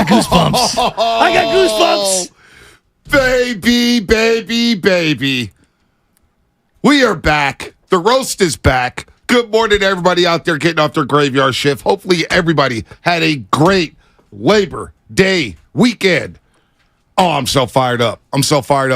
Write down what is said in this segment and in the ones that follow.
got goosebumps. I got goosebumps. Baby. We are back. The roast is back. Good morning to everybody out there getting off their graveyard shift. Hopefully everybody had a great Labor Day weekend. Oh, I'm so fired up.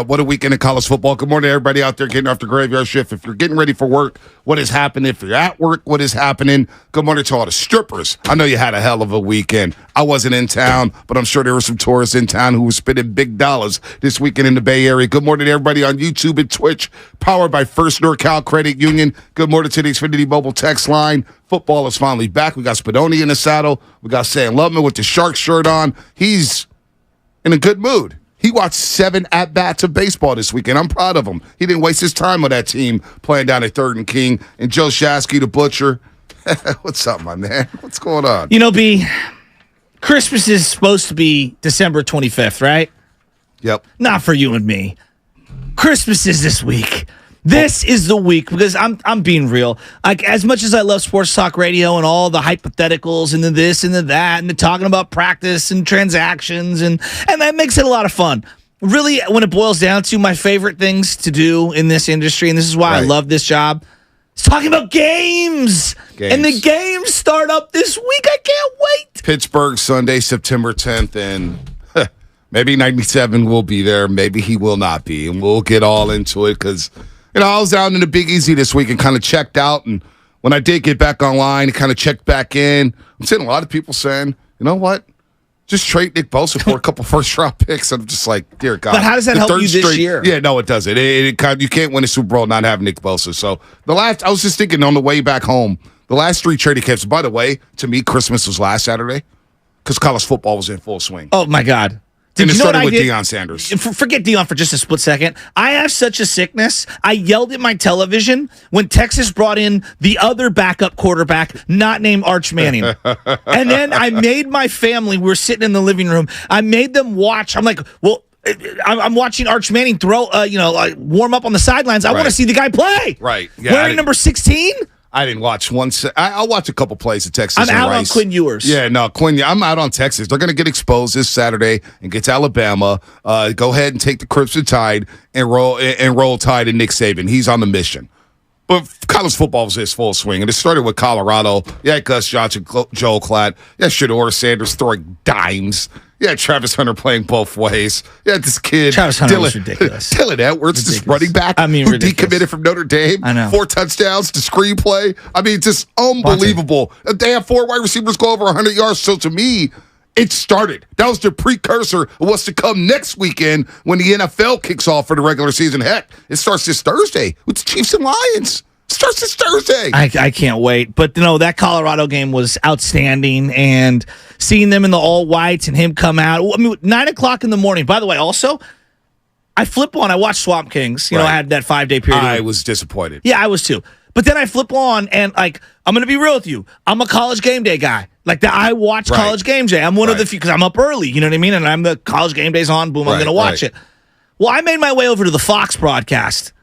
What a weekend in college football. Good morning to everybody out there getting off the graveyard shift. If you're getting ready for work, what is happening? If you're at work, what is happening? Good morning to all the strippers. I know you had a hell of a weekend. I wasn't in town, but I'm sure there were some tourists in town who were spending big dollars this weekend in the Bay Area. Good morning to everybody on YouTube and Twitch, powered by First NorCal Credit Union. Good morning to the Xfinity Mobile text line. Football is finally back. We got Spadoni in the saddle. We got Sam Lubman with the Shark shirt on. He's in a good mood. He watched 7 at-bats of baseball this weekend. I'm proud of him. He didn't waste his time on that team playing down at 3rd and King. And Joe Shasky, the butcher. What's up, my man? What's going on? You know, B, Christmas is supposed to be December 25th, right? Yep. Not for you and me. Christmas is this week. This is the week, because I'm being real. Like, as much as I love sports talk radio and all the hypotheticals and the this and the that and the talking about practice and transactions and that makes it a lot of fun. Really, when it boils down to my favorite things to do in this industry, and this is why I love this job, is talking about games. And the games start up this week. I can't wait. Pittsburgh, Sunday, September 10th, and maybe 97 will be there. Maybe he will not be, and we'll get all into it because – you know, I was out in the Big Easy this week and kind of checked out. And when I did get back online and kind of checked back in, I'm seeing a lot of people saying, you know what? Just trade Nick Bosa for a couple first-round picks. I'm just like, dear God. But how does that help you this year? Yeah, no, it doesn't. You can't win a Super Bowl not having Nick Bosa. So I was just thinking on the way back home, the last 3 trading camps, by the way, to me, Christmas was last Saturday because college football was in full swing. Oh, my God. And it started with Deion Sanders. Forget Deion for just a split second. I have such a sickness. I yelled at my television when Texas brought in the other backup quarterback, not named Arch Manning. And then I made my family, we were sitting in the living room, I made them watch. I'm like, well, I'm watching Arch Manning throw, warm up on the sidelines. I want to see the guy play. Right. Yeah, wearing number 16? I didn't watch one. I'll watch a couple plays of Texas. I'm out Rice. on Quinn Ewers. Yeah, no, Quinn. I'm out on Texas. They're going to get exposed this Saturday and get to Alabama. Go ahead and take the Crimson Tide and roll Tide and Nick Saban. He's on the mission. But college football was his full swing, and it started with Colorado. Yeah, Gus Johnson, Joel Klatt. Yeah, Shedeur Sanders throwing dimes. Yeah, Travis Hunter playing both ways. Yeah, this kid. Travis Hunter was ridiculous. Dylan Edwards, this running back who decommitted from Notre Dame. I know. 4 touchdowns to screenplay. I mean, just unbelievable. They have 4 wide receivers go over 100 yards. So to me, it started. That was the precursor of what's to come next weekend when the NFL kicks off for the regular season. Heck, it starts this Thursday with the Chiefs and Lions. Starts this Thursday. I can't wait. But, that Colorado game was outstanding. And seeing them in the all-whites and him come out. I mean, 9 o'clock in the morning. By the way, also, I watched Swamp Kings. I had that 5-day period. I was disappointed. Yeah, I was too. But then I flip on and, I'm going to be real with you. I'm a College Game Day guy. I watch College Game Day. I'm one of the few, because I'm up early, you know what I mean? And I'm the College Game Day's on, boom, I'm going to watch it. Well, I made my way over to the Fox broadcast.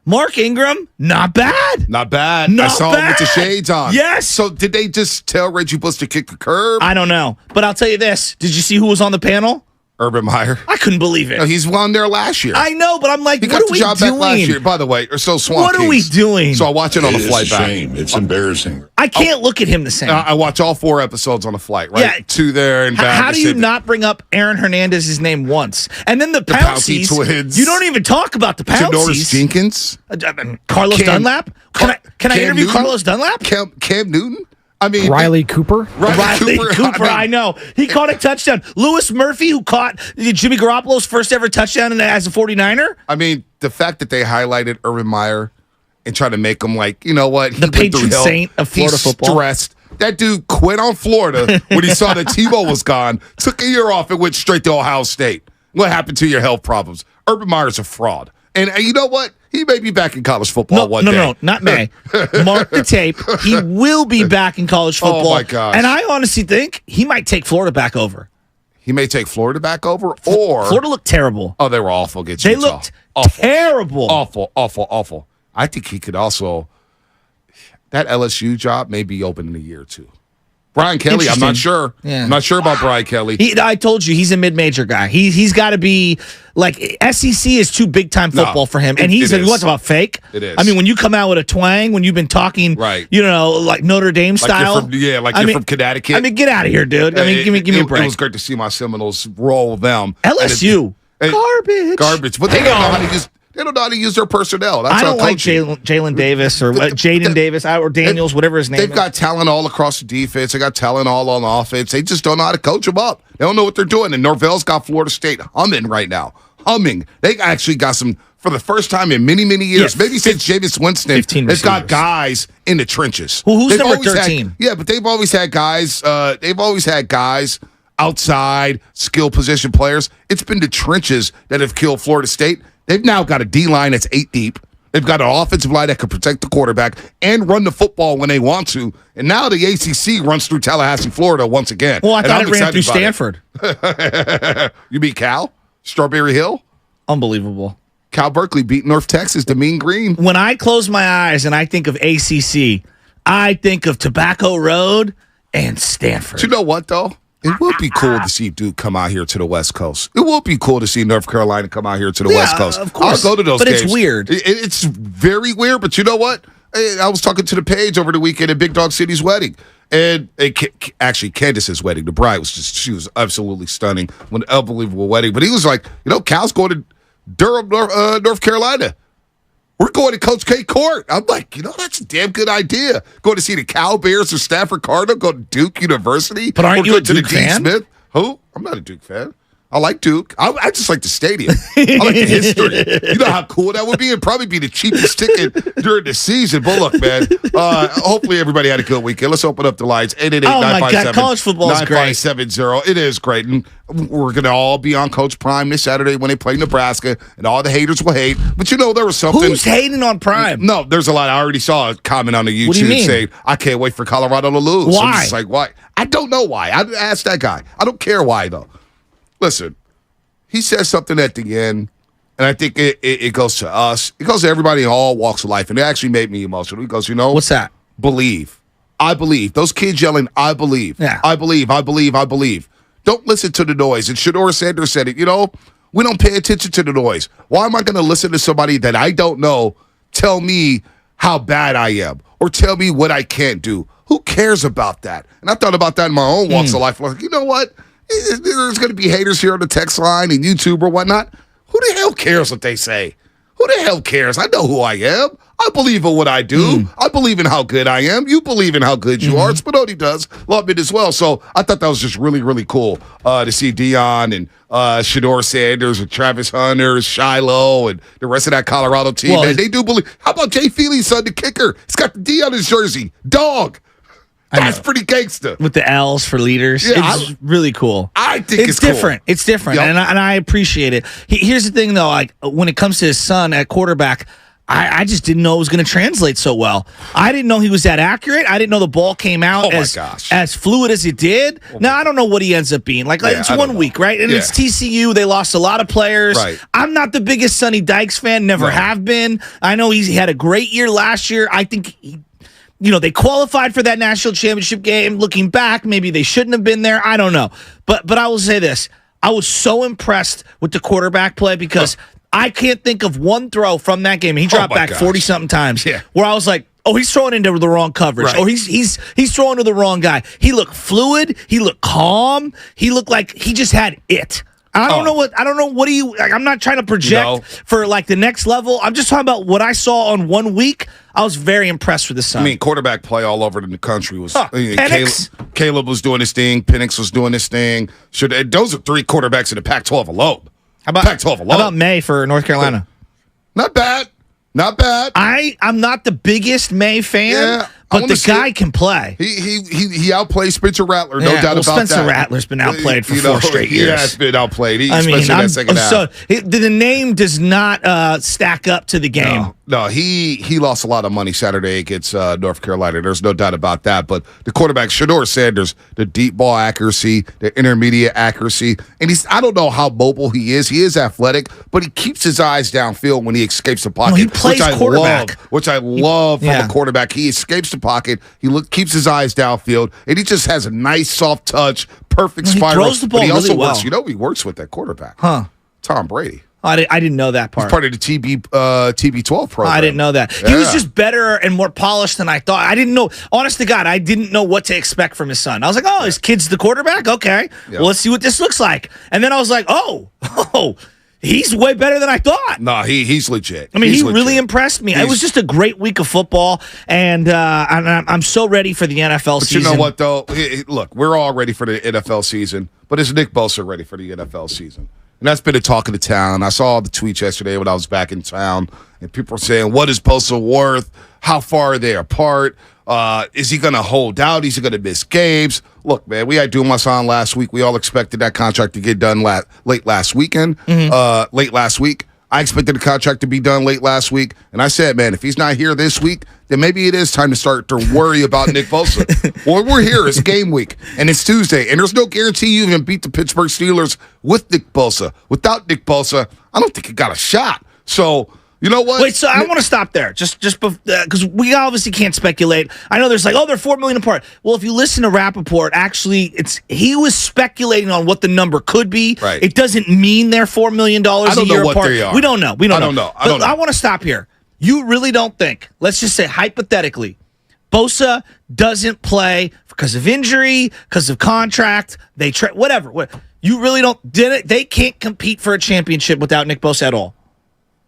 Mark Ingram, not bad. Not bad. I saw him with the shades on. Yes. So did they just tell Reggie Bush to kick the curb? I don't know. But I'll tell you this. Did you see who was on the panel? Urban Meyer. I couldn't believe it. No, he's won there last year. I know, but I'm like, he what are we doing? He got the job back last year, by the way. Or so Swamp What are we doing? So I watch it on the flight back. It's a shame. It's embarrassing. I can't look at him the same. I watch all 4 episodes on the flight, right? Yeah. 2 there and back. How do you not bring up Aaron Hernandez's name once? And then the Pounceys. Twins. You don't even talk about the Pounceys. Janoris Jenkins. Carlos Dunlap. Can I interview Newton? Carlos Dunlap? Cam Newton. I mean, Riley Cooper. Riley Cooper, I know. He caught a touchdown. Lewis Murphy, who caught Jimmy Garoppolo's first ever touchdown as a 49er. I mean, the fact that they highlighted Urban Meyer and tried to make him like, you know what? The patron saint of Florida football. Stressed. That dude quit on Florida when he saw that Tebow was gone, took a year off and went straight to Ohio State. What happened to your health problems? Urban Meyer's a fraud. And you know what? He may be back in college football one day. No, not may. Mark the tape. He will be back in college football. Oh, my gosh. And I honestly think he might take Florida back over. He may take Florida back over, or... Florida looked terrible. Oh, they were awful against They Utah. looked terrible. Awful. I think he could also... That LSU job may be open in a year or two. Brian Kelly, I'm not Interesting. sure. Yeah. I'm not sure about Brian Kelly. I told you he's a mid-major guy. He's got to be like SEC is too big-time football for him, and he's what's about fake? It is. I mean, when you come out with a twang, when you've been talking, right? Like Notre Dame style, you're from Connecticut. I mean, get out of here, dude. I mean, give me a break. It was great to see my Seminoles roll with them. LSU garbage, but they don't know how to use. They don't know how to use their personnel. That's I don't like Jalen Davis or Jaden Davis or Daniels, whatever his name is. They've got talent all across the defense. They got talent all on offense. They just don't know how to coach them up. They don't know what they're doing. And Norvell's got Florida State humming right now. Humming. They actually got some, for the first time in many, many years, maybe since Jameis Winston, they've got guys in the trenches. Well, who's number 13? But they've always had guys. Outside skill position players. It's been the trenches that have killed Florida State. They've now got a D-line that's 8 deep. They've got an offensive line that can protect the quarterback and run the football when they want to. And now the ACC runs through Tallahassee, Florida once again. Well, I thought it ran through Stanford. You mean Cal? Strawberry Hill? Unbelievable. Cal Berkeley beat North Texas, the Mean Green. When I close my eyes and I think of ACC, I think of Tobacco Road and Stanford. But you know what, though? It would be cool to see Duke come out here to the West Coast. It would be cool to see North Carolina come out here to the West Coast. Of course. I'll go to those games. But it's weird. It's very weird, but you know what? I was talking to the page over the weekend at Big Dog City's wedding. And actually, Candace's wedding. The bride she was absolutely stunning. An unbelievable wedding. But he was like, Cal's going to Durham, North Carolina. We're going to Coach K Court. I'm like, that's a damn good idea. Going to see the Cal Bears or Stafford Cardinal, go to Duke University. But aren't you a Duke fan? Smith. Who? I'm not a Duke fan. I like Duke. I just like the stadium. I like the history. You know how cool that would be? It'd probably be the cheapest ticket during the season. But look, man, hopefully everybody had a good weekend. Let's open up the lines. 888-957-9570. Oh, my God. College football is great. It is great. And we're going to all be on Coach Prime this Saturday when they play Nebraska, and all the haters will hate. But there was something. Who's hating on Prime? No, there's a lot. I already saw a comment on the YouTube saying, I can't wait for Colorado to lose. Why? I'm just like, why? I don't know why. I asked that guy. I don't care why, though. Listen. He says something at the end, and I think it goes to us. It goes to everybody in all walks of life, and it actually made me emotional. He goes, what's that? Believe. I believe. Those kids yelling, I believe. Yeah. I believe, I believe, I believe. Don't listen to the noise. And Shedeur Sanders said it, we don't pay attention to the noise. Why am I going to listen to somebody that I don't know tell me how bad I am or tell me what I can't do? Who cares about that? And I thought about that in my own walks of life. I'm like, you know what? There's going to be haters here on the text line and YouTube or whatnot. Who the hell cares what they say? Who the hell cares? I know who I am. I believe in what I do. I believe in how good I am. You believe in how good you are. Spinoni does. Love it as well. So I thought that was just really, really cool to see Dion and Shedeur Sanders and Travis Hunter, Shiloh, and the rest of that Colorado team. Well, man, they do believe. How about Jay Feely's son, the kicker? He's got the D on his jersey. Dog. That's pretty gangster. With the L's for leaders. Yeah, it's really cool. I think it's different. Cool. It's different. Yep. And I appreciate it. Here's the thing, though. Like, when it comes to his son at quarterback, I just didn't know it was going to translate so well. I didn't know he was that accurate. I didn't know the ball came out as fluid as it did. Now, I don't know what he ends up being. Like it's 1 week, right? And it's TCU. They lost a lot of players. Right. I'm not the biggest Sonny Dykes fan. Never have been. I know he had a great year last year. I think they qualified for that national championship game. Looking back, maybe they shouldn't have been there. I don't know. But I will say this. I was so impressed with the quarterback play because I can't think of one throw from that game. He dropped back 40-something times where I was like, oh, he's throwing into the wrong coverage. Right. Or he's throwing to the wrong guy. He looked fluid. He looked calm. He looked like he just had it. I don't know what do you like, I'm not trying to project for like the next level. I'm just talking about what I saw on 1 week. I was very impressed with this son. I mean, quarterback play all over the country was Caleb was doing his thing, Penix was doing his thing. Those are 3 quarterbacks in the Pac-12 alone. How about May for North Carolina? Not bad. Not bad. I'm not the biggest May fan, but the guy can play. He outplayed Spencer Rattler, no doubt about Spencer that. Rattler's been outplayed for 4 straight years. He has been outplayed. Especially in that second half. So the name does not stack up to the game. No, he lost a lot of money Saturday against North Carolina. There's no doubt about that. But the quarterback, Shedeur Sanders, the deep ball accuracy, the intermediate accuracy, and I don't know how mobile he is. He is athletic, but he keeps his eyes downfield when he escapes the pocket. Well, he plays quarterback. Which I love from a quarterback. He escapes the the pocket. He keeps his eyes downfield, and he just has a nice, soft touch, perfect spiral. He throws the ball but he also really well. works. You know, he works with that quarterback, Tom Brady. I didn't know that part. He's part of the TB12 program. I didn't know that. Yeah. He was just better and more polished than I thought. I didn't know. Honest to God, I didn't know what to expect from his son. I was like, oh, his kid's the quarterback? Okay. Yeah. Well, let's see what this looks like. And then I was like, oh, he's way better than I thought. No, he's legit. I mean, he's he legit. really impressed me. It was just a great week of football, and I'm so ready for the NFL season. But you know what, though? Look, we're all ready for the NFL season, but is Nick Bosa ready for the NFL season? And that's been the talk of the town. I saw all the tweets yesterday when I was back in town, and people were saying, what is Bosa worth? How far are they apart? Is he going to hold out? Is he going to miss games? Look, man, we had Dumas on last week. We all expected that contract to get done late last weekend, late last week. I expected the contract to be done late last week. And I said, man, if he's not here this week, then maybe it is time to start to worry about Nick Bosa. Well, we're here. It's game week, and it's Tuesday. And there's no guarantee you can beat the Pittsburgh Steelers with Nick Bosa. Without Nick Bosa, I don't think he got a shot. So, you know what? Wait, so I want to stop there, just because we obviously can't speculate. I know there's like, they're $4 million apart. Well, if you listen to Rappaport, actually, he was speculating on what the number could be. Right. It doesn't mean they're $4 million a year what apart. they are. We don't know. I don't know. But I want to stop here. You really don't think? Let's just say hypothetically, Bosa doesn't play because of injury, because of contract. They whatever. You really don't? They can't compete for a championship without Nick Bosa at all.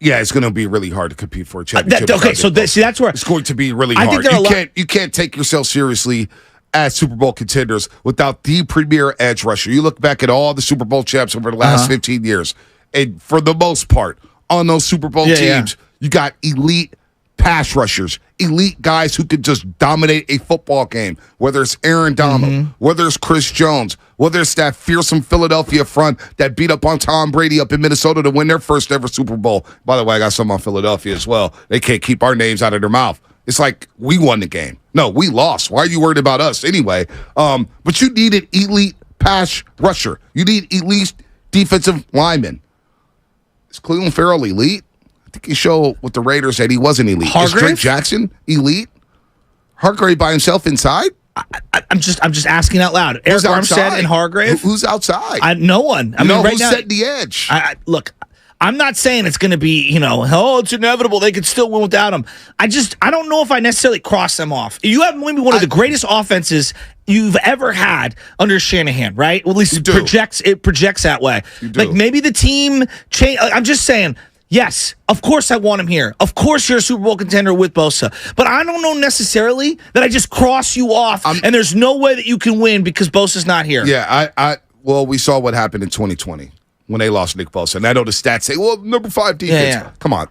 Yeah, it's going to be really hard to compete for a championship. That's where it's going to be really I hard. think You can't take yourself seriously as Super Bowl contenders without the premier edge rusher. You look back at all the Super Bowl champs over the last 15 years, and for the most part, on those Super Bowl teams, you got elite pass rushers, elite guys who could just dominate a football game, whether it's Aaron Donald, whether it's Chris Jones, whether it's that fearsome Philadelphia front that beat up on Tom Brady up in Minnesota to win their first ever Super Bowl. By the way, I got some on Philadelphia as well. They can't keep our names out of their mouth. It's like we won the game. No, we lost. Why are you worried about us anyway? But you need an elite pass rusher. You need elite defensive linemen. Is Cleveland Farrell elite? I think he showed with the Raiders that he wasn't elite. Hargrave? Is Drake Jackson elite? Hargrave by himself inside? I'm just asking out loud. Eric Armstead and Hargrave? Who's outside? No one. I mean, right who's now, setting the edge? Look, I'm not saying it's going to be, it's inevitable. They could still win without him. I don't know if I necessarily cross them off. You have maybe one of the greatest offenses you've ever had under Shanahan, right? Well, at least it projects that way. Like maybe the team change. I'm just saying. Yes, of course I want him here. Of course you're a Super Bowl contender with Bosa. But I don't know necessarily that I just cross you off and there's no way that you can win because Bosa's not here. Yeah, well, we saw what happened in 2020 when they lost Nick Bosa. And I know the stats say, well, number 5 defense. Yeah. Come on.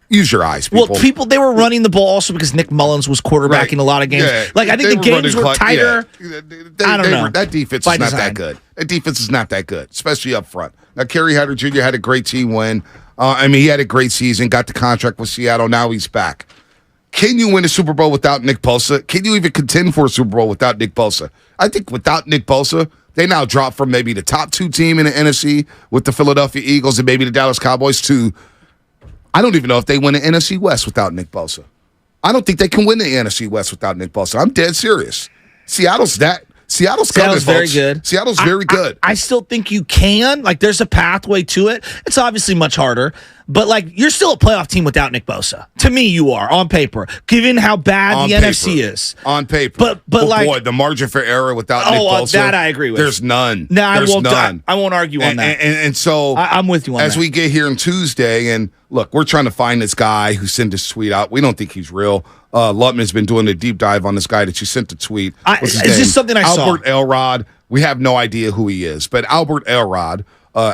Use your eyes, people. Well, they were running the ball also because Nick Mullins was quarterbacking a lot of games. Yeah. Like, I think the games were tighter. Yeah. I don't know. That defense is not that good. That defense is not that good, especially up front. Now, Kerry Hyder Jr. had a great team win. He had a great season, got the contract with Seattle. Now he's back. Can you win a Super Bowl without Nick Bosa? Can you even contend for a Super Bowl without Nick Bosa? I think without Nick Bosa, they now drop from maybe the top 2 team in the NFC with the Philadelphia Eagles and maybe the Dallas Cowboys to, I don't even know if they win the NFC West without Nick Bosa. I don't think they can win the NFC West without Nick Bosa. I'm dead serious. Seattle's coming, very folks. good. Seattle's very good. I still think you can. Like, there's a pathway to it. It's obviously much harder, but like, you're still a playoff team without Nick Bosa. To me, you are on paper, given how bad the NFC is. On paper, but like, boy, the margin for error without Nick Bosa. That I agree with. There's none. No, there's none. I won't argue on that. And so I'm with you on that. As we get here on Tuesday, and look, we're trying to find this guy who sent this tweet out. We don't think he's real. Lutman's been doing a deep dive on this guy that you sent the tweet. Is this something I saw? Albert Elrod. We have no idea who he is, but Albert Elrod,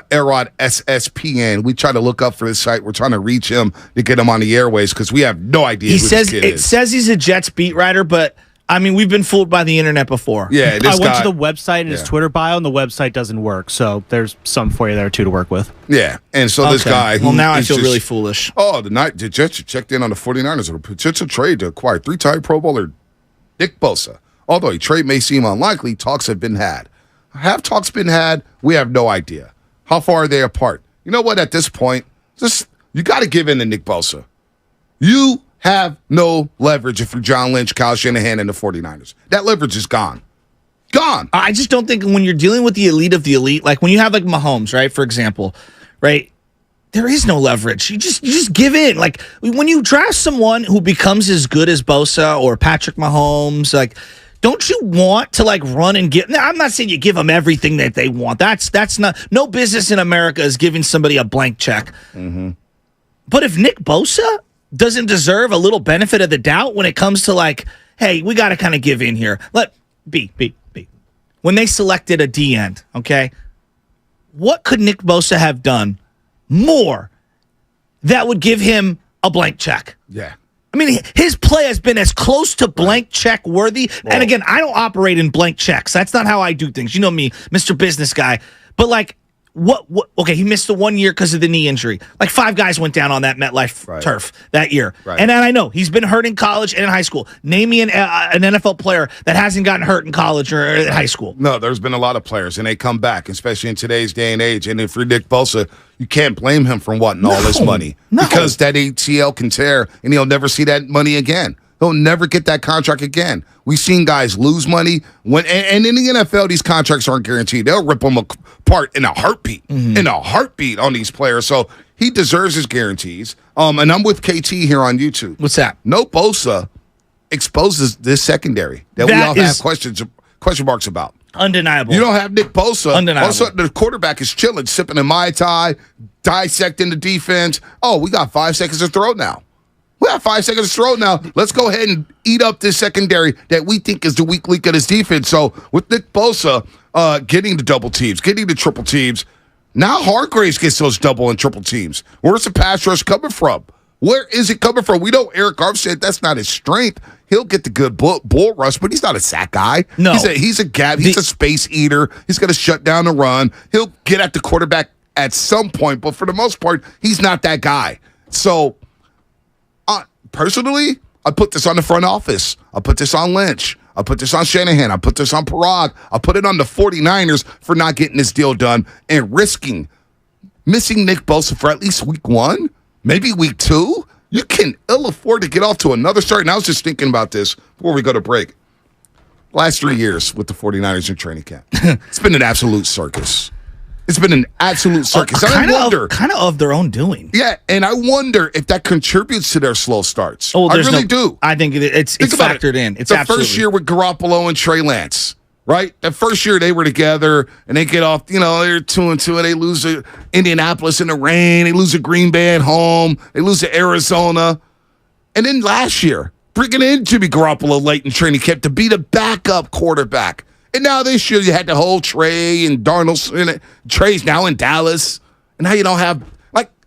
Elrod SSPN. We try to look up for this site. We're trying to reach him to get him on the airways because we have no idea who this kid is. It says he's a Jets beat writer, but I mean, we've been fooled by the internet before. Yeah, I went to the website and his Twitter bio, and the website doesn't work. So there's some for you there, too, to work with. Yeah, and so this guy... Well, now I feel really foolish. The Jets checked in on the 49ers on a potential trade to acquire 3-time Pro Bowler Nick Bosa. Although a trade may seem unlikely, talks have been had. Have talks been had? We have no idea. How far are they apart? You know what? At this point, you got to give in to Nick Bosa. You have no leverage if you're John Lynch, Kyle Shanahan, and the 49ers. That leverage is gone. Gone. I just don't think when you're dealing with the elite of the elite, like when you have like Mahomes, right, for example, right, there is no leverage. You just give in. Like when you draft someone who becomes as good as Bosa or Patrick Mahomes, like, don't you want to like run and give? Now, I'm not saying you give them everything that they want. That's not, no business in America is giving somebody a blank check. Mm-hmm. But if Nick Bosa doesn't deserve a little benefit of the doubt when it comes to like, hey, we got to kind of give in here. Let B. When they selected a D end, okay, what could Nick Bosa have done more that would give him a blank check? Yeah. I mean, his play has been as close to blank check worthy. Whoa. And again, I don't operate in blank checks. That's not how I do things. You know me, Mr. Business Guy. But like, what okay, he missed the 1 year because of the knee injury. Like 5 guys went down on that MetLife turf that year. Right. And I know he's been hurt in college and in high school. Name me an NFL player that hasn't gotten hurt in college or in high school. No, there's been a lot of players, and they come back, especially in today's day and age. And if you're Nick Bosa, you can't blame him for wanting all this money. Because that ACL can tear, and he'll never see that money again. He'll never get that contract again. We've seen guys lose money. And in the NFL, these contracts aren't guaranteed. They'll rip them apart in a heartbeat, on these players. So he deserves his guarantees. And I'm with KT here on YouTube. What's that? No Bosa exposes this secondary that we all have question marks about. Undeniable. You don't have Nick Bosa. Undeniable. All of a sudden, the quarterback is chilling, sipping a Mai Tai, dissecting the defense. Oh, we got 5 seconds to throw now. We have 5 seconds to throw now. Let's go ahead and eat up this secondary that we think is the weak link of this defense. So with Nick Bosa getting the double teams, getting the triple teams, now Hargraves gets those double and triple teams. Where's the pass rush coming from? Where is it coming from? We know Eric Armstead, that's not his strength. He'll get the good bull rush, but he's not a sack guy. No. He's a gap. He's a space eater. He's going to shut down the run. He'll get at the quarterback at some point, but for the most part, he's not that guy. So personally, I put this on the front office. I put this on Lynch. I put this on Shanahan. I put this on Parag. I put it on the 49ers for not getting this deal done and risking missing Nick Bosa for at least week 1, maybe week 2. You can ill afford to get off to another start. And I was just thinking about this before we go to break. Last 3 years with the 49ers in training camp. It's been an absolute circus. It's been an absolute circus. Kind of their own doing. Yeah, and I wonder if that contributes to their slow starts. Oh, I really do. I think it's factored in. It's the first year with Garoppolo and Trey Lance, right? The first year they were together, and they get off, they're 2-2, and they lose to Indianapolis in the rain. They lose to Green Bay at home. They lose to Arizona. And then last year, bringing in Jimmy Garoppolo late in training camp to be the backup quarterback. And now this year you had the whole Trey and Darnold. Trey's now in Dallas. And now you don't have,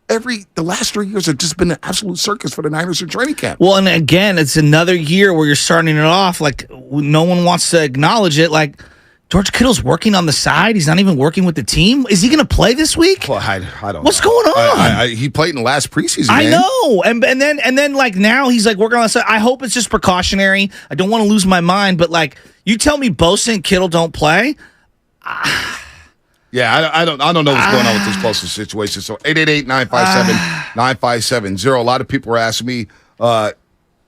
the last 3 years have just been an absolute circus for the Niners in training camp. Well, and again, it's another year where you're starting it off. Like, no one wants to acknowledge it. Like, George Kittle's working on the side. He's not even working with the team. Is he going to play this week? Well, I don't know. What's going on? He played in the last preseason game. I know. And then like now he's like working on the side. I hope it's just precautionary. I don't want to lose my mind, but like you tell me Bosa and Kittle don't play. Yeah, I don't know what's going on with this Bosa situation. So 888-957-9570. A lot of people are asking me, are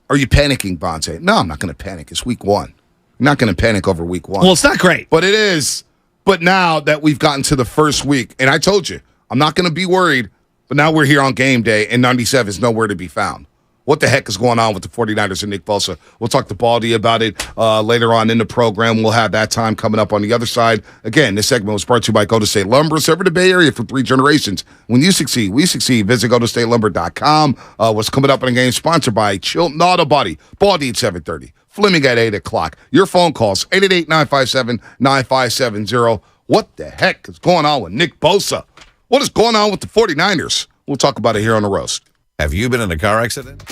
you panicking, Bonte? No, I'm not going to panic. It's week 1. I'm not going to panic over week 1. Well, it's not great. But it is. But now that we've gotten to the first week, and I told you, I'm not going to be worried, but now we're here on game day, and 97 is nowhere to be found. What the heck is going on with the 49ers and Nick Bosa? We'll talk to Baldy about it later on in the program. We'll have that time coming up on the other side. Again, this segment was brought to you by Golden State Lumber, serving the Bay Area for 3 generations. When you succeed, we succeed. Visit GoldenStateLumber.com. What's coming up in the game? Sponsored by Chilton Auto Body. Baldy at 7:30. Fleming at 8 o'clock. Your phone calls, 888-957-9570. What the heck is going on with Nick Bosa? What is going on with the 49ers? We'll talk about it here on The Roast. Have you been in a car accident?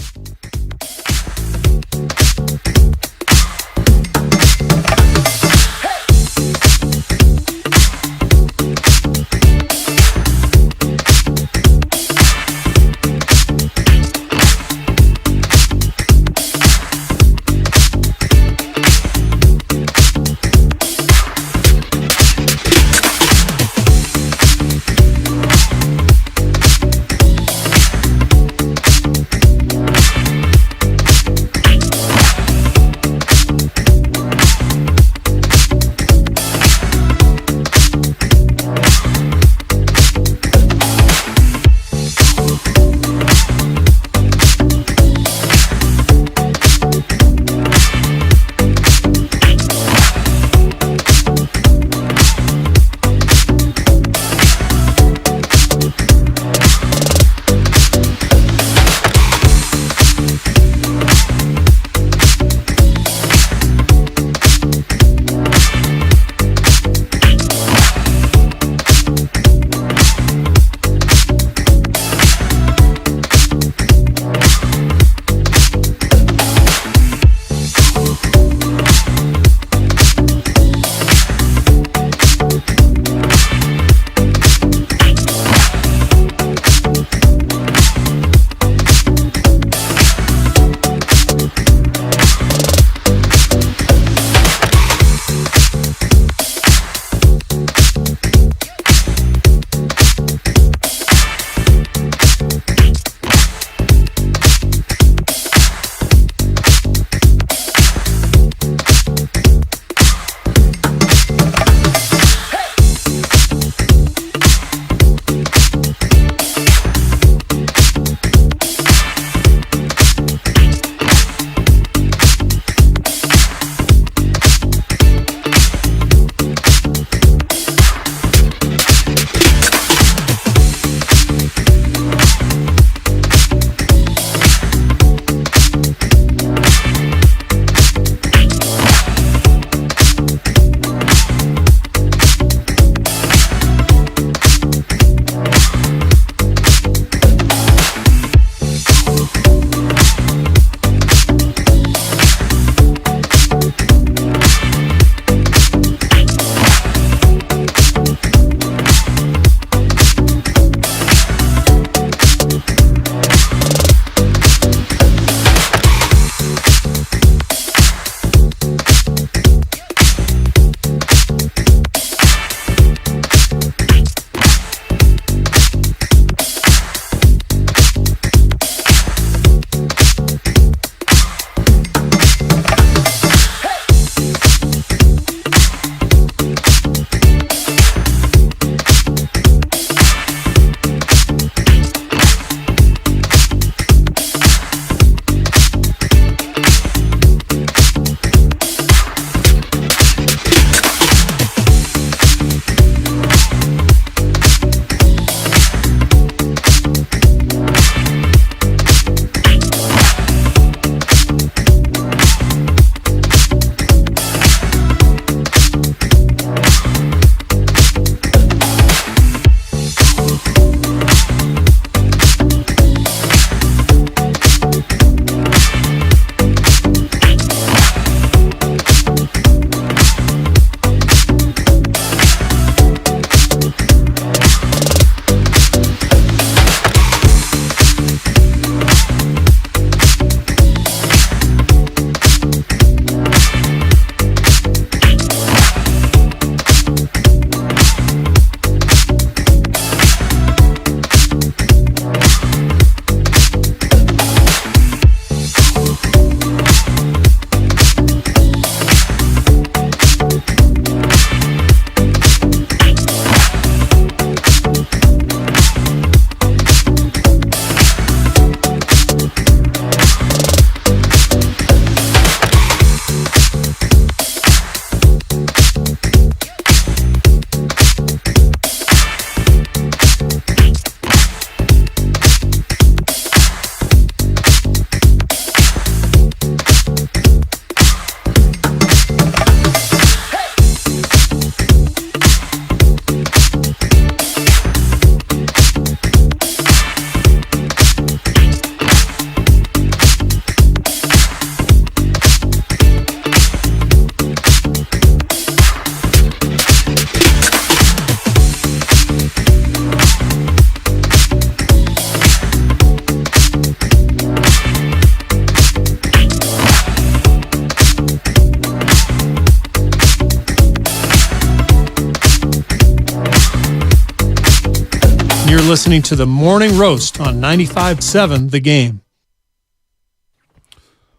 listening to the Morning Roast on 95.7 The Game.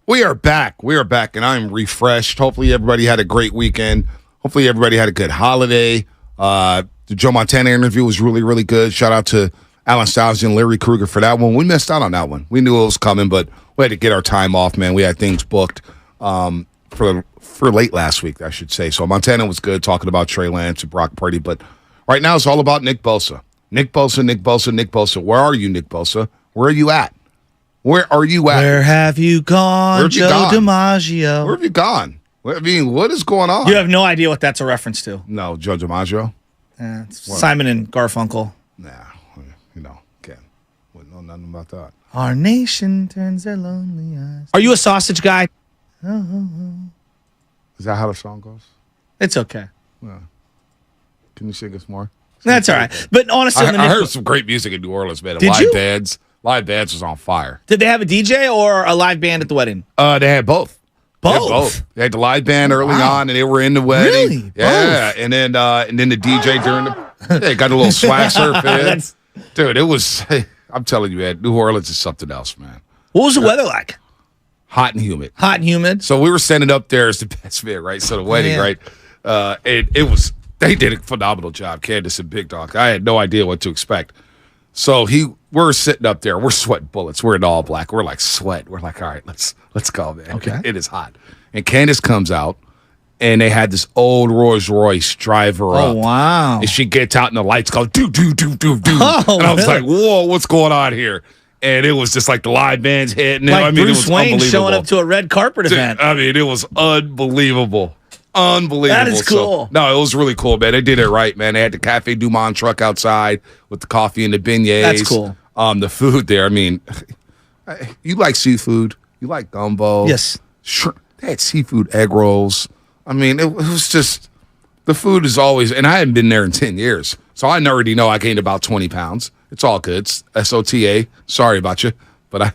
We are back. We are back, and I'm refreshed. Hopefully, everybody had a great weekend. Hopefully, everybody had a good holiday. The Joe Montana interview was really, really good. Shout out to Alan Stiles and Larry Krueger for that one. We missed out on that one. We knew it was coming, but we had to get our time off, man. We had things booked for late last week, I should say. So Montana was good talking about Trey Lance and Brock Purdy, but right now it's all about Nick Bosa. Nick Bosa, Nick Bosa, Nick Bosa. Where are you, Nick Bosa? Where are you at? Where are you at? Where have you gone, Where'd you Joe gone? DiMaggio? Where have you gone? I mean, what is going on? You have no idea what that's a reference to. No, Joe DiMaggio? It's Simon and Garfunkel. Nah, Ken. Wouldn't know nothing about that. Our nation turns their lonely eyes. Are you a sausage guy? Is that how the song goes? It's okay. Can you sing us more? That's all right. But honestly, I heard some great music in New Orleans, man. Did you? Live bands was on fire. Did they have a DJ or a live band at the wedding? They had both. Both? They had the live band early on, and they were in the wedding. Really? Yeah, Both? and then the DJ during they got a little swag surf in. Dude, it was. I'm telling you, man, New Orleans is something else, man. What was the weather like? Hot and humid. Hot and humid. So we were standing up there as the best man, right? So the wedding, Yeah. right? It was. They did a phenomenal job, Candace and Big Dog. I had no idea what to expect. So we're sitting up there. We're sweating bullets. We're in all black. We're like sweat. We're like, all right, let's go, man. Okay. It is hot. And Candace comes out, and they had this old Rolls Royce drive her up. Oh, wow. And she gets out, and the lights go do do do do do. Oh, and I was really? like, whoa, what's going on here? And it was just like the live bands hitting. Like I mean, Bruce it was Wayne unbelievable. showing up to a red carpet event. I mean, it was unbelievable. Unbelievable. That is cool. No, it was really cool, man. They did it right, man. They had the Cafe Du Monde truck outside with the coffee and the beignets. That's cool. The food there, I mean, you like seafood. You like gumbo. Yes. Sure. They had seafood egg rolls. I mean, it was just, the food is always, and I hadn't been there in 10 years. So I already know I gained about 20 pounds. It's all good. It's SOTA. Sorry about you. But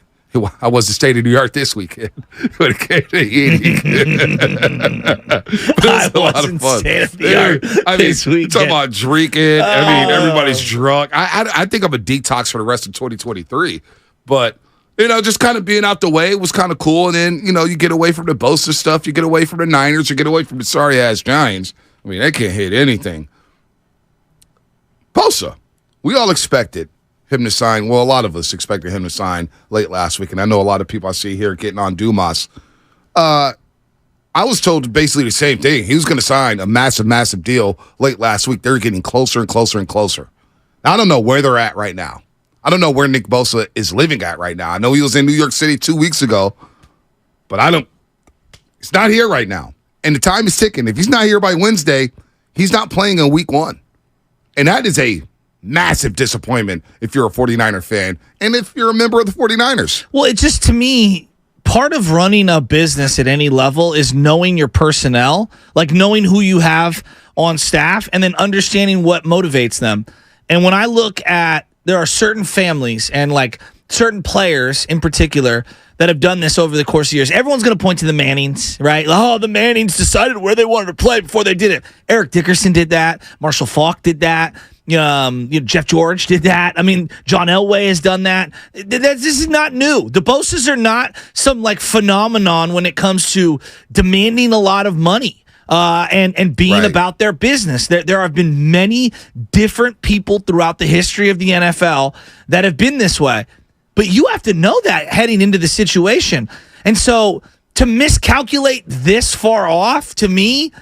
I was the state of New York this weekend. When it came to eating. But it was a lot of fun. State of New York this weekend. Talking about drinking. I mean, everybody's drunk. I think I'm a detox for the rest of 2023. But, just kind of being out the way was kind of cool. And then, you get away from the Bosa stuff. You get away from the Niners. You get away from the sorry-ass Giants. I mean, they can't hit anything. Bosa, we all expected him to sign. Well, a lot of us expected him to sign late last week, and I know a lot of people I see here getting on Dumas. I was told basically the same thing. He was going to sign a massive, massive deal late last week. They're getting closer and closer and closer. Now, I don't know where they're at right now. I don't know where Nick Bosa is living at right now. I know he was in New York City 2 weeks ago, but he's not here right now. And the time is ticking. If he's not here by Wednesday, he's not playing in week 1. And that is a massive disappointment if you're a 49er fan and if you're a member of the 49ers. Well, it just, to me, part of running a business at any level is knowing your personnel, like knowing who you have on staff and then understanding what motivates them. And when I look at, there are certain families and like certain players in particular that have done this over the course of years. Everyone's going to point to the Mannings, right? Oh, the Mannings decided where they wanted to play before they did it. Eric Dickerson did that. Marshall Faulk did that. Jeff George did that. I mean, John Elway has done that. This is not new. The Bosas are not some like phenomenon when it comes to demanding a lot of money and being Right. about their business. There have been many different people throughout the history of the NFL that have been this way. But you have to know that heading into the situation. And so to miscalculate this far off, to me,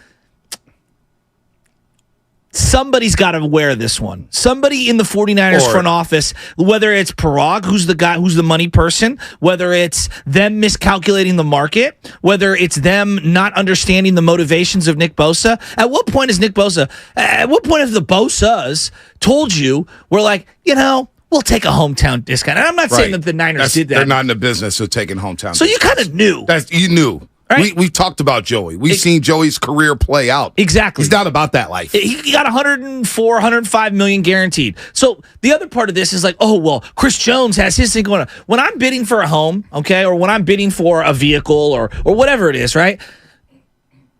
somebody's got to wear this one. Somebody in the 49ers front office, whether it's Parag, who's the guy, who's the money person, whether it's them miscalculating the market, whether it's them not understanding the motivations of Nick Bosa. At what point have the Bosas told you, we're like, we'll take a hometown discount? And I'm not saying that the Niners did that. They're not in the business of taking hometown. So you kind of knew. You knew. Right. We talked about Joey. We've seen Joey's career play out. Exactly. He's not about that life. He got 104, 105 million guaranteed. So the other part of this is like, oh, well, Chris Jones has his thing going on. When I'm bidding for a home, okay, or when I'm bidding for a vehicle or whatever it is, right,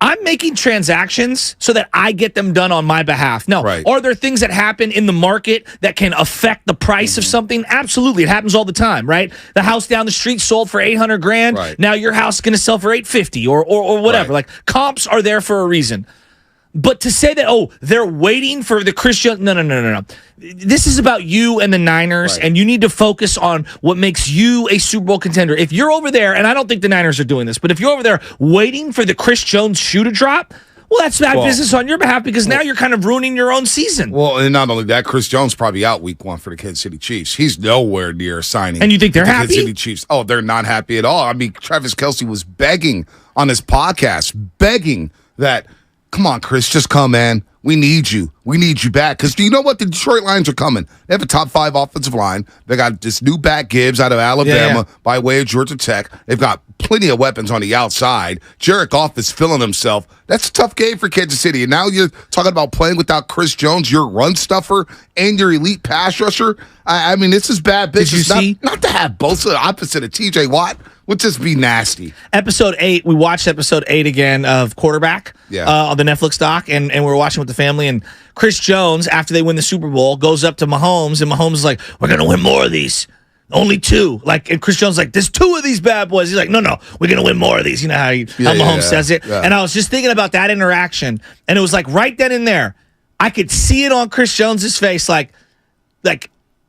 I'm making transactions so that I get them done on my behalf. No. Right. Are there things that happen in the market that can affect the price of something? Absolutely. It happens all the time, right? The house down the street sold for $800,000. Right. Now your house is going to sell for $850 or whatever. Right. Like, comps are there for a reason. But to say that, they're waiting for the Christian, no. This is about you and the Niners, Right. and you need to focus on what makes you a Super Bowl contender. If you're over there, and I don't think the Niners are doing this, but if you're over there waiting for the Chris Jones shoe to drop, well, that's bad business on your behalf because now you're kind of ruining your own season. Well, and not only that, Chris Jones probably out week 1 for the Kansas City Chiefs. He's nowhere near signing. And you think they're the happy? Kansas City Chiefs. Oh, they're not happy at all. I mean, Travis Kelce was begging on his podcast, begging that, come on, Chris, just come, man. We need you. We need you back. Because do you know what? The Detroit Lions are coming. They have a top 5 offensive line. They got this new back Gibbs out of Alabama by way of Georgia Tech. They've got plenty of weapons on the outside. Jared Goff is feeling himself. That's a tough game for Kansas City. And now you're talking about playing without Chris Jones, your run stuffer, and your elite pass rusher. I mean, this is bad business. Did you see? Not to have Bosa opposite of TJ Watt would just be nasty. Episode 8, we watched episode 8 again of Quarterback on the Netflix doc, and we were watching with the family, and Chris Jones, after they win the Super Bowl, goes up to Mahomes, and Mahomes is like, we're going to win more of these. Only 2. And Chris Jones is like, there's 2 of these bad boys. He's like, no, we're going to win more of these. You know how Mahomes says it? Yeah. And I was just thinking about that interaction, and it was like right then and there, I could see it on Chris Jones's face, like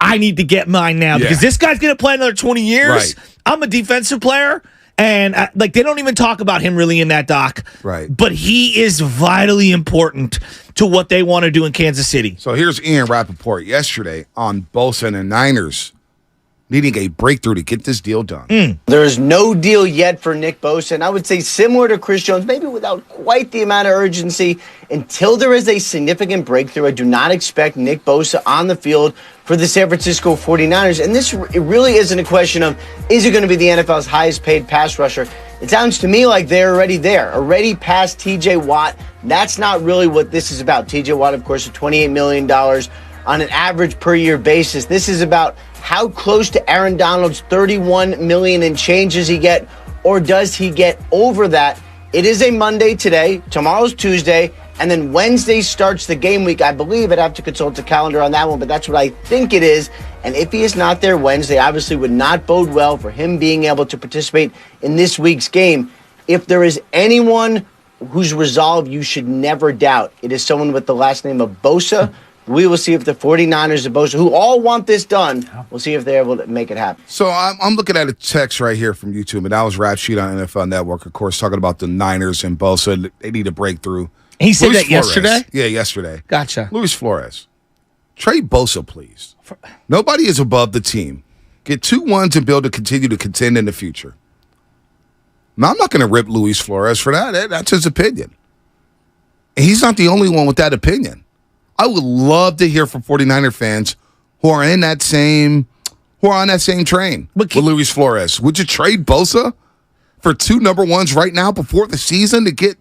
I need to get mine now because this guy's going to play another 20 years. Right. I'm a defensive player. And they don't even talk about him really in that doc. Right. But he is vitally important to what they want to do in Kansas City. So here's Ian Rappaport yesterday on Bosa and the Niners needing a breakthrough to get this deal done. There is no deal yet for Nick Bosa, and I would say similar to Chris Jones, maybe without quite the amount of urgency. Until there is a significant breakthrough, I do not expect Nick Bosa on the field for the San Francisco 49ers. And it really isn't a question of, is it going to be the NFL's highest paid pass rusher? It sounds to me like they're already there, already past TJ Watt. That's not really what this is about. TJ Watt, of course, is $28 million on an average per year basis. This is about how close to Aaron Donald's $31 million in change does he get, or does he get over that? It is a Monday today, tomorrow's Tuesday, and then Wednesday starts the game week. I believe I'd have to consult the calendar on that one, but that's what I think it is. And if he is not there Wednesday, obviously would not bode well for him being able to participate in this week's game. If there is anyone whose resolve you should never doubt, it is someone with the last name of Bosa. We will see if the 49ers and Bosa, who all want this done, we'll see if they're able to make it happen. So I'm looking at a text right here from YouTube, and that was Rap Sheet on NFL Network, of course, talking about the Niners and Bosa. They need a breakthrough. He said Luis that yesterday? Yeah, yesterday. Gotcha. Luis Flores, trade Bosa, please. Nobody is above the team. Get 2 1s and build to continue to contend in the future. Now, I'm not going to rip Luis Flores for that. That's his opinion. And he's not the only one with that opinion. I would love to hear from 49er fans who are on that same train with Luis Flores. Would you trade Bosa for 2 number 1s right now before the season to get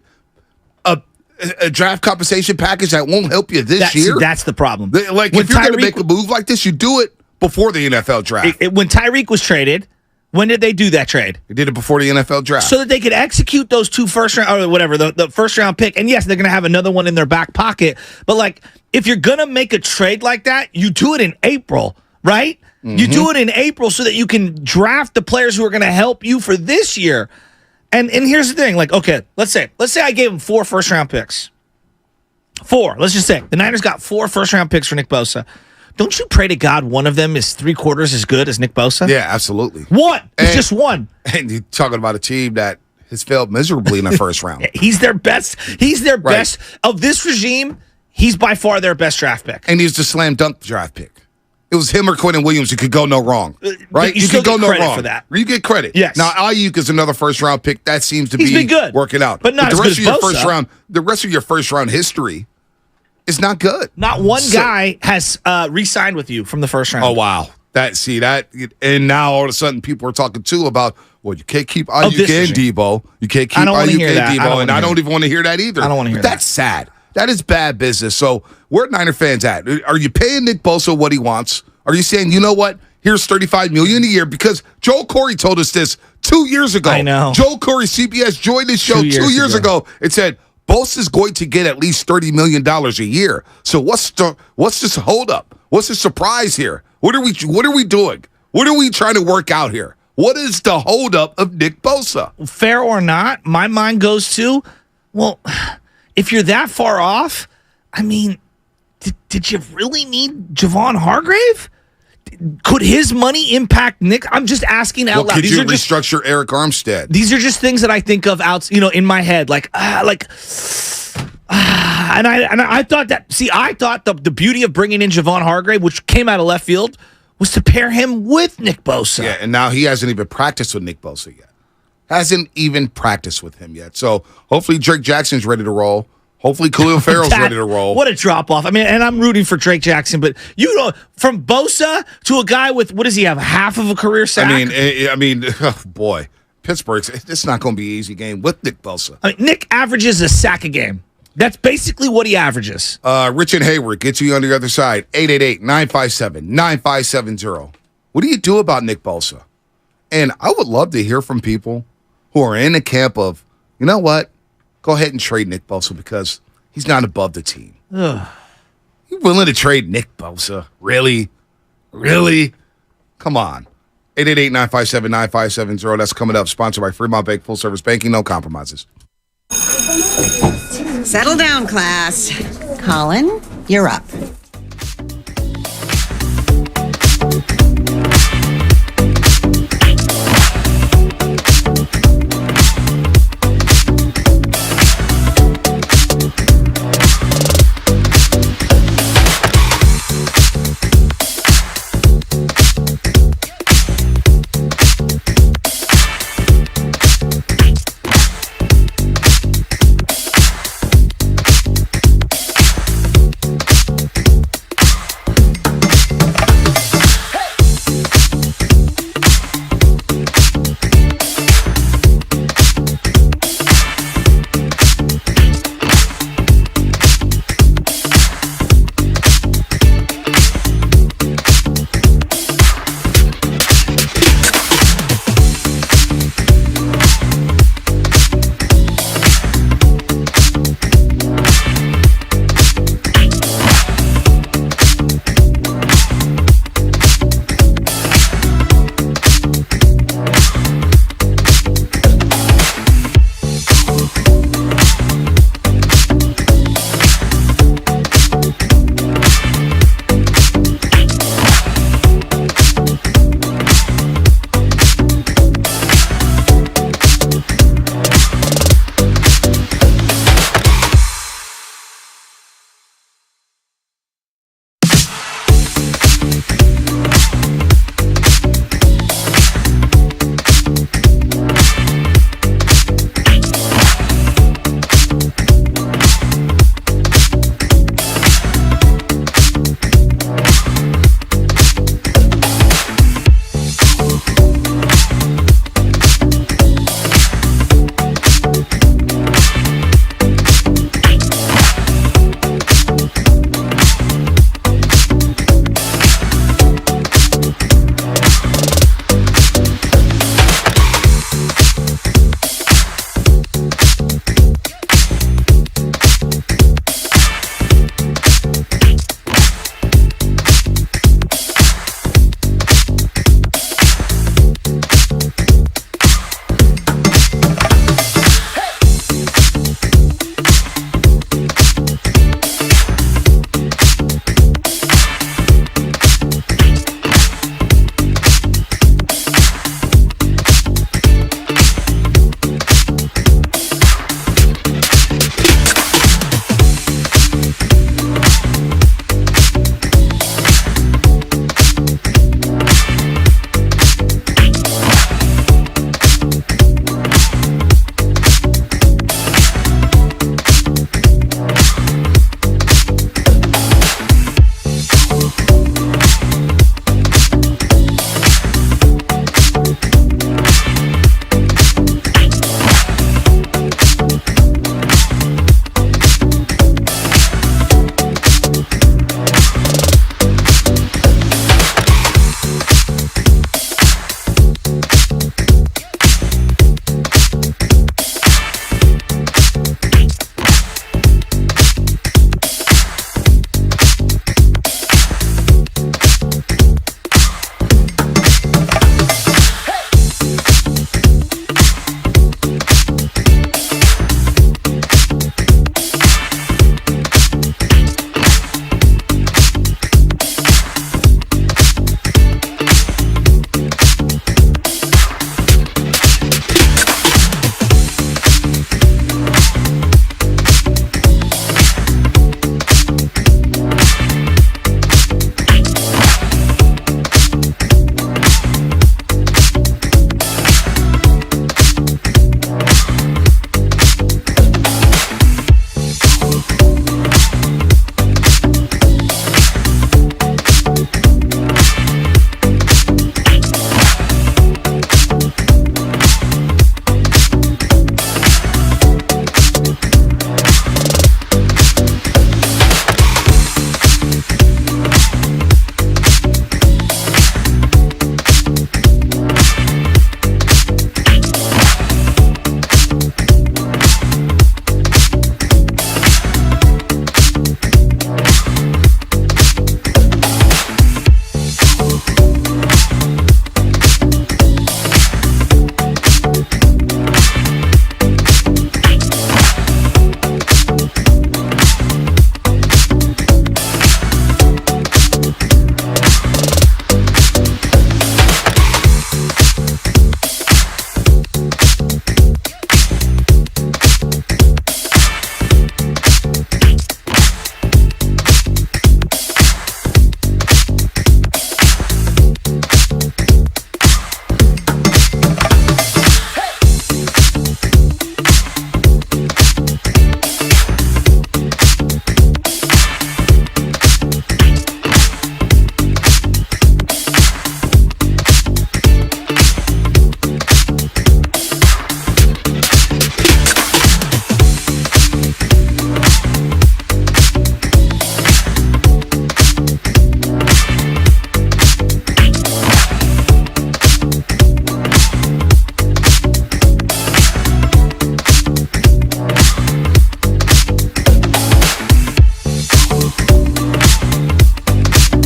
a draft compensation package that won't help you this year? That's the problem. Like, if you're going to make a move like this, you do it before the NFL draft. When Tyreek was traded, when did they do that trade? They did it before the NFL draft. So that they could execute those 2 first round, or whatever, the first round pick. And yes, they're going to have another one in their back pocket. But if you're going to make a trade like that, you do it in April, right? Mm-hmm. You do it in April so that you can draft the players who are going to help you for this year. And here's the thing, okay, let's say I gave him 4 first round picks. 4, let's just say. The Niners got 4 first round picks for Nick Bosa. Don't you pray to God one of them is 3/4 as good as Nick Bosa? Yeah, absolutely. One. It's just one. And you're talking about a team that has failed miserably in the first round. He's their best. He's their best. Of this regime, he's by far their best draft pick. And he's the slam dunk draft pick. It was him or Quentin Williams. You could go no wrong, right? You could go no wrong for that. You get credit. Yes. Now Ayuk is another first round pick. That seems to He's be been good. working out, but not the as rest good of as your Bosa. first round. The rest of your first round history is not good. Not one guy has re-signed with you from the first round. Oh wow, and now all of a sudden people are talking too about, well, you can't keep Ayuk and Debo. You can't keep Ayuk and Debo, and I don't even want to hear that either. I don't want to hear that. That's sad. That is bad business. So where are Niner fans at? Are you paying Nick Bosa what he wants? Are you saying, you know what? Here's $35 million a year, because Joel Corey told us this 2 years ago. I know. Joel Corey, CBS, joined this show 2 years ago and said, Bosa's going to get at least $30 million a year. So what's this holdup? What's the surprise here? What are we doing? What are we trying to work out here? What is the holdup of Nick Bosa? Fair or not, my mind goes to, well, if you're that far off, I mean, did you really need Javon Hargrave? Could his money impact Nick? I'm just asking out loud. Could you restructure Eric Armstead? These are just things that I think of in my head, and I thought that. See, I thought the beauty of bringing in Javon Hargrave, which came out of left field, was to pair him with Nick Bosa. Yeah, and now he hasn't even practiced with Nick Bosa yet. Hasn't even practiced with him yet. So hopefully Drake Jackson's ready to roll. Hopefully Khalil Farrell's ready to roll. What a drop off. I mean, and I'm rooting for Drake Jackson, but from Bosa to a guy with, what does he have, half of a career sack? I mean, oh boy, it's not going to be an easy game with Nick Bosa. I mean, Nick averages a sack a game. That's basically what he averages. Rich and Hayward gets you on the other side. 888-957-9570. What do you do about Nick Bosa? And I would love to hear from people who are in the camp of, you know what? Go ahead and trade Nick Bosa because he's not above the team. You willing to trade Nick Bosa? Really? Really? Come on. 888-957-9570. That's coming up. Sponsored by Fremont Bank. Full service banking. No compromises. Settle down, class. Colin, you're up.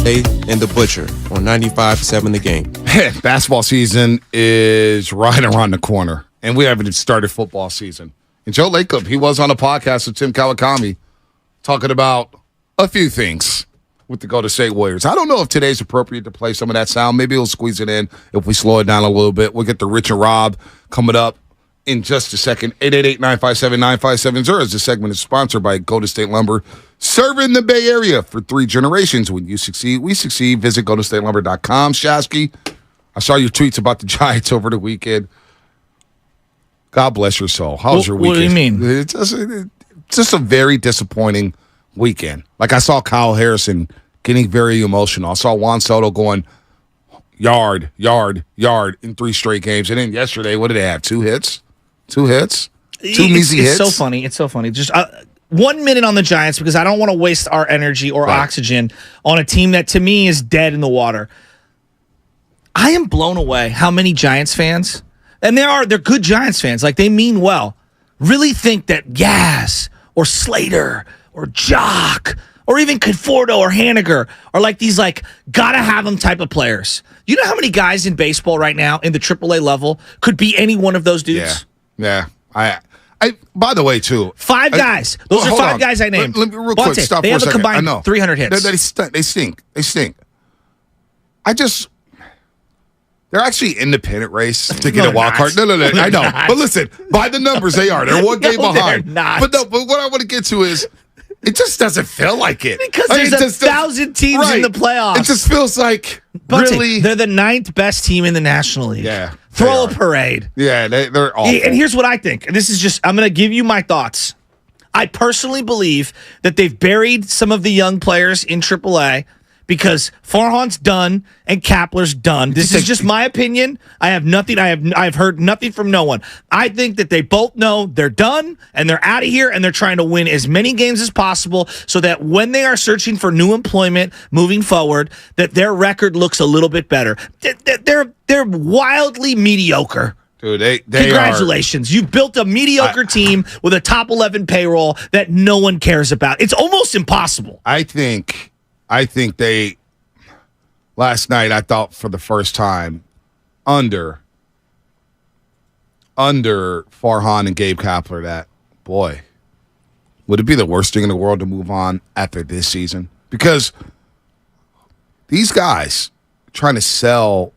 Tay and the Butcher on 95.7 The Game. Basketball season is right around the corner, and we haven't started football season. And Joe Lacob, he was on a podcast with Tim Kawakami talking about a few things with the Golden State Warriors. I don't know if today's appropriate to play some of that sound. Maybe we'll squeeze it in if we slow it down a little bit. We'll get the Rich and Rob coming up in just a second. 888-957-9570 as this segment is sponsored by Golden State Lumber, serving the Bay Area for 3 generations. When you succeed, we succeed. Visit goldenstatelumber.com. Shasky, I saw your tweets about the Giants over the weekend. God bless your soul. How's your weekend? What do you mean? It's just a very disappointing weekend. Like, I saw Kyle Harrison getting very emotional. I saw Juan Soto going yard in 3 straight games. And then yesterday, what did they have? 2 hits? 2 hits? 2 measly hits? It's so funny. Just 1 minute on the Giants because I don't want to waste our energy or oxygen on a team that, to me, is dead in the water. I am blown away how many Giants fans, and they're good Giants fans, like they mean well, really think that Yaz or Slater or Jock or even Conforto or Haniger are like these like gotta have them type of players. You know how many guys in baseball right now in the AAA level could be any one of those dudes? Yeah. I by the way, too. 5 guys. Those are 5 guys I named. Let me real quick, stop they for a have second. a combined 300 hits. They stink. They're actually independent race to get a wild card. No, I know. But listen, by the numbers, they are. They're 1 game behind. They're not. But what I want to get to is, it just doesn't feel like it. Because there's 1,000 teams in the playoffs. It just feels like, really. They're the 9th best team in the National League. Yeah. Throw a parade. Yeah, they're awful. And here's what I think. This is just, I'm going to give you my thoughts. I personally believe that they've buried some of the young players in AAA because Farhan's done and Kapler's done. This is just my opinion. I have nothing. I've heard nothing from no one. I think that they both know they're done and they're out of here and they're trying to win as many games as possible so that when they are searching for new employment moving forward, that their record looks a little bit better. They're wildly mediocre. Dude, they Congratulations. You've built a mediocre team with a top 11 payroll that no one cares about. It's almost impossible. I think they, last night, I thought for the first time, under Farhan and Gabe Kapler, that, boy, would it be the worst thing in the world to move on after this season? Because these guys trying to sell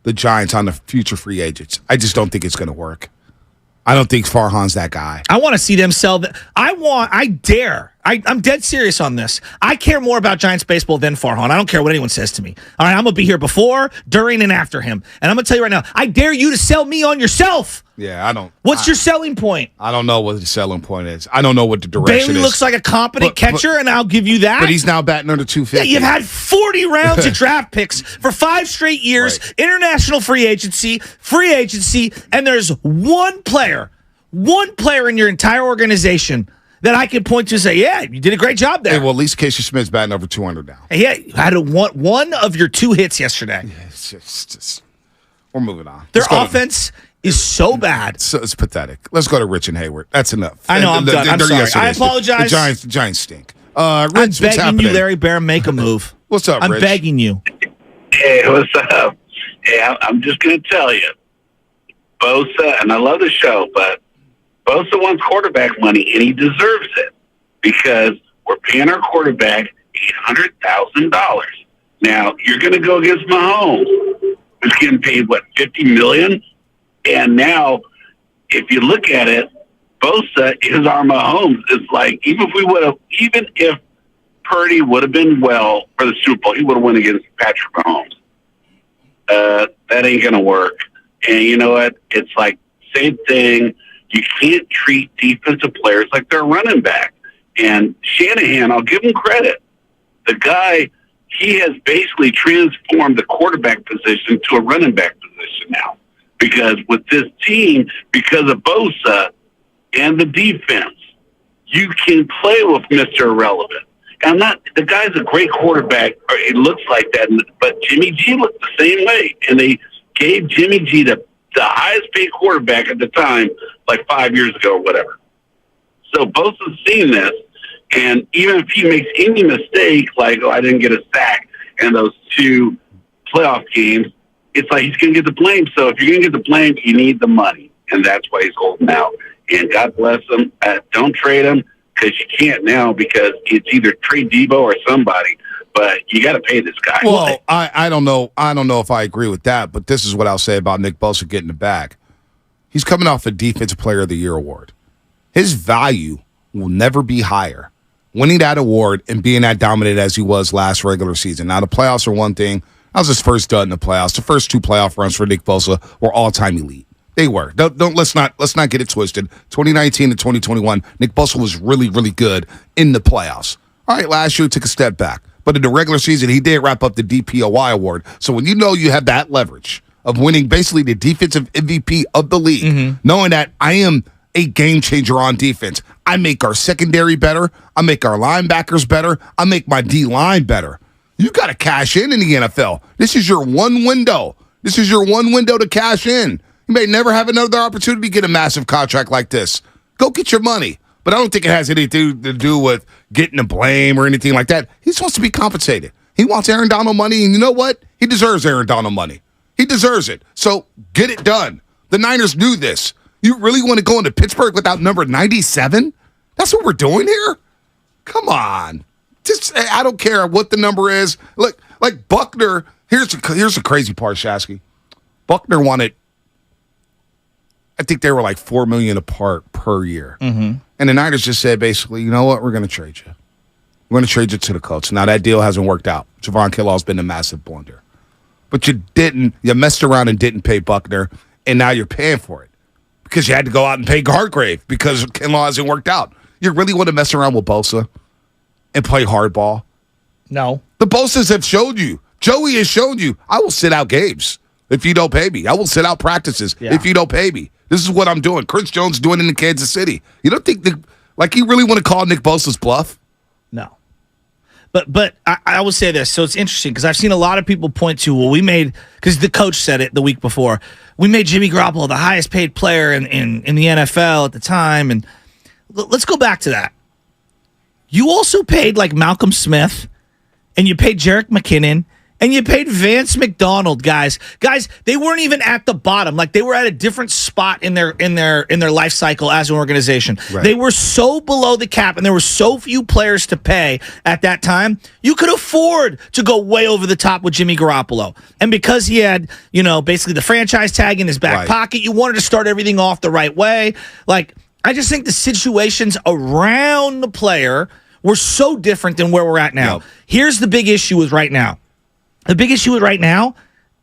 the Giants on the future free agents, I just don't think it's going to work. I don't think Farhan's that guy. I want to see them sell. I'm dead serious on this. I care more about Giants baseball than Farhan. I don't care what anyone says to me. All right, I'm going to be here before, during, and after him. And I'm going to tell you right now, I dare you to sell me on yourself. Yeah, I don't. What's your selling point? I don't know what the selling point is. I don't know what the direction Bailey is. looks like a competent catcher, and I'll give you that. But he's now batting under 250. Yeah, you've had 40 rounds of draft picks for 5 straight years, international free agency, and there's one player in your entire organization that I can point to and say, yeah, you did a great job there. Hey, well, at least Casey Smith's batting over 200 now. Hey, yeah, you had one of your 2 hits yesterday. Yeah, it's just we're moving on. Their offense is so bad. So it's pathetic. Let's go to Rich and Hayward. That's enough. I know, I'm done. I'm sorry. I apologize. The Giants stink. Rich, I'm begging you, Larry Bear, make a move. What's up, Rich? I'm begging you. Hey, what's up? Hey, I'm just going to tell you, Bosa, and I love the show, but Bosa wants quarterback money, and he deserves it because we're paying our quarterback $800,000. Now, you're going to go against Mahomes, who's getting paid, $50 million? And now, if you look at it, Bosa is our Mahomes. It's like, even if Purdy would have been well for the Super Bowl, he would have won against Patrick Mahomes. That ain't going to work. And you know what? It's like, same thing. You can't treat defensive players like they're running back. And Shanahan, I'll give him credit. The guy, he has basically transformed the quarterback position to a running back position now. Because with this team, because of Bosa and the defense, you can play with Mr. Irrelevant. And the guy's a great quarterback. It looks like that. But Jimmy G looked the same way. And they gave Jimmy G the highest paid quarterback at the time, like 5 years ago or whatever. So Bosa's seen this. And even if he makes any mistake, like, I didn't get a sack, in those 2 playoff games, it's like he's going to get the blame. So if you're going to get the blame, you need the money, and that's why he's holding out. And God bless him. Don't trade him because you can't now because it's either trade Debo or somebody. But you got to pay this guy. Well, I don't know. I don't know if I agree with that, but this is what I'll say about Nick Bosa getting the bag. He's coming off a Defensive Player of the Year award. His value will never be higher winning that award and being that dominant as he was last regular season. Now, the playoffs are one thing. That was his first dud in the playoffs. The first 2 playoff runs for Nick Bosa were all-time elite. They were. Let's not get it twisted. 2019 to 2021, Nick Bosa was really, really good in the playoffs. All right, last year he took a step back. But in the regular season, he did wrap up the DPOY award. So when you know you have that leverage of winning basically the defensive MVP of the league, knowing that I am a game changer on defense, I make our secondary better, I make our linebackers better, I make my D-line better. You got to cash in the NFL. This is your one window. This is your one window to cash in. You may never have another opportunity to get a massive contract like this. Go get your money. But I don't think it has anything to do with getting the blame or anything like that. He just wants to be compensated. He wants Aaron Donald money, and you know what? He deserves Aaron Donald money. He deserves it. So get it done. The Niners knew this. You really want to go into Pittsburgh without number 97? That's what we're doing here? Come on. I don't care what the number is. Look, like Buckner, here's the crazy part, Shasky. Buckner wanted, I think they were like $4 million apart per year. Mm-hmm. And the Niners just said, basically, you know what? We're going to trade you. We're going to trade you to the Colts. Now, that deal hasn't worked out. Javon Kinlaw's been a massive blunder. But you messed around and didn't pay Buckner, and now you're paying for it because you had to go out and pay Hargrave because Kinlaw hasn't worked out. You really want to mess around with Bosa and play hardball? No. The Bosas have showed you. Joey has shown you, I will sit out games if you don't pay me. I will sit out practices if you don't pay me. This is what I'm doing. Chris Jones doing it in Kansas City. You don't think you really want to call Nick Bosa's bluff? No. But I will say this. So it's interesting because I've seen a lot of people point to, well, we made, because the coach said it the week before, we made Jimmy Garoppolo the highest paid player in the NFL at the time. And let's go back to that. You also paid like Malcolm Smith, and you paid Jerick McKinnon, and you paid Vance McDonald, guys. Guys, they weren't even at the bottom. Like, they were at a different spot in their life cycle as an organization. Right. They were so below the cap, and there were so few players to pay at that time. You could afford to go way over the top with Jimmy Garoppolo. And because he had, basically the franchise tag in his back pocket, you wanted to start everything off the right way. Like, I just think the situations around the player were so different than where we're at now. Yep. Here's the big issue with right now. The big issue with right now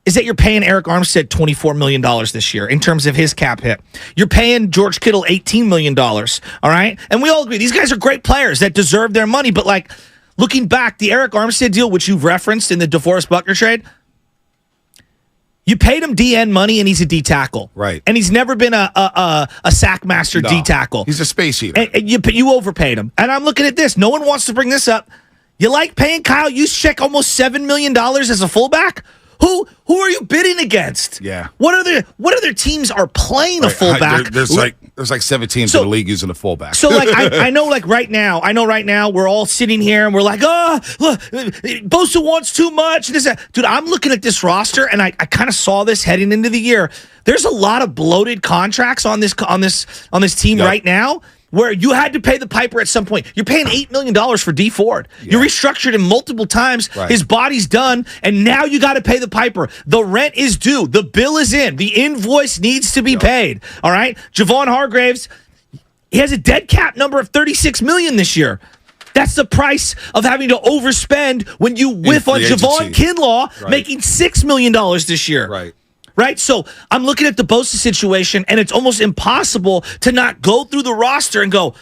is that you're paying Eric Armstead $24 million this year in terms of his cap hit. You're paying George Kittle $18 million, all right? And we all agree, these guys are great players that deserve their money, but like, looking back, the Eric Armstead deal, which you've referenced in the DeForest Buckner trade, you paid him DN money, and he's a D tackle. Right. And he's never been a sack master D tackle. He's a space eater. And you overpaid him. And I'm looking at this. No one wants to bring this up. You like paying Kyle Juszczyk almost $7 million as a fullback? Who are you bidding against? Yeah. What other teams are playing a fullback? There's like 7 teams in the league using a fullback. So like I know right now we're all sitting here and we're like, oh, look, Bosa wants too much. Dude, I'm looking at this roster and I kind of saw this heading into the year. There's a lot of bloated contracts on this team right now, where you had to pay the piper at some point. You're paying $8 million for D Ford. Yeah. You restructured him multiple times. Right. His body's done, and now you got to pay the piper. The rent is due. The bill is in. The invoice needs to be paid. All right? Javon Hargraves, he has a dead cap number of $36 million this year. That's the price of having to overspend when you whiff on Javon Kinlaw, making $6 million this year. Right? So I'm looking at the Bosa situation, and it's almost impossible to not go through the roster and go,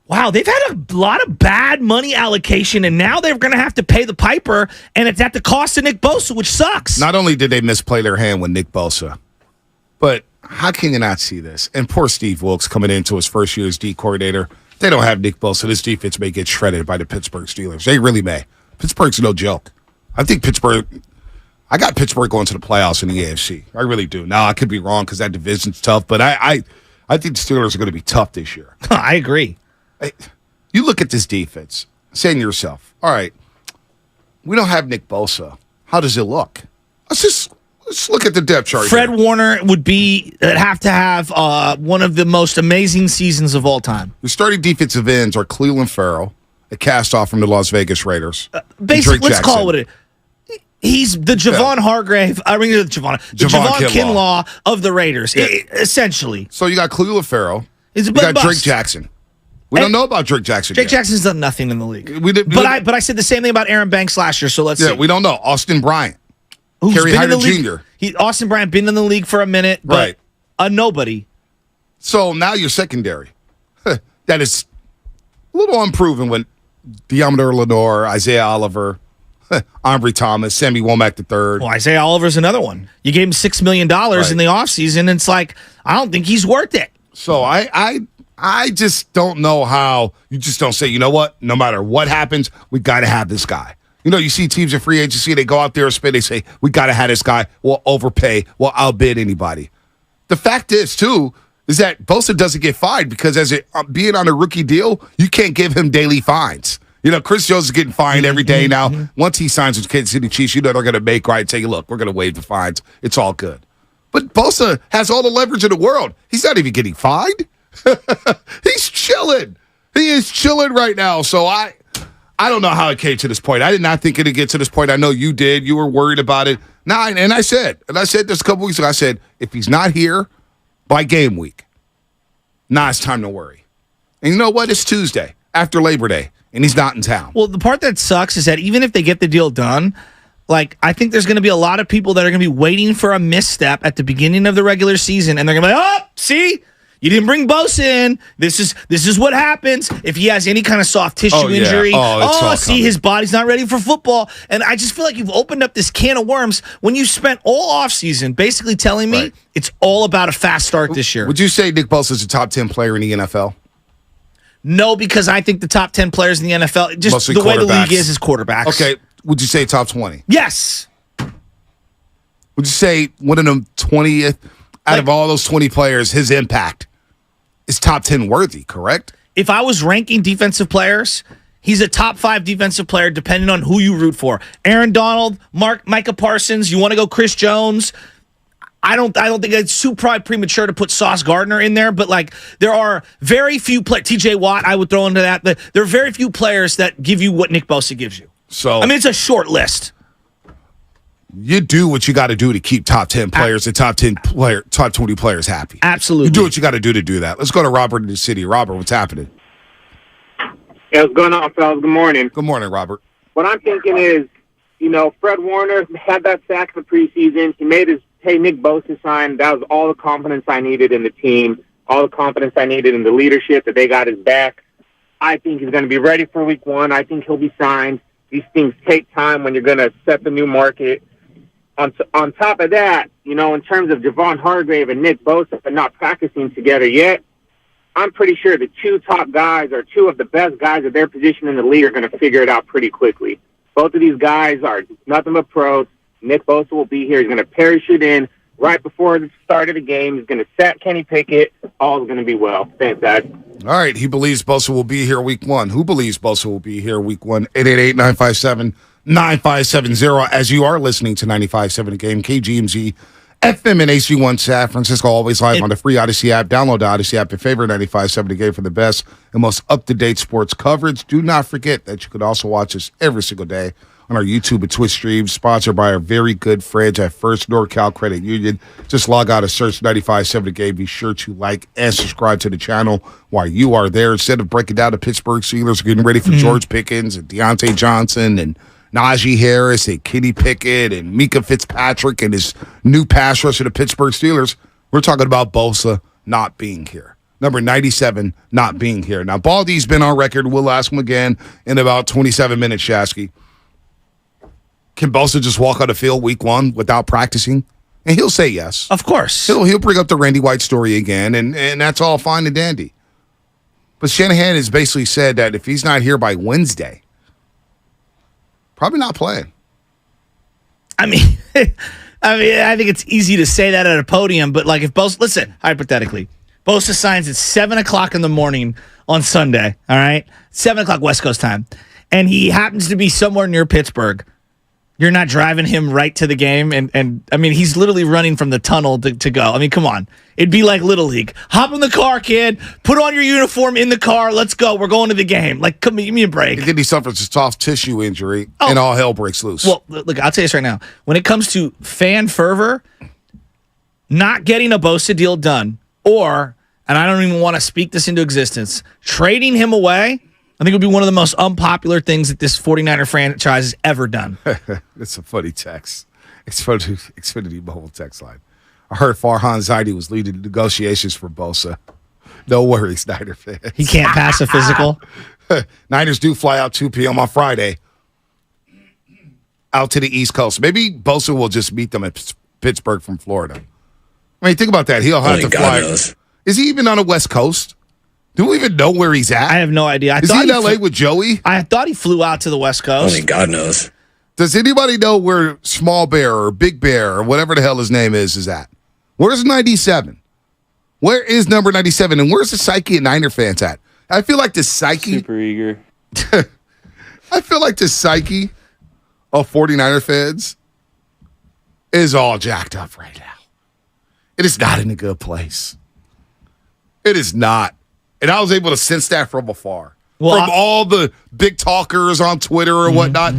wow, they've had a lot of bad money allocation, and now they're going to have to pay the piper, and it's at the cost of Nick Bosa, which sucks. Not only did they misplay their hand with Nick Bosa, but how can you not see this? And poor Steve Wilkes coming into his first year as D coordinator. They don't have Nick Bosa. This defense may get shredded by the Pittsburgh Steelers. They really may. Pittsburgh's no joke. I got Pittsburgh going to the playoffs in the AFC. I really do. Now, I could be wrong because that division's tough, but I think the Steelers are going to be tough this year. I agree. You look at this defense, saying to yourself, all right, we don't have Nick Bosa. How does it look? Let's look at the depth chart. Fred Warner would have to have one of the most amazing seasons of all time. Your starting defensive ends are Cleveland Farrell, a cast-off from the Las Vegas Raiders. Basically, let's call it what it is. He's the Javon Hargrave. I mean, Javon Kinlaw of the Raiders, essentially. So you got Cleveland Farrell. You got Drake Jackson. We don't know about Drake Jackson. Drake Jackson's done nothing in the league. But I said the same thing about Aaron Banks last year. So let's see. We don't know. Austin Bryant, who's Kerry been in the Hyder league. Austin Bryant been in the league for a minute, but right. A nobody. So now your secondary, that is a little unproven with Deommodore Lenoir, Isaiah Oliver, Ambry Thomas, Sammy Womack III. Well, Isaiah Oliver's another one. You gave him $6 million in the offseason, and it's like, I don't think he's worth it. So I just don't know how you just don't say, you know what, no matter what happens, we got to have this guy. You know, you see teams in free agency, they go out there and spend, they say, we got to have this guy. We'll overpay. We'll outbid anybody. The fact is, too, is that Bosa doesn't get fined because being on a rookie deal, you can't give him daily fines. You know, Chris Jones is getting fined every day now. Once he signs with Kansas City Chiefs, you know they're going to make right and say, look, we're going to waive the fines. It's all good. But Bosa has all the leverage in the world. He's not even getting fined. He's chilling. He is chilling right now. So I don't know how it came to this point. I did not think it'd get to this point. I know you did. You were worried about it. And I said this a couple weeks ago. I said, if he's not here by game week, it's time to worry. And you know what? It's Tuesday after Labor Day, and he's not in town. Well, the part that sucks is that even if they get the deal done, like, I think there's going to be a lot of people that are going to be waiting for a misstep at the beginning of the regular season, and they're going to be like, oh, see? You didn't bring Bosa in. This is what happens if he has any kind of soft tissue injury. See, his body's not ready for football. And I just feel like you've opened up this can of worms when you spent all offseason basically telling me it's all about a fast start this year. Would you say Nick Bosa is a top 10 player in the NFL? No, because I think the top 10 players in the NFL, just mostly the way the league is quarterbacks. Okay. Would you say top 20? Yes. Would you say one of them 20th out of all those 20 players, his impact is top 10 worthy, correct? If I was ranking defensive players, he's a top 5 defensive player depending on who you root for. Aaron Donald, Micah Parsons, you want to go Chris Jones? I don't think it's too probably premature to put Sauce Gardner in there, but like there are very few players. TJ Watt, I would throw into that. But there are very few players that give you what Nick Bosa gives you. So I mean, it's a short list. You do what you got to do to keep top 10 players and top 20 players happy. Absolutely. You do what you got to do that. Let's go to Robert in the city. Robert, what's happening? Yeah, what's going on, fellas? Good morning. Good morning, Robert. What I'm thinking is, Fred Warner had that sack in the preseason. He made Nick Bosa sign. That was all the confidence I needed in the team, all the confidence I needed in the leadership that they got his back. I think he's going to be ready for week 1. I think he'll be signed. These things take time when you're going to set the new market. On top of that, in terms of Javon Hargrave and Nick Bosa not practicing together yet, I'm pretty sure the 2 top guys or 2 of the best guys at their position in the league are going to figure it out pretty quickly. Both of these guys are nothing but pros. Nick Bosa will be here. He's going to parachute in right before the start of the game. He's going to sack Kenny Pickett. All is going to be well. Thanks, guys. All right. He believes Bosa will be here week 1. Who believes Bosa will be here week 1? 888-957-9570 as you are listening to 95.7 The Game, KGMZ, FM and AC1 San Francisco, always live on the free Odyssey app. Download the Odyssey app, your favorite 95.7 The Game for the best and most up-to-date sports coverage. Do not forget that you can also watch us every single day on our YouTube and Twitch streams, sponsored by our very good friends at First NorCal Credit Union. Just log out and search 95.7 The Game. Be sure to like and subscribe to the channel while you are there. Instead of breaking down the Pittsburgh Steelers, getting ready for George Pickens and Deontay Johnson and Najee Harris and Kenny Pickett and Mika Fitzpatrick and his new pass rush of the Pittsburgh Steelers, we're talking about Bosa not being here. Number 97 not being here. Now, Baldy's been on record. We'll ask him again in about 27 minutes, Shasky. Can Bosa just walk on the field week 1 without practicing? And he'll say yes. Of course. He'll bring up the Randy White story again, and that's all fine and dandy. But Shanahan has basically said that if he's not here by Wednesday, probably not playing. I mean, I think it's easy to say that at a podium, but like if Bosa, listen, hypothetically, Bosa signs at 7:00 in the morning on Sunday, all right? 7:00 West Coast time, and he happens to be somewhere near Pittsburgh. You're not driving him right to the game, and I mean, he's literally running from the tunnel to go. I mean, come on. It'd be like Little League. Hop in the car, kid. Put on your uniform in the car. Let's go. We're going to the game. Like, come give me a break. And then he suffers a soft tissue injury, and all hell breaks loose. Well, look, I'll tell you this right now. When it comes to fan fervor, not getting a Bosa deal done, or, and I don't even want to speak this into existence, trading him away, I think it would be one of the most unpopular things that this 49er franchise has ever done. That's a funny text. Xfinity mobile text line. I heard Farhan Zaidi was leading negotiations for Bosa. No worries, Niner fans. He can't pass a physical. Niners do fly out 2 p.m. on Friday out to the East Coast. Maybe Bosa will just meet them at Pittsburgh from Florida. I mean, think about that. He'll have to fly. Knows. Is he even on the West Coast? Do we even know where he's at? I have no idea. Is he in L.A. with Joey? I thought he flew out to the West Coast. Only God knows. Does anybody know where Small Bear or Big Bear or whatever the hell his name is at? Where's 97? Where is number 97? And where's the psyche of Niner fans at? I feel like the psyche. Super eager. I feel like the psyche of 49er fans is all jacked up right now. It is not in a good place. It is not. And I was able to sense that from afar. Well, from all the big talkers on Twitter or whatnot,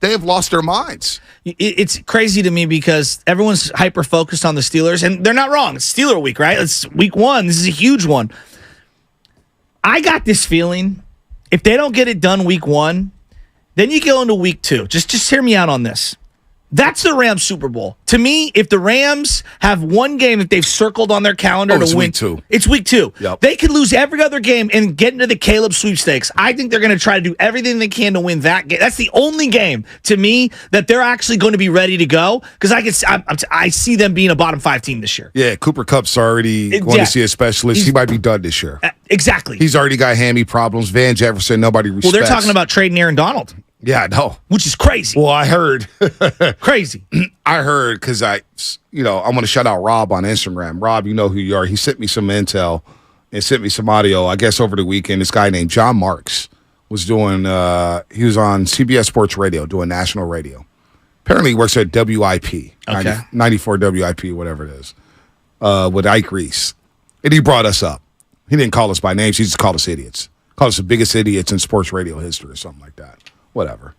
they have lost their minds. It's crazy to me because everyone's hyper-focused on the Steelers, and they're not wrong. It's Steeler week, right? It's week 1. This is a huge one. I got this feeling, if they don't get it done week 1, then you go into week 2. Just hear me out on this. That's the Rams Super Bowl. To me, if the Rams have one game that they've circled on their calendar to win, it's week 2. Yep. They could lose every other game and get into the Caleb sweepstakes. I think they're going to try to do everything they can to win that game. That's the only game, to me, that they're actually going to be ready to go because I see them being a bottom 5 team this year. Yeah, Cooper Kupp's already going to see a specialist. He might be done this year. Exactly. He's already got hammy problems. Van Jefferson, nobody respects. Well, they're talking about trading Aaron Donald. Yeah, I know. Which is crazy. Well, I heard. Crazy. I heard because I want to shout out Rob on Instagram. Rob, you know who you are. He sent me some intel and sent me some audio, I guess, over the weekend. This guy named John Marks was doing, he was on CBS Sports Radio doing national radio. Apparently he works at WIP, 94 WIP, whatever it is, with Ike Reese. And he brought us up. He didn't call us by names. He just called us idiots. Called us the biggest idiots in sports radio history or something like that. Whatever.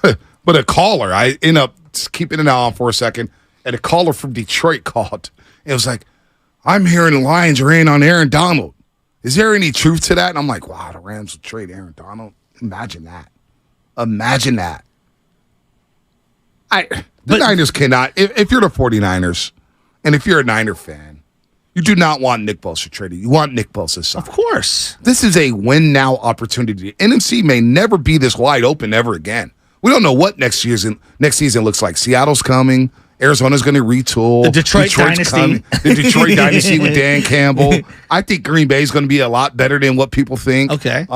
But a caller, I end up keeping it on for a second, and a caller from Detroit called. It was like, I'm hearing the Lions are in on Aaron Donald. Is there any truth to that? And I'm like, wow, the Rams will trade Aaron Donald? Imagine that. Imagine that. The Niners cannot. If you're the 49ers, and if you're a Niner fan, you do not want Nick Bosa traded. You want Nick Bosa signed. Of course. This is a win-now opportunity. NFC may never be this wide open ever again. We don't know what next season looks like. Seattle's coming. Arizona's going to retool. The Detroit's dynasty. Coming. The Detroit dynasty with Dan Campbell. I think Green Bay is going to be a lot better than what people think. Okay.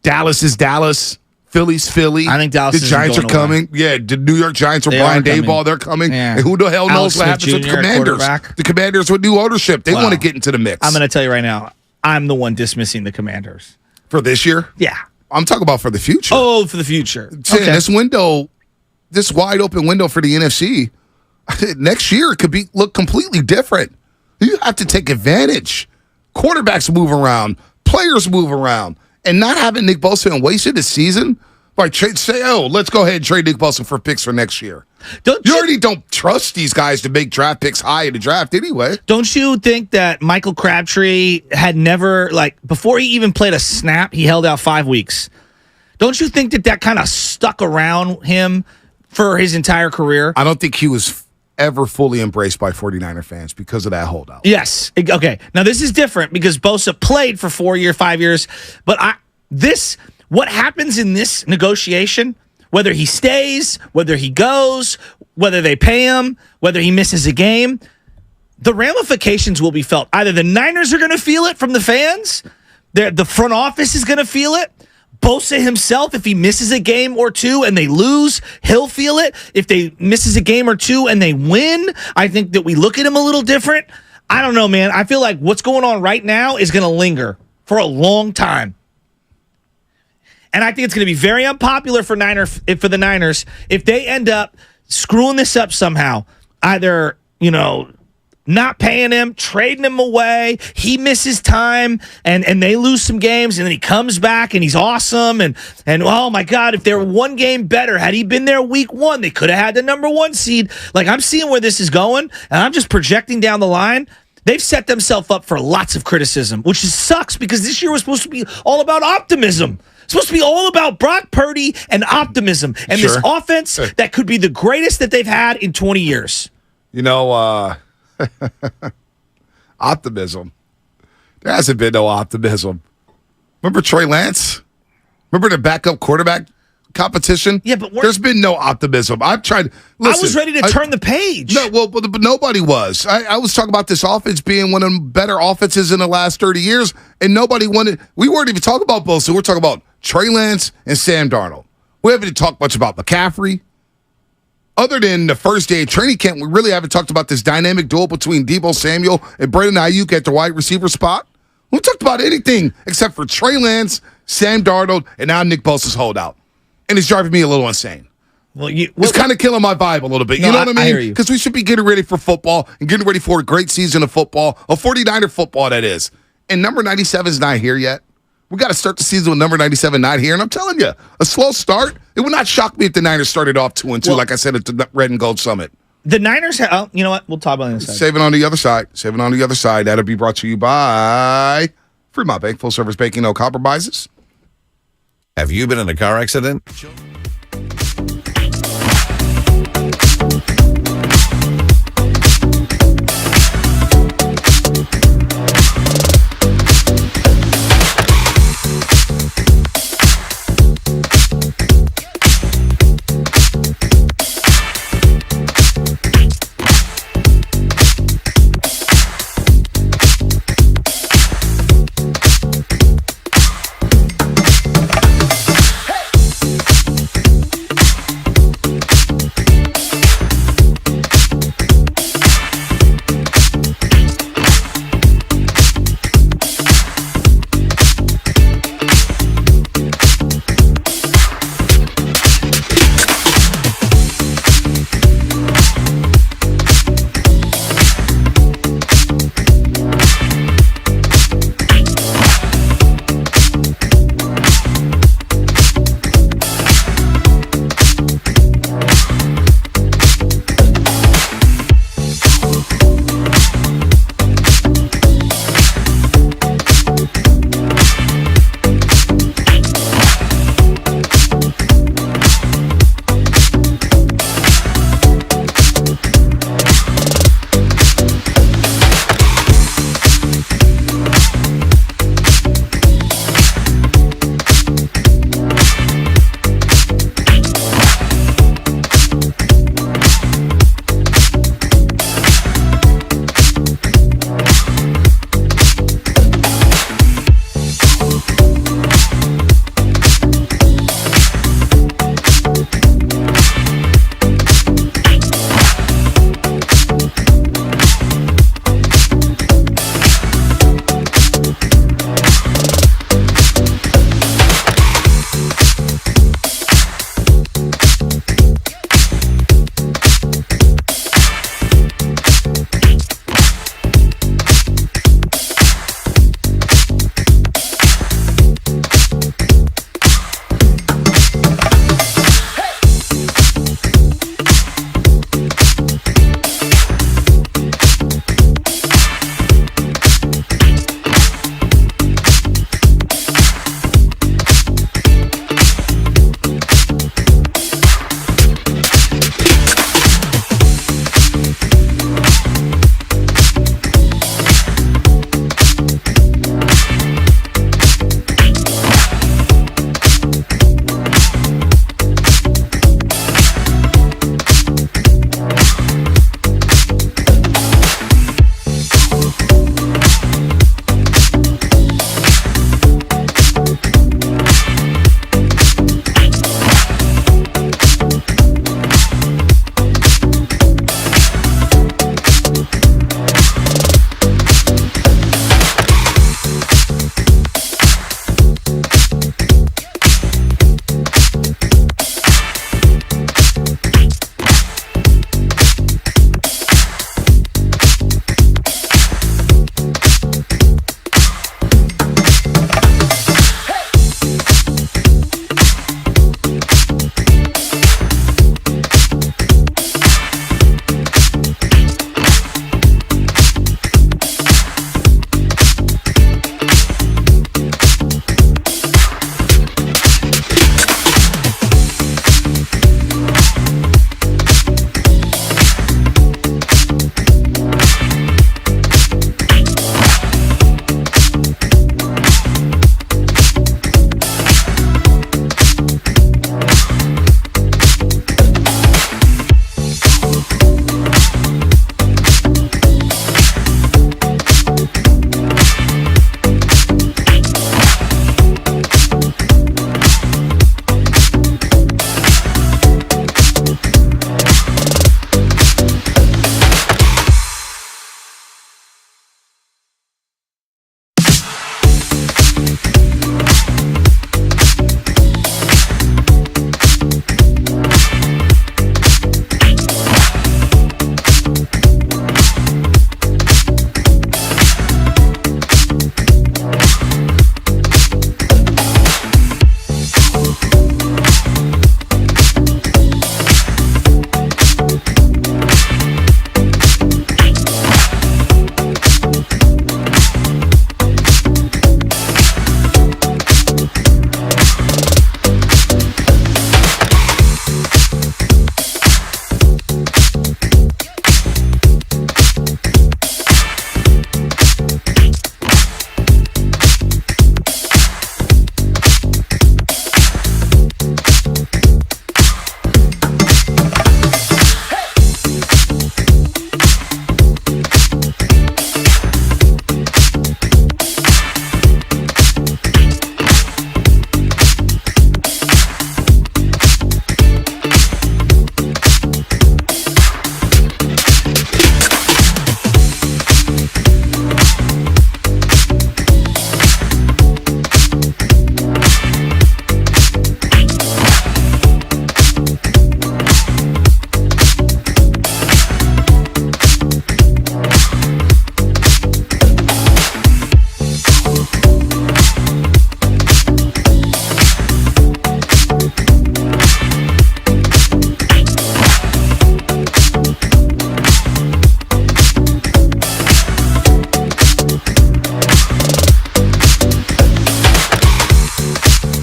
Dallas is Dallas. Philly's Philly. I think Dallas the Giants are coming. Away. Yeah, the New York Giants with Brian Daboll, they're coming. Yeah. And who the hell knows what happens with the Commanders? The Commanders with new ownership. They want to get into the mix. I'm going to tell you right now, I'm the one dismissing the Commanders. For this year? Yeah. I'm talking about for the future. Oh, for the future. Okay. This window, this wide open window for the NFC, next year it could look completely different. You have to take advantage. Quarterbacks move around. Players move around. And not having Nick Bosa and wasted the season by let's go ahead and trade Nick Bosa for picks for next year. You already don't trust these guys to make draft picks high in the draft anyway. Don't you think that Michael Crabtree had never, before he even played a snap, he held out 5 weeks? Don't you think that kind of stuck around him for his entire career? I don't think he was ever fully embraced by 49er fans because of that holdout. Yes. Okay. Now, this is different because Bosa played for 5 years, but what happens in this negotiation, whether he stays, whether he goes, whether they pay him, whether he misses a game, the ramifications will be felt. Either the Niners are going to feel it from the fans, the front office is going to feel it. Bosa himself, if he misses a game or two and they lose, he'll feel it. If they misses a game or two and they win, I think that we look at him a little different. I don't know, man. I feel like what's going on right now is going to linger for a long time. And I think it's going to be very unpopular for the Niners if they end up screwing this up somehow. Either, not paying him, trading him away, he misses time, and they lose some games, and then he comes back and he's awesome. And oh my God, if they were one game better, had he been there week 1, they could have had the number 1 seed. Like, I'm seeing where this is going, and I'm just projecting down the line. They've set themselves up for lots of criticism, which sucks because this year was supposed to be all about optimism. It's supposed to be all about Brock Purdy and optimism and this offense that could be the greatest that they've had in 20 years. Optimism. There hasn't been no optimism. Remember Trey Lance? Remember the backup quarterback competition? Yeah, but there's been no optimism. I've tried. Listen, I was ready to turn the page. No, but nobody was. I was talking about this offense being one of the better offenses in the last 30 years, and nobody wanted. We weren't even talking about Bosa. We're talking about Trey Lance and Sam Darnold. We haven't talked much about McCaffrey. Other than the first day of training camp, we really haven't talked about this dynamic duel between Deebo Samuel and Brandon Ayuk at the wide receiver spot. We talked about anything except for Trey Lance, Sam Darnold, and now Nick Bosa's holdout. And it's driving me a little insane. It's kind of killing my vibe a little bit. You know what I mean? I hear you. Because we should be getting ready for football and getting ready for a great season of football, a 49er football that is. And number 97 is not here yet. We got to start the season with number 97 not here. And I'm telling you, a slow start. It would not shock me if the Niners started off 2-2, like I said at the Red and Gold Summit. The Niners you know what? We'll talk about it on the side. Save it on the other side. Save it on the other side. That'll be brought to you by Fremont Bank. Full service banking, no compromises. Have you been in a car accident?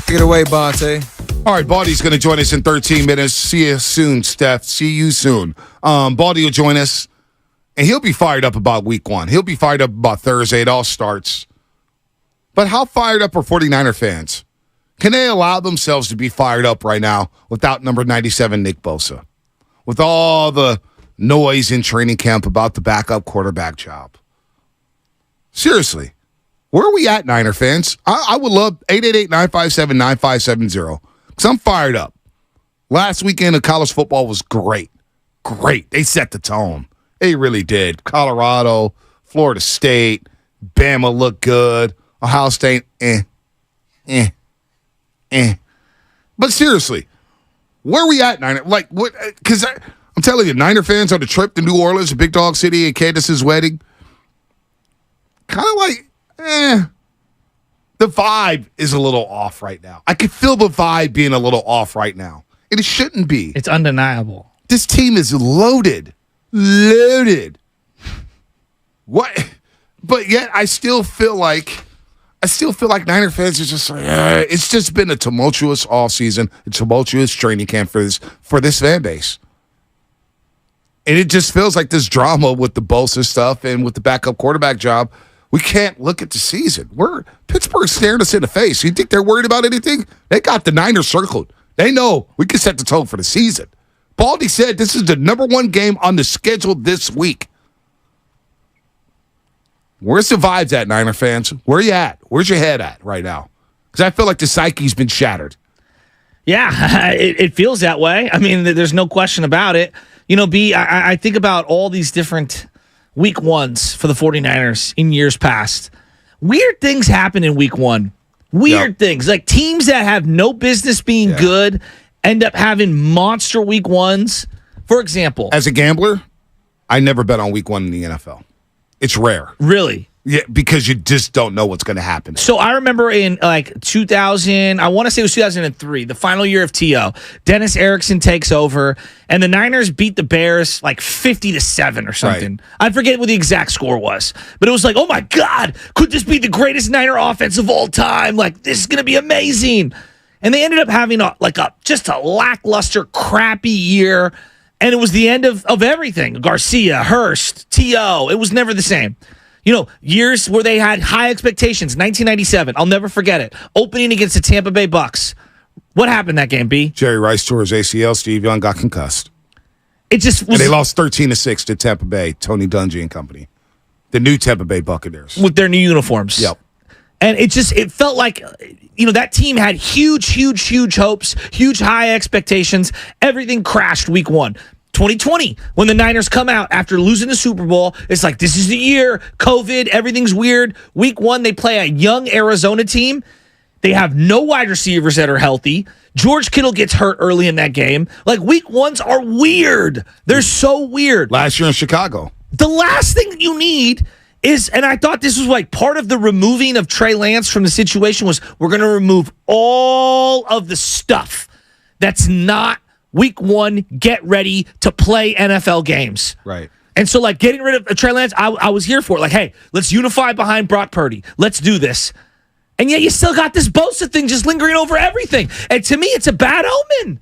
Take it away, Bonte. All right, Baldy's going to join us in 13 minutes. See you soon, Steph. See you soon. Baldy will join us, and he'll be fired up about week one. He'll be fired up about Thursday. It all starts. But how fired up are 49er fans? Can they allow themselves to be fired up right now without number 97, Nick Bosa? With all the noise in training camp about the backup quarterback job. Seriously, where are we at, Niner fans? I would love 888-957-9570 because I'm fired up. Last weekend of college football was great. Great. They set the tone. They really did. Colorado, Florida State, Bama looked good. Ohio State, But seriously, where are we at, Niner? Like, what? Because I'm telling you, Niner fans on the trip to New Orleans, the big dog city, and Candace's wedding, kind of like, the vibe is a little off right now. I can feel the vibe being a little off right now. And it shouldn't be. It's undeniable. This team is loaded. Loaded. What? But yet I still feel like Niner fans are just like, it's just been a tumultuous offseason, a tumultuous training camp for this fan base. And it just feels like this drama with the Bosa stuff and with the backup quarterback job. We can't look at the season. Pittsburgh's staring us in the face. You think they're worried about anything? They got the Niners circled. They know we can set the tone for the season. Baldy said this is the number one game on the schedule this week. Where's the vibes at, Niner fans? Where you at? Where's your head at right now? Because I feel like the psyche's been shattered. Yeah, it feels that way. I mean, there's no question about it. You know, B, I think about all these different week ones for the 49ers in years past. Weird things happen in week one. Weird things. Like teams that have no business being good end up having monster week ones. For example. As a gambler, I never bet on week one in the NFL. It's rare. Really? Yeah, because you just don't know what's going to happen. So I remember in like 2000, I want to say it was 2003, the final year of T.O., Dennis Erickson takes over, and the Niners beat the Bears like 50-7 or something. Right. I forget what the exact score was, but it was like, oh my God, could this be the greatest Niner offense of all time? Like, this is going to be amazing. And they ended up having just a lackluster, crappy year, and it was the end of everything. Garcia, Hurst, T.O., it was never the same. You know, years where they had high expectations. 1997, I'll never forget it. Opening against the Tampa Bay Bucks. What happened that game, B? Jerry Rice tore his ACL. Steve Young got concussed. It just was. And they lost 13-6 to Tampa Bay, Tony Dungy and company. The new Tampa Bay Buccaneers. With their new uniforms. Yep. And it felt like, you know, that team had huge hopes, huge high expectations. Everything crashed week one. 2020, when the Niners come out after losing the Super Bowl, it's like, this is the year, COVID, everything's weird. Week one, they play a young Arizona team. They have no wide receivers that are healthy. George Kittle gets hurt early in that game. Like, week ones are weird. They're so weird. Last year in Chicago. The last thing that you need is, and I thought this was like part of the removing of Trey Lance from the situation was, we're going to remove all of the stuff that's not week one, get ready to play NFL games. Right. And so, like, getting rid of Trey Lance, I was here for it. Like, hey, let's unify behind Brock Purdy. Let's do this. And yet you still got this Bosa thing just lingering over everything. And to me, it's a bad omen.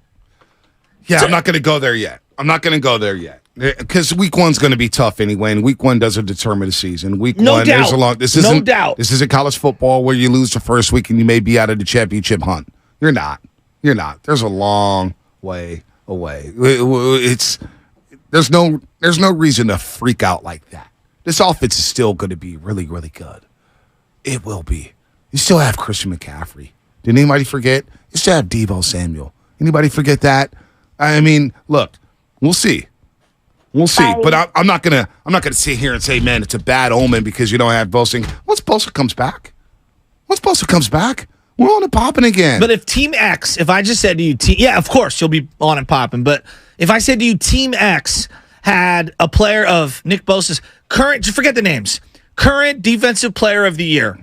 Yeah, I'm not going to go there yet. Because week one's going to be tough anyway, and week one doesn't determine the season. Week no one, doubt. there's a long. This isn't college football where you lose the first week and you may be out of the championship hunt. You're not. There's a long way away. There's no reason to freak out like that. This offense is still going to be really, really good. It will be. You still have Christian McCaffrey. Did anybody forget? You still have Deebo Samuel. Anybody forget that? I mean, look, we'll see. But I'm not gonna sit here and say, man, it's a bad omen because you don't have Bosa. Once Bosa comes back, we're on and popping again. But if Team X, if I just said to you, yeah, of course you'll be on and popping. But if I said to you, Team X had a player of Nick Bosa's current, just forget the names, current defensive player of the year,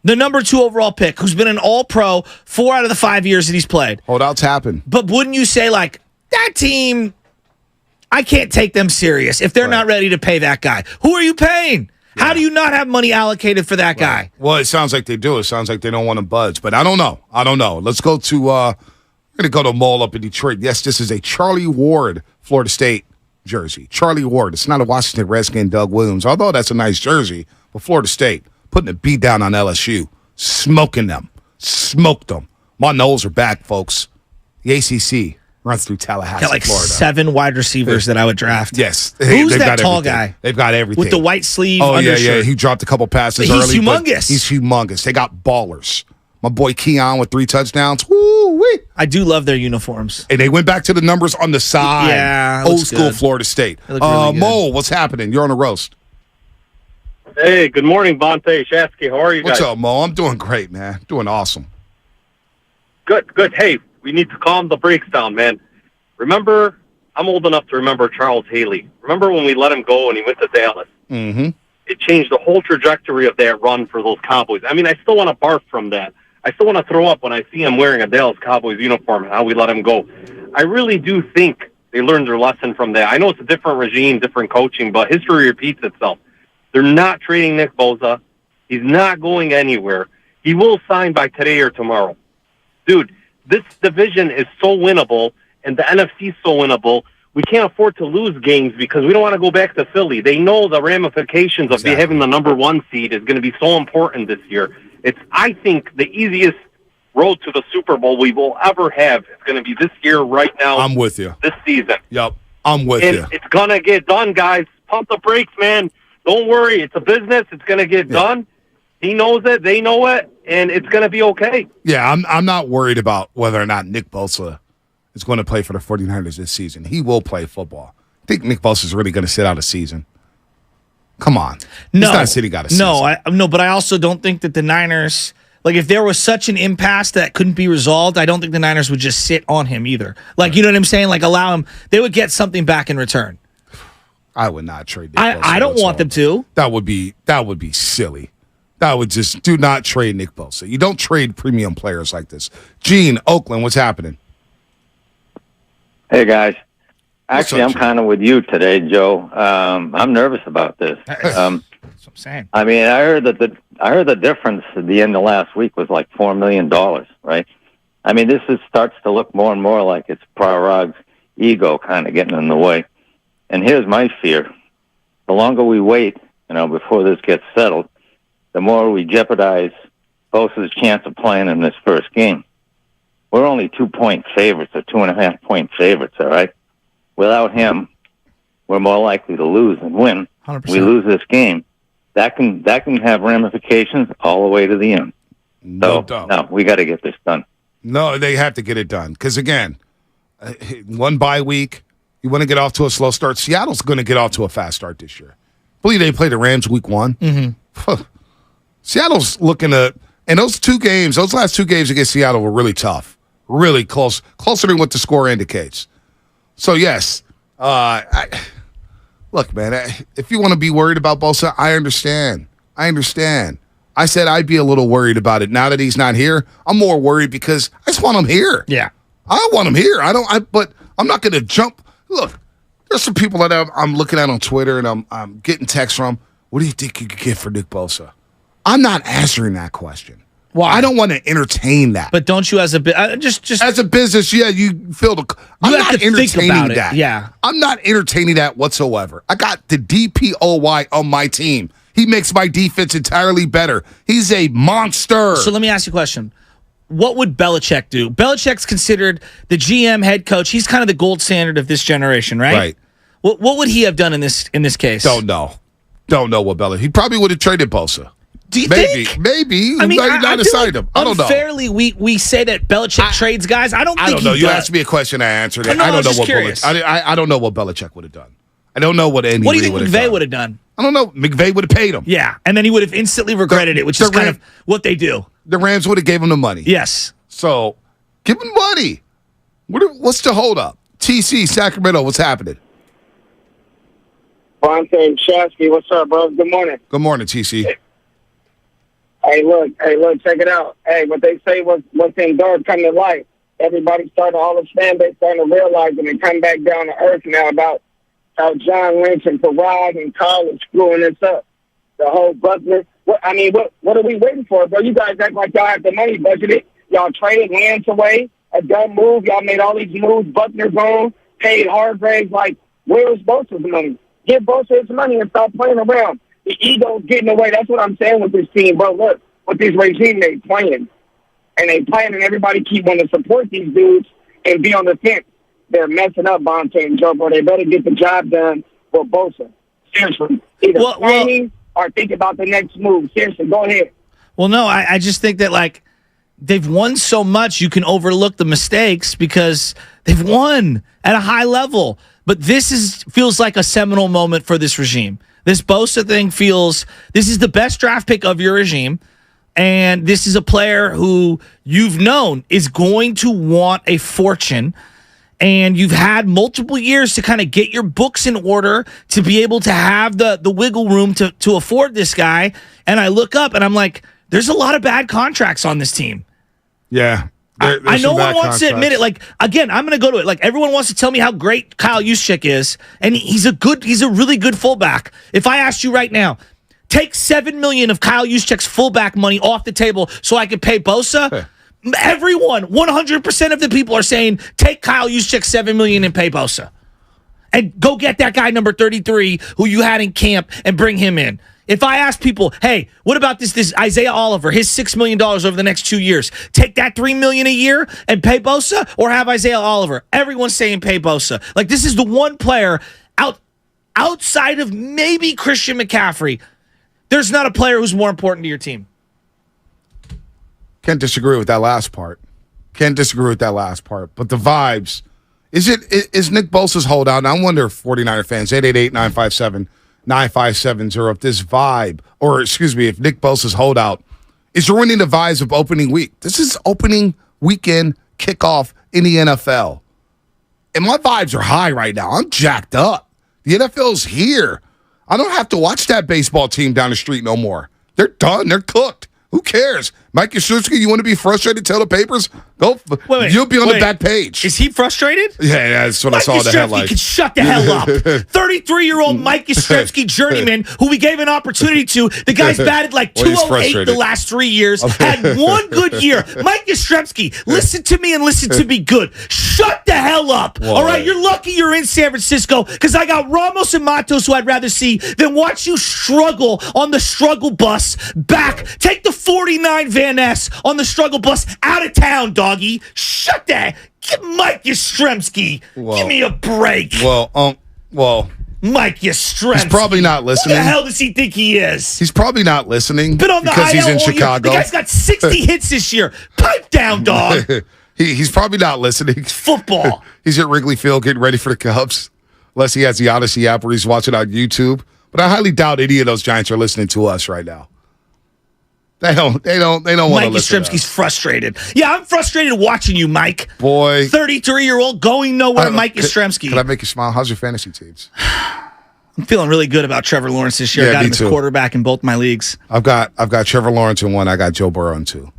the number 2 overall pick, who's been an All-Pro 4 out of the 5 years that he's played. Holdouts happen. But wouldn't you say, like, that team, I can't take them serious if they're not ready to pay that guy. Who are you paying? How do you not have money allocated for that guy? Well, it sounds like they do. It sounds like they don't want to budge, but I don't know. Let's go to we're going to go to a mall up in Detroit. Yes, this is a Charlie Ward, Florida State jersey. Charlie Ward. It's not a Washington Redskin Doug Williams, although that's a nice jersey. But Florida State putting a beat down on LSU, smoking them, smoked them. My Noles are back, folks. The ACC runs through Tallahassee, Got like Florida. 7 wide receivers that I would draft. Yes. Who's They've that got tall everything. guy? They've got everything. With the white sleeve Oh, undershirt. yeah. He dropped a couple passes He's early. but humongous. He's humongous. They got ballers. My boy Keon with 3 touchdowns. Woo-wee. I do love their uniforms. And they went back to the numbers on the side. Yeah, it Old looks school good. Florida State. They look really good. Mo, what's happening? You're on a roast. Hey, good morning, Bonte, Shasky. How are you What's guys? up, Mo? I'm doing great, man. Doing awesome. Good. Hey, we need to calm the brakes down, man. Remember, I'm old enough to remember Charles Haley. Remember when we let him go and he went to Dallas? Mm-hmm. It changed the whole trajectory of that run for those Cowboys. I mean, I still want to barf from that. I still want to throw up when I see him wearing a Dallas Cowboys uniform and how we let him go. I really do think they learned their lesson from that. I know it's a different regime, different coaching, but history repeats itself. They're not trading Nick Bosa. He's not going anywhere. He will sign by today or tomorrow. Dude, this division is so winnable, and the NFC is so winnable. We can't afford to lose games because we don't want to go back to Philly. They know the ramifications of having the number 1 seed is going to be so important this year. It's, I think, the easiest road to the Super Bowl we will ever have. It's going to be this year right now. I'm with you. This season. Yep. I'm with you. And it's going to get done, guys. Pump the brakes, man. Don't worry. It's a business. It's going to get done. He knows it. They know it. And it's going to be okay. Yeah, I'm not worried about whether or not Nick Bosa is going to play for the 49ers this season. He will play football. I think Nick Bosa is really going to sit out a season. Come on. No. He's not sitting out a season. No, but I also don't think that the Niners, like if there was such an impasse that couldn't be resolved, I don't think the Niners would just sit on him either. Like, you know what I'm saying? Like allow him, they would get something back in return. I would not trade Nick Bosa. I don't want them to. That would be silly. That would just do not trade Nick Bosa. You don't trade premium players like this. Gene, Oakland, what's happening? Hey guys, actually up, I'm kind of with you today, Joe. I'm nervous about this. That's what I'm saying. I mean, I heard the difference at the end of last week was like $4 million, right? I mean, this starts to look more and more like it's Prorog's ego kind of getting in the way. And here's my fear: the longer we wait, before this gets settled, the more we jeopardize Bosa's chance of playing in this first game. We're only 2-point favorites or 2.5-point favorites, all right? Without him, we're more likely to lose than win. 100%. We lose this game. That can have ramifications all the way to the end. No doubt. No, we got to get this done. No, they have to get it done. Because, again, one bye week, you want to get off to a slow start. Seattle's going to get off to a fast start this year. I believe they play the Rams week 1. Mm-hmm. Seattle's looking to – and those last 2 games against Seattle were really tough. Really close, closer than what the score indicates. So, yes, look, man, if you want to be worried about Bosa, I understand. I said I'd be a little worried about it. Now that he's not here, I'm more worried because I just want him here. Yeah. I want him here. But I'm not going to jump. Look, there's some people that I'm looking at on Twitter and I'm getting texts from. What do you think you could get for Nick Bosa? I'm not answering that question. Why? I don't want to entertain that. But don't you, as a just as a business, yeah, you feel the. I'm have not to think entertaining about it, that. yeah. I'm not entertaining that whatsoever. I got the DPOY on my team. He makes my defense entirely better. He's a monster. So let me ask you a question. What would Belichick do? Belichick's considered the GM head coach. He's kind of the gold standard of this generation, right? Right. What would he have done in this case? Don't know what Belichick. He probably would have traded Bosa. Do you maybe, think? Maybe. I mean, I decided him. I don't know. Unfairly, we say that Belichick trades guys. I don't think know. he You does. asked me a question, I answered it. No, I don't know just what curious. I don't know what Belichick would have done. I don't know what Andy What do you Reid think would have McVay done. would have done? I don't know. McVay would have paid him. Yeah, and then he would have instantly regretted it, which is kind of what they do. The Rams would have gave him the money. Yes. So, give him money. What's the holdup? TC, Sacramento, what's happening? Bonte Shasky, what's up, bro? Good morning. Good morning, TC. Hey, look, check it out. Hey, what they say what's in dark come to light. Everybody all the fan base starting to realize and they come back down to earth now about how John Lynch and Parag and Carl are screwing this up. the whole Buckner. What are we waiting for, bro? You guys act like y'all have the money budgeted. Y'all traded Lance away, a dumb move. Y'all made all these moves. Buckner gone, paid Hargraves. Like, where was Bosa's money? Give Bosa his money and stop playing around. The ego's getting away. That's what I'm saying with this team, bro. Look, with this regime, they playing. And they playing, and everybody keep wanting to support these dudes and be on the fence. They're messing up Bonte and Joe, bro. They better get the job done for Bosa. Seriously. Either planning or think about the next move. Seriously, go ahead. Well, no, I just think that, like, they've won so much you can overlook the mistakes because they've won at a high level. But this feels like a seminal moment for this regime. This Bosa thing this is the best draft pick of your regime. And this is a player who you've known is going to want a fortune. And you've had multiple years to kind of get your books in order to be able to have the wiggle room to afford this guy. And I look up and I'm like, there's a lot of bad contracts on this team. Yeah. I no one wants to admit it. Like, again, I'm going to go to it. Like, everyone wants to tell me how great Kyle Juszczyk is, and he's a really good fullback. If I asked you right now, take $7 million of Kyle Juszczyk's fullback money off the table so I could pay Bosa, everyone, 100% of the people are saying, take Kyle Juszczyk $7 million and pay Bosa. And go get that guy number 33 who you had in camp and bring him in. If I ask people, hey, what about this Isaiah Oliver, his $6 million over the next 2 years? Take that $3 million a year and pay Bosa, or have Isaiah Oliver? Everyone's saying pay Bosa. Like, this is the one player outside of maybe Christian McCaffrey. There's not a player who's more important to your team. Can't disagree with that last part. But the vibes. Is Nick Bosa's holdout? And I wonder if 49er fans, 888-957-9570, if this vibe, or excuse me, if Nick Bosa's holdout is ruining the vibes of opening week. This is opening weekend kickoff in the NFL. And my vibes are high right now. I'm jacked up. The NFL's here. I don't have to watch that baseball team down the street no more. They're done. They're cooked. Who cares? Mike Yastrzemski, you want to be frustrated? Tell the papers. Go. Wait, you'll be on the back page. Is he frustrated? Yeah, that's what I saw in the headlines. Can shut the hell up. 33-year-old Mike Yastrzemski journeyman, who we gave an opportunity to. The guy's batted like 208 the last 3 years. Had one good year. Mike Yastrzemski, listen to me and listen to me good. Shut the hell up. All right, you're lucky you're in San Francisco because I got Ramos and Matos who I'd rather see than watch you struggle on the struggle bus back. Take the 49 Van Ness on the struggle bus out of town, doggy. Shut that. Give Mike Yastrzemski. Give me a break. Well, Mike Yastrzemski. He's probably not listening. Who the hell does he think he is? He's probably not listening Been on the because he's in IL all year. Chicago. The guy's got 60 hits this year. Pipe down, dog. He's probably not listening. Football. He's at Wrigley Field getting ready for the Cubs, unless he has the Odyssey app where he's watching on YouTube. But I highly doubt any of those Giants are listening to us right now. They don't want to listen. Mike Yastrzemski's frustrated. Yeah, I'm frustrated watching you, Mike. Boy. 33-year-old going nowhere, Mike Yastrzemski. Can I make you smile? How's your fantasy teams? I'm feeling really good about Trevor Lawrence this year. Yeah, I got him me as too. quarterback in both my leagues. I've got Trevor Lawrence in one. I got Joe Burrow in two.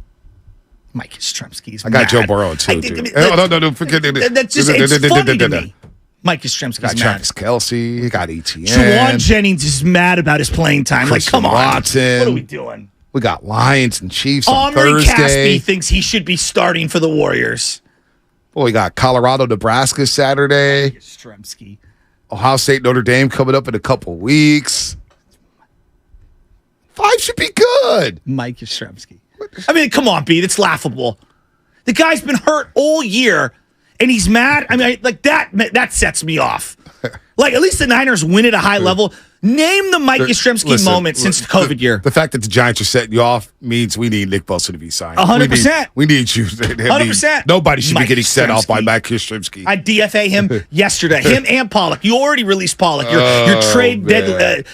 Mike Yastrzemski's I got mad. Joe Burrow in two, dude. No. Forget it. That's just it's funny to me. Mike Yastrzemski's got mad. Travis Kelce. He got ETN. Juwan Jennings is mad about his playing time. Christian like, come on. Watson. What are we doing? We got Lions and Chiefs on Omri Thursday. Caspi thinks he should be starting for the Warriors. Boy, we got Colorado, Nebraska Saturday. Yastrzemski. Ohio State, Notre Dame coming up in a couple weeks. 5 should be good. Mike Yastrzemski. I mean, come on, Pete. It's laughable. The guy's been hurt all year, and he's mad. I mean, like that sets me off. Like, at least the Niners win at a high level. Name the Mike Yastrzemski moment since the COVID year. The fact that the Giants are setting you off means we need Nick Bosa to be signed. 100%. We need you. 100%. Nobody should Mike be getting set off by Yastrzemski. Mike Yastrzemski. I DFA him yesterday. Him and Pollock. You already released Pollock. Your trade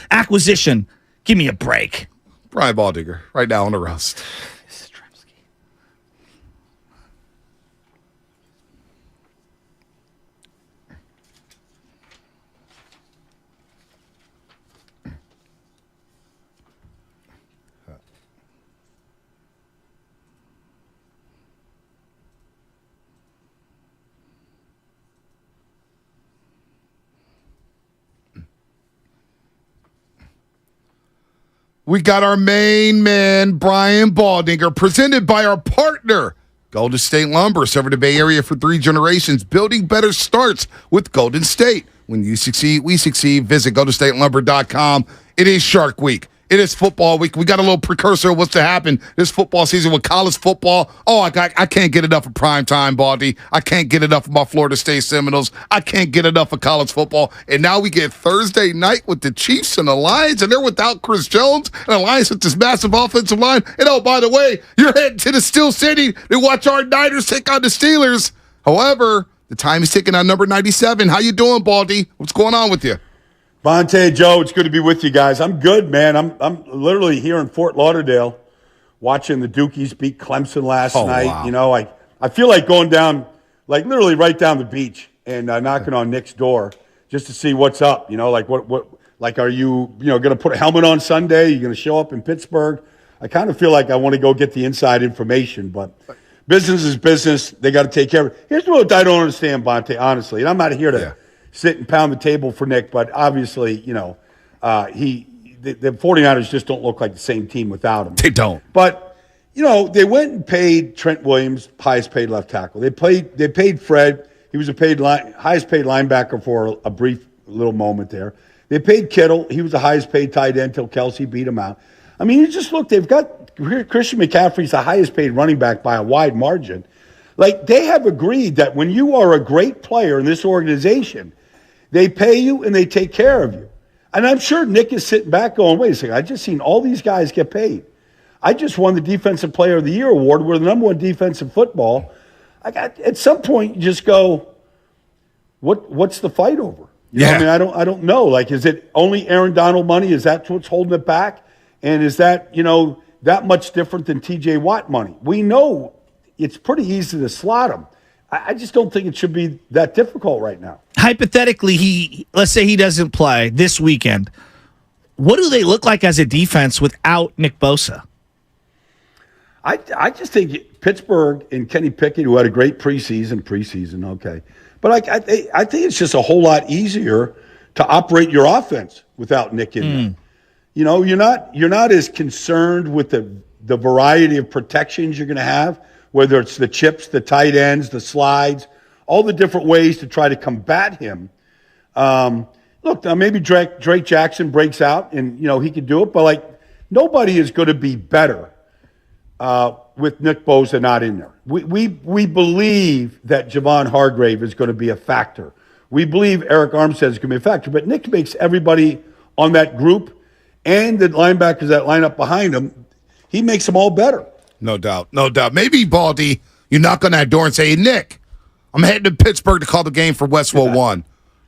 acquisition. Give me a break. Brian Baldinger, right now on the roast. we got our main man, Brian Baldinger, presented by our partner, Golden State Lumber, serving the Bay Area for 3 generations. Building better starts with Golden State. When you succeed, we succeed. Visit GoldenStateLumber.com. It is Shark Week. It is football week. We got a little precursor of what's to happen this football season with college football. Oh, I can't get enough of primetime, Baldy. I can't get enough of my Florida State Seminoles. I can't get enough of college football. And now we get Thursday night with the Chiefs and the Lions, and they're without Chris Jones, and the Lions with this massive offensive line. And oh, by the way, you're heading to the Steel City to watch our Niners take on the Steelers. However, the time is ticking on number 97. How you doing, Baldy? What's going on with you? Bonte, Joe, it's good to be with you guys. I'm good, man. I'm literally here in Fort Lauderdale watching the Dukies beat Clemson last night. Wow. You know, I feel like going down, like literally right down the beach and knocking on Nick's door just to see what's up. You know, like what like are you going to put a helmet on Sunday? You're going to show up in Pittsburgh? I kind of feel like I want to go get the inside information, but business is business. They got to take care of it. Here's what I don't understand, Bonte, honestly, and I'm not here to sit and pound the table for Nick, but obviously, the 49ers just don't look like the same team without him. They don't. But, they went and paid Trent Williams, highest paid left tackle. They paid Fred. He was highest paid linebacker for a brief little moment there. They paid Kittle. He was the highest paid tight end until Kelsey beat him out. I mean, you just look, they've got Christian McCaffrey's the highest paid running back by a wide margin. Like, they have agreed that when you are a great player in this organization, they pay you and they take care of you. And I'm sure Nick is sitting back going, wait a second, I just seen all these guys get paid. I just won the Defensive Player of the Year award. We're the number 1 defense in football. At some point, you just go, what's the fight over? You know what I mean, I don't know. Like, is it only Aaron Donald money? Is that what's holding it back? And is that, that much different than TJ Watt money? We know it's pretty easy to slot him. I just don't think it should be that difficult right now. Hypothetically, let's say he doesn't play this weekend. What do they look like as a defense without Nick Bosa? I just think Pittsburgh and Kenny Pickett, who had a great preseason, okay. But I think it's just a whole lot easier to operate your offense without Nick in there. You're not as concerned with the variety of protections you're going to have, whether it's the chips, the tight ends, the slides, all the different ways to try to combat him. Look, now maybe Drake Jackson breaks out and, he could do it, but nobody is going to be better with Nick Bosa not in there. We believe that Javon Hargrave is going to be a factor. We believe Eric Armstead is going to be a factor, but Nick makes everybody on that group and the linebackers that line up behind him, he makes them all better. No doubt. Maybe, Baldy, you knock on that door and say, hey, Nick, I'm heading to Pittsburgh to call the game for Westwood 1.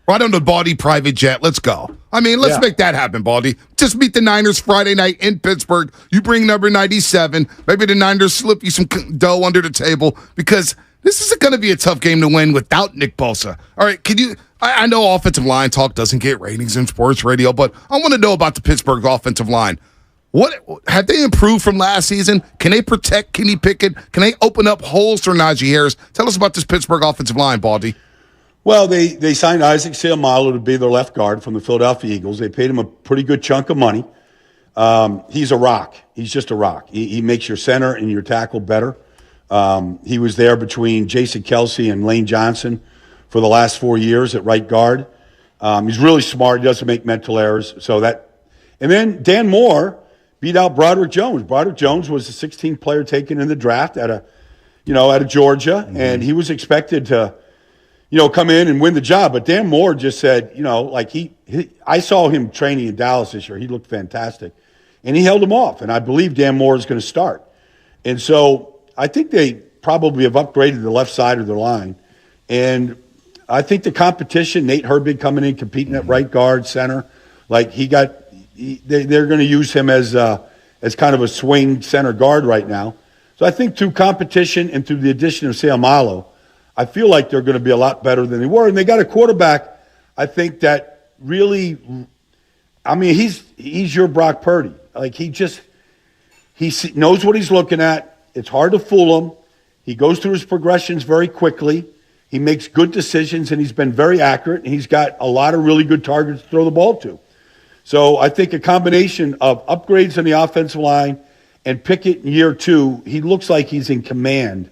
Right on the Baldy private jet. Let's go. I mean, let's make that happen, Baldy. Just meet the Niners Friday night in Pittsburgh. You bring number 97. Maybe the Niners slip you some dough under the table because this is going to be a tough game to win without Nick Bosa. All right, I know offensive line talk doesn't get ratings in sports radio, but I want to know about the Pittsburgh offensive line. What have they improved from last season? Can they protect Kenny Pickett? Can they open up holes for Najee Harris? Tell us about this Pittsburgh offensive line, Baldy. Well, they signed Isaac Seumalo to be their left guard from the Philadelphia Eagles. They paid him a pretty good chunk of money. He's a rock. He's just a rock. He makes your center and your tackle better. He was there between Jason Kelsey and Lane Johnson for the last 4 years at right guard. He's really smart. He doesn't make mental errors. And then Dan Moore beat out Broderick Jones. Broderick Jones was the 16th player taken in the draft out of Georgia, and he was expected to, come in and win the job. But Dan Moore just said, I saw him training in Dallas this year. He looked fantastic, and he held him off. And I believe Dan Moore is going to start. And so I think they probably have upgraded the left side of their line, and I think the competition, Nate Herbig coming in competing at right guard, center, they're going to use him as kind of a swing center guard right now. So I think through competition and through the addition of Seumalo, I feel like they're going to be a lot better than they were. And they got a quarterback, I think, that really, he's your Brock Purdy. He knows what he's looking at. It's hard to fool him. He goes through his progressions very quickly. He makes good decisions, and he's been very accurate, and he's got a lot of really good targets to throw the ball to. So I think a combination of upgrades on the offensive line and Pickett in year 2, he looks like he's in command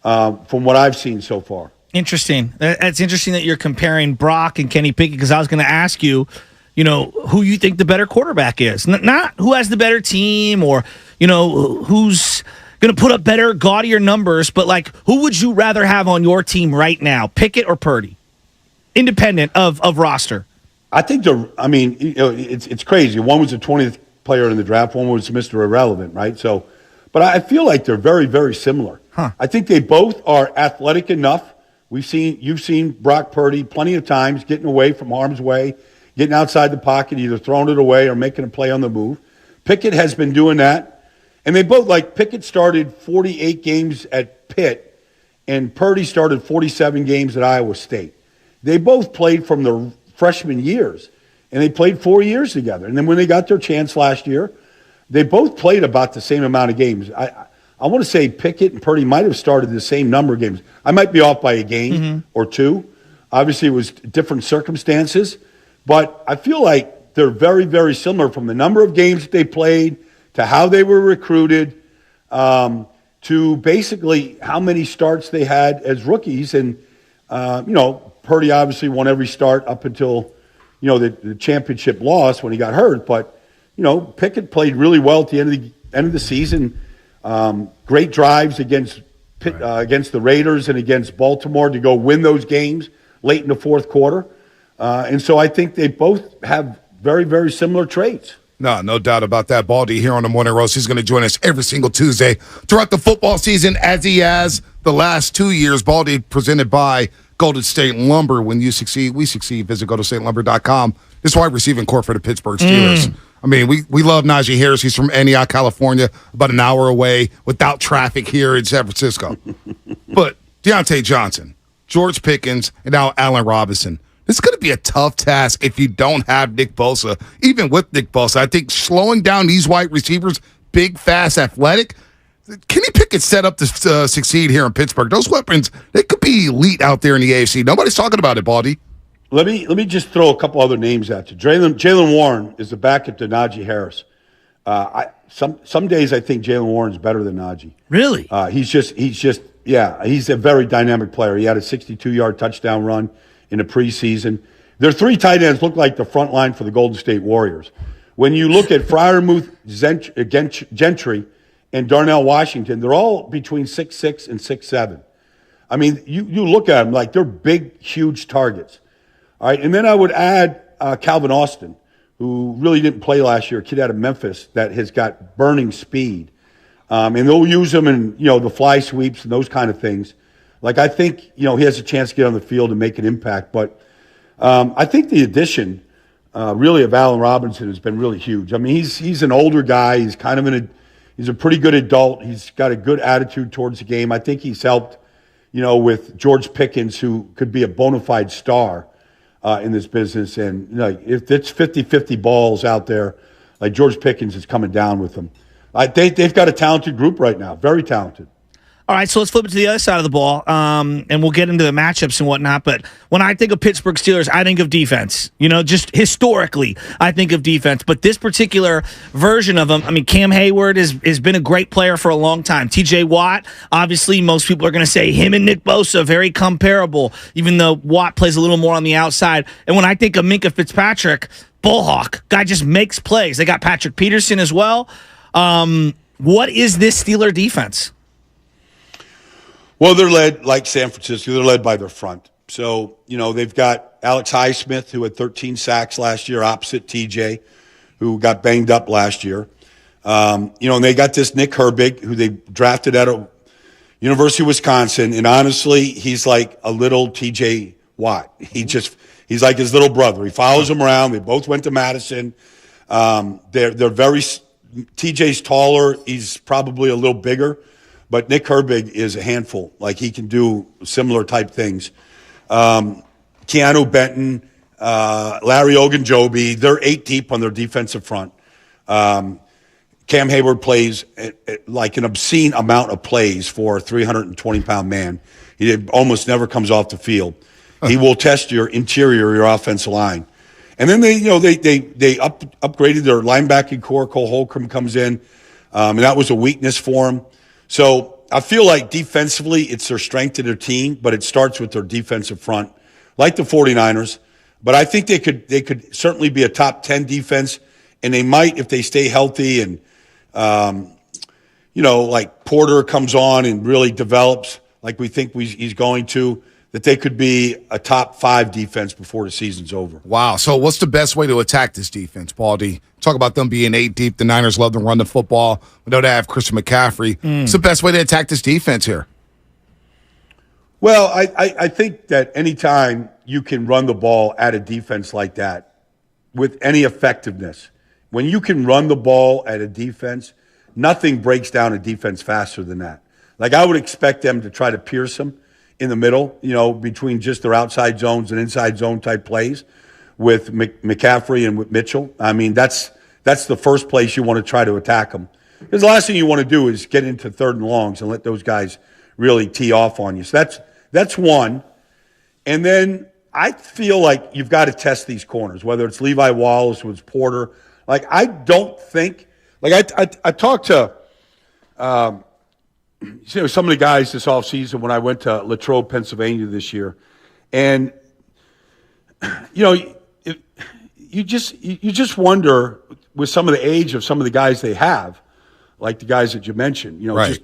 from what I've seen so far. Interesting. It's interesting that you're comparing Brock and Kenny Pickett, because I was going to ask you, who you think the better quarterback is. Not who has the better team or, who's going to put up better, gaudier numbers, but like, who would you rather have on your team right now, Pickett or Purdy, independent of roster? I think it's crazy. One was the 20th player in the draft. One was Mr. Irrelevant, right? So, but I feel like they're very, very similar. I think they both are athletic enough. You've seen Brock Purdy plenty of times getting away from harm's way, getting outside the pocket, either throwing it away or making a play on the move. Pickett has been doing that. And they both, Pickett started 48 games at Pitt, and Purdy started 47 games at Iowa State. They both played from their freshman years, and they played 4 years together. And then when they got their chance last year, they both played about the same amount of games. I want to say Pickett and Purdy might have started the same number of games. I might be off by a game or two. Obviously, it was different circumstances. But I feel like they're very, very similar from the number of games that they played to how they were recruited to basically how many starts they had as rookies. And, Purdy obviously won every start up until, the championship loss when he got hurt. But, Pickett played really well at the end of the season. Great drives against the Raiders and against Baltimore to go win those games late in the fourth quarter. And so I think they both have very, very similar traits. No doubt about that. Baldy here on the Morning Roast. He's going to join us every single Tuesday throughout the football season, as he has the last 2 years. Baldy presented by Golden State Lumber. When you succeed, we succeed. Visit goldenstatelumber.com. This is wide receiving core for the Pittsburgh Steelers. I mean, we love Najee Harris. He's from Antioch, California, about an hour away without traffic here in San Francisco. But Deontay Johnson, George Pickens, and now Allen Robinson. It's going to be a tough task if you don't have Nick Bosa. Even with Nick Bosa, I think slowing down these wide receivers, big, fast, athletic, Kenny Pickett set up to succeed here in Pittsburgh. Those weapons, they could be elite out there in the AFC. Nobody's talking about it, Baldy. Let me just throw a couple other names at you. Jaylen Warren is the backup to Najee Harris. Some days I think Jaylen Warren's better than Najee. Really? He's a very dynamic player. He had a 62-yard touchdown run in the preseason. Their three tight ends look like the front line for the Golden State Warriors. When you look at Freiermuth, Gentry, and Darnell Washington, they're all between 6'6" and 6'7". I mean, you look at them like they're big, huge targets. All right, and then I would add Calvin Austin, who really didn't play last year, a kid out of Memphis that has got burning speed. And they'll use him in, the fly sweeps and those kind of things. Like, I think, he has a chance to get on the field and make an impact. But I think the addition, really, of Allen Robinson has been really huge. I mean, he's an older guy. He's kind of he's a pretty good adult. He's got a good attitude towards the game. I think he's helped, with George Pickens, who could be a bona fide star in this business. And, if it's 50-50 balls out there, like George Pickens is coming down with them. They've got a talented group right now, very talented. All right, so let's flip it to the other side of the ball, and we'll get into the matchups and whatnot. But when I think of Pittsburgh Steelers, I think of defense. Just historically, I think of defense. But this particular version of them, I mean, Cam Hayward has been a great player for a long time. T.J. Watt, obviously, most people are going to say him and Nick Bosa, very comparable, even though Watt plays a little more on the outside. And when I think of Minkah Fitzpatrick, Bullhawk, guy just makes plays. They got Patrick Peterson as well. What is this Steeler defense? Well, they're led, like San Francisco, they're led by their front. So, they've got Alex Highsmith, who had 13 sacks last year, opposite TJ, who got banged up last year. And they got this Nick Herbig, who they drafted out of University of Wisconsin. And honestly, he's like a little TJ Watt. He's like his little brother. He follows him around. They both went to Madison. They're very, TJ's taller. He's probably a little bigger. But Nick Herbig is a handful. Like, he can do similar type things. Keanu Benton, Larry Ogunjobi, they're 8 deep on their defensive front. Cam Hayward plays like an obscene amount of plays for a 320-pound man. He almost never comes off the field. He will test your interior, your offensive line. And then they upgraded their linebacking core. Cole Holcomb comes in, and that was a weakness for them. So I feel like defensively it's their strength of their team, but it starts with their defensive front, like the 49ers. But I think they could certainly be a top 10 defense, and they might if they stay healthy and like Porter comes on and really develops like we think he's going to, that they could be a top 5 defense before the season's over. Wow. So what's the best way to attack this defense, Baldy? Talk about them being 8 deep. The Niners love to run the football. We know they have Christian McCaffrey. What's the best way to attack this defense here? Well, I think that anytime you can run the ball at a defense like that with any effectiveness, when you can run the ball at a defense, nothing breaks down a defense faster than that. Like I would expect them to try to pierce them in the middle, between just their outside zones and inside zone type plays with McCaffrey and with Mitchell. I mean, that's the first place you want to try to attack them. Because the last thing you want to do is get into 3rd and longs and let those guys really tee off on you. So that's one. And then I feel like you've got to test these corners, whether it's Levi Wallace, whether it's Porter. Like, I don't think – like, I talked to some of the guys this offseason when I went to Latrobe, Pennsylvania this year. And, you just wonder with some of the age of some of the guys they have, like the guys that you mentioned, right. just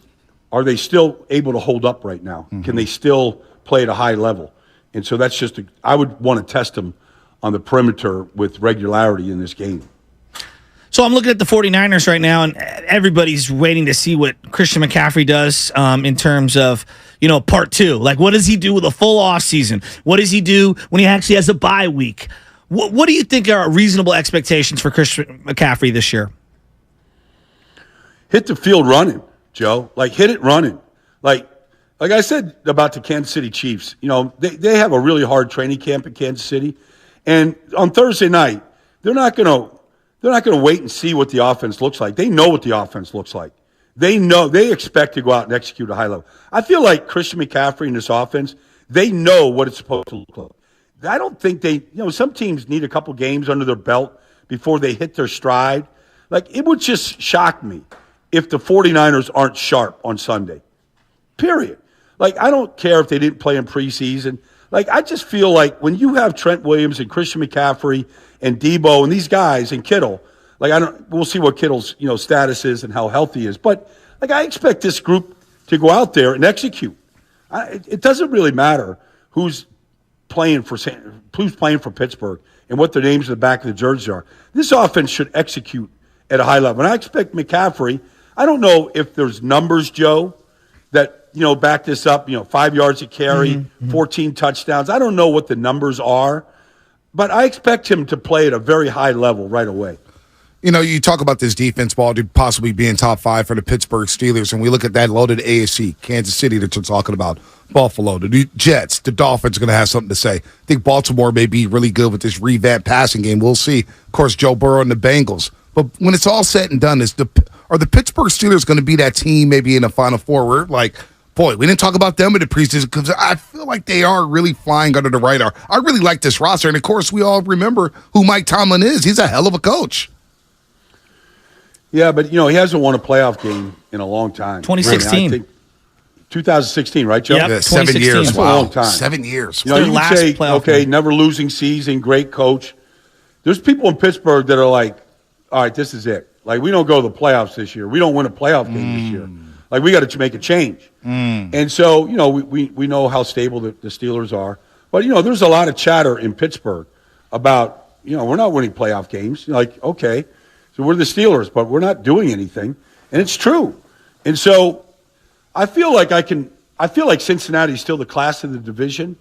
are they still able to hold up right now? Mm-hmm. Can they still play at a high level? And so that's just I would want to test them on the perimeter with regularity in this game. So I'm looking at the 49ers right now, and everybody's waiting to see what Christian McCaffrey does in terms of, part 2. Like, what does he do with a full offseason? What does he do when he actually has a bye week? What do you think are reasonable expectations for Christian McCaffrey this year? Hit the field running, Joe. Like, hit it running. Like I said about the Kansas City Chiefs, they have a really hard training camp at Kansas City. And on Thursday night, they're not going to wait and see what the offense looks like. They know what the offense looks like. They expect to go out and execute at a high level. I feel like Christian McCaffrey and this offense, they know what it's supposed to look like. I don't think some teams need a couple games under their belt before they hit their stride. Like, it would just shock me if the 49ers aren't sharp on Sunday. Period. Like, I don't care if they didn't play in preseason. Like, I just feel like when you have Trent Williams and Christian McCaffrey and Debo and these guys and Kittle, we'll see what Kittle's, status is and how healthy he is. But, I expect this group to go out there and execute. It doesn't really matter who's playing for Pittsburgh and what their names in the back of the jersey are. This offense should execute at a high level. And I expect McCaffrey, I don't know if there's numbers, Joe, that, back this up, 5 yards a carry, 14 touchdowns. I don't know what the numbers are, but I expect him to play at a very high level right away. You talk about this defense, Ball, possibly being top 5 for the Pittsburgh Steelers, and we look at that loaded AFC, Kansas City that you're talking about, Buffalo, the Jets, the Dolphins are going to have something to say. I think Baltimore may be really good with this revamped passing game. We'll see. Of course, Joe Burrow and the Bengals. But when it's all said and done, are the Pittsburgh Steelers going to be that team maybe in the Final Four where, boy, we didn't talk about them in the preseason because I feel like they are really flying under the radar. I really like this roster. And, of course, we all remember who Mike Tomlin is. He's a hell of a coach. Yeah, but, he hasn't won a playoff game in a long time. 2016. I think 2016, right, Joe? Yep, yeah, 7 years. That's wow. a long time. 7 years. You would say, okay, never losing season, great coach. There's people in Pittsburgh that are like, all right, this is it. Like, we don't go to the playoffs this year. We don't win a playoff game this year. Like, we got to make a change. And so, we know how stable the Steelers are. But, there's a lot of chatter in Pittsburgh about, we're not winning playoff games. Like, okay, so we're the Steelers, but we're not doing anything. And it's true. And so I feel like Cincinnati's still the class of the division.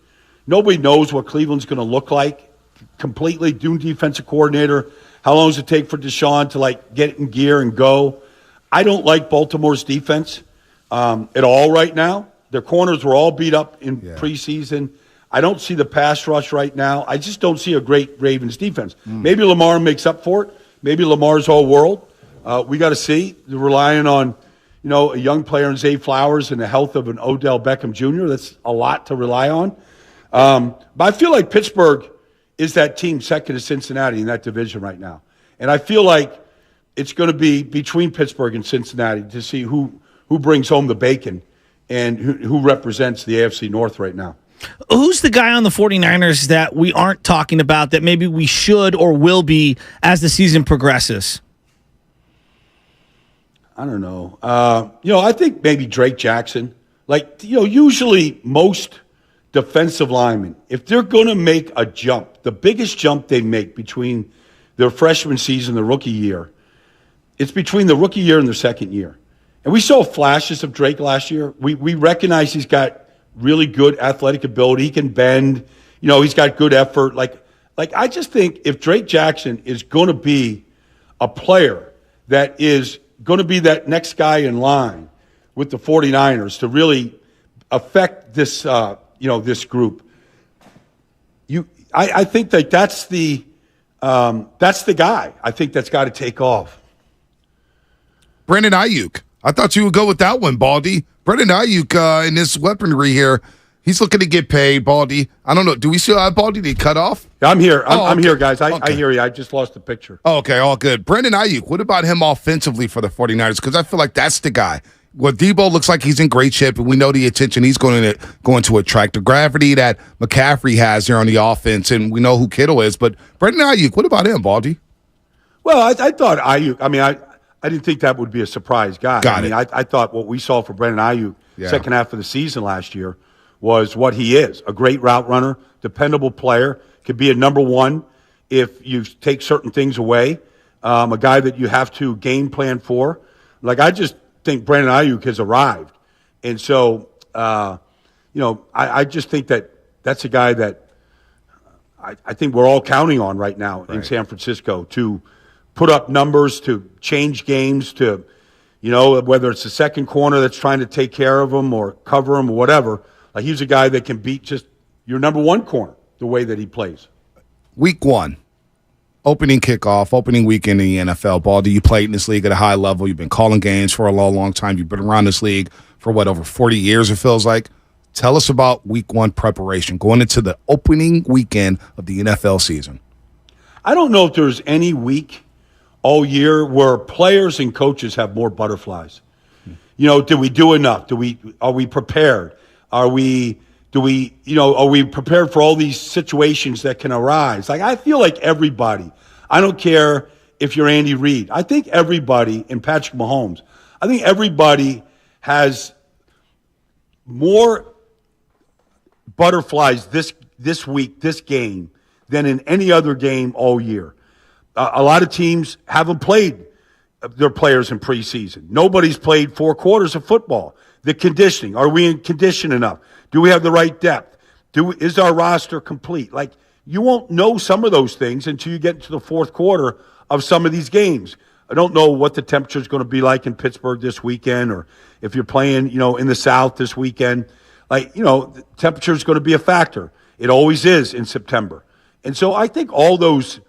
Nobody knows what Cleveland's going to look like completely. New defensive coordinator. How long does it take for Deshaun to get in gear and go? I don't like Baltimore's defense at all right now. Their corners were all beat up in preseason. I don't see the pass rush right now. I just don't see a great Ravens defense. Maybe Lamar makes up for it. Maybe Lamar's all world. We got to see. They're relying on, a young player in Zay Flowers and the health of an Odell Beckham Jr. That's a lot to rely on. But I feel like Pittsburgh is that team second to Cincinnati in that division right now. And I feel like it's going to be between Pittsburgh and Cincinnati to see who brings home the bacon and who represents the AFC North right now. Who's the guy on the 49ers that we aren't talking about that maybe we should or will be as the season progresses? I don't know. I think maybe Drake Jackson. Usually most defensive linemen, if they're going to make a jump, the biggest jump they make between their freshman season and the rookie year, it's between the rookie year and their second year. And we saw flashes of Drake last year. We recognize he's got really good athletic ability. He can bend. He's got good effort. I just think if Drake Jackson is going to be a player that is going to be that next guy in line with the 49ers to really affect this, this group, I think that's the guy. I think that's got to take off. Brandon Ayuk. I thought you would go with that one, Baldy. Brandon Ayuk in this weaponry here, he's looking to get paid, Baldy. I don't know. Do we still have Baldy? Did he cut off? I'm here. I'm here, guys. I hear you. I just lost the picture. Oh, okay, all good. Brandon Ayuk, what about him offensively for the 49ers? Because I feel like that's the guy. Well, Debo looks like he's in great shape, and we know the attention he's going to attract, the gravity that McCaffrey has there on the offense, and we know who Kittle is. But Brandon Ayuk, what about him, Baldy? Well, I thought Ayuk, I didn't think that would be a surprise guy. I thought what we saw from Brandon Ayuk second half of the season last year was what he is, a great route runner, dependable player, could be a number one if you take certain things away, a guy that you have to game plan for. I just think Brandon Ayuk has arrived. And so, I just think that's a guy that I think we're all counting on right now in San Francisco to put up numbers, to change games, to, whether it's the second corner that's trying to take care of him or cover him or whatever. He's a guy that can beat just your number one corner the way that he plays. Week 1. Opening kickoff, opening weekend in the NFL. Baldy, you played in this league at a high level. You've been calling games for a long, long time. You've been around this league for, over 40 years, it feels like. Tell us about week 1 preparation, going into the opening weekend of the NFL season. I don't know if there's any week all year where players and coaches have more butterflies. Do we do enough? Are we prepared? Are we prepared for all these situations that can arise? I feel like everybody, I don't care if you're Andy Reid, I think everybody, and Patrick Mahomes, I think everybody has more butterflies this week, this game, than in any other game all year. A lot of teams haven't played their players in preseason. Nobody's played 4 quarters of football. The conditioning. Are we in condition enough? Do we have the right depth? Is our roster complete? You won't know some of those things until you get into the fourth quarter of some of these games. I don't know what the temperature is going to be like in Pittsburgh this weekend, or if you're playing, in the South this weekend. The temperature is going to be a factor. It always is in September. And so I think all those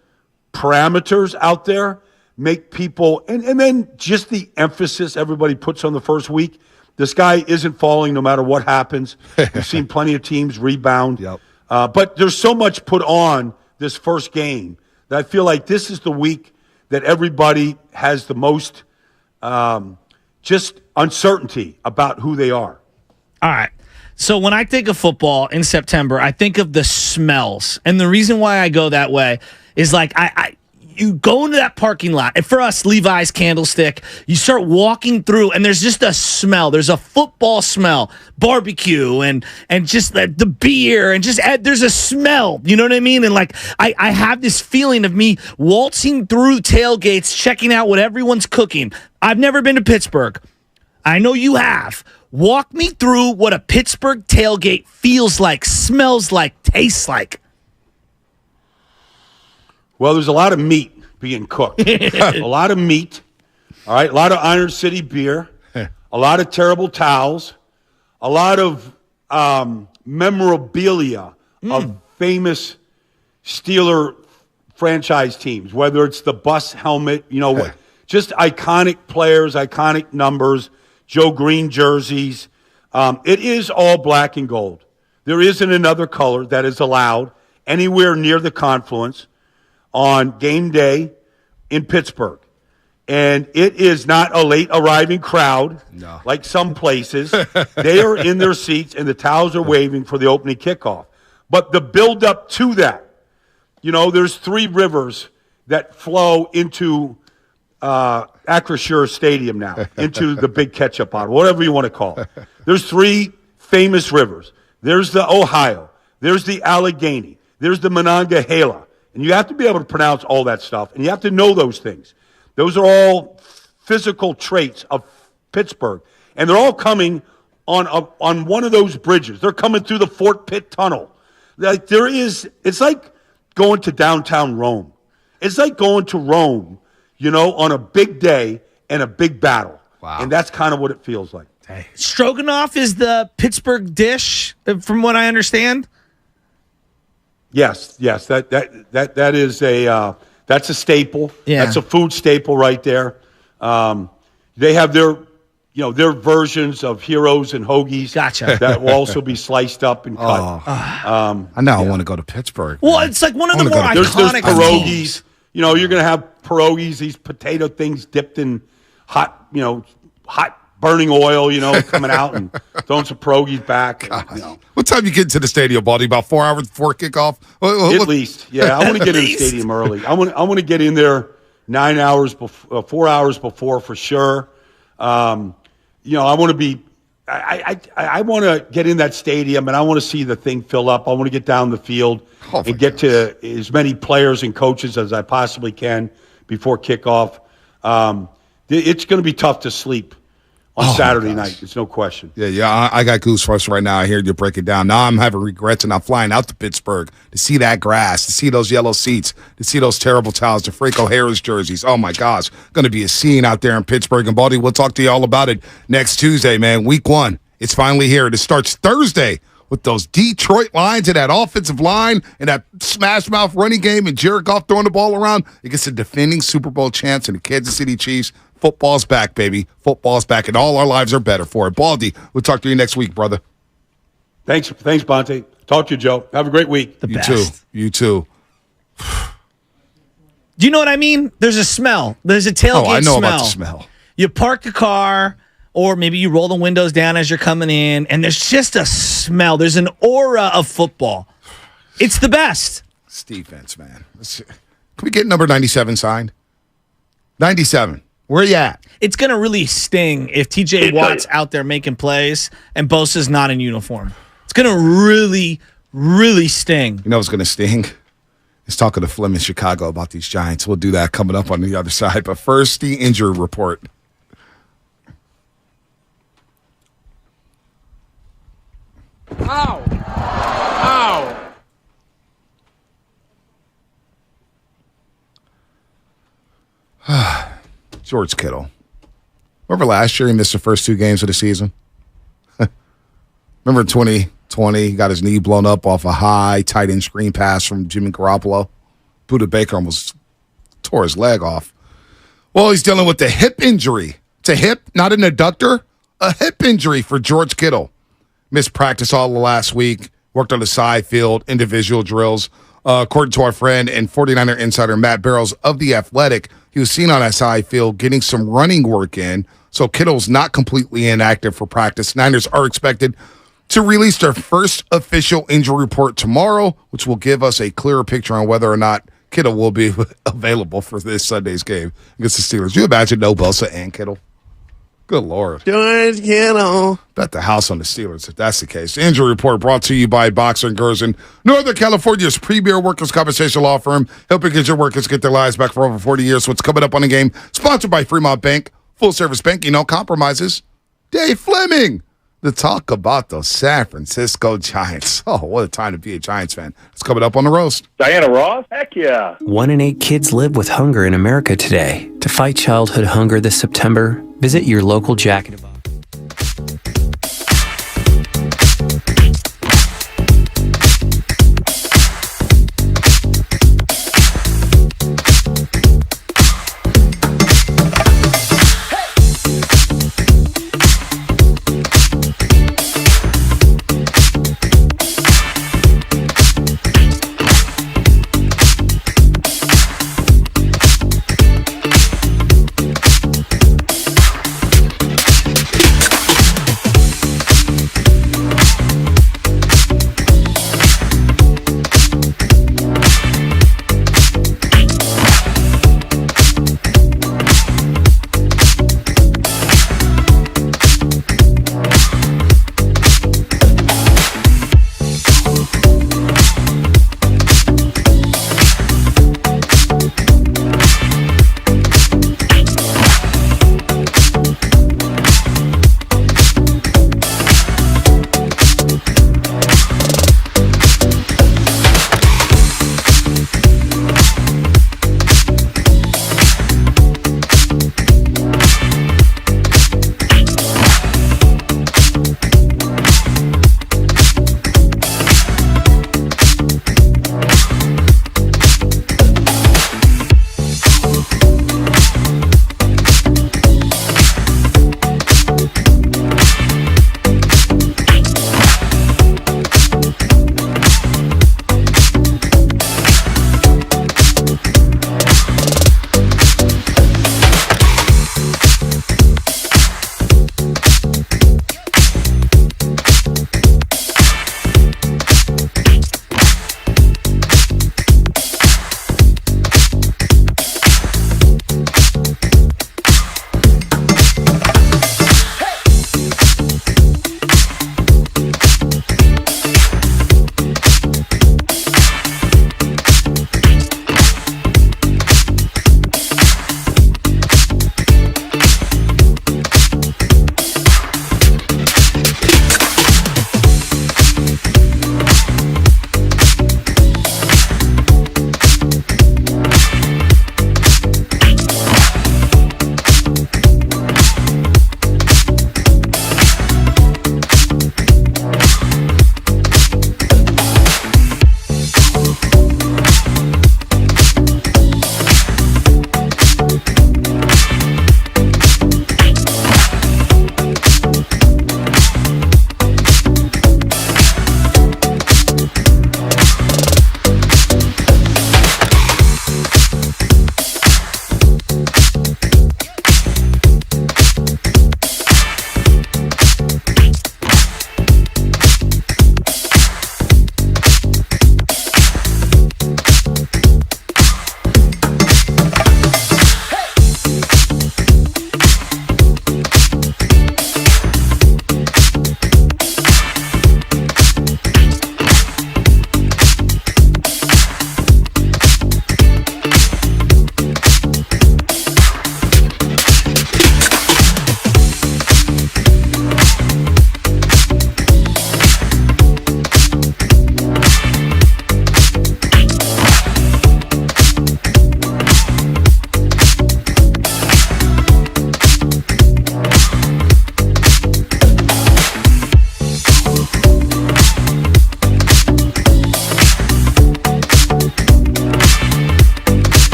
parameters out there make people, and then just the emphasis everybody puts on the first week. The sky isn't falling no matter what happens. We've seen plenty of teams rebound. Yep. But there's so much put on this first game that I feel like this is the week that everybody has the most just uncertainty about who they are. All right. So when I think of football in September, I think of the smells. And the reason why I go that way is you go into that parking lot, and for us, Levi's Candlestick, you start walking through, and there's just a smell. There's a football smell, barbecue, and just the beer, and just there's a smell. You know what I mean? And I have this feeling of me waltzing through tailgates, checking out what everyone's cooking. I've never been to Pittsburgh. I know you have. Walk me through what a Pittsburgh tailgate feels like, smells like, tastes like. Well, there's a lot of meat being cooked. A lot of meat, all right? A lot of Iron City beer, a lot of terrible towels, a lot of memorabilia of famous Steeler franchise teams, whether it's the bus helmet, just iconic players, iconic numbers, Joe Green jerseys. It is all black and gold. There isn't another color that is allowed anywhere near the confluence on game day in Pittsburgh. And it is not a late arriving crowd like some places. They are in their seats and the towels are waving for the opening kickoff. But the build up to that, there's 3 rivers that flow into Acrisure Stadium now, into the big ketchup bottle, whatever you want to call it. There's 3 famous rivers. There's the Ohio. There's the Allegheny. There's the Monongahela. And you have to be able to pronounce all that stuff, and you have to know those things. Those are all physical traits of Pittsburgh, and they're all coming on one of those bridges. They're coming through the Fort Pitt Tunnel. It's like going to downtown Rome. It's like going to Rome, on a big day and a big battle. Wow. And that's kind of what it feels like. Hey. Stroganoff is the Pittsburgh dish, from what I understand. Yes, that is that's a staple. Yeah. That's a food staple right there. They have their versions of heroes and hoagies. Gotcha. That will also be sliced up and cut. I want to go to Pittsburgh. Well, it's like one of the more iconic pierogies. things. You're going to have pierogies, these potato things dipped in hot burning oil, coming out and throwing some pierogies back. What time you get to the stadium, Baldy? About 4 hours before kickoff? At least, yeah. I want to get in the stadium early. I want to get in there 9 hours before, 4 hours before for sure. I want to be. I want to get in that stadium and I want to see the thing fill up. I want to get down the field and get to as many players and coaches as I possibly can before kickoff. It's going to be tough to sleep on Saturday night. There's no question. Yeah. I got goosebumps right now. I hear you break it down. Now I'm having regrets, and I'm flying out to Pittsburgh to see that grass, to see those yellow seats, to see those terrible towels, the Franco Harris jerseys. Oh, my gosh. Going to be a scene out there in Pittsburgh. And, Baldy, we'll talk to you all about it next Tuesday, man. Week 1. It's finally here. It starts Thursday with those Detroit Lions and that offensive line and that smash-mouth running game and Jared Goff throwing the ball around against the defending Super Bowl champs and the Kansas City Chiefs. Football's back, baby. Football's back, and all our lives are better for it. Baldy, we'll talk to you next week, brother. Thanks, Bonte. Talk to you, Joe. Have a great week. You too. Do you know what I mean? There's a smell. There's a tailgate smell. I know about the smell. You park a car, or maybe you roll the windows down as you're coming in, and there's just a smell. There's an aura of football. It's the best. It's defense, man. Can we get number 97 signed? 97. Where you at? It's going to really sting if TJ Watt's out there making plays and Bosa's not in uniform. It's going to really, really sting. You know what's going to sting? It's talking to Fleming in Chicago about these Giants. We'll do that coming up on the other side. But first, the injury report. Ow! George Kittle. Remember last year he missed the first 2 games of the season? Remember 2020, he got his knee blown up off a high tight end screen pass from Jimmy Garoppolo? Budda Baker almost tore his leg off. Well, he's dealing with a hip injury. It's a hip, not an adductor. A hip injury for George Kittle. Missed practice all the last week. Worked on the side field, individual drills. According to our friend and 49er insider Matt Barrows of The Athletic, he was seen on that side field getting some running work in. So Kittle's not completely inactive for practice. Niners are expected to release their first official injury report tomorrow, which will give us a clearer picture on whether or not Kittle will be available for this Sunday's game against the Steelers. You imagine no Bosa and Kittle? Good Lord. George Kittle. Bet the house on the Steelers if that's the case. The injury report brought to you by Boxer & Gerson, Northern California's premier workers' compensation law firm, helping get your workers get their lives back for over 40 years. What's coming up on the game? Sponsored by Fremont Bank, full-service banking, no compromises. Dave Fleming. To talk about the San Francisco Giants. Oh, what a time to be a Giants fan. It's coming up on the roast. Diana Ross? Heck yeah. 1 in 8 kids live with hunger in America today. To fight childhood hunger this September, visit your local Jack in the Box.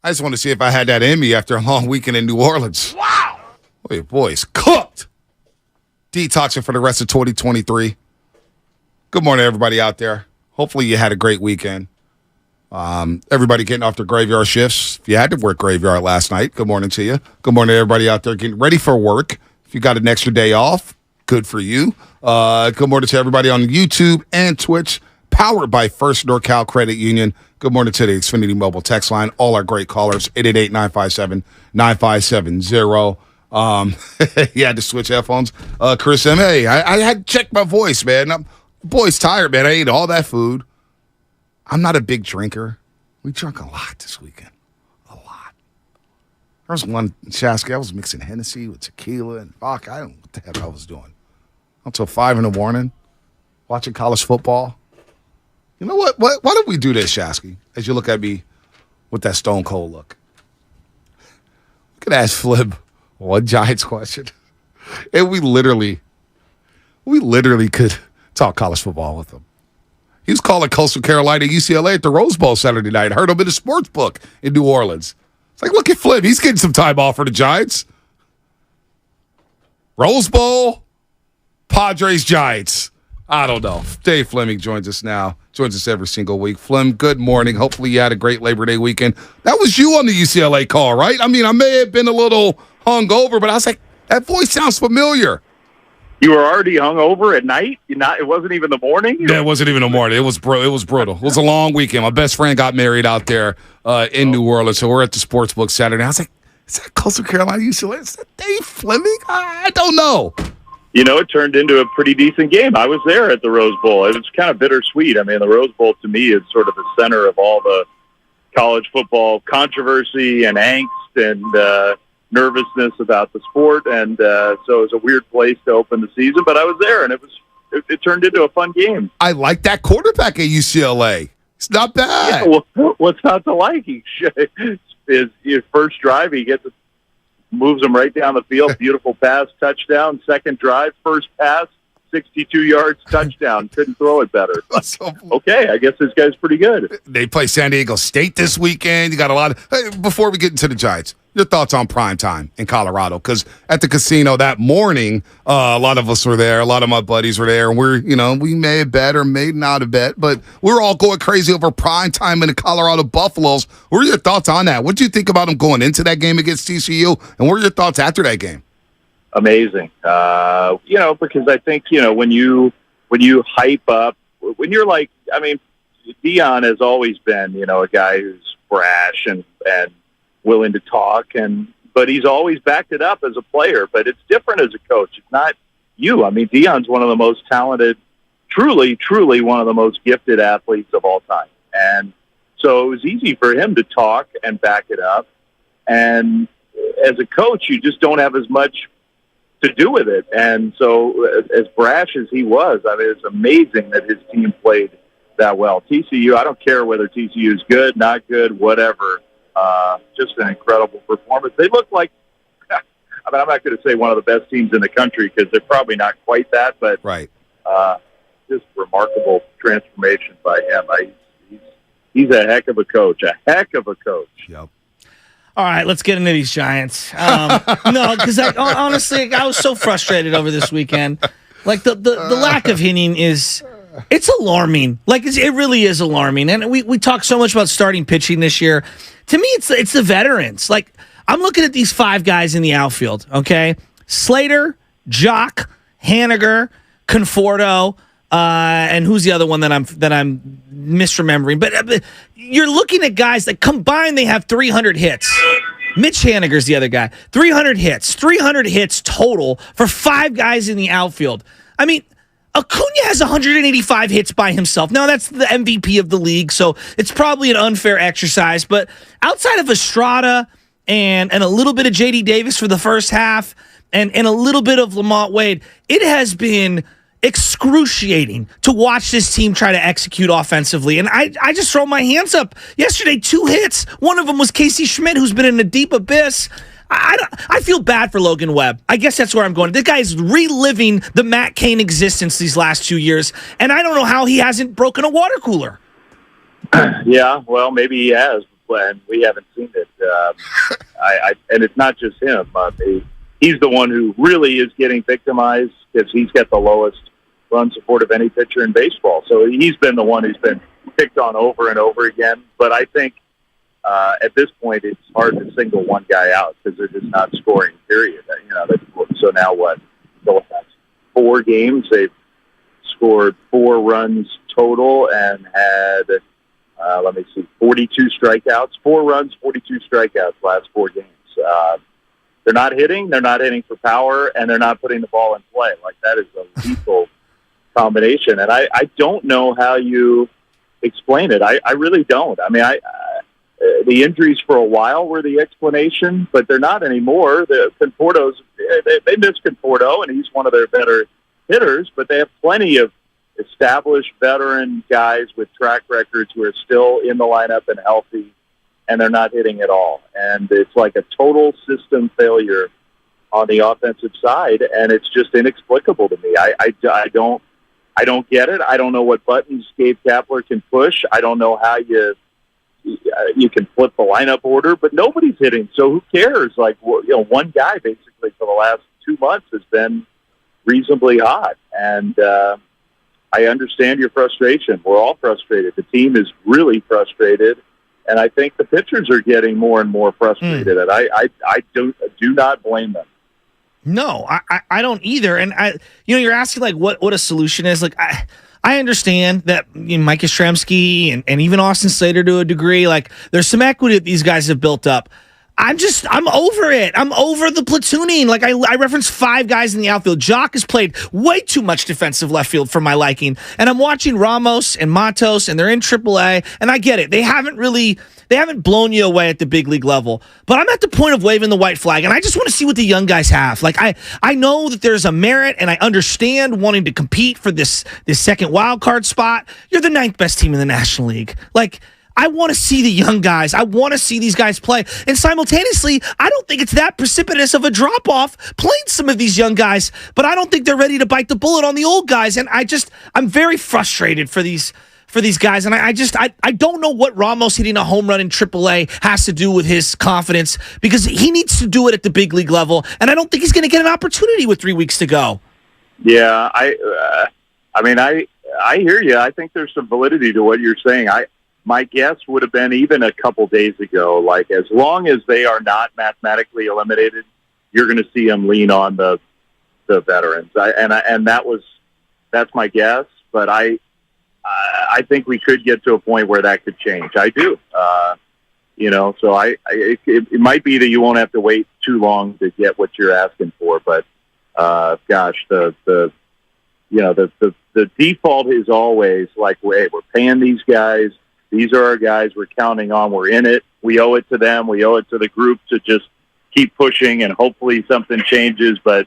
I just want to see if I had that in me after a long weekend in New Orleans. Wow. Oh, your boy's cooked. Detoxing for the rest of 2023. Good morning, everybody out there. Hopefully you had a great weekend. Everybody getting off their graveyard shifts. If you had to work graveyard last night, good morning to you. Good morning to everybody out there getting ready for work. If you got an extra day off, good for you. Good morning to everybody on YouTube and Twitch, powered by First NorCal Credit Union. Good morning to the Xfinity Mobile text line. All our great callers, 888-957-9570. You had to switch headphones. Chris M. Hey, I had to check my voice, man. Boy's tired, man. I ate all that food. I'm not a big drinker. We drank a lot this weekend. A lot. There was one, Shasky, I was mixing Hennessy with tequila and fuck, I don't know what the heck I was doing. Until 5 in the morning, watching college football. You know what? Why don't we do this, Shasky, as you look at me with that stone cold look? We could ask Flip one Giants question. And we literally could talk college football with him. He was calling Coastal Carolina, UCLA at the Rose Bowl Saturday night. Heard him in the sports book in New Orleans. It's like, look at Flip. He's getting some time off for the Giants. Rose Bowl, Padres, Giants. I don't know. Dave Fleming joins us now. Joins us every single week. Flem, good morning. Hopefully you had a great Labor Day weekend. That was you on the UCLA call, right? I mean, I may have been a little hungover, but I was like, that voice sounds familiar. You were already hungover at night? It wasn't even the morning? Yeah, it wasn't even the morning. It was brutal. It was a long weekend. My best friend got married out there in New Orleans, so we're at the sports book Saturday. I was like, is that Coastal Carolina UCLA? Is that Dave Fleming? I don't know. It turned into a pretty decent game. I was there at the Rose Bowl. It was kind of bittersweet. I mean, the Rose Bowl to me is sort of the center of all the college football controversy and angst and nervousness about the sport. And so it was a weird place to open the season. But I was there, and it turned into a fun game. I like that quarterback at UCLA. It's not bad. Yeah, well, what's not to like? His first drive, he moves him right down the field. Beautiful pass, touchdown. Second drive, first pass, 62 yards, touchdown. Couldn't throw it better. Okay, I guess this guy's pretty good. They play San Diego State this weekend. You got a lot of. Hey, before we get into the Giants, your thoughts on prime time in Colorado? Because at the casino that morning, a lot of us were there. A lot of my buddies were there, and we may have bet or may not have bet, but we're all going crazy over prime time in the Colorado Buffaloes. What are your thoughts on that? What do you think about them going into that game against TCU, and what are your thoughts after that game? Amazing. Because I think, when you hype up, when you're like, I mean, Dion has always been, a guy who's brash and willing to talk, but he's always backed it up as a player. But it's different as a coach. It's not you. I mean, Dion's one of the most talented, truly one of the most gifted athletes of all time. And so it was easy for him to talk and back it up. And as a coach, you just don't have as much to do with it. And so as brash as he was, I mean, it's amazing that his team played that well. TCU, I don't care whether TCU is good, not good, whatever. Just an incredible performance. They look like, I mean, I'm not going to say one of the best teams in the country because they're probably not quite that, but right. Just remarkable transformation by him. He's a heck of a coach, Yep. All right, let's get into these Giants. No, because honestly, I was so frustrated over this weekend. Like the lack of hitting it's alarming. Like it really is alarming. And we talk so much about starting pitching this year. To me, it's the veterans. Like I'm looking at these 5 guys in the outfield. Okay, Slater, Jock, Haniger, Conforto, and who's the other one that I'm misremembering? But you're looking at guys that combined they have 300 hits. Mitch Haniger's the other guy. 300 hits total for 5 guys in the outfield. I mean, Acuna has 185 hits by himself. Now, that's the MVP of the league, so it's probably an unfair exercise. But outside of Estrada and a little bit of J.D. Davis for the first half and a little bit of Lamont Wade, it has been excruciating to watch this team try to execute offensively. And I just throw my hands up. Yesterday, 2 hits. One of them was Casey Schmidt, who's been in a deep abyss. I feel bad for Logan Webb. I guess that's where I'm going. This guy is reliving the Matt Cain existence these last 2 years, and I don't know how he hasn't broken a water cooler. Yeah, well, maybe he has. and we haven't seen it. And it's not just him. He's the one who really is getting victimized because he's got the lowest run support of any pitcher in baseball. So he's been the one who's been picked on over and over again. But I think at this point it's hard to single one guy out because they're just not scoring, period. So now what? The last 4 games, they've scored 4 runs total and had, 42 strikeouts. 4 runs, 42 strikeouts last 4 games. They're not hitting for power, and they're not putting the ball in play. Like, that is a lethal combination. And I don't know how you explain it. I really don't. I mean, the injuries for a while were the explanation, but they're not anymore. The Conforto's, they miss Conforto, and he's one of their better hitters, but they have plenty of established veteran guys with track records who are still in the lineup and healthy, and they're not hitting at all. And it's like a total system failure on the offensive side, and it's just inexplicable to me. I don't get it. I don't know what buttons Gabe Kapler can push. I don't know how you can flip the lineup order, but nobody's hitting. So who cares? Like, one guy basically for the last 2 months has been reasonably hot. And I understand your frustration. We're all frustrated. The team is really frustrated. And I think the pitchers are getting more and more frustrated. And I do not blame them. No, I don't either. And you're asking like what a solution is. Like I understand that Mike Yastrzemski and even Austin Slater to a degree, like there's some equity that these guys have built up. I'm over it. I'm over the platooning. Like I referenced 5 guys in the outfield. Jock has played way too much defensive left field for my liking. And I'm watching Ramos and Matos, and they're in AAA. And I get it. They haven't blown you away at the big league level. But I'm at the point of waving the white flag, and I just want to see what the young guys have. Like I know that there's a merit, and I understand wanting to compete for this second wild card spot. You're the 9th best team in the National League. Like, I want to see the young guys. I want to see these guys play. And simultaneously, I don't think it's that precipitous of a drop-off playing some of these young guys, but I don't think they're ready to bite the bullet on the old guys. And I'm very frustrated for these guys. And I don't know what Ramos hitting a home run in AAA has to do with his confidence, because he needs to do it at the big league level. And I don't think he's going to get an opportunity with 3 weeks to go. Yeah, I hear you. I think there's some validity to what you're saying. My guess would have been even a couple days ago, like as long as they are not mathematically eliminated, you're going to see them lean on the veterans. That's my guess, but I think we could get to a point where that could change. I do. So it might be that you won't have to wait too long to get what you're asking for, but gosh, the default is always like, wait, we're paying these guys. These are our guys we're counting on. We're in it. We owe it to them. We owe it to the group to just keep pushing, and hopefully something changes. But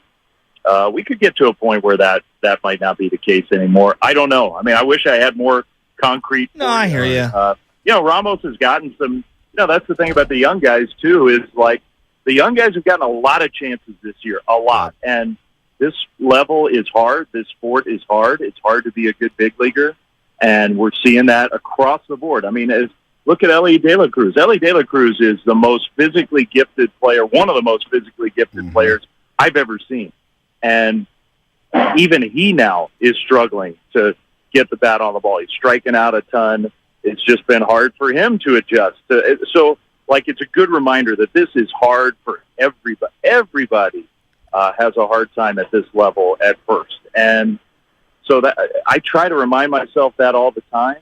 we could get to a point where that might not be the case anymore. I don't know. I mean, I wish I had more concrete. No, I hear you. Ramos has gotten some. That's the thing about the young guys too. Is like the young guys have gotten a lot of chances this year, a lot. And this level is hard. This sport is hard. It's hard to be a good big leaguer. And we're seeing that across the board. I mean, look at Ellie De La Cruz. Ellie De La Cruz is the most physically gifted player, one of the most physically gifted players I've ever seen. And even he now is struggling to get the bat on the ball. He's striking out a ton. It's just been hard for him to adjust. So, it's a good reminder that this is hard for everybody. Everybody has a hard time at this level at first. And so that I try to remind myself that all the time.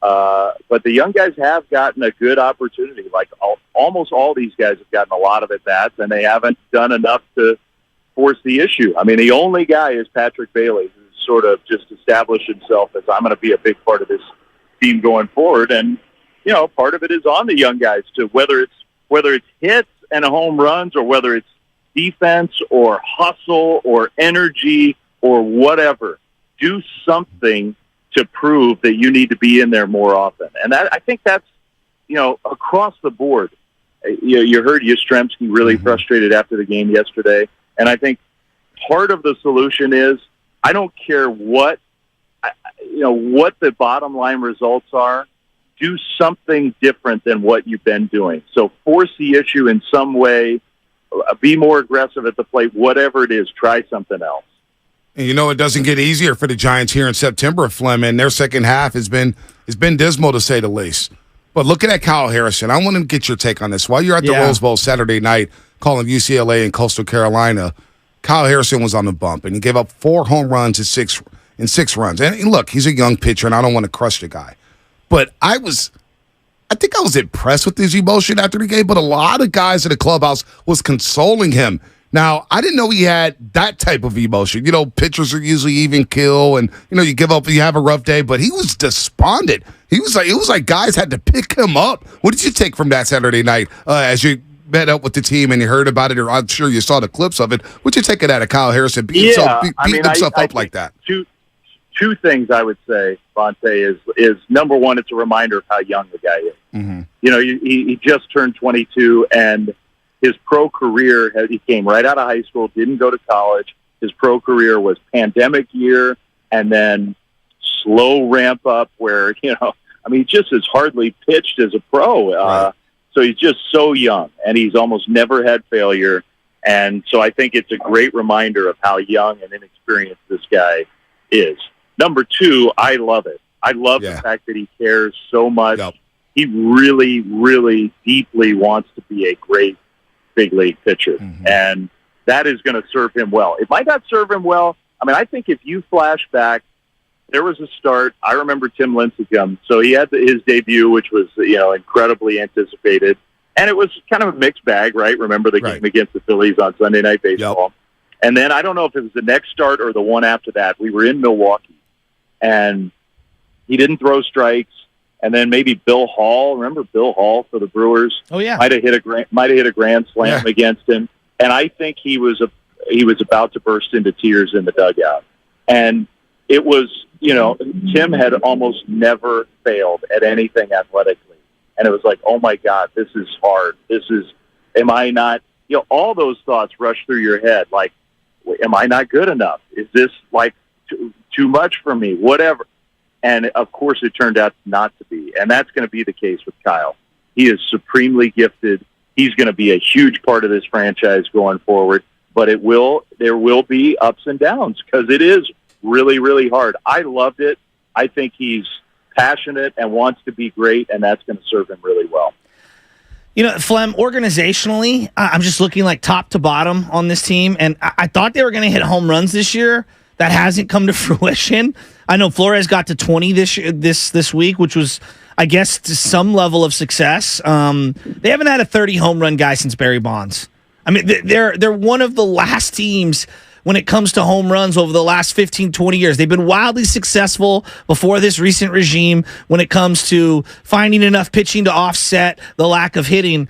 But the young guys have gotten a good opportunity. Like almost all these guys have gotten a lot of at-bats, and they haven't done enough to force the issue. I mean, the only guy is Patrick Bailey, who's sort of just established himself as, I'm going to be a big part of this team going forward. And, part of it is on the young guys to whether it's hits and home runs, or whether it's defense or hustle or energy or whatever. Do something to prove that you need to be in there more often. And I think that's, across the board. You heard Yastrzemski really frustrated after the game yesterday. And I think part of the solution is, I don't care what the bottom line results are. do something different than what you've been doing. So force the issue in some way, be more aggressive at the plate, whatever it is, try something else. And it doesn't get easier for the Giants here in September, Fleming. Their second half has been dismal, to say the least. But looking at Kyle Harrison, I want to get your take on this. While you're at the Rose Bowl Saturday night calling UCLA and Coastal Carolina, Kyle Harrison was on the bump, and he gave up 4 home runs in 6 runs. And look, he's a young pitcher, and I don't want to crush the guy. But I think I was impressed with his emotion after the game, but a lot of guys in the clubhouse was consoling him. Now, I didn't know he had that type of emotion. Pitchers are usually even kill, and you give up, you have a rough day. But he was despondent. It was like guys had to pick him up. What did you take from that Saturday night as you met up with the team and you heard about it, or I'm sure you saw the clips of it? What'd you take of that of Kyle Harrison beating himself up like that? Two things I would say, Bonte, is number one, it's a reminder of how young the guy is. Mm-hmm. He just turned 22, and his pro career, he came right out of high school, didn't go to college. His pro career was pandemic year and then slow ramp up where, he just has hardly pitched as a pro. Right. So he's just so young, and he's almost never had failure. And so I think it's a great reminder of how young and inexperienced this guy is. Number two, I love it. I love the fact that he cares so much. Yep. He really, really deeply wants to be a great big league pitcher. Mm-hmm. And that is going to serve him well. It might not serve him well. I think if you flash back, there was a start. I remember Tim Lincecum. So he had his debut, which was, incredibly anticipated. And it was kind of a mixed bag, right? Remember the game against the Phillies on Sunday Night Baseball. Yep. And then I don't know if it was the next start or the one after that. We were in Milwaukee, and he didn't throw strikes. And then maybe Bill Hall, remember Bill Hall for the Brewers? Oh yeah, might have hit a grand slam against him. And I think he was about to burst into tears in the dugout. And it was, Tim had almost never failed at anything athletically. And it was like, oh my God, this is hard. Am I not, all those thoughts rush through your head. Like, am I not good enough? Is this like too much for me? Whatever. And of course it turned out not to be. And that's going to be the case with Kyle. He is supremely gifted. He's going to be a huge part of this franchise going forward, but there will be ups and downs because it is really, really hard. I loved it. I think he's passionate and wants to be great, and that's going to serve him really well. Flem, organizationally, I'm just looking like top to bottom on this team, and I thought they were going to hit home runs this year. That hasn't come to fruition. I know Flores got to 20 this week, which was, I guess, to some level of success. They haven't had a 30 home run guy since Barry Bonds. They're one of the last teams when it comes to home runs over the last 15, 20 years. They've been wildly successful before this recent regime when it comes to finding enough pitching to offset the lack of hitting.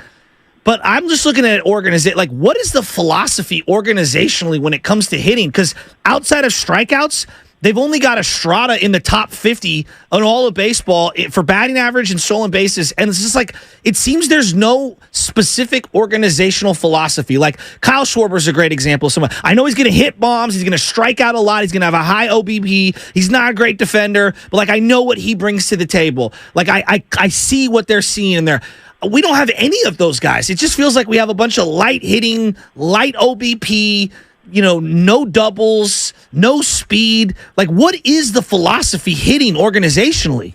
But I'm just looking at it, what is the philosophy organizationally when it comes to hitting? Because outside of strikeouts, they've only got Estrada in the top 50 on all of baseball for batting average and stolen bases. And it's just it seems there's no specific organizational philosophy. Like Kyle Schwarber's a great example of someone. I know he's going to hit bombs. He's going to strike out a lot. He's going to have a high OBP. He's not a great defender, but I know what he brings to the table. I see what they're seeing in there. We don't have any of those guys. It just feels like we have a bunch of light hitting, light OBP, no doubles, no speed. What is the philosophy hitting organizationally?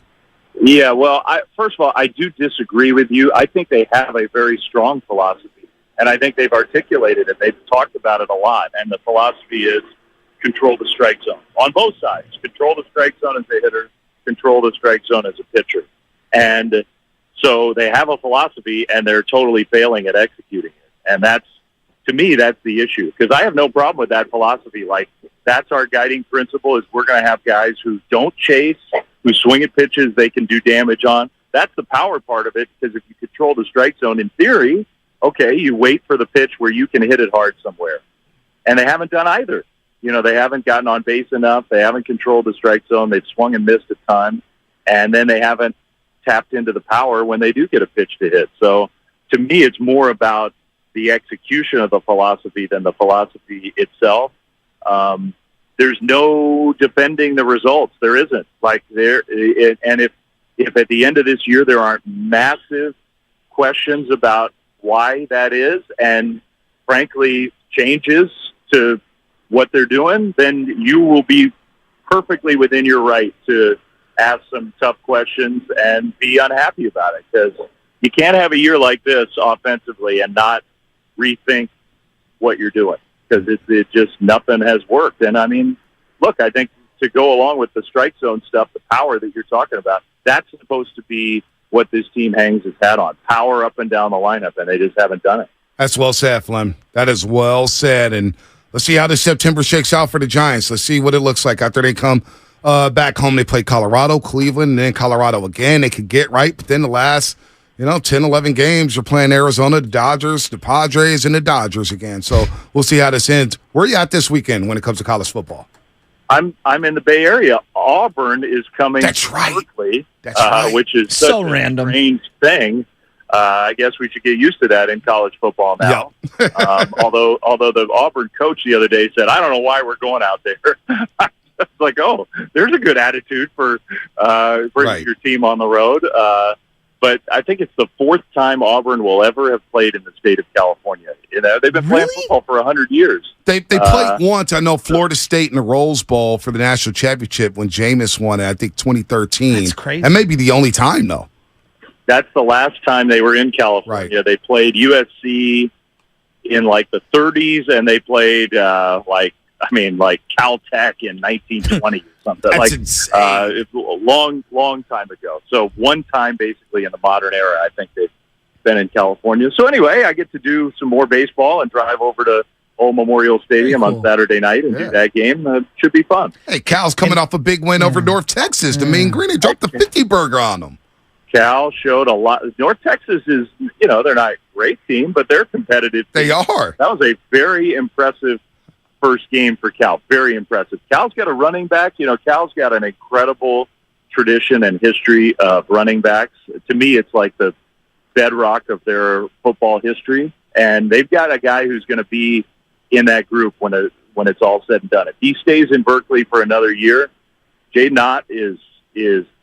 Yeah, well, first of all, I do disagree with you. I think they have a very strong philosophy, and I think they've articulated it. They've talked about it a lot, and the philosophy is control the strike zone on both sides. Control the strike zone as a hitter, control the strike zone as a pitcher. And so they have a philosophy, and they're totally failing at executing it. And to me, that's the issue. Because I have no problem with that philosophy. That's our guiding principle is we're going to have guys who don't chase, who swing at pitches they can do damage on. That's the power part of it, because if you control the strike zone, in theory, okay, you wait for the pitch where you can hit it hard somewhere. And they haven't done either. They haven't gotten on base enough. They haven't controlled the strike zone. They've swung and missed at times. And then they haven't tapped into the power when they do get a pitch to hit. So to me, it's more about the execution of the philosophy than the philosophy itself. There's no defending the results. There isn't. And if if at the end of this year there aren't massive questions about why that is, and frankly changes to what they're doing, then you will be perfectly within your right to ask some tough questions and be unhappy about it, because you can't have a year like this offensively and not rethink what you're doing, because it just nothing has worked. And I mean, look, I think to go along with the strike zone stuff, the power that you're talking about, that's supposed to be what this team hangs its hat on, power up and down the lineup, and they just haven't done it. That's well said, Flem. That is well said. And let's see how this September shakes out for the Giants. Let's see what it looks like after they come back home. They play Colorado, Cleveland, and then Colorado again. They could get right, but then the last 10, 11 games, you're playing Arizona, the Dodgers, the Padres, and the Dodgers again. So we'll see how this ends. Where are you at this weekend when it comes to college football? I'm in the Bay Area. Auburn is coming to Berkeley, which is such so a random, strange thing. I guess we should get used to that in college football now. Although the Auburn coach the other day said, "I don't know why we're going out there." It's like, oh, there's a good attitude for bringing your team on the road. But I think it's the fourth time Auburn will ever have played in the state of California. They've been playing football for 100 years. They played once. I know Florida State in the Rose Bowl for the national championship when Jameis won it, I think 2013. That's crazy. That may be the only time, though. That's the last time they were in California. Right. They played USC in like the 30s, and they played like Caltech in 1920 or something. That's like insane. It's a long time ago. So one time basically in the modern era, I think they've been in California. So anyway, I get to do some more baseball and drive over to Old Memorial Stadium on Saturday night and do that game. Should be fun. Hey, Cal's coming off a big win over North Texas. The Mean Green, they dropped the 50 burger on them. Cal showed a lot. North Texas is, they're not a great team, but they're competitive. They are. That was a very impressive first game for Cal. Very impressive. Cal's got a running back. Cal's got an incredible tradition and history of running backs. To me, it's like the bedrock of their football history. And they've got a guy who's going to be in that group when it's all said and done. If he stays in Berkeley for another year, Jay Knott is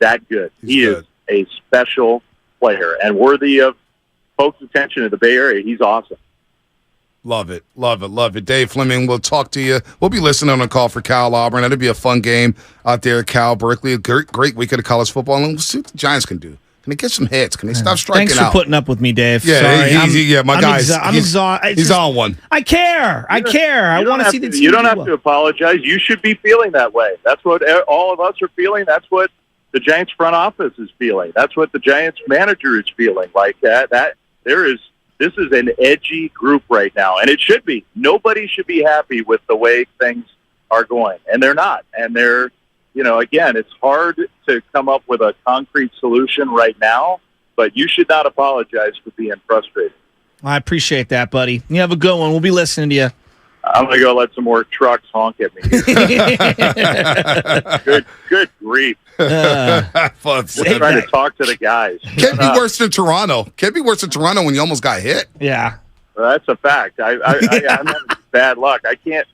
that good. He is a special player and worthy of folks' attention in the Bay Area. He's awesome. Love it, love it, love it. Dave Fleming, we'll talk to you. We'll be listening on a call for Cal Auburn. That'll be a fun game out there at Cal Berkeley. A great weekend of college football. And we'll see what the Giants can do. Can they get some hits? Can they stop striking out? Thanks for putting up with me, Dave. Yeah, Sorry. my guy's I'm exhausted. He's on one. I care. I want to see the team. You don't have to apologize. You should be feeling that way. That's what all of us are feeling. That's what the Giants front office is feeling. That's what the Giants manager is feeling. Like that this is an edgy group right now, and it should be. Nobody should be happy with the way things are going, and they're not. And they're, again, it's hard to come up with a concrete solution right now, but you should not apologize for being frustrated. I appreciate that, buddy. You have a good one. We'll be listening to you. I'm going to go let some more trucks honk at me. Good grief. Fun. We're trying to talk to the guys. Can't be worse than Toronto. Can't be worse than Toronto when you almost got hit. Yeah. Well, that's a fact. I'm having bad luck. I can't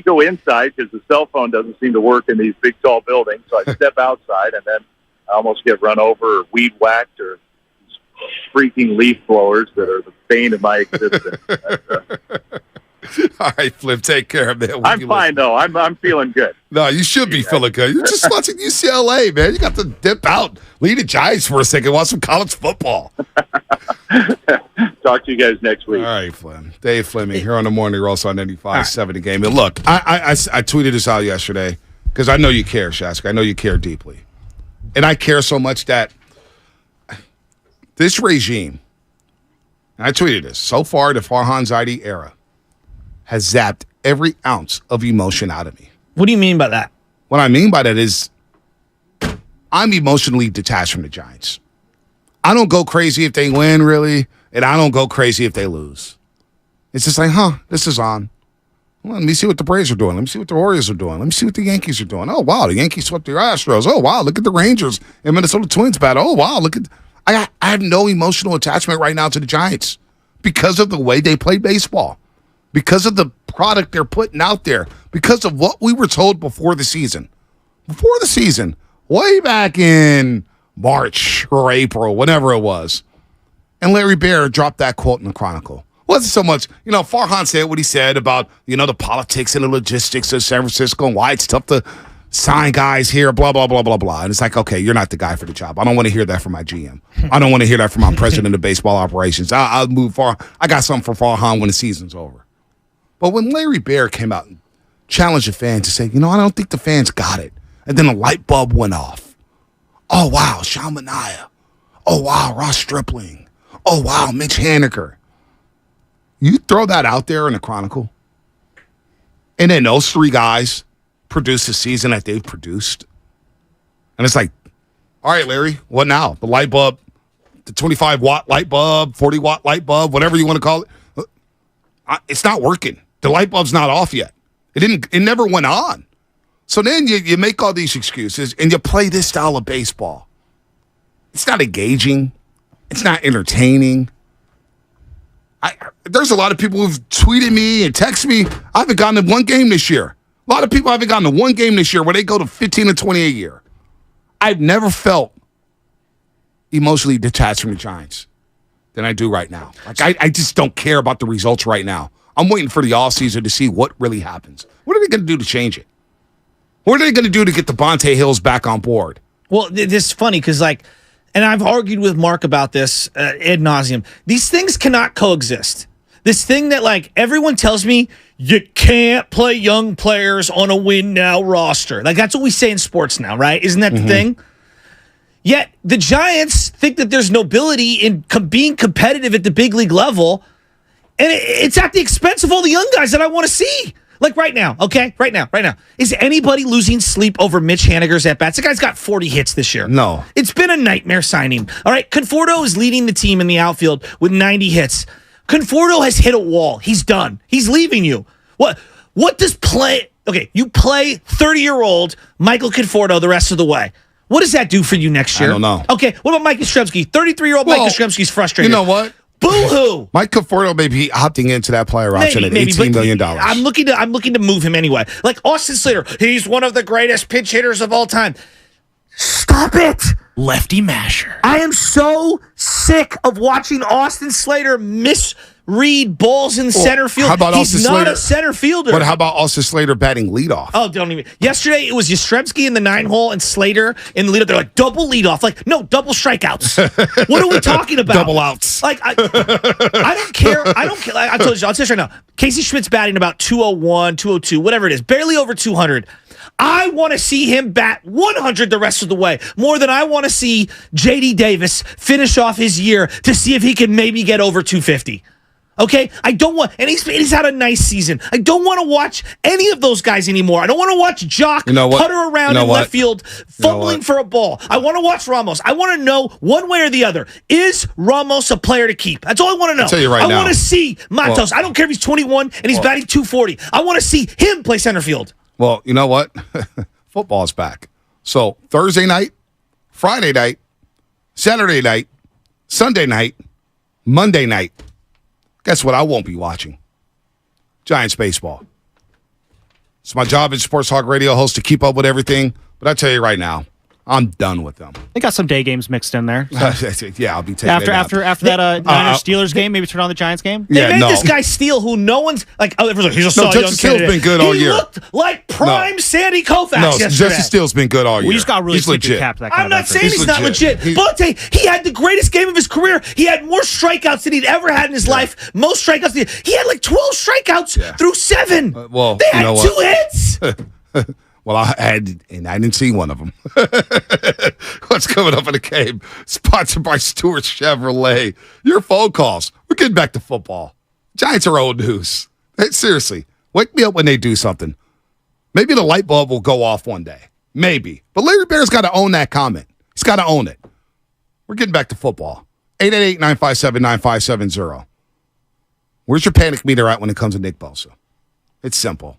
go inside because the cell phone doesn't seem to work in these big, tall buildings. So I step outside, and then I almost get run over or weed whacked or freaking leaf blowers that are the bane of my existence. All right, Flip, take care of it. I'm fine, though. I'm feeling good. No, you should be feeling good. You're just watching UCLA, man. You got to dip out, lead the Giants for a second, watch some college football. Talk to you guys next week. All right, Flem. Dave Fleming here on the Morning Roast on 95.7 The Game. And look, I tweeted this out yesterday because I know you care, Shask. I know you care deeply. And I care so much that this regime, and I tweeted this, so far the Farhan Zaidi era has zapped every ounce of emotion out of me. What do you mean by that? What I mean by that is I'm emotionally detached from the Giants. I don't go crazy if they win, really, and I don't go crazy if they lose. It's just like, this is on. Well, let me see what the Braves are doing. Let me see what the Orioles are doing. Let me see what the Yankees are doing. Oh, wow, the Yankees swept the Astros. Oh, wow, look at the Rangers and Minnesota Twins battle. Oh, wow, look at I have no emotional attachment right now to the Giants because of the way they play baseball. Because of the product they're putting out there, because of what we were told before the season. Way back in March or April, whatever it was. And Larry Bear dropped that quote in the Chronicle. Wasn't so much, Farhan said what he said about, the politics and the logistics of San Francisco and why it's tough to sign guys here, blah, blah, blah, blah, blah. And it's like, okay, you're not the guy for the job. I don't want to hear that from my GM. I don't want to hear that from my president of baseball operations. I'll move far. I got something for Farhan when the season's over. But when Larry Bear came out and challenged the fans to say, I don't think the fans got it. And then a light bulb went off. Oh, wow, Sean Manaea. Oh, wow, Ross Stripling. Oh, wow, Mitch Haniger. You throw that out there in the Chronicle, and then those three guys produce the season that they've produced. And it's like, all right, Larry, what now? The light bulb, the 25-watt light bulb, 40-watt light bulb, whatever you want to call it. It's not working. The light bulb's not off yet. It never went on. So then you make all these excuses, and you play this style of baseball. It's not engaging. It's not entertaining. There's a lot of people who've tweeted me and texted me. I haven't gotten to one game this year. A lot of people haven't gotten to one game this year where they go to 15 and 20 a year. I've never felt emotionally detached from the Giants than I do right now. I just don't care about the results right now. I'm waiting for the offseason to see what really happens. What are they going to do to change it? What are they going to do to get the Bonte Hills back on board? Well, this is funny because, and I've argued with Mark about this ad nauseum. These things cannot coexist. This thing that, everyone tells me, you can't play young players on a win-now roster. That's what we say in sports now, right? Isn't that the thing? Yet, the Giants think that there's nobility in being competitive at the big league level, and it's at the expense of all the young guys that I want to see. Right now, okay? Right now. Is anybody losing sleep over Mitch Haniger's at-bats? The guy's got 40 hits this year. No. It's been a nightmare signing. All right, Conforto is leading the team in the outfield with 90 hits. Conforto has hit a wall. He's done. He's leaving you. What does play... Okay, you play 30-year-old Michael Conforto the rest of the way. What does that do for you next year? I don't know. Okay, what about Mike Yastrzemski? 33-year-old Mike Yastrzemski's frustrated. You know what? Boo-hoo! Mike Conforto may be opting into that player option at $18 million. I'm looking to move him anyway. Austin Slater, he's one of the greatest pinch hitters of all time. Stop it! Lefty masher. I am so sick of watching Austin Slater misread balls in center field. How about He's Austin not Slater? a center fielder. But how about Austin Slater batting leadoff? Oh, don't even. Yesterday, it was Yastrzemski in the 9-hole and Slater in the leadoff. They're like, double leadoff. No, double strikeouts. What are we talking about? Double outs. I don't care. I told you, I'll tell you right now. Casey Schmidt's batting about 201, 202, whatever it is. Barely over 200. I want to see him bat 100 the rest of the way, more than I want to see J.D. Davis finish off his year to see if he can maybe get over 250. Okay? I don't want, and he's had a nice season. I don't want to watch any of those guys anymore. I don't want to watch Jock putter around in left field, fumbling for a ball. I want to watch Ramos. I want to know one way or the other. Is Ramos a player to keep? That's all I want to know. I'll tell you right now. I want to see Matos. I don't care if he's 21 and he's batting 240. I want to see him play center field. Well, you know what? Football's back. So Thursday night, Friday night, Saturday night, Sunday night, Monday night. Guess what I won't be watching? Giants baseball. It's my job as Sports Talk Radio host to keep up with everything. But I tell you right now, I'm done with them. They got some day games mixed in there. So. Yeah, I'll be taking after that Niners-Steelers game, maybe turn on the Giants game. They made this guy Steele, who no one's everyone's like, he's a solid young Justice Steele's candidate. been good all year. He looked like prime Sandy Koufax yesterday. Justice Steele's been good all year. We just got really he's legit. capped that kind I'm not saying he's not legit. Bonte, he had the greatest game of his career. He had more strikeouts than he'd ever had in his life. Most strikeouts. He had 12 strikeouts through 7. They had 2 hits. Well, I didn't see one of them. What's coming up in the game? Sponsored by Stewart Chevrolet. Your phone calls. We're getting back to football. Giants are old news. Hey, seriously, wake me up when they do something. Maybe the light bulb will go off one day. Maybe. But Larry Bear's got to own that comment. He's got to own it. We're getting back to football. 888-957-9570. Where's your panic meter at when it comes to Nick Bosa? It's simple.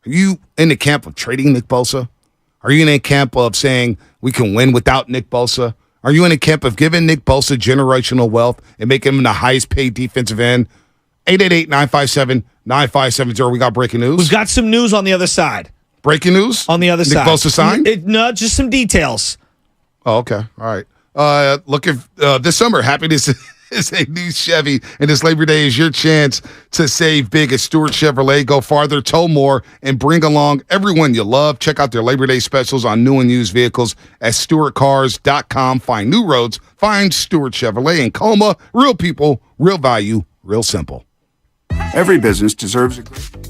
Are you in the camp of trading Nick Bosa? Are you in the camp of saying we can win without Nick Bosa? Are you in the camp of giving Nick Bosa generational wealth and making him the highest paid defensive end? 888-957-9570. We got breaking news. We've got some news on the other side. Breaking news? On the other side. Nick Bosa signed? No, just some details. Oh, okay. All right. Looking this summer, happiness is a new Chevy, and this Labor Day is your chance to save big at Stewart Chevrolet. Go farther, tow more, and bring along everyone you love. Check out their Labor Day specials on new and used vehicles at stewartcars.com. Find new roads. Find Stewart Chevrolet in Colma. Real people, real value, real simple. Every business deserves a great...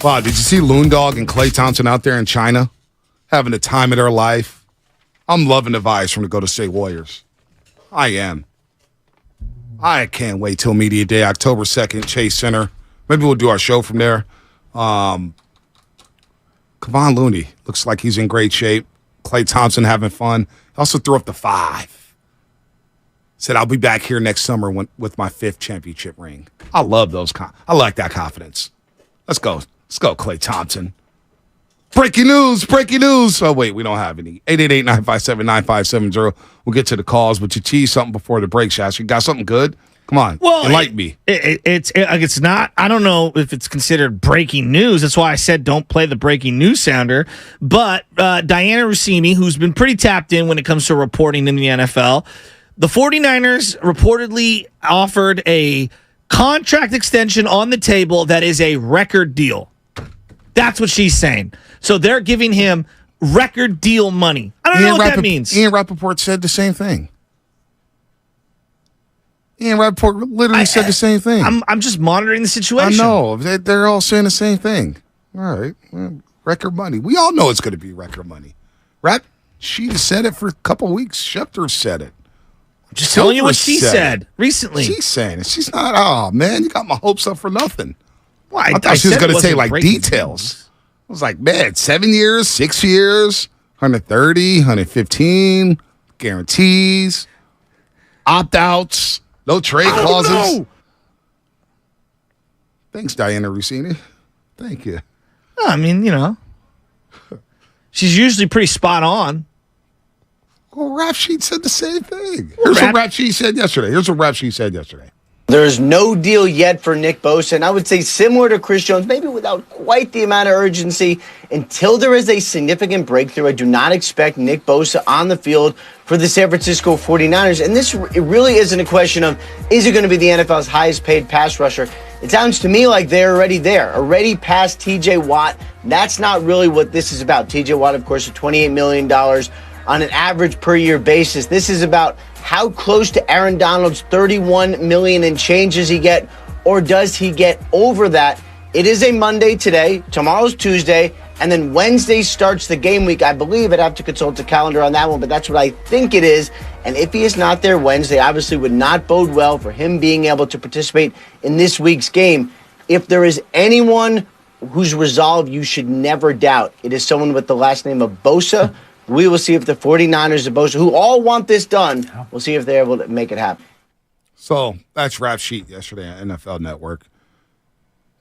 Wow, did you see Loondog and Klay Thompson out there in China having the time of their life? I'm loving the vibes from the Golden State Warriors. I am. I can't wait till Media Day, October 2nd, Chase Center. Maybe we'll do our show from there. Kevon Looney looks like he's in great shape. Klay Thompson having fun. Also threw up the 5. Said, I'll be back here next summer with my 5th championship ring. I love those. I like that confidence. Let's go. Let's go, Klay Thompson. Breaking news. Oh, wait, we don't have any. 888-957-9570. We'll get to the calls, but you tease something before the break, Shasta. You got something good? Come on, enlighten me. It's not. I don't know if it's considered breaking news. That's why I said don't play the breaking news sounder. But Diana Rossini, who's been pretty tapped in when it comes to reporting in the NFL, the 49ers reportedly offered a contract extension on the table that is a record deal. That's what she's saying. So they're giving him record deal money. I don't know what that means. Ian Rappaport said the same thing. Ian Rappaport literally said the same thing. I'm just monitoring the situation. I know. They're all saying the same thing. All right. Well, record money. We all know it's going to be record money. She said it for a couple of weeks. Schefter said it. I'm just telling you what she said recently. She's saying it. She's not, oh, man, you got my hopes up for nothing. Well, I thought she was going to say, like, details. I was like, man, 7 years, 6 years, 130, 115, guarantees, opt-outs, no trade clauses. No. Thanks, Diana Rossini. Thank you. I mean, she's usually pretty spot on. Well, Rap Sheet said the same thing. Here's what Rap Sheet said yesterday. There's no deal yet for Nick Bosa, and I would say similar to Chris Jones, maybe without quite the amount of urgency. Until there is a significant breakthrough, I do not expect Nick Bosa on the field for the San Francisco 49ers. And it really isn't a question of, is it going to be the NFL's highest paid pass rusher? It sounds to me like they're already there, already past T.J. Watt. That's not really what this is about. T.J. Watt, of course, is $28 million on an average per year basis. This is about how close to Aaron Donald's $31 million and change does he get, or does he get over that? It is a Monday today, tomorrow's Tuesday, and then Wednesday starts the game week. I believe I'd have to consult the calendar on that one, but that's what I think it is. And if he is not there Wednesday, obviously would not bode well for him being able to participate in this week's game. If there is anyone whose resolve you should never doubt, it is someone with the last name of Bosa. We will see if the 49ers and Bosa, who all want this done, we'll see if they're able to make it happen. So that's Rap Sheet yesterday on NFL Network.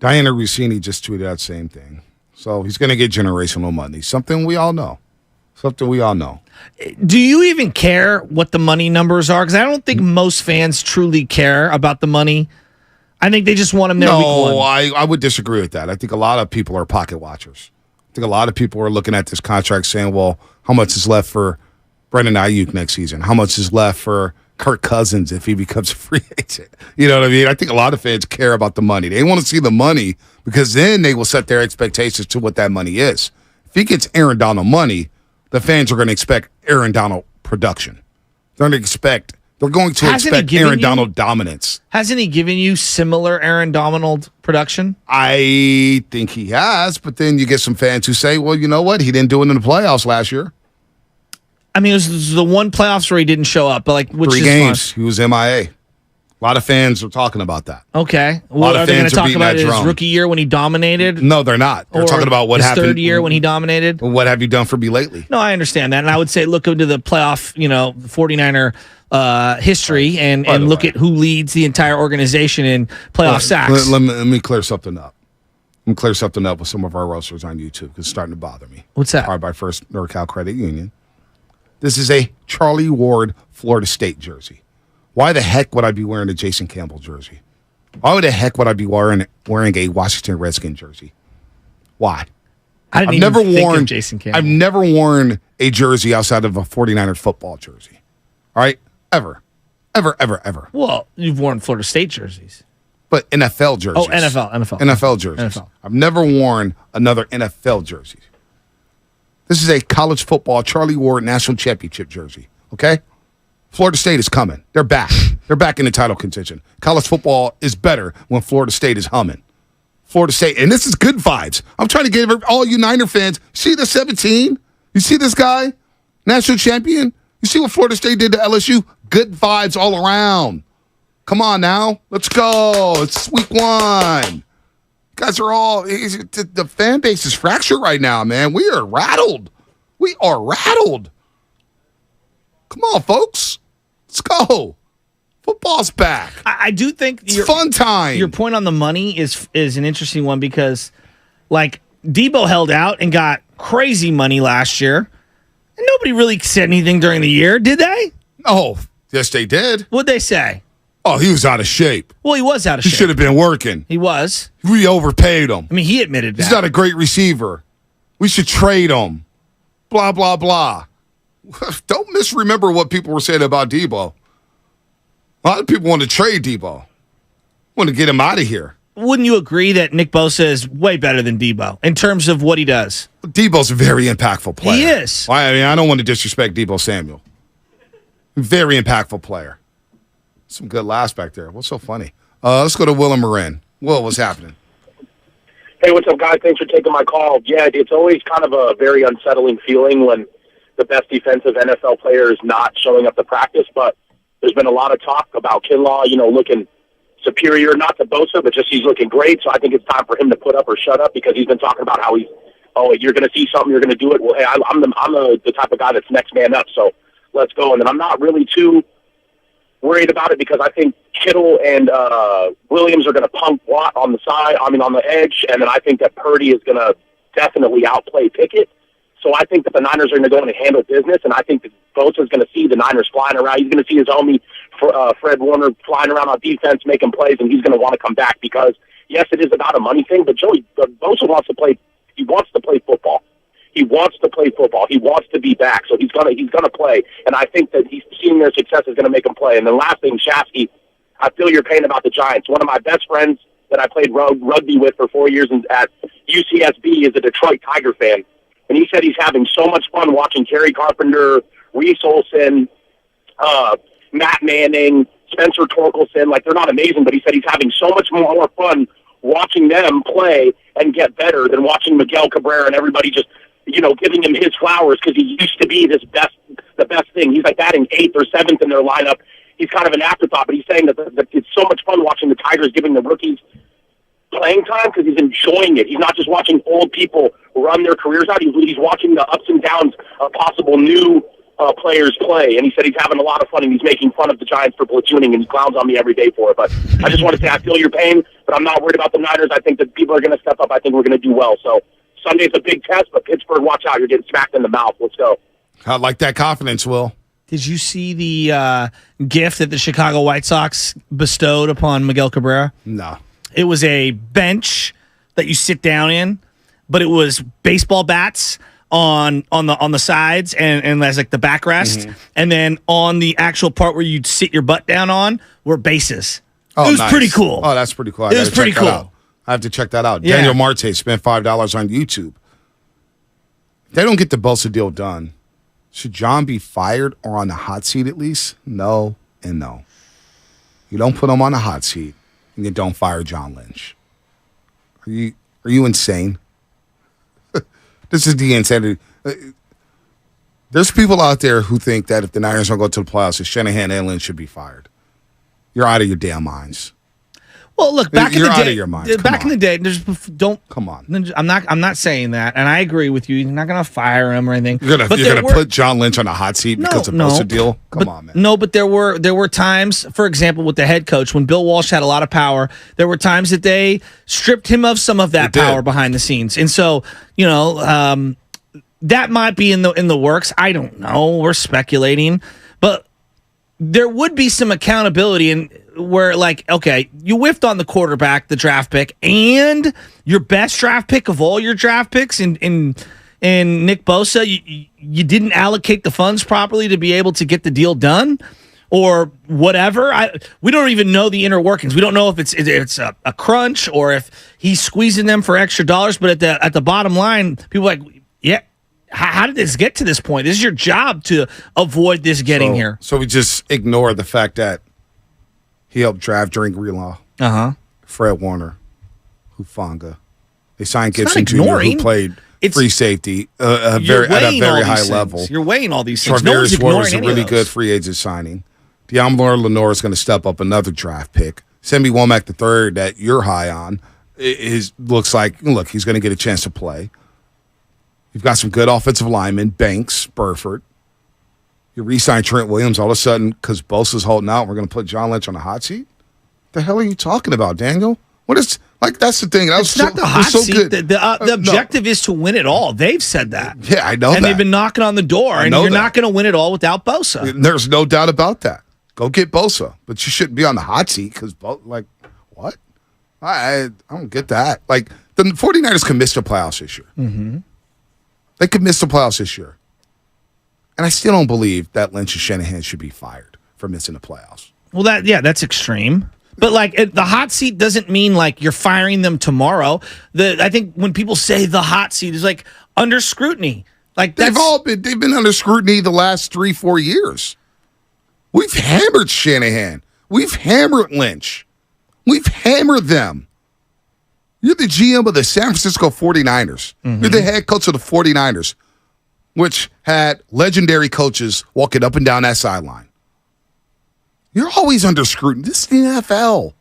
Diana Rossini just tweeted that same thing. So he's going to get generational money. Something we all know. Do you even care what the money numbers are? Because I don't think most fans truly care about the money. I think they just want him there week one. No, I would disagree with that. I think a lot of people are pocket watchers. I think a lot of people are looking at this contract saying, well, how much is left for Brandon Ayuk next season? How much is left for Kirk Cousins if he becomes a free agent? You know what I mean? I think a lot of fans care about the money. They want to see the money because then they will set their expectations to what that money is. If he gets Aaron Donald money, the fans are going to expect Aaron Donald production. They're going to expect Aaron Donald dominance. Hasn't he given you similar Aaron Donald production? I think he has, but then you get some fans who say, well, you know what? He didn't do it in the playoffs last year. I mean, it was the one playoffs where he didn't show up, but which 3 is games. fun. He was MIA. A lot of fans are talking about that. Okay. Well, are they going to talk about his rookie year when he dominated? No, they're not. They're talking about what happened. His third year when he dominated? What have you done for me lately? No, I understand that. And I would say look into the playoff, 49er history and look at who leads the entire organization in playoff sacks. Let me clear something up. Let me clear something up with some of our roasters on YouTube because it's starting to bother me. What's that? Powered by First NorCal Credit Union. This is a Charlie Ward Florida State jersey. Why the heck would I be wearing a Jason Campbell jersey? Why the heck would I be wearing a Washington Redskin jersey? Why? I've never worn Jason Campbell. I've never worn a jersey outside of a 49ers football jersey. All right? Ever. Well, you've worn Florida State jerseys. But NFL jerseys. Oh, NFL. NFL jerseys. NFL. I've never worn another NFL jersey. This is a college football Charlie Ward National Championship jersey. Okay? Florida State is coming. They're back. They're back in the title contention. College football is better when Florida State is humming. Florida State. And this is good vibes. I'm trying to give all you Niner fans, see the 17? You see this guy? National champion? You see what Florida State did to LSU? Good vibes all around. Come on now. Let's go. It's week 1. Guys are all, the fan base is fractured right now, man. We are rattled. We are rattled. Come on, folks. Let's go. Football's back. I do think it's fun time. Your point on the money is an interesting one because, like, Debo held out and got crazy money last year, and nobody really said anything during the year, did they? Oh, yes, they did. What'd they say? Oh, he was out of shape. Well, he was out of shape. He should have been working. He was. We overpaid him. I mean, he admitted that. He's not a great receiver. We should trade him. Blah, blah, blah. Don't misremember what people were saying about Debo. A lot of people want to trade Debo. Want to get him out of here. Wouldn't you agree that Nick Bosa is way better than Debo in terms of what he does? Debo's a very impactful player. He is. I mean, I don't want to disrespect Debo Samuel. Very impactful player. Some good laughs back there. What's so funny? Let's go to Will and Marin. Will, what's happening? Hey, what's up, guys? Thanks for taking my call. Yeah, it's always kind of a very unsettling feeling when the best defensive NFL player is not showing up to practice, but there's been a lot of talk about Kinlaw, looking superior, not to Bosa, but just he's looking great. So I think it's time for him to put up or shut up because he's been talking about how you're going to see something, you're going to do it. Well, hey, I'm the type of guy that's next man up, so let's go. And then I'm not really too worried about it because I think Kittle and Williams are going to pump Watt on the edge, and then I think that Purdy is going to definitely outplay Pickett. So I think that the Niners are going to go in and handle business, and I think that Bosa is going to see the Niners flying around. He's going to see his homie Fred Warner flying around on defense, making plays, and he's going to want to come back because, yes, it is about a money thing, but Joey, Bosa wants to play. He wants to play football. He wants to play football. He wants to be back, so he's gonna play. And I think that he's seeing their success is going to make him play. And then last thing, Shasky, I feel your pain about the Giants. One of my best friends that I played rugby with for 4 years at UCSB is a Detroit Tiger fan. And he said he's having so much fun watching Kerry Carpenter, Reese Olson, Matt Manning, Spencer Torkelson. Like, they're not amazing, but he said he's having so much more fun watching them play and get better than watching Miguel Cabrera and everybody just, giving him his flowers because he used to be the best thing. He's like batting 8th or 7th in their lineup. He's kind of an afterthought, but he's saying that it's so much fun watching the Tigers giving the rookies playing time because he's enjoying it. He's not just watching old people run their careers out. He's watching the ups and downs of possible new players play. And he said he's having a lot of fun and he's making fun of the Giants for platooning and he clowns on me every day for it. But I just want to say I feel your pain, but I'm not worried about the Niners. I think that people are going to step up. I think we're going to do well. So Sunday's a big test, but Pittsburgh, watch out. You're getting smacked in the mouth. Let's go. I like that confidence, Will. Did you see the gift that the Chicago White Sox bestowed upon Miguel Cabrera? No. It was a bench that you sit down in, but it was baseball bats on the sides and as like the backrest, and then on the actual part where you'd sit your butt down on were bases. Oh, it was nice. pretty cool. Oh, that's pretty cool. It was pretty cool. I have to check that out. Yeah. Daniel Marte spent $5 on YouTube. If they don't get the Bosa deal done, should John be fired or on the hot seat at least? No and no. You don't put him on the hot seat, and you don't fire John Lynch. Are you insane? This is the insanity. There's people out there who think that if the Niners don't go to the playoffs, that Shanahan and Lynch should be fired. You're out of your damn minds. Well, look, back You're in the out day, of your mind. Come back in on. the day, don't come on. I'm not saying that, and I agree with you. You're not going to fire him or anything. You're gonna put John Lynch on the hot seat because of the Bosa deal. Come on, man. No, but there were times, for example, with the head coach when Bill Walsh had a lot of power. There were times that they stripped him of some of that power behind the scenes, and so that might be in the works. I don't know. We're speculating, but there would be some accountability and where, like, okay, you whiffed on the quarterback, the draft pick, and your best draft pick of all your draft picks in Nick Bosa, you didn't allocate the funds properly to be able to get the deal done or whatever. We don't even know the inner workings. We don't know if it's a crunch or if he's squeezing them for extra dollars, but at the bottom line, people are like, yeah, how did this get to this point? This is your job to avoid this getting here. So we just ignore the fact that he helped draft Drake Greenlaw, Fred Warner, Hufanga. They signed It's not Gibson Jr., who ignoring. played free safety at a You're very weighing all high these level. things. You're weighing all these things. No one's Charvarius Ward was ignoring a any really of good those. free agent signing. Deommodore Lenoir is going to step up, another draft pick. Sammy Womack III that you're high on looks like he's going to get a chance to play. You've got some good offensive linemen, Banks, Burford. You re-sign Trent Williams all of a sudden because Bosa's holding out. We're going to put John Lynch on the hot seat. The hell are you talking about, Daniel? What is that's the thing. It's not the hot seat. The objective is to win it all. They've said that. Yeah, I know that. And they've been knocking on the door, and you're not going to win it all without Bosa. There's no doubt about that. Go get Bosa, but you shouldn't be on the hot seat because, what? I don't get that. Like, the 49ers could miss the playoffs this year. Mm-hmm. They could miss the playoffs this year. And I still don't believe that Lynch and Shanahan should be fired for missing the playoffs. Well, that's extreme. But the hot seat doesn't mean you're firing them tomorrow. I think when people say the hot seat is under scrutiny. They've been under scrutiny the last 3-4 years. We've hammered Shanahan. We've hammered Lynch. We've hammered them. You're the GM of the San Francisco 49ers. Mm-hmm. You're the head coach of the 49ers, which had legendary coaches walking up and down that sideline. You're always under scrutiny. This is the NFL.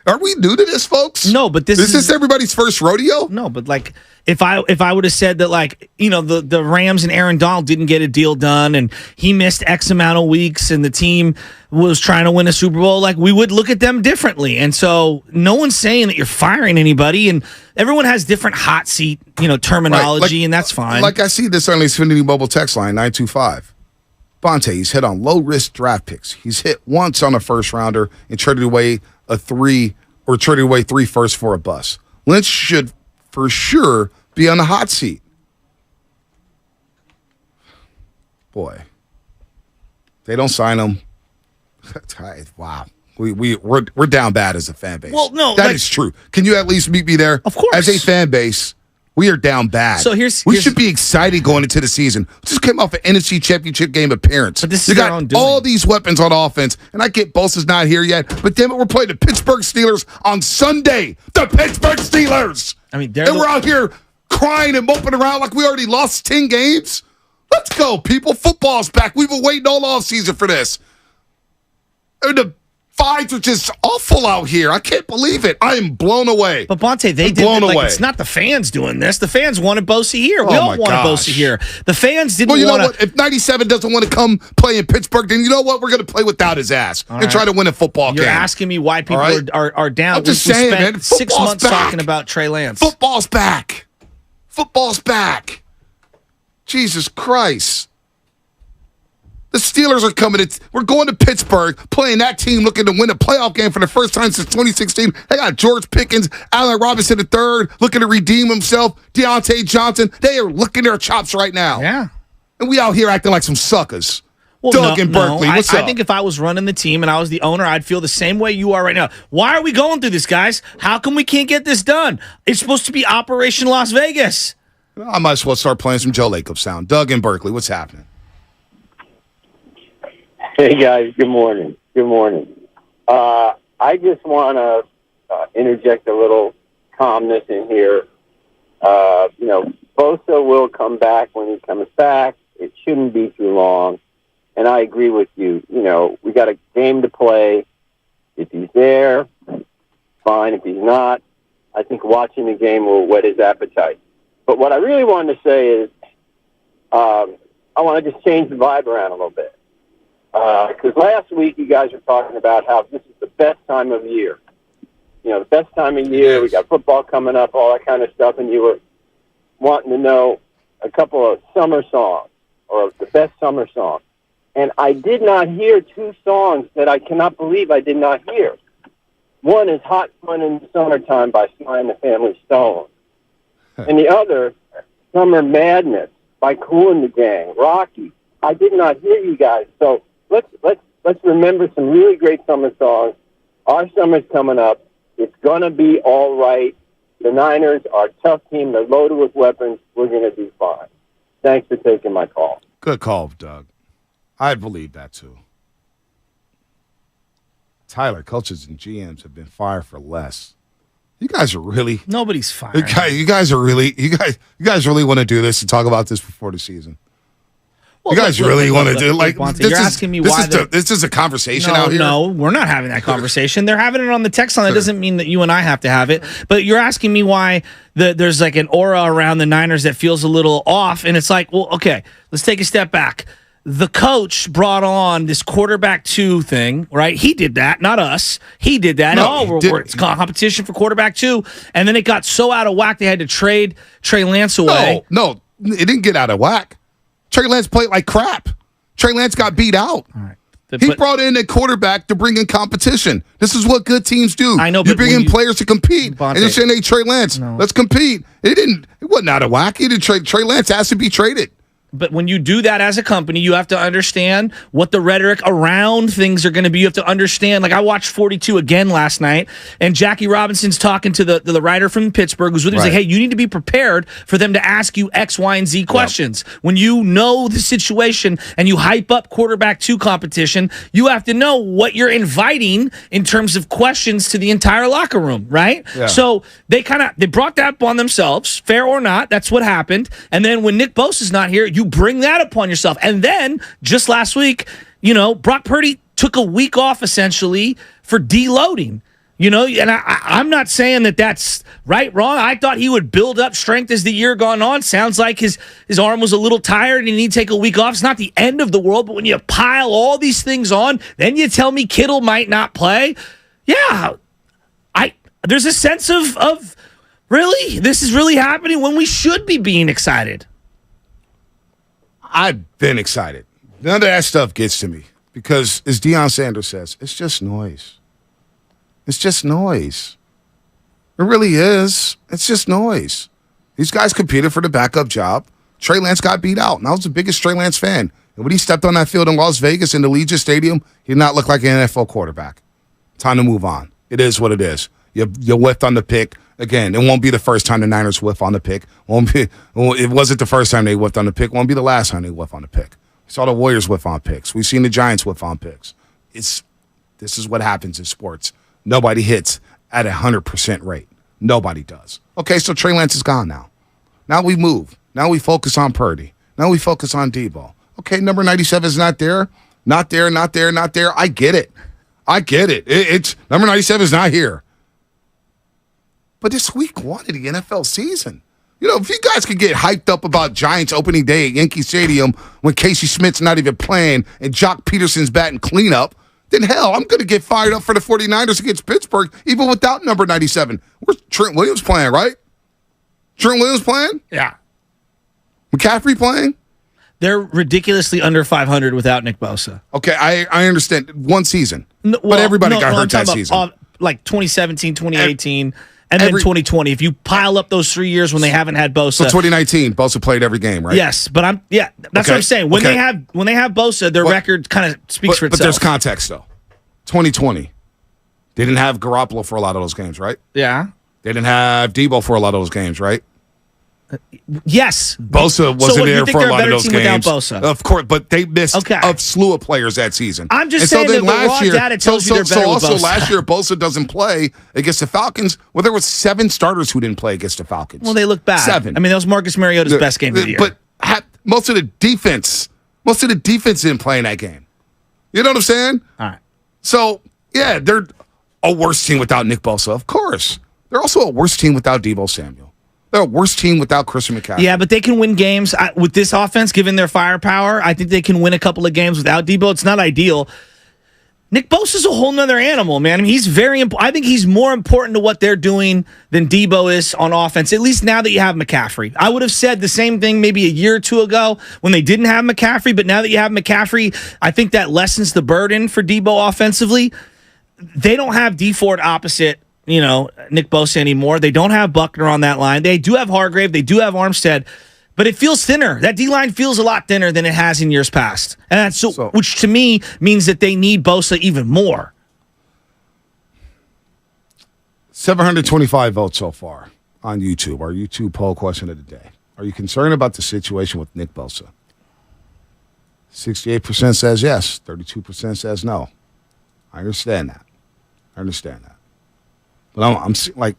Are we new to this, folks? No, but is this everybody's first rodeo? No, but if I would have said that the Rams and Aaron Donald didn't get a deal done and he missed X amount of weeks and the team was trying to win a Super Bowl, we would look at them differently. And so no one's saying that you're firing anybody, and everyone has different hot seat terminology, right. and that's fine. I see this on the Xfinity mobile text line 925. Bonte, he's hit on low-risk draft picks. He's hit once on a first-rounder and traded away three firsts for a bus. Lynch should, for sure, be on the hot seat. Boy. They don't sign him. Wow. We're down bad as a fan base. Well, no. That is true. Can you at least meet me there? Of course. As a fan base, we are down bad. So we should be excited going into the season. Just came off an NFC Championship game appearance. But this you is got all these weapons on offense, and I get Bosa's not here yet. But damn it, we're playing the Pittsburgh Steelers on Sunday. The Pittsburgh Steelers. I mean, we're out here crying and moping around like we already lost 10 games. Let's go, people. Football's back. We've been waiting all offseason for this. And the vibes are just awful out here. I can't believe it. I am blown away. But Bonte, they did it's not the fans doing this. The fans wanted Bosa here. We all wanted Bosa here. The fans didn't want to. Well, you know what? If 97 doesn't want to come play in Pittsburgh, then you know what? We're going to play without his ass and try to win a football game. You're asking me why people are down. I'm just saying, man. 6 months talking about Trey Lance. Football's back. Football's back. Jesus Christ. The Steelers are coming. We're going to Pittsburgh, playing that team, looking to win a playoff game for the first time since 2016. They got George Pickens, Allen Robinson III, looking to redeem himself. Deontay Johnson. They are licking their chops right now. Yeah. And we out here acting like some suckers. Well, Doug and Berkeley, what's up? I think if I was running the team and I was the owner, I'd feel the same way you are right now. Why are we going through this, guys? How come we can't get this done? It's supposed to be Operation Las Vegas. I might as well start playing some Joe Lacob sound. Doug and Berkeley, what's happening? Hey guys, good morning. Good morning. I just want to interject a little calmness in here. Bosa will come back when he comes back. It shouldn't be too long. And I agree with you. We got a game to play. If he's there, fine. If he's not, I think watching the game will whet his appetite. But what I really wanted to say is I want to just change the vibe around a little bit. Because last week you guys were talking about how this is the best time of year. The best time of year. We got football coming up, all that kind of stuff, and you were wanting to know a couple of summer songs or the best summer songs. And I did not hear two songs that I cannot believe I did not hear. One is Hot Fun in the Summertime by Sly and the Family Stone. And the other, Summer Madness by Kool and the Gang, Rocky. I did not hear you guys. So let's remember some really great summer songs. Our summer's coming up. It's gonna be all right. The Niners are a tough team. They're loaded with weapons. We're gonna do fine. Thanks for taking my call. Good call, Doug. I believe that too. Tyler, coaches and GMs have been fired for less. You guys are really Nobody's firing. You guys really want to do this and talk about this before the season. Well, you guys really want to do like Bonte, this? You're is, asking me this why is this is a conversation out here. No, we're not having that conversation. They're having it on the text line. It doesn't mean that you and I have to have it. But you're asking me why there's like an aura around the Niners that feels a little off. And it's like, well, okay, let's take a step back. The coach brought on this quarterback 2 thing, right? He did that, not us. He did that. No, It's competition for quarterback 2. And then it got so out of whack they had to trade Trey Lance away. No, it didn't get out of whack. Trey Lance played like crap. Trey Lance got beat out. All right. He brought in a quarterback to bring in competition. This is what good teams do. I know, you bring in players to compete, and you're saying, "Hey, Trey Lance, let's compete." It wasn't out of whack. He didn't trade. Trey Lance has to be traded. But when you do that as a company, you have to understand what the rhetoric around things are going to be. You have to understand. Like, I watched 42 again last night, and Jackie Robinson's talking to the writer from Pittsburgh who's with him. He's like, hey, you need to be prepared for them to ask you X, Y, and Z questions. Yep. When you know the situation and you hype up quarterback 2 competition, you have to know what you're inviting in terms of questions to the entire locker room, right? Yeah. So they brought that upon themselves, fair or not. That's what happened. And then when Nick Bosa's not here, you bring that upon yourself. And then just last week, Brock Purdy took a week off essentially for deloading. And I'm not saying that that's right, wrong. I thought he would build up strength as the year gone on. Sounds like his arm was a little tired and he needed to take a week off. It's not the end of the world, but when you pile all these things on, then you tell me Kittle might not play. Yeah, there's a sense of really, this is really happening when we should be being excited. I've been excited. None of that stuff gets to me because, as Deion Sanders says, it's just noise. It's just noise. It really is. It's just noise. These guys competed for the backup job. Trey Lance got beat out, and I was the biggest Trey Lance fan. And when he stepped on that field in Las Vegas in the Legion Stadium, he did not look like an NFL quarterback. Time to move on. It is what it is. You whiffed on the pick. Again, it won't be the first time the Niners whiff on the pick. It wasn't the first time they whiffed on the pick. It won't be the last time they whiff on the pick. We saw the Warriors whiff on picks. We've seen the Giants whiff on picks. This is what happens in sports. Nobody hits at 100% rate. Nobody does. Okay, so Trey Lance is gone now. Now we move. Now we focus on Purdy. Now we focus on Debo. Okay, number 97 is not there. Not there. I get it. It's number 97 is not here. But it's week 1 of the NFL season. If you guys could get hyped up about Giants opening day at Yankee Stadium when Casey Smith's not even playing and Jock Peterson's batting cleanup, then hell, I'm going to get fired up for the 49ers against Pittsburgh, even without number 97. Where's Trent Williams playing, right? Trent Williams playing? Yeah. McCaffrey playing? They're ridiculously under 500 without Nick Bosa. Okay, I understand. One season. But everybody got hurt that season. Like 2017, 2018. And then 2020, if you pile up those 3 years when they haven't had Bosa. So 2019, Bosa played every game, right? Yes, but that's what I'm saying. When they have Bosa, their record kind of speaks for itself. But there's context though. 2020, they didn't have Garoppolo for a lot of those games, right? Yeah. They didn't have Debo for a lot of those games, right? Yes. Bosa wasn't there for a lot of those games. Bosa? Of course, but they missed a slew of players that season. I'm just saying that the raw data tells you they're better with Bosa. Last year, Bosa doesn't play against the Falcons. Well, there were 7 starters who didn't play against the Falcons. Well, they look bad. 7. I mean, that was Marcus Mariota's best game of the year. But most of the defense didn't play in that game. You know what I'm saying? All right. So, yeah, they're a worse team without Nick Bosa, of course. They're also a worse team without Debo Samuel. They're a worse team without Christian McCaffrey. Yeah, but they can win games with this offense, given their firepower. I think they can win a couple of games without Debo. It's not ideal. Nick Bosa's a whole nother animal, man. I mean, he's I think he's more important to what they're doing than Debo is on offense, at least now that you have McCaffrey. I would have said the same thing maybe a year or two ago when they didn't have McCaffrey, but now that you have McCaffrey, I think that lessens the burden for Debo offensively. They don't have D Ford opposite Nick Bosa anymore. They don't have Buckner on that line. They do have Hargrave. They do have Armstead. But it feels thinner. That D-line feels a lot thinner than it has in years past. And that's which to me means that they need Bosa even more. 725 votes so far on YouTube. Our YouTube poll question of the day. Are you concerned about the situation with Nick Bosa? 68% says yes. 32% says no. I understand that. But I'm like,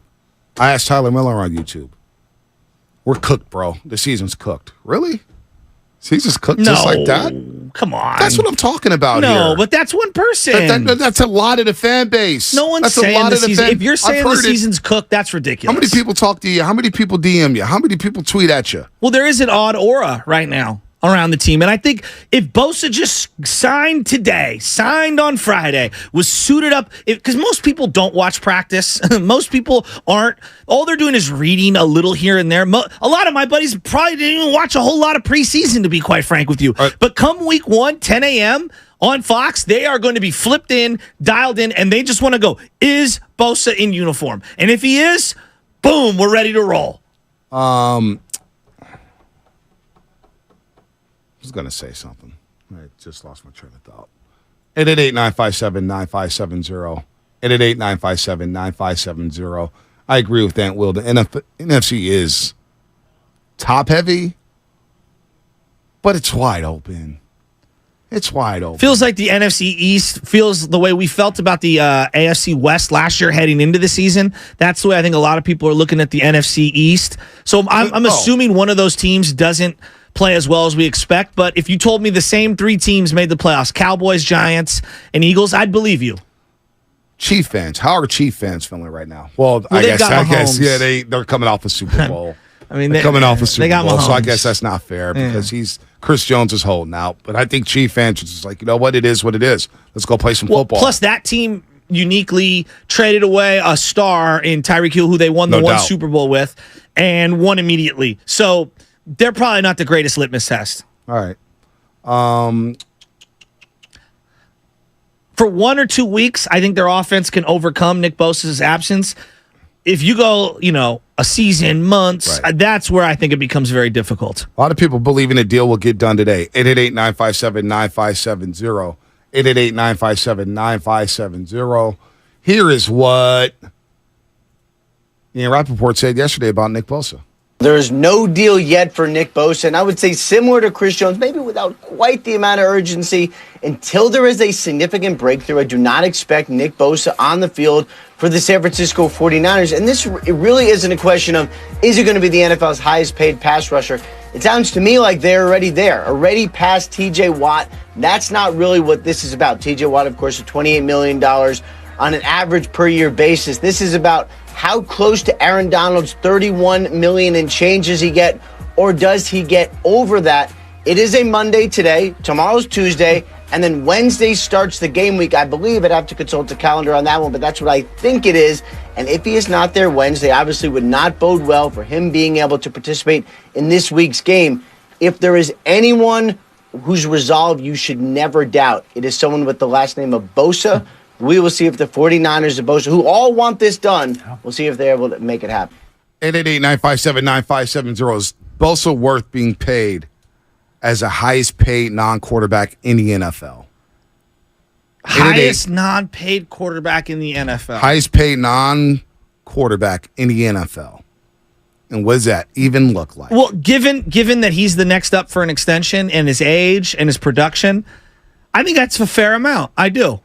I asked Tyler Miller on YouTube. We're cooked, bro. The season's cooked. Really? Season's cooked just like that? Come on. That's what I'm talking about here. No, but that's one person. That's a lot of the fan base. No one's that's saying a lot the of the season. fan- If you're saying the season's cooked, that's ridiculous. How many people talk to you? How many people DM you? How many people tweet at you? Well, there is an odd aura right now around the team. And I think if Bosa just signed today, signed on Friday, was suited up, because most people don't watch practice. Most people aren't. All they're doing is reading a little here and there. A lot of my buddies probably didn't even watch a whole lot of preseason, to be quite frank with you. But come week 1, 10 a.m., on Fox, they are going to be flipped in, dialed in, and they just want to go, is Bosa in uniform? And if he is, boom, we're ready to roll. I was going to say something. I just lost my train of thought. 888-957-9570. 888-957-9570. I agree with Aunt Will. The NFC is top-heavy, but it's wide open. It's wide open. Feels like the NFC East feels the way we felt about the AFC West last year heading into the season. That's the way I think a lot of people are looking at the NFC East. So I'm assuming one of those teams doesn't play as well as we expect. But if you told me the same 3 teams made the playoffs, Cowboys, Giants, and Eagles, I'd believe you. Chief fans. How are Chief fans feeling right now? Well, I guess, yeah, they're coming off a Super Bowl. I mean, they're coming off a Super Bowl, so I Mahomes. guess that's not fair because Chris Jones is holding out. But I think Chief fans are just like, you know what, it is what it is. Let's go play some football. Plus, that team uniquely traded away a star in Tyreek Hill, who they won the one Super Bowl with, and won immediately. So they're probably not the greatest litmus test. All right. For 1 or 2 weeks, I think their offense can overcome Nick Bosa's absence. If you go, a season, months, that's where I think it becomes very difficult. A lot of people believing a deal will get done today. 888-957-9570. 888-957-9570. Here is what Ian Rappaport said yesterday about Nick Bosa. There is no deal yet for Nick Bosa, and I would say similar to Chris Jones, maybe without quite the amount of urgency. Until there is a significant breakthrough, I do not expect Nick Bosa on the field for the San Francisco 49ers. And it really isn't a question of, is it going to be the NFL's highest paid pass rusher? It sounds to me like they're already there, already past T.J. Watt. That's not really what this is about. T.J. Watt, of course, is $28 million on an average per year basis. This is about how close to Aaron Donald's $31 million and change does he get, or does he get over that? It is a Monday today, tomorrow's Tuesday, and then Wednesday starts the game week. I believe I'd have to consult the calendar on that one, but that's what I think it is. And if he is not there Wednesday, obviously would not bode well for him being able to participate in this week's game. If there is anyone whose resolve you should never doubt, it is someone with the last name of Bosa. We will see if the 49ers and Bosa, who all want this done, we'll see if they're able to make it happen. 888-957-9570. Is Bosa worth being paid as the highest paid non-quarterback in the NFL? Highest non-paid quarterback in the NFL. Highest paid non-quarterback in the NFL. And what does that even look like? Well, given that he's the next up for an extension and his age and his production, I think that's a fair amount. I do.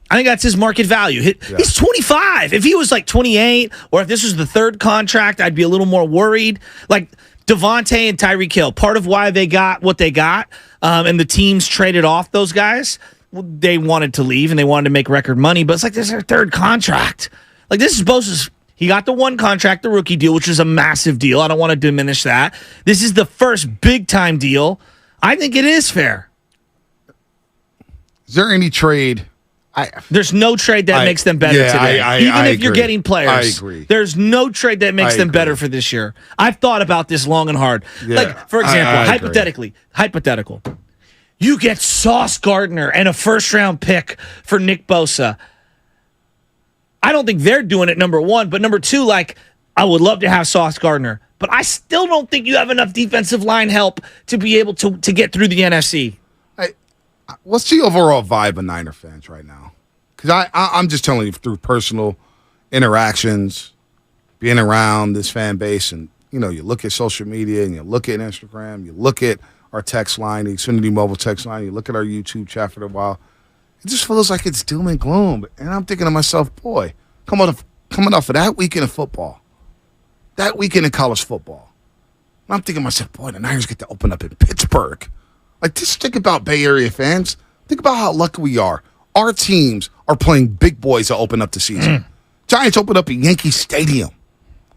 I think that's his market value. He's 25. If he was like 28, or if this was the third contract, I'd be a little more worried. Like Devontae and Tyreek Hill, part of why they got what they got, and the teams traded off those guys, they wanted to leave and they wanted to make record money, but it's like this is their third contract. Like this is Bosa's. He got the one contract, the rookie deal, which was a massive deal. I don't want to diminish that. This is the first big-time deal. I think it is fair. Is there any trade? There's no trade that makes them better today. Even if you're getting players. I agree. There's no trade that makes them better for this year. I've thought about this long and hard. Yeah, like, for example, hypothetical. You get Sauce Gardner and a first-round pick for Nick Bosa. I don't think they're doing it, number one. But number two, like, I would love to have Sauce Gardner. But I still don't think you have enough defensive line help to be able to get through the NFC. What's the overall vibe of Niner fans right now? Because I'm just telling you through personal interactions, being around this fan base, and you look at social media and you look at Instagram, you look at our text line, the Xfinity Mobile text line, you look at our YouTube chat for a while. It just feels like it's doom and gloom. And I'm thinking to myself, boy, coming off of that weekend of football, that weekend in college football. And I'm thinking to myself, boy, the Niners get to open up in Pittsburgh. Like, just think about Bay Area fans. Think about how lucky we are. Our teams are playing big boys to open up the season. Giants open up at Yankee Stadium.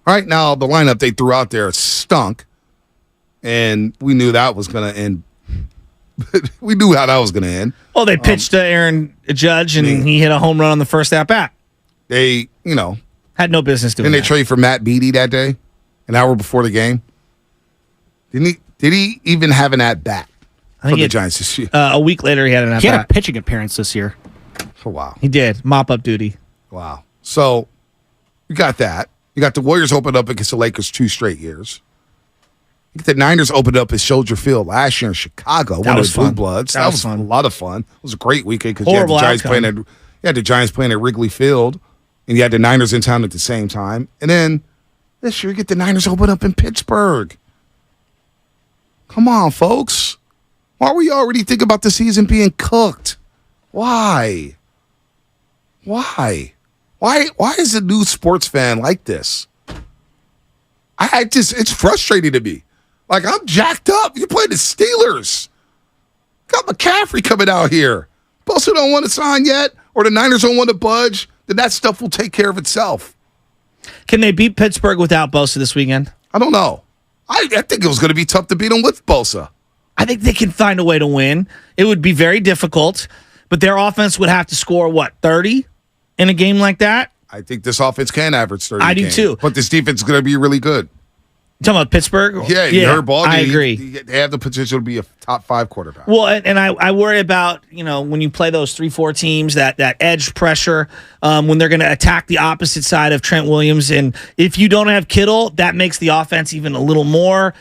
Right now, the lineup they threw out there stunk, and we knew that was going to end. We knew how that was going to end. Well, they pitched to Aaron Judge, and he hit a home run on the first at-bat. They, had no business doing that. Didn't they that. trade for Matt Beatty that day, an hour before the game? Did he even have an at-bat for the Giants this year? A week later, he had an at-bat. He had a pitching appearance this year. Oh, wow. He did. Mop-up duty. Wow. So, you got that. You got the Warriors opened up against the Lakers 2 straight years. You get the Niners opened up at Soldier Field last year in Chicago. That was the Blue fun. Bloods. That was a fun. lot of fun. It was a great weekend because you had Horrible the Giants playing at Wrigley Field, and you had the Niners in town at the same time. And then this year you get the Niners open up in Pittsburgh. Come on, folks. Why were you already thinking about the season being cooked? Why? Why is a new sports fan like this? It's frustrating to me. Like, I'm jacked up. You play the Steelers. Got McCaffrey coming out here. Bosa don't want to sign yet, or the Niners don't want to budge, then that stuff will take care of itself. Can they beat Pittsburgh without Bosa this weekend? I don't know. I think it was going to be tough to beat them with Bosa. I think they can find a way to win. It would be very difficult, but their offense would have to score, 30 in a game like that? I think this offense can average 30. I do too. But this defense is going to be really good. You talking about Pittsburgh? Yeah, you heard Baldinger. I agree. They have the potential to be a top 5 quarterback. Well, and I worry about, when you play those 3-4 teams, that edge pressure, when they're going to attack the opposite side of Trent Williams. And if you don't have Kittle, that makes the offense even a little more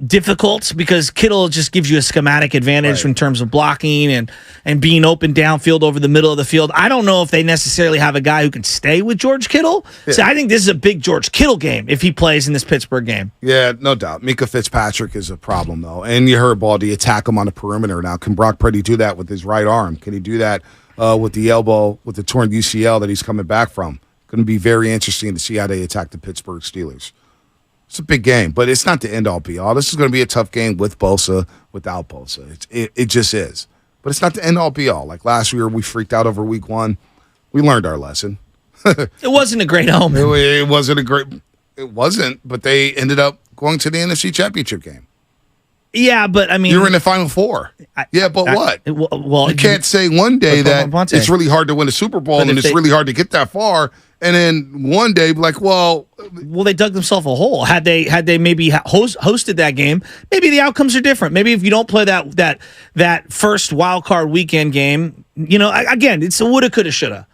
difficult, because Kittle just gives you a schematic advantage in terms of blocking and being open downfield over the middle of the field. I don't know if they necessarily have a guy who can stay with George Kittle. Yeah. So I think this is a big George Kittle game if he plays in this Pittsburgh game. Yeah, no doubt. Mika Fitzpatrick is a problem, though. And you heard Baldy attack him on the perimeter now. Can Brock Purdy do that with his right arm? Can he do that with the elbow, with the torn UCL that he's coming back from? Going to be very interesting to see how they attack the Pittsburgh Steelers. It's a big game, but it's not the end-all, be-all. This is going to be a tough game with Bosa, without Bosa. It just is. But it's not the end-all, be-all. Like last year, we freaked out over week 1. We learned our lesson. It wasn't a great omen. It wasn't a great... It wasn't, but they ended up going to the NFC Championship game. Yeah, but I mean... You were in the Final Four. What? Well, you can't say one day that it's really hard to win a Super Bowl and it's really hard to get that far, and then one day be like, well, they dug themselves a hole. Had they maybe hosted that game, maybe the outcomes are different. Maybe if you don't play that first wild card weekend game, again, it's a woulda, coulda, shoulda.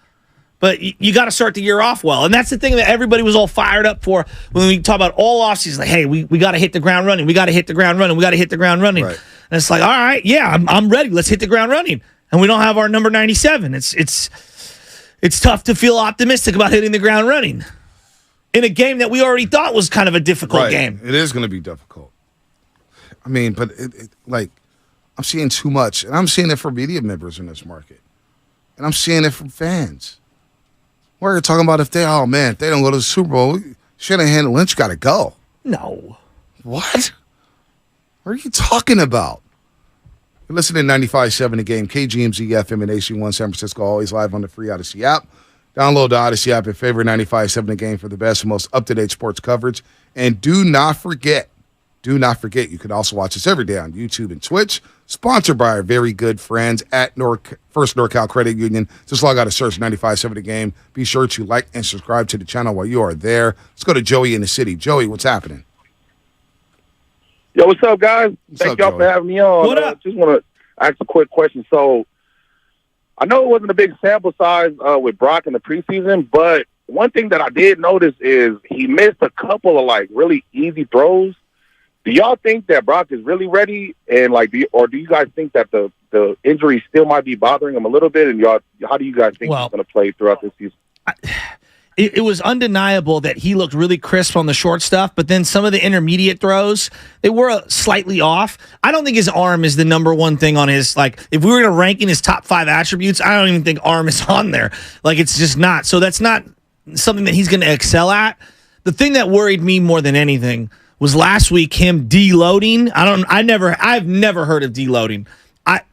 But you got to start the year off well. And that's the thing that everybody was all fired up for when we talk about all offseason. Like, hey, we got to hit the ground running. We got to hit the ground running. We got to hit the ground running. Right. And it's like, all right, yeah, I'm ready. Let's hit the ground running. And we don't have our number 97. It's tough to feel optimistic about hitting the ground running in a game that we already thought was kind of a difficult game. It is going to be difficult. I mean, but I'm seeing too much. And I'm seeing it from media members in this market. And I'm seeing it from fans. We're talking about if they don't go to the Super Bowl, Shanahan and Lynch got to go. No. What? What are you talking about? You're listening to 95.7 The Game, KGMZ FM and AC1 San Francisco, always live on the free Odyssey app. Download the Odyssey app and favorite 95.7 The Game for the best and most up-to-date sports coverage. And do not forget, you can also watch us every day on YouTube and Twitch. Sponsored by our very good friends at First NorCal Credit Union. Just log out and search 95.7 The Game. Be sure to like and subscribe to the channel while you are there. Let's go to Joey in the city. Joey, what's happening? Yo, what's up, guys? Thank y'all Joey? for having me on. What up? Just want to ask a quick question. So, I know it wasn't a big sample size with Brock in the preseason, but one thing that I did notice is he missed a couple of really easy throws. Do y'all think that Brock is really ready, and or do you guys think that the injury still might be bothering him a little bit? And how do you guys think he's going to play throughout this season? It was undeniable that he looked really crisp on the short stuff, but then some of the intermediate throws, they were slightly off. I don't think his arm is the number one thing on his, if we were going to rank in his top 5 attributes, I don't even think arm is on there. It's just not. So that's not something that he's going to excel at. The thing that worried me more than anything was last week him deloading. I've never heard of deloading.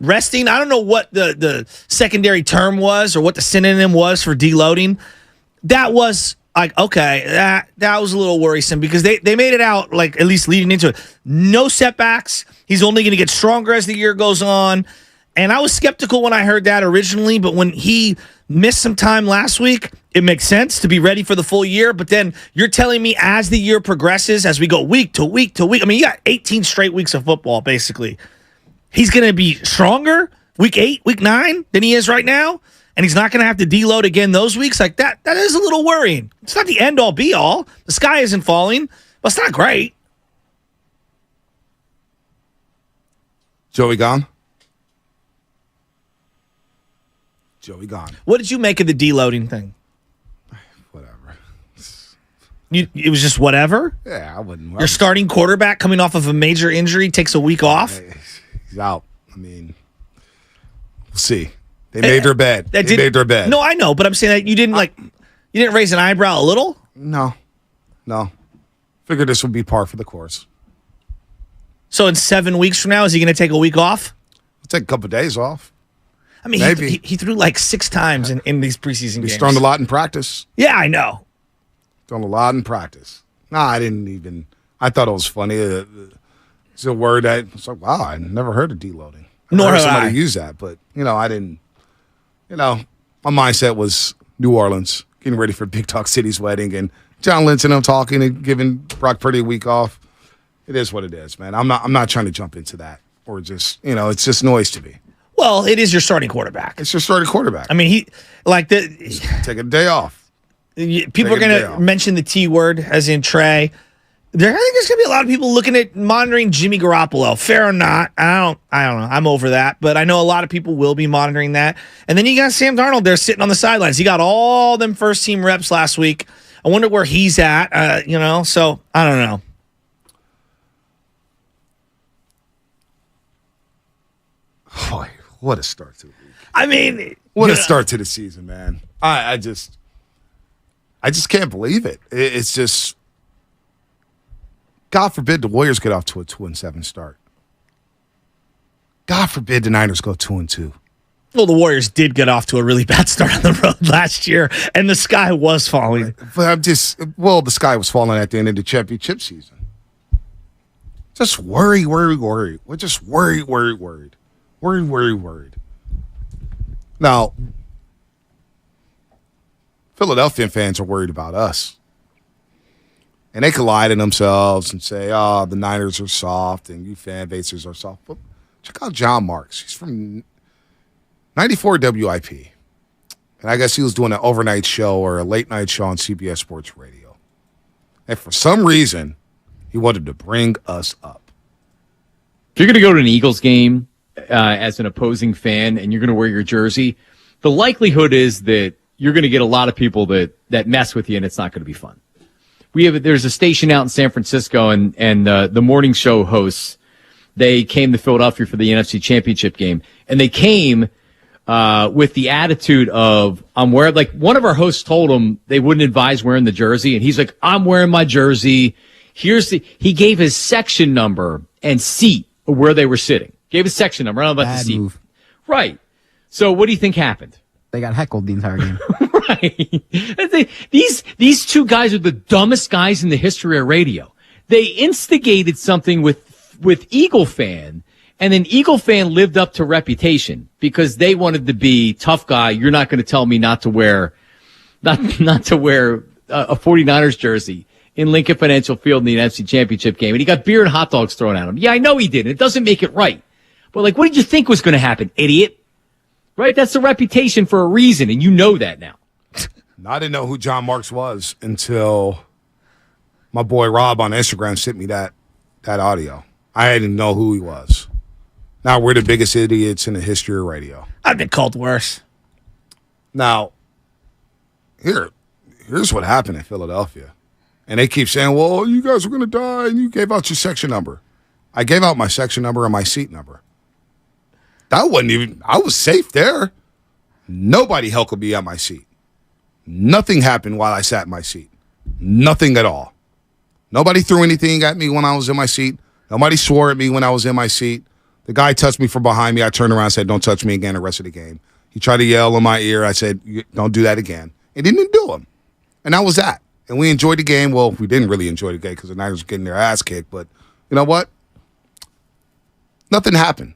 Resting, I don't know what the secondary term was or what the synonym was for deloading. That was like, okay, that was a little worrisome because they made it out like at least leading into it. No setbacks. He's only going to get stronger as the year goes on. And I was skeptical when I heard that originally, but when he missed some time last week, it makes sense to be ready for the full year. But then you're telling me as the year progresses, as we go week to week to week, I mean, you got 18 straight weeks of football, basically. He's going to be stronger week 8, week 9 than he is right now, and he's not going to have to deload again those weeks. Like that is a little worrying. It's not the end-all, be-all. The sky isn't falling, but it's not great. Joey gone? Joey gone. What did you make of the deloading thing? Whatever. It was just whatever? Yeah, I wouldn't. Your starting quarterback coming off of a major injury takes a week off? He's out. I mean, we'll see. They made their bed. They made their bed. No, I know, but I'm saying that you didn't raise an eyebrow a little? No. Figured this would be par for the course. So in 7 weeks from now, is he going to take a week off? He'll take a couple of days off. I mean, he threw like 6 times in these preseason games. He's thrown a lot in practice. Yeah, I know. Thrown a lot in practice. No, I thought it was funny. It's a word that it's like, wow, I never heard of deloading. Nor have somebody I. use that, but I didn't. My mindset was New Orleans, getting ready for Big Talk City's wedding, and John Lynch and I'm talking and giving Brock Purdy a week off. It is what it is, man. I'm not trying to jump into that or just it's just noise to me. Well, it is your starting quarterback. It's your starting quarterback. I mean, take a day off. People are going to mention the T word, as in Trey. I think there's going to be a lot of people looking at monitoring Jimmy Garoppolo. Fair or not, I don't know. I'm over that, but I know a lot of people will be monitoring that. And then you got Sam Darnold there sitting on the sidelines. He got all them first team reps last week. I wonder where he's at. So I don't know. Boy, what a start to the week. I mean, what a start to the season, man. I just can't believe it. It's just, God forbid the Warriors get off to a 2-7 start. God forbid the Niners go 2-2. Well, the Warriors did get off to a really bad start on the road last year, and the sky was falling. But the sky was falling at the end of the championship season. Just worry. We're just worried. Worried. Now, Philadelphia fans are worried about us. And they can lie to themselves and say, oh, the Niners are soft and you fan bases are soft. But check out John Marks. He's from 94 WIP. And I guess he was doing an overnight show or a late night show on CBS Sports Radio. And for some reason, he wanted to bring us up. If you're going to go to an Eagles game as an opposing fan and you're going to wear your jersey, the likelihood is that you're going to get a lot of people that mess with you and it's not going to be fun. There's a station out in San Francisco and the morning show hosts, they came to Philadelphia for the NFC Championship game, and they came with the attitude of, I'm wearing, like one of our hosts told him they wouldn't advise wearing the jersey, and he's like, I'm wearing my jersey. He gave his section number and seat where they were sitting. Gave his section number. I don't know about the seat. Move. Right. So what do you think happened? They got heckled the entire game. Right. These two guys are the dumbest guys in the history of radio. They instigated something with Eagle Fan, and then Eagle Fan lived up to reputation because they wanted to be tough guy. You're not going to tell me not to wear a 49ers jersey in Lincoln Financial Field in the NFC Championship game, and he got beer and hot dogs thrown at him. Yeah, I know he did. It doesn't make it right. But what did you think was going to happen, idiot? Right? That's the reputation for a reason, and you know that now. I didn't know who John Marks was until my boy Rob on Instagram sent me that audio. I didn't know who he was. Now we're the biggest idiots in the history of radio. I've been called worse. Now, here's what happened in Philadelphia. And they keep saying, well, you guys are going to die, and you gave out your section number. I gave out my section number and my seat number. That wasn't even, I was safe there. Nobody heckled me at my seat. Nothing happened while I sat in my seat. Nothing at all. Nobody threw anything at me when I was in my seat. Nobody swore at me when I was in my seat. The guy touched me from behind me. I turned around and said, don't touch me again the rest of the game. He tried to yell in my ear. I said, don't do that again. And didn't do him. And that was that. And we enjoyed the game. Well, we didn't really enjoy the game because the Niners were getting their ass kicked. But you know what? Nothing happened.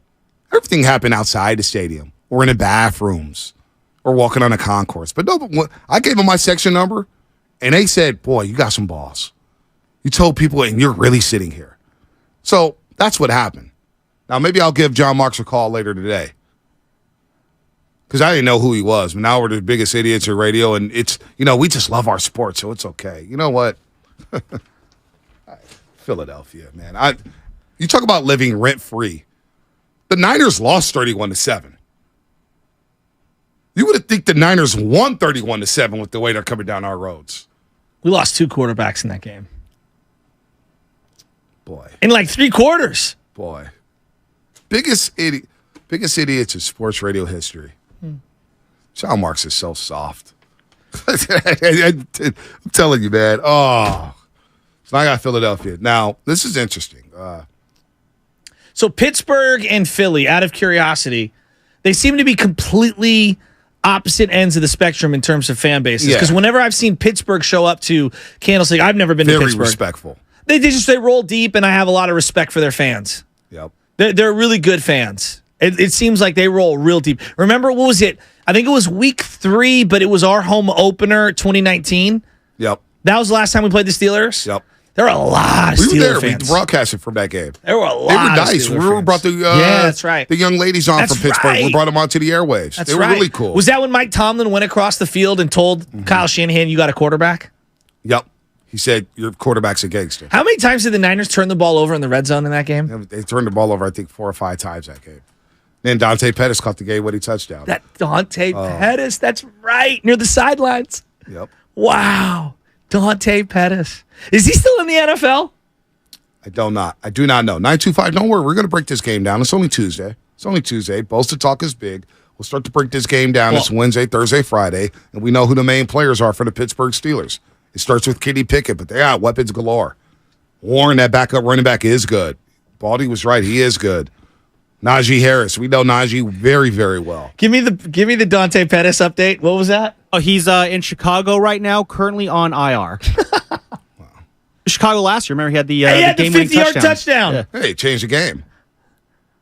Everything happened outside the stadium or in the bathrooms or walking on the concourse. But no, I gave them my section number, and they said, boy, you got some balls. You told people, and you're really sitting here. So that's what happened. Now, maybe I'll give John Marks a call later today because I didn't know who he was. But now we're the biggest idiots in radio, and it's, we just love our sports, so it's okay. You know what? Philadelphia, man. You talk about living rent-free. The Niners lost 31-7. You would think the Niners won 31-7 with the way they're coming down our roads. We lost 2 quarterbacks in that game. Boy. In like 3 quarters. Boy. Biggest idiots in sports radio history. John Marks is so soft. I'm telling you, man. Oh. So I got Philadelphia. Now, this is interesting. So Pittsburgh and Philly, out of curiosity, they seem to be completely opposite ends of the spectrum in terms of fan bases. Because whenever I've seen Pittsburgh show up to Candlestick, I've never been to Pittsburgh. Very respectful. They roll deep, and I have a lot of respect for their fans. Yep. They're really good fans. It seems like they roll real deep. Remember, what was it? I think it was week 3, but it was our home opener, 2019. Yep. That was the last time we played the Steelers? Yep. There were a lot of Steelers We were there. fans. We broadcasted from that game. There were a lot. They were nice. Of Steelers We fans. brought the that's right. The young ladies on from Pittsburgh. Right. We brought them onto the airwaves. They were really cool. Was that when Mike Tomlin went across the field and told Kyle Shanahan, you got a quarterback? Yep. He said, your quarterback's a gangster. How many times did the Niners turn the ball over in the red zone in that game? They turned the ball over, I think, 4 or 5 times that game. Then Dante Pettis caught the game-winning touchdown. That Dante Pettis, that's right, near the sidelines. Yep. Wow. Dante Pettis. Is he still in the NFL? I do not know. 925, don't worry. We're going to break this game down. It's only Tuesday. Bosa talk is big. We'll start to break this game down. It's Wednesday, Thursday, Friday, and we know who the main players are for the Pittsburgh Steelers. It starts with Kenny Pickett, but they got weapons galore. Warren, that backup running back, is good. Baldy was right. He is good. Najee Harris. We know Najee very, very well. Give me the Dante Pettis update. What was that? Oh, he's in Chicago right now, currently on IR. Chicago last year. Remember, he had the game-winning 50-yard touchdown. Yeah. Hey, change the game.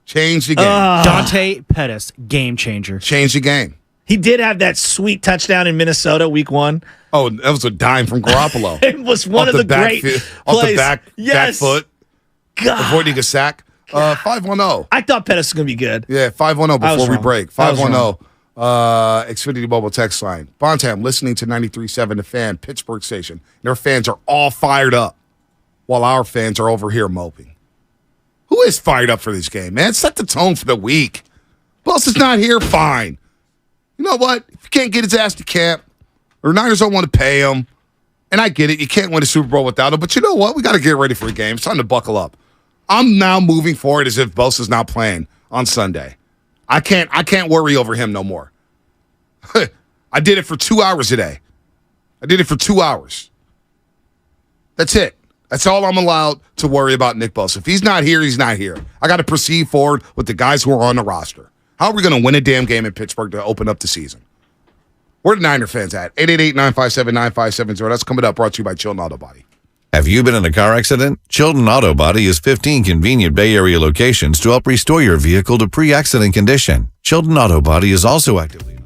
Change the game. Dante Pettis, game changer. Change the game. He did have that sweet touchdown in Minnesota week 1. Oh, that was a dime from Garoppolo. It was one of the great plays. Off the back foot. God. Avoiding a sack. 510. I thought Pettis was going to be good. Yeah, 510 before we break. 510. 510. Xfinity Mobile text line. Bontam listening to 93.7 The Fan, Pittsburgh station. Their fans are all fired up while our fans are over here moping. Who is fired up for this game, man? Set the tone for the week. Bosa's not here, fine. You know what? If you can't get his ass to camp, or Niners don't want to pay him, and I get it, you can't win a Super Bowl without him, but you know what? We got to get ready for a game. It's time to buckle up. I'm now moving forward as if Bosa's not playing on Sunday. I can't worry over him no more. I did it for 2 hours today. I did it for 2 hours. That's it. That's all I'm allowed to worry about Nick Bosa. If he's not here, he's not here. I got to proceed forward with the guys who are on the roster. How are we going to win a damn game in Pittsburgh to open up the season? Where the Niner fans at? 888-957-9570. That's coming up, brought to you by Chilton Auto Body. Have you been in a car accident? Chilton Auto Body has 15 convenient Bay Area locations to help restore your vehicle to pre-accident condition. Chilton Auto Body is also actively...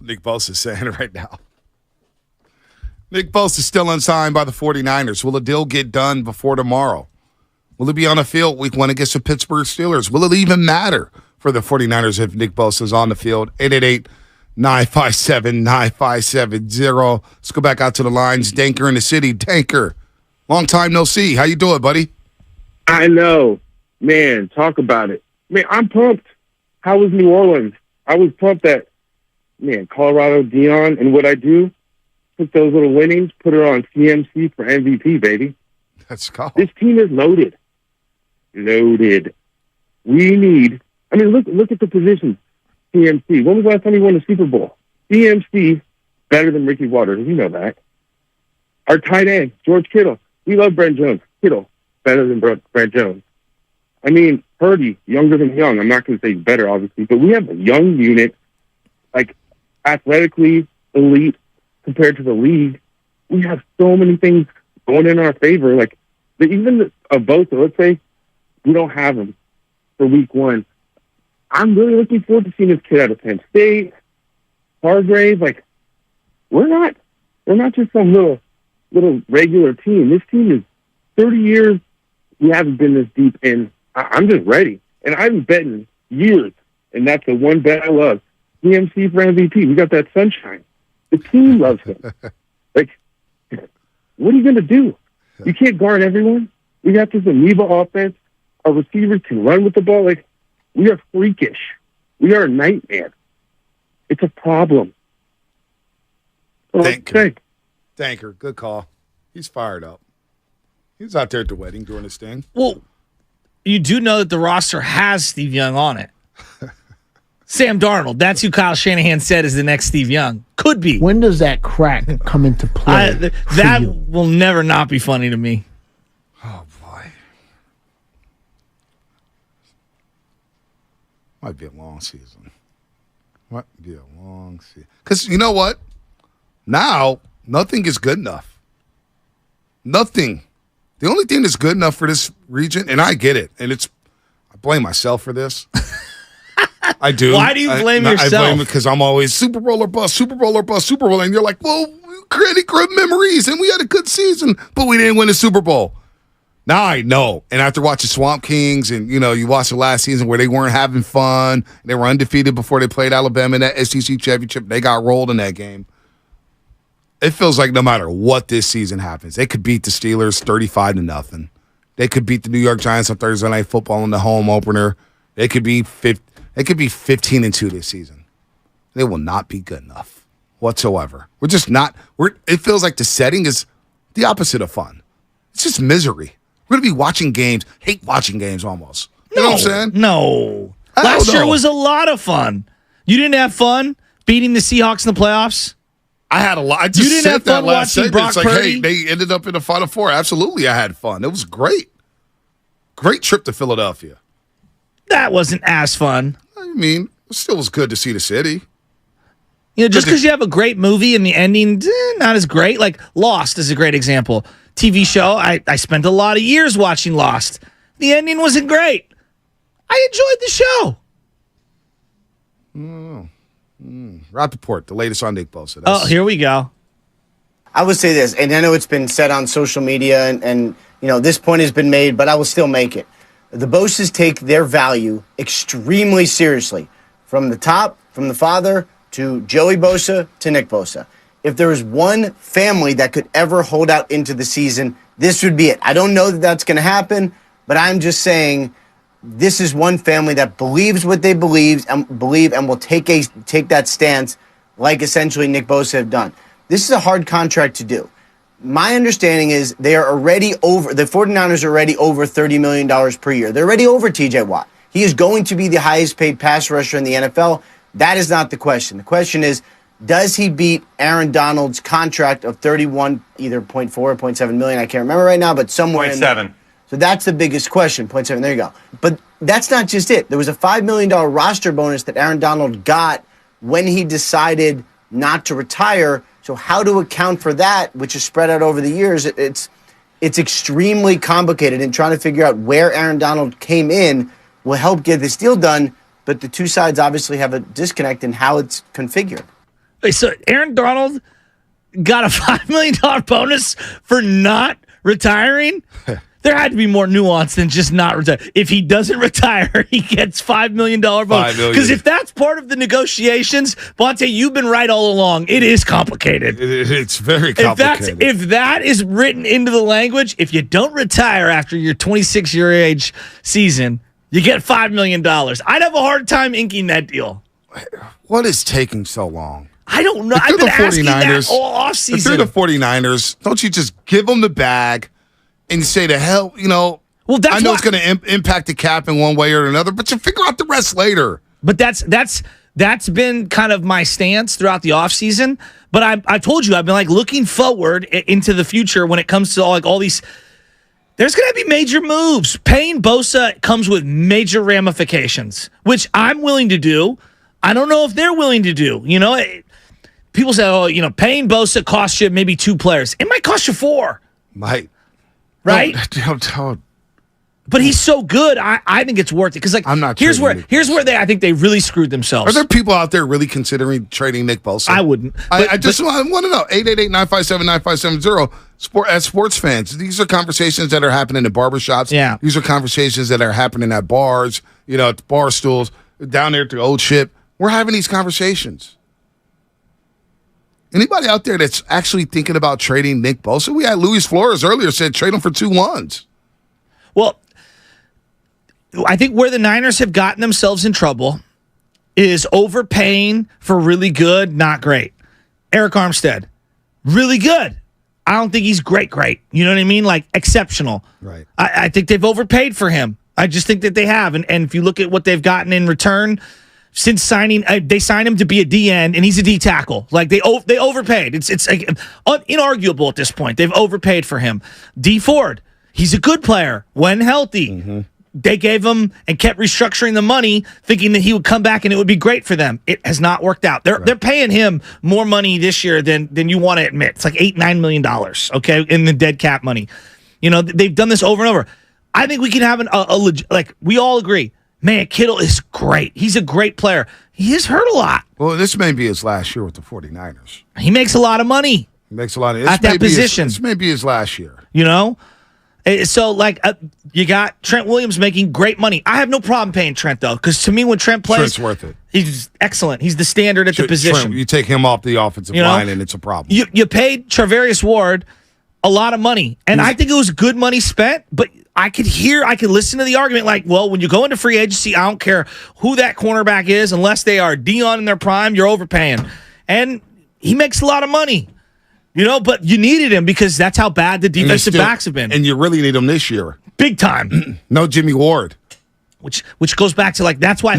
Nick Bosa is saying it right now. Nick Bosa is still unsigned by the 49ers. Will a deal get done before tomorrow? Will it be on the field week 1 against the Pittsburgh Steelers? Will it even matter for the 49ers if Nick Bosa is on the field? 888-957-9570. Let's go back out to the lines. Danker in the city. Danker, long time no see. How you doing, buddy? I know. Man, talk about it. Man, I'm pumped. How was New Orleans? I was pumped that, man, Colorado, Dion, and what I do, took those little winnings, put it on CMC for MVP, baby. Let's go. This team is loaded. Loaded. We need, I mean, look at the positions. CMC. When was the last time he won a Super Bowl? CMC, better than Ricky Waters. You know that. Our tight end, George Kittle. We love Brent Jones. Kittle, better than Brent Jones. I mean, Purdy, younger than young. I'm not going to say better, obviously, but we have a young unit, like athletically elite compared to the league. We have so many things going in our favor. Like, even Bosa, let's say we don't have him for week 1. I'm really looking forward to seeing this kid out of Penn State, Hargrave. Like, we're not just some little regular team. This team is 30 years. We haven't been this deep in. I'm just ready. And I've been betting years, and that's the one bet I love. CMC for MVP. We got that sunshine. The team loves him. Like, what are you going to do? You can't guard everyone. We got this amoeba offense. Our receivers can run with the ball. Like, we are freakish. We are a nightmare. It's a problem. Danker, good call. He's fired up. He was out there at the wedding doing his thing. Well, you do know that the roster has Steve Young on it. Sam Darnold. That's who Kyle Shanahan said is the next Steve Young. Could be. When does that crack come into play? That will never not be funny to me. Oh, boy. Might be a long season. Might be a long season. Because you know what? Now, nothing is good enough. Nothing. The only thing that's good enough for this region, and I get it, and I blame myself for this. I do. Why do you blame yourself? I blame it because I'm always Super Bowl or bust, Super Bowl or bust, Super Bowl. And you're like, well, we created good memories, and we had a good season, but we didn't win the Super Bowl. Now I know. And after watching Swamp Kings, and, you watched the last season where they weren't having fun, they were undefeated before they played Alabama in that SEC championship. They got rolled in that game. It feels like no matter what this season happens, they could beat the Steelers 35-0. They could beat the New York Giants on Thursday Night Football in the home opener. They could be 15-2 this season. They will not be good enough whatsoever. We're just not. It feels like the setting is the opposite of fun. It's just misery. We're gonna be watching games, hate watching games almost. You know what I'm saying? No. Last year was a lot of fun. You didn't have fun beating the Seahawks in the playoffs? I had a lot. I just said that last segment. Brock It's like, Purdy? hey, they ended up in the Final Four. Absolutely, I had fun. It was great. Great trip to Philadelphia. That wasn't as fun. I mean, it still was good to see the city. Just because you have a great movie and the ending, not as great. Like Lost is a great example. TV show, I spent a lot of years watching Lost. The ending wasn't great. I enjoyed the show. Rappaport, the latest on Nick Bosa. Here we go. I would say this, and I know it's been said on social media, and this point has been made, but I will still make it. The Bosas take their value extremely seriously. From the top, from the father, to Joey Bosa, to Nick Bosa. If there was one family that could ever hold out into the season, this would be it. I don't know that that's going to happen, but I'm just saying this is one family that believes what they believe and will take that stance like essentially Nick Bosa have done. This is a hard contract to do. My understanding is they are already over, the 49ers are already over $30 million per year. They're already over TJ Watt. He is going to be the highest paid pass rusher in the NFL. That is not the question. The question is, does he beat Aaron Donald's contract of 31, either 0.4 or 0.7 million? I can't remember right now, but somewhere in there. 0.7. So that's the biggest question, 0.7. There you go. But that's not just it. There was a $5 million roster bonus that Aaron Donald got when he decided not to retire. So how to account for that, which is spread out over the years, it's extremely complicated, and trying to figure out where Aaron Donald came in will help get this deal done, but the two sides obviously have a disconnect in how it's configured. So Aaron Donald got a $5 million bonus for not retiring. There had to be more nuance than just not retire. If he doesn't retire, he gets $5 million bonus. Because if that's part of the negotiations, Bonte, you've been right all along. It is complicated. It's very complicated. If that is written into the language, if you don't retire after your 26-year age season, you get $5 million. I'd have a hard time inking that deal. What is taking so long? I don't know. I've been asking that all offseason. If they're the 49ers, don't you just give them the bag and say the hell, well, I know it's going to impact the cap in one way or another, but you figure out the rest later. But that's been kind of my stance throughout the offseason. But I told you, I've been looking forward into the future when it comes to all these. There's going to be major moves. Paying Bosa comes with major ramifications, which I'm willing to do. I don't know if they're willing to do. People say, paying Bosa costs you maybe 2 players. It might cost you 4. Might. Right? Don't. But he's so good, I think it's worth it. Because I'm not. Here's where I think they really screwed themselves. Are there people out there really considering trading Nick Bosa? I wouldn't. I just want to know. 888-957-9570. As sports fans, these are conversations that are happening in barbershops. Yeah. These are conversations that are happening at bars, at bar stools, down there at the old ship. We're having these conversations. Anybody out there that's actually thinking about trading Nick Bosa? We had Luis Flores earlier said trade him for 2 ones. Well, I think where the Niners have gotten themselves in trouble is overpaying for really good, not great. Eric Armstead, really good. I don't think he's great. You know what I mean? Exceptional. Right. I think they've overpaid for him. I just think that they have. And if you look at what they've gotten in return since signing, they signed him to be a D end, and he's a D tackle. They overpaid. It's inarguable at this point. They've overpaid for him. D Ford, he's a good player when healthy. Mm-hmm. They gave him and kept restructuring the money, thinking that he would come back and it would be great for them. It has not worked out. They're paying him more money this year than you want to admit. It's $8-9 million, okay, in the dead cap money. They've done this over and over. I think we can have we all agree. Man, Kittle is great. He's a great player. He is hurt a lot. Well, this may be his last year with the 49ers. He makes a lot of money. He makes a lot of at that position. This may be his last year. So, you got Trent Williams making great money. I have no problem paying Trent, though, because to me, when Trent plays, Trent's worth it. He's excellent. He's the standard at the position. Trent, you take him off the offensive line, and it's a problem. You paid Charvarius Ward a lot of money, and I think it was good money spent, but I could listen to the argument when you go into free agency, I don't care who that cornerback is, unless they are Dion in their prime, you're overpaying. And he makes a lot of money. But you needed him because that's how bad the defensive backs have been. And you really need him this year. Big time. No Jimmy Ward. Which goes back to that's why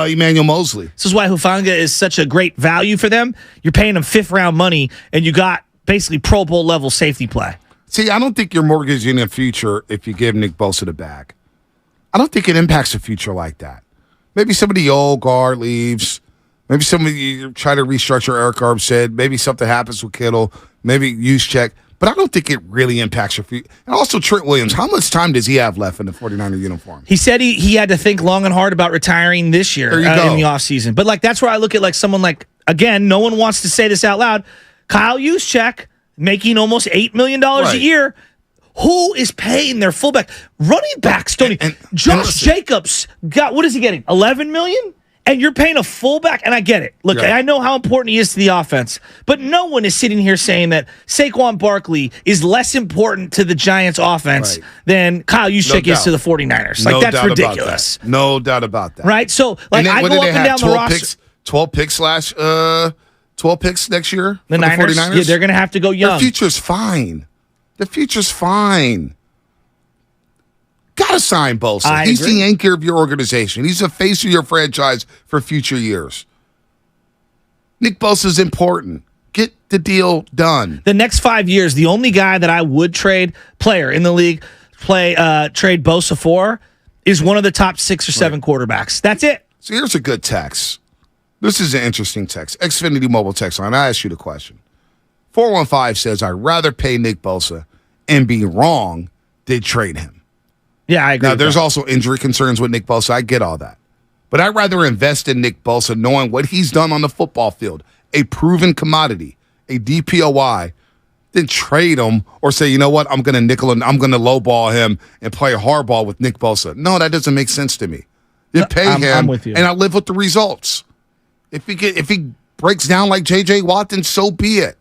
Emmanuel Mosley. This is why Hufanga is such a great value for them. You're paying him 5th round money, and you got basically Pro Bowl level safety play. See, I don't think you're mortgaging a future if you give Nick Bosa the bag. I don't think it impacts the future like that. Maybe some of the old guard leaves. Maybe somebody you try to restructure. Eric Armstead. Maybe something happens with Kittle. Maybe use check. But I don't think it really impacts your future. And also Trent Williams. How much time does he have left in the 49er uniform? He said he had to think long and hard about retiring this year in the offseason. But that's where I look at someone again, no one wants to say this out loud, Kyle Juszczyk, making almost $8 million a year. Who is paying their fullback? Running backs don't even. Josh Jacobs what is he getting? $11 million? And you're paying a fullback, and I get it. Look, I know how important he is to the offense, but no one is sitting here saying that Saquon Barkley is less important to the Giants' offense than Kyle Juszczyk is to the 49ers. That's ridiculous. No doubt about that. Right? So, I go up and down the roster. 12 picks next year the for Niners, the 49ers? Yeah, they're going to have to go young. The future's fine. Gotta sign Bosa. He's the anchor of your organization. He's the face of your franchise for future years. Nick Bosa's important. Get the deal done. The next 5 years, the only guy that I would trade player in the league trade Bosa for is one of the top 6 or 7 quarterbacks. That's it. So here's a good text. This is an interesting text. Xfinity Mobile text line. I asked you the question. 415 says, I'd rather pay Nick Bosa and be wrong than trade him. Yeah, I agree. Now, there's also injury concerns with Nick Bosa. I get all that. But I'd rather invest in Nick Bosa knowing what he's done on the football field a proven commodity, a DPOY, then trade him or say, you know what, I'm going to nickel and I'm going to lowball him and play hardball with Nick Bosa. No, that doesn't make sense to me. You pay him, I'm with you. and I live with the results. If he breaks down like J.J. Watt, then so be it.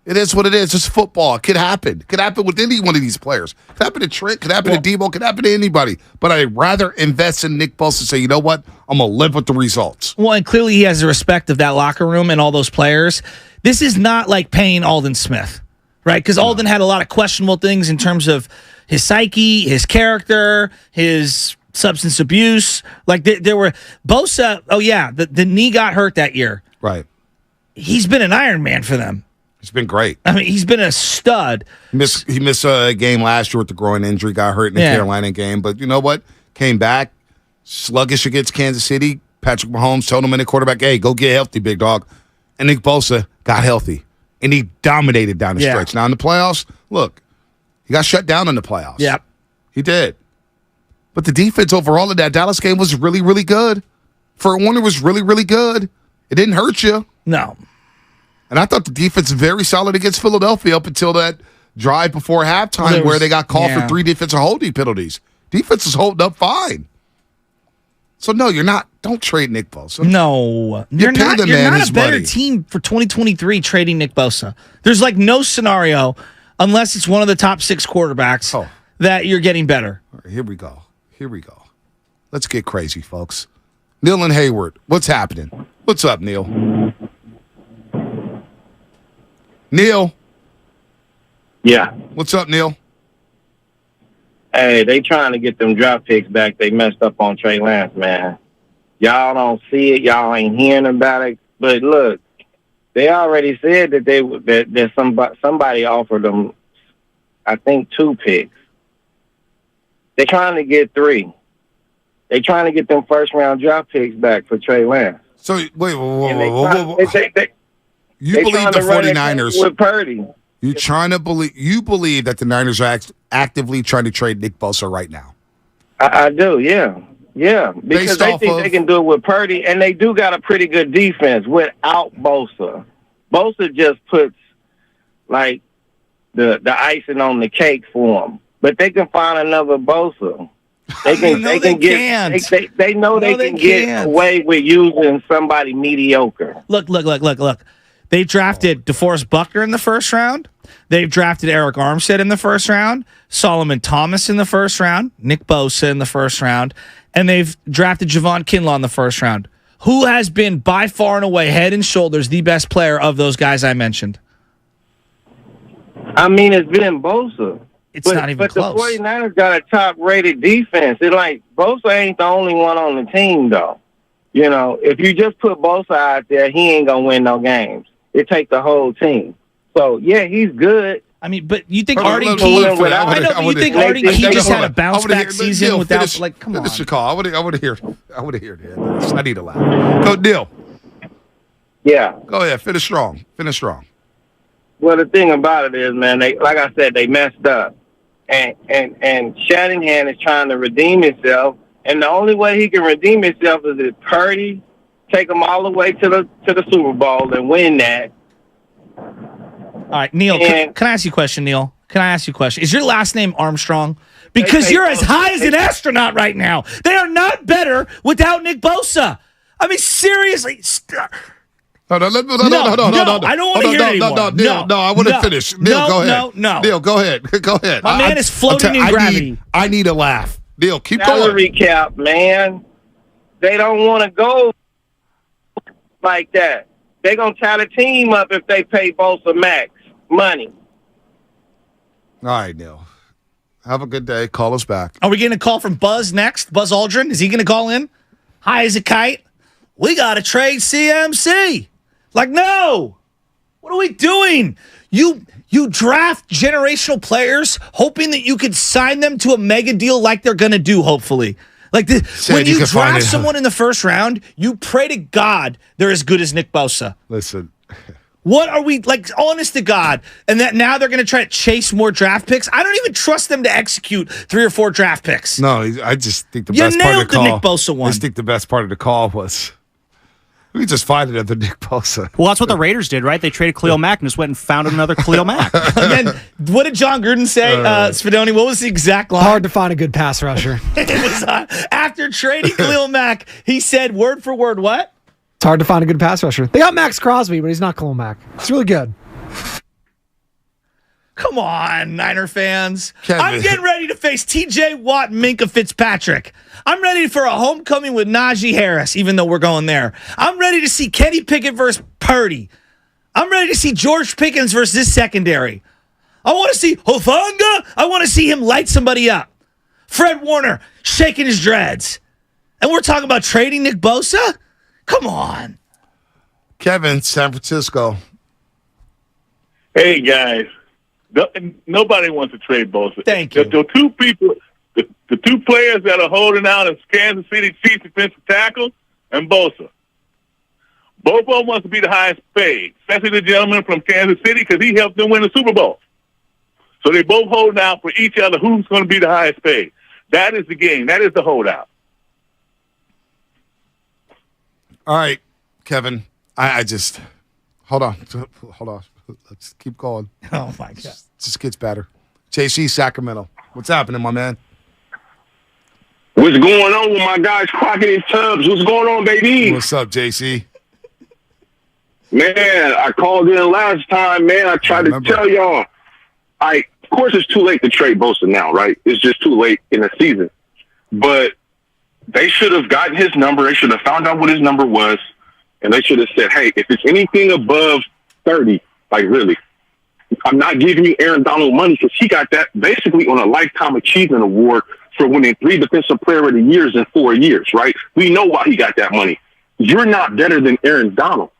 It is what it is. It's football. It could happen. It could happen with any one of these players. It could happen to Trent. It could happen to Debo. It could happen to anybody. But I'd rather invest in Nick Bosa and say, you know what, I'm going to live with the results. Well, and clearly he has the respect of that locker room and all those players. This is not like paying Aldon Smith, right? Because Aldon had a lot of questionable things in terms of his psyche, his character, his substance abuse. Like there were Bosa. Oh yeah, the knee got hurt that year. Right. He's been an Iron Man for them. He's been great. I mean, he's been a stud. He missed a game last year with the groin injury. Got hurt in the Carolina game, but you know what? Came back sluggish against Kansas City. Patrick Mahomes told him in the quarterback, "Hey, go get healthy, big dog." And Nick Bosa got healthy, and he dominated down the stretch. Now in the playoffs, look, he got shut down in the playoffs. Yep, he did. But the defense overall in that Dallas game was really, really good. Fred Warner was really, really good. It didn't hurt you. No. And I thought the defense was very solid against Philadelphia up until that drive before halftime where they got called for 3 defensive holding penalties. Defense is holding up fine. So, no, you're not. Don't trade Nick Bosa. No. You're not a better team for 2023 trading Nick Bosa. There's like no scenario, unless it's one of the top 6 quarterbacks, that you're getting better. All right, here we go. Let's get crazy, folks. Neil and Hayward, what's happening? What's up, Neil? Neil? Yeah. What's up, Neil? Hey, they trying to get them draft picks back. They messed up on Trey Lance, man. Y'all don't see it. Y'all ain't hearing about it. But look, they already said that that somebody offered them, I think, 2 picks. They're trying to get 3. They're trying to get them first-round draft picks back for Trey Lance. So, wait, whoa. You they believe the 49ers with Purdy. You believe that the Niners are actively trying to trade Nick Bosa right now? I do, yeah. Yeah, because they think they can do it with Purdy, and they do got a pretty good defense without Bosa. Bosa just puts, like, the icing on the cake for them. But they can find another Bosa. They can get away with using somebody mediocre. Look. They drafted DeForest Buckner in the first round. They've drafted Eric Armstead in the first round, Solomon Thomas in the first round, Nick Bosa in the first round, and they've drafted Javon Kinlaw in the first round. Who has been by far and away, head and shoulders, the best player of those guys I mentioned? I mean, it's been Bosa. It's not even close. But the 49ers got a top-rated defense. It's like Bosa ain't the only one on the team, though. You know, if you just put Bosa out there, he ain't going to win no games. It takes the whole team. So, yeah, he's good. I mean, but you think Artie Key... you think Artie Key just had a bounce-back season without... come on. Finish the call. I want to hear it. I need to laugh. Go, Neil. Yeah. Go ahead. Finish strong. Well, the thing about it is, man, like I said, they messed up. And Shanahan is trying to redeem himself, and the only way he can redeem himself is if Purdy take them all the way to the Super Bowl and win that. All right, Neil, can I ask you a question, Neil? Can I ask you a question? Is your last name Armstrong? Because you're as high as an astronaut right now. They are not better without Nick Bosa. I mean, seriously. No, I don't want to hear it anymore. No, I want to finish. Neil, go ahead. No. Neil, go ahead. My man is floating in gravity. I need a laugh. Neil, keep Salary going. cap, man. They don't want to go like that. They're going to tie the team up if they pay Bosa max money. All right, Neil. Have a good day. Call us back. Are we getting a call from Buzz next? Buzz Aldrin? Is he going to call in? High as a kite? We got to trade CMC. Like, no. What are we doing? You draft generational players hoping that you could sign them to a mega deal like they're going to do, hopefully. Like, when you draft someone in the first round, you pray to God they're as good as Nick Bosa. Listen. What are we, like, honest to God, and that now they're going to try to chase more draft picks? I don't even trust them to execute 3 or 4 draft picks. No, I just think the best part of the call. Nick Bosa one. I just think the best part of the call was We just find another Nick Bosa. Well, that's what the Raiders did, right? They traded Khalil Mack and just went and found another Khalil Mack. And then, what did John Gruden say, Spadoni? What was the exact line? Hard to find a good pass rusher. It was after trading Khalil Mack, he said word for word what? It's hard to find a good pass rusher. They got Max Crosby, but he's not Khalil Mack. It's really good. Come on, Niner fans. Kevin. I'm getting ready to face T.J. Watt, Minkah Fitzpatrick. I'm ready for a homecoming with Najee Harris, even though we're going there. I'm ready to see Kenny Pickett versus Purdy. I'm ready to see George Pickens versus this secondary. I want to see Hufanga. I want to see him light somebody up. Fred Warner shaking his dreads. And we're talking about trading Nick Bosa? Come on. Kevin, San Francisco. Hey, guys. Nobody wants to trade Bosa. Thank you. The two people, the two players that are holding out is Kansas City Chiefs defensive tackle and Bosa. Both of them wants to be the highest paid, especially the gentleman from Kansas City because he helped them win the Super Bowl. So they both holding out for each other who's going to be the highest paid. That is the game. That is the holdout. All right, Kevin. I just hold on. Let's keep going. Oh my God. Just gets better. JC Sacramento. What's happening, my man? What's going on with my guys Crockett and Tubbs? What's going on, baby? What's up, JC? Man, I called in last time, man. I tried to tell y'all. Of course, it's too late to trade Bosa now, right? It's just too late in the season. But they should have gotten his number. They should have found out what his number was. And they should have said, hey, if it's anything above 30, like really, I'm not giving you Aaron Donald money because he got that basically on a Lifetime Achievement Award for winning 3 Defensive Player of the Years in 4 years, right? We know why he got that money. You're not better than Aaron Donald.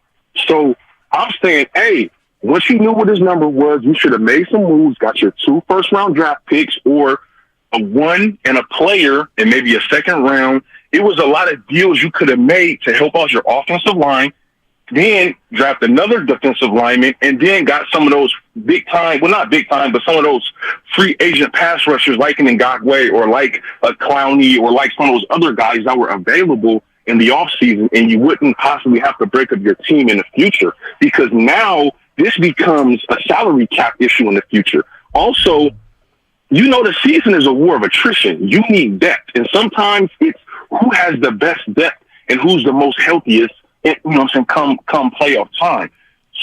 So I'm saying, hey, once you knew what his number was, you should have made some moves, got your 2 first-round draft picks or a 1 and a player and maybe a second round. It was a lot of deals you could have made to help out your offensive line, then draft another defensive lineman, and then got some of those big-time, well, not big-time, but some of those free agent pass rushers like an Ngakoue or like a Clowney or like some of those other guys that were available in the offseason, and you wouldn't possibly have to break up your team in the future because now this becomes a salary cap issue in the future. Also, you know the season is a war of attrition. You need depth, and sometimes it's who has the best depth and who's the most healthiest, you know what I'm saying, come playoff time.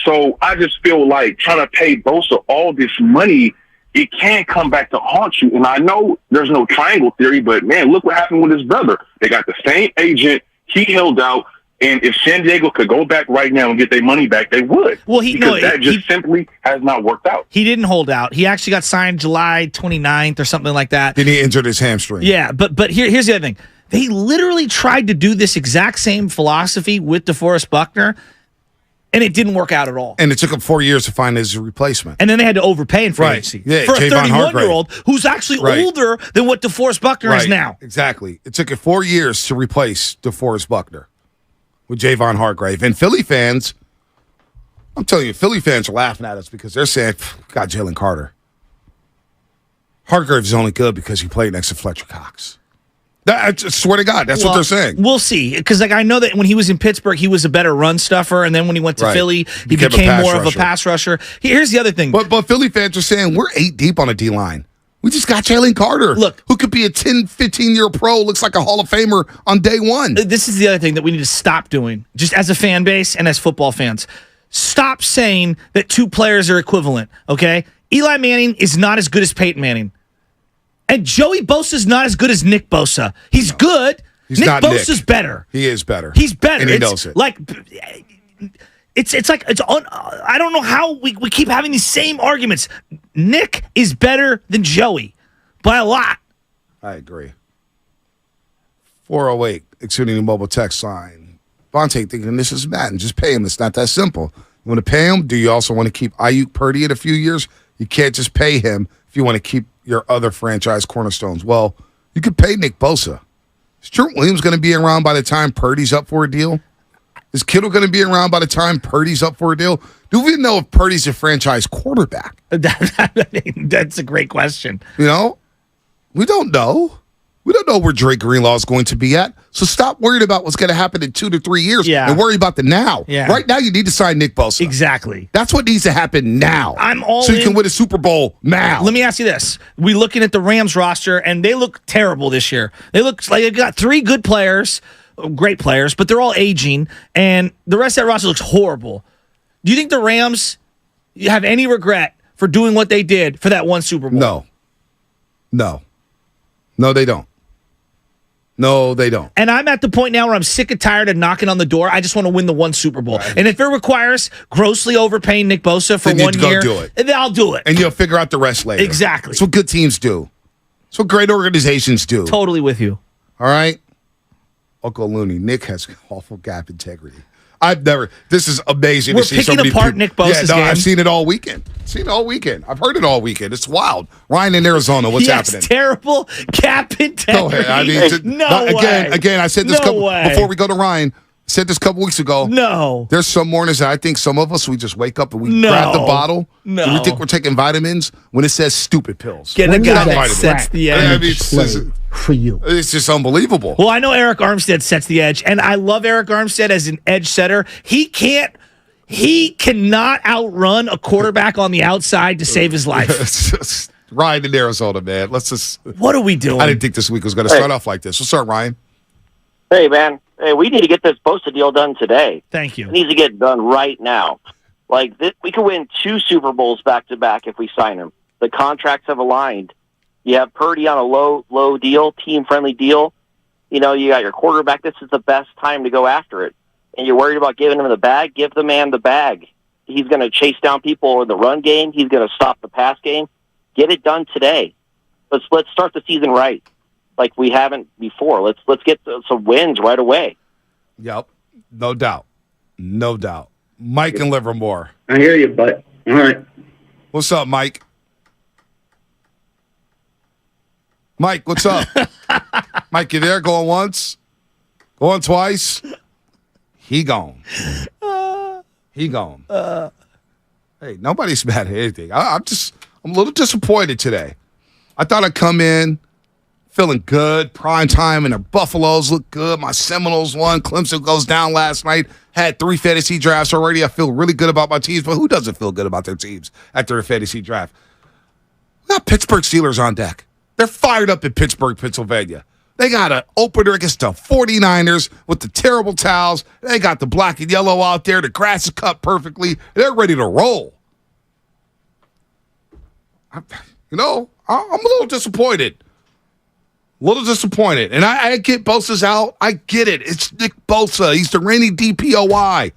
So I just feel like trying to pay Bosa all this money, it can come back to haunt you. And I know there's no triangle theory, but, man, look what happened with his brother. They got the same agent. He held out. And if San Diego could go back right now and get their money back, they would. Well, that simply has not worked out. He didn't hold out. He actually got signed July 29th or something like that. Then he injured his hamstring. Yeah, but here's the other thing. They literally tried to do this exact same philosophy with DeForest Buckner, and it didn't work out at all. And it took him 4 years to find his replacement. And then they had to overpay in free agency for a 31-year-old who's actually older than what DeForest Buckner is now. Exactly. It took it 4 years to replace DeForest Buckner with Javon Hargrave. And Philly fans, I'm telling you, Philly fans are laughing at us because they're saying, God, Jalen Carter. Hargrave is only good because he played next to Fletcher Cox. I swear to God, that's what they're saying. We'll see. Because I know that when he was in Pittsburgh, he was a better run stuffer. And then when he went to Philly, he became more of a pass rusher. Here's the other thing. But Philly fans are saying, we're 8 deep on a D-line. We just got Jalen Carter. Look, who could be a 10, 15-year pro, looks like a Hall of Famer on day one. This is the other thing that we need to stop doing, just as a fan base and as football fans. Stop saying that 2 players are equivalent, okay? Eli Manning is not as good as Peyton Manning. And Joey Bosa's not as good as Nick Bosa. He's good. He's Nick not Bosa's Nick. better. He is better. He's better. And he knows it. Like, I don't know how we keep having these same arguments. Nick is better than Joey by a lot. I agree. 408, excluding the mobile text line. Bonte thinking this is Madden. Just pay him. It's not that simple. You want to pay him? Do you also want to keep Ayuk Purdy in a few years? You can't just pay him if you want to keep your other franchise cornerstones. Well, you could pay Nick Bosa. Is Trent Williams going to be around by the time Purdy's up for a deal? Is Kittle going to be around by the time Purdy's up for a deal? Do we even know if Purdy's a franchise quarterback? That's a great question. You know? We don't know. We don't know where Drake Greenlaw is going to be at. So stop worrying about what's going to happen in 2 to 3 years and worry about the now. Yeah. Right now, you need to sign Nick Bosa. Exactly. That's what needs to happen now. I'm all so you in. can win a Super Bowl now. Let me ask you this. We looking at the Rams roster, and they look terrible this year. They look like they got 3 good players, great players, but they're all aging, and the rest of that roster looks horrible. Do you think the Rams have any regret for doing what they did for that one Super Bowl? No, they don't. No, they don't. And I'm at the point now where I'm sick and tired of knocking on the door. I just want to win the one Super Bowl. Right. And if it requires grossly overpaying Nick Bosa for 1 year, then I'll do it. And you'll figure out the rest later. Exactly. That's what good teams do. That's what great organizations do. Totally with you. All right? Uncle Looney, Nick has awful gap integrity. This is amazing We're to see so many picking apart people. Nick Bosa's game. I've seen it all weekend. I've heard it all weekend. It's wild. Ryan in Arizona, what's happening? Terrible cap integrity. Go ahead. I mean, again, I said this before we go to Ryan. I said this a couple weeks ago. No. There's some mornings that I think some of us, we just wake up and we grab the bottle. No. And we think we're taking vitamins when it says stupid pills. Get a guy that sets the edge. For you. It's just unbelievable. Well, I know Eric Armstead sets the edge, and I love Eric Armstead as an edge setter. He cannot outrun a quarterback on the outside to save his life. Ryan in Arizona, man. What are we doing? I didn't think this week was going to start off like this. Let's start, Ryan. Hey, man. Hey, we need to get this Bosa deal done today. Thank you. It needs to get done right now. Like, we could win 2 Super Bowls back-to-back if we sign him. The contracts have aligned. You have Purdy on a low deal, team-friendly deal. You know, you got your quarterback. This is the best time to go after it. And you're worried about giving him the bag? Give the man the bag. He's going to chase down people in the run game. He's going to stop the pass game. Get it done today. Let's start the season right, like we haven't before. Let's get some wins right away. Yep, no doubt. Mike in Livermore. I hear you, but all right. What's up, Mike? Mike, what's up? Mike, you there? Going once? Going twice? He gone. He gone. Hey, nobody's mad at anything. I'm a little disappointed today. I thought I'd come in feeling good. Prime time and the Buffaloes look good. My Seminoles won. Clemson goes down last night. Had 3 fantasy drafts already. I feel really good about my teams, but who doesn't feel good about their teams after a fantasy draft? We got Pittsburgh Steelers on deck. They're fired up in Pittsburgh, Pennsylvania. They got an opener against the 49ers with the terrible towels. They got the black and yellow out there. The grass is cut perfectly. They're ready to roll. I'm a little disappointed. And I get Bosa's out. I get it. It's Nick Bosa. He's the reigning DPOY.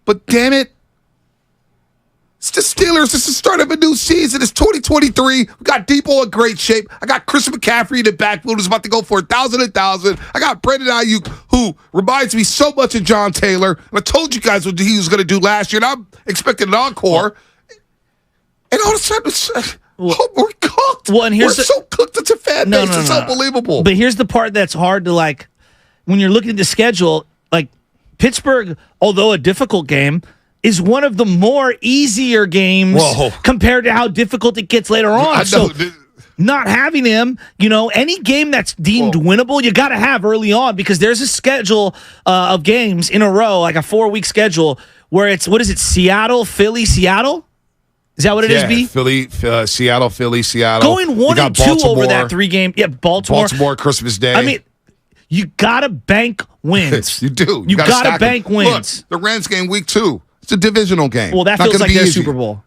But damn it. It's the Steelers. It's the start of a new season. It's 2023. We got Debo in great shape. I got Chris McCaffrey in the backfield who's about to go for 1,000. I got Brandon Ayuk, who reminds me so much of John Taylor. And I told you guys what he was going to do last year, and I'm expecting an encore. And all of a sudden, we're cooked. Well, and we're so cooked. It's a fan base. It's unbelievable. But here's the part that's hard to, like, when you're looking at the schedule, like, Pittsburgh, although a difficult game, is one of the more easier games compared to how difficult it gets later on. So not having him, any game that's deemed winnable, you got to have early on because there's a schedule of games in a row, like a 4-week schedule where it's, what is it, Seattle, Philly, Seattle? Is that what it is, B? Philly, Seattle, Philly, Seattle. Going 1-2 over that 3-game. Yeah, Baltimore, Christmas Day. I mean, you got to bank wins. You do. You got to bank wins. Look, the Rams game week 2. It's a divisional game. Well, that feels like their Super Bowl.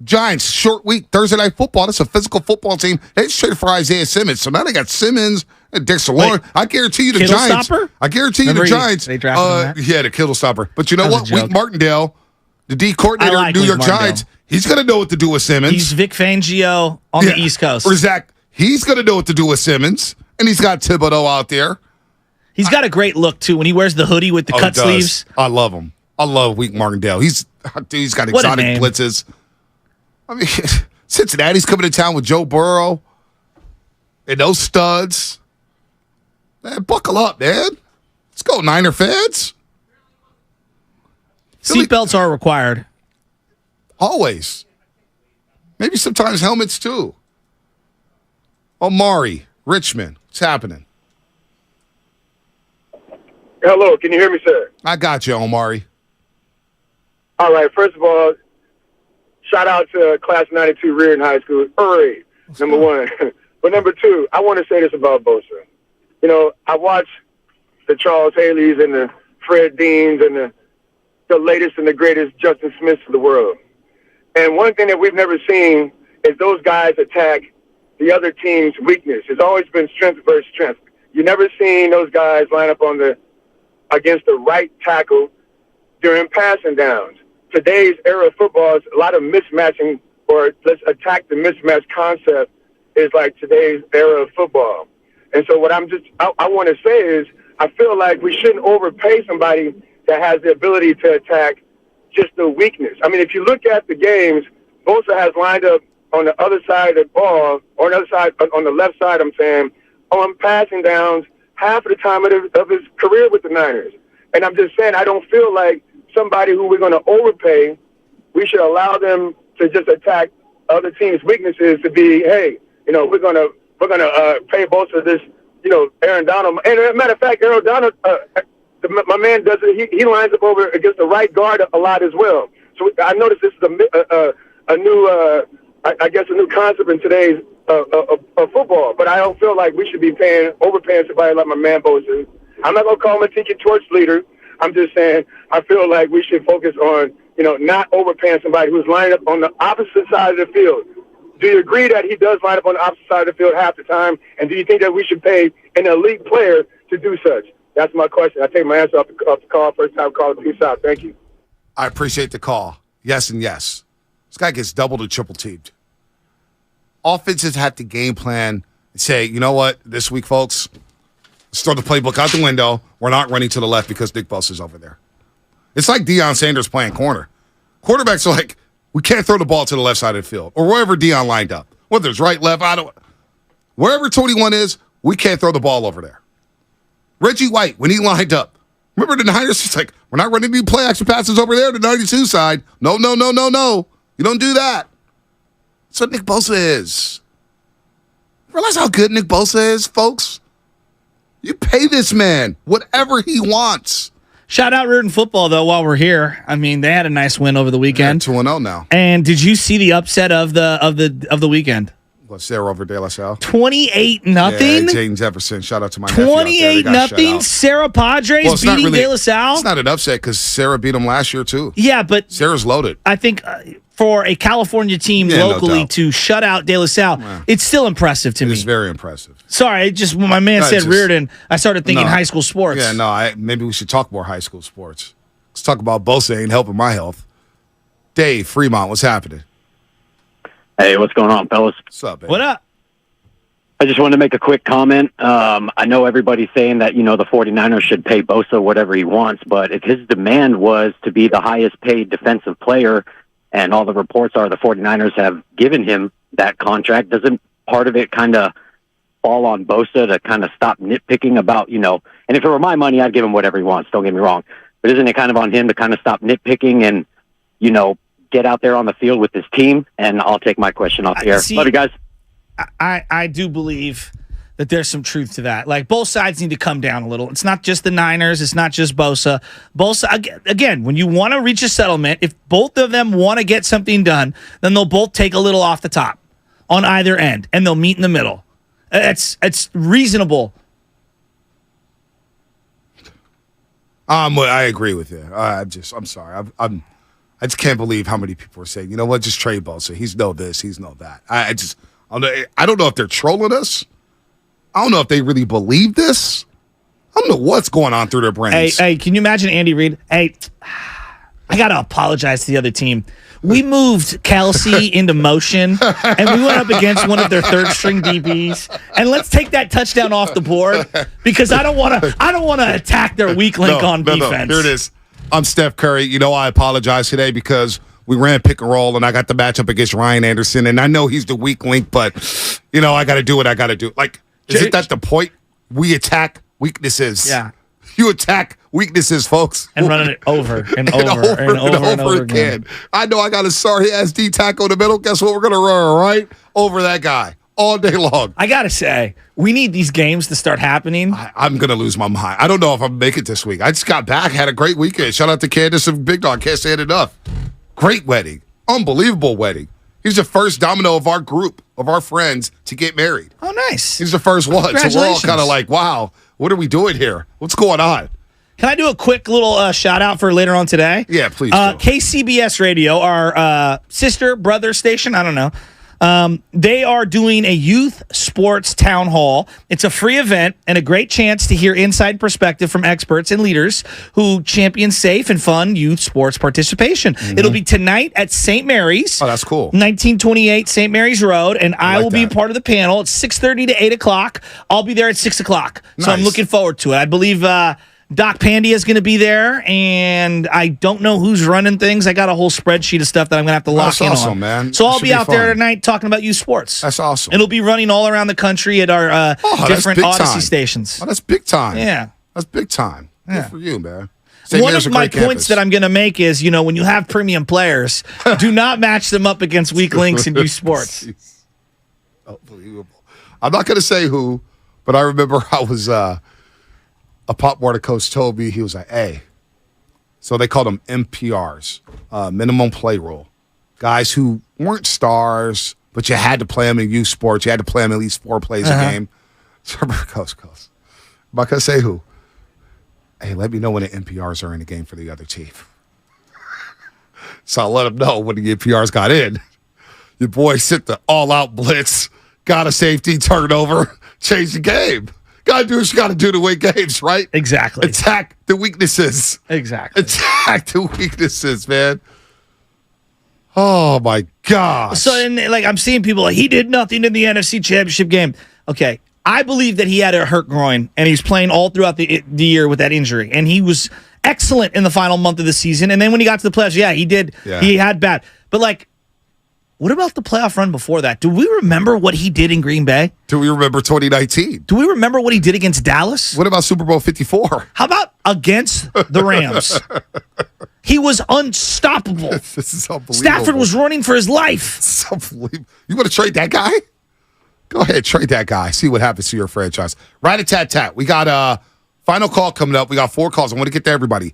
Giants, short week, Thursday Night Football. That's a physical football team. They just traded for Isaiah Simmons. So now they got Simmons and Dexter Lawrence. I guarantee you the Kittle Giants. Stopper? I guarantee you the Giants. They drafted him. Yeah, the Kittle Stopper. But you know what? Wink Martindale, the D coordinator of New York Giants, he's going to know what to do with Simmons. He's Vic Fangio on the East Coast. Or Zach, he's going to know what to do with Simmons. And he's got Thibodeau out there. He's got a great look, too, when he wears the hoodie with the cut sleeves. I love him. I love Wink Martindale. He's got exotic blitzes. I mean, Cincinnati's coming to town with Joe Burrow and those studs. Man, buckle up, man. Let's go, Niner fans. Seatbelts are required. Always. Maybe sometimes helmets, too. Omari, Richmond. What's happening? Hello, can you hear me, sir? I got you, Omari. All right, first of all, shout out to Class 92 Reardon High School. Hooray, number one. But number two, I want to say this about Bosa. You know, I watched the Charles Haleys and the Fred Deans and the latest and the greatest Justin Smiths of the world. And one thing that we've never seen is those guys attack the other team's weakness. It's always been strength versus strength. You never seen those guys line up against the right tackle during passing downs. Today's era of football is a lot of mismatching, or let's attack the mismatch concept is like today's era of football. And so what I want to say is I feel like we shouldn't overpay somebody that has the ability to attack just the weakness. I mean, if you look at the games, Bosa has lined up on the other side of the ball, or on the left side, I'm saying, on passing downs half of the time of his career with the Niners. And I'm just saying, I don't feel like somebody who we're going to overpay, we should allow them to just attack other teams' weaknesses to be, hey, you know, we're gonna pay Bosa this, you know, Aaron Donald. And as a matter of fact, Aaron Donald, my man does it. He lines up over against the right guard a lot as well. So I noticed this is a new, I guess, a new concept in today's of football. But I don't feel like we should be overpaying somebody like my man Bosa. I'm not gonna call him a tiki torch leader. I'm just saying I feel like we should focus on, you know, not overpaying somebody who's lined up on the opposite side of the field. Do you agree that he does line up on the opposite side of the field half the time? And do you think that we should pay an elite player to do such? That's my question. I take my answer off the call. First time caller. Peace out. Thank you. I appreciate the call. Yes and yes. This guy gets doubled and triple teamed. Offenses have to game plan and say, you know what, this week, folks, let's throw the playbook out the window. We're not running to the left because Nick Bosa's over there. It's like Deion Sanders playing corner. Quarterbacks are like, we can't throw the ball to the left side of the field or wherever Deion lined up. Whether it's right, left, wherever 21 is, we can't throw the ball over there. Reggie White, when he lined up, remember the Niners? It's like, we're not running any play action passes over there to the 92 side. No. You don't do that. That's what Nick Bosa is. Realize how good Nick Bosa is, folks? You pay this man whatever he wants. Shout out Reardon football, though, while we're here. I mean, they had a nice win over the weekend. 2-0 now. And did you see the upset of the weekend? What, Sarah over De La Salle? 28-0. Yeah, James Jefferson. Shout out to my nephew 28-0. Sarah Padres beating De La Salle. It's not an upset because Sarah beat them last year too. Yeah, but Sarah's loaded. I think for a California team locally to shut out De La Salle, it's still impressive to me. It's very impressive. Sorry, when my man said Reardon, I started thinking high school sports. Yeah, no, maybe we should talk more high school sports. Let's talk about Bosa ain't helping my health. Dave, Fremont, what's happening? Hey, what's going on, fellas? What's up, baby? What up? I just wanted to make a quick comment. I know everybody's saying that, you know, the 49ers should pay Bosa whatever he wants, but if his demand was to be the highest paid defensive player, and all the reports are the 49ers have given him that contract, doesn't part of it kind of fall on Bosa to kind of stop nitpicking about, you know, and if it were my money, I'd give him whatever he wants, don't get me wrong, but isn't it kind of on him to kind of stop nitpicking and, you know, get out there on the field with his team? And I'll take my question off the air. Love you guys. I do believe that there's some truth to that. Like, both sides need to come down a little. It's not just the Niners. It's not just Bosa. Bosa, again, when you want to reach a settlement, if both of them want to get something done, then they'll both take a little off the top on either end, and they'll meet in the middle. It's reasonable. I agree with you. I'm sorry. I just can't believe how many people are saying, you know what, just trade Bosa. He's no this, he's no that. I don't know if they're trolling us. I don't know if they really believe this. I don't know what's going on through their brains. Hey, can you imagine Andy Reid? Hey, I got to apologize to the other team. We moved Kelsey into motion, and we went up against one of their third-string DBs. And let's take that touchdown off the board because I don't want to attack their weak link on defense. No. Here it is. I'm Steph Curry. You know, I apologize today because we ran pick and roll, and I got the matchup against Ryan Anderson, and I know he's the weak link, but, you know, I got to do what I got to do. Like, isn't that the point? We attack weaknesses. Yeah. You attack weaknesses, folks. And running it over and over again. I know I got a sorry-ass D tackle in the middle. Guess what we're going to run, right? Over that guy. all day long. I got to say, we need these games to start happening. I'm going to lose my mind. I don't know if I'm make it this week. I just got back, had a great weekend. Shout out to Candace and Big Dog. Can't say it enough. Great wedding. Unbelievable wedding. He's the first domino of our group, of our friends, to get married. Oh, nice. He's the first one. So we're all Congratulations. kind of like, wow, what are we doing here? What's going on? Can I do a quick little shout out for later on today? Yeah, please do. KCBS Radio, our sister, brother station, I don't know. They are doing a youth sports town hall. It's a free event and a great chance to hear inside perspective from experts and leaders who champion safe and fun youth sports participation. Mm-hmm. It'll be tonight at St. Mary's. Oh, that's cool. 1928 St. Mary's Road, and I will be part of the panel. It's 6:30 to 8 o'clock. I'll be there at 6 o'clock. So I'm Nice. looking forward to it. I believe Doc Pandia is going to be there, and I don't know who's running things. I got a whole spreadsheet of stuff that I'm going to have to lock That's in awesome, on. man. So That I'll should be be out there fun. tonight talking about youth sports. That's awesome. It'll be running all around the country at our that's different big Odyssey time. stations. Oh, that's big time. Yeah. That's big time. Yeah. Good for you, man. St. One Mary's of a my great points campus. that I'm going to make is, when you have premium players, do not match them up against weak links in youth sports. Unbelievable. I'm not going to say who, but I remember I was a Pop Warner coach told me, he was like, hey, so they called them MPRs, minimum play rule. Guys who weren't stars, but you had to play them in youth sports. You had to play them at least 4 plays a game. So I remember coach goes, I'm not going to say who. Hey, let me know when the NPRs are in the game for the other team. So I let him know when the NPRs got in. Your boy sent the all-out blitz, got a safety turnover, changed the game. Got to do what you got to do to win games, right? Exactly. Attack the weaknesses. Exactly. Attack the weaknesses, man. Oh, my gosh. So, I'm seeing people like, he did nothing in the NFC Championship game. Okay, I believe that he had a hurt groin, and he's playing all throughout the year with that injury, and he was excellent in the final month of the season, and then when he got to the playoffs, he did. Yeah. He had bad. But, what about the playoff run before that? Do we remember what he did in Green Bay? Do we remember 2019? Do we remember what he did against Dallas? What about Super Bowl 54? How about against the Rams? He was unstoppable. This is unbelievable. Stafford was running for his life. It's unbelievable. You want to trade that guy? Go ahead, trade that guy. See what happens to your franchise. Rat-a-tat-tat. We got a final call coming up. We got 4 calls. I want to get to everybody.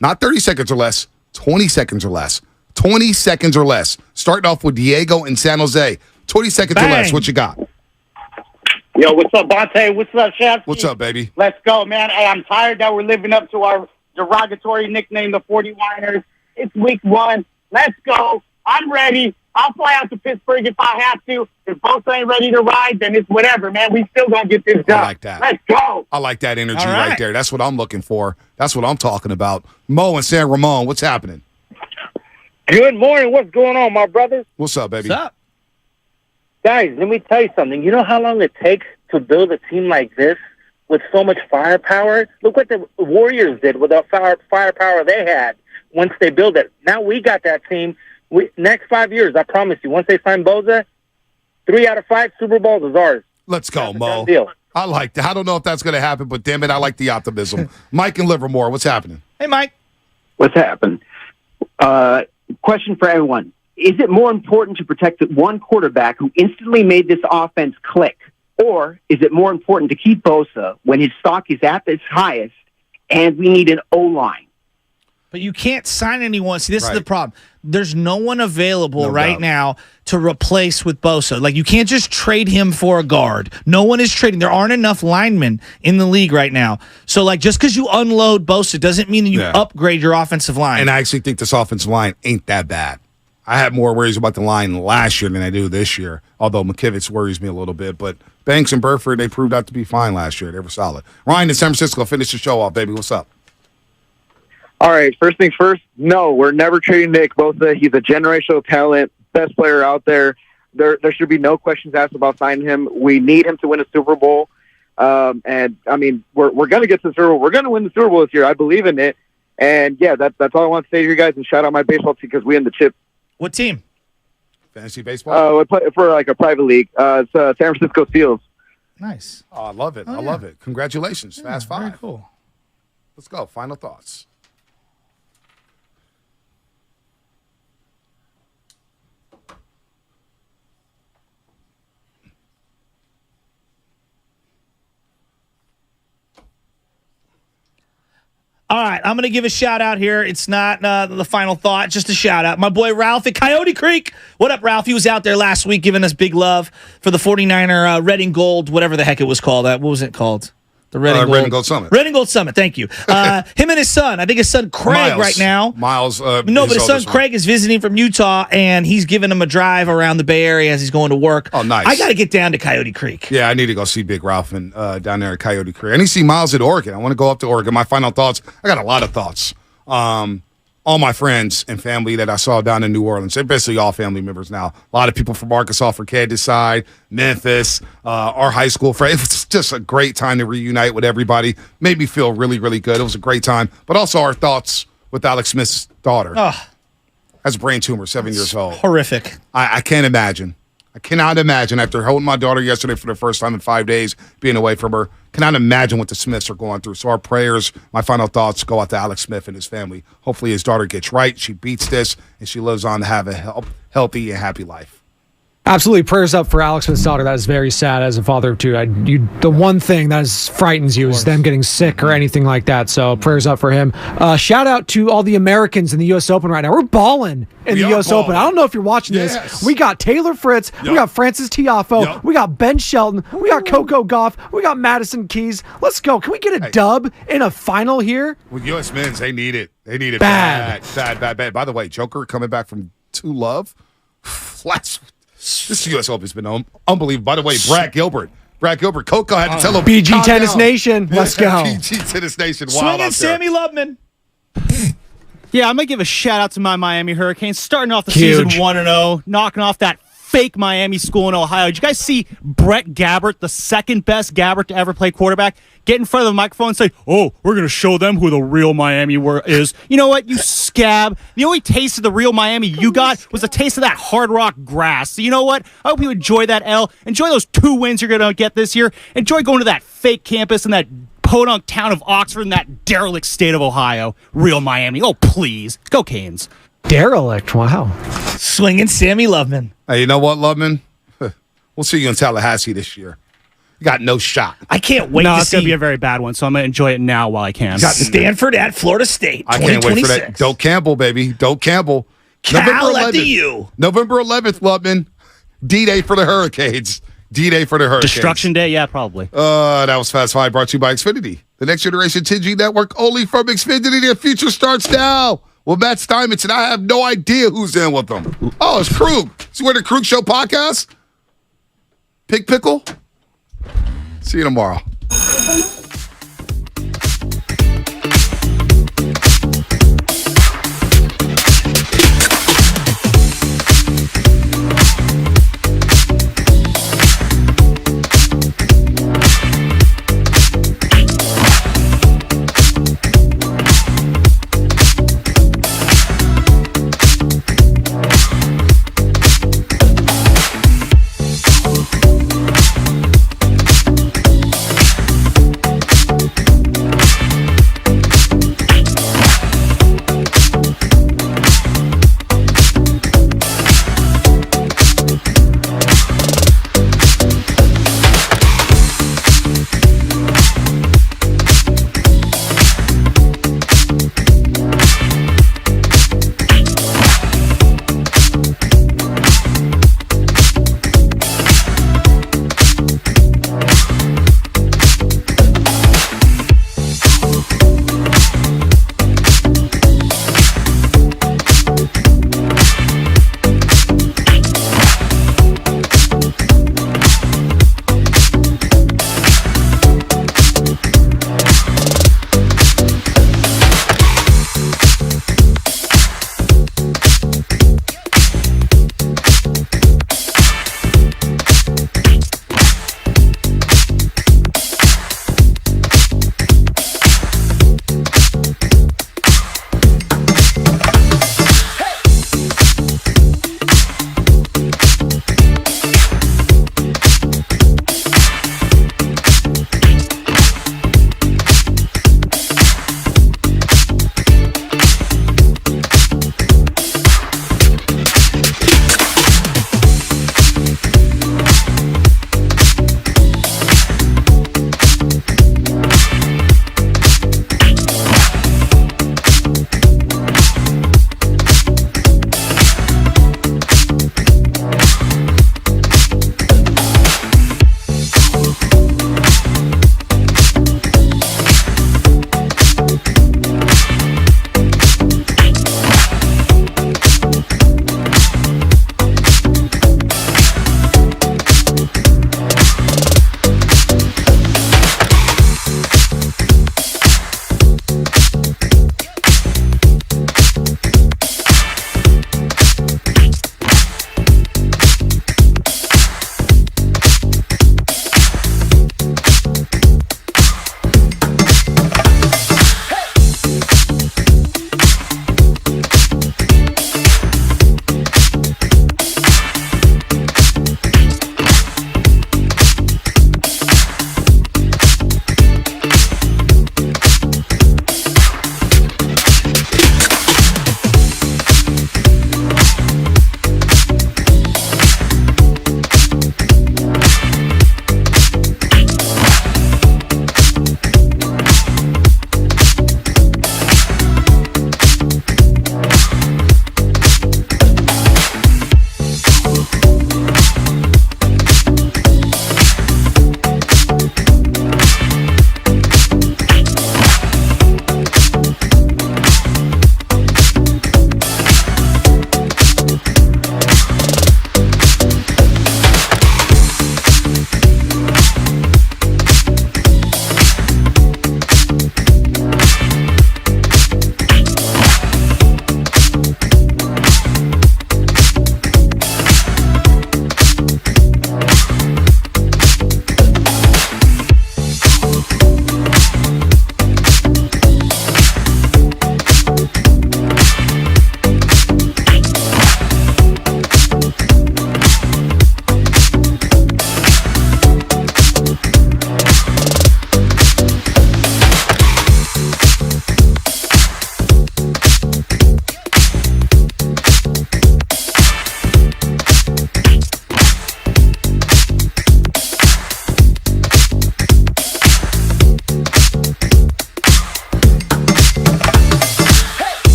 Not 30 seconds or less, 20 seconds or less. 20 seconds or less. Starting off with Diego in San Jose. 20 seconds or less. What you got? Yo, what's up, Bonte? What's up, Chef? What's up, baby? Let's go, man. Hey, I'm tired that we're living up to our derogatory nickname, the 49ers. It's week 1. Let's go. I'm ready. I'll fly out to Pittsburgh if I have to. If both ain't ready to ride, then it's whatever, man. We still gonna get this done. I like that. Let's go. I like that energy All right. right. There. That's what I'm looking for. That's what I'm talking about. Mo and San Ramon, what's happening? Good morning. What's going on, my brothers? What's up, baby? What's up? Guys, let me tell you something. You know how long it takes to build a team like this with so much firepower? Look what the Warriors did with the firepower they had once they built it. Now we got that team. Next 5 years, I promise you, once they sign Bosa, 3 out of 5 Super Bowls is ours. Let's go, Mo. deal. I like that. I don't know if that's going to happen, but damn it, I like the optimism. Mike in Livermore, what's happening? Hey, Mike. What's happened? Question for everyone. Is it more important to protect the one quarterback who instantly made this offense click? Or is it more important to keep Bosa when his stock is at its highest and we need an O-line? But you can't sign anyone. See, this is Right. the problem. There's no one available No right doubt. now to replace with Bosa. Like, you can't just trade him for a guard. No one is trading. There aren't enough linemen in the league right now. So, just because you unload Bosa doesn't mean that you upgrade your offensive line. And I actually think this offensive line ain't that bad. I had more worries about the line last year than I do this year, although McKivitz worries me a little bit. But Banks and Burford, they proved out to be fine last year. They were solid. Ryan in San Francisco, finish the show off, baby. What's up? All right, first things first, no, we're never trading Nick Bosa. He's a generational talent, best player out there. There should be no questions asked about signing him. We need him to win a Super Bowl. And, I mean, we're going to get to the Super Bowl. We're going to win the Super Bowl this year. I believe in it. And, yeah, that's all I want to say to you guys. And shout out my baseball team because we in the chip. What team? Fantasy baseball? We play for, a private league. It's San Francisco Seals. Nice. Oh, I love it. I love it. Congratulations. Fast 5. Very cool. Let's go. Final thoughts. All right, I'm going to give a shout-out here. It's not the final thought, just a shout-out. My boy Ralph at Coyote Creek. What up, Ralph? He was out there last week giving us big love for the 49er Red and Gold, whatever the heck it was called. What was it called? The Red and Gold Summit. Red and Gold Summit, thank you. Him and his son, I think his son Craig right now. Miles. No, but his son Craig is visiting from Utah, and he's giving him a drive around the Bay Area as he's going to work. Oh, nice. I got to get down to Coyote Creek. Yeah, I need to go see Big Ralph and down there at Coyote Creek. I need to see Miles at Oregon. I want to go up to Oregon. My final thoughts, I got a lot of thoughts. All my friends and family that I saw down in New Orleans, they're basically all family members now. A lot of people from Arkansas for Kansas side, Memphis, our high school friends. It was just a great time to reunite with everybody. Made me feel really, really good. It was a great time. But also our thoughts with Alex Smith's daughter. Has a brain tumor, 7 years old. Horrific. I can't imagine. I cannot imagine, after holding my daughter yesterday for the first time in 5 days, being away from her, cannot imagine what the Smiths are going through. So our prayers, my final thoughts go out to Alex Smith and his family. Hopefully his daughter gets right, she beats this, and she lives on to have a healthy and happy life. Absolutely, prayers up for Alex Smith's daughter. That is very sad as a father of two. The one thing that frightens you is them getting sick or anything like that. So prayers up for him. Shout out to all the Americans in the U.S. Open right now. We're balling in the U.S. Open. I don't know if you're watching this. We got Taylor Fritz. Yep. We got Francis Tiafoe. Yep. We got Ben Shelton. We got Coco Gauff. We got Madison Keys. Let's go. Can we get a dub in a final here? With U.S. men's, they need it. They need it bad. By the way, Joker coming back from 2 Love. This U.S. Open has been unbelievable. By the way, Brad Gilbert, Coco had to tell him. BG Tennis Nation, let's go. BG Tennis Nation, wow. Swinging Sammy Lubman. Yeah, I'm going to give a shout-out to my Miami Hurricanes, starting off the season 1-0, knocking off that fake Miami school in Ohio. Did you guys see Brett Gabbert, the second best Gabbert to ever play quarterback, get in front of the microphone and say, "Oh, we're going to show them who the real Miami is"? You know what, you scab. The only taste of the real Miami you got was a taste of that Hard Rock grass. So you know what? I hope you enjoy that L. Enjoy those 2 wins you're going to get this year. Enjoy going to that fake campus in that podunk town of Oxford in that derelict state of Ohio. Real Miami. Oh, please. Go Canes. Derelict, wow. Swinging Sammy Lubman. Hey, you know what, Lubman? We'll see you in Tallahassee this year. You got no shot. I can't wait to see. It's going to be a very bad one, so I'm going to enjoy it now while I can. Got Stanford at Florida State, I can't wait for that. Doak Campbell, baby. Doak Campbell. Cal at the U. November 11th, Lubman. D-Day for the Hurricanes. D-Day for the Hurricanes. Destruction Day, yeah, probably. That was Fast Five, brought to you by Xfinity. The next generation 10G network only from Xfinity. Their future starts now. Well, Matt Steinmetz, and I have no idea who's in with them. Oh, it's Krug. See where the Krug Show podcast? Pig Pickle? See you tomorrow.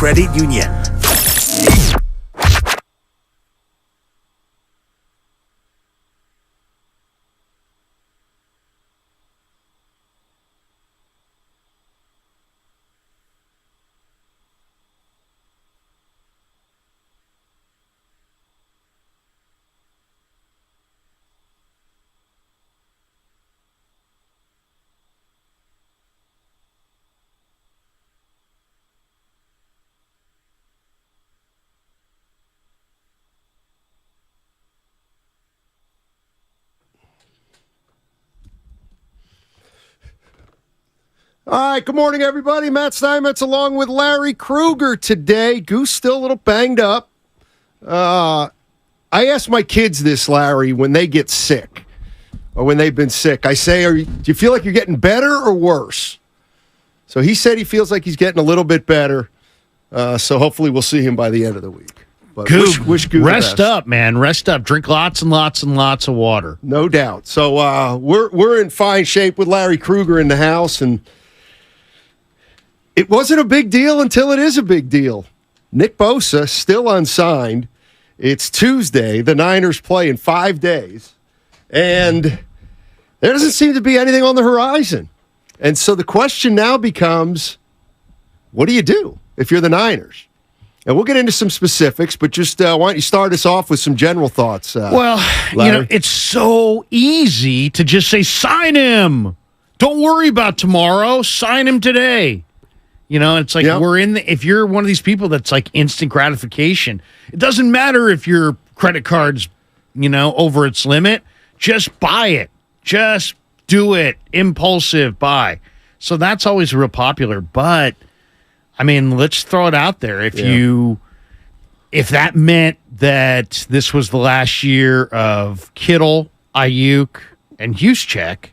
Credit Union. All right, good morning, everybody. Matt Steinmetz along with Larry Krueger today. Goose still a little banged up. I ask my kids this, Larry, when they get sick or when they've been sick. I say, do you feel like you're getting better or worse? So he said he feels like he's getting a little bit better. So hopefully we'll see him by the end of the week. But wish Goose rest the best. up, man. Rest up. Drink lots and lots and lots of water. No doubt. So we're in fine shape with Larry Krueger in the house, and it wasn't a big deal until it is a big deal. Nick Bosa, still unsigned. It's Tuesday. The Niners play in 5 days. And there doesn't seem to be anything on the horizon. And so the question now becomes, what do you do if you're the Niners? And we'll get into some specifics, but just why don't you start us off with some general thoughts? Larry? It's so easy to just say, sign him. Don't worry about tomorrow. Sign him today. It's like if you're one of these people that's like instant gratification, it doesn't matter if your credit card's, over its limit. Just buy it. Just do it. Impulsive buy. So that's always real popular. But, let's throw it out there. If that meant that this was the last year of Kittle, Ayuk, and Juszczyk,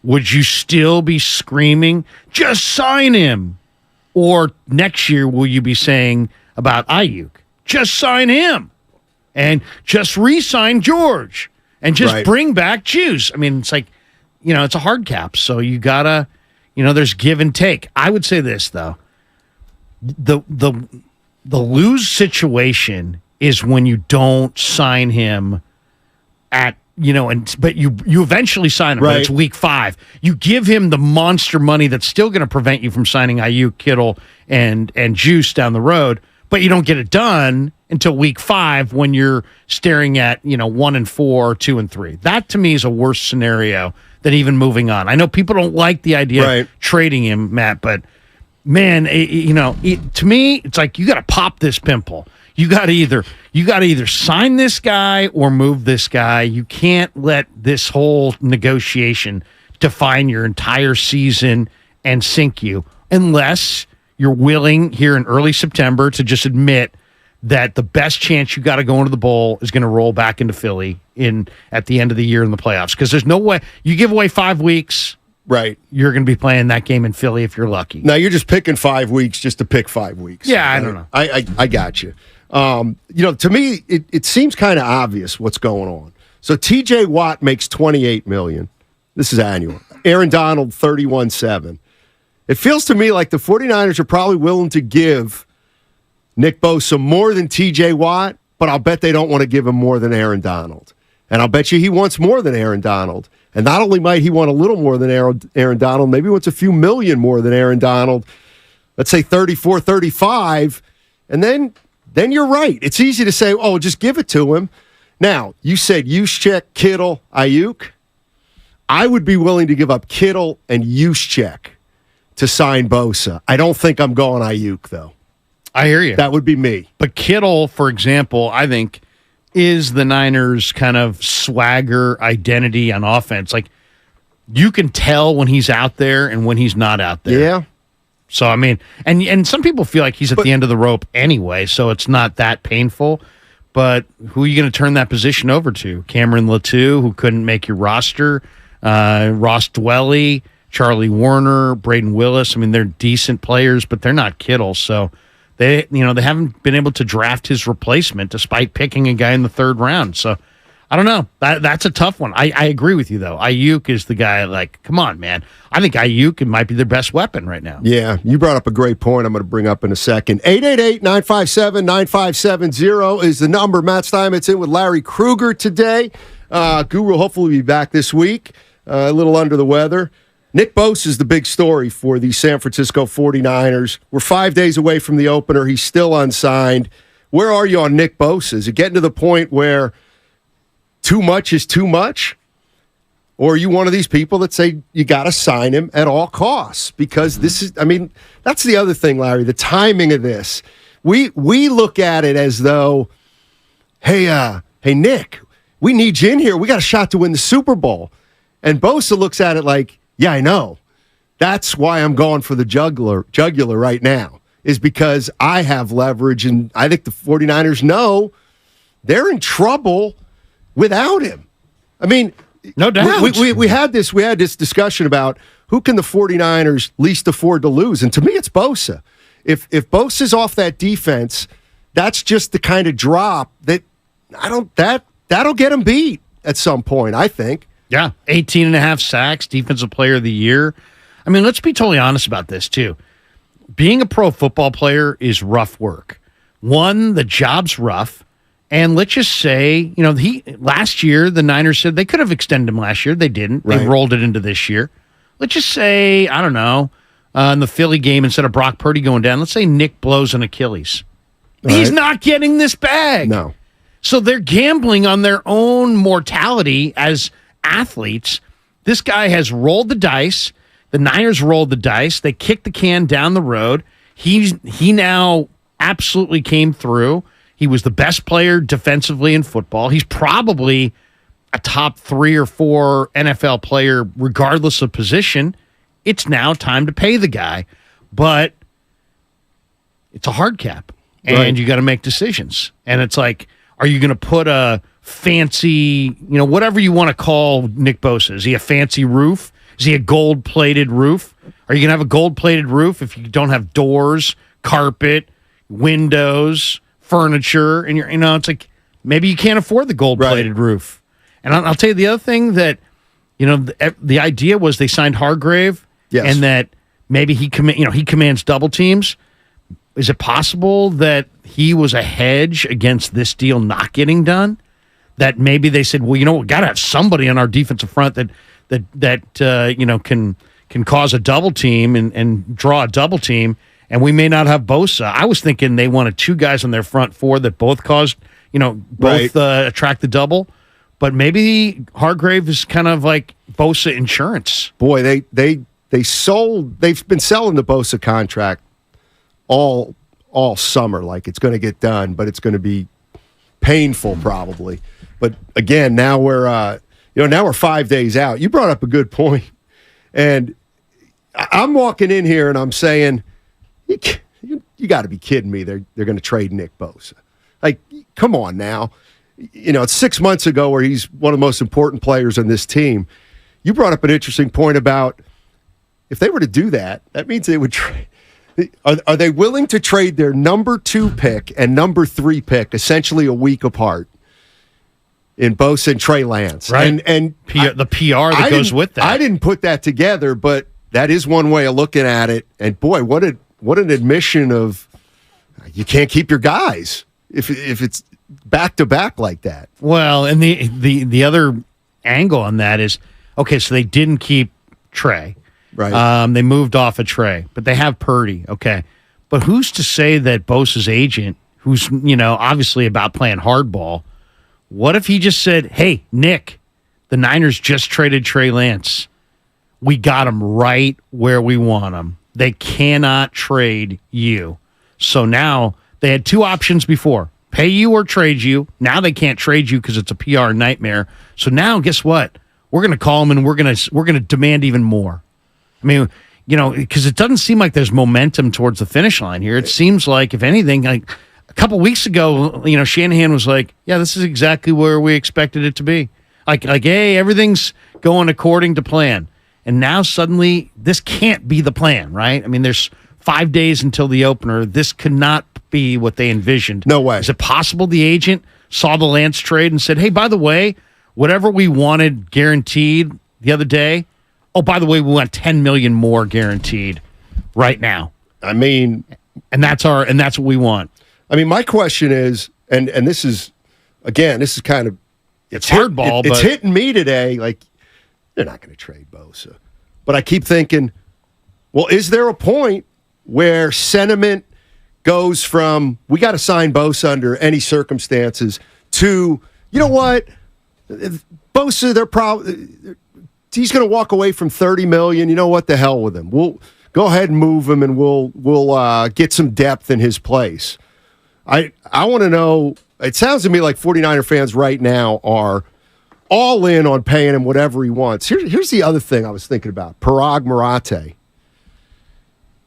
would you still be screaming, just sign him? Or next year, will you be saying about Ayuk, just sign him and just re-sign George and just bring back Juice? It's like, it's a hard cap. So you gotta, there's give and take. I would say this though, the lose situation is when you don't sign him at, but you eventually sign him, but it's week 5. You give him the monster money that's still going to prevent you from signing Ayuk, Kittle, and Juice down the road, but you don't get it done until week 5 when you're staring at, 1-4, 2-3. That to me is a worse scenario than even moving on. I know people don't like the idea of trading him, Matt, but man, to me, it's like you got to pop this pimple. You got to either sign this guy or move this guy. You can't let this whole negotiation define your entire season and sink you unless you're willing here in early September to just admit that the best chance you got to go into the bowl is going to roll back into Philly at the end of the year in the playoffs. Because there's no way you give away 5 weeks. Right. You're going to be playing that game in Philly if you're lucky. Now you're just picking 5 weeks just to pick 5 weeks. Yeah, I don't know. I got you. To me, it seems kind of obvious what's going on. So T.J. Watt makes $28 million. This is annual. Aaron Donald, $31.7. It feels to me like the 49ers are probably willing to give Nick Bosa more than T.J. Watt, but I'll bet they don't want to give him more than Aaron Donald. And I'll bet you he wants more than Aaron Donald. And not only might he want a little more than Aaron Donald, maybe he wants a few million more than Aaron Donald. Let's say 34, 35. And then you're right. It's easy to say, oh, just give it to him. Now, you said Juszczyk, Kittle, Ayuk. I would be willing to give up Kittle and Juszczyk to sign Bosa. I don't think I'm going Ayuk, though. I hear you. That would be me. But Kittle, for example, I think is the Niners' kind of swagger identity on offense. Like, you can tell when he's out there and when he's not out there. Yeah. So, and some people feel like he's at the end of the rope anyway, so it's not that painful. But who are you going to turn that position over to? Cameron Latou, who couldn't make your roster, Ross Dwelly, Charlie Warner, Braden Willis. They're decent players, but they're not Kittle. So they haven't been able to draft his replacement despite picking a guy in the 3rd round. So I don't know. That's a tough one. I agree with you, though. Ayuk is the guy, like, come on, man. I think Ayuk might be their best weapon right now. Yeah, you brought up a great point I'm going to bring up in a second. 888-957-9570 is the number. Matt Steinmetz in with Larry Krueger today. Guru will hopefully be back this week. A little under the weather. Nick Bosa is the big story for the San Francisco 49ers. We're 5 days away from the opener. He's still unsigned. Where are you on Nick Bosa? Is it getting to the point where too much is too much? Or are you one of these people that say you got to sign him at all costs? Because this is, I mean, that's the other thing, Larry, the timing of this. We look at it as though, hey, Nick, we need you in here. We got a shot to win the Super Bowl. And Bosa looks at it like, yeah, I know. That's why I'm going for the jugular right now, is because I have leverage, and I think the 49ers know they're in trouble without him. I mean, no doubt. We had this discussion about who can the 49ers least afford to lose, and to me, it's Bosa. If Bosa's off that defense, that's just the kind of drop that that'll get him beat at some point, I think. Yeah, 18.5 sacks, defensive player of the year. I mean, let's be totally honest about this, too. Being a pro football player is rough work. One, the job's rough. And let's just say, last year, the Niners said they could have extended him last year. They didn't. Right. They rolled it into this year. Let's just say, I don't know, in the Philly game, instead of Brock Purdy going down, let's say Nick blows an Achilles. Right. He's not getting this bag. No. So they're gambling on their own mortality as athletes. This guy has rolled the dice. The Niners rolled the dice. They kicked the can down the road. He now absolutely came through. He was the best player defensively in football. He's probably a top 3 or 4 NFL player regardless of position. It's now time to pay the guy. But it's a hard cap. And you got to make decisions. And it's like, are you going to put a fancy, whatever you want to call Nick Bosa? Is he a fancy roof? Is he a gold-plated roof? Are you going to have a gold-plated roof if you don't have doors, carpet, windows, furniture? And it's like maybe you can't afford the gold-plated roof. And I'll tell you the other thing that, the idea was they signed Hargrave, and that maybe he commands double teams. Is it possible that he was a hedge against this deal not getting done? That maybe they said, well, we got to have somebody on our defensive front that can cause a double team and draw a double team, and we may not have Bosa. I was thinking they wanted 2 guys on their front 4 that both caused, attract the double, but maybe Hargrave is kind of like Bosa insurance. Boy, they've been selling the Bosa contract all summer, like it's going to get done, but it's going to be painful probably. But again, now we're 5 days out. You brought up a good point, and I'm walking in here and I'm saying, you got to be kidding me. They're going to trade Nick Bosa. Like, come on now. It's 6 months ago where he's one of the most important players on this team. You brought up an interesting point about if they were to do that, that means they would trade. Are they willing to trade their number 2 pick and number 3 pick essentially a week apart in Bosa and Trey Lance? Right. And the PR that goes with that. I didn't put that together, but that is one way of looking at it. And boy, what an admission of you can't keep your guys if it's back to back like that. Well, and the other angle on that is, okay, so they didn't keep Trey. Right. They moved off of Trey, but they have Purdy. Okay. But who's to say that Bosa's agent, who's, obviously about playing hardball, what if he just said, hey, Nick, the Niners just traded Trey Lance. We got him right where we want him. They cannot trade you. So now they had 2 options before, pay you or trade you. Now they can't trade you because it's a PR nightmare. So now guess what? We're going to call him and we're going to demand even more. I mean, because it doesn't seem like there's momentum towards the finish line here. It seems like, if anything, like a couple weeks ago, Shanahan was like, yeah, this is exactly where we expected it to be. Like, hey, everything's going according to plan. And now suddenly this can't be the plan, right? I mean, there's 5 days until the opener. This could not be what they envisioned. No way. Is it possible the agent saw the Lance trade and said, hey, by the way, whatever we wanted guaranteed the other day, oh, by the way, we want $10 million more guaranteed right now. I mean, and that's what we want. I mean, my question is, and this is, again, this is kind of, it's hardball, it's but hitting me today. Like, they're not going to trade Bosa. But I keep thinking, well, is there a point where sentiment goes from, we got to sign Bosa under any circumstances, to, you know what, Bosa, he's going to walk away from $30 million. You know what, the hell with him. We'll go ahead and move him, and we'll get some depth in his place. I want to know, it sounds to me like 49er fans right now are all in on paying him whatever he wants. Here's the other thing I was thinking about. Parag Marate.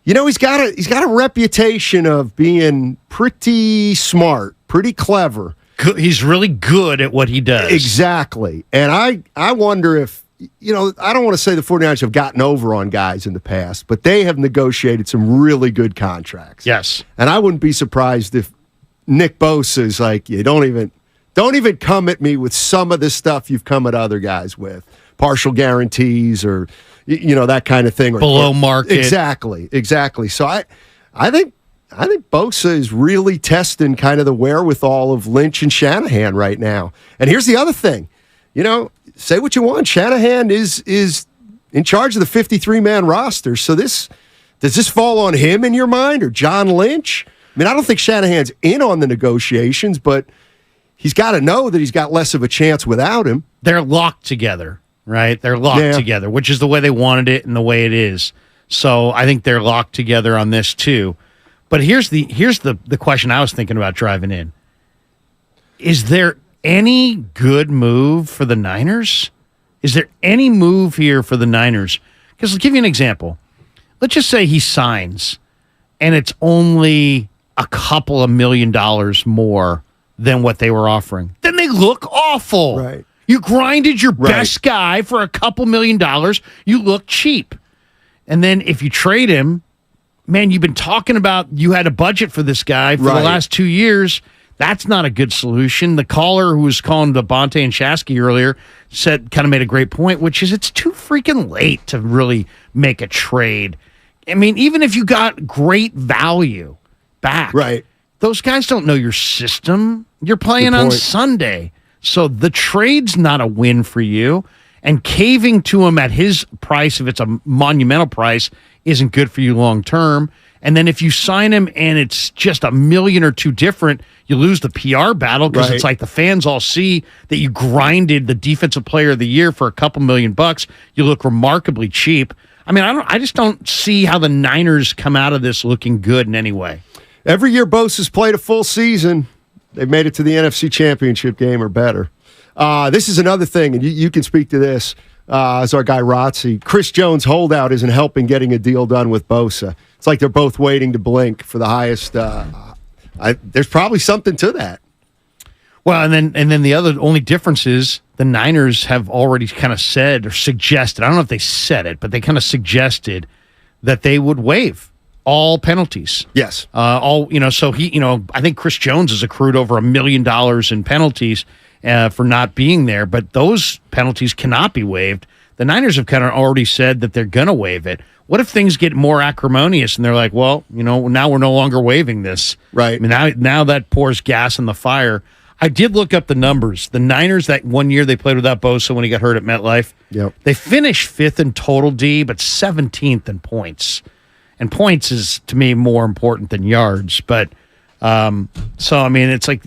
You know, he's got a reputation of being pretty smart, pretty clever. He's really good at what he does. Exactly. And I wonder if, you know, I don't want to say the 49ers have gotten over on guys in the past, but they have negotiated some really good contracts. Yes. And I wouldn't be surprised if Nick Bosa is like, you don't even come at me with some of the stuff you've come at other guys with, partial guarantees or, you know, that kind of thing. Below market. Exactly. So I think Bosa is really testing kind of the wherewithal of Lynch and Shanahan right now. And here's the other thing. You know, say what you want. Shanahan is in charge of the 53-man roster. So does this fall on him in your mind, or John Lynch? I mean, I don't think Shanahan's in on the negotiations, but he's got to know that he's got less of a chance without him. They're locked together, right? They're locked together, which is the way they wanted it and the way it is. So I think they're locked together on this too. But here's the question I was thinking about driving in. Is there any good move for the Niners? Is there any move here for the Niners? Because I'll give you an example. Let's just say he signs, and it's only a couple of $1 million more than what they were offering. Then they look awful. Right. You grinded your best guy for a couple $1 million. You look cheap. And then if you trade him, man, you've been talking about you had a budget for this guy for the last 2 years. That's not a good solution. The caller who was calling Devontae and Shasky earlier kind of made a great point, which is it's too freaking late to really make a trade. I mean, even if you got great value back, those guys don't know your system. You're playing on Sunday. So the trade's not a win for you. And caving to him at his price, if it's a monumental price, isn't good for you long term. And then if you sign him and it's just $1 million or $2 million different, you lose the PR battle because it's like the fans all see that you grinded the defensive player of the year for a couple $1 million. You look remarkably cheap. I mean, I just don't see how the Niners come out of this looking good in any way. Every year Bosa's played a full season, they've made it to the NFC Championship game or better. This is another thing, and you can speak to this as our guy Rotzi. Chris Jones' holdout isn't helping getting a deal done with Bosa. It's like they're both waiting to blink for the highest. There's probably something to that. Well, and then the only difference is the Niners have already kind of said or suggested. I don't know if they said it, but they kind of suggested that they would waive all penalties. Yes. So I think Chris Jones has accrued over $1 million in penalties for not being there, but those penalties cannot be waived. The Niners have kind of already said that they're going to waive it. What if things get more acrimonious and they're like, well, now we're no longer waiving this. Right. I mean, now that pours gas in the fire. I did look up the numbers. The Niners, that 1 year they played without Bosa when he got hurt at MetLife, they finished 5th in total D, but 17th in points. And points is, to me, more important than yards. But so, I mean, it's like,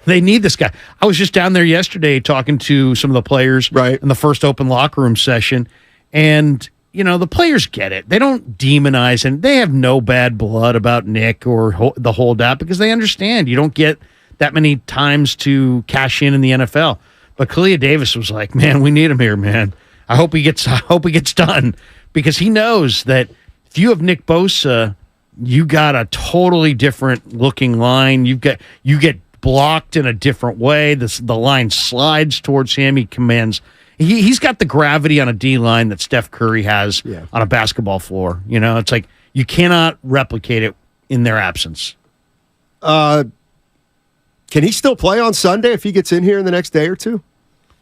they need this guy. I was just down there yesterday talking to some of the players in the first open locker room session, and the players get it. They don't demonize, and they have no bad blood about Nick or the holdout because they understand you don't get that many times to cash in the NFL. But Kalia Davis was like, man, we need him here, man. I hope he gets done, because he knows that if you have Nick Bosa, you got a totally different looking line. You get blocked in a different way. The line slides towards him. He commands. He's got the gravity on a D line that Steph Curry has on a basketball floor. It's like you cannot replicate it in their absence. Can he still play on Sunday if he gets in here in the next day or two?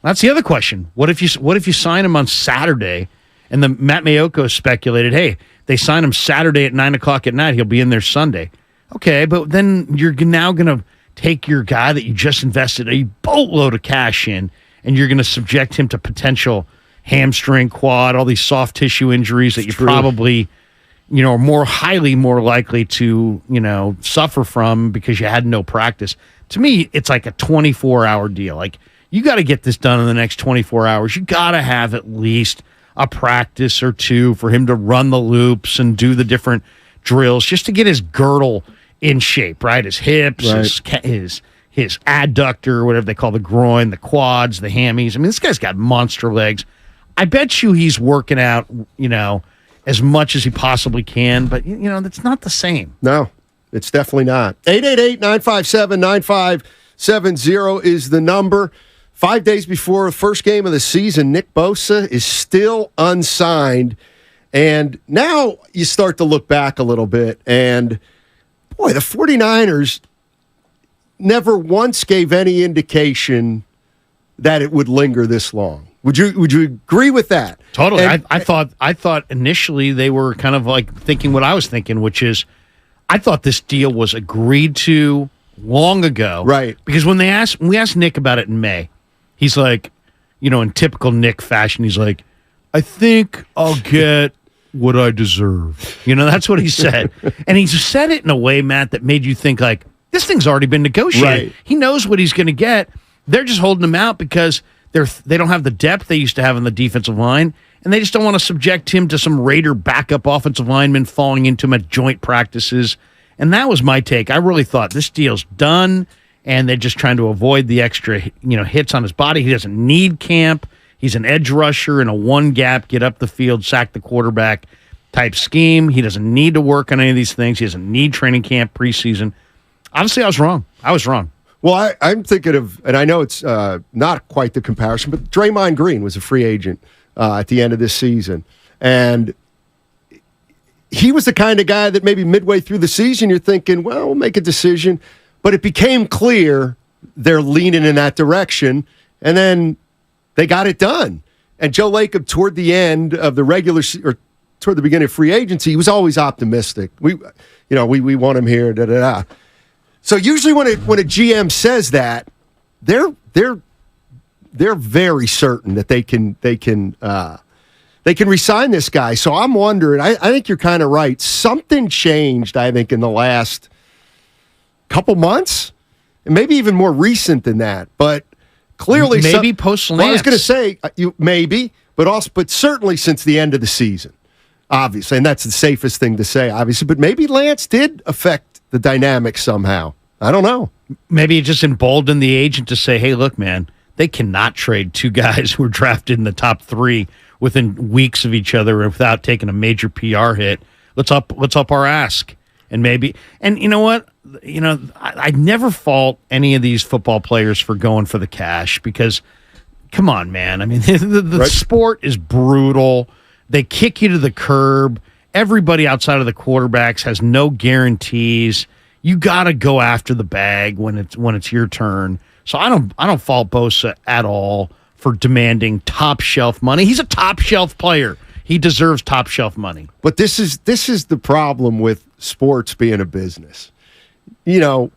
That's the other question. What if you sign him on Saturday, and the Matt Mayoko speculated, hey, they sign him Saturday at 9:00 at night, he'll be in there Sunday. Okay, but then you're now going to take your guy that you just invested a boatload of cash in, and you're going to subject him to potential hamstring, quad, all these soft tissue injuries that you probably, are more likely to, suffer from because you had no practice. To me, it's like a 24-hour deal. Like, you got to get this done in the next 24 hours. You got to have at least a practice or two for him to run the loops and do the different drills just to get his girdle in shape, right? His hips, his adductor, whatever they call the groin, the quads, the hammies. I mean, this guy's got monster legs. I bet you he's working out, as much as he possibly can, but, that's not the same. No, it's definitely not. 888-957-9570 is the number. 5 days before the first game of the season, Nick Bosa is still unsigned. And now you start to look back a little bit, and boy, the 49ers never once gave any indication that it would linger this long. Would you agree with that? Totally. And, I thought initially they were kind of like thinking what I was thinking, which is I thought this deal was agreed to long ago. Right. Because when we asked Nick about it in May, he's like, in typical Nick fashion, he's like, I think I'll get what I deserve. That's what he said. And he said it in a way, Matt, that made you think like, this thing's already been negotiated. Right. He knows what he's going to get. They're just holding him out because they don't have the depth they used to have on the defensive line, and they just don't want to subject him to some Raider backup offensive lineman falling into him at joint practices. And that was my take. I really thought this deal's done, and they're just trying to avoid the extra, hits on his body. He doesn't need camp. He's an edge rusher in a one gap, get up the field, sack the quarterback type scheme. He doesn't need to work on any of these things. He doesn't need training camp, preseason. Obviously, I was wrong. Well, I'm thinking of, and I know it's not quite the comparison, but Draymond Green was a free agent at the end of this season. And he was the kind of guy that maybe midway through the season, you're thinking, well, we'll make a decision. But it became clear they're leaning in that direction. And then they got it done. And Joe Lacob, toward the end of the or toward the beginning of free agency, he was always optimistic. We want him here, da-da-da. So usually when a GM says that, they're very certain that they can re-sign this guy. So I'm wondering. I think you're kind of right. Something changed, I think, in the last couple months, and maybe even more recent than that. But clearly, maybe post Lance. Well, I was going to say maybe, but certainly since the end of the season, obviously, and that's the safest thing to say, obviously. But maybe Lance did affect the dynamic somehow. I don't know. Maybe it just emboldened the agent to say, hey, look, man, they cannot trade two guys who were drafted in the top 3 within weeks of each other without taking a major PR hit. Let's up our ask. And you know what? I never fault any of these football players for going for the cash because, come on, man. I mean, the sport is brutal. They kick you to the curb. Everybody outside of the quarterbacks has no guarantees. You got to go after the bag when it's your turn. So I don't fault Bosa at all for demanding top shelf money. He's a top shelf player. He deserves top shelf money. But this is the problem with sports being a business. And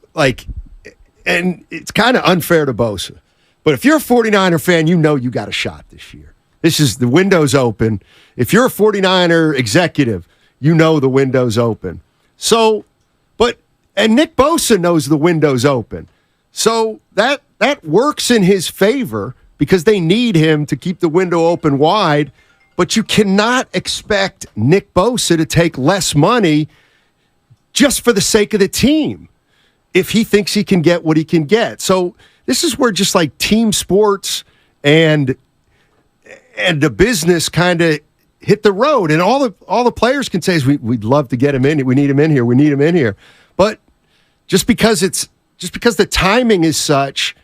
it's kind of unfair to Bosa. But if you're a 49er fan, you got a shot this year. The window's open. If you're a 49er executive, the window's open. And Nick Bosa knows the window's open. So that works in his favor because they need him to keep the window open wide. But you cannot expect Nick Bosa to take less money just for the sake of the team if he thinks he can get what he can get. So this is where just like team sports and the business kind of hit the road. And all the players can say is we'd love to get him in. We need him in here. We need him in here. But just because the timing is such,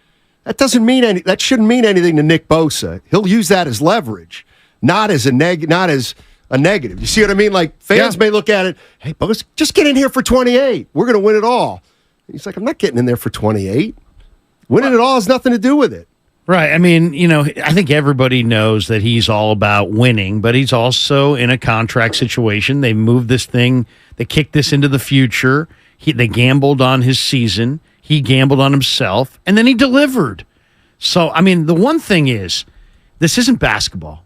that shouldn't mean anything to Nick Bosa. He'll use that as leverage, not as a negative. You see what I mean? Like fans may look at it, hey, Bosa, just get in here for 28. We're going to win it all. He's like, I'm not getting in there for 28. Winning it all has nothing to do with it. Right. I mean, I think everybody knows that he's all about winning, but he's also in a contract situation. They moved this thing, they kicked this into the future. They gambled on his season. He gambled on himself, and then he delivered. So, I mean, the one thing is, this isn't basketball.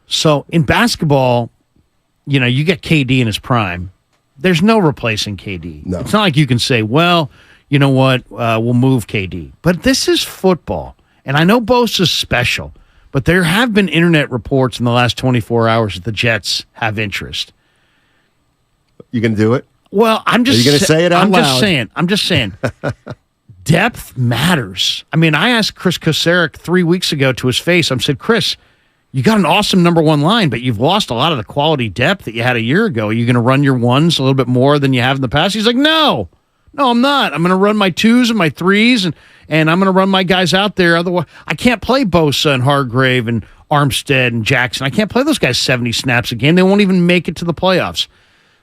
So, in basketball, you get KD in his prime. There's no replacing KD. No. It's not like you can say, well, you know what, we'll move KD. But this is football. And I know Bosa's special, but there have been internet reports in the last 24 hours that the Jets have interest. You going to do it? Well, I'm just. Are you going to say it out loud? I'm just saying. Depth matters. I mean, I asked Chris Kocurek 3 weeks ago to his face. I said, Chris, you got an awesome number one line, but you've lost a lot of the quality depth that you had a year ago. Are you going to run your ones a little bit more than you have in the past? He's like, no, I'm not. I'm going to run my twos and my threes, and I'm going to run my guys out there. Otherwise, I can't play Bosa and Hargrave and Armstead and Jackson. I can't play those guys 70 snaps a game. They won't even make it to the playoffs.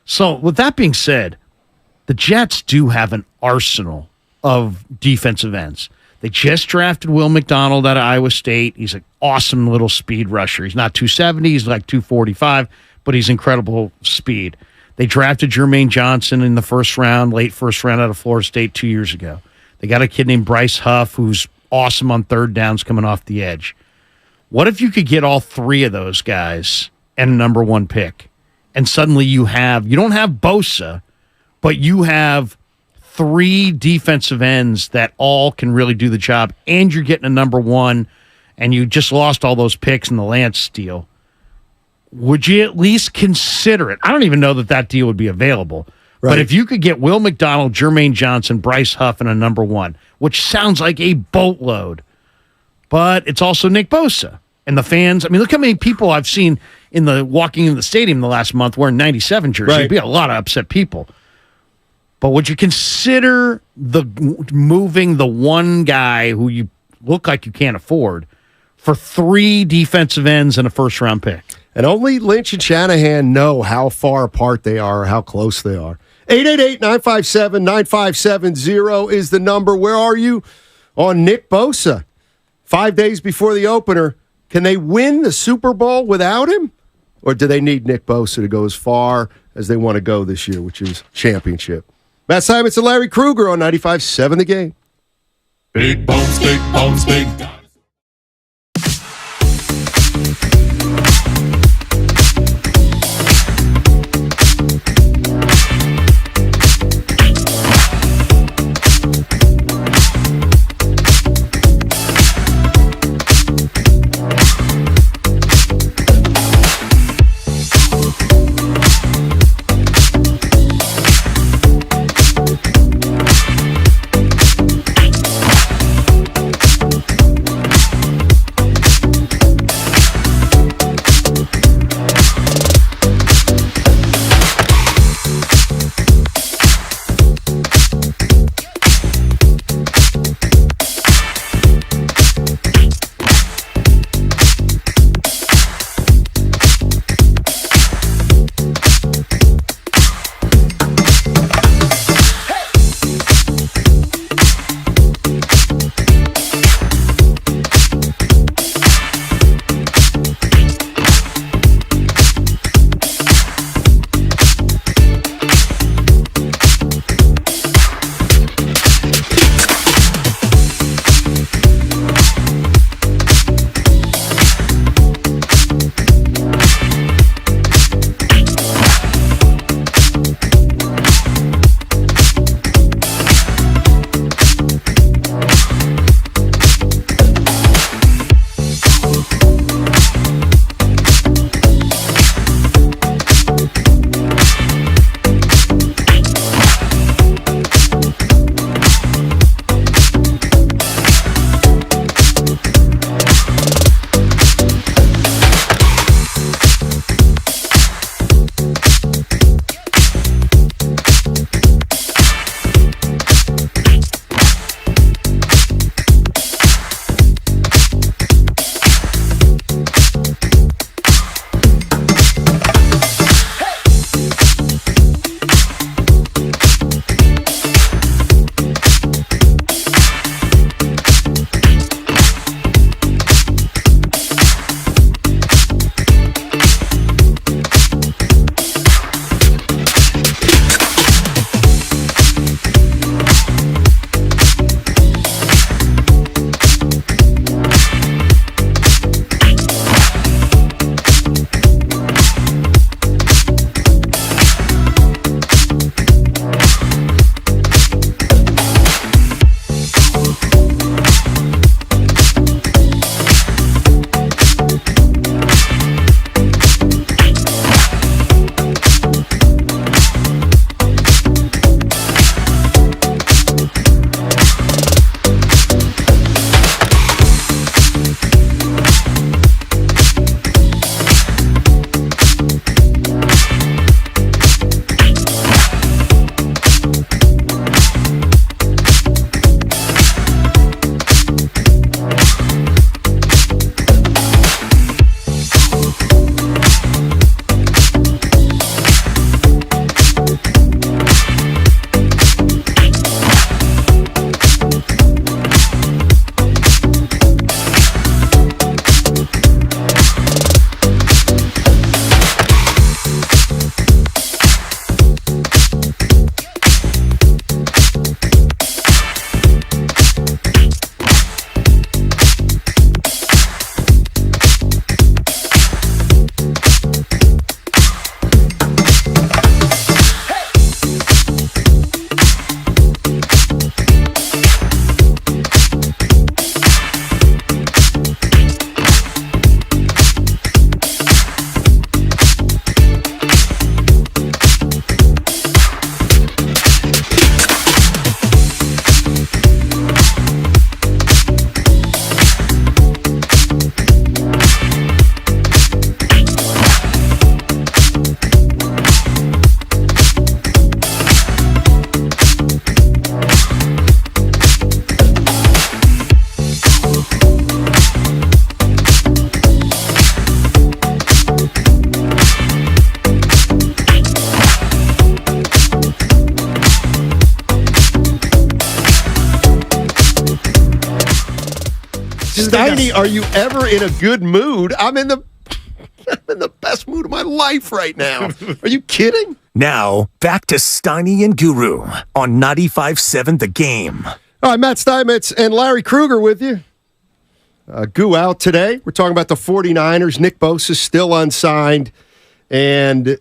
So with that being said, the Jets do have an arsenal of defensive ends. They just drafted Will McDonald out of Iowa State. He's an awesome little speed rusher. He's not 270. He's like 245, but he's incredible speed. They drafted Jermaine Johnson in the late first round out of Florida State 2 years ago. They got a kid named Bryce Huff who's awesome on third downs coming off the edge. What if you could get all three of those guys and a number one pick? And suddenly you don't have Bosa, but you have three defensive ends that all can really do the job, and you're getting a number one, and you just lost all those picks in the Lance deal. Would you at least consider it? I don't even know that deal would be available. Right. But if you could get Will McDonald, Jermaine Johnson, Bryce Huff, and a number one, which sounds like a boatload, but it's also Nick Bosa. And the fans, I mean, look how many people I've seen walking in the stadium the last month wearing 97 jerseys. Right. There'd be a lot of upset people. But would you consider moving the one guy who you look like you can't afford for three defensive ends and a first-round pick? And only Lynch and Shanahan know how far apart they are or how close they are. 888-957-9570 is the number. Where are you on Nick Bosa? 5 days before the opener. Can they win the Super Bowl without him? Or do they need Nick Bosa to go as far as they want to go this year, which is championship? Matt Simons and Larry Krueger on 95.7 The Game. Big bones, big bones, big guns. Steiny, are you ever in a good mood? I'm in the best mood of my life right now. Are you kidding? Now, back to Steiny and Guru on 95.7 The Game. All right, Matt Steinmetz and Larry Krueger with you. Goo out today. We're talking about the 49ers. Nick Bosa still unsigned. And let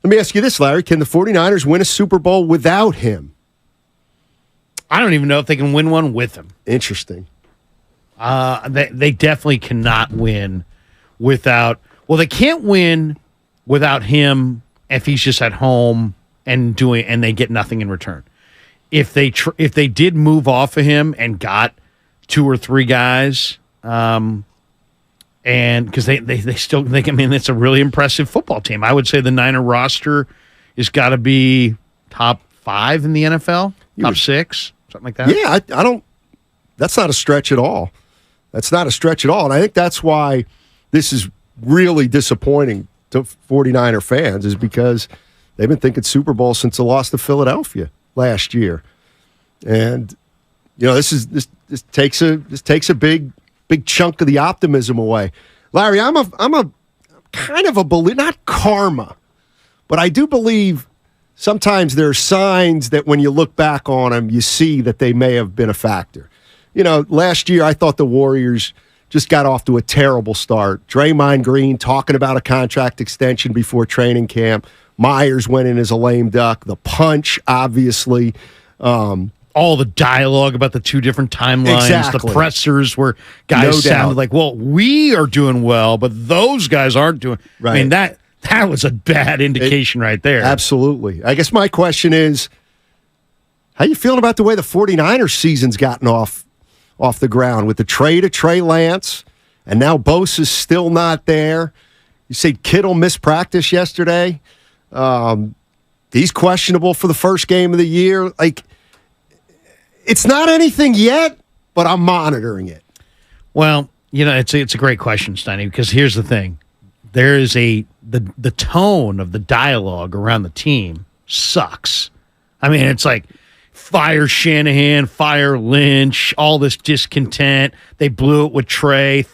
me ask you this, Larry. Can the 49ers win a Super Bowl without him? I don't even know if they can win one with him. Interesting. They definitely cannot win without. Well, they can't win without him if he's just at home and they get nothing in return. If they did move off of him and got 2 or 3 guys, and because they still think, I mean, it's a really impressive football team. I would say the Niner roster has got to be top 5 in the NFL, top 6, something like that. Yeah, I don't. That's not a stretch at all. That's not a stretch at all, and I think that's why this is really disappointing to 49er fans, is because they've been thinking Super Bowl since the loss to Philadelphia last year, and this takes a big chunk of the optimism away. Larry, I'm a kind of a believer, not karma, but I do believe sometimes there are signs that when you look back on them, you see that they may have been a factor. Last year I thought the Warriors just got off to a terrible start. Draymond Green talking about a contract extension before training camp. Myers went in as a lame duck. The punch, obviously. All the dialogue about the 2 different timelines, exactly. The pressers where guys sounded like, well, we are doing well, but those guys aren't doing. Right. I mean, that was a bad indication right there. Absolutely. I guess my question is, how you feeling about the way the 49ers season's gotten off the ground with the trade of Trey Lance, and now Bosa's still not there? You say Kittle missed practice yesterday. He's questionable for the first game of the year. It's not anything yet, but I'm monitoring it. Well, it's a great question, Steiny, because here's the thing. There is the tone of the dialogue around the team sucks. I mean, it's like fire Shanahan, fire Lynch, all this discontent. They blew it with Trey.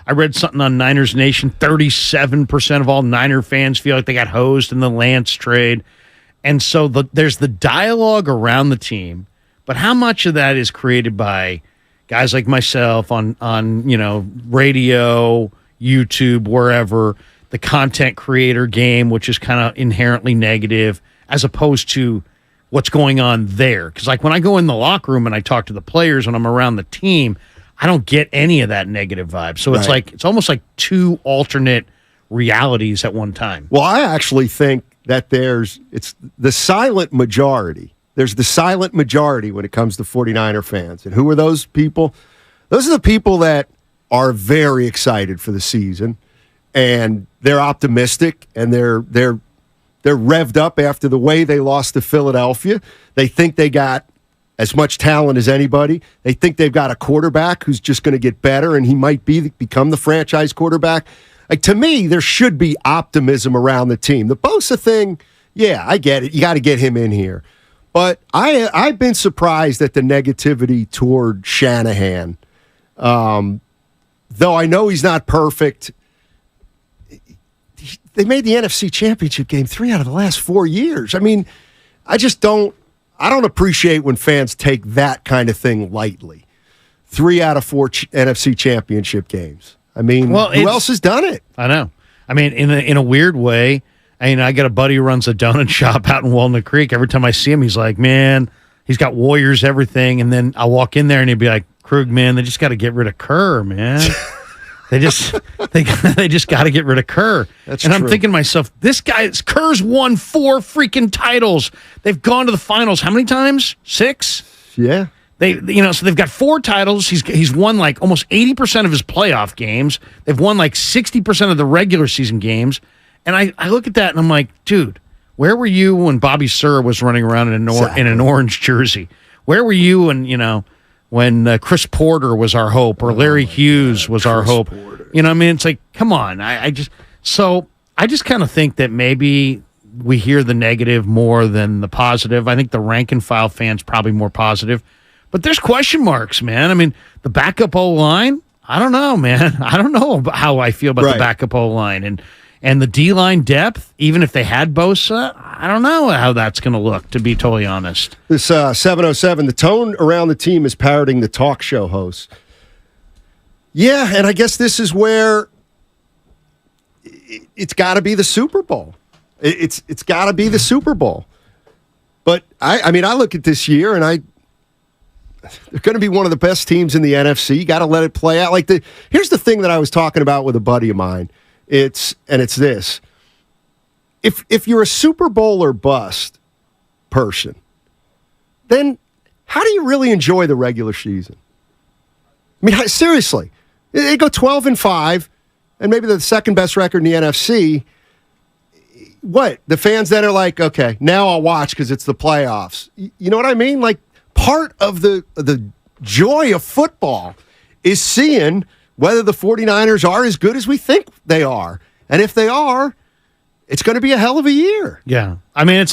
I read something on Niners Nation, 37% of all Niner fans feel like they got hosed in the Lance trade. And so there's the dialogue around the team. But how much of that is created by guys like myself on radio, YouTube, wherever, the content creator game, which is kind of inherently negative, as opposed to what's going on there? Because when I go in the locker room and I talk to the players when I'm around the team, I don't get any of that negative vibe. So it's it's almost like 2 alternate realities at one time. Well, I actually think that it's the silent majority. There's the silent majority when it comes to 49er fans. And who are those people? Those are the people that are very excited for the season, and they're optimistic, and they're revved up after the way they lost to Philadelphia. They think they got as much talent as anybody. They think they've got a quarterback who's just going to get better, and he might become the franchise quarterback. To me, there should be optimism around the team. The Bosa thing, yeah, I get it. You got to get him in here. But I've been surprised at the negativity toward Shanahan. Though I know he's not perfect, they made the NFC Championship game 3 out of the last 4 years. I mean, I don't appreciate when fans take that kind of thing lightly. 3 out of 4 NFC Championship games. I mean, who else has done it? I know. I mean, in a weird way, I got a buddy who runs a donut shop out in Walnut Creek. Every time I see him, he's like, man, he's got Warriors, everything. And then I'll walk in there and he'd be like, Krug, man, they just got to get rid of Kerr, man. They just got to get rid of Kerr. That's and true. I'm thinking to myself, Kerr's won 4 freaking titles. They've gone to the finals how many times? 6? Yeah. So they've got 4 titles. He's won almost 80% of his playoff games. They've won 60% of the regular season games. And I look at that and I'm like, dude, where were you when Bobby Sura was running around in an orange jersey? Where were you when Chris Porter was our hope, or Larry Hughes was our hope? Porter. It's like, come on. I just kind of think that maybe we hear the negative more than the positive. I think the rank and file fans probably more positive. But there's question marks, man. I mean, the backup O-line, I don't know, man. I don't know how I feel about the backup O-line. And the D-line depth, even if they had Bosa, I don't know how that's going to look, to be totally honest. This 707, the tone around the team is parroting the talk show hosts. Yeah, and I guess this is where it's got to be the Super Bowl. It's got to be the Super Bowl. But, I mean, I look at this year, and they're going to be one of the best teams in the NFC. You got to let it play out. Here's the thing that I was talking about with a buddy of mine. It's this. If you're a Super Bowl or bust person, then how do you really enjoy the regular season? I mean, seriously. They go 12-5, and maybe they're the second best record in the NFC. What? The fans then are like, okay, now I'll watch because it's the playoffs. You know what I mean? Like, part of the joy of football is seeing whether the 49ers are as good as we think they are. And if they are, it's going to be a hell of a year. Yeah. I mean,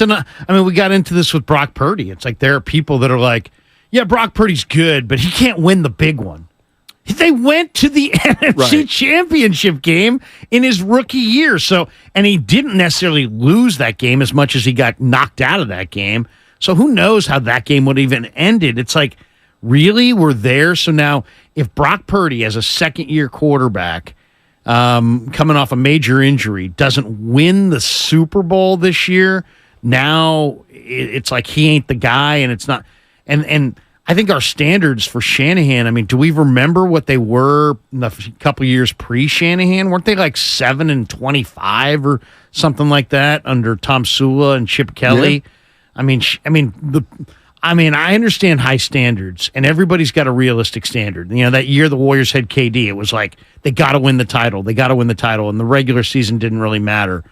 we got into this with Brock Purdy. It's like there are people that are like, yeah, Brock Purdy's good, but he can't win the big one. They went to the NFC Championship game in his rookie year. And he didn't necessarily lose that game as much as he got knocked out of that game. So who knows how that game would even ended. It's like, really? We're there? So now if Brock Purdy, as a second-year quarterback, coming off a major injury, doesn't win the Super Bowl this year, now it's like he ain't the guy, and it's not. And I think our standards for Shanahan, I mean, do we remember what they were in the couple years pre-Shanahan? Weren't they like 7-25 or something like that under Tom Sula and Chip Kelly? Yeah. I understand high standards, and everybody's got a realistic standard. You know, that year the Warriors had KD, it was like, they got to win the title. They got to win the title, and the regular season didn't really matter.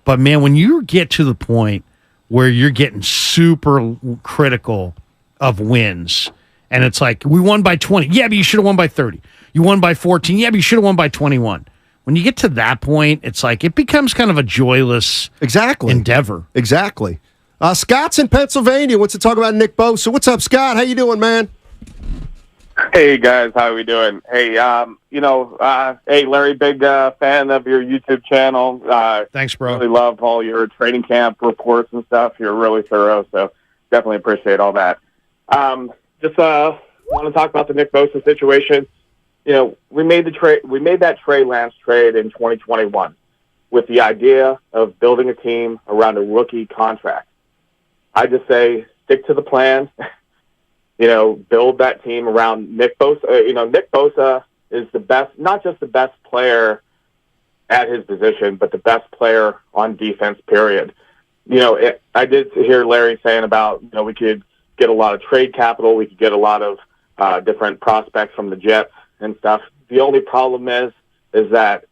But, man, when you get to the point where you're getting super critical of wins, and it's like, we won by 20. Yeah, but you should have won by 30. You won by 14. Yeah, but you should have won by 21. When you get to that point, it's like, it becomes kind of a joyless endeavor. Exactly. Scott's in Pennsylvania. Wants to talk about Nick Bosa. What's up, Scott? How you doing, man? Hey, guys. How we doing? Hey, hey, Larry, big fan of your YouTube channel. Thanks, bro. Really love all your training camp reports and stuff. You're really thorough, so definitely appreciate all that. Just want to talk about the Nick Bosa situation. You know, we made that Trey Lance trade in 2021 with the idea of building a team around a rookie contract. I just say stick to the plan. Build that team around Nick Bosa. Nick Bosa is the best, not just the best player at his position, but the best player on defense, period. I did hear Larry saying about, we could get a lot of trade capital. We could get a lot of different prospects from the Jets and stuff. The only problem is that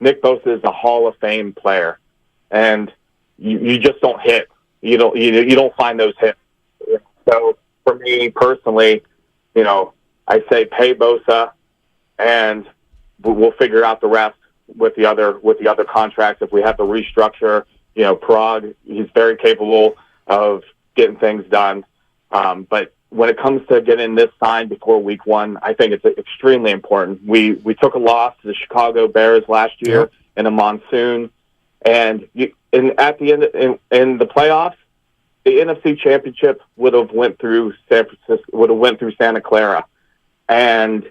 Nick Bosa is a Hall of Fame player, and you just don't hit. You don't find those hits. So for me personally, I say pay Bosa, and we'll figure out the rest with the other contracts if we have to restructure. Prague, he's very capable of getting things done. But when it comes to getting this signed before week 1, I think it's extremely important. We took a loss to the Chicago Bears last year in a monsoon, and at the end in the playoffs, the NFC Championship would have went through San Francisco, would have went through Santa Clara, and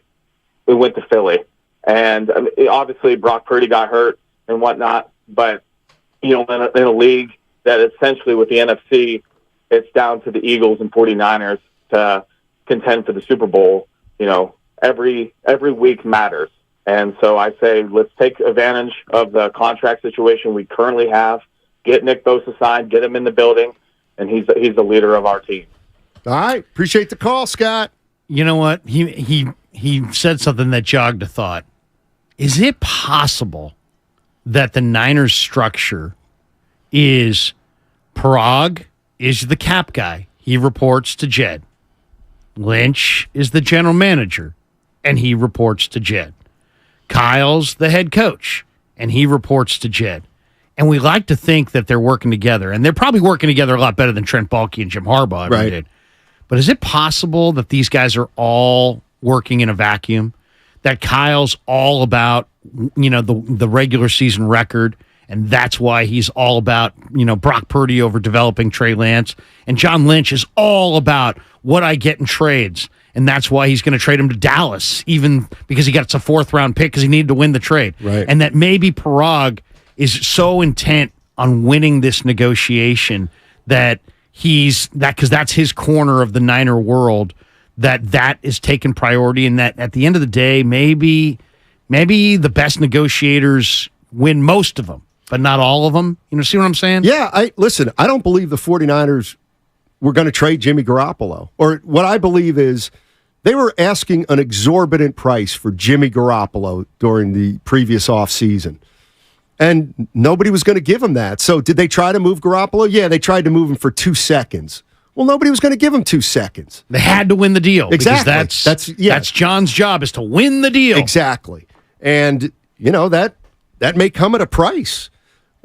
we went to Philly. And obviously Brock Purdy got hurt and whatnot, but in a league that essentially with the NFC, it's down to the Eagles and 49ers to contend for the Super Bowl. Every week matters. And so I say, let's take advantage of the contract situation we currently have, get Nick Bosa signed, get him in the building, and he's the leader of our team. All right. Appreciate the call, Scott. You know what? He said something that jogged a thought. Is it possible that the Niners structure is Prague is the cap guy. He reports to Jed. Lynch is the general manager, and he reports to Jed. Kyle's the head coach, and he reports to Jed. And we like to think that they're working together, and they're probably working together a lot better than Trent Baalke and Jim Harbaugh ever did. But is it possible that these guys are all working in a vacuum? That Kyle's all about, the regular season record, and that's why he's all about, Brock Purdy over developing Trey Lance. And John Lynch is all about what I get in trades, and that's why he's going to trade him to Dallas, even because he got a 4th-round pick because he needed to win the trade. Right. And that maybe Parag is so intent on winning this negotiation that because that's his corner of the Niner world, that is taking priority, and that at the end of the day, maybe the best negotiators win most of them, but not all of them. See what I'm saying? Yeah, I don't believe the 49ers were going to trade Jimmy Garoppolo. Or what I believe is they were asking an exorbitant price for Jimmy Garoppolo during the previous offseason. And nobody was going to give him that. So did they try to move Garoppolo? Yeah, they tried to move him for 2 seconds. Well, nobody was going to give him 2 seconds. They had to win the deal. Exactly. That's John's job, is to win the deal. Exactly. And, that may come at a price.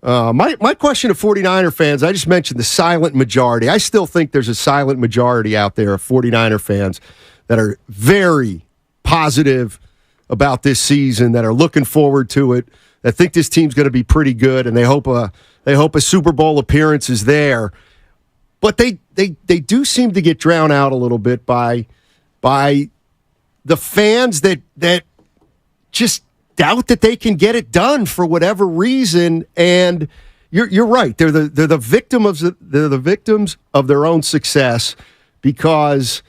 My question to 49er fans, I just mentioned the silent majority. I still think there's a silent majority out there of 49er fans that are very positive about this season, that are looking forward to it, that think this team's going to be pretty good, and they hope a Super Bowl appearance is there. But they do seem to get drowned out a little bit by the fans that just doubt that they can get it done for whatever reason. And you're right. They're the victims of their own success, because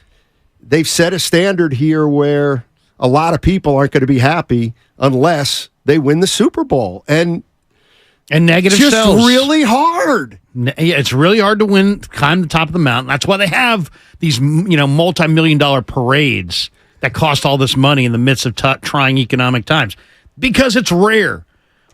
they've set a standard here where a lot of people aren't going to be happy unless they win the Super Bowl. And negative it's just sells. really hard. Yeah, it's really hard to climb the top of the mountain. That's why they have these, multi-million-dollar parades that cost all this money in the midst of trying economic times, because it's rare.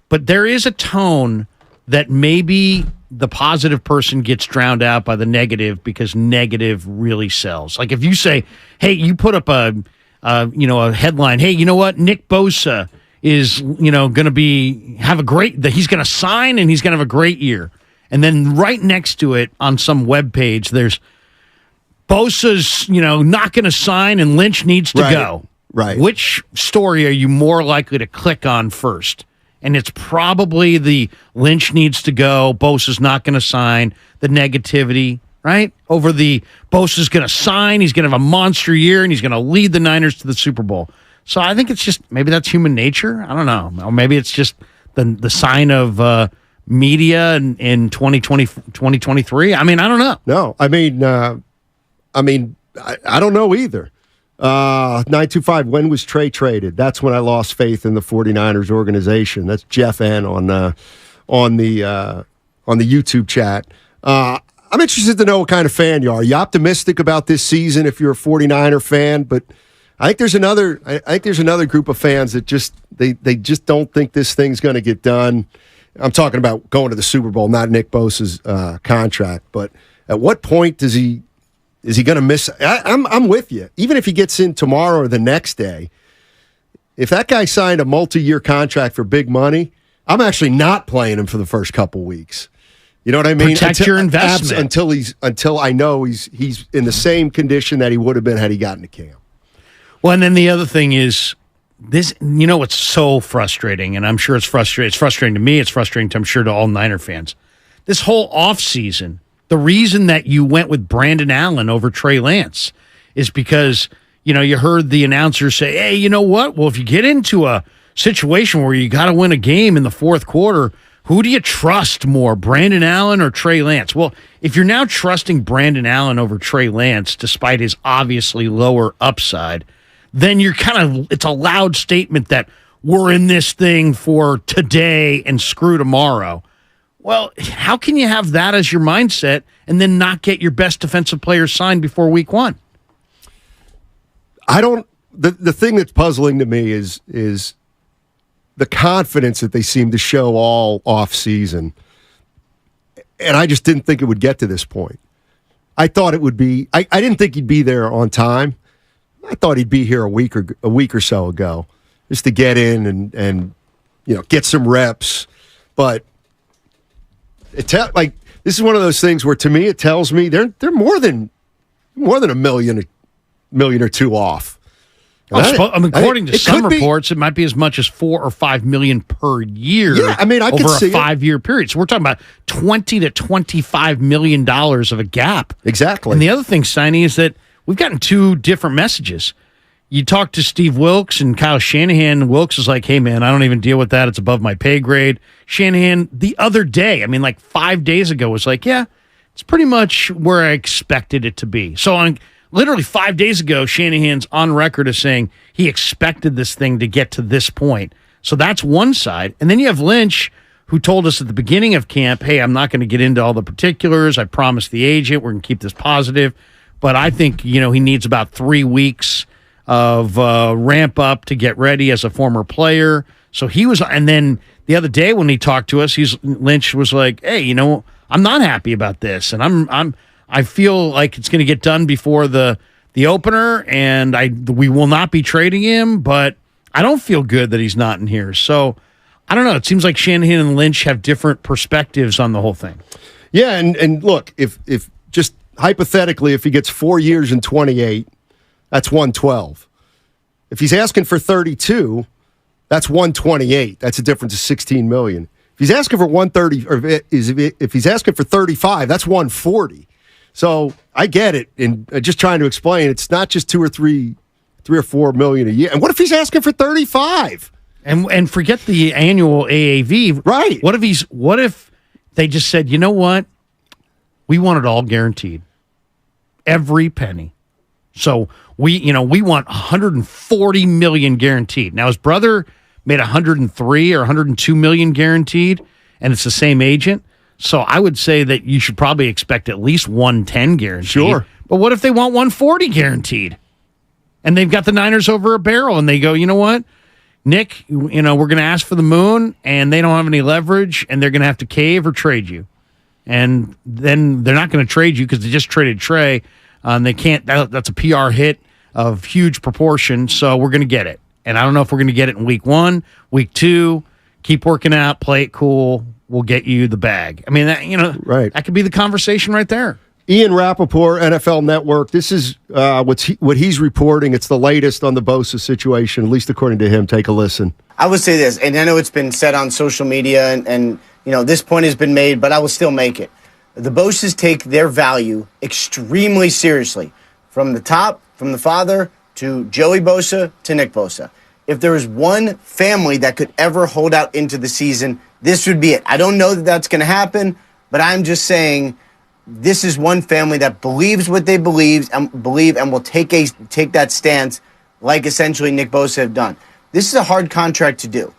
But there is a tone that maybe the positive person gets drowned out by the negative, because negative really sells. Like if you say, hey, you put up a headline, hey, you know what, Nick Bosa is, going to he's going to sign and he's going to have a great year. And then right next to it on some web page, there's Bosa's, not going to sign and Lynch needs to go. Right. Which story are you more likely to click on first? And it's probably the Lynch needs to go, Bosa's not going to sign, the negativity, right? Over the Bosa's going to sign, he's going to have a monster year, and he's going to lead the Niners to the Super Bowl. So I think it's just, maybe that's human nature. I don't know. Or maybe it's just the sign of media in 2020, 2023. I mean, I don't know. No, I don't know either. 925, when was Trey traded? That's when I lost faith in the 49ers organization. That's Jeff N on the YouTube chat. I'm interested to know what kind of fan you are. Are you optimistic about this season if you're a 49er fan? But I think there's another group of fans that just they just don't think this thing's going to get done. I'm talking about going to the Super Bowl, not Nick Bosa's contract. But at what point is he going to miss? I'm with you. Even if he gets in tomorrow or the next day, if that guy signed a multi-year contract for big money, I'm actually not playing him for the first couple weeks. You know what I mean? Protect your investment until I know he's in the same condition that he would have been had he gotten to camp. Well, and then the other thing is this. What's so frustrating, and I'm sure it's frustrating. It's frustrating to me. It's frustrating, I'm sure, to all Niner fans. This whole offseason, the reason that you went with Brandon Allen over Trey Lance is because, you heard the announcer say, hey, you know what? Well, if you get into a situation where you got to win a game in the fourth quarter, who do you trust more, Brandon Allen or Trey Lance? Well, if you're now trusting Brandon Allen over Trey Lance, despite his obviously lower upside, then you're it's a loud statement that we're in this thing for today and screw tomorrow. Well, how can you have that as your mindset and then not get your best defensive players signed before week one? The thing that's puzzling to me is the confidence that they seem to show all off season. And I just didn't think it would get to this point. I thought it would be, I didn't think he'd be there on time. I thought he'd be here a week or so ago, just to get in and get some reps. But this is one of those things where, to me, it tells me they're more than More than a million or two off. According to some reports, it might be as much as $4 or $5 million per year. Yeah, I mean, I could see over a 5-year period. So we're talking about $20 to $25 million of a gap. Exactly. And the other thing, Steiny, is that we've gotten two different messages. You talk to Steve Wilkes and Kyle Shanahan. Wilkes is like, "Hey, man, I don't even deal with that. It's above my pay grade." Shanahan, the other day, I mean, like 5 days ago, was like, "Yeah, it's pretty much where I expected it to be." So on. Literally 5 days ago, Shanahan's on record as saying he expected this thing to get to this point. So that's one side. And then you have Lynch, who told us at the beginning of camp, "Hey, I'm not going to get into all the particulars. I promised the agent we're going to keep this positive. But I think, he needs about 3 weeks of ramp up to get ready as a former player." So he was, and then the other day when he talked to us, Lynch was like, "Hey, I'm not happy about this. And I feel like it's going to get done before the opener, and we will not be trading him, but I don't feel good that he's not in here." So I don't know. It seems like Shanahan and Lynch have different perspectives on the whole thing. Yeah, and look, if just hypothetically, if he gets 4 years and 28, that's 112. If he's asking for 32, that's 128. That's a difference of $16 million. If he's asking for 130, or if he's asking for 35, that's 140. So I get it, and just trying to explain, it's not just 2 or 3 or 4 million a year. And what if he's asking for 35? And forget the annual AAV, right? What if they just said, "You know what? We want it all guaranteed, every penny. So we want 140 million guaranteed." Now his brother made 103 or 102 million guaranteed, and it's the same agent. So I would say that you should probably expect at least 110 guaranteed. Sure. But what if they want 140 guaranteed? And they've got the Niners over a barrel, and they go, "You know what, Nick, we're going to ask for the moon, and they don't have any leverage, and they're going to have to cave or trade you." And then they're not going to trade you because they just traded Trey. And they can't. That's a PR hit of huge proportion, so we're going to get it. And I don't know if we're going to get it in week 1, week 2. Keep working out, play it cool. We'll get you the bag. I mean, right. That could be the conversation right there. Ian Rappaport, NFL Network. This is what he's reporting. It's the latest on the Bosa situation, at least according to him. Take a listen. I would say this, and I know it's been said on social media, and this point has been made, but I will still make it. The Bosas take their value extremely seriously, from the top, from the father to Joey Bosa to Nick Bosa. If there is one family that could ever hold out into the season, this would be it. I don't know that that's going to happen, but I'm just saying this is one family that believes what they believe and will take that stance like essentially Nick Bosa have done. This is a hard contract to do.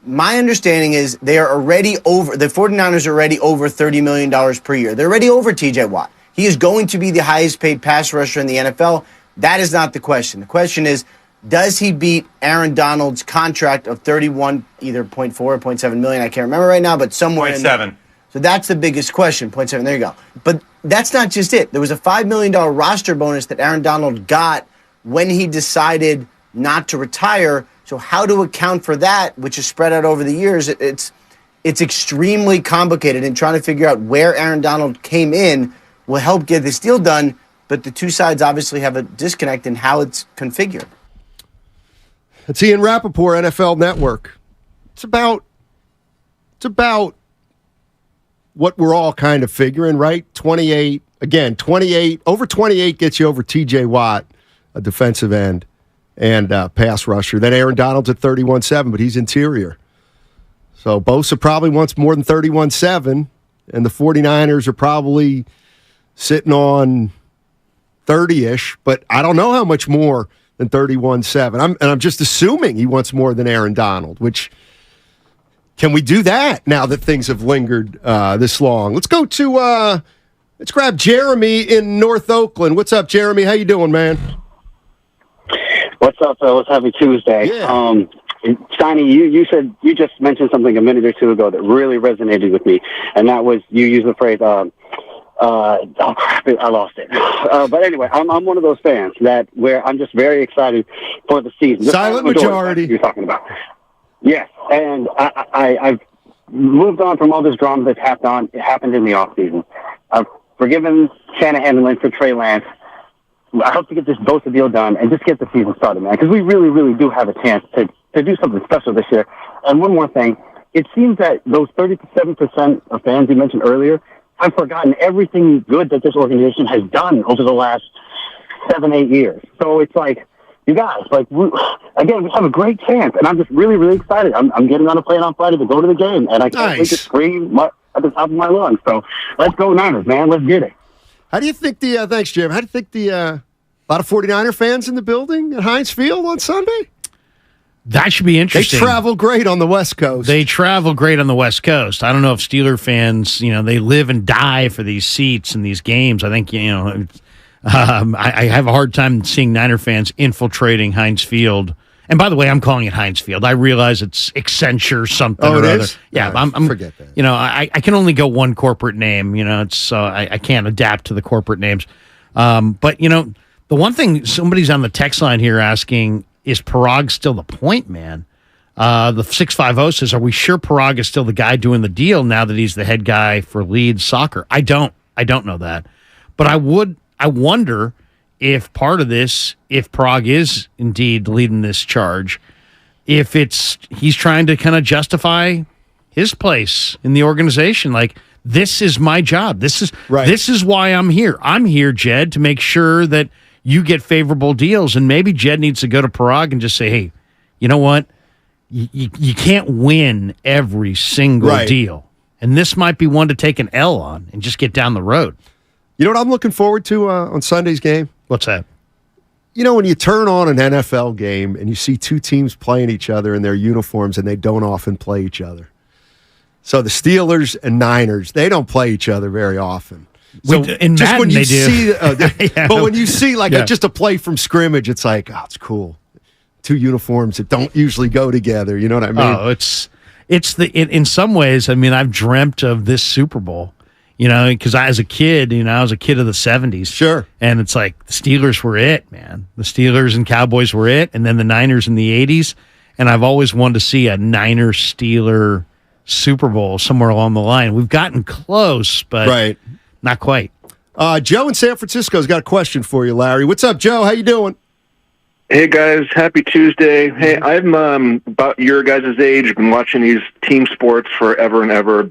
My understanding is they are already over, the 49ers are already over $30 million per year. They're already over TJ Watt. He is going to be the highest paid pass rusher in the NFL. That is not the question. The question is, does he beat Aaron Donald's contract of 31, either 0.4 or 0.7 million? I can't remember right now, but somewhere 0.7. So that's the biggest question, 0.7. There you go. But that's not just it. There was a $5 million roster bonus that Aaron Donald got when he decided not to retire. So how to account for that, which is spread out over the years, it's extremely complicated, and trying to figure out where Aaron Donald came in will help get this deal done. But the two sides obviously have a disconnect in how it's configured. It's Ian Rappaport, NFL Network. It's about what we're all kind of figuring, right? 28, over 28 gets you over TJ Watt, a defensive end, and pass rusher. Then Aaron Donald's at 31.7, but he's interior. So Bosa probably wants more than 31.7, and the 49ers are probably sitting on 30-ish, but I don't know how much more than 31.7. I'm just assuming he wants more than Aaron Donald, which, can we do that now that things have lingered this long? Let's go to, let's grab Jeremy in North Oakland. What's up, Jeremy? How you doing, man? What's up, fellas? Happy Tuesday. Yeah. Steiny, you just mentioned something a minute or two ago that really resonated with me, and that was you used the phrase, oh crap, I lost it. But anyway, I'm one of those fans where I'm just very excited for the season. Silent majority. You're talking about. Yes, and I've moved on from all this drama that's happened in the offseason. I've forgiven Shanahan and Lynch for Trey Lance. I hope to get this Bosa deal done and just get the season started, man, because we really, really do have a chance to do something special this year. And one more thing. It seems that those 37% of fans you mentioned earlier have forgotten everything good that this organization has done over the last 7-8 years. So it's like, you guys, we have a great chance, and I'm just really, really excited. I'm getting on a plane on Friday to go to the game, and I can't wait to scream at the top of my lungs. So let's go Niners, man. Let's get it. How do you think thanks, Jim. How do you think a lot of 49er fans in the building at Heinz Field on Sunday? That should be interesting. They travel great on the West Coast. I don't know if Steeler fans, they live and die for these seats and these games. I think, I have a hard time seeing Niner fans infiltrating Heinz Field. And by the way, I'm calling it Heinz Field. I realize it's Accenture something or other. Yeah, I'm forget that. I can only go one corporate name. It's I can't adapt to the corporate names. But the one thing somebody's on the text line here asking, is Parag still the point man? The 650 says, are we sure Parag is still the guy doing the deal now that he's the head guy for Leeds soccer? I don't know that. But I wonder if part of this, if Parag is indeed leading this charge, if he's trying to kind of justify his place in the organization. Like, this is my job. This is why I'm here. I'm here, Jed, to make sure that you get favorable deals. And maybe Jed needs to go to Parag and just say, hey, you know what? You can't win every single deal. And this might be one to take an L on and just get down the road. You know what I'm looking forward to on Sunday's game? What's that? When you turn on an NFL game and you see two teams playing each other in their uniforms and they don't often play each other. So the Steelers and Niners, they don't play each other very often. So in just Madden, when you they do. see, but when you see just a play from scrimmage, it's like, oh, it's cool. Two uniforms that don't usually go together. You know what I mean? Oh, in some ways. I mean, I've dreamt of this Super Bowl. Because I was a kid of the 70s. Sure. And it's like the Steelers were it, man. The Steelers and Cowboys were it, and then the Niners in the 80s. And I've always wanted to see a Niner-Steeler Super Bowl somewhere along the line. We've gotten close, but not quite. Joe in San Francisco's got a question for you, Larry. What's up, Joe? How you doing? Hey, guys. Happy Tuesday. Hey, I'm about your guys' age. I've been watching these team sports forever and ever.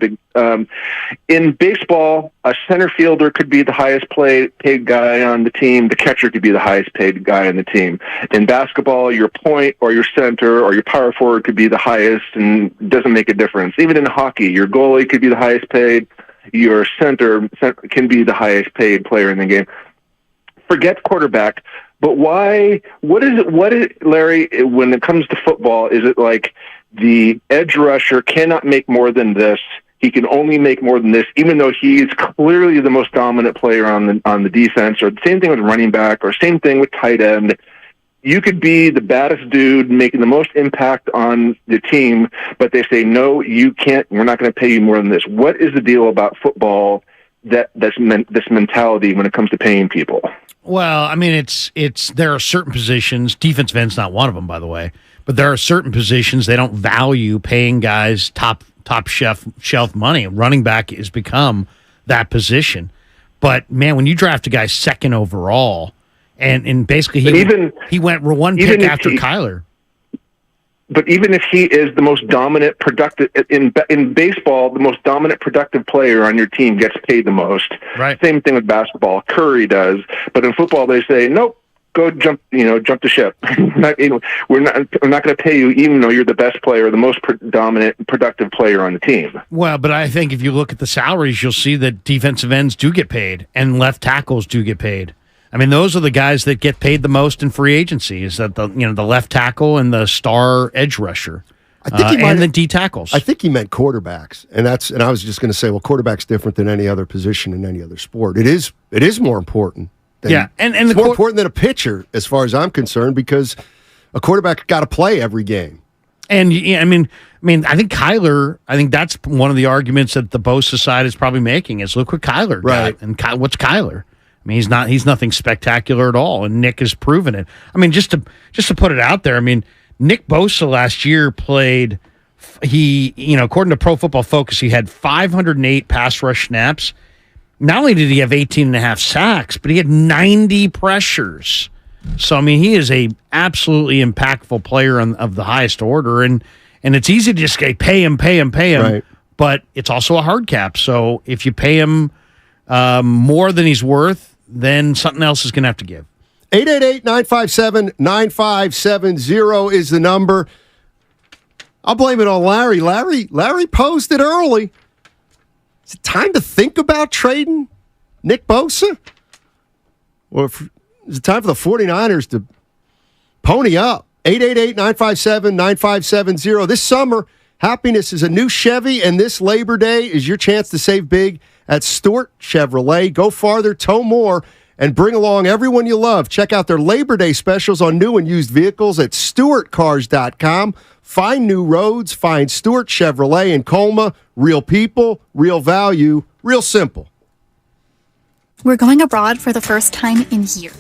In baseball, a center fielder could be the highest paid guy on the team. The catcher could be the highest paid guy on the team. In basketball, your point or your center or your power forward could be the highest, and it doesn't make a difference. Even in hockey, your goalie could be the highest paid. Your center can be the highest paid player in the game. Forget quarterback. But why? What is it, Larry, when it comes to football, is it like the edge rusher cannot make more than this? He can only make more than this, even though he's clearly the most dominant player on the defense, or the same thing with running back, or same thing with tight end. You could be the baddest dude making the most impact on the team, but they say, no, you can't. We're not going to pay you more than this. What is the deal about football this mentality when it comes to paying people? Well, I mean, there are certain positions. Defensive end's not one of them, by the way. But there are certain positions they don't value paying guys top shelf money. Running back has become that position. But man, when you draft a guy second overall, and basically he went one pick after Kyler. But even if he is the most dominant, productive in baseball, the most dominant, productive player on your team gets paid the most. Right. Same thing with basketball. Curry does, but in football they say, nope, go jump the ship. We're not going to pay you, even though you're the best player, the most dominant, productive player on the team. Well, but I think if you look at the salaries, you'll see that defensive ends do get paid and left tackles do get paid. I mean, those are the guys that get paid the most in free agency. Is that the left tackle and the star edge rusher, and the D tackles. I think he meant quarterbacks, and I was just going to say, well, quarterback's different than any other position in any other sport. It is more important. And it's more important than a pitcher, as far as I'm concerned, because a quarterback got to play every game. And I mean, I think Kyler. I think that's one of the arguments that the Bosa side is probably making is look what Kyler got, and what's Kyler. I mean, he's nothing spectacular at all, and Nick has proven it. I mean, just to put it out there, I mean, Nick Bosa last year played. According to Pro Football Focus, he had 508 pass rush snaps. not only did he have 18 and a half sacks, but he had 90 pressures. So, I mean, he is a absolutely impactful player of the highest order. And it's easy to just say, pay him. Right. But it's also a hard cap. So if you pay him more than he's worth, then something else is going to have to give. 888-957-9570 is the number. I'll blame it on Larry. Larry posed it early. Is it time to think about trading Nick Bosa? Or is it time for the 49ers to pony up? 888-957-9570. This summer, happiness is a new Chevy, and this Labor Day is your chance to save big at Stewart Chevrolet. Go farther, tow more, and bring along everyone you love. Check out their Labor Day specials on new and used vehicles at stewartcars.com. Find new roads, find Stewart Chevrolet in Colma. Real people, real value, real simple. We're going abroad for the first time in years.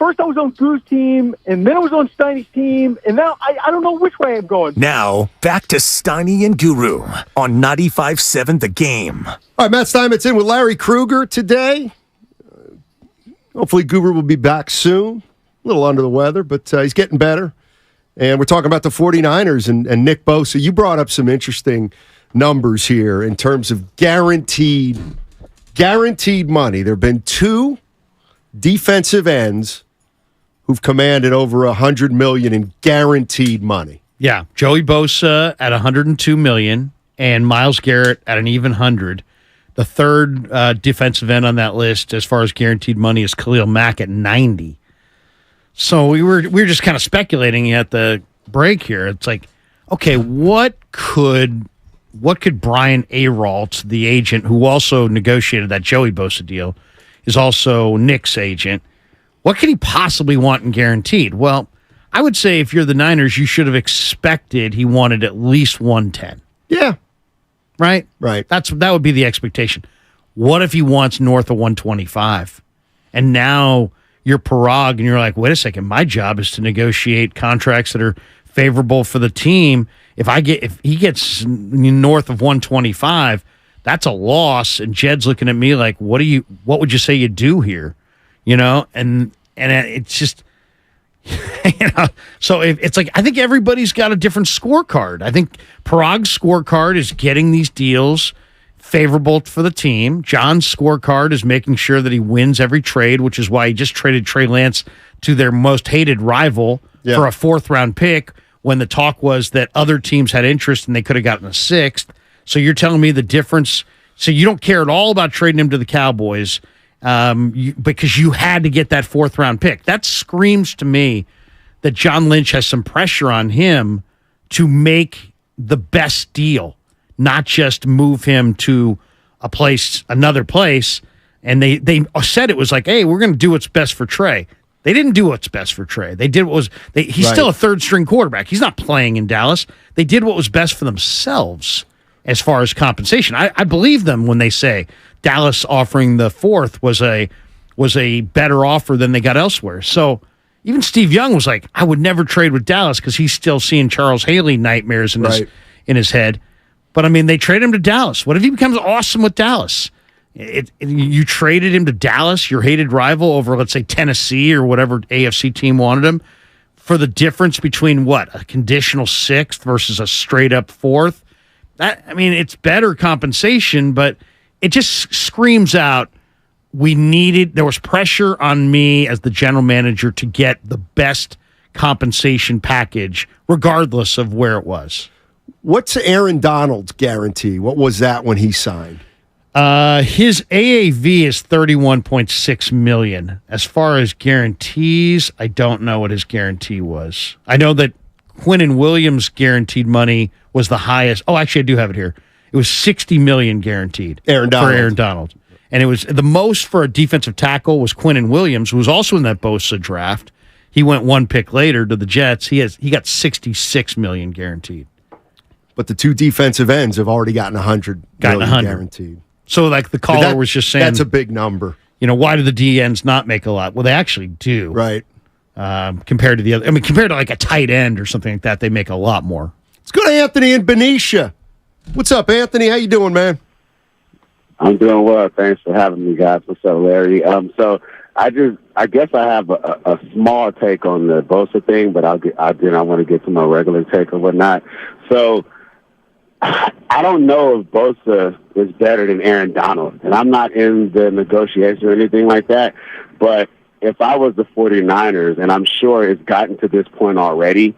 first I was on Guru's team, and then I was on Steiny's team, and now I don't know which way I'm going. Now, back to Steiny and Guru on 95.7 The Game. All right, Matt Steinmetz in with Larry Krueger today. Hopefully Guru will be back soon. A little under the weather, but he's getting better. And we're talking about the 49ers and Nick Bosa. You brought up some interesting numbers here in terms of guaranteed money. There have been 2 defensive ends who've commanded over $100 million in guaranteed money. Yeah, Joey Bosa at $102 million and Myles Garrett at an even 100. The third defensive end on that list, as far as guaranteed money, is Khalil Mack at 90. So we were just kind of speculating at the break here. It's like, okay, what could Brian Aralt, the agent who also negotiated that Joey Bosa deal, is also Nick's agent. What could he possibly want in guaranteed? Well, I would say if you're the Niners, you should have expected he wanted at least 110. Yeah. Right? Right. That would be the expectation. What if he wants north of 125? And now you're Parag and you're like, wait a second, my job is to negotiate contracts that are favorable for the team. If he gets north of 125, that's a loss. And Jed's looking at me like, what would you say you do here? And it's just, so it's like, I think everybody's got a different scorecard. I think Parag's scorecard is getting these deals favorable for the team. John's scorecard is making sure that he wins every trade, which is why he just traded Trey Lance to their most hated rival for a 4th-round pick when the talk was that other teams had interest and they could have gotten a 6th. So you're telling me the difference. So you don't care at all about trading him to the Cowboys because you had to get that 4th-round pick. That screams to me that John Lynch has some pressure on him to make the best deal, not just move him to another place. And they said it was like, hey, we're going to do what's best for Trey. They didn't do what's best for Trey. They did what was he's still a 3rd-string quarterback. He's not playing in Dallas. They did what was best for themselves as far as compensation. I believe them when they say Dallas offering the 4th was a better offer than they got elsewhere. So even Steve Young was like, I would never trade with Dallas because he's still seeing Charles Haley nightmares in his head. But, I mean, they traded him to Dallas. What if he becomes awesome with Dallas? You traded him to Dallas, your hated rival, over, let's say, Tennessee or whatever AFC team wanted him, for the difference between, a conditional 6th versus a straight-up 4th? It's better compensation, but it just screams out, there was pressure on me as the general manager to get the best compensation package, regardless of where it was. What's Aaron Donald's guarantee? What was that when he signed? His AAV is $31.6 million. As far as guarantees, I don't know what his guarantee was. I know that Quinnen Williams' guaranteed money was the highest. Oh, actually, I do have it here. It was $60 million guaranteed for Aaron Donald. And it was the most for a defensive tackle was Quinnen Williams, who was also in that Bosa draft. He went 1 pick later to the Jets. He got $66 million guaranteed. But the 2 defensive ends have already gotten $100 million guaranteed. So, like the caller was just saying, that's a big number. Why do the DNs not make a lot? Well, they actually do, right? Compared to the other, compared to like a tight end or something like that, they make a lot more. Let's go to Anthony in Benicia. What's up, Anthony? How you doing, man? I'm doing well. Thanks for having me, guys. What's up, Larry? So I guess I have a small take on the Bosa thing, but I want to get to my regular take or whatnot. So I don't know if Bosa is better than Aaron Donald, and I'm not in the negotiation or anything like that, but if I was the 49ers, and I'm sure it's gotten to this point already,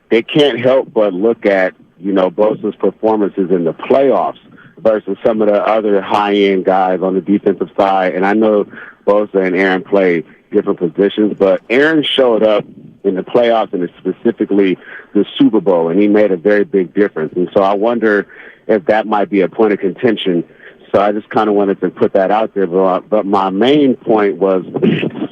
they can't help but look at, Bosa's performances in the playoffs versus some of the other high-end guys on the defensive side. And I know Bosa and Aaron play different positions, but Aaron showed up in the playoffs and specifically the Super Bowl, and he made a very big difference. And so I wonder if that might be a point of contention. So I just kind of wanted to put that out there. But my main point was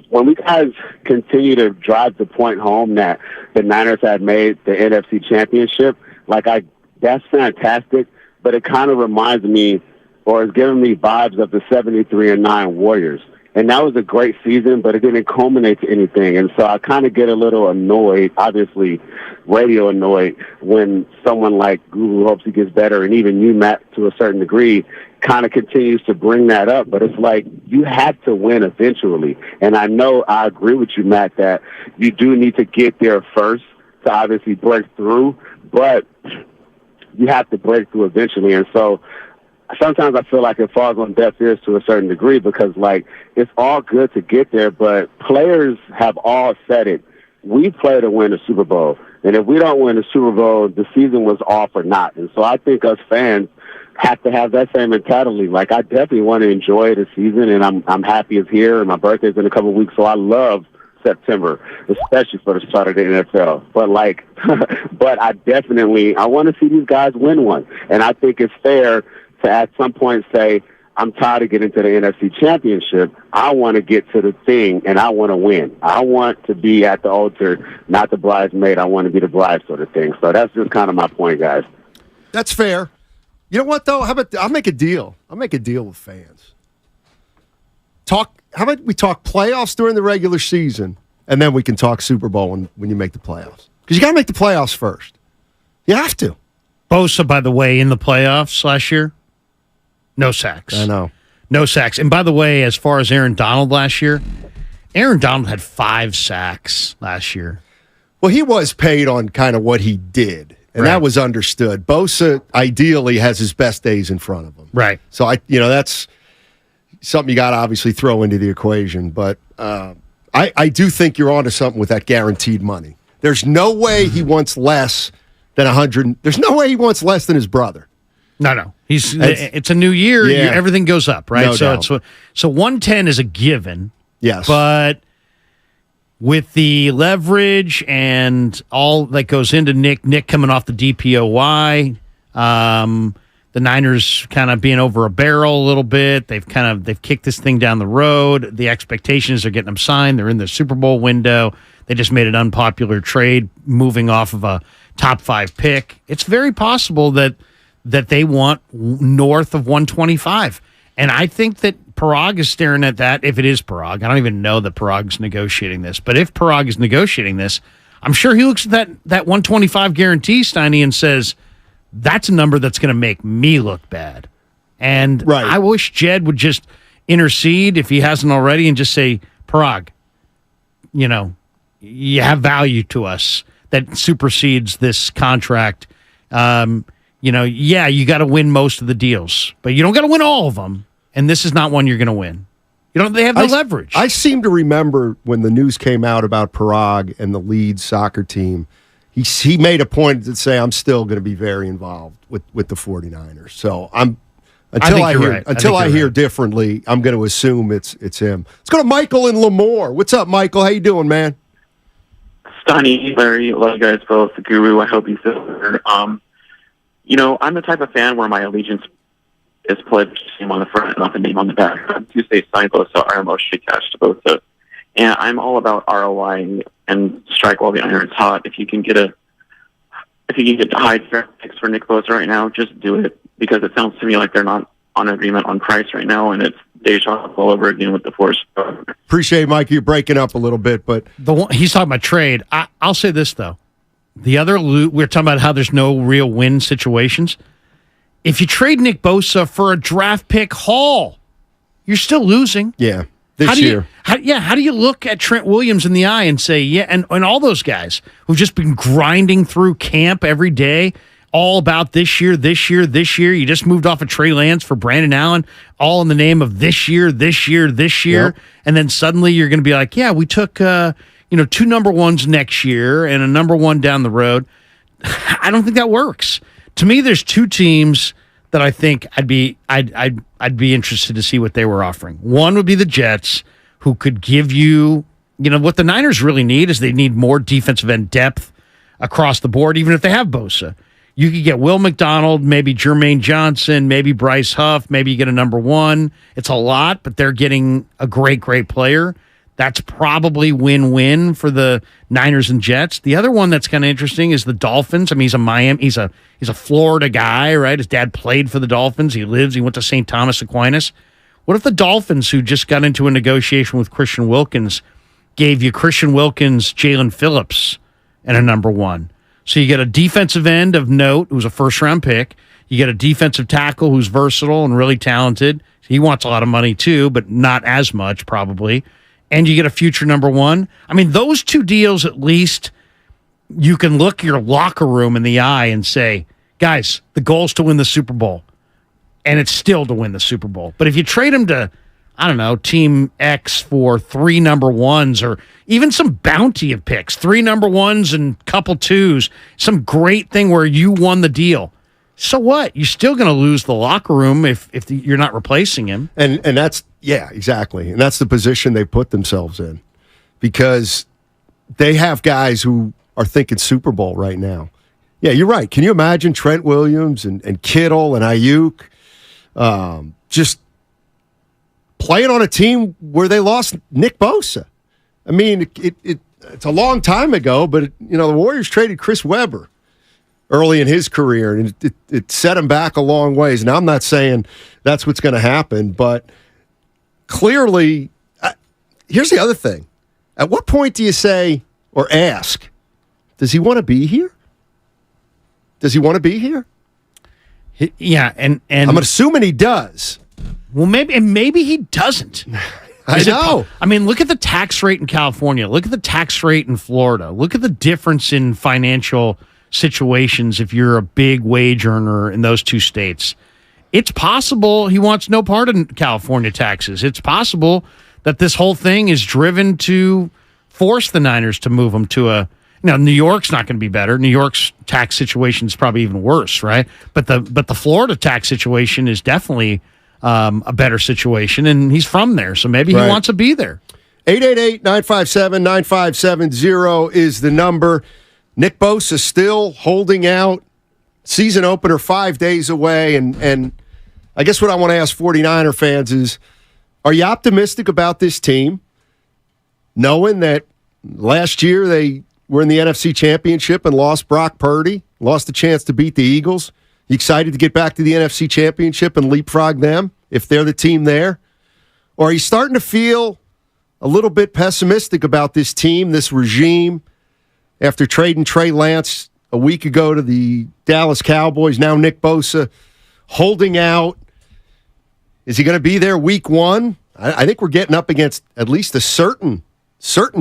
when we guys continue to drive the point home that the Niners had made the NFC Championship, that's fantastic, but it kind of reminds me or is giving me vibes of the 73-9 Warriors. And that was a great season, but it didn't culminate to anything. And so I kind of get a little annoyed, obviously radio annoyed, when someone like Guru hopes he gets better, and even you, Matt, to a certain degree, kind of continues to bring that up. But it's like, you have to win eventually. And I know I agree with you, Matt, that you do need to get there first to obviously break through, but you have to break through eventually. And so sometimes I feel like it falls on deaf ears to a certain degree, because, like, it's all good to get there, but players have all said it. We play to win the Super Bowl. And if we don't win the Super Bowl, the season was off or not. And so I think us fans have to have that same mentality. Like, I definitely want to enjoy the season, and I'm happy it's here, and my birthday's in a couple of weeks, so I love September, especially for the start of the NFL. But but I want to see these guys win one. And I think it's fair to at some point say, I'm tired of getting to the NFC Championship. I want to get to the thing, and I want to win. I want to be at the altar, not the bridesmaid. I want to be the bride, sort of thing. So that's just kind of my point, guys. That's fair. You know what, though? How about I'll make a deal. I'll make a deal with fans. How about we talk playoffs during the regular season, and then we can talk Super Bowl when you make the playoffs? Because you got to make the playoffs first. You have to. Bosa, by the way, in the playoffs last year, no sacks. I know. No sacks. And by the way, as far as Aaron Donald last year, Aaron Donald had 5 sacks last year. Well, he was paid on kind of what he did, and that was understood. Bosa ideally has his best days in front of him. Right. So, that's something you got to obviously throw into the equation. But I do think you're onto something with that guaranteed money. There's no way he wants less than 100. There's no way he wants less than his brother. No. It's a new year. Yeah. Everything goes up, right? No doubt. So 110 is a given. Yes. But with the leverage and all that goes into Nick coming off the DPOY, the Niners kind of being over a barrel a little bit. They've kicked this thing down the road. The expectations are getting them signed. They're in the Super Bowl window. They just made an unpopular trade, moving off of a top 5 pick. It's very possible that they want north of 125. And I think that Parag is staring at that, if it is Parag. I don't even know that Parag's negotiating this. But if Parag is negotiating this, I'm sure he looks at that 125 guarantee, Steiny, and says, that's a number that's going to make me look bad. And I wish Jed would just intercede, if he hasn't already, and just say, Parag, you have value to us that supersedes this contract. You got to win most of the deals, but you don't got to win all of them. And this is not one you're going to win. They have no leverage. I seem to remember when the news came out about Parag and the Leeds soccer team, he made a point to say, I'm still going to be very involved with the 49ers. So until I hear differently, I'm going to assume it's him. Let's go to Michael in Lemoore. What's up, Michael? How you doing, man? Stunny, Larry, love you guys both. The Guru, I hope you feel better. I'm the type of fan where my allegiance is pledged to name on the front, not the name on the back. To say sign Bosa are emotionally attached to Bosa. And I'm all about ROI and strike while the iron's hot. If you can get high draft picks for Nick Bosa right now, just do it, because it sounds to me like they're not on agreement on price right now, and it's deja vu all over again with the force. Appreciate it, Mike. You're breaking up a little bit, but he's talking about trade. I'll say this though. The other we're talking about how there's no real win situations. If you trade Nick Bosa for a draft pick haul, you're still losing. Yeah, this year. How do you look at Trent Williams in the eye and say, yeah, and all those guys who've just been grinding through camp every day, all about this year. You just moved off of Trey Lance for Brandon Allen, all in the name of this year. Yep. And then suddenly you're going to be like, yeah, we took 2 number ones next year and a number 1 down the road. I don't think that works. To me, there's 2 teams that I think I'd be interested to see what they were offering. One would be the Jets, who could give you, what the Niners really need is they need more defensive end depth across the board, even if they have Bosa. You could get Will McDonald, maybe Jermaine Johnson, maybe Bryce Huff, maybe you get a number 1. It's a lot, but they're getting a great player. That's probably win-win for the Niners and Jets. The other one that's kind of interesting is the Dolphins. I mean, he's a Florida guy, right? His dad played for the Dolphins. He went to St. Thomas Aquinas. What if the Dolphins, who just got into a negotiation with Christian Wilkins, gave you Christian Wilkins, Jalen Phillips, and a number one? So you get a defensive end of note who's a first-round pick. You get a defensive tackle who's versatile and really talented. He wants a lot of money too, but not as much probably. And you get a future number one. I mean, those two deals at least, you can look your locker room in the eye and say, guys, the goal is to win the Super Bowl. And it's still to win the Super Bowl. But if you trade him to, I don't know, Team X for 3 number ones or even some bounty of picks, 3 number ones and couple twos, some great thing where you won the deal. So what? You're still going to lose the locker room if you're not replacing him. And that's, yeah, exactly. And that's the position they put themselves in because they have guys who are thinking Super Bowl right now. Yeah, you're right. Can you imagine Trent Williams and Kittle and Ayuk just playing on a team where they lost Nick Bosa? I mean, it's a long time ago, but the Warriors traded Chris Webber early in his career, and it set him back a long ways. Now, I'm not saying that's what's going to happen, but clearly, here's the other thing. At what point do you say or ask, does he want to be here? Does he want to be here? Yeah, and I'm assuming he does. Well, maybe he doesn't. I know. I mean, look at the tax rate in California. Look at the tax rate in Florida. Look at the difference in financial situations if you're a big wage earner in those two states. It's possible he wants no part in California taxes. It's possible that this whole thing is driven to force the Niners to move him to a... Now, New York's not going to be better. New York's tax situation is probably even worse, right? But the Florida tax situation is definitely a better situation, and he's from there, so maybe he wants to be there. 888-957-9570 is the number. Nick Bosa still holding out. Season opener 5 days away, and I guess what I want to ask 49er fans is, are you optimistic about this team, knowing that last year they were in the NFC Championship and lost Brock Purdy, lost the chance to beat the Eagles? You excited to get back to the NFC Championship and leapfrog them if they're the team there? Or are you starting to feel a little bit pessimistic about this team, this regime, after trading Trey Lance a week ago to the Dallas Cowboys? Now Nick Bosa holding out. Is he going to be there week one? I think we're getting up against at least a certain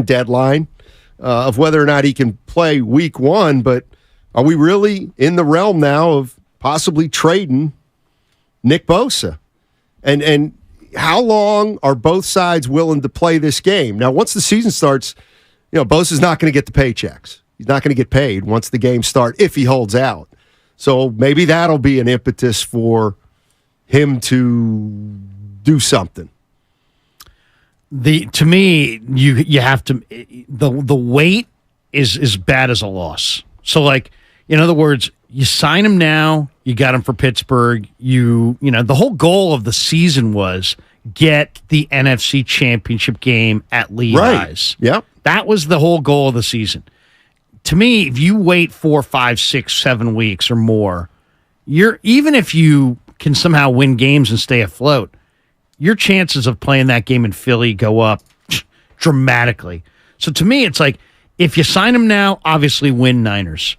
deadline of whether or not he can play week one, but are we really in the realm now of possibly trading Nick Bosa? And how long are both sides willing to play this game? Now, once the season starts, Bosa's not going to get the paychecks. He's not going to get paid once the games start if he holds out. So maybe that'll be an impetus for him to do something. To me, you have to the weight is as bad as a loss. So, like, in other words, you sign him now, you got him for Pittsburgh. The whole goal of the season was get the NFC Championship game at Levi's. Right. Yep. That was the whole goal of the season. To me, if you wait 4, 5, 6, 7 weeks or more, even if you can somehow win games and stay afloat, your chances of playing that game in Philly go up dramatically. So to me, it's like, if you sign him now, obviously win Niners.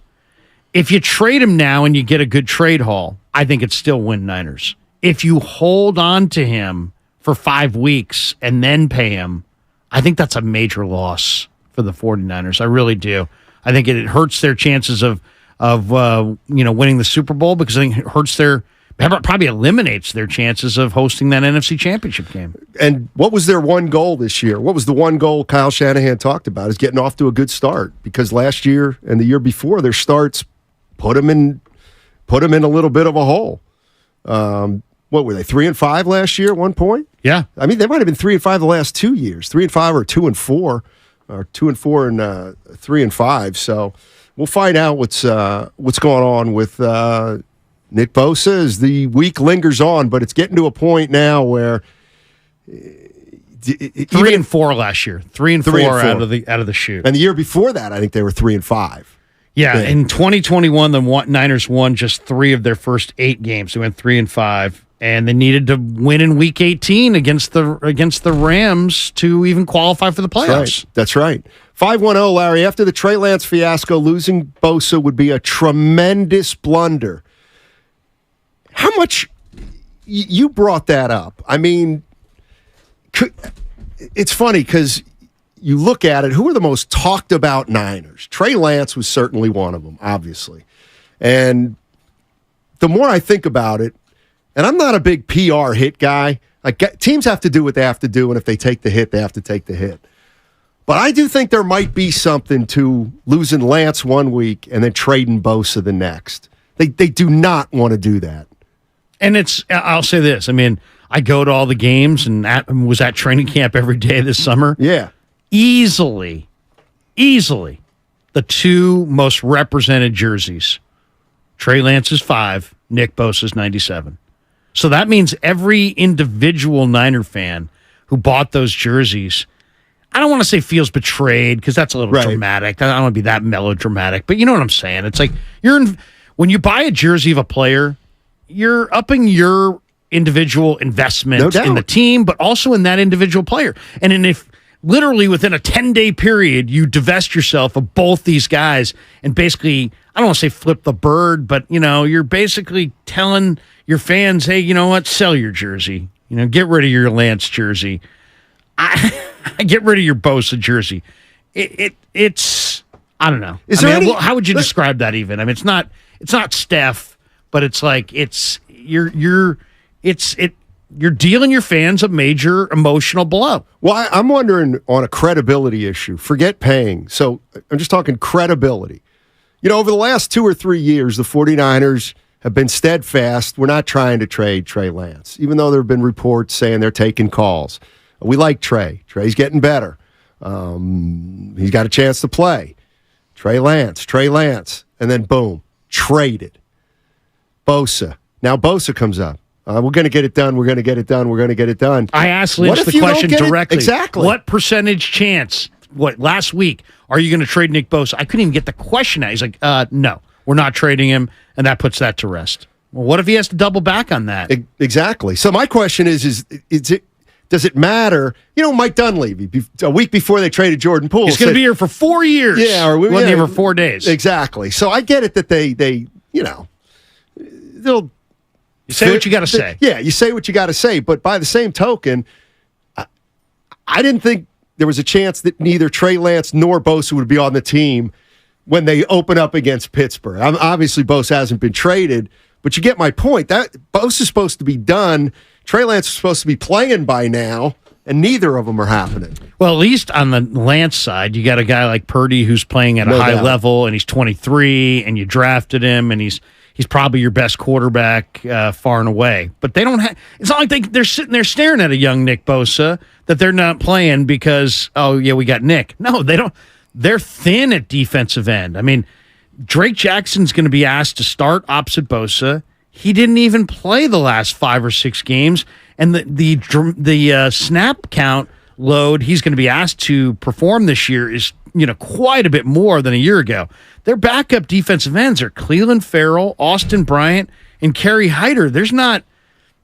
If you trade him now and you get a good trade haul, I think it's still win Niners. If you hold on to him for 5 weeks and then pay him, I think that's a major loss for the 49ers. I really do. I think it hurts their chances of winning the Super Bowl, because I think it hurts probably eliminates their chances of hosting that NFC Championship game. And what was their one goal this year? What was the one goal Kyle Shanahan talked about? Is getting off to a good start, because last year and the year before, their starts put them in a little bit of a hole. What were they, 3-5 last year at one point? Yeah. I mean, they might have been 3-5 the last 2 years, 3-5 or 2-4, or 2-4 and 3-5. So we'll find out what's going on with Nick Bosa as the week lingers on, but it's getting to a point now where 3-4 last year, 3-4 out of the chute, and the year before that, I think they were 3-5. Yeah, in 2021, the Niners won just 3 of their first 8 games. They went 3-5. And they needed to win in Week 18 against the Rams to even qualify for the playoffs. That's right. 510, Larry, after the Trey Lance fiasco, losing Bosa would be a tremendous blunder. How much you brought that up? I mean, it's funny because you look at it, who are the most talked about Niners? Trey Lance was certainly one of them, obviously. And the more I think about it, and I'm not a big PR hit guy. Teams have to do what they have to do, and if they take the hit, they have to take the hit. But I do think there might be something to losing Lance one week and then trading Bosa the next. They do not want to do that. And I'll say this. I mean, I go to all the games and was at training camp every day this summer. Yeah. Easily, the two most represented jerseys. Trey Lance's 5, Nick Bosa's 97. So that means every individual Niner fan who bought those jerseys, I don't want to say feels betrayed because that's a little dramatic. I don't want to be that melodramatic, but you know what I'm saying. It's like when you buy a jersey of a player, you're upping your individual investment in the team, but also in that individual player. And if literally within a 10-day period, you divest yourself of both these guys and basically, I don't want to say flip the bird, but you're basically telling your fans, hey, you know what? Sell your jersey. Get rid of your Lance jersey. Get rid of your Bosa jersey. It's I don't know. How would you describe that even? I mean, it's not Steph, but it's like you're dealing your fans a major emotional blow. Well, I'm wondering on a credibility issue. Forget paying. So I'm just talking credibility. Over the last 2 or 3 years, the 49ers have been steadfast. We're not trying to trade Trey Lance, even though there have been reports saying they're taking calls. We like Trey. Trey's getting better. He's got a chance to play. Trey Lance. And then, boom, traded. Bosa. Now Bosa comes up. We're going to get it done. I asked Lynch the question directly. Exactly. What percentage chance, last week, are you going to trade Nick Bosa? I couldn't even get the question out. He's like, no, we're not trading him, and that puts that to rest. Well, what if he has to double back on that? Exactly. So my question is does it matter? Mike Dunleavy, a week before they traded Jordan Poole. He's going to be here for 4 years. Yeah. Or wasn't here for 4 days. Exactly. So I get it that they'll... You say what you got to say. Yeah, you say what you got to say. But by the same token, I didn't think there was a chance that neither Trey Lance nor Bosa would be on the team when they open up against Pittsburgh. Obviously, Bosa hasn't been traded, but you get my point. That Bosa's supposed to be done. Trey Lance is supposed to be playing by now, and neither of them are happening. Well, at least on the Lance side, you got a guy like Purdy who's playing at a high level, and he's 23, and you drafted him, and he's probably your best quarterback far and away. But they don't have. It's not like they're sitting there staring at a young Nick Bosa that they're not playing because we got Nick. No, they don't. They're thin at defensive end. I mean, Drake Jackson's going to be asked to start opposite Bosa. He didn't even play the last 5 or 6 games, and the snap count load he's going to be asked to perform this year is quite a bit more than a year ago. Their backup defensive ends are Cleveland Farrell, Austin Bryant, and Kerry Hyder. There's not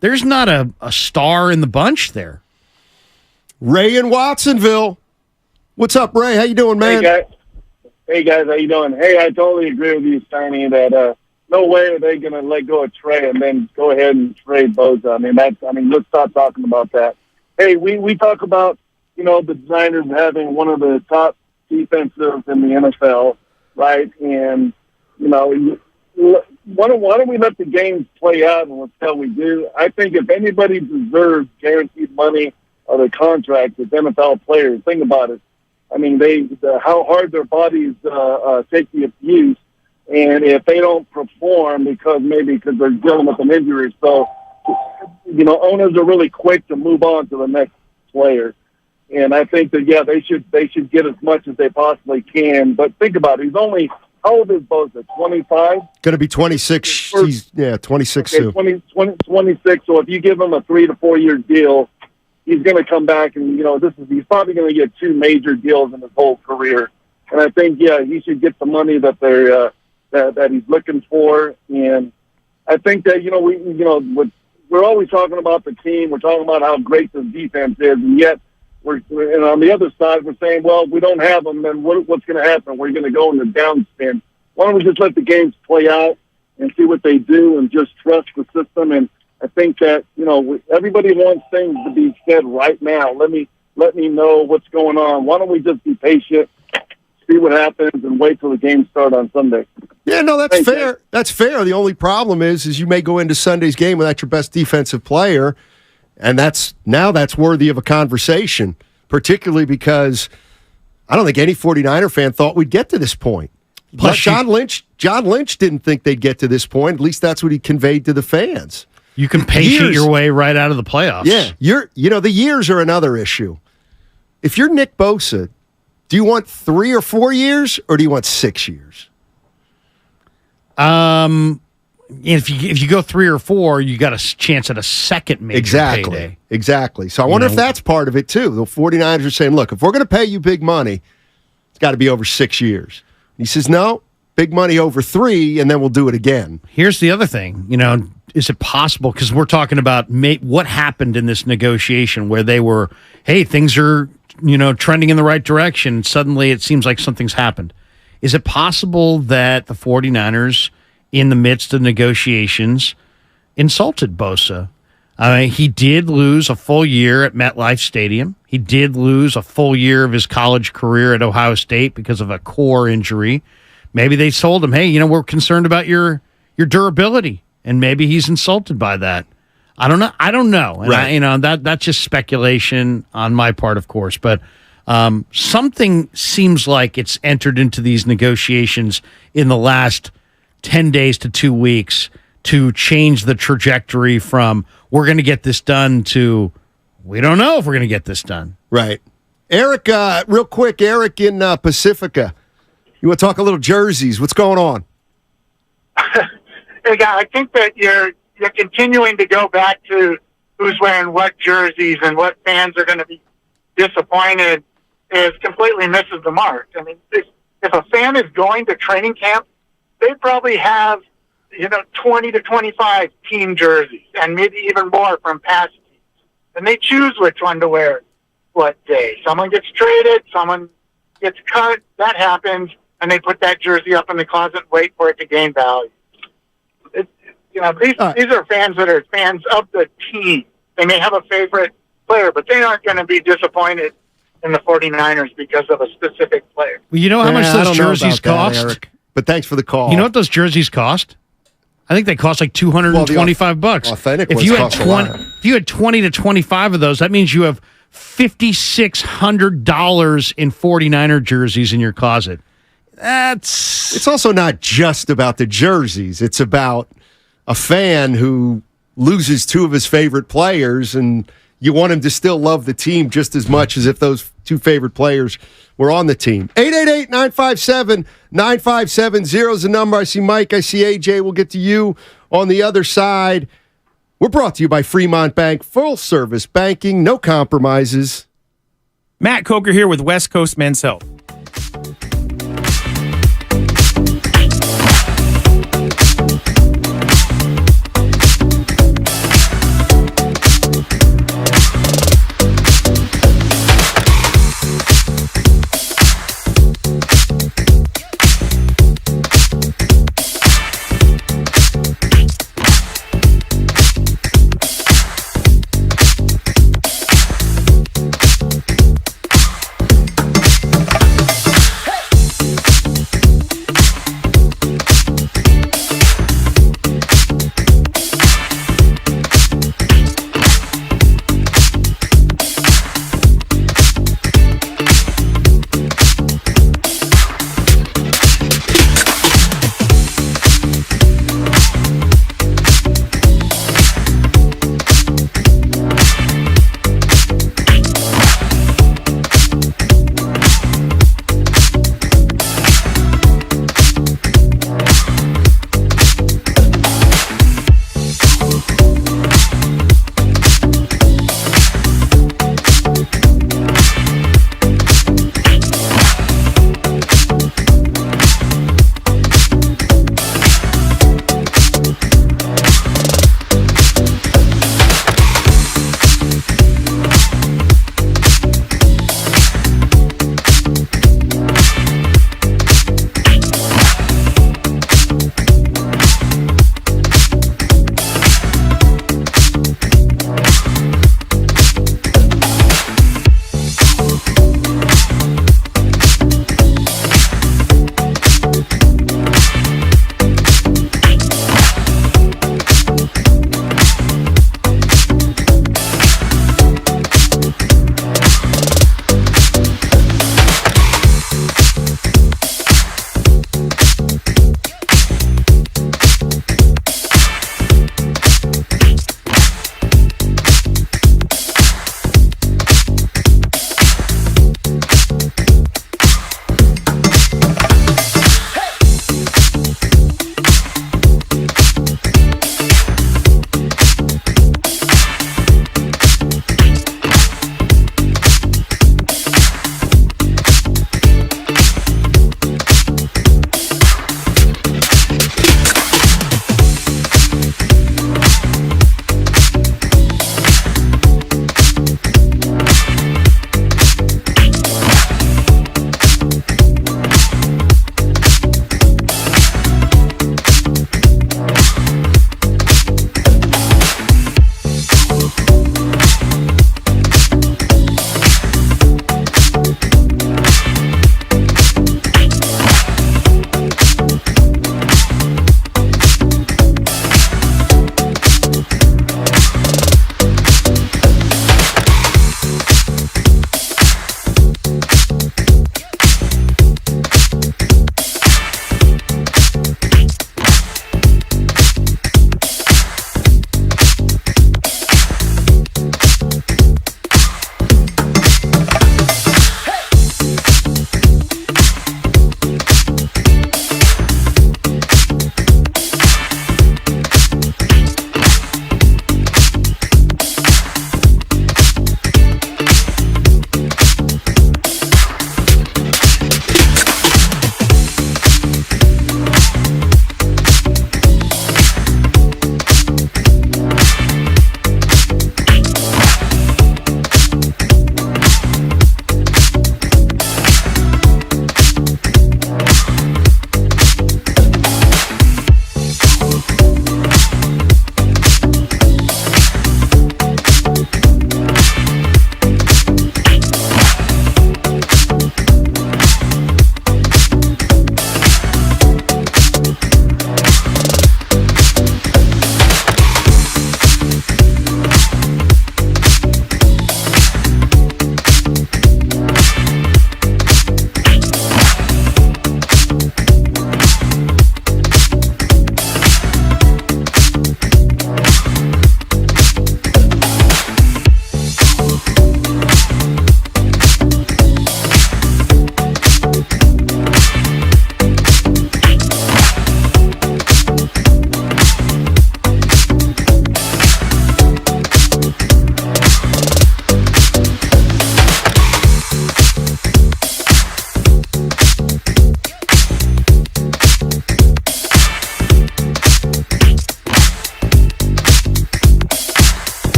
a star in the bunch there. Ray in Watsonville. What's up, Ray? How you doing, man? Hey guys, how you doing? Hey, I totally agree with you, Steiny, that no way are they going to let go of Trey and then go ahead and trade Bosa. Let's stop talking about that. Hey, we talk about the Niners having one of the top defensives in the NFL, right? And why don't we let the games play out and let's see how we do? I think if anybody deserves guaranteed money or the contract, it's NFL players. Think about it. I mean, how hard their bodies take the abuse, and if they don't perform because they're dealing with an injury, so owners are really quick to move on to the next player. And I think that they should get as much as they possibly can. But think about it. He's only, how old is Bosa? 25? Going to be 26. 26 soon. 26. So if you give him a 3 to 4 year deal, he's going to come back and he's probably going to get 2 major deals in his whole career. And I think he should get the money that that he's looking for. And I think that with we're always talking about the team. We're talking about how great the defense is, and yet and on the other side, we're saying, well, we don't have them, then what's going to happen? We're going to go in the downspin. Why don't we just let the games play out and see what they do and just trust the system? And I think that, everybody wants things to be said right now. Let me know what's going on. Why don't we just be patient, see what happens, and wait till the games start on Sunday? Yeah, no, that's fair. That's fair. The only problem is you may go into Sunday's game without your best defensive player, and that's worthy of a conversation, particularly because I don't think any 49er fan thought we'd get to this point. Plus, John Lynch didn't think they'd get to this point. At least that's what he conveyed to the fans. You can patient your way right out of the playoffs. Yeah, the years are another issue. If you're Nick Bosa, do you want 3 or 4 years, or do you want 6 years? If you go 3 or 4, you got a chance at a second major payday. Exactly. So I wonder if that's part of it, too. The 49ers are saying, look, if we're going to pay you big money, it's got to be over 6 years. And he says, no, big money over 3, and then we'll do it again. Here's the other thing. Is it possible, because we're talking about what happened in this negotiation where they were, hey, things are, trending in the right direction. Suddenly it seems like something's happened. Is it possible that the 49ers, in the midst of negotiations, insulted Bosa? He did lose a full year at MetLife Stadium. He did lose a full year of his college career at Ohio State because of a core injury. Maybe they told him, hey, we're concerned about your durability. And maybe he's insulted by that. I don't know. And right. That's just speculation on my part, of course. But something seems like it's entered into these negotiations in the last 10 days to 2 weeks to change the trajectory from we're going to get this done to we don't know if we're going to get this done. Right. Eric, real quick, Eric in Pacifica. You want to talk a little jerseys? What's going on? Hey, guy, I think that you're continuing to go back to who's wearing what jerseys and what fans are going to be disappointed is completely misses the mark. I mean, if a fan is going to training camp, they probably have, 20 to 25 team jerseys and maybe even more from past teams. And they choose which one to wear what day. Someone gets traded, someone gets cut, that happens, and they put that jersey up in the closet and wait for it to gain value. These are fans that are fans of the team. They may have a favorite player, but they aren't going to be disappointed in the 49ers because of a specific player. Well, you know how much those jerseys cost? Eric, but thanks for the call. You know what those jerseys cost? I think they cost like $225. Authentic if ones you had cost a lot. If you had 20 to 25 of those, that means you have $5,600 in 49er jerseys in your closet. It's also not just about the jerseys. It's about a fan who loses 2 of his favorite players, and you want him to still love the team just as much as if those 2 favorite players were on the team. 888-957-9570 is the number. I see Mike. I see AJ. We'll get to you on the other side. We're brought to you by Fremont Bank. Full-service banking, no compromises. Matt Coker here with West Coast Men's Health.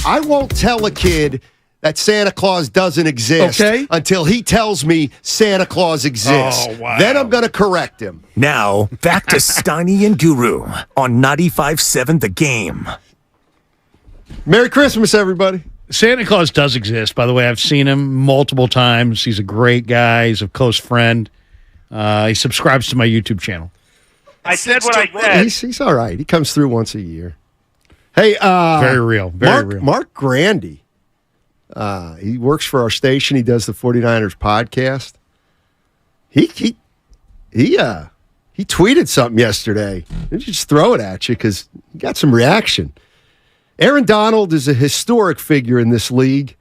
I won't tell a kid that Santa Claus doesn't exist until he tells me Santa Claus exists. Oh, wow. Then I'm going to correct him. Now, back to Steiny and Guru on 95.7 The Game. Merry Christmas, everybody. Santa Claus does exist, by the way. I've seen him multiple times. He's a great guy. He's a close friend. He subscribes to my YouTube channel. I said what I said. He's all right. He comes through once a year. Hey, very real. Very real. Mark Grandy. He works for our station. He does the 49ers podcast. He tweeted something yesterday. Let me just throw it at you because he got some reaction. Aaron Donald is a historic figure in this league,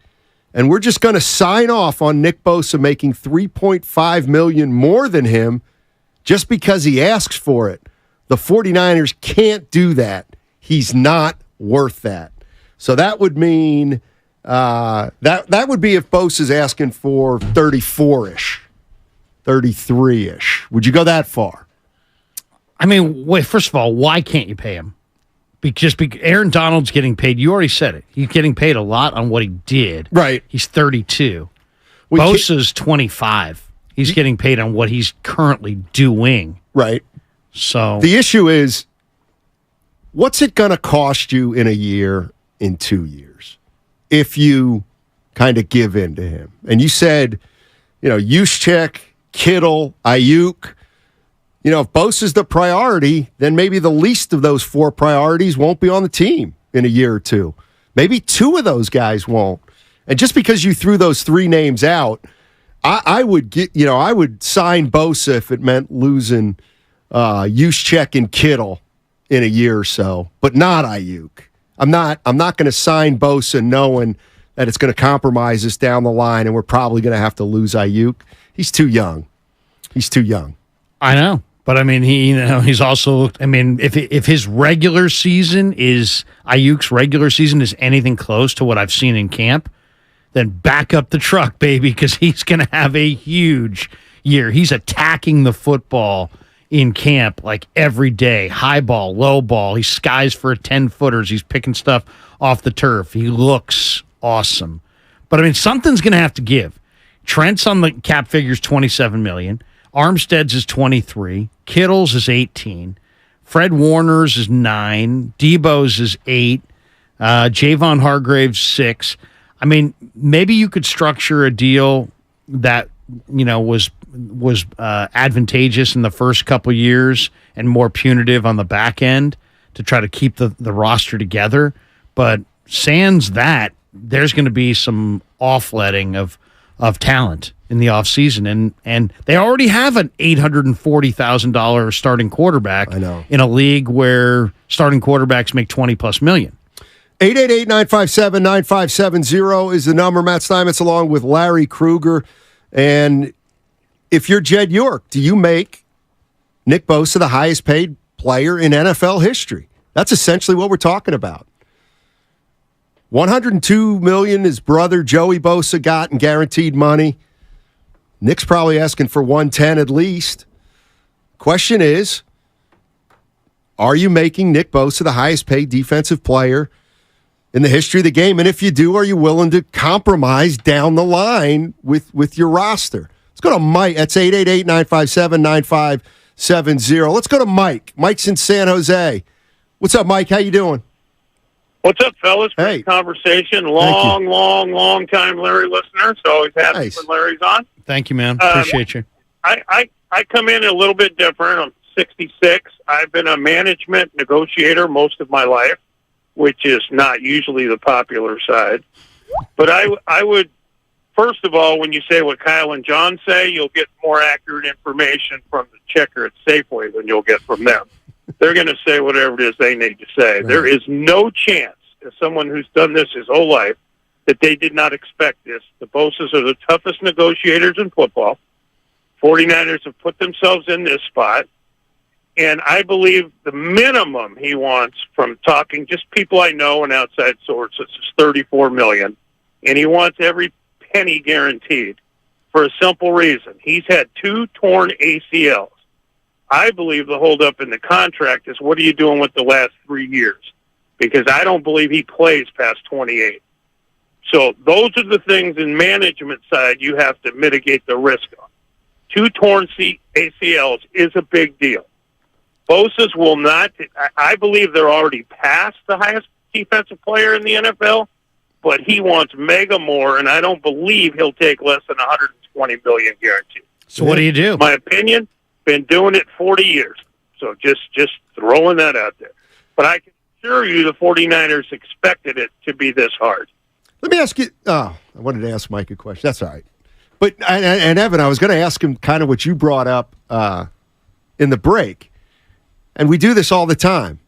and we're just going to sign off on Nick Bosa making $3.5 million more than him just because he asks for it. The 49ers can't do that. He's not worth that. So that would mean that would be if Bosa's asking for 34-ish, 33-ish. Would you go that far? I mean, wait, first of all, why can't you pay him? Because Aaron Donald's getting paid. You already said it. He's getting paid a lot on what he did. Right. He's 32. Bosa's 25. He's getting paid on what he's currently doing. Right. So the issue is, what's it going to cost you in a year, in 2 years, if you kind of give in to him? And you said, Juszczyk, Kittle, Ayuk. If Bosa's the priority, then maybe the least of those four priorities won't be on the team in a year or two. Maybe two of those guys won't. And just because you threw those three names out, I would sign Bosa if it meant losing Juszczyk and Kittle in a year or so, but not Ayuk. I'm not going to sign Bosa knowing that it's going to compromise us down the line, and we're probably going to have to lose Ayuk. He's too young. I know. But I mean, he's also. I mean, if his regular season is Ayuk's regular season is anything close to what I've seen in camp, then back up the truck, baby, because he's going to have a huge year. He's attacking the football in camp like every day, high ball, low ball. He skies for 10-footers. He's picking stuff off the turf. He looks awesome. But I mean, something's going to have to give. Trent's on the cap figure's $27 million. Armstead's is 23. Kittle's is 18. Fred Warner's is 9. Debo's is 8. Javon Hargrave's 6. I mean, maybe you could structure a deal that was advantageous in the first couple years and more punitive on the back end to try to keep the roster together. But sans that, there's going to be some offletting of talent in the offseason. And they already have an $840,000 starting quarterback in a league where starting quarterbacks make $20+ million. 888-957-9570 is the number. Matt Steinmetz along with Larry Krueger. And if you're Jed York, do you make Nick Bosa the highest paid player in NFL history? That's essentially what we're talking about. $102 million his brother Joey Bosa got in guaranteed money. Nick's probably asking for $110 at least. Question is, are you making Nick Bosa the highest paid defensive player in the history of the game? And if you do, are you willing to compromise down the line with your roster? Let's go to Mike. That's 888-957-9570. Let's go to Mike. Mike's in San Jose. What's up, Mike? How you doing? What's up, fellas? Great conversation. Long time Larry listener, so always happy when Larry's on. Thank you, man. Appreciate you. I come in a little bit different. I'm 66. I've been a management negotiator most of my life, which is not usually the popular side. But I would, first of all, when you say what Kyle and John say, you'll get more accurate information from the checker at Safeway than you'll get from them. They're going to say whatever it is they need to say. Right. There is no chance, as someone who's done this his whole life, that they did not expect this. The Bosas are the toughest negotiators in football. 49ers have put themselves in this spot. And I believe the minimum he wants from talking, just people I know and outside sources, is $34 million. And he wants every penny guaranteed for a simple reason. He's had 2 torn ACLs. I believe the holdup in the contract is what are you doing with the last 3 years? because I don't believe he plays past 28. So those are the things in management side you have to mitigate the risk on. 2 torn ACLs is a big deal. Bosa's will not. I believe they're already past the highest defensive player in the NFL, but he wants mega more, and I don't believe he'll take less than $120 million guaranteed. So what do you do? My opinion, been doing it 40 years. So just throwing that out there. But I can assure you the 49ers expected it to be this hard. Let me ask you. I wanted to ask Mike a question. That's all right. But and Evan, I was going to ask him kind of what you brought up in the break, and we do this all the time.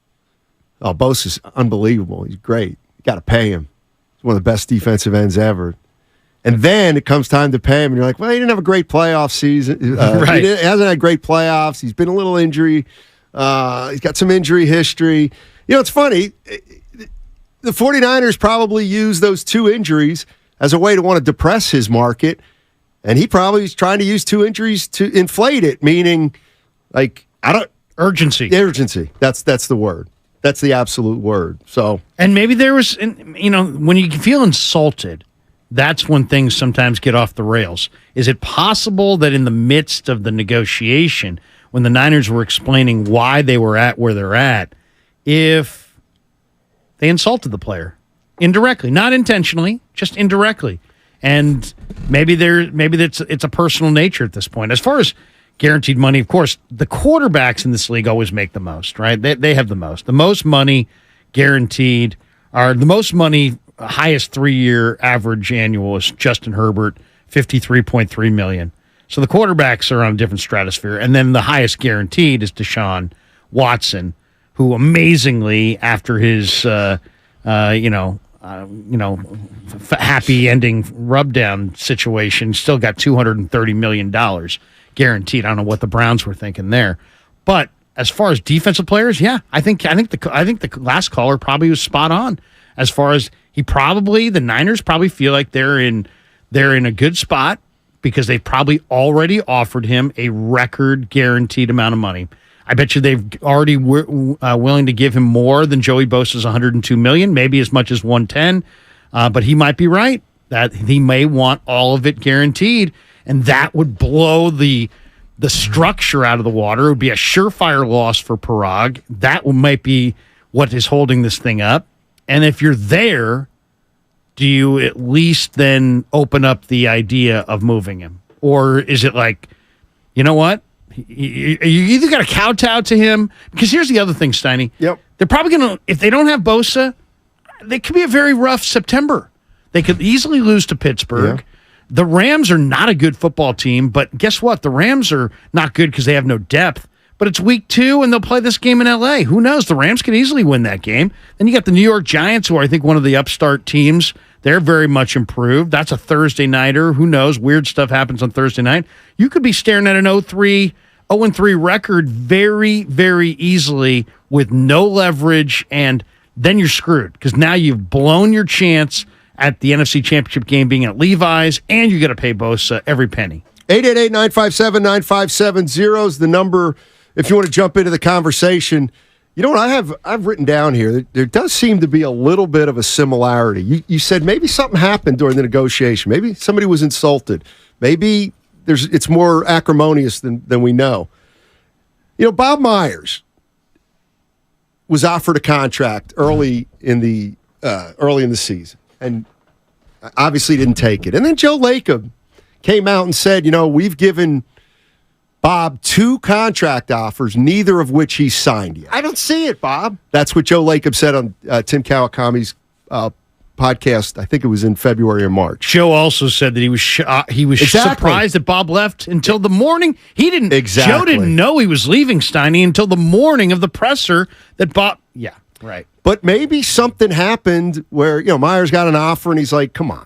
Oh, Bosa's unbelievable. He's great. You got to pay him. He's one of the best defensive ends ever. And then it comes time to pay him, and you're like, well, he didn't have a great playoff season. Right. He hasn't had great playoffs. He's been a little injury. He's got some injury history. You know, it's funny. The 49ers probably use those 2 injuries as a way to want to depress his market, and he probably is trying to use 2 injuries to inflate it, meaning, like, urgency. Urgency. That's the word. That's the absolute word. So, and maybe there was, when you feel insulted, that's when things sometimes get off the rails. Is it possible that in the midst of the negotiation, when the Niners were explaining why they were at where they're at, if they insulted the player indirectly, not intentionally, just indirectly, and maybe it's a personal nature at this point. As far as guaranteed money, of course, the quarterbacks in this league always make the most, right? They have the most money guaranteed, are the most money. Highest 3-year average annual is Justin Herbert, $53.3 million. So the quarterbacks are on a different stratosphere, and then the highest guaranteed is Deshaun Watson, who amazingly, after his happy ending rubdown situation, still got $230 million guaranteed. I don't know what the Browns were thinking there, but as far as defensive players, yeah, I think the last caller probably was spot on. As far as the Niners probably feel like they're in a good spot because they probably already offered him a record guaranteed amount of money. I bet you they've already willing to give him more than Joey Bosa's $102 million, maybe as much as $110. But he might be right that he may want all of it guaranteed, and that would blow the structure out of the water. It would be a surefire loss for Parag. That might be what is holding this thing up. And if you're there, do you at least then open up the idea of moving him? Or is it like, you know what? You either got to kowtow to him, because here's the other thing, Steiny. Yep. They're probably going to, if they don't have Bosa, they could be a very rough September. They could easily lose to Pittsburgh. Yeah. The Rams are not a good football team, but guess what? The Rams are not good because they have no depth. But it's week 2, and they'll play this game in L.A. Who knows? The Rams could easily win that game. Then you got the New York Giants, who are, I think, one of the upstart teams. They're very much improved. That's a Thursday nighter. Who knows? Weird stuff happens on Thursday night. You could be staring at an 0-3 record very, very easily with no leverage, and then you're screwed because now you've blown your chance at the NFC Championship game being at Levi's, and you got to pay Bosa every penny. 888-957-9570 is the number if you want to jump into the conversation. You know what I've written down here? There does seem to be a little bit of a similarity. You said maybe something happened during the negotiation. Maybe somebody was insulted. Maybe it's more acrimonious than we know. You know, Bob Myers was offered a contract early in the season, and obviously didn't take it. And then Joe Lacob came out and said, you know, we've given Bob 2 contract offers, neither of which he's signed yet. I don't see it, Bob. That's what Joe Lacob said on Tim Kawakami's podcast. I think it was in February or March. Joe also said that he was surprised that Bob left until the morning. He didn't. Exactly. Joe didn't know he was leaving, Steiny, until the morning of the presser that Bob. Yeah, right. But maybe something happened where, you know, Myers got an offer and he's like, come on.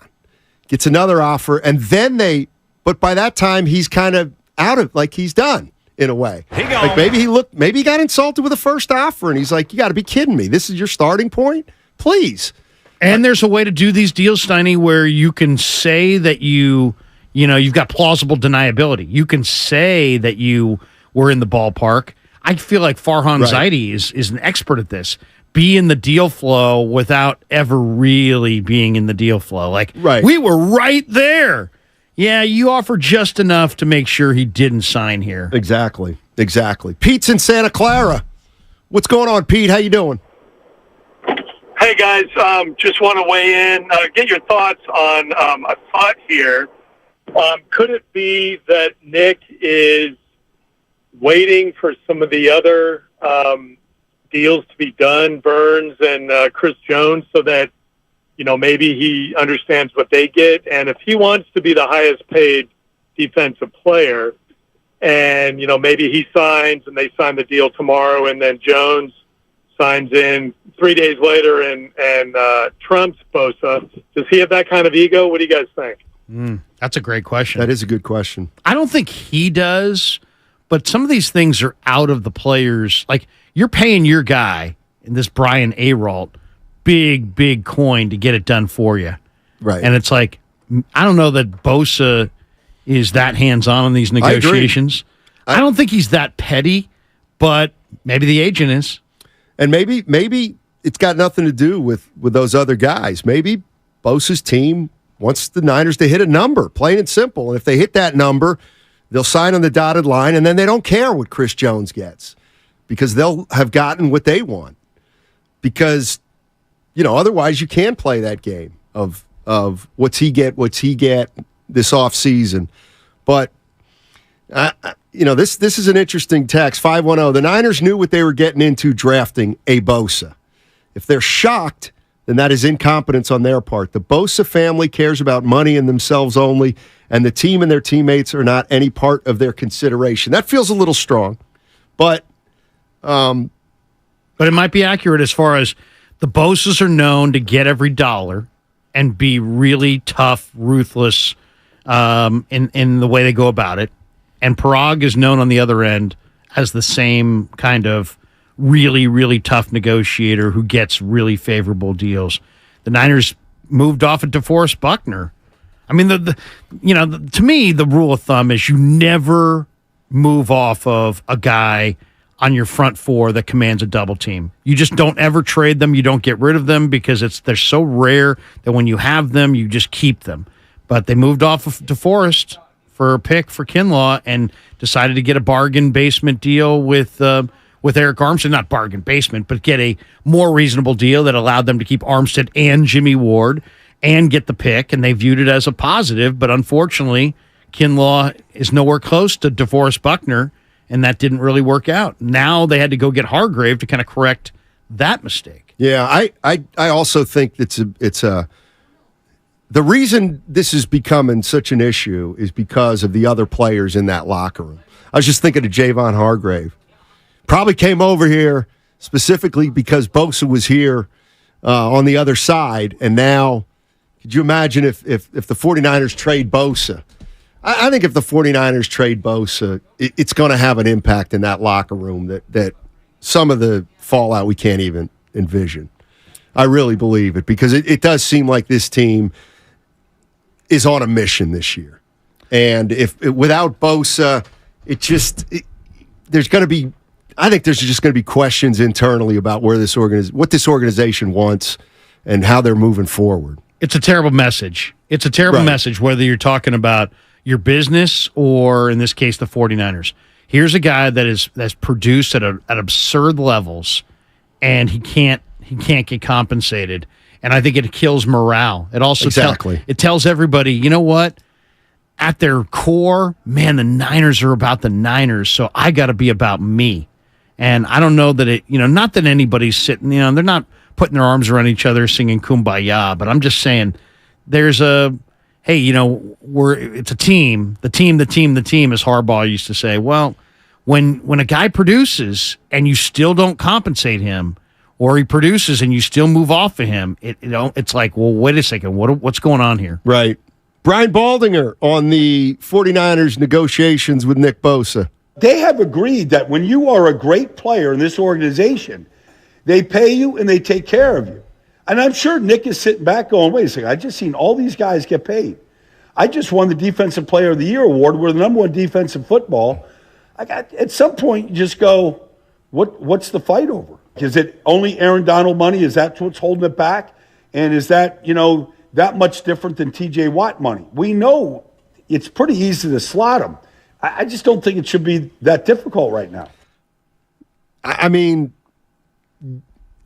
Gets another offer, and then but by that time he's kind of out of, like, he's done in a way. Like maybe he got insulted with the first offer, and he's like, you got to be kidding me. This is your starting point? Please. And there's a way to do these deals, Steiny, where you can say that you've got plausible deniability. You can say that you were in the ballpark. I feel like Farhan Zaidi is an expert at this. Be in the deal flow without ever really being in the deal flow. Like, we were right there. Yeah, you offered just enough to make sure he didn't sign here. Exactly. Pete's in Santa Clara. What's going on, Pete? How you doing? Hey, guys. Just want to weigh in, get your thoughts on a thought here. Could it be that Nick is waiting for some of the other deals to be done, Burns and Chris Jones, so that maybe he understands what they get? And if he wants to be the highest paid defensive player, and maybe he signs and they sign the deal tomorrow, and then Jones signs in 3 days later and trumps Bosa, does he have that kind of ego? What do you guys think? That's a great question. That is a good question. I don't think he does, but some of these things are out of the players. Like, you're paying your guy, in this Brian Aralt, big coin to get it done for you. Right. And it's like, I don't know that Bosa is that hands-on these negotiations. I don't think he's that petty, but maybe the agent is. And maybe it's got nothing to do with those other guys. Maybe Bosa's team wants the Niners to hit a number, plain and simple. And if they hit that number, they'll sign on the dotted line, and then they don't care what Chris Jones gets because they'll have gotten what they want. Because, otherwise you can play that game of what's he get this offseason. But, this is an interesting text. 510, the Niners knew what they were getting into drafting a Bosa. If they're shocked, then that is incompetence on their part. The Bosa family cares about money and themselves only, and the team and their teammates are not any part of their consideration. That feels a little strong, but it might be accurate as far as the Bosas are known to get every dollar and be really tough, ruthless in the way they go about it. And Parag is known on the other end as the same kind of really, really tough negotiator who gets really favorable deals. The Niners moved off of DeForest Buckner. I mean, to me, the rule of thumb is you never move off of a guy on your front four that commands a double team. You just don't ever trade them. You don't get rid of them because they're so rare that when you have them, you just keep them. But they moved off of DeForest for a pick for Kinlaw and decided to get a bargain basement deal with Eric Armstead. Not bargain basement, but get a more reasonable deal that allowed them to keep Armstead and Jimmy Ward and get the pick, and they viewed it as a positive. But unfortunately, Kinlaw is nowhere close to DeForest Buckner, and that didn't really work out. Now they had to go get Hargrave to kind of correct that mistake. Yeah, I also think the reason this is becoming such an issue is because of the other players in that locker room. I was just thinking of Javon Hargrave. Probably came over here specifically because Bosa was here on the other side, and now could you imagine if the 49ers trade Bosa? I think if the 49ers trade Bosa, it's going to have an impact in that locker room that some of the fallout we can't even envision. I really believe it because it does seem like this team is on a mission this year. And without Bosa, there's going to be, I think there's just going to be questions internally about what this organization wants and how they're moving forward. It's a terrible message. It's a terrible message, whether you're talking about your business or, in this case, the 49ers. Here's a guy that's produced at absurd levels, and he can't get compensated. And I think it kills morale. It also tells everybody, you know what? At their core, man, the Niners are about the Niners, so I got to be about me. And I don't know that not that anybody's sitting, they're not putting their arms around each other singing Kumbaya, but I'm just saying there's hey, it's a team. The team, as Harbaugh used to say. Well, when a guy produces and you still don't compensate him, or he produces and you still move off of him, it's like, well, wait a second, what's going on here? Right. Brian Baldinger on the 49ers negotiations with Nick Bosa. They have agreed that when you are a great player in this organization, they pay you and they take care of you. And I'm sure Nick is sitting back going, wait a second, I just seen all these guys get paid. I just won the Defensive Player of the Year award. We're the number one defense in football. At some point, you just go, What's the fight over? Is it only Aaron Donald money? Is that what's holding it back? And is that, that much different than TJ Watt money? We know it's pretty easy to slot him. I just don't think it should be that difficult right now. I mean,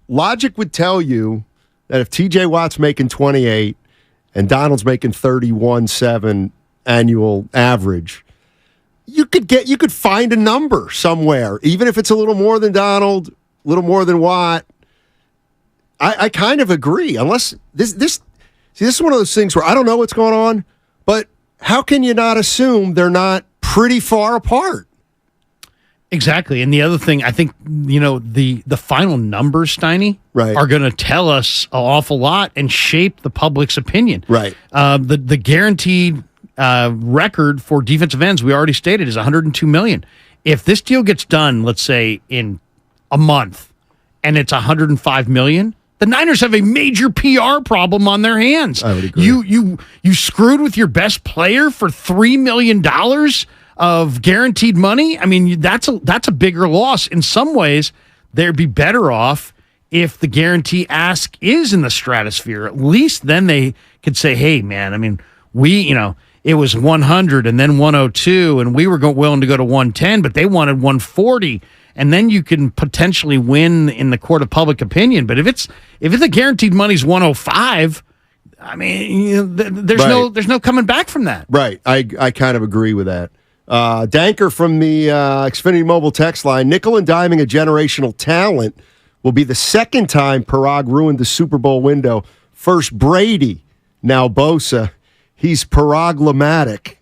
logic would tell you that if TJ Watt's making 28 and Donald's making 31.7 annual average, you could find a number somewhere, even if it's a little more than Donald, a little more than Watt. I kind of agree. Unless this is one of those things where I don't know what's going on, but how can you not assume they're not pretty far apart? Exactly. And the other thing, I think, the final numbers, Steiny, are going to tell us an awful lot and shape the public's opinion. Right. The guaranteed record for defensive ends, we already stated, is $102 million. If this deal gets done, let's say, in a month, and it's $105 million, the Niners have a major PR problem on their hands. I would agree. You screwed with your best player for $3 million of guaranteed money. I mean, that's a bigger loss. In some ways, they'd be better off if the guarantee ask is in the stratosphere. At least then they could say, hey, man, I mean, it was 100 and then 102, and we were willing to go to 110, but they wanted 140. And then you can potentially win in the court of public opinion. But if it's a guaranteed money's 105, I mean, there's no coming back from that. Right. I kind of agree with that. Danker from the Xfinity Mobile text line, nickel and diming a generational talent will be the second time Parag ruined the Super Bowl window. First Brady, now Bosa. He's Parag-lamatic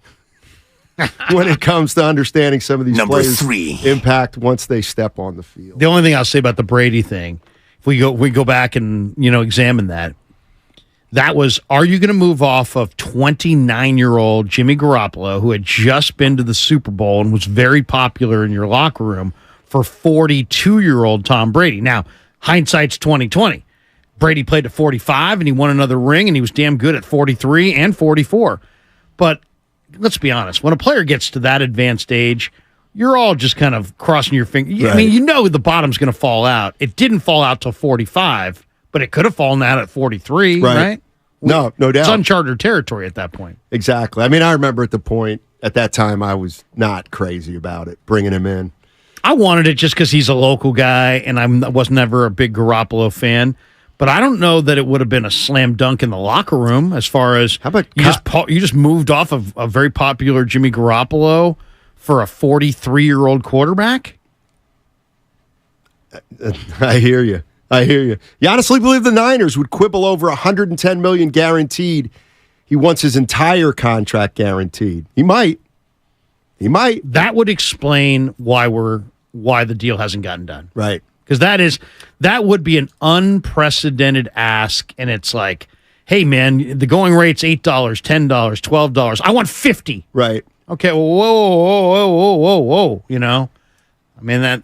when it comes to understanding some of these players' impact once they step on the field. The only thing I'll say about the Brady thing, if we go back and examine that was, are you going to move off of 29-year-old Jimmy Garoppolo, who had just been to the Super Bowl and was very popular in your locker room, for 42-year-old Tom Brady? Now, hindsight's 20/20. Brady played at 45 and he won another ring, and he was damn good at 43 and 44. But let's be honest, when a player gets to that advanced age, you're all just kind of crossing your fingers. Right. I mean, the bottom's going to fall out. It didn't fall out till 45, but it could have fallen out at 43, right? No doubt. It's uncharted territory at that point. Exactly. I mean, I remember at that time, I was not crazy about it, bringing him in. I wanted it just because he's a local guy, and I was never a big Garoppolo fan. But I don't know that it would have been a slam dunk in the locker room as far as how about you just moved off of a very popular Jimmy Garoppolo for a 43-year-old quarterback? I hear you. You honestly believe the Niners would quibble over $110 million guaranteed? He wants his entire contract guaranteed. He might. That would explain why the deal hasn't gotten done. Right. Because that would be an unprecedented ask, and it's like, hey, man, the going rate's $8, $10, $12. I want $50. Right. Okay, whoa. I mean,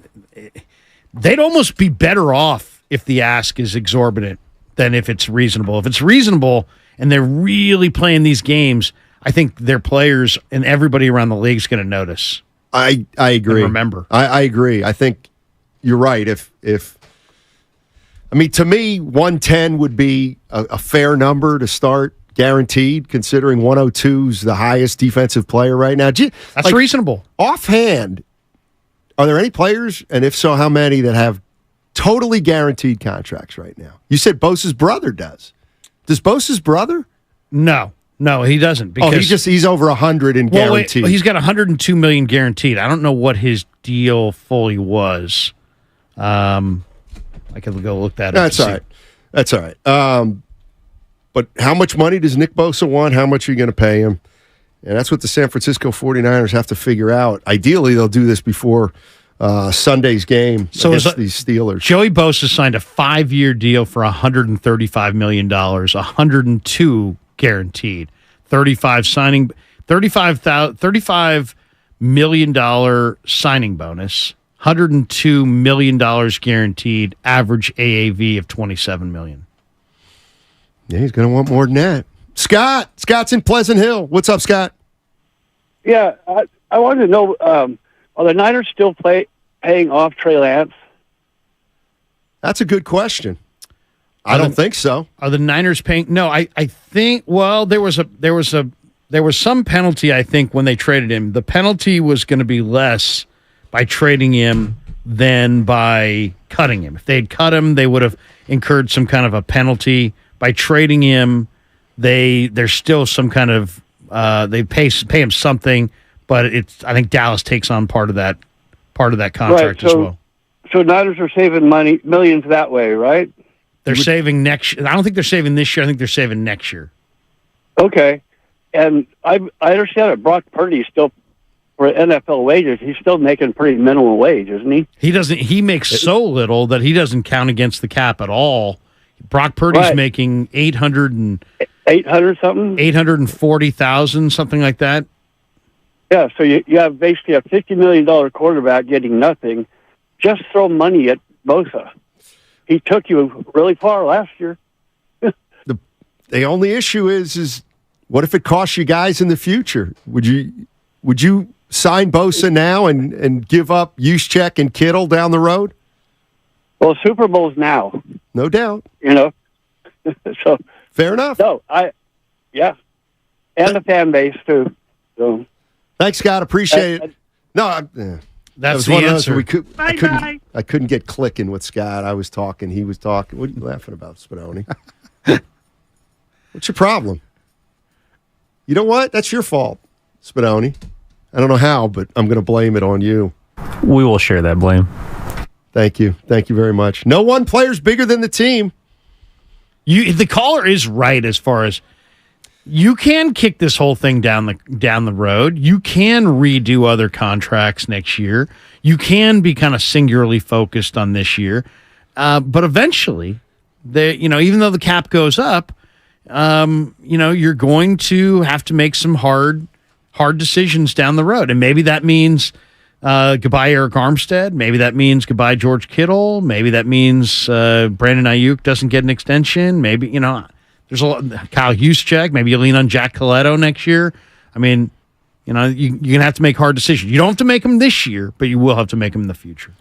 they'd almost be better off if the ask is exorbitant than if it's reasonable. If it's reasonable and they're really playing these games, I think their players and everybody around the league is going to notice. I agree. Remember. I agree. I think you're right. To me, 110 would be a fair number to start, guaranteed, considering 102's the highest defensive player right now. That's reasonable. Offhand, are there any players, and if so, how many, that have totally guaranteed contracts right now? You said Bosa's brother does. Does Bosa's brother? No, he doesn't. Because he's over 100 in guaranteed. He's got $102 million guaranteed. I don't know what his deal fully was. I could go look that up. That's all right. But how much money does Nick Bosa want? How much are you going to pay him? And that's what the San Francisco 49ers have to figure out. Ideally, they'll do this before Sunday's game against these Steelers. Joey Bosa signed a 5-year deal for $135 million, 102 guaranteed, $35 million signing bonus, $102 million guaranteed, average AAV of $27 million. Yeah, he's going to want more than that. Scott's in Pleasant Hill. What's up, Scott? Yeah, I wanted to know, are the Niners still paying off Trey Lance? That's a good question. I don't think so. Are the Niners paying? No, I think. Well, there was some penalty. I think when they traded him, the penalty was going to be less by trading him than by cutting him. If they had cut him, they would have incurred some kind of a penalty. By trading him, there's still some kind of they pay him something, but I think Dallas takes on part of that contract as well. So Niners are saving money, millions that way, right? They're saving next. I don't think they're saving this year. I think they're saving next year. Okay, and I understand that Brock Purdy's still for NFL wages. He's still making pretty minimum wage, isn't he? He doesn't. He makes so little that he doesn't count against the cap at all. Brock Purdy's making 800 something, 840,000, something like that. Yeah, so you have basically a $50 million quarterback getting nothing. Just throw money at Bosa. He took you really far last year. The only issue is what if it costs you guys in the future? Would you sign Bosa now and give up Juszczyk and Kittle down the road? Well, Super Bowl's now. No doubt. So fair enough. No, and the fan base too. So thanks, Scott. Appreciate it. That's that was the one answer. Of those I couldn't get clicking with Scott. I was talking. He was talking. What are you laughing about, Spadoni? What's your problem? You know what? That's your fault, Spadoni. I don't know how, but I'm going to blame it on you. We will share that blame. Thank you. Thank you very much. No one player's bigger than the team. The caller is right as far as you can kick this whole thing down the road. You can redo other contracts next year. You can be kind of singularly focused on this year. But eventually, even though the cap goes up, you're going to have to make some hard decisions down the road. And maybe that means goodbye Eric Armstead. Maybe that means goodbye George Kittle. Maybe that means Brandon Ayuk doesn't get an extension. Maybe, there's a lot. Kyle Juszczyk. Maybe you lean on Jack Coletto next year. I mean, you're going to have to make hard decisions. You don't have to make them this year, but you will have to make them in the future.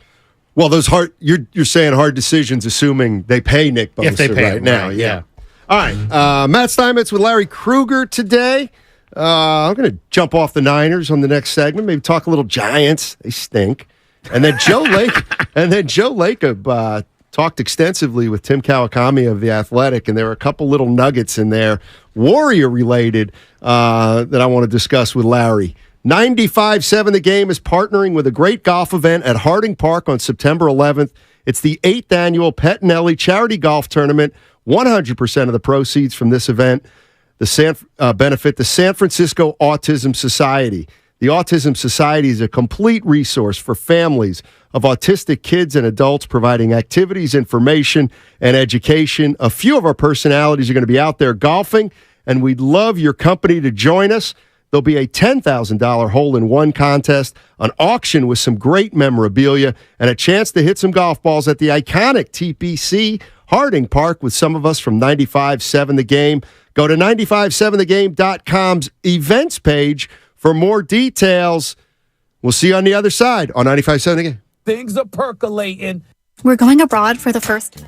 Well, those you're saying hard decisions, assuming they pay Nick Bosa if they pay right him, now. Right, yeah. All right. Matt Steinmetz with Larry Krueger today. I'm going to jump off the Niners on the next segment. Maybe talk a little Giants. They stink. And then Joe Lacob talked extensively with Tim Kawakami of The Athletic, and there were a couple little nuggets in there, Warrior-related, that I want to discuss with Larry. 95.7 The Game is partnering with a great golf event at Harding Park on September 11th. It's the 8th annual Pettinelli Charity Golf Tournament. 100% of the proceeds from this event benefit the San Francisco Autism Society. The Autism Society is a complete resource for families of autistic kids and adults, providing activities, information, and education. A few of our personalities are going to be out there golfing, and we'd love your company to join us. There'll be a $10,000 hole-in-one contest, an auction with some great memorabilia, and a chance to hit some golf balls at the iconic TPC Harding Park with some of us from 95.7 The Game. Go to 957thegame.com's events page for more details. We'll see you on the other side on 95.7 The Game. Things are percolating. We're going abroad for the first.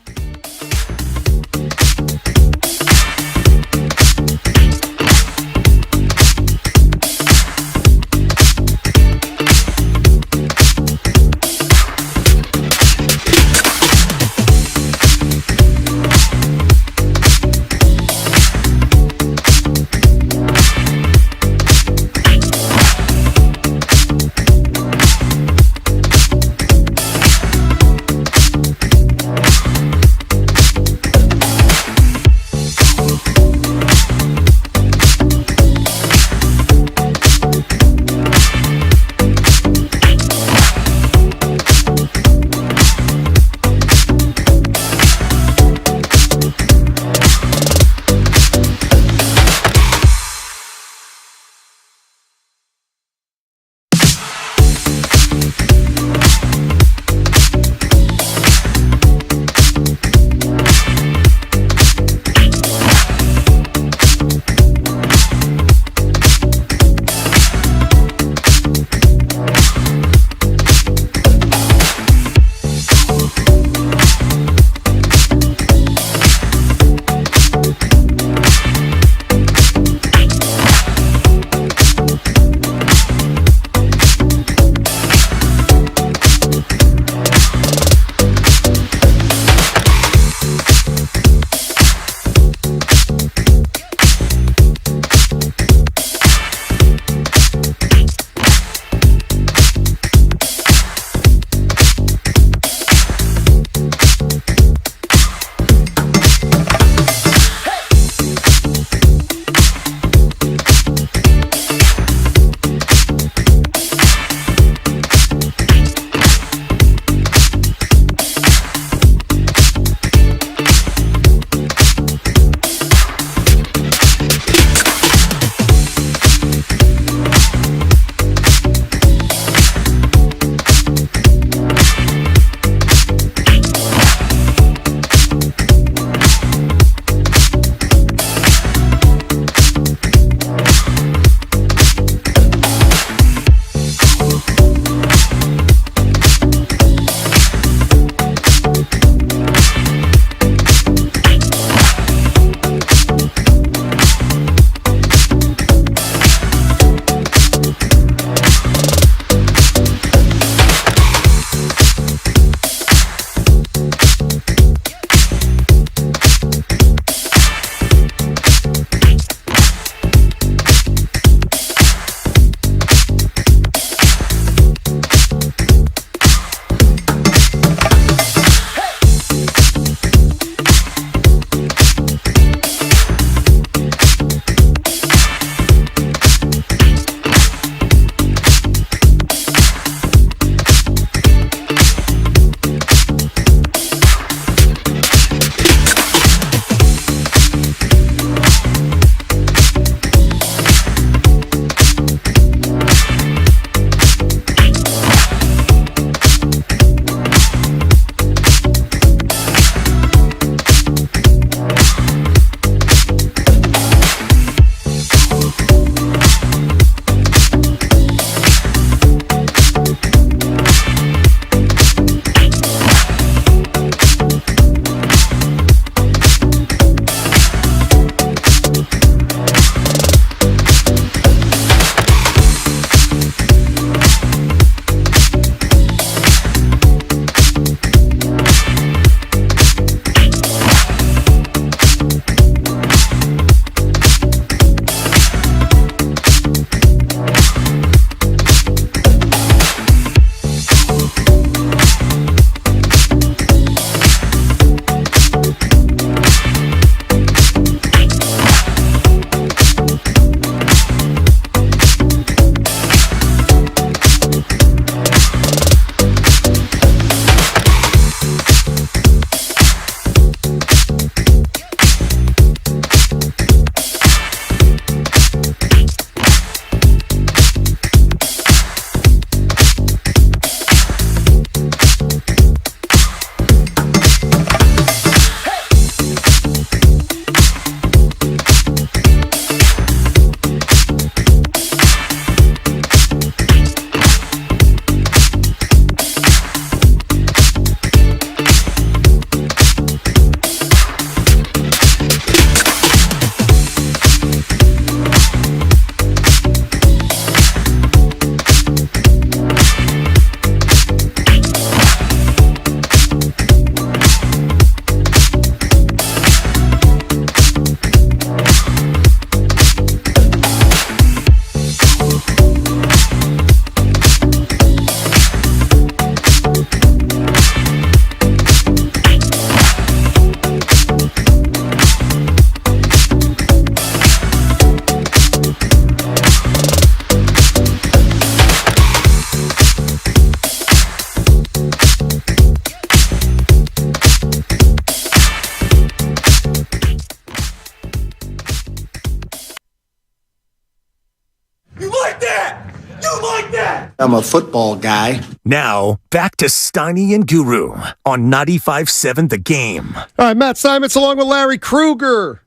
I'm a football guy. Now, back to Steiny and Guru on 95.7 The Game. All right, Matt Simons along with Larry Krueger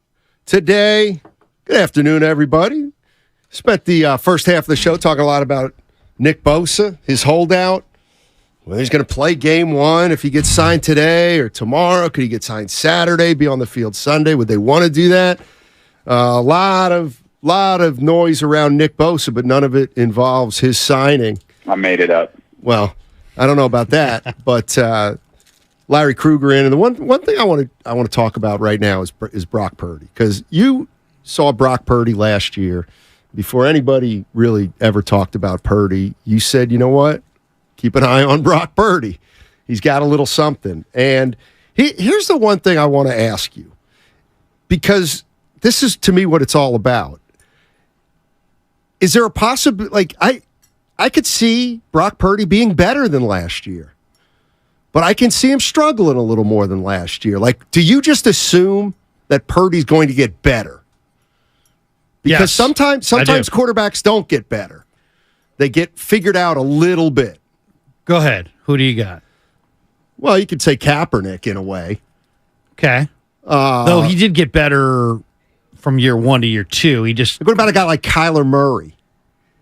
today. Good afternoon, everybody. Spent the first half of the show talking a lot about Nick Bosa, his holdout. Well, he's going to play game one if he gets signed today or tomorrow. Could he get signed Saturday, be on the field Sunday? Would they want to do that? A lot of noise around Nick Bosa, but none of it involves his signing. I made it up. Well, I don't know about that, but Larry Krueger in, and the one thing I want to talk about right now is Brock Purdy, because you saw Brock Purdy last year before anybody really ever talked about Purdy. You said, you know what? Keep an eye on Brock Purdy. He's got a little something. And here's the one thing I want to ask you, because this is, to me, what it's all about. Is there a possibility, like, I could see Brock Purdy being better than last year, but I can see him struggling a little more than last year. Like, do you just assume that Purdy's going to get better? Because Yes, sometimes quarterbacks don't get better. They get figured out a little bit. Go ahead. Who do you got? Well, you could say Kaepernick in a way. Okay. Though he did get better from year one to year two. What about a guy like Kyler Murray?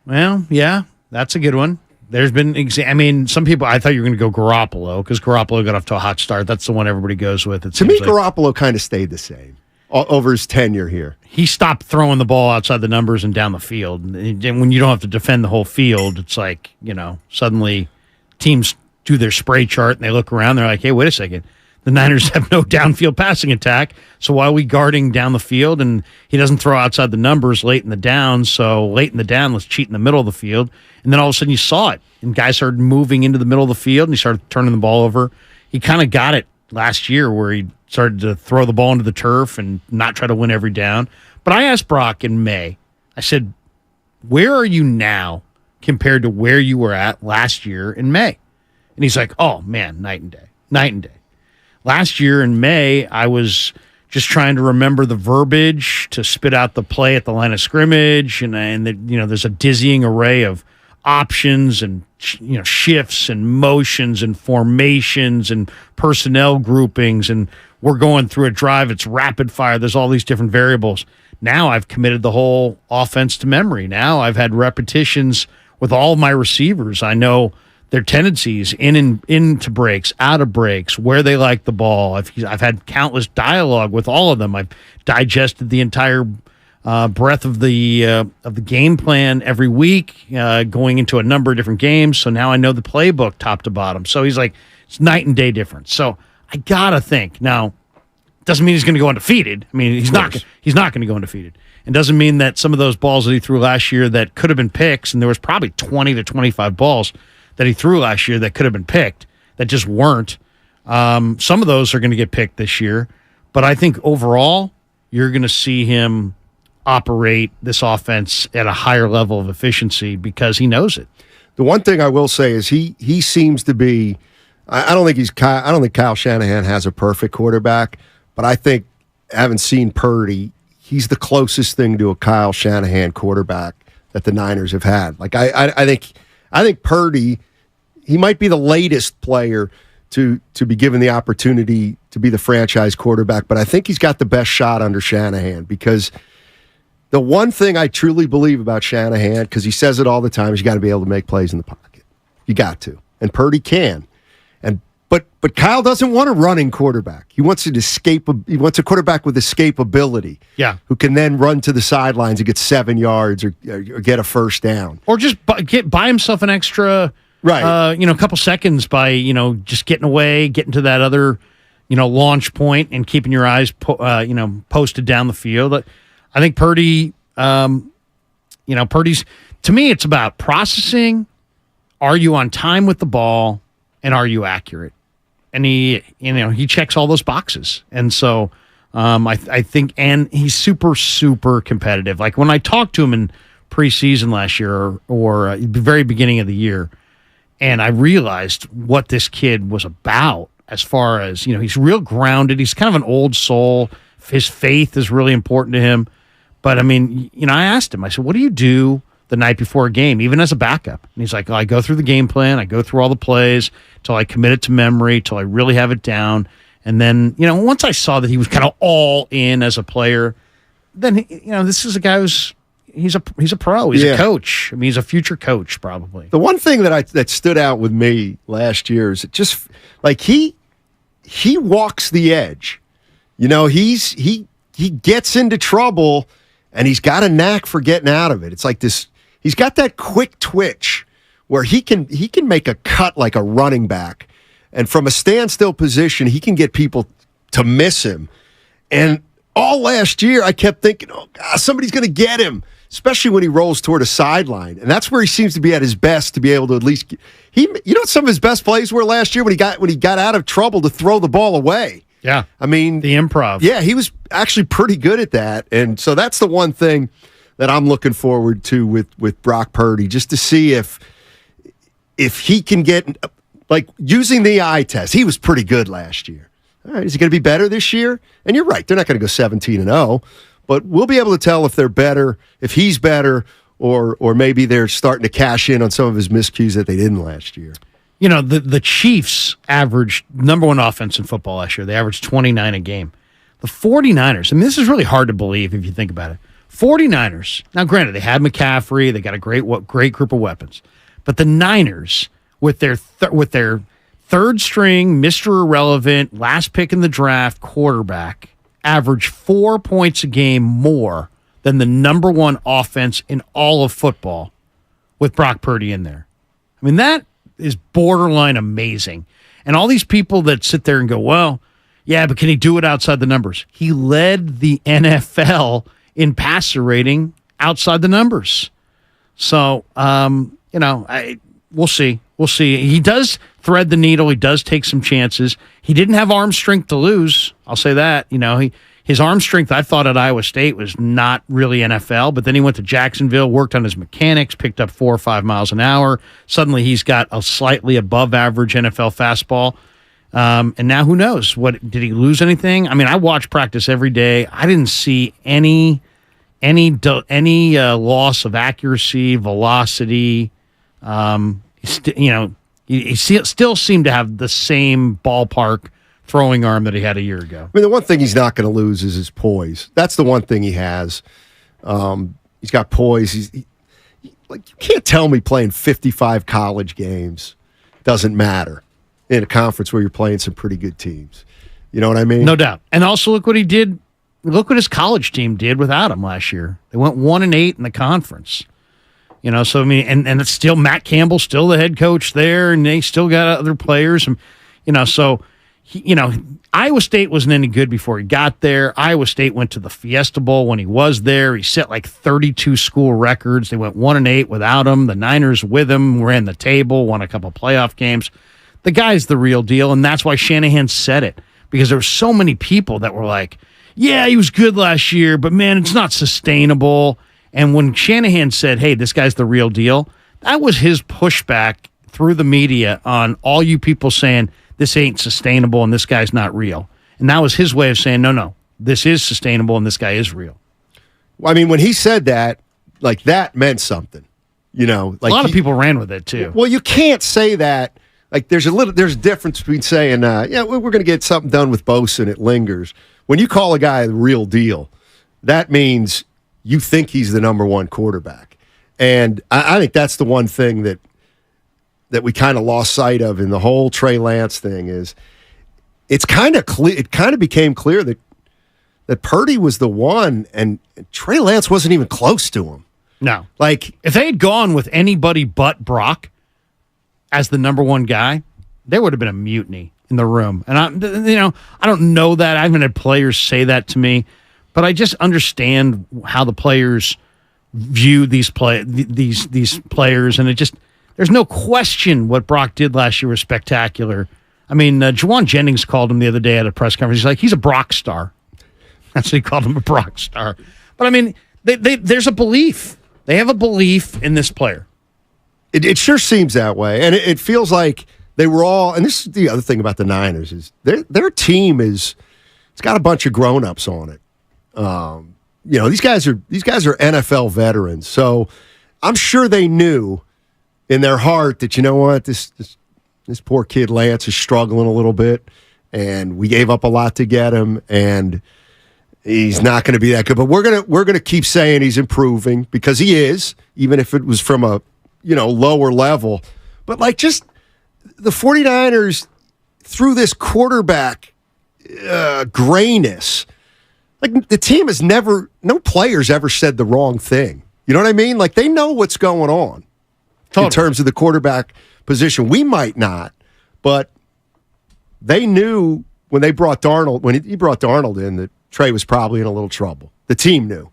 Well, yeah, that's a good one. There's been, some people, I thought you were going to go Garoppolo, because Garoppolo got off to a hot start. That's the one everybody goes with. To me, Garoppolo kind of stayed the same over his tenure here. He stopped throwing the ball outside the numbers and down the field. And when you don't have to defend the whole field, it's like, suddenly teams do their spray chart and they look around. They're like, hey, wait a second. The Niners have no downfield passing attack, so why are we guarding down the field? And he doesn't throw outside the numbers late in the down, so late in the down, let's cheat in the middle of the field. And then all of a sudden you saw it, and guys started moving into the middle of the field, and he started turning the ball over. He kind of got it last year where he started to throw the ball into the turf and not try to win every down. But I asked Brock in May, I said, where are you now compared to where you were at last year in May? And he's like, oh, man, night and day. Last year in May, I was just trying to remember the verbiage to spit out the play at the line of scrimmage, and there's a dizzying array of options and shifts and motions and formations and personnel groupings, and we're going through a drive. It's rapid fire. There's all these different variables. Now I've committed the whole offense to memory. Now I've had repetitions with all of my receivers. I know their tendencies into breaks, out of breaks, where they like the ball. I've had countless dialogue with all of them. I've digested the entire breadth of the game plan every week, going into a number of different games. So now I know the playbook top to bottom. So he's like, it's night and day difference. So I gotta think now. Doesn't mean he's going to go undefeated. I mean, he's not going to go undefeated. And doesn't mean that some of those balls that he threw last year that could have been picks, and there was probably 20 to 25 balls that he threw last year that could have been picked that just weren't. Some of those are going to get picked this year. But I think overall, you're going to see him operate this offense at a higher level of efficiency because he knows it. The one thing I will say is he seems to be. I don't think Kyle Shanahan has a perfect quarterback, but I think, having seen Purdy, he's the closest thing to a Kyle Shanahan quarterback that the Niners have had. Like I think Purdy, he might be the latest player to be given the opportunity to be the franchise quarterback, but I think he's got the best shot under Shanahan, because the one thing I truly believe about Shanahan, because he says it all the time, is you got to be able to make plays in the pocket. You got to. And Purdy can. But Kyle doesn't want a running quarterback. He wants He wants a quarterback with escapability. Yeah, who can then run to the sidelines and get 7 yards or get a first down, or just buy himself an extra, a couple seconds by just getting away, getting to that other, launch point and keeping your eyes posted down the field. I think Purdy, Purdy's, to me, it's about processing. Are you on time with the ball? And are you accurate? And he checks all those boxes. And so I think, and he's super, super competitive. Like when I talked to him in preseason last year or the very beginning of the year, and I realized what this kid was about as far as, he's real grounded. He's kind of an old soul. His faith is really important to him. But I mean, I asked him, I said, what do you do the night before a game, even as a backup. And he's like, I go through the game plan, I go through all the plays till I commit it to memory, till I really have it down. And then, once I saw that he was kind of all in as a player, then, this is a guy he's a pro. He's a coach. I mean, he's a future coach, probably. The one thing that stood out with me last year is it just like he walks the edge. He gets into trouble, and he's got a knack for getting out of it. It's like this. He's got that quick twitch where he can make a cut like a running back, and from a standstill position, he can get people to miss him. And all last year, I kept thinking, oh, God, somebody's going to get him, especially when he rolls toward a sideline. And that's where he seems to be at his best to be able to at least what some of his best plays were last year when he got out of trouble to throw the ball away. Yeah. I mean, the improv. Yeah, he was actually pretty good at that. And so that's the one thing that I'm looking forward to with Brock Purdy, just to see if he can get, like, using the eye test. He was pretty good last year. All right, is he going to be better this year? And you're right, they're not going to go 17-0, but we'll be able to tell if they're better, if he's better, or maybe they're starting to cash in on some of his miscues that they didn't last year. The Chiefs averaged number one offense in football last year. They averaged 29 a game. The 49ers, I mean, this is really hard to believe if you think about it. 49ers, now granted, they had McCaffrey, they got a great group of weapons, but the Niners, with their third string, Mr. Irrelevant, last pick in the draft quarterback, averaged 4 points a game more than the number one offense in all of football with Brock Purdy in there. I mean, that is borderline amazing. And all these people that sit there and go, well, yeah, but can he do it outside the numbers? He led the NFL in passer rating outside the numbers. So, we'll see. We'll see. He does thread the needle. He does take some chances. He didn't have arm strength to lose. I'll say that. His arm strength, I thought at Iowa State, was not really NFL, but then he went to Jacksonville, worked on his mechanics, picked up 4 or 5 miles an hour. Suddenly he's got a slightly above average NFL fastball. And now who knows? Did he lose anything? I mean, I watch practice every day. I didn't see any loss of accuracy, velocity. He still seemed to have the same ballpark throwing arm that he had a year ago. I mean, the one thing he's not going to lose is his poise. That's the one thing he has. He's got poise. You can't tell me playing 55 college games doesn't matter in a conference where you're playing some pretty good teams. You know what I mean? No doubt. And also look what he did. Look what his college team did without him last year. They went 1-8 in the conference. So I mean, and it's still Matt Campbell, still the head coach there, and they still got other players, and so Iowa State wasn't any good before he got there. Iowa State went to the Fiesta Bowl when he was there. He set like 32 school records. They went 1-8 without him. The Niners with him ran the table, won a couple playoff games. The guy's the real deal, and that's why Shanahan said it, because there were so many people that were like, yeah, he was good last year, but man, it's not sustainable. And when Shanahan said, hey, this guy's the real deal, that was his pushback through the media on all you people saying this ain't sustainable and this guy's not real. And that was his way of saying, no, this is sustainable and this guy is real. Well, I mean, when he said that, like, that meant something. Like a lot of people ran with it too. Well, you can't say that. Like, there's a difference between saying, we're going to get something done with Bosa and it lingers. When you call a guy the real deal, that means you think he's the number one quarterback. And I think that's the one thing that we kind of lost sight of in the whole Trey Lance thing is it's kind of clear. It kind of became clear that Purdy was the one, and Trey Lance wasn't even close to him. No. Like, if they had gone with anybody but Brock as the number one guy, there would have been a mutiny in the room. And I don't know that. I haven't had players say that to me. But I just understand how the players view these players, and there's no question what Brock did last year was spectacular. I mean, Juwan Jennings called him the other day at a press conference. He's like, he's a Brock star. That's what he called him, a Brock star. But I mean, there's a belief. They have a belief in this player. It sure seems that way, and it feels like they were all. And this is the other thing about the Niners is their team it's got a bunch of grown-ups on it. These guys are NFL veterans. So I'm sure they knew in their heart that, you know what, this poor kid Lance is struggling a little bit, and we gave up a lot to get him, and he's not going to be that good. But we're gonna keep saying he's improving, because he is, even if it was from a lower level. But like, just the 49ers through this quarterback grayness, like the team has no players ever said the wrong thing. You know what I mean? Like, they know what's going on in terms of the quarterback position. We might not, but they knew when he brought Darnold in, that Trey was probably in a little trouble. The team knew.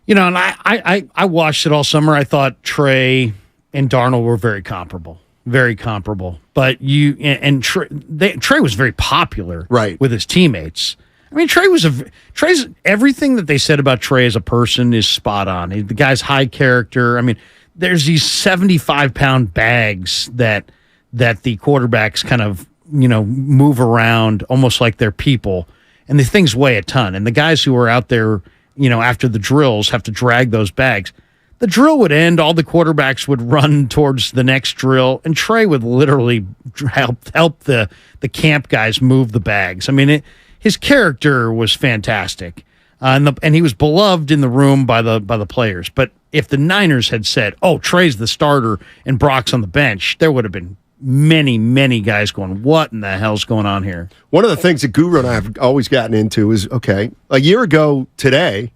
And I watched it all summer. I thought Trey and Darnold were very comparable. Very comparable. But Trey was very popular with his teammates. I mean, Trey's everything that they said about Trey as a person is spot on. The guy's high character. I mean, there's these 75-pound bags that the quarterbacks kind of, move around almost like they're people, and the things weigh a ton. And the guys who are out there, after the drills have to drag those bags. The drill would end, all the quarterbacks would run towards the next drill, and Trey would literally help the camp guys move the bags. I mean, his character was fantastic, and he was beloved in the room by the players. But if the Niners had said, "Oh, Trey's the starter and Brock's on the bench," there would have been many, many guys going, "What in the hell's going on here?" One of the things that Guru and I have always gotten into is, okay, a year ago today,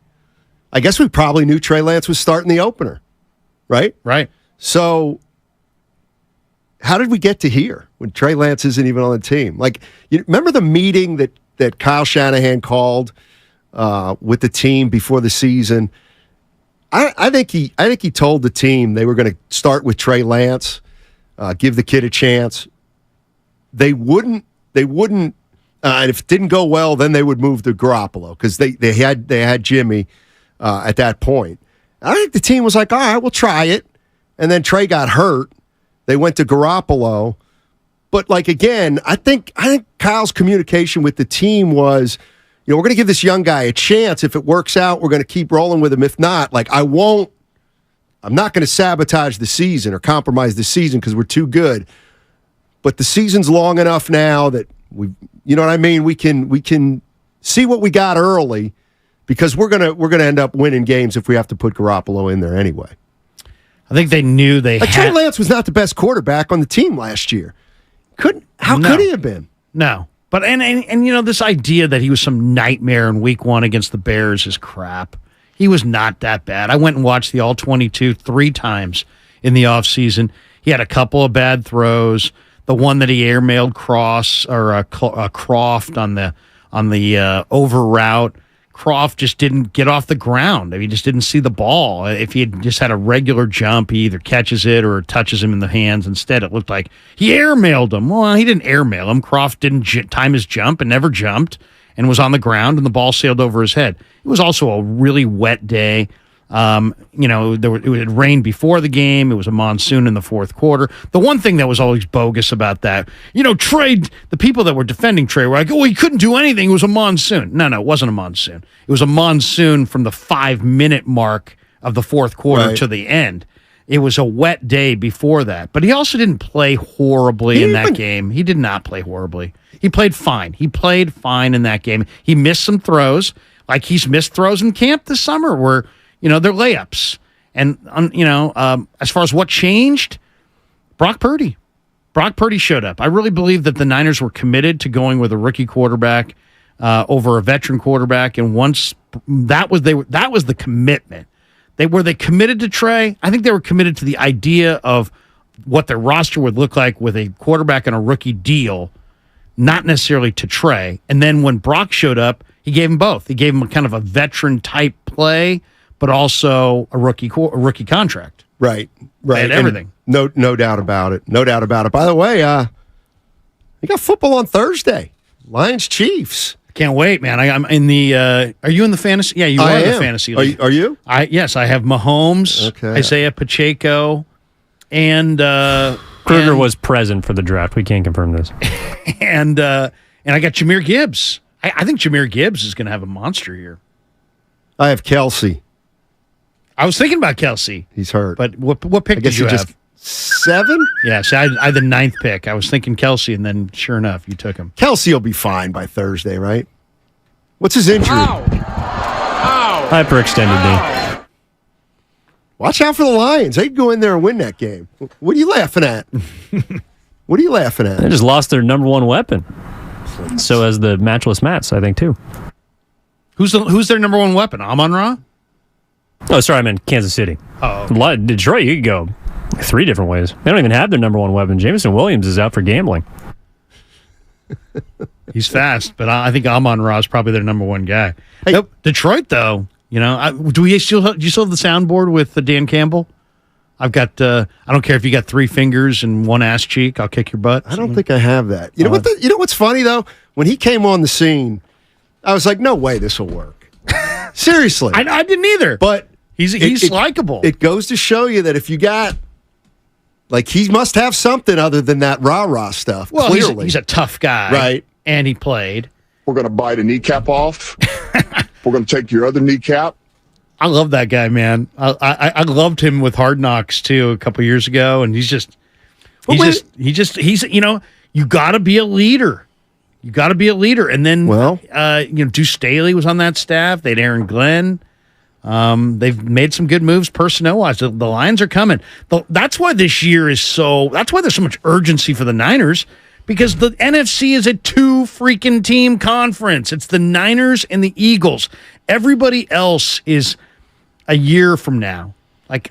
I guess we probably knew Trey Lance was starting the opener, right? Right. So how did we get to here when Trey Lance isn't even on the team? Like, you remember the meeting that Kyle Shanahan called with the team before the season? I think he told the team they were going to start with Trey Lance, give the kid a chance. They wouldn't. And if it didn't go well, then they would move to Garoppolo, because they had Jimmy at that point. I think the team was like, all right, we'll try it. And then Trey got hurt. They went to Garoppolo. But, like, again, I think Kyle's communication with the team was, we're going to give this young guy a chance. If it works out, we're going to keep rolling with him. If not, like, I'm not going to sabotage the season or compromise the season because we're too good. But the season's long enough now that you know what I mean? We can see what we got early, because we're gonna end up winning games if we have to put Garoppolo in there anyway. I think they knew they had. Trey Lance was not the best quarterback on the team last year. How could he have been? No. But and this idea that he was some nightmare in week 1 against the Bears is crap. He was not that bad. I went and watched the All-22 3 times in the offseason. He had a couple of bad throws. The one that he airmailed Croft on the over route. Croft just didn't get off the ground. He just didn't see the ball. If he had just had a regular jump, he either catches it or touches him in the hands. Instead, it looked like he airmailed him. Well, he didn't airmail him. Croft didn't time his jump and never jumped and was on the ground, and the ball sailed over his head. It was also a really wet day. It had rained before the game. It was a monsoon in the fourth quarter. The one thing that was always bogus about that, Trey, the people that were defending Trey were like, "Oh, he couldn't do anything. It was a monsoon." No, it wasn't a monsoon. It was a monsoon from the 5-minute mark of the fourth quarter to the end. It was a wet day before that. But he also didn't play horribly in that game. He did not play horribly. He played fine. He played fine in that game. He missed some throws, like he's missed throws in camp this summer where they're layups. And, as far as what changed, Brock Purdy showed up. I really believe that the Niners were committed to going with a rookie quarterback over a veteran quarterback. And once that was the commitment. Were they committed to Trey? I think they were committed to the idea of what their roster would look like with a quarterback and a rookie deal, not necessarily to Trey. And then when Brock showed up, he gave him both. He gave him kind of a veteran type play, but also a rookie contract. Right. And everything. No doubt about it. No doubt about it. By the way, you got football on Thursday. Lions Chiefs. Can't wait, man. I'm in the. Are you in the fantasy? Yeah, you are in the fantasy league. Are you? Yes, I have Mahomes, Isaiah Pacheco, and Kruger was present for the draft. We can't confirm this. And I got Jahmyr Gibbs. I think Jahmyr Gibbs is going to have a monster year. I have Kelsey. I was thinking about Kelsey. He's hurt. But what pick did you have? 7? Yeah, so I had the 9th pick. I was thinking Kelsey, and then sure enough, you took him. Kelsey will be fine by Thursday, right? What's his injury? Hyperextended knee. Watch out for the Lions. They'd go in there and win that game. What are you laughing at? What are you laughing at? They just lost their number one weapon. So as the matchless Mats, I think, too. Who's their number one weapon? Amon-Ra? Oh, sorry, I meant Kansas City. Oh, okay. Detroit, you could go 3 different ways. They don't even have their number one weapon. Jameson Williams is out for gambling. He's fast, but I think Amon-Ra is probably their number one guy. Hey, nope. Detroit, though, do you still have the soundboard with Dan Campbell? I've got. I don't care if you got 3 fingers and 1 ass cheek. I'll kick your butt. I don't think I have that. You know what's funny though? When he came on the scene, I was like, no way this will work. Seriously, I didn't either. But he's likable. It goes to show you that if you got. Like, he must have something other than that rah-rah stuff, well, clearly. He's a tough guy. Right. And he played. We're going to bite a kneecap off. We're going to take your other kneecap. I love that guy, man. I loved him with Hard Knocks, too, a couple years ago, and he's you got to be a leader. You got to be a leader. And then, Deuce Staley was on that staff. They had Aaron Glenn. They've made some good moves personnel-wise. The Lions are coming. That's why this year that's why there's so much urgency for the Niners, because the NFC is a 2 freaking team conference. It's the Niners and the Eagles. Everybody else is a year from now. Like,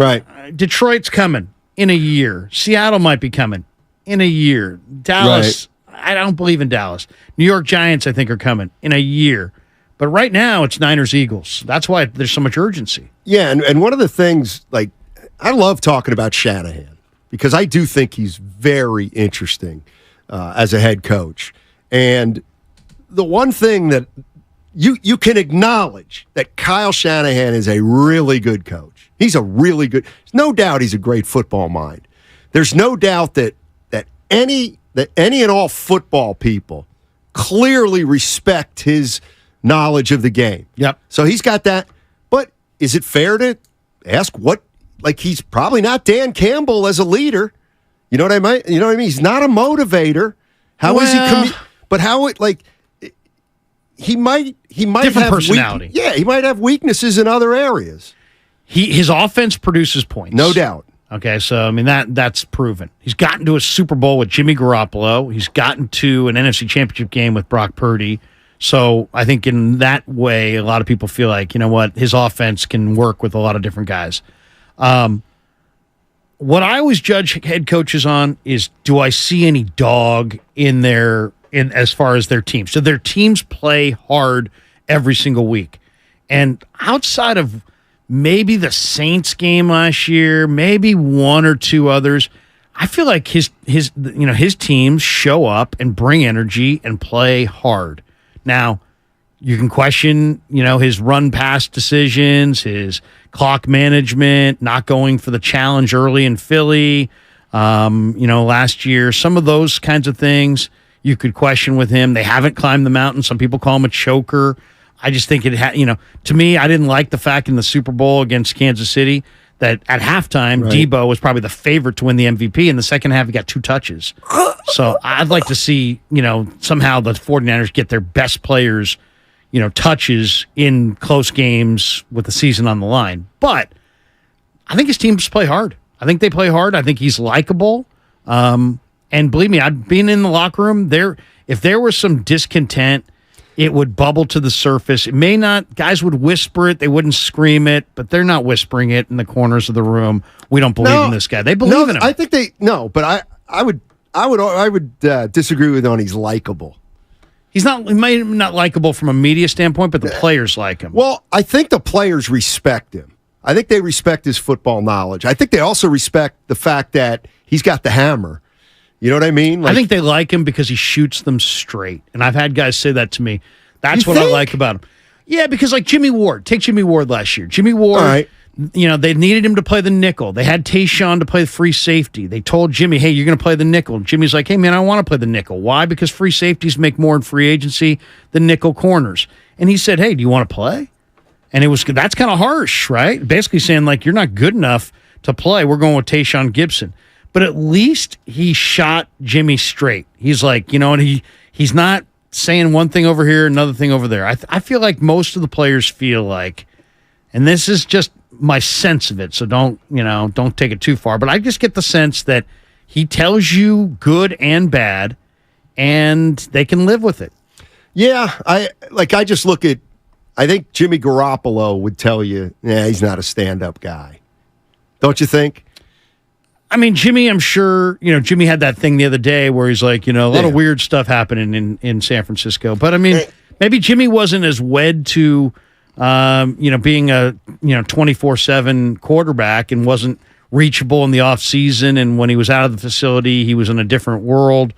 Detroit's coming in a year. Seattle might be coming in a year. Dallas, I don't believe in Dallas. New York Giants, I think, are coming in a year. But right now, it's Niners-Eagles. That's why there's so much urgency. Yeah, and one of the things, like, I love talking about Shanahan because I do think he's very interesting as a head coach. And the one thing that you can acknowledge that Kyle Shanahan is a really good coach. He's a really good. There's no doubt he's a great football mind. There's no doubt that any and all football people clearly respect his knowledge of the game. Yep. So he's got that. But is it fair to ask he's probably not Dan Campbell as a leader. You know what I mean? You know what I mean? He's not a motivator. How is he but how it he might different have personality. He might have weaknesses in other areas. His offense produces points. No doubt. Okay, so I mean that's proven. He's gotten to a Super Bowl with Jimmy Garoppolo. He's gotten to an NFC Championship game with Brock Purdy. So I think in that way, a lot of people feel like, you know what, his offense can work with a lot of different guys. What I always judge head coaches on is, do I see any dog in as far as their teams? So their teams play hard every single week. And outside of maybe the Saints game last year, maybe 1 or 2 others, I feel like his teams show up and bring energy and play hard. Now, you can question, his run-pass decisions, his clock management, not going for the challenge early in Philly, last year. Some of those kinds of things you could question with him. They haven't climbed the mountain. Some people call him a choker. I just think to me, I didn't like the fact in the Super Bowl against Kansas City that at halftime, Debo was probably the favorite to win the MVP. In the second half, he got 2 touches. So I'd like to see, somehow the 49ers get their best players, touches in close games with the season on the line. But I think his teams play hard. I think they play hard. I think he's likable. And believe me, I've been in the locker room there. If there was some discontent, it would bubble to the surface. It may not, guys would whisper it. They wouldn't scream it, but they're not whispering it in the corners of the room. We don't believe in this guy. They believe in him. I think but I would disagree with on he's likable. He might not likable from a media standpoint, but the players like him. Well, I think the players respect him. I think they respect his football knowledge. I think they also respect the fact that he's got the hammer. You know what I mean? I think they like him because he shoots them straight. And I've had guys say that to me. That's what I like about him. Yeah, because like Jimmy Ward. Take Jimmy Ward last year. Jimmy Ward, they needed him to play the nickel. They had Tayshaun to play the free safety. They told Jimmy, hey, you're going to play the nickel. And Jimmy's like, hey, man, I want to play the nickel. Why? Because free safeties make more in free agency than nickel corners. And he said, hey, do you want to play? And that's kind of harsh, right? Basically saying, like, you're not good enough to play. We're going with Tayshaun Gibson. But at least he shot Jimmy straight. He's like, and he's not saying one thing over here, another thing over there. I feel like most of the players feel like, and this is just my sense of it, so don't take it too far, but I just get the sense that he tells you good and bad, and they can live with it. Yeah, I just look at, I think Jimmy Garoppolo would tell you, he's not a stand-up guy. Don't you think? I mean, Jimmy, I'm sure, Jimmy had that thing the other day where he's like, a lot of weird stuff happening in San Francisco. But, I mean, maybe Jimmy wasn't as wed to, being a, 24/7 quarterback and wasn't reachable in the offseason. And when he was out of the facility, he was in a different world.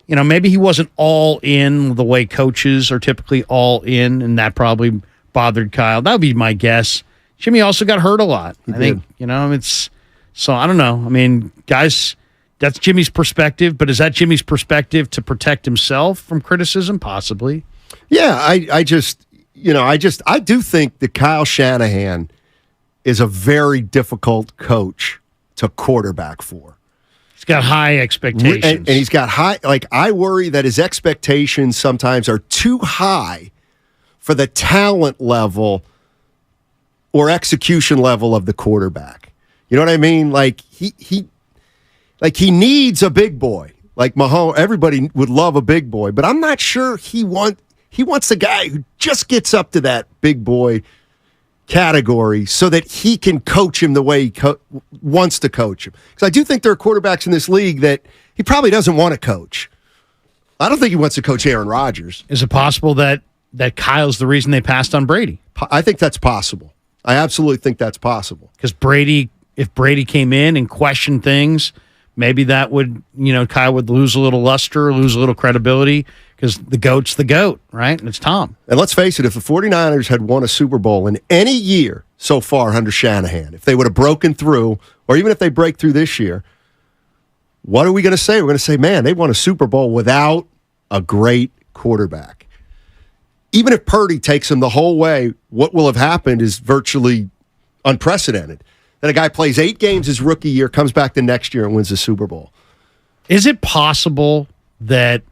Maybe he wasn't all in the way coaches are typically all in, and that probably bothered Kyle. That would be my guess. Jimmy also got hurt a lot. I think, so I don't know. I mean, guys, that's Jimmy's perspective, but is that Jimmy's perspective to protect himself from criticism? Possibly. Yeah, I do think that Kyle Shanahan is a very difficult coach to quarterback for. He's got high expectations. And he's got I worry that his expectations sometimes are too high for the talent level or execution level of the quarterback. You know what I mean? He needs a big boy. Like Mahomes, everybody would love a big boy, but I'm not sure he wants a guy who just gets up to that big boy category so that he can coach him the way he wants to coach him. Because I do think there are quarterbacks in this league that he probably doesn't want to coach. I don't think he wants to coach Aaron Rodgers. Is it possible that Kyle's the reason they passed on Brady? I think that's possible. I absolutely think that's possible. Because if Brady came in and questioned things, maybe that would, Kyle would lose a little luster, lose a little credibility, because the GOAT's the GOAT, right? And it's Tom. And let's face it, if the 49ers had won a Super Bowl in any year so far under Shanahan, if they would have broken through, or even if they break through this year, what are we going to say? We're going to say, man, they won a Super Bowl without a great quarterback. Even if Purdy takes them the whole way, what will have happened is virtually unprecedented. Then a guy plays 8 games his rookie year, comes back the next year and wins the Super Bowl. Is it possible that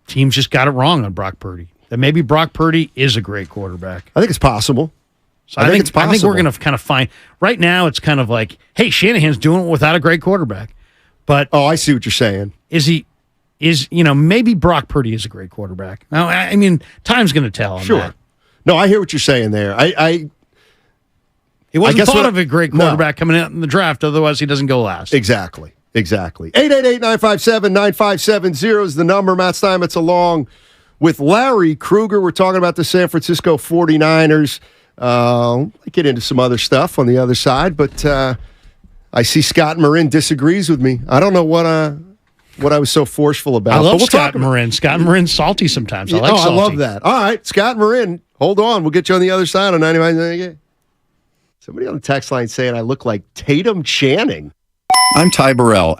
teams just got it wrong on Brock Purdy? That maybe Brock Purdy is a great quarterback? I think it's possible. So I think it's possible. I think we're going to kind of find... Right now, it's kind of like, hey, Shanahan's doing it without a great quarterback. But I see what you're saying. Maybe Brock Purdy is a great quarterback. Now, I mean, time's going to tell. Sure. That. No, I hear what you're saying there. He wasn't thought of a great quarterback coming out in the draft, otherwise he doesn't go last. Exactly. 888-957-9570 is the number. Matt Steinmetz along with Larry Krueger. We're talking about the San Francisco 49ers. I'll get into some other stuff on the other side, but I see Scott Marin disagrees with me. I don't know what I was so forceful about. I love Scott Marin. Scott Marin's salty sometimes. I like salty. I love that. All right, Scott Marin, hold on. We'll get you on the other side on 99.9. Somebody on the text line saying I look like Tatum Channing. I'm Ty Burrell.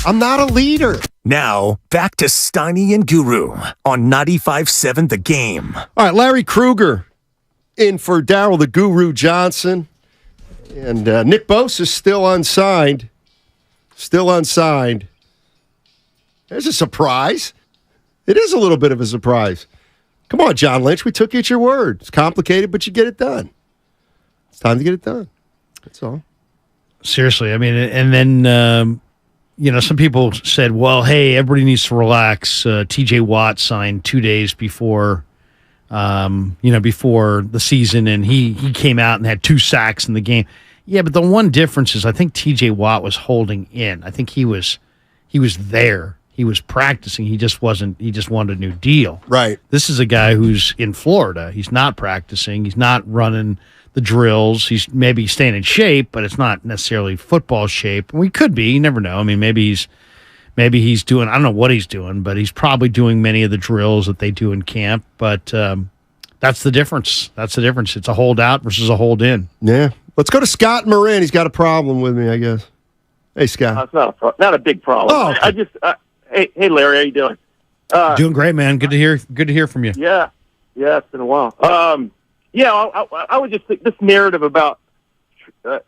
I'm not a leader. Now, back to Steiny and Guru on 95.7 The Game. All right, Larry Krueger in for Darryl the Guru Johnson. And Nick Bosa is still unsigned. Still unsigned. There's a surprise. It is a little bit of a surprise. Come on, John Lynch. We took you at your word. It's complicated, but you get it done. It's time to get it done. That's all. Seriously, I mean, and then, some people said, well, hey, everybody needs to relax. TJ Watt signed 2 days before, before the season, and he came out and had 2 sacks in the game. Yeah, but the one difference is I think TJ Watt was holding in. I think he was there. He was practicing. He just wasn't. He just wanted a new deal. Right. This is a guy who's in Florida. He's not practicing. He's not running the drills. He's maybe staying in shape, but it's not necessarily football shape. We could be. You never know. I mean, maybe he's doing. I don't know what he's doing, but he's probably doing many of the drills that they do in camp. But that's the difference. That's the difference. It's a holdout versus a hold in. Yeah. Let's go to Scott Moran. He's got a problem with me, I guess. Hey, Scott. It's not a big problem. Oh, okay. I just. Hey, Larry, how you doing? Doing great, man. Good to hear from you. Yeah, it's been a while. I would just think this narrative about that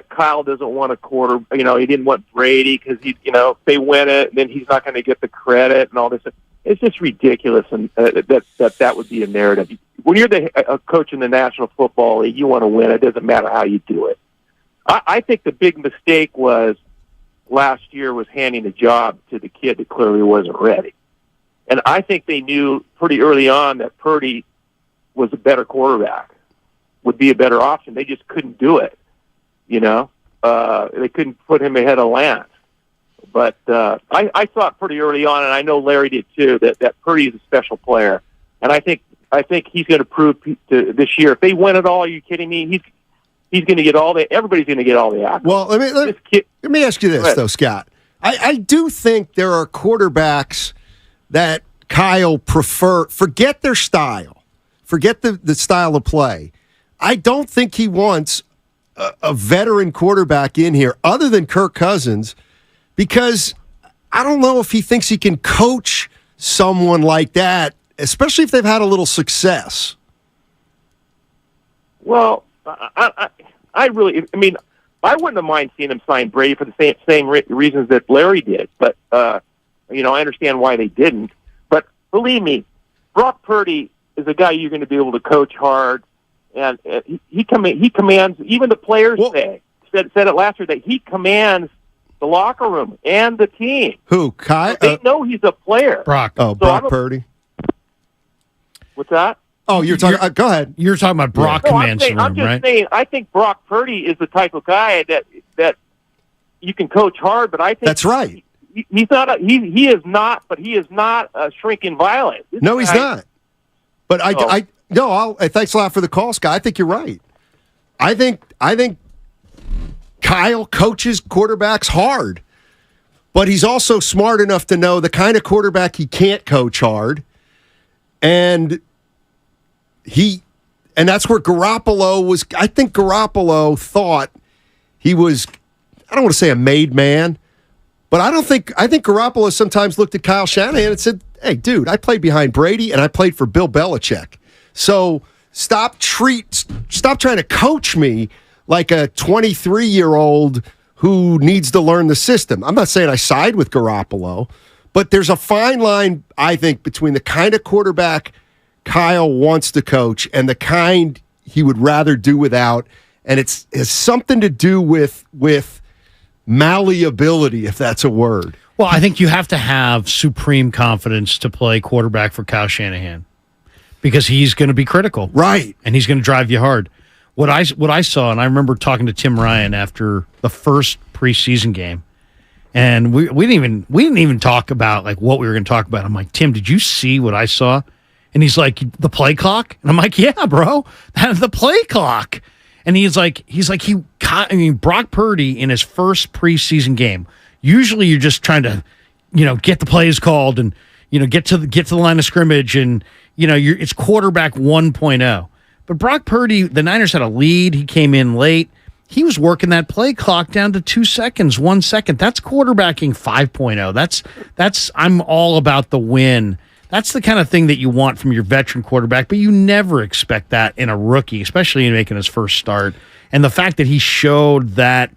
Kyle doesn't want a quarter. He didn't want Brady because if they win it, then he's not going to get the credit and all this. It's just ridiculous, and that would be a narrative. When you're a coach in the National Football League, you want to win. It doesn't matter how you do it. I think the big mistake was last year was handing a job to the kid that clearly wasn't ready. And I think they knew pretty early on that Purdy was a better quarterback, would be a better option. They just couldn't do it, They couldn't put him ahead of Lance. But I thought pretty early on, and I know Larry did too, that Purdy is a special player. And I think he's going to prove this year. If they win it all, are you kidding me? He's going to get everybody's going to get all the accolades. Well, let me ask you this, though, Scott. I do think there are quarterbacks that Kyle forget their style, forget the style of play. I don't think he wants a veteran quarterback in here other than Kirk Cousins, because I don't know if he thinks he can coach someone like that, especially if they've had a little success. Well, I wouldn't have mind seeing him sign Brady for the same reasons that Larry did. But, I understand why they didn't. But believe me, Brock Purdy is a guy you're going to be able to coach hard. And he commands, even the players said it last year, that he commands the locker room and the team. Who, Kai? They know he's a player. Brock. Oh, Brock Purdy. What's that? Oh, you're talking. Go ahead. You're talking about Brock commands the room, I'm just right? saying. I think Brock Purdy is the type of guy that you can coach hard, but I think that's right. He's not. He is not. But he is not a shrinking violet. He's not. But thanks a lot for the call, Scott. I think you're right. I think Kyle coaches quarterbacks hard, but he's also smart enough to know the kind of quarterback he can't coach hard, and that's where Garoppolo was. I think Garoppolo thought he was, I don't want to say a made man, but I think Garoppolo sometimes looked at Kyle Shanahan and said, hey, dude, I played behind Brady and I played for Bill Belichick. So stop trying to coach me like a 23-year-old who needs to learn the system. I'm not saying I side with Garoppolo, but there's a fine line, I think, between the kind of quarterback Kyle wants to coach and the kind he would rather do without, and it has something to do with malleability, if that's a word. Well, I think you have to have supreme confidence to play quarterback for Kyle Shanahan, because he's going to be critical, right? And he's going to drive you hard. What I saw, and I remember talking to Tim Ryan after the first preseason game, and we didn't even talk about like what we were going to talk about. I'm like, Tim, did you see what I saw? And he's like, the play clock? And I'm like, yeah, bro, that's the play clock. And Brock Purdy in his first preseason game. Usually you're just trying to, get the plays called and, get to the line of scrimmage and, it's quarterback 1.0. But Brock Purdy, the Niners had a lead. He came in late. he was working that play clock down to 2 seconds, 1 second. That's quarterbacking 5.0. That's I'm all about the win. That's the kind of thing that you want from your veteran quarterback, but you never expect that in a rookie, especially in making his first start. And the fact that he showed that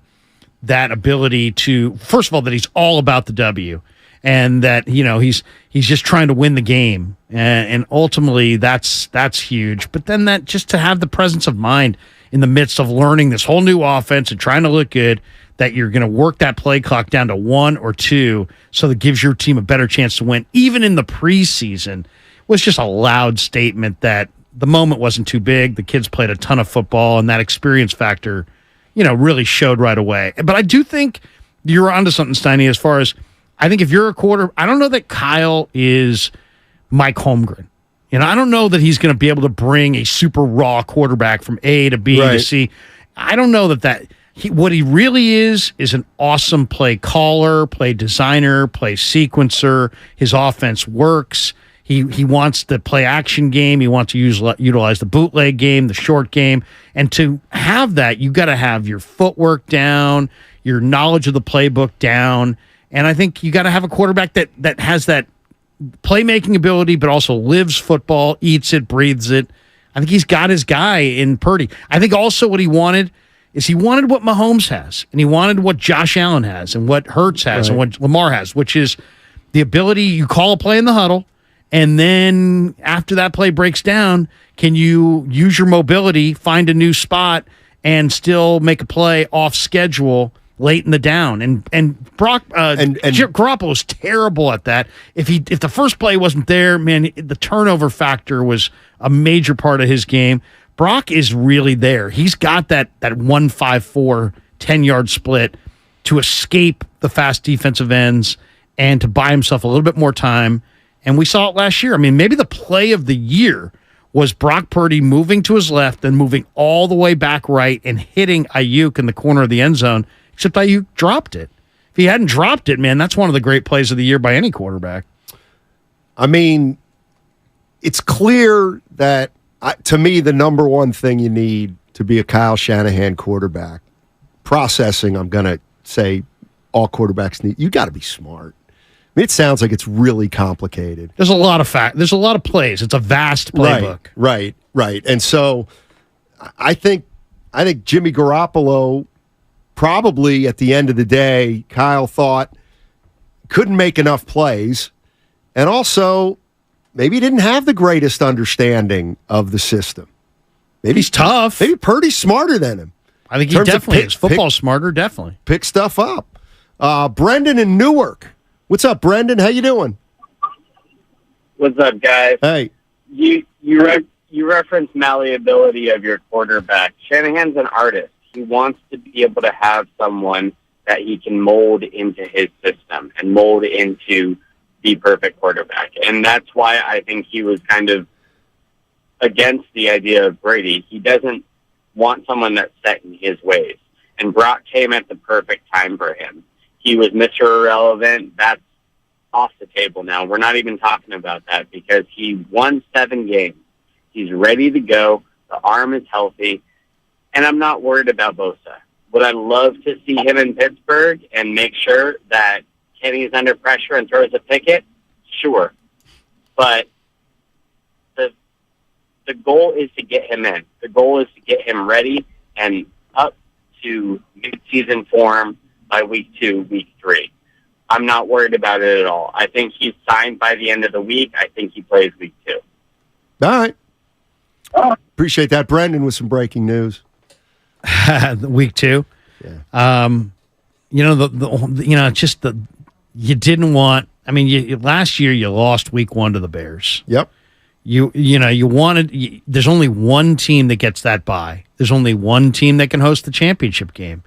ability to, first of all, that he's all about the W, and that he's just trying to win the game, and ultimately that's huge. But then that just to have the presence of mind in the midst of learning this whole new offense and trying to look good, that you're going to work that play clock down to 1 or 2, so that gives your team a better chance to win, even in the preseason, was just a loud statement that the moment wasn't too big. The kids played a ton of football, and that experience factor, really showed right away. But I do think you're onto something, Steiny, as far as I think if you're a quarter, I don't know that Kyle is Mike Holmgren. I don't know that he's going to be able to bring a super raw quarterback from A to B to C. I don't know that what he really is an awesome play caller, play designer, play sequencer. His offense works. He wants the play action game. He wants to utilize the bootleg game, the short game. And to have that, you got to have your footwork down, your knowledge of the playbook down. And I think you got to have a quarterback that has that playmaking ability, but also lives football, eats it, breathes it. I think he's got his guy in Purdy. I think also what he wanted what Mahomes has, and he wanted what Josh Allen has, and what Hurts has, and what Lamar has, which is the ability, you call a play in the huddle, and then after that play breaks down, can you use your mobility, find a new spot, and still make a play off schedule late in the down? And Brock Garoppolo's terrible at that. If the first play wasn't there, man, the turnover factor was a major part of his game. Brock is really there. He's got that 1-5-4 10-yard split to escape the fast defensive ends and to buy himself a little bit more time. And we saw it last year. I mean, maybe the play of the year was Brock Purdy moving to his left and moving all the way back right and hitting Ayuk in the corner of the end zone, except Ayuk dropped it. If he hadn't dropped it, man, that's one of the great plays of the year by any quarterback. I mean, it's clear that, to me, the number one thing you need to be a Kyle Shanahan quarterback, processing, I'm going to say all quarterbacks need, you got to be smart. I mean, it sounds like it's really complicated. There's a lot of there's a lot of plays. It's a vast playbook. Right. And so I think Jimmy Garoppolo, probably at the end of the day, Kyle thought couldn't make enough plays, and also maybe he didn't have the greatest understanding of the system. Maybe he's tough. Maybe Purdy's smarter than him. I think he definitely is. Football smarter, definitely. Pick stuff up. Brendan in Newark. What's up, Brendan? How you doing? What's up, guys? Hey. You referenced malleability of your quarterback. Shanahan's an artist. He wants to be able to have someone that he can mold into his system and mold into the perfect quarterback. And that's why I think he was kind of against the idea of Brady. He doesn't want someone that's set in his ways. And Brock came at the perfect time for him. He was Mr. Irrelevant. That's off the table now. We're not even talking about that because he won 7 games. He's ready to go. The arm is healthy. And I'm not worried about Bosa. Would I love to see him in Pittsburgh and make sure that Kenny's under pressure and throws a picket? Sure. But the goal is to get him in. The goal is to get him ready and up to mid-season form by week 2, week 3. I'm not worried about it at all. I think he's signed by the end of the week. I think he plays week 2. All right. Appreciate that. Brendan with some breaking news. Week 2. Yeah. You didn't want. I mean, last year you lost week 1 to the Bears. Yep. You wanted. There's only one team that gets that bye. There's only one team that can host the championship game.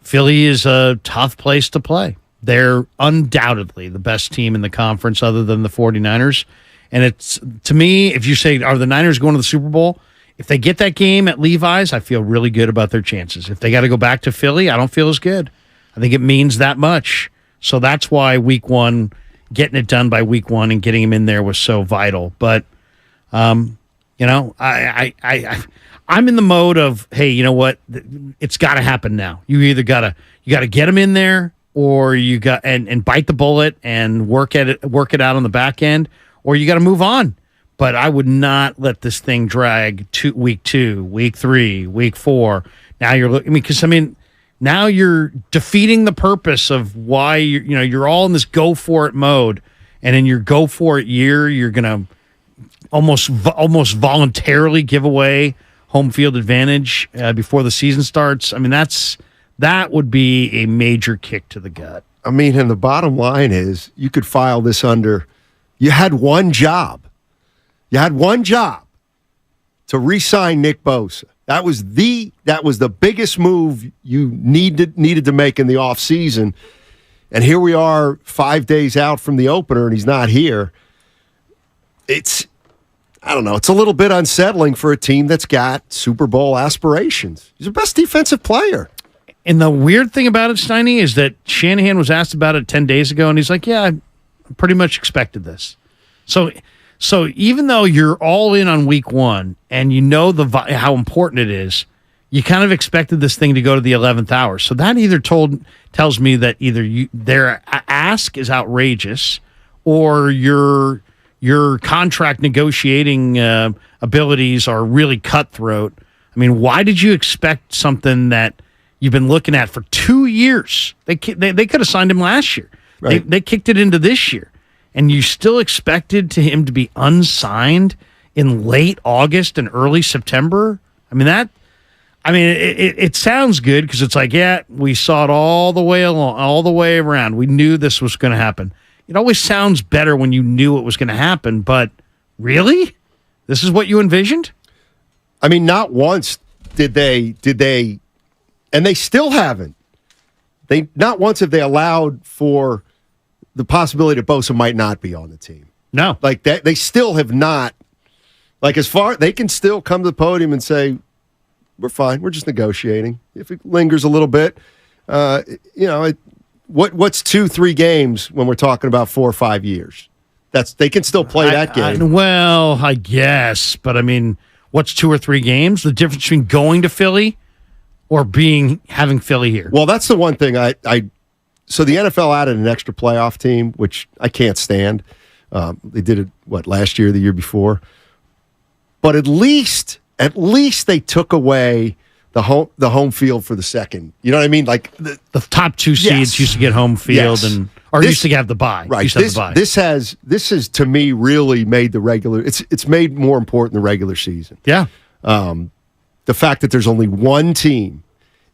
Philly is a tough place to play. They're undoubtedly the best team in the conference, other than the 49ers. And it's, to me, if you say, are the Niners going to the Super Bowl? If they get that game at Levi's, I feel really good about their chances. If they got to go back to Philly, I don't feel as good. I think it means that much. So that's why week 1, getting it done by week 1 and getting him in there was so vital. But, You know, I'm in the mode of, hey, you know what? It's got to happen now. You either got to get him in there, or you got and bite the bullet and work it out on the back end, or you got to move on. But I would not let this thing drag to week 2, week 3, week 4. Now you're looking, because now you're defeating the purpose of why you're all in this go for it mode, and in your go for it year, you're gonna almost voluntarily give away home field advantage before the season starts. I mean, that would be a major kick to the gut. I mean, and the bottom line is, you could file this under, you had one job. You had one job to re-sign Nick Bosa. That was the biggest move you needed to make in the offseason. And here we are 5 days out from the opener, and he's not here. I don't know, it's a little bit unsettling for a team that's got Super Bowl aspirations. He's the best defensive player. And the weird thing about it, Steiny, is that Shanahan was asked about it 10 days ago, and he's like, yeah, I pretty much expected this. So even though you're all in on week 1 and you know how important it is, you kind of expected this thing to go to the 11th hour. So that either tells me that either their ask is outrageous, or your contract negotiating abilities are really cutthroat. I mean, why did you expect something that you've been looking at for 2 years? They could have signed him last year. Right. They kicked it into this year. And you still expected him to be unsigned in late August and early September? It sounds good, because it's like, yeah, we saw it all the way around. We knew this was going to happen. It always sounds better when you knew it was going to happen, but really? This is what you envisioned? I mean, not once did they, and they still haven't. Not once have they allowed for the possibility that Bosa might not be on the team. No. Like that, they still have not. Like, they can still come to the podium and say, we're fine, we're just negotiating. If it lingers a little bit, what's 2-3 games when we're talking about 4 or 5 years? They can still play that game. I guess, but I mean, what's 2 or 3 games? The difference between going to Philly or having Philly here? Well, that's the one thing So the NFL added an extra playoff team, which I can't stand. They did it, last year, the year before? But at least they took away the home field for the second. You know what I mean? Like the top 2 seeds used to get home field, used to have the bye. Right. This has to me really made the regular. It's made more important the regular season. Yeah. The fact that there's only one team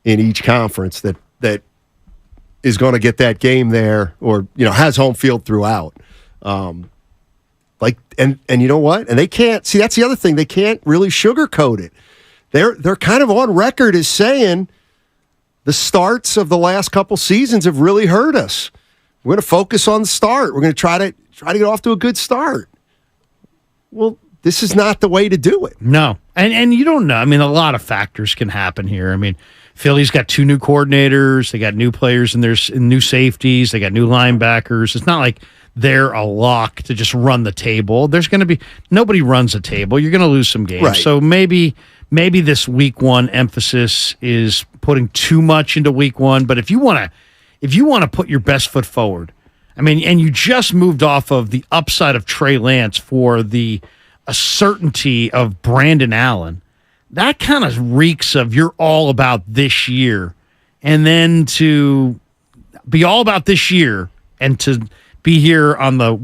in each conference that is going to get that game there, or has home field throughout. And you know what? And they can't see. That's the other thing. They can't really sugarcoat it. They're kind of on record as saying the starts of the last couple seasons have really hurt us. We're going to focus on the start. We're going to try to get off to a good start. Well, this is not the way to do it. No, and you don't know. I mean, a lot of factors can happen here. I mean, Philly's got 2 new coordinators. They got new players, and there's new safeties. They got new linebackers. It's not like they're a lock to just run the table. There's going to be nobody runs a table. You're going to lose some games. Right. So maybe this week 1 emphasis is putting too much into week 1. But if you want to put your best foot forward, I mean, and you just moved off of the upside of Trey Lance for a certainty of Brandon Allen. That kind of reeks of you're all about this year. And then to be all about this year and to be here on the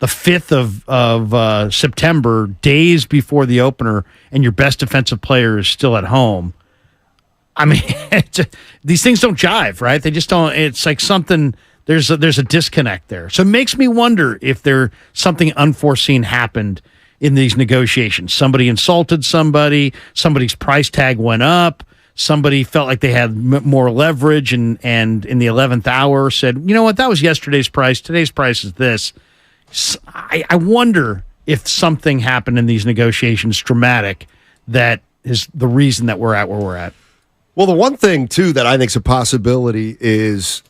5th of September, days before the opener, and your best defensive player is still at home. I mean, these things don't jive, right? They just don't. It's like something, there's a disconnect there. So it makes me wonder if something unforeseen happened in these negotiations. Somebody insulted somebody's price tag went up, somebody felt like they had more leverage, and in the 11th hour said, you know what, that was yesterday's price, today's price is this. I wonder if something happened in these negotiations dramatic that is the reason that we're at where we're at. Well, the one thing, too, that I think is a possibility is,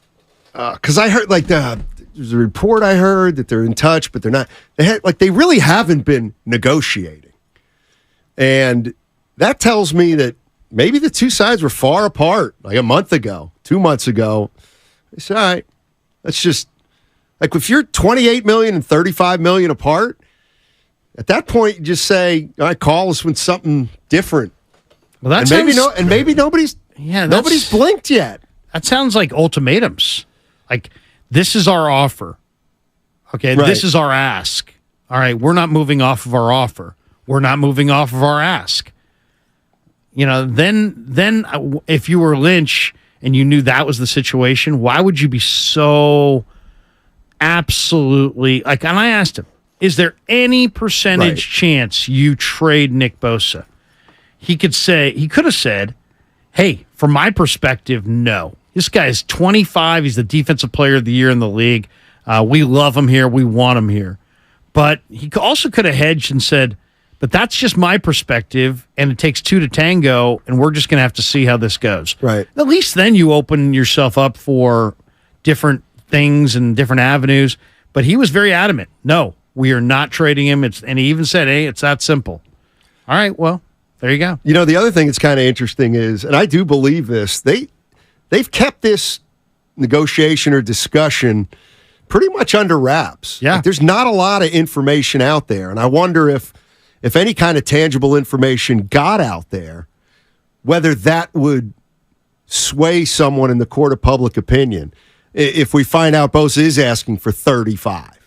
because I heard, there's a report I heard that they're in touch, but they're not. They really haven't been negotiating. And that tells me that maybe the two sides were far apart like a month ago, 2 months ago. They said, all right, let's just, like if you're $28 million and $35 million apart, at that point you just say, all right, call us when something different. Well, that maybe nobody's blinked yet. That sounds like ultimatums. Like, this is our offer. Okay, Right. This is our ask. All right, we're not moving off of our offer. We're not moving off of our ask. You know, then if you were Lynch and you knew that was the situation, why would you be so absolutely like? And I asked him, is there any percentage chance you trade Nick Bosa? He could have said, hey, from my perspective, no. This guy is 25. He's the defensive player of the year in the league. We love him here. We want him here. But he also could have hedged and said, but that's just my perspective, and it takes two to tango, and we're just going to have to see how this goes. Right. At least then you open yourself up for different things and different avenues. But he was very adamant. No, we are not trading him. And he even said, hey, it's that simple. All right, well, there you go. You know, the other thing that's kind of interesting is, and I do believe this, they've kept this negotiation or discussion pretty much under wraps. Yeah. Like, there's not a lot of information out there, and I wonder if any kind of tangible information got out there, whether that would sway someone in the court of public opinion if we find out Bosa is asking for 35.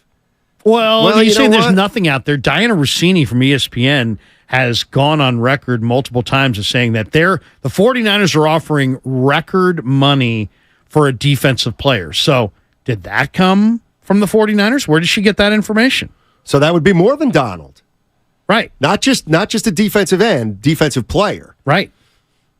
Well, you say there's nothing out there. Diana Rossini from ESPN has gone on record multiple times as saying that the 49ers are offering record money for a defensive player. So did that come from the 49ers? Where did she get that information? So that would be more than Donald. Right. Not just a defensive end, defensive player. Right.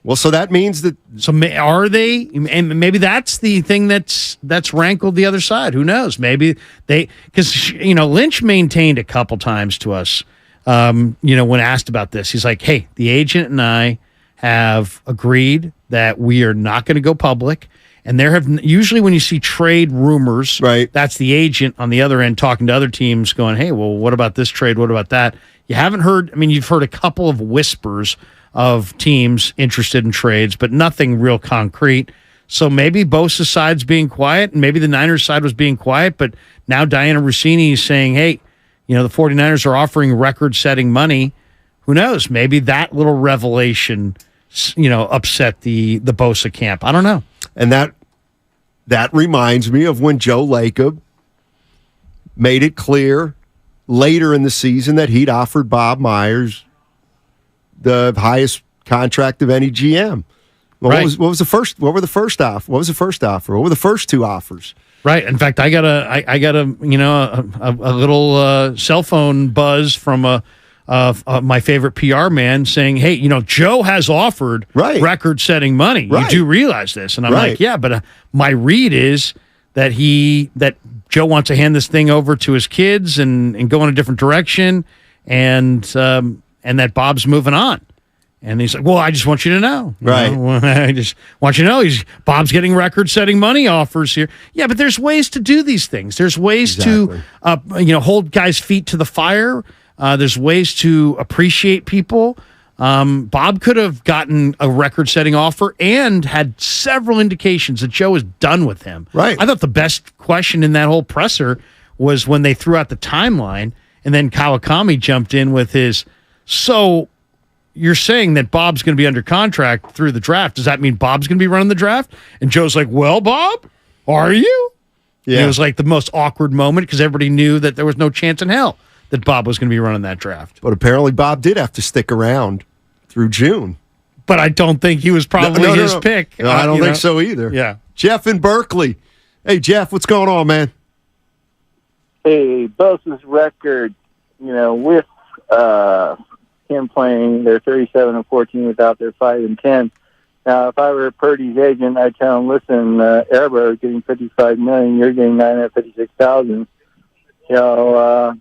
Well, so that means that... So are they... And maybe that's the thing that's rankled the other side. Who knows? Maybe they... Because, Lynch maintained a couple times to us, when asked about this. He's like, hey, the agent and I have agreed that we are not going to go public. And usually when you see trade rumors, right, that's the agent on the other end talking to other teams going, hey, well, what about this trade? What about that? You haven't heard... you've heard a couple of whispers of teams interested in trades, but nothing real concrete. So maybe Bosa's side's being quiet, and maybe the Niners side was being quiet, but now Diana Rossini is saying, hey, the 49ers are offering record-setting money. Who knows? Maybe that little revelation, upset the Bosa camp. I don't know. And that reminds me of when Joe Lacob made it clear later in the season that he'd offered Bob Myers the highest contract of any GM. Well, right. What were the first offer? What were the first two offers? Right. In fact, I got a little cell phone buzz from my favorite PR man saying, hey, Joe has offered record-setting money. Right. You do realize this. And I'm Right. like, yeah, but my read is that Joe wants to hand this thing over to his kids and go in a different direction, and that Bob's moving on. And he's like, well, I just want you to know. Right. I just want you to know Bob's getting record-setting money offers here. Yeah, but there's ways to do these things. There's ways to hold guys' feet to the fire. There's ways to appreciate people. Bob could have gotten a record-setting offer and had several indications that Joe was done with him. Right. I thought the best question in that whole presser was when they threw out the timeline, and then Kawakami jumped in with his, so you're saying that Bob's going to be under contract through the draft. Does that mean Bob's going to be running the draft? And Joe's like, well, Bob, are you? Yeah. And it was like the most awkward moment because everybody knew that there was no chance in hell that Bob was going to be running that draft. But apparently Bob did have to stick around through June. But I don't think he was probably his pick. No, I don't think so either. Yeah. Jeff in Berkeley. Hey, Jeff, what's going on, man? Hey, Bosa's record, with him playing, they're 37-14 without their 5-10. Now, if I were Purdy's agent, I'd tell him, listen, Airbro is getting $55 million, you're getting $956,000.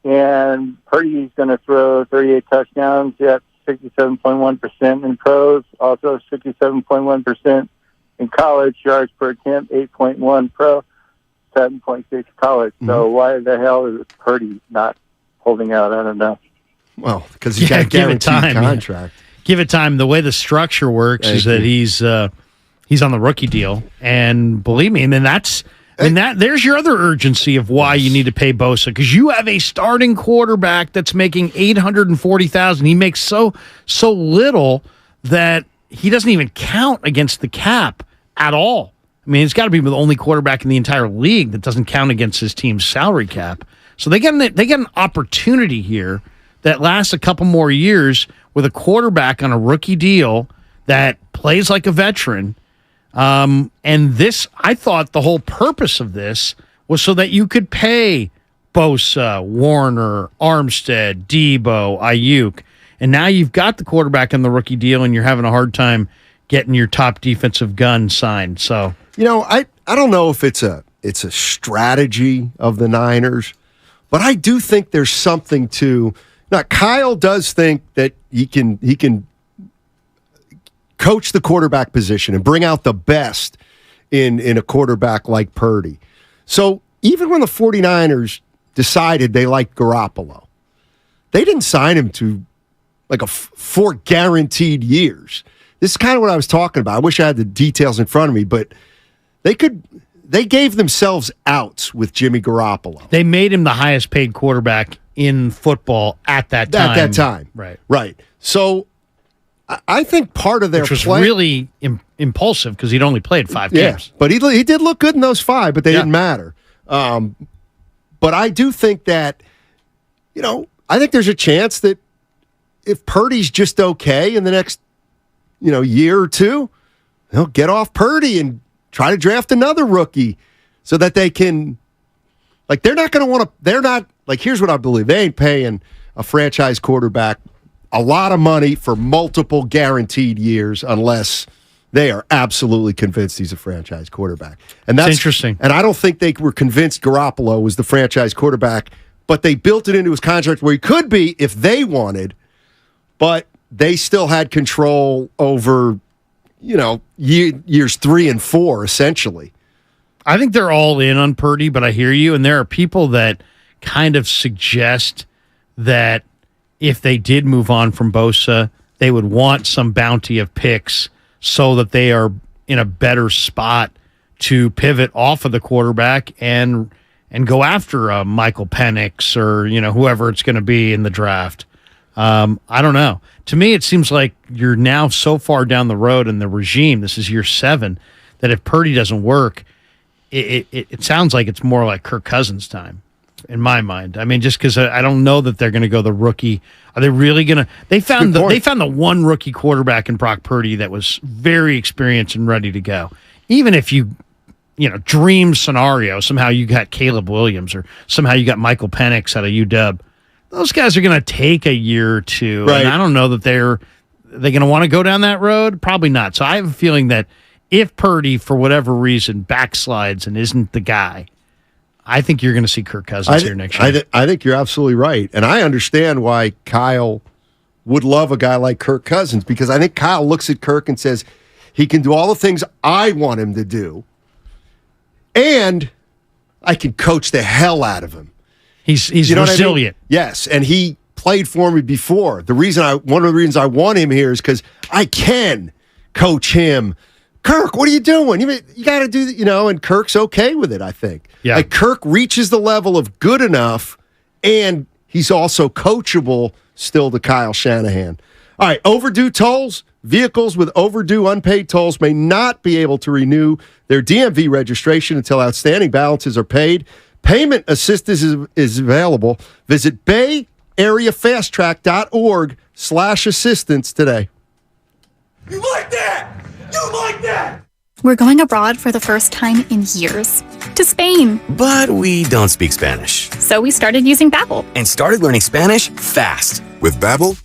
And Purdy's going to throw 38 touchdowns. That's 67.1% in pros, also 67.1% in college. Yards per attempt, 8.1 pro, 7.6 college. So why the hell is Purdy not holding out? I don't know. Well, because he's got a guaranteed contract. Give it time. The way the structure works is that he's on the rookie deal, and believe me, there's your other urgency of why you need to pay Bosa, because you have a starting quarterback that's making $840,000. He makes so little that he doesn't even count against the cap at all. I mean, it's got to be the only quarterback in the entire league that doesn't count against his team's salary cap. So they get an opportunity here that lasts a couple more years with a quarterback on a rookie deal that plays like a veteran. And this, I thought the whole purpose of this was so that you could pay Bosa, Warner, Armstead, Debo, Ayuk. And now you've got the quarterback on the rookie deal, and you're having a hard time getting your top defensive gun signed. So, I don't know if it's a strategy of the Niners, but I do think there's something to. Now, Kyle does think that he can coach the quarterback position and bring out the best in a quarterback like Purdy. So even when the 49ers decided they liked Garoppolo, they didn't sign him to like 4 guaranteed years. This is kind of what I was talking about. I wish I had the details in front of me, but they gave themselves outs with Jimmy Garoppolo. They made him the highest paid quarterback in football at that time. At that time. Right. So I think part of their which was really impulsive because he'd only played 5 games. But he did look good in those 5, but they didn't matter. But I do think that, I think there's a chance that if Purdy's just okay in the next, year or two, they'll get off Purdy and try to draft another rookie so that they can, they're not going to want to, here's what I believe. They ain't paying a franchise quarterback a lot of money for multiple guaranteed years unless they are absolutely convinced he's a franchise quarterback. And that's interesting. And I don't think they were convinced Garoppolo was the franchise quarterback, but they built it into his contract where he could be if they wanted, but they still had control over, years 3 and 4, essentially. I think they're all in on Purdy, but I hear you, and there are people that kind of suggest that if they did move on from Bosa, they would want some bounty of picks so that they are in a better spot to pivot off of the quarterback and go after Michael Penix or whoever it's going to be in the draft. I don't know. To me, it seems like you're now so far down the road in the regime. This is year 7 that if Purdy doesn't work, it sounds like it's more like Kirk Cousins' time. In my mind, I mean, just because I don't know that they're going to go the rookie. Are they really going to? They found the one rookie quarterback in Brock Purdy that was very experienced and ready to go. Even if you dream scenario, somehow you got Caleb Williams or somehow you got Michael Penix out of UW. Those guys are going to take a year or two, right. And I don't know that they're going to want to go down that road. Probably not. So I have a feeling that if Purdy, for whatever reason, backslides and isn't the guy, I think you're going to see Kirk Cousins here next year. I think you're absolutely right. And I understand why Kyle would love a guy like Kirk Cousins, because I think Kyle looks at Kirk and says, he can do all the things I want him to do, and I can coach the hell out of him. He's resilient. I mean? Yes, and he played for me before. One of the reasons I want him here is because I can coach him. Kirk, what are you doing? You got to do, and Kirk's okay with it, I think. Yeah. Like Kirk reaches the level of good enough, and he's also coachable still to Kyle Shanahan. All right, overdue tolls. Vehicles with overdue unpaid tolls may not be able to renew their DMV registration until outstanding balances are paid. Payment assistance is available. Visit bayareafasttrack.org/assistance today. You like that? You like that? We're going abroad for the first time in years. To Spain. But we don't speak Spanish. So we started using Babbel. And started learning Spanish fast. With Babbel,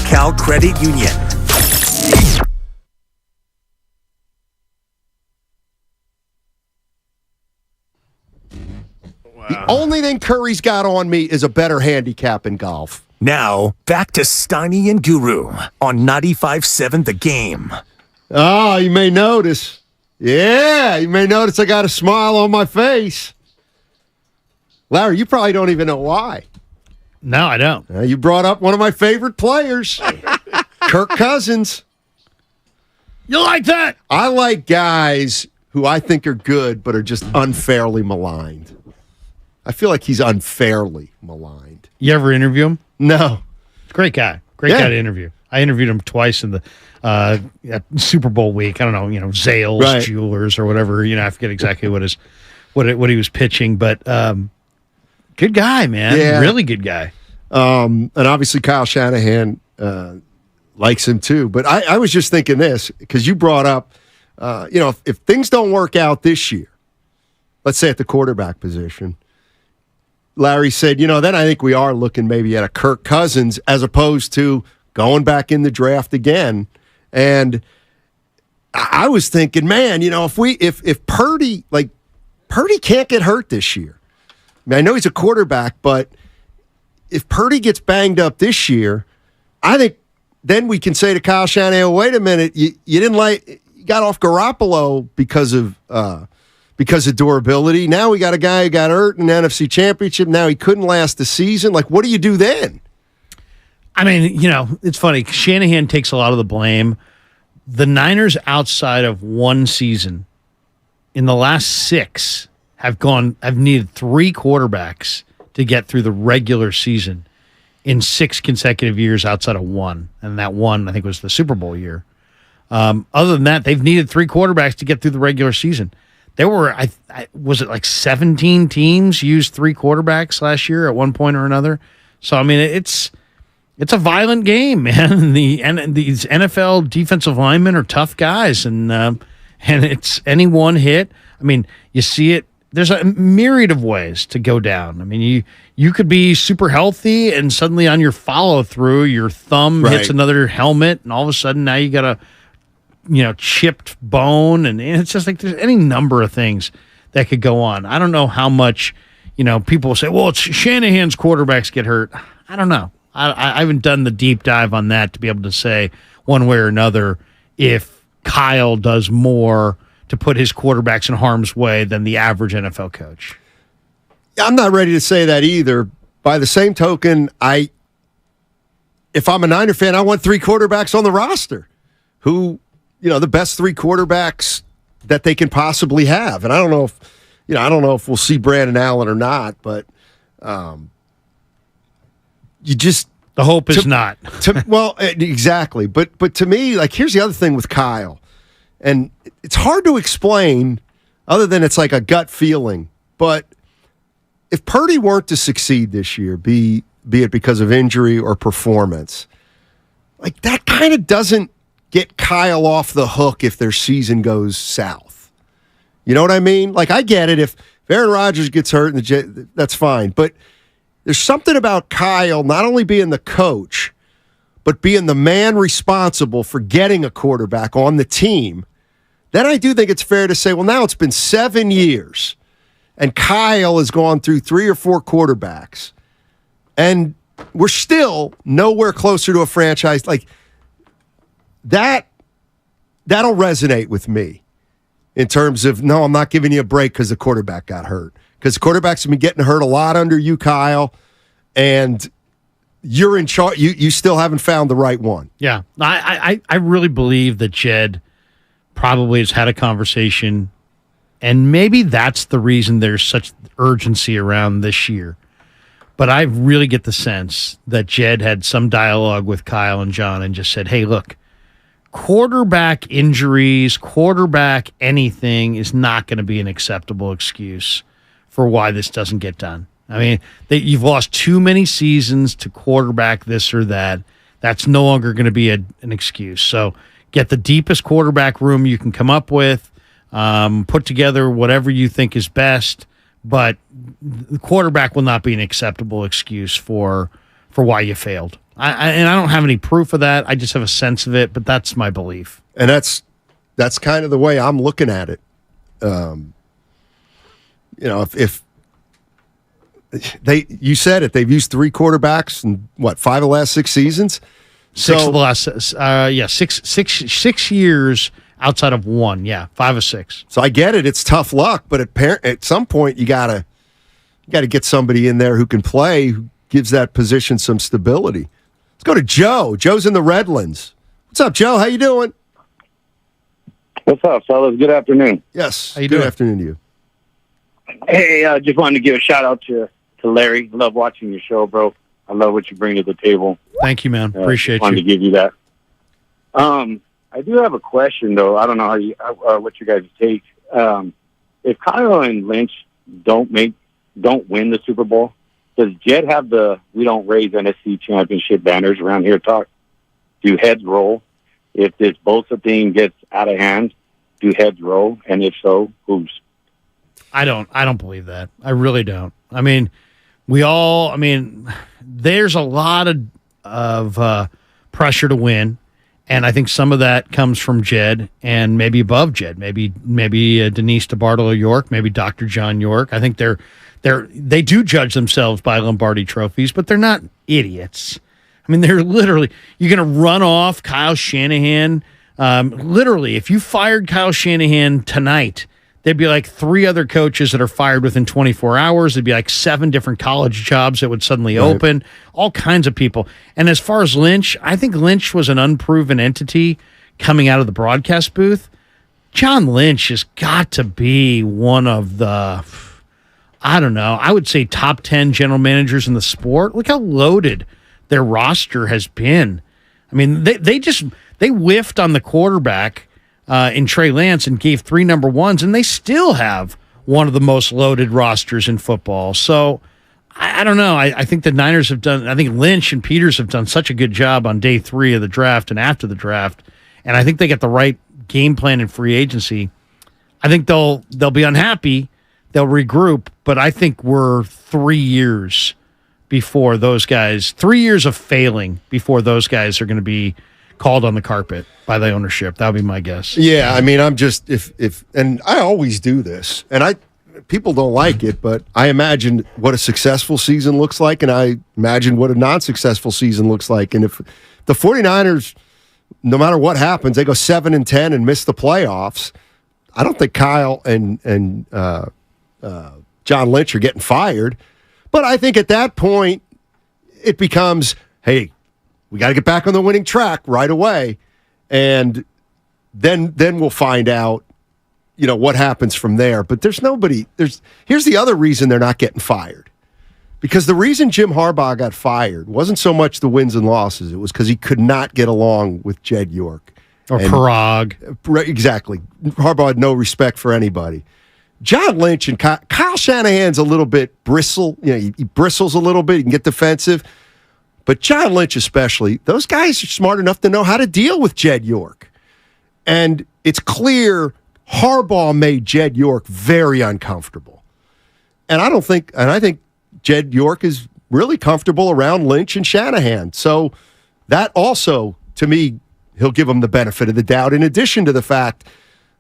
Cal Credit Union. The only thing Curry's got on me is a better handicap in golf. Now, back to Steiny and Guru on 95.7 The Game. Oh, you may notice. Yeah, you may notice I got a smile on my face. Larry, you probably don't even know why. No, I don't. You brought up one of my favorite players, Kirk Cousins. You like that? I like guys who I think are good but are just unfairly maligned. I feel like he's unfairly maligned. You ever interview him? No. Great guy. Great guy to interview. I interviewed him twice in the Super Bowl week. I don't know, Zales Jewelers or whatever. I forget exactly what he was pitching, but good guy, man. Yeah. Really good guy. And obviously Kyle Shanahan likes him too. But I was just thinking this, because you brought up, if things don't work out this year, let's say at the quarterback position, Larry said, then I think we are looking maybe at a Kirk Cousins as opposed to going back in the draft again. And I was thinking, man, if Purdy can't get hurt this year. I mean, I know he's a quarterback, but if Purdy gets banged up this year, I think then we can say to Kyle Shanahan, wait a minute, you got off Garoppolo because of durability. Now we got a guy who got hurt in the NFC Championship. Now he couldn't last the season. Like, what do you do then? I mean, it's funny. Shanahan takes a lot of the blame. The Niners, outside of one season, in the last 6, have needed 3 quarterbacks to get through the regular season in 6 consecutive years outside of one. And that one, I think, was the Super Bowl year. Other than that, they've needed 3 quarterbacks to get through the regular season. There were, was it like 17 teams used 3 quarterbacks last year at one point or another? So, I mean, it's a violent game, man. These NFL defensive linemen are tough guys, and it's any one hit. I mean, you see it. There's a myriad of ways to go down. I mean, you could be super healthy, and suddenly on your follow through, your thumb hits another helmet, and all of a sudden now you got a chipped bone, and it's just like there's any number of things that could go on. I don't know how much people say, well, it's Shanahan's quarterbacks get hurt. I don't know. I haven't done the deep dive on that to be able to say one way or another if Kyle does more to put his quarterbacks in harm's way than the average NFL coach. I'm not ready to say that either. By the same token, if I'm a Niner fan, I want 3 quarterbacks on the roster who, the best 3 quarterbacks that they can possibly have. And I don't know if we'll see Brandon Allen or not, but the hope is not. Well, exactly. But to me, like, here's the other thing with Kyle. And it's hard to explain other than it's like a gut feeling. But if Purdy weren't to succeed this year, be it because of injury or performance, like, that kind of doesn't get Kyle off the hook if their season goes south. You know what I mean? Like, I get it. If Aaron Rodgers gets hurt, that's fine. But there's something about Kyle not only being the coach, but being the man responsible for getting a quarterback on the team. Then I do think it's fair to say, well, now it's been 7 years, and Kyle has gone through 3 or 4 quarterbacks, and we're still nowhere closer to a franchise. Like, that'll resonate with me in terms of, no, I'm not giving you a break because the quarterback got hurt. Because quarterbacks have been getting hurt a lot under you, Kyle, and you're in charge. You still haven't found the right one. Yeah. I really believe that Jed probably has had a conversation, and maybe that's the reason there's such urgency around this year. But I really get the sense that Jed had some dialogue with Kyle and John and just said, hey, look, quarterback injuries, quarterback anything is not going to be an acceptable excuse for why this doesn't get done. I mean, you've lost too many seasons to quarterback this or that. That's no longer going to be an excuse. So get the deepest quarterback room you can come up with, put together whatever you think is best, but the quarterback will not be an acceptable excuse for why you failed. And I don't have any proof of that. I just have a sense of it, but that's my belief. And that's kind of the way I'm looking at it. If you said it, they've used 3 quarterbacks in 5 of the last 6 seasons? 6 of the last, 6 years outside of 1. Yeah, 5 of 6. So I get it. It's tough luck, but at some point you gotta get somebody in there who can play, who gives that position some stability. Let's go to Joe. Joe's in the Redlands. What's up, Joe? How you doing? What's up, fellas? Good afternoon. Yes. How you Good doing? afternoon to you. Hey, just wanted to give a shout out to Larry. Love watching your show, bro. I love what you bring to the table. Thank you, man. Appreciate wanted you. to give you that. I do have a question, though. I don't know what you guys take. If Kyle and Lynch don't win the Super Bowl, does Jed have the "We Don't Raise NFC Championship" banners around here talk? Do heads roll? If this Bosa thing gets out of hand, do heads roll? And if so, whose? I don't believe that. I really don't. I mean, there's a lot of pressure to win, and I think some of that comes from Jed and maybe above Jed, maybe Denise DeBartolo York, maybe Dr. John York. I think they do judge themselves by Lombardi trophies, but they're not idiots. I mean, they're literally, you're going to run off Kyle Shanahan. Literally, if you fired Kyle Shanahan tonight, there'd be like 3 other coaches that are fired within 24 hours. There'd be like 7 different college jobs that would suddenly open, all kinds of people. And as far as Lynch, I think Lynch was an unproven entity coming out of the broadcast booth. John Lynch has got to be one of the, I don't know, I would say top 10 general managers in the sport. Look how loaded their roster has been. I mean, they whiffed on the quarterback in Trey Lance and gave 3 number 1s, and they still have one of the most loaded rosters in football. So I don't know. I think the Niners have done, I think Lynch and Peters have done such a good job on day 3 of the draft and after the draft, and I think they get the right game plan in free agency. I think they'll be unhappy. They'll regroup, but I think we're 3 years before those guys, 3 years of failing before those guys are going to be called on the carpet by the ownership. That would be my guess. Yeah, I mean, I'm just if and I always do this, and people don't like it, but I imagine what a successful season looks like, and I imagine what a non-successful season looks like. And if the 49ers, no matter what happens, they go 7-10 and miss the playoffs, I don't think Kyle and John Lynch are getting fired. But I think at that point, it becomes, hey, we got to get back on the winning track right away. And then we'll find out, what happens from there. But here's the other reason they're not getting fired. Because the reason Jim Harbaugh got fired wasn't so much the wins and losses. It was because he could not get along with Jed York. Or Parag. Exactly. Harbaugh had no respect for anybody. John Lynch and Kyle Shanahan's a little bit bristle. He bristles a little bit. He can get defensive. But John Lynch especially, those guys are smart enough to know how to deal with Jed York. And it's clear Harbaugh made Jed York very uncomfortable. And I think Jed York is really comfortable around Lynch and Shanahan. So that also, to me, he'll give him the benefit of the doubt, in addition to the fact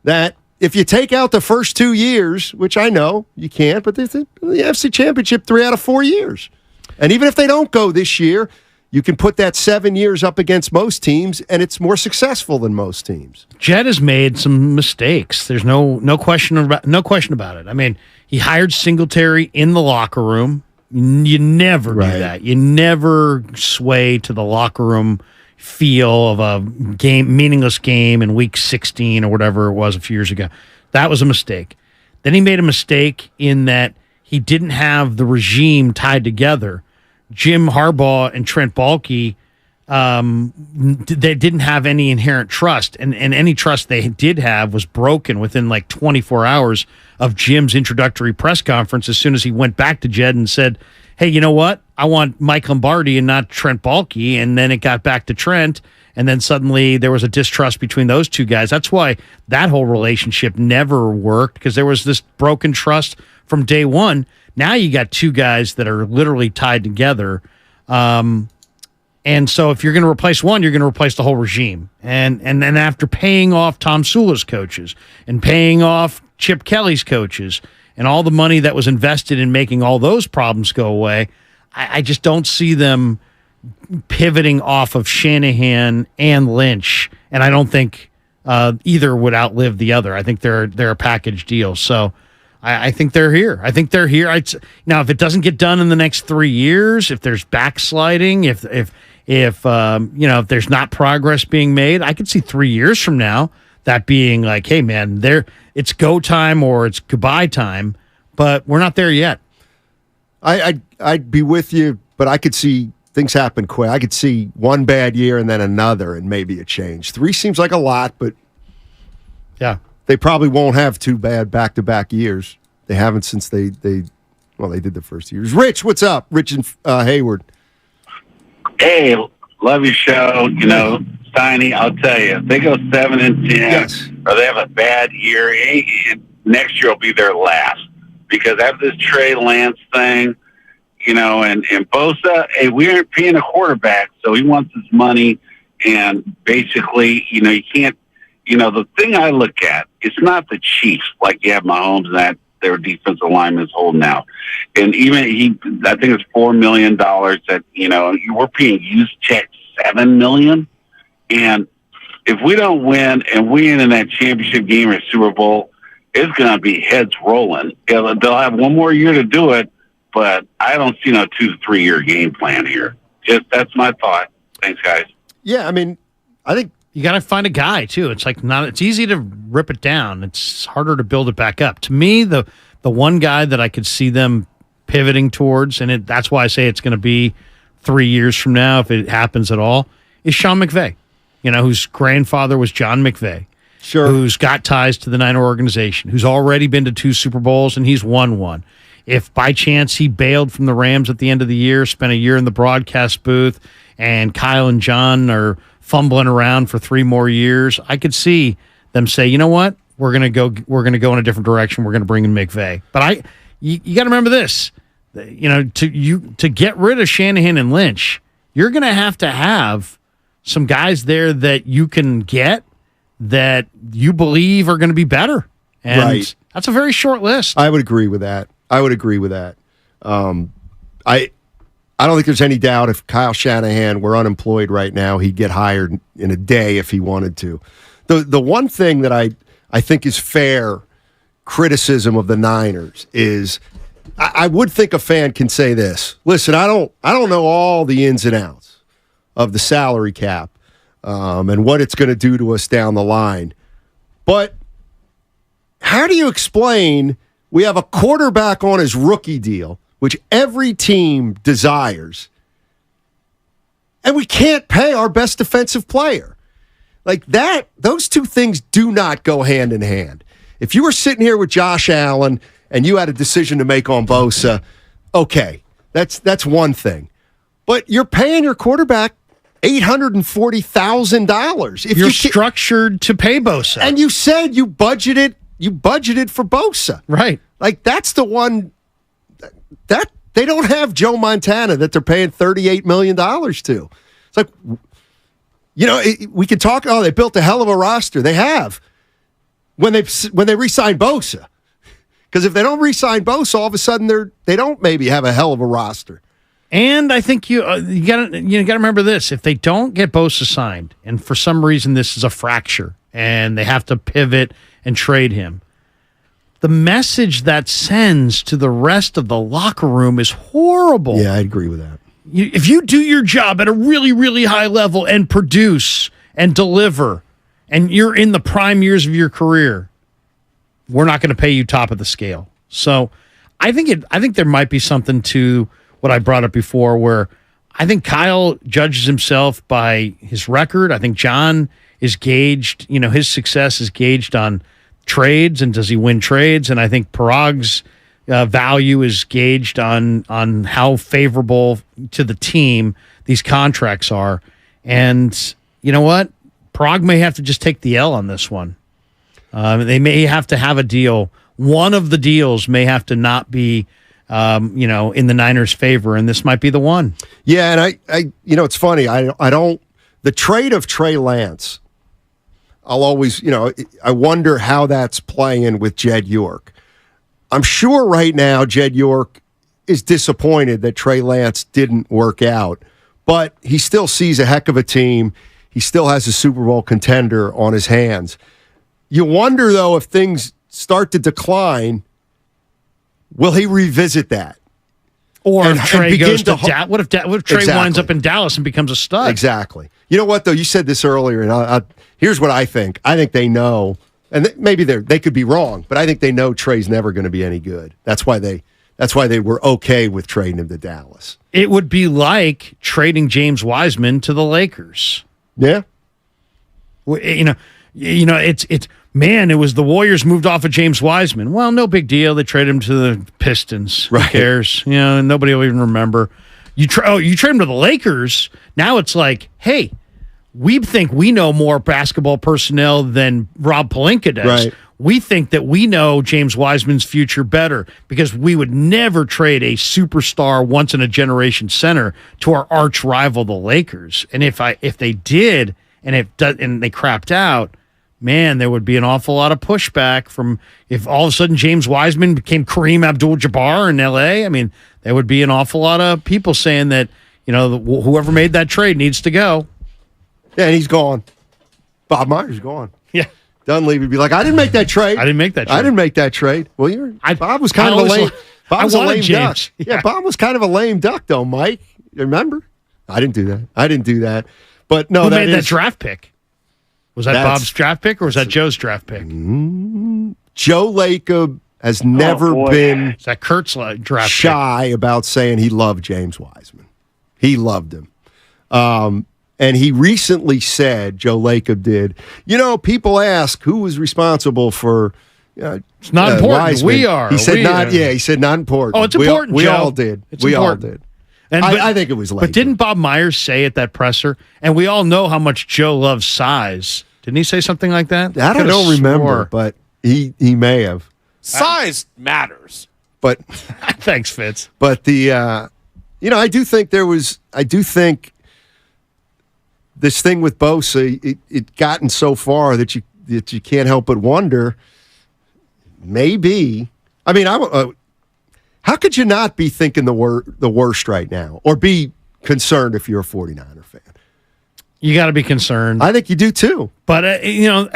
that if you take out the first 2 years, which I know you can't, but the NFC Championship 3 out of 4 years. And even if they don't go this year, you can put that 7 years up against most teams, and it's more successful than most teams. Jed has made some mistakes. There's no question about it. I mean, he hired Singletary in the locker room. You never do that. You never sway to the locker room feel of a meaningless game in week 16 or whatever it was a few years ago. That was a mistake. Then he made a mistake in that he didn't have the regime tied together. Jim Harbaugh and Trent Baalke, they didn't have any inherent trust, and any trust they did have was broken within like 24 hours of Jim's introductory press conference. As soon as he went back to Jed and said, hey, you know what? I want Mike Lombardi and not Trent Baalke. And then it got back to Trent. And then suddenly there was a distrust between those two guys. That's why that whole relationship never worked, because there was this broken trust from day one. Now you got two guys that are literally tied together. And And so if you're going to replace one, you're going to replace the whole regime. And then after paying off Tom Sula's coaches and paying off Chip Kelly's coaches and all the money that was invested in making all those problems go away, I just don't see them pivoting off of Shanahan and Lynch. And I don't think either would outlive the other. I think they're a package deal. So I think they're here. I think they're here. Now, if it doesn't get done in the next 3 years, if there's backsliding, if there's not progress being made, I could see 3 years from now that being like, hey, man, it's go time or it's goodbye time, but we're not there yet. I'd be with you, but I could see things happen quick. I could see one bad year and then another and maybe a change. 3 seems like a lot, but yeah, they probably won't have 2 bad back-to-back years. They haven't since they did the first years. Rich, what's up? Rich and Hayward. Hey, love your show. Steiny, I'll tell you, if they go 7-10, or they have a bad year, next year will be their last. Because after this Trey Lance thing, and Bosa, hey, we aren't paying a quarterback, so he wants his money. And basically, you can't, the thing I look at, it's not the Chiefs like you have Mahomes and that their defensive lineman is holding out. And even I think it's $4 million that, we're paying Juszczyk $7 million. And if we don't win and we ain't in that championship game or Super Bowl, it's going to be heads rolling. They'll have one more year to do it, but I don't see no 2 to 3 year game plan here. That's my thought. Thanks, guys. Yeah, I mean, I think you got to find a guy too. It's like it's easy to rip it down. It's harder to build it back up. To me, the one guy that I could see them pivoting towards, and that's why I say it's going to be 3 years from now if it happens at all, is Sean McVay. Whose grandfather was John McVay. Sure. Who's got ties to the Niner organization, who's already been to 2 Super Bowls, and he's won one. If by chance he bailed from the Rams at the end of the year, spent a year in the broadcast booth, and Kyle and John are fumbling around for 3 more years, I could see them say, you know what, we're gonna go in a different direction. We're gonna bring in McVay. But you got to remember this, to get rid of Shanahan and Lynch, you're gonna have some guys there that you can get that you believe are going to be better. And right. That's a very short list. I would agree with that. I don't think there's any doubt if Kyle Shanahan were unemployed right now, he'd get hired in a day if he wanted to. The one thing that I think is fair criticism of the Niners is I would think a fan can say this. Listen, I don't know all the ins and outs of the salary cap. And what it's going to do to us down the line. But how do you explain we have a quarterback on his rookie deal, which every team desires, and we can't pay our best defensive player? Like that, those two things do not go hand in hand. If you were sitting here with Josh Allen and you had a decision to make on Bosa, okay, that's one thing. But you're paying your quarterback $840,000. If you're structured to pay Bosa, and you said you budgeted for Bosa, right? Like that's the one that they don't have Joe Montana that they're paying $38 million to. It's like, we could talk. Oh, they built a hell of a roster. They have when they re-sign Bosa, because if they don't re-sign Bosa, all of a sudden they don't maybe have a hell of a roster. And I think you got to remember this: if they don't get Bosa signed, and for some reason this is a fracture, and they have to pivot and trade him, the message that sends to the rest of the locker room is horrible. Yeah, I agree with that. If you do your job at a really, really high level and produce and deliver, and you're in the prime years of your career, we're not going to pay you top of the scale. So, I think there might be something to what I brought up before, where I think Kyle judges himself by his record. I think John is gauged, his success is gauged on trades, and does he win trades? And I think Parag's value is gauged on how favorable to the team these contracts are. And you know what? Parag may have to just take the L on this one. They may have to have a deal. One of the deals may have to not be in the Niners' favor, and this might be the one. Yeah, and I it's funny. I don't the trade of Trey Lance. I'll always, I wonder how that's playing with Jed York. I'm sure right now Jed York is disappointed that Trey Lance didn't work out, but he still sees a heck of a team. He still has a Super Bowl contender on his hands. You wonder, though, if things start to decline, will he revisit that? Or if Trey goes to what if Trey winds up in Dallas and becomes a stud? Exactly. You know what, though? You said this earlier, and here's what I think. I think they know, and maybe they could be wrong, but I think they know Trey's never going to be any good. That's why they were okay with trading him to Dallas. It would be like trading James Wiseman to the Lakers. Yeah. It's man, it was the Warriors moved off of James Wiseman. Well, no big deal. They traded him to the Pistons. Right. Who cares? Nobody will even remember. You trade him to the Lakers. Now it's like, hey, we think we know more basketball personnel than Rob Pelinka does. Right. We think that we know James Wiseman's future better because we would never trade a superstar, once-in-a-generation center to our arch rival, the Lakers. And if they did, and they crapped out, man, there would be an awful lot of pushback from if all of a sudden James Wiseman became Kareem Abdul-Jabbar in L.A. I mean, there would be an awful lot of people saying that, whoever made that trade needs to go. Yeah, and he's gone. Bob Myers gone. Yeah. Dunleavy would be like, I didn't make that trade. I didn't make that trade. Well, Bob was kind of a lame. Bob was a lame duck. Yeah, Bob was kind of a lame duck, though, Mike. Remember? I didn't do that. But no, who made that draft pick? Was that Bob's draft pick or was that Joe's draft pick? Joe Lacob has never been is that Kurt's draft shy about saying he loved James Wiseman. He loved him. And he recently said, Joe Lacob did, people ask who was responsible for it's not important. Wiseman. We are. He said he said not important. Oh, it's important, We Joe. all did. It's all important. did. And, I think it was Lacob. But didn't Bob Myers say at that presser, and we all know how much Joe loves size. Didn't he say something like that? That I don't remember, but he may have. Size matters. But thanks, Fitz. But I do think this thing with Bosa, it gotten so far that you can't help but wonder, maybe. I mean, how could you not be thinking the worst right now, or be concerned if you're a 49er fan? You got to be concerned. I think you do too. But at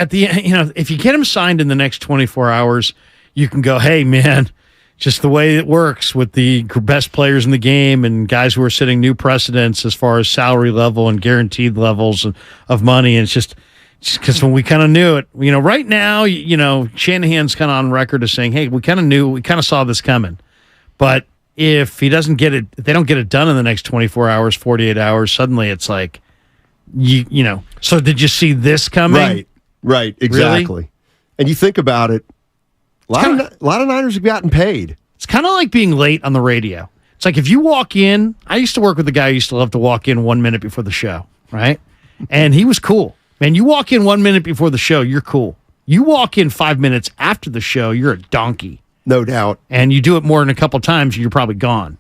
the end, if you get him signed in the next 24 hours, you can go, hey man, just the way it works with the best players in the game and guys who are setting new precedents as far as salary level and guaranteed levels of money. And it's just because when we kind of knew it, right now, Shanahan's kind of on record as saying, hey, we kind of saw this coming. But if he doesn't get it, if they don't get it done in the next 24 hours, 48 hours, suddenly it's like, so did you see this coming? Right, exactly. Really? And you think about it, a lot of Niners have gotten paid. It's kind of like being late on the radio. It's like if you walk in, I used to work with a guy who used to love to walk in 1 minute before the show, right? And he was cool. Man, you walk in 1 minute before the show, you're cool. You walk in 5 minutes after the show, you're a donkey. No doubt. And you do it more than a couple times, you're probably gone.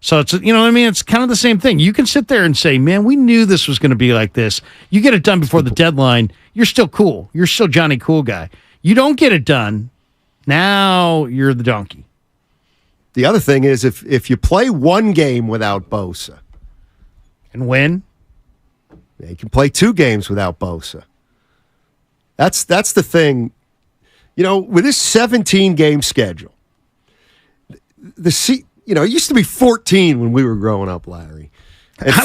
So it's, what I mean? It's kind of the same thing. You can sit there and say, man, we knew this was going to be like this. You get it done before the deadline, you're still cool. You're still Johnny Cool Guy. You don't get it done, now you're the donkey. The other thing is if you play one game without Bosa. And win? You can play 2 games without Bosa. That's the thing. With this 17-game schedule, it used to be 14 when we were growing up, Larry.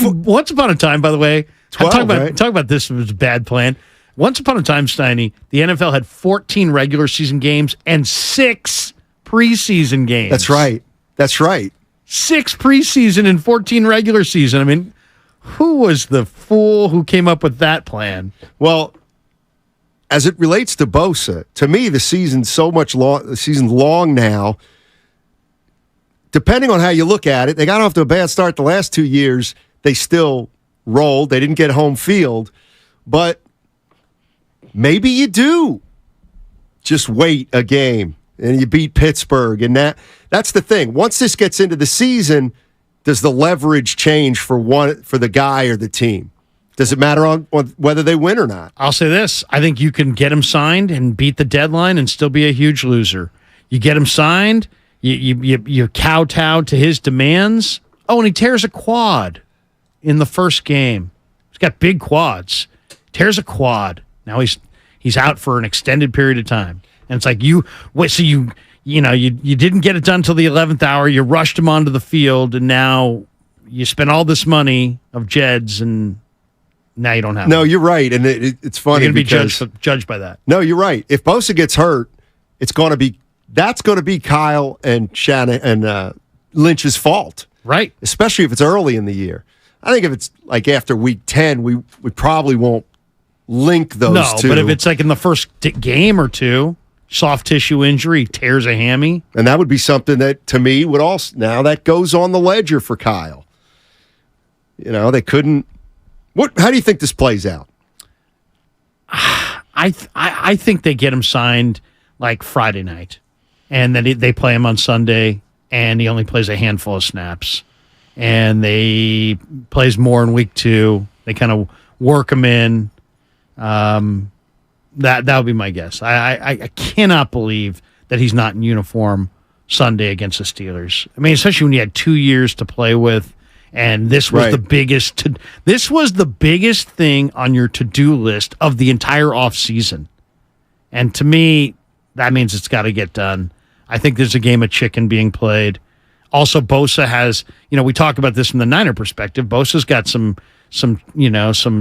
Once upon a time, by the way, 12, talk about this was a bad plan. Once upon a time, Steiny, the NFL had 14 regular season games and 6 preseason games. That's right. 6 preseason and 14 regular season. I mean, who was the fool who came up with that plan? Well, as it relates to Bosa, to me, the season's long now. Depending on how you look at it, they got off to a bad start the last 2 years. They still rolled. They didn't get home field. But maybe you do just wait a game and you beat Pittsburgh. And that's the thing. Once this gets into the season, does the leverage change for the guy or the team? Does it matter on whether they win or not? I'll say this. I think you can get him signed and beat the deadline and still be a huge loser. You get him signed, you kowtow to his demands. Oh, and he tears a quad in the first game. He's got big quads. Tears a quad. Now he's out for an extended period of time. And it's like you didn't get it done till the 11th hour. You rushed him onto the field, and now you spent all this money of Jeds, and now you don't have No, him. You're right, and it's funny. You're going to be judged by that. No, you're right. If Bosa gets hurt, that's going to be Kyle and Shannon and Lynch's fault, right? Especially if it's early in the year. I think if it's like after week 10, we probably won't link those two. No, but if it's like in the first game or two, soft tissue injury, tears a hammy. And that would be something that, to me, would also, now that goes on the ledger for Kyle. They couldn't. How do you think this plays out? I think they get him signed like Friday night, and then they play him on Sunday, and he only plays a handful of snaps. And they plays more in week 2. They kind of work him in. That would be my guess. I cannot believe that he's not in uniform Sunday against the Steelers. I mean, especially when you had 2 years to play with, and this was the biggest. This was the biggest thing on your to-do list of the entire offseason. And to me, that means it's got to get done. I think there's a game of chicken being played. Also, Bosa has, we talk about this from the Niner perspective. Bosa's got some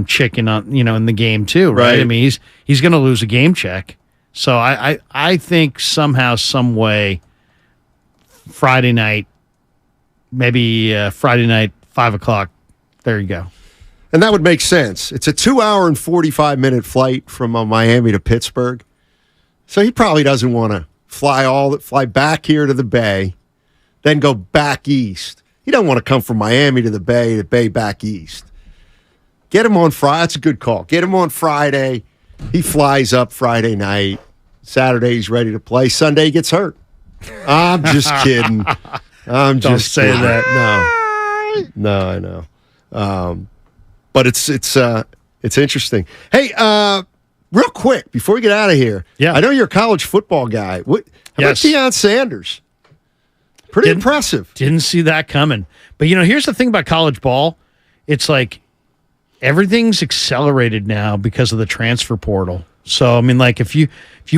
chicken on, in the game too, right? I mean, he's going to lose a game check. So I think somehow, some way, Friday night, maybe Friday night, 5:00. There you go. And that would make sense. It's a 2-hour and 45-minute flight from Miami to Pittsburgh. So he probably doesn't want to fly back here to the Bay, then go back east. He doesn't want to come from Miami to the Bay back east. Get him on Friday. That's a good call. Get him on Friday. He flies up Friday night. Saturday, he's ready to play. Sunday, he gets hurt. I'm just kidding. Don't say that. No, I know. But it's interesting. Hey, real quick, before we get out of here, I know you're a college football guy. How about Deion Sanders? Pretty impressive. Didn't see that coming. But, here's the thing about college ball. It's like everything's accelerated now because of the transfer portal. So, I mean, like if you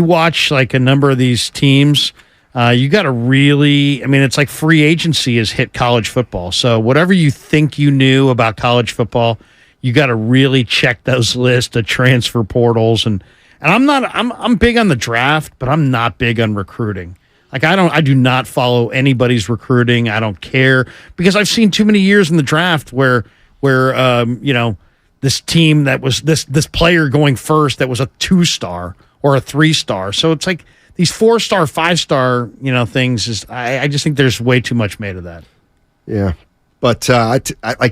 watch like a number of these teams, you got to really, it's like free agency has hit college football. So whatever you think you knew about college football, you got to really check those lists of transfer portals. And I'm big on the draft, but I'm not big on recruiting. Like I do not follow anybody's recruiting. I don't care because I've seen too many years in the draft where this team that was this player going first that was a 2-star or a 3-star. So it's like these 4-star, 5-star, things. I just think there's way too much made of that. Yeah, but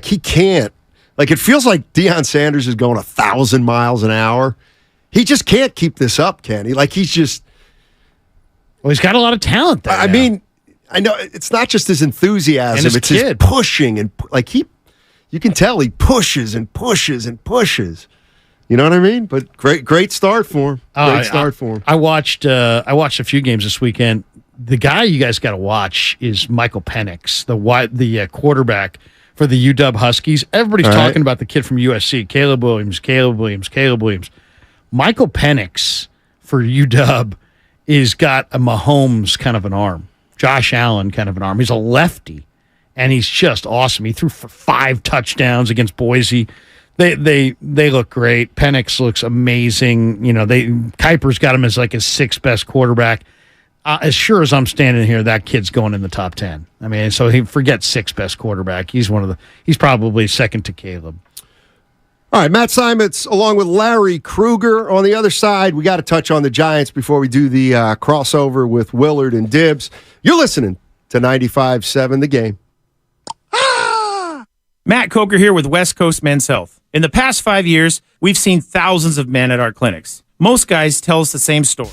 he can't. Like it feels like Deion Sanders is going 1,000 miles an hour. He just can't keep this up, can he? Like he's just. Well, he's got a lot of talent there. I mean, I know it's not just his enthusiasm; it's his pushing and you can tell he pushes and pushes and pushes. You know what I mean? But great start for him. I watched a few games this weekend. The guy you guys got to watch is Michael Penix, the quarterback for the UW Huskies. Everybody's talking about the kid from USC, Caleb Williams. Michael Penix for UW is got a Mahomes kind of an arm, Josh Allen kind of an arm. He's a lefty, and he's just awesome. He threw for 5 touchdowns against Boise. They look great. Penix looks amazing. Kuiper's got him as like his 6th best quarterback. As sure as I'm standing here, that kid's going in the top 10. I mean, so he forgets 6th best quarterback. He's probably second to Caleb. All right, Matt Simons along with Larry Krueger on the other side. We got to touch on the Giants before we do the crossover with Willard and Dibs. You're listening to 95.7 The Game. Matt Coker here with West Coast Men's Health. In the past 5 years, we've seen thousands of men at our clinics. Most guys tell us the same story.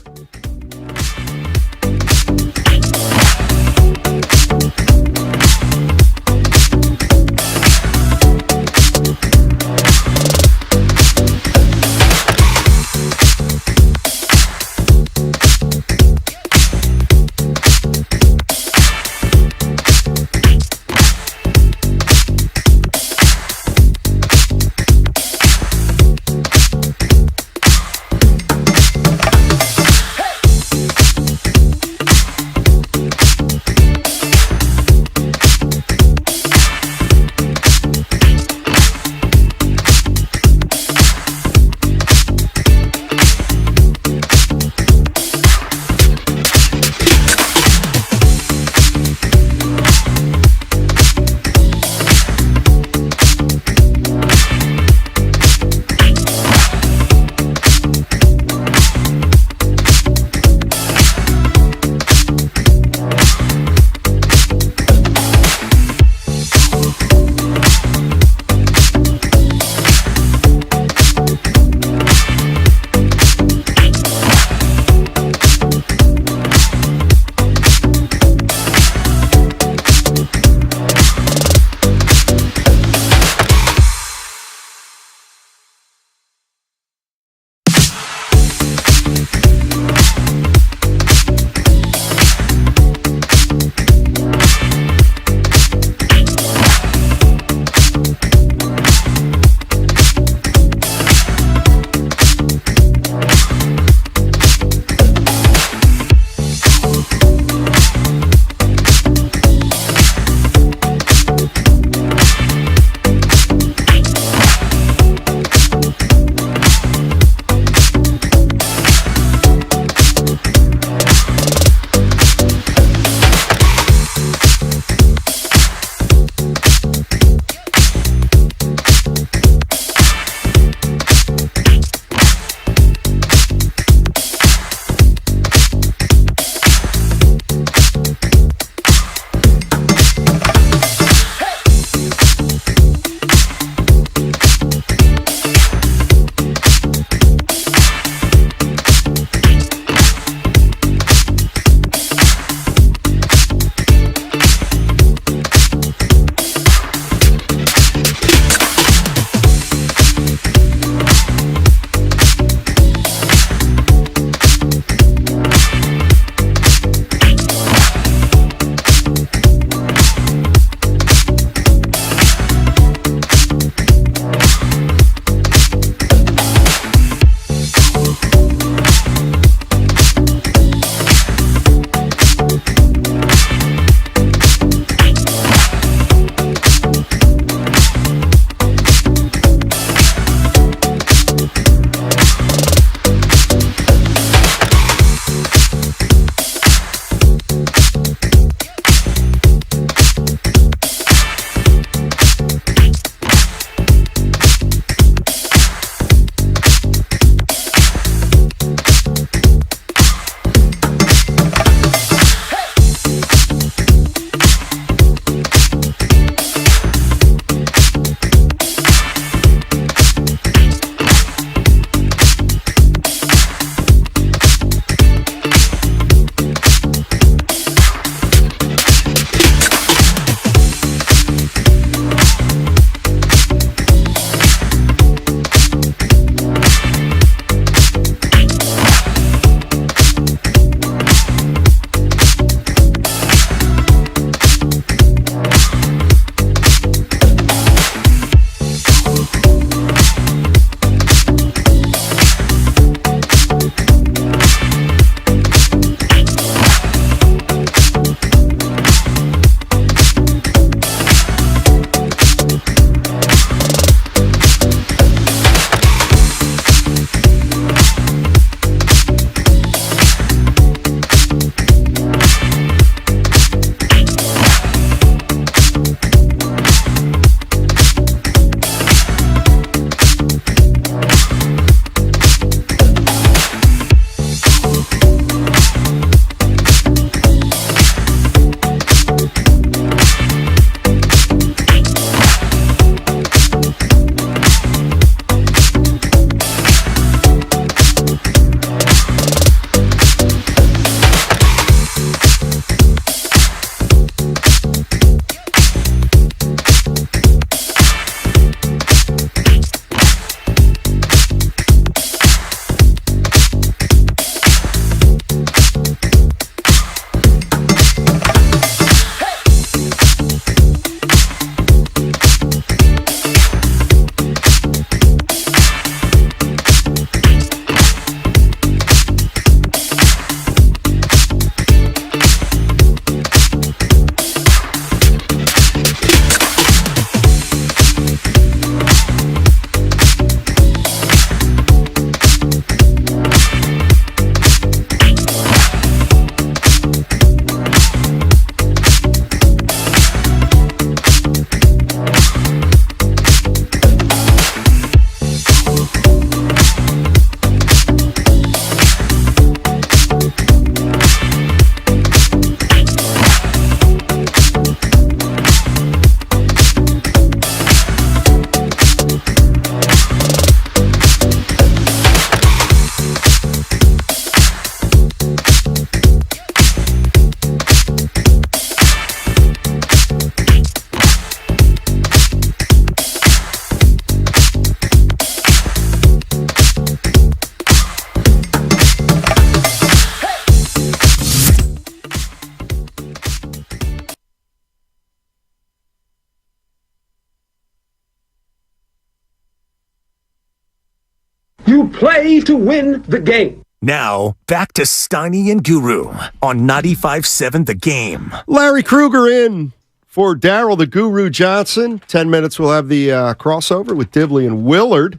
play to win the game. Now, back to Steiny and Guru on 95.7 The Game. Larry Kruger in for Daryl the Guru Johnson. 10 minutes, we'll have the crossover with Dibley and Willard.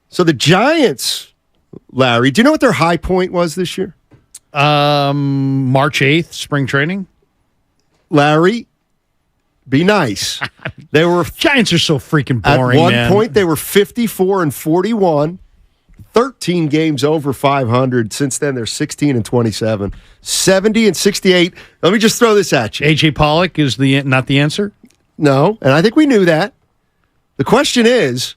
So the Giants, Larry, do you know what their high point was this year? March 8th, spring training. Larry, be nice. They were Giants are so freaking boring. At one man. point, they were 54-41, 13 games over 500. Since then, they're 16-27, 70-68. Let me just throw this at you. AJ Pollock is not the answer. No, and I think we knew that. The question is,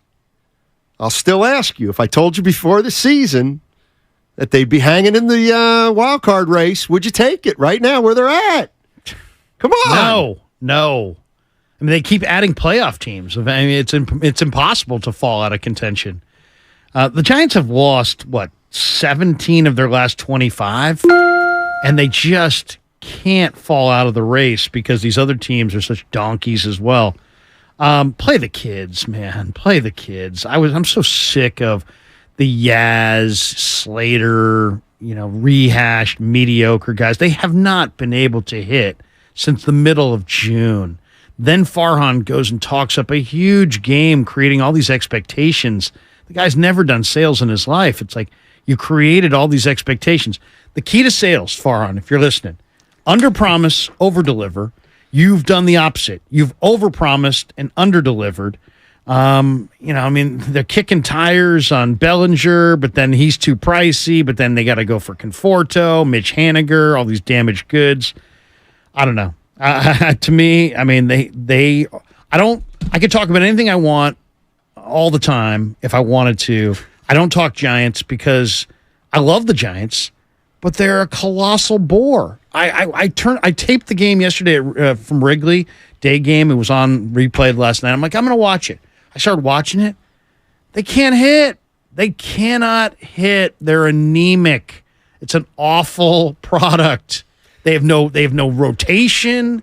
I'll still ask you, if I told you before the season that they'd be hanging in the wild card race, would you take it right now where they're at? Come on. No. I mean, they keep adding playoff teams. I mean, it's impossible to fall out of contention. The Giants have lost, 17 of their last 25? And they just can't fall out of the race because these other teams are such donkeys as well. Play the kids, man. Play the kids. I'm so sick of the Yaz, Slater, rehashed, mediocre guys. They have not been able to hit since the middle of June. Then Farhan goes and talks up a huge game, creating all these expectations. The guy's never done sales in his life. It's like you created all these expectations. The key to sales, Farhan, if you're listening, under-promise, over-deliver. You've done the opposite. You've overpromised and under-delivered. They're kicking tires on Baldinger, but then he's too pricey, but then they got to go for Conforto, Mitch Haniger, all these damaged goods. I don't know. To me, I mean, I could talk about anything I want all the time if I wanted to. I don't talk Giants because I love the Giants, but they're a colossal bore. I taped the game yesterday from Wrigley, day game. It was on replayed last night. I'm like, I'm going to watch it. I started watching it. They can't hit. They cannot hit. They're anemic. It's an awful product. They have no rotation.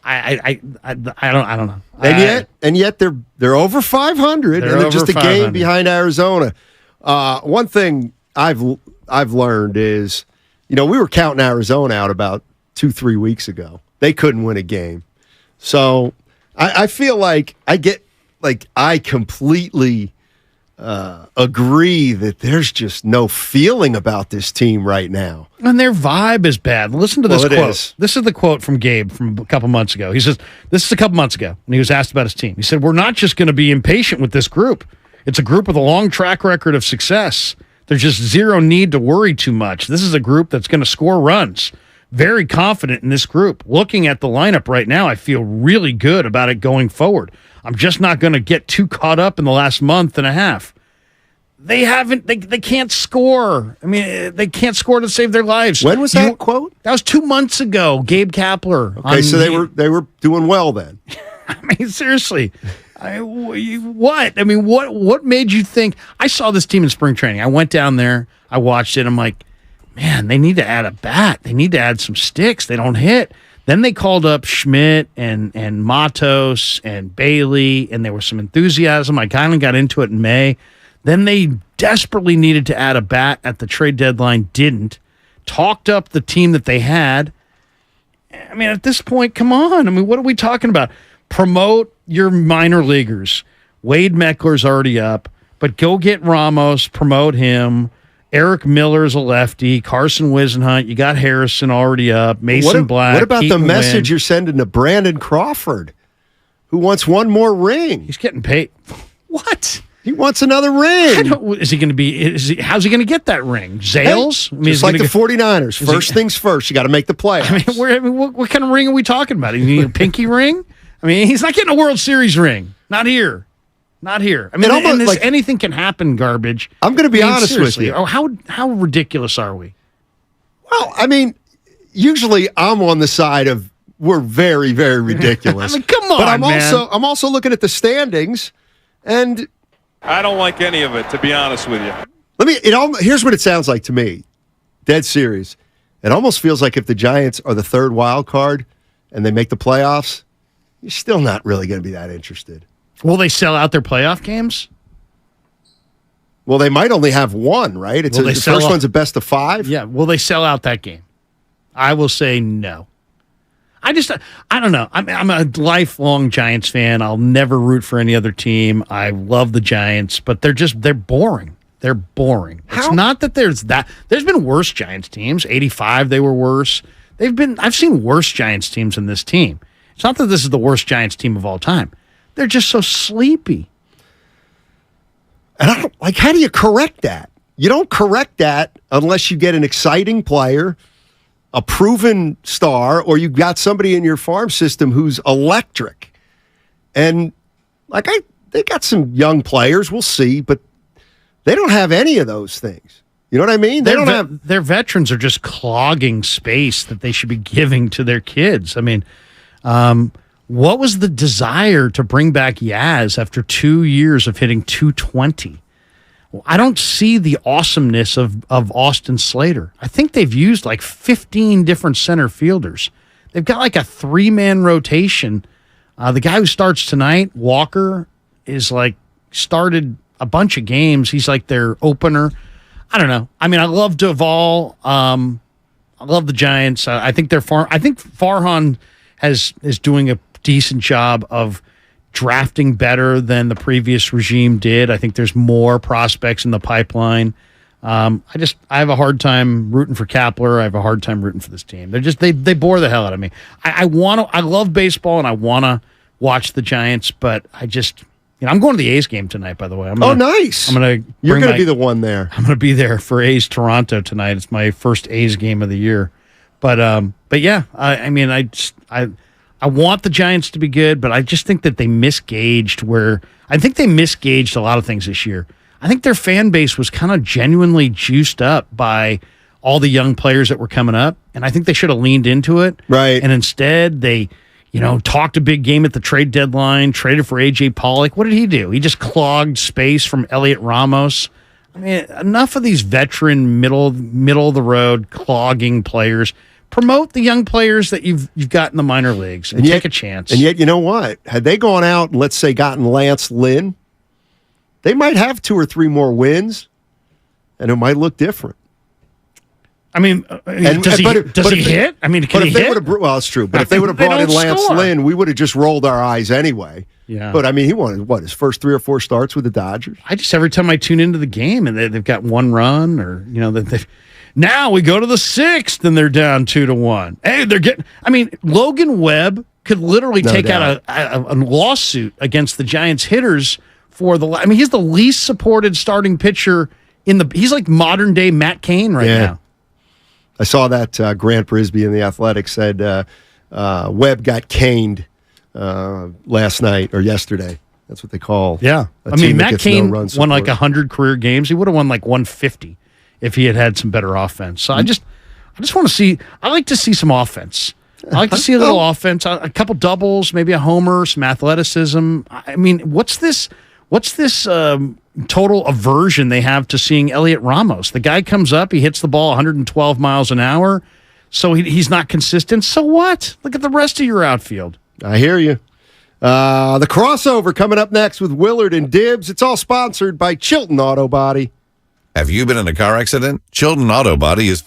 I don't know. And yet they're over 500, and they're just a game behind Arizona. One thing I've learned is, we were counting Arizona out about 2-3 weeks ago. They couldn't win a game, so I feel like I completely agree that there's just no feeling about this team right now. And their vibe is bad. Listen to this quote. Is. This is the quote from Gabe from a couple months ago. He says, this is a couple months ago, when he was asked about his team. He said, we're not just going to be impatient with this group. It's a group with a long track record of success. There's just zero need to worry too much. This is a group that's going to score runs. Very confident in this group. Looking at the lineup right now, I feel really good about it going forward. I'm just not going to get too caught up in the last month and a half. They can't score. I mean, they can't score to save their lives. When was that quote? That was 2 months ago. Gabe Kapler. Okay, so they were doing well then. I mean, seriously. What? I mean, what made you think? I saw this team in spring training. I went down there. I watched it. I'm like, man, they need to add a bat. They need to add some sticks. They don't hit. Then they called up Schmidt and Matos and Bailey, and there was some enthusiasm. I kind of got into it in May. Then they desperately needed to add a bat at the trade deadline, didn't. Talked up the team that they had. I mean, at this point, come on. I mean, what are we talking about? Promote your minor leaguers. Wade Meckler's already up, but go get Ramos, promote him. Eric Miller's a lefty. Carson Wisenhunt. You got Harrison already up. Mason Black. What about Keaton the message Wynn. you're sending to Brandon Crawford, who wants one more ring? He's getting paid. What? He wants another ring. Is he going to be? How's he going to get that ring? Zales? Hey, just like the 49ers. First things first. You got to make the playoffs. I mean, what kind of ring are we talking about? You need a pinky ring? I mean, he's not getting a World Series ring. Not here. Not here. I mean, anything can happen, garbage. I'm going to be honest with you. Oh, how ridiculous are we? Well, I mean, usually I'm on the side of we're very, very ridiculous. I mean, come on, but man. I'm also looking at the standings, and I don't like any of it, to be honest with you. Here's what it sounds like to me. Dead serious. It almost feels like if the Giants are the third wild card and they make the playoffs, you're still not really going to be that interested. Will they sell out their playoff games? Well, they might only have one, right? The first one's a best of 5? Yeah. Will they sell out that game? I will say no. I don't know. I'm a lifelong Giants fan. I'll never root for any other team. I love the Giants, but they're boring. They're boring. It's not that there's been worse Giants teams. 85, they were worse. I've seen worse Giants teams than this team. It's not that this is the worst Giants team of all time. They're just so sleepy. And I don't, how do you correct that? You don't correct that unless you get an exciting player, a proven star, or you've got somebody in your farm system who's electric. And they got some young players, we'll see, but they don't have any of those things. You know what I mean? Their veterans are just clogging space that they should be giving to their kids. I mean, what was the desire to bring back Yaz after 2 years of hitting 220? Well, I don't see the awesomeness of Austin Slater. I think they've used 15 different center fielders. They've got a 3-man rotation. The guy who starts tonight, Walker, is started a bunch of games. He's their opener. I don't know. I mean, I love Duvall. I love the Giants. I think Farhan is doing a decent job of drafting better than the previous regime did. I think there's more prospects in the pipeline. I have a hard time rooting for Kapler. I have a hard time rooting for this team. They bore the hell out of me. I love baseball and I want to watch the Giants, but I'm going to the A's game tonight, by the way. Nice. You're going to be the one there. I'm going to be there for A's Toronto tonight. It's my first A's game of the year. But yeah, I want the Giants to be good, but I just think that they misgauged a lot of things this year. I think their fan base was kind of genuinely juiced up by all the young players that were coming up, and I think they should have leaned into it. Right. And instead, they talked a big game at the trade deadline, traded for A.J. Pollock. What did he do? He just clogged space from Elliot Ramos. I mean, enough of these veteran, middle of the road clogging players. Promote the young players that you've got in the minor leagues and take a chance. And yet, you know what? Had they gone out and, let's say, gotten Lance Lynn, they might have 2 or 3 more wins, and it might look different. I mean, does he hit? I mean, can he hit? Well, it's true. But if they would have brought in Lance Lynn, we would have just rolled our eyes anyway. Yeah. But, I mean, he won, his first 3 or 4 starts with the Dodgers? Every time I tune into the game and they've got 1 run or, now we go to the 6th and they're down 2-1. Hey, Logan Webb could literally take out a lawsuit against the Giants hitters he's the least supported starting pitcher he's like modern day Matt Cain right now. I saw that Grant Brisbee in The Athletic said Webb got caned last night or yesterday. That's what they call. Yeah. Matt Cain won 100 career games. He would have won 150 if he had some better offense. So I just want to see. I like to see some offense. I like to see a little offense, a couple doubles, maybe a homer, some athleticism. I mean, what's this total aversion they have to seeing Elliot Ramos? The guy comes up, he hits the ball 112 miles an hour, so he's not consistent. So what? Look at the rest of your outfield. I hear you. The crossover coming up next with Willard and Dibs. It's all sponsored by Chilton Auto Body. Have you been in a car accident? Chilton Auto Body is...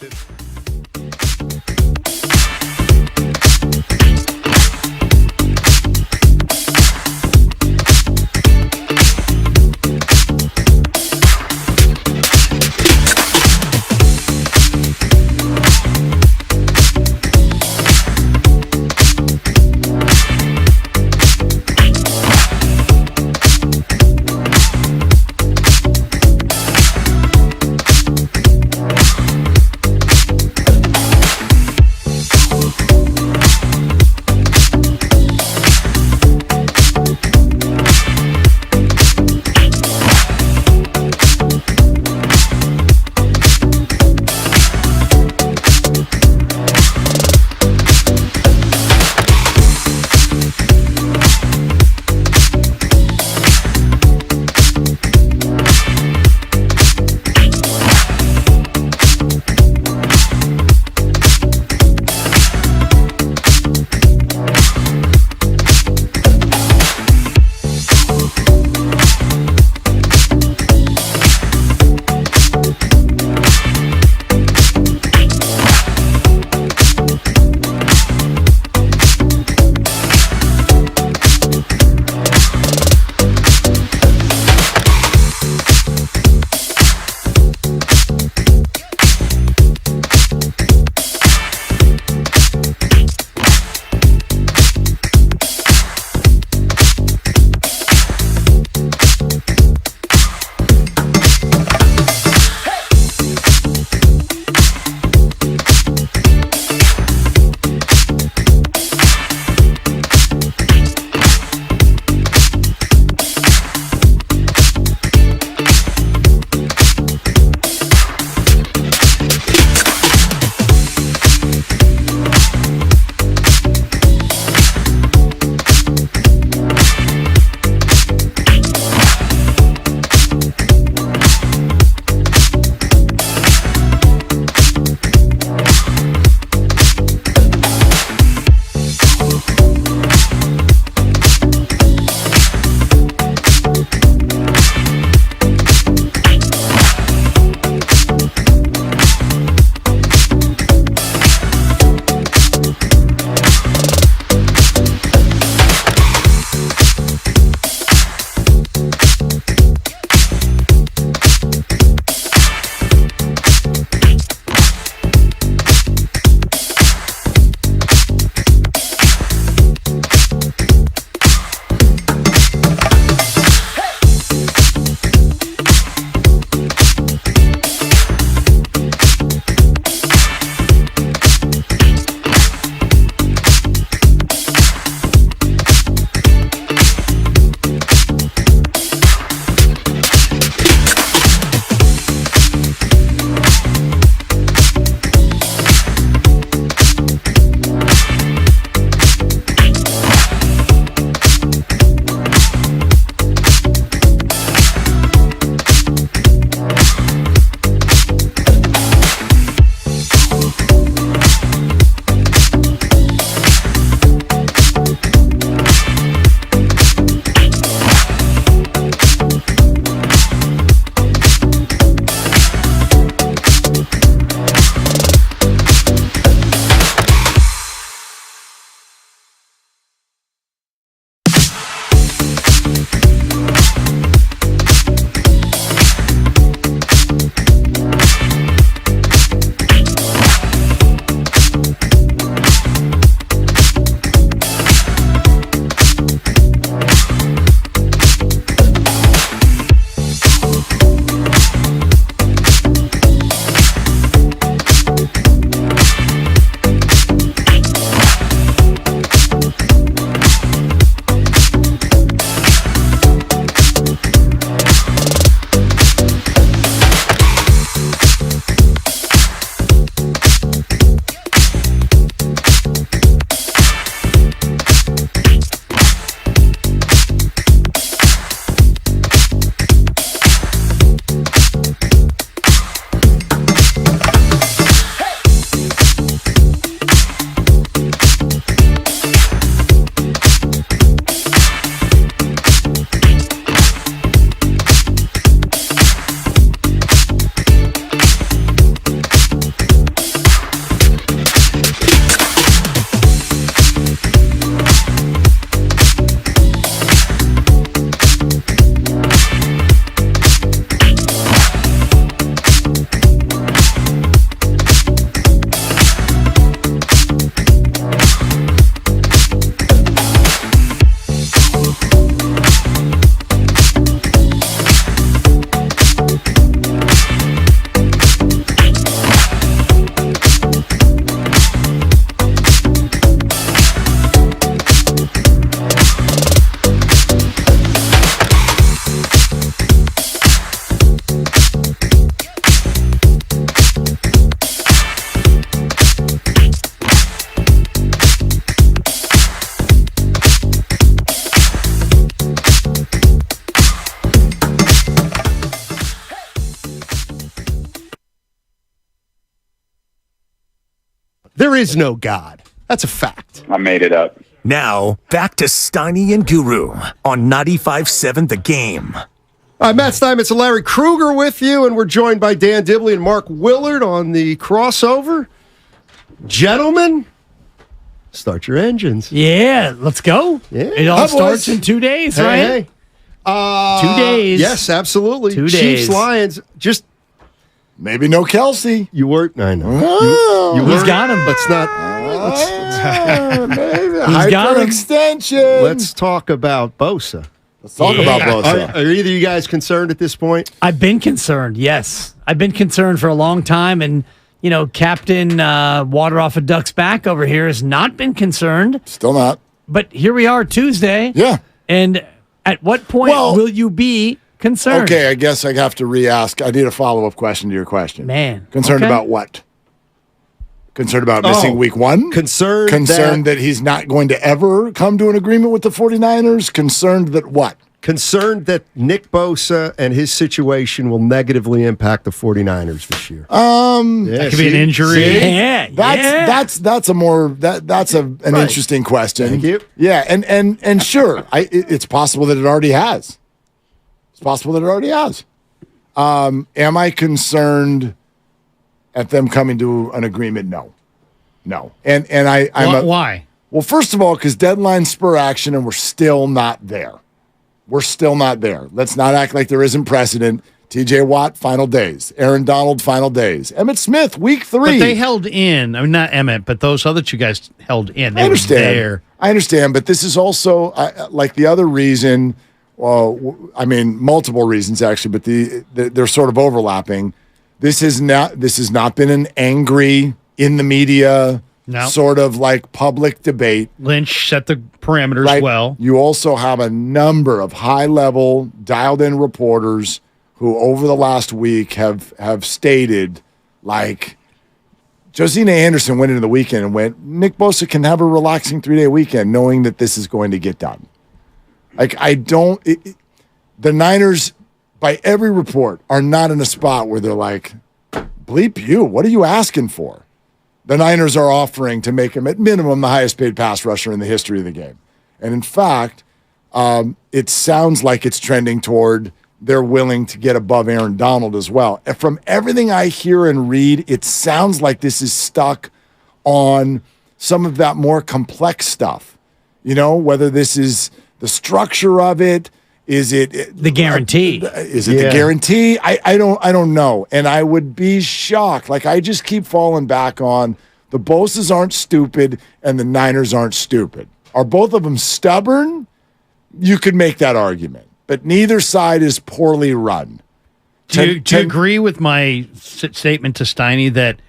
There is no God. That's a fact. I made it up. Now, back to Steiny and Guru on 95.7 The Game. Matt Steinmetz and Larry Kruger with you, and we're joined by Dan Dibley and Mark Willard on the crossover. Gentlemen, start your engines. Yeah, let's go. Yeah. It all starts in 2 days, right? 2 days. Yes, absolutely. Two Chiefs, days. Lions, just... Maybe no Kelsey. You were... I know. You He's got him. Let's not... He's got him. Extension. Let's talk about Bosa. Let's talk about Bosa. Are either of you guys concerned at this point? I've been concerned, yes. I've been concerned for a long time, and, you know, Captain Water Off a Duck's Back over here has not been concerned. Still not. But here we are Tuesday. Yeah. And at what point will you be concerned? Okay, I guess I have to re-ask. I need a follow-up question to your question. Man. Concerned okay. about what? Concerned about missing week one? Concerned that he's not going to ever come to an agreement with the 49ers? Concerned that what? Concerned that Nick Bosa and his situation will negatively impact the 49ers this year. That could be an injury. That's an interesting question. Thank you. Yeah, and sure, it's possible that it already has. It's possible that it already has. Am I concerned at them coming to an agreement? No. And why? Well, first of all, because deadlines spur action, and we're still not there. We're still not there. Let's not act like there isn't precedent. TJ Watt, final days. Aaron Donald, final days. Emmitt Smith, week 3. But they held in. I mean, not Emmett, but those other two guys held in. They I understand. were there. I understand, but this is also like the other reason. Well, I mean, multiple reasons actually, but they're sort of overlapping. This has not been an angry in the media sort of like public debate. Lynch set the parameters well. You also have a number of high-level, dialed-in reporters who over the last week have stated, like, Josina Anderson went into the weekend and went, Nick Bosa can have a relaxing 3-day weekend knowing that this is going to get done. Like, the Niners, by every report, are not in a spot where they're like, bleep you, what are you asking for? The Niners are offering to make him, at minimum, the highest paid pass rusher in the history of the game. And in fact, it sounds like it's trending toward they're willing to get above Aaron Donald as well. And from everything I hear and read, it sounds like this is stuck on some of that more complex stuff. You know, whether this is the structure of it, is it the guarantee? The guarantee? I don't know. And I would be shocked. Like, I just keep falling back on the Bosas aren't stupid and the Niners aren't stupid. Are both of them stubborn? You could make that argument. But neither side is poorly run. Do you agree with my statement to Steiny that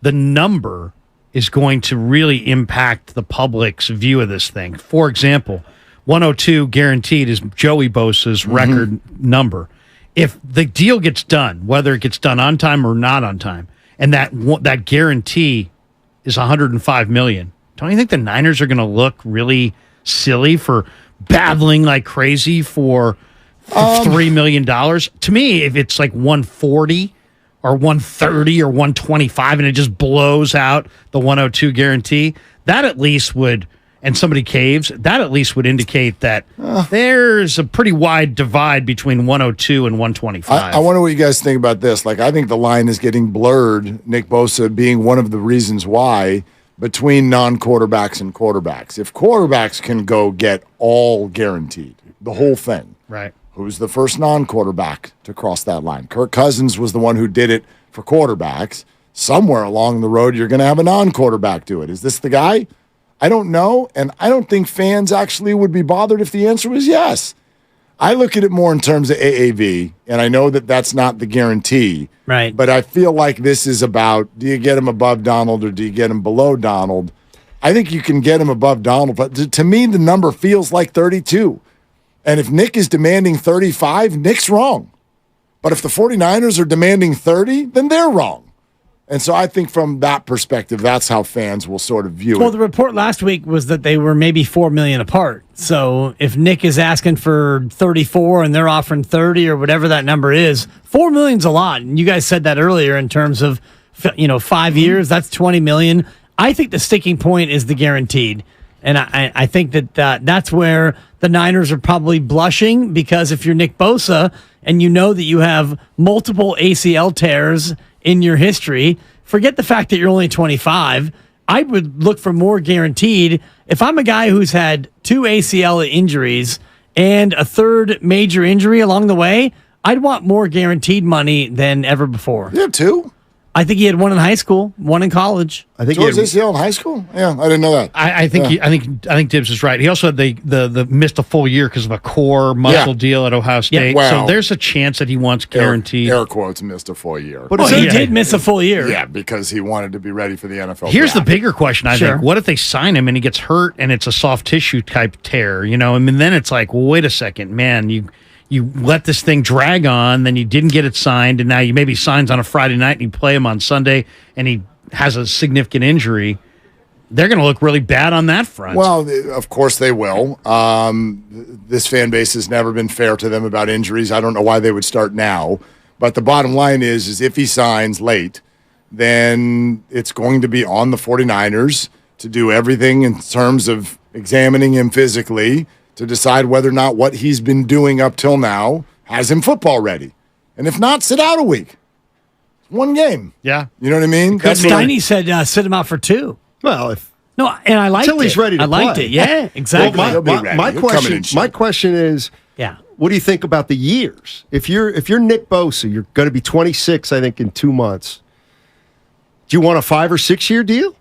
the number is going to really impact the public's view of this thing? For example, 102 guaranteed is Joey Bosa's record number. If the deal gets done, whether it gets done on time or not on time, and that guarantee is $105 million, don't you think the Niners are going to look really silly for battling like crazy for $3 million? To me, if it's like 140 or 130 or 125 and it just blows out the 102 guarantee, that at least would, and somebody caves, that at least would indicate that there's a pretty wide divide between 102 and 125. I wonder what you guys think about this. Like, I think the line is getting blurred, Nick Bosa being one of the reasons why, between non-quarterbacks and quarterbacks. If quarterbacks can go get all guaranteed, the whole thing. Right. Who's the first non-quarterback to cross that line? Kirk Cousins was the one who did it for quarterbacks. Somewhere along the road, you're going to have a non-quarterback do it. Is this the guy? I don't know, and I don't think fans actually would be bothered if the answer was yes. I look at it more in terms of AAV, and I know that that's not the guarantee. Right. But I feel like this is about, do you get him above Donald or do you get him below Donald? I think you can get him above Donald, but to me, the number feels like 32. And if Nick is demanding 35, Nick's wrong. But if the 49ers are demanding 30, then they're wrong. And so I think from that perspective, that's how fans will sort of view it. Well, the report last week was that they were maybe $4 million apart. So if Nick is asking for 34 and they're offering 30 or whatever that number is, $4 million's a lot. And you guys said that earlier in terms of, 5 years, that's $20 million. I think the sticking point is the guaranteed. And I think that that's where the Niners are probably blushing, because if you're Nick Bosa and you know that you have multiple ACL tears in your history, forget the fact that you're only 25. I would look for more guaranteed. If I'm a guy who's had 2 ACL injuries and a third major injury along the way, I'd want more guaranteed money than ever before. You have 2? I think he had 1 in high school, 1 in college. I think George ACL in high school? Yeah, I didn't know that. I think Yeah. I think Dibs is right. He also had the missed a full year because of a core muscle deal at Ohio State. Wow. So there's a chance that he wants guaranteed. Air quotes, missed a full year. But he did miss a full year. Yeah, because he wanted to be ready for the NFL. Here's draft. the bigger question, I think. What if they sign him and he gets hurt and it's a soft tissue type tear? You know, I mean, then it's like, well, wait a second, man, you let this thing drag on, then you didn't get it signed, and now you maybe signs on a Friday night and you play him on Sunday and he has a significant injury. They're going to look really bad on that front. Well, of course they will. This fan base has never been fair to them about injuries. I don't know why they would start now. But the bottom line is if he signs late, then it's going to be on the 49ers to do everything in terms of examining him physically to decide whether or not what he's been doing up till now has him football ready. And if not, sit out a week. One game. Yeah. You know what I mean? Steiny said sit him out for 2. Well, and I liked it. Until he's ready to I liked play. it. Yeah, exactly. Well, my question is, what do you think about the years? If you're Nick Bosa, you're going to be 26, I think, in 2 months. Do you want a 5 or 6 year deal?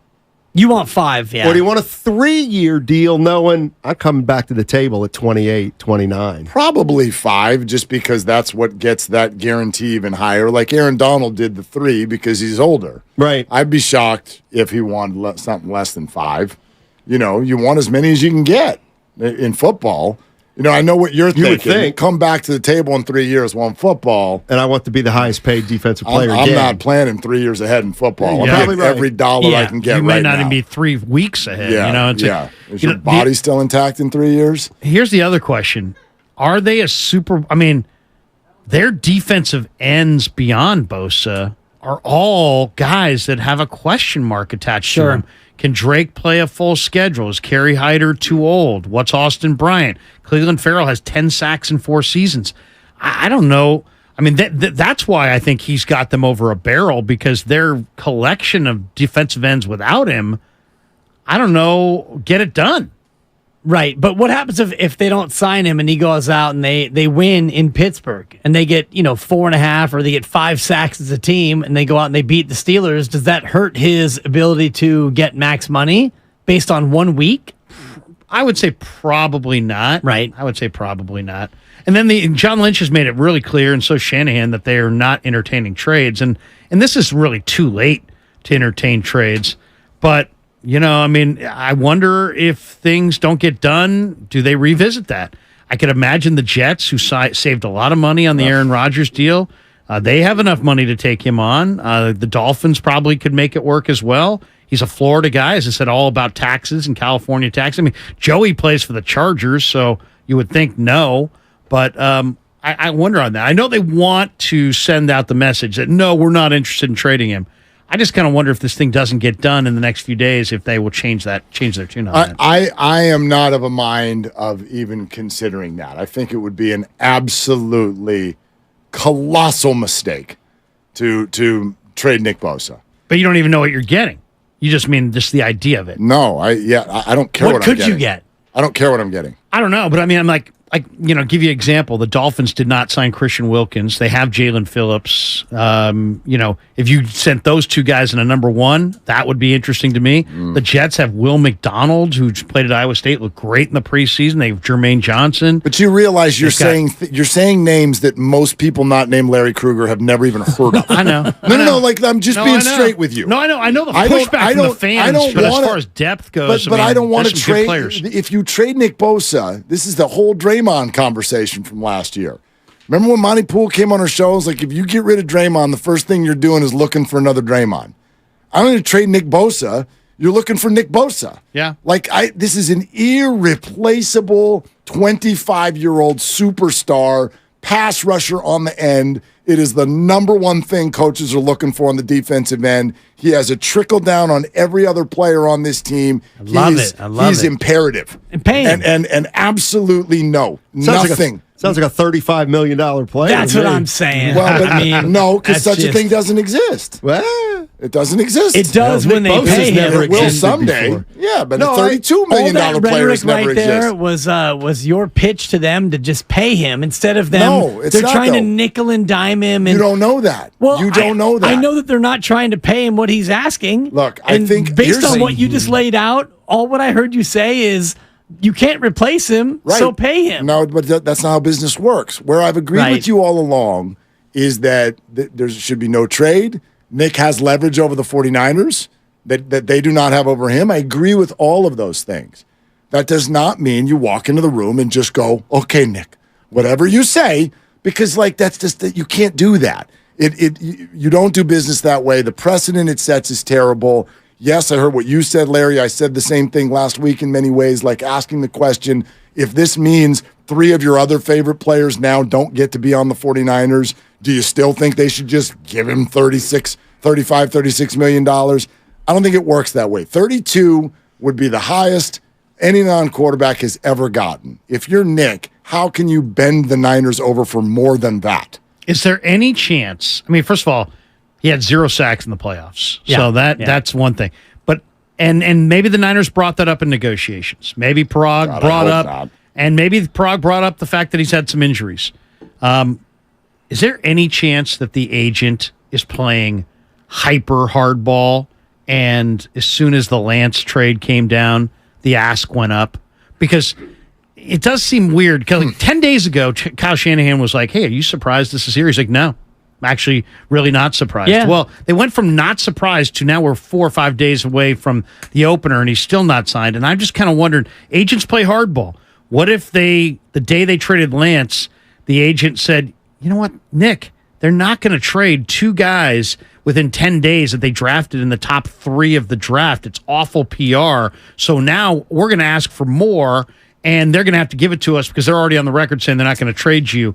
You want 5, yeah. Or do you want a 3-year deal knowing I'm coming back to the table at 28, 29? Probably 5, just because that's what gets that guarantee even higher. Like Aaron Donald did the 3 because he's older. Right. I'd be shocked if he wanted something less than 5. You know, you want as many as you can get in football. You know, I know what you're thinking. Would think. Come back to the table in 3 years, want football. And I want to be the highest paid defensive player I'm again. not planning 3 years ahead in football. You're I'll probably get right. every dollar I can get you may right not now. even be 3 weeks ahead. Yeah, You know, it's yeah. Is your body still intact in 3 years? Here's the other question. Are they a super – I mean, their defensive ends beyond Bosa are all guys that have a question mark attached to them. Can Drake play a full schedule? Is Kerry Hyder too old? What's Austin Bryant? Cleveland Farrell has 10 sacks in 4 seasons. I don't know. I mean, that's why I think he's got them over a barrel, because their collection of defensive ends without him, I don't know, get it done. Right, but what happens if they don't sign him and he goes out and they win in Pittsburgh and they get 4.5 or they get 5 sacks as a team and they go out and they beat the Steelers? Does that hurt his ability to get max money based on 1 week? I would say probably not. Right, I would say probably not. And then John Lynch has made it really clear, and so Shanahan, that they are not entertaining trades, and this is really too late to entertain trades, but. I mean, I wonder if things don't get done, do they revisit that? I could imagine the Jets, who saved a lot of money on the Aaron Rodgers deal, they have enough money to take him on. The Dolphins probably could make it work as well. He's a Florida guy, as I said, all about taxes and California taxes. I mean, Joey plays for the Chargers, so you would think no, but I wonder on that. I know they want to send out the message that, no, we're not interested in trading him. I just kind of wonder if this thing doesn't get done in the next few days, if they will change their tune on that. I am not of a mind of even considering that. I think it would be an absolutely colossal mistake to trade Nick Bosa. But you don't even know what you're getting. You just mean just the idea of it. No, I don't care what I'm getting. What could you get? I don't care what I'm getting. I don't know, but I mean, I'm like, give you an example. The Dolphins did not sign Christian Wilkins. They have Jalen Phillips. If you sent those 2 guys in a number 1, that would be interesting to me. The Jets have Will McDonald, who played at Iowa State, looked great in the preseason. They have Jermaine Johnson. But you realize you're saying names that most people not named Larry Krueger have never even heard of. I know. No. Like, I'm just being straight with you. No, I know. I know the pushback from the fans. But as far as depth goes, but I don't want to trade players. If you trade Nick Bosa, this is the whole Draymond conversation from last year. Remember when Monty Poole came on our show? It was like, if you get rid of Draymond, the first thing you're doing is looking for another Draymond. I'm going to trade Nick Bosa. You're looking for Nick Bosa. Yeah. This is an irreplaceable 25-year-old superstar pass rusher on the end. It is the number one thing coaches are looking for on the defensive end. He has a trickle down on every other player on this team. I love it. He's imperative. And pay him. And absolutely nothing. Sounds like a $35 million player. That's what I'm saying. Well, but no, because that's such a thing doesn't exist. Well, it doesn't exist. It does when they pay him. It will someday. Before. Yeah, but a $32 million player has never right there existed. was your pitch to them to just pay him instead of them. No, it's they're not, trying to though. nickel and dime him. You don't know that. Well, you don't know that. I know that they're not trying to pay him what he's asking. Look, I and think based here's on the- what you just laid out, all what I heard you say is you can't replace him, so pay him. No, but that's not how business works. Where I've agreed with you all along is that there should be no trade. Nick has leverage over the 49ers that they do not have over him. I agree with all of those things. That does not mean you walk into the room and just go, okay, Nick, whatever you say, because that's just that you can't do that. You don't do business that way. The precedent it sets is terrible. Yes, I heard what you said, Larry. I said the same thing last week in many ways, like asking the question, if this means 3 of your other favorite players now don't get to be on the 49ers, do you still think they should just give him $36 million? I don't think it works that way. 32 would be the highest any non-quarterback has ever gotten. If you're Nick, how can you bend the Niners over for more than that? Is there any chance? I mean, first of all, he had 0 sacks in the playoffs. Yeah, So that's one thing. But and maybe the Niners brought that up in negotiations. Maybe Parag brought up and maybe Parag brought up the fact that he's had some injuries. Is there any chance that the agent is playing hyper hardball and as soon as the Lance trade came down, the ask went up? Because it does seem weird. Because 10 days ago, Kyle Shanahan was like, hey, are you surprised this is here? He's like, no, I'm actually really not surprised. Yeah. Well, they went from not surprised to now we're 4 or 5 days away from the opener and he's still not signed. And I'm just kind of wondering, agents play hardball. What if the day they traded Lance, the agent said, you know what, Nick, they're not going to trade 2 guys within 10 days that they drafted in the top 3 of the draft. It's awful PR. So now we're going to ask for more, and they're going to have to give it to us because they're already on the record saying they're not going to trade you.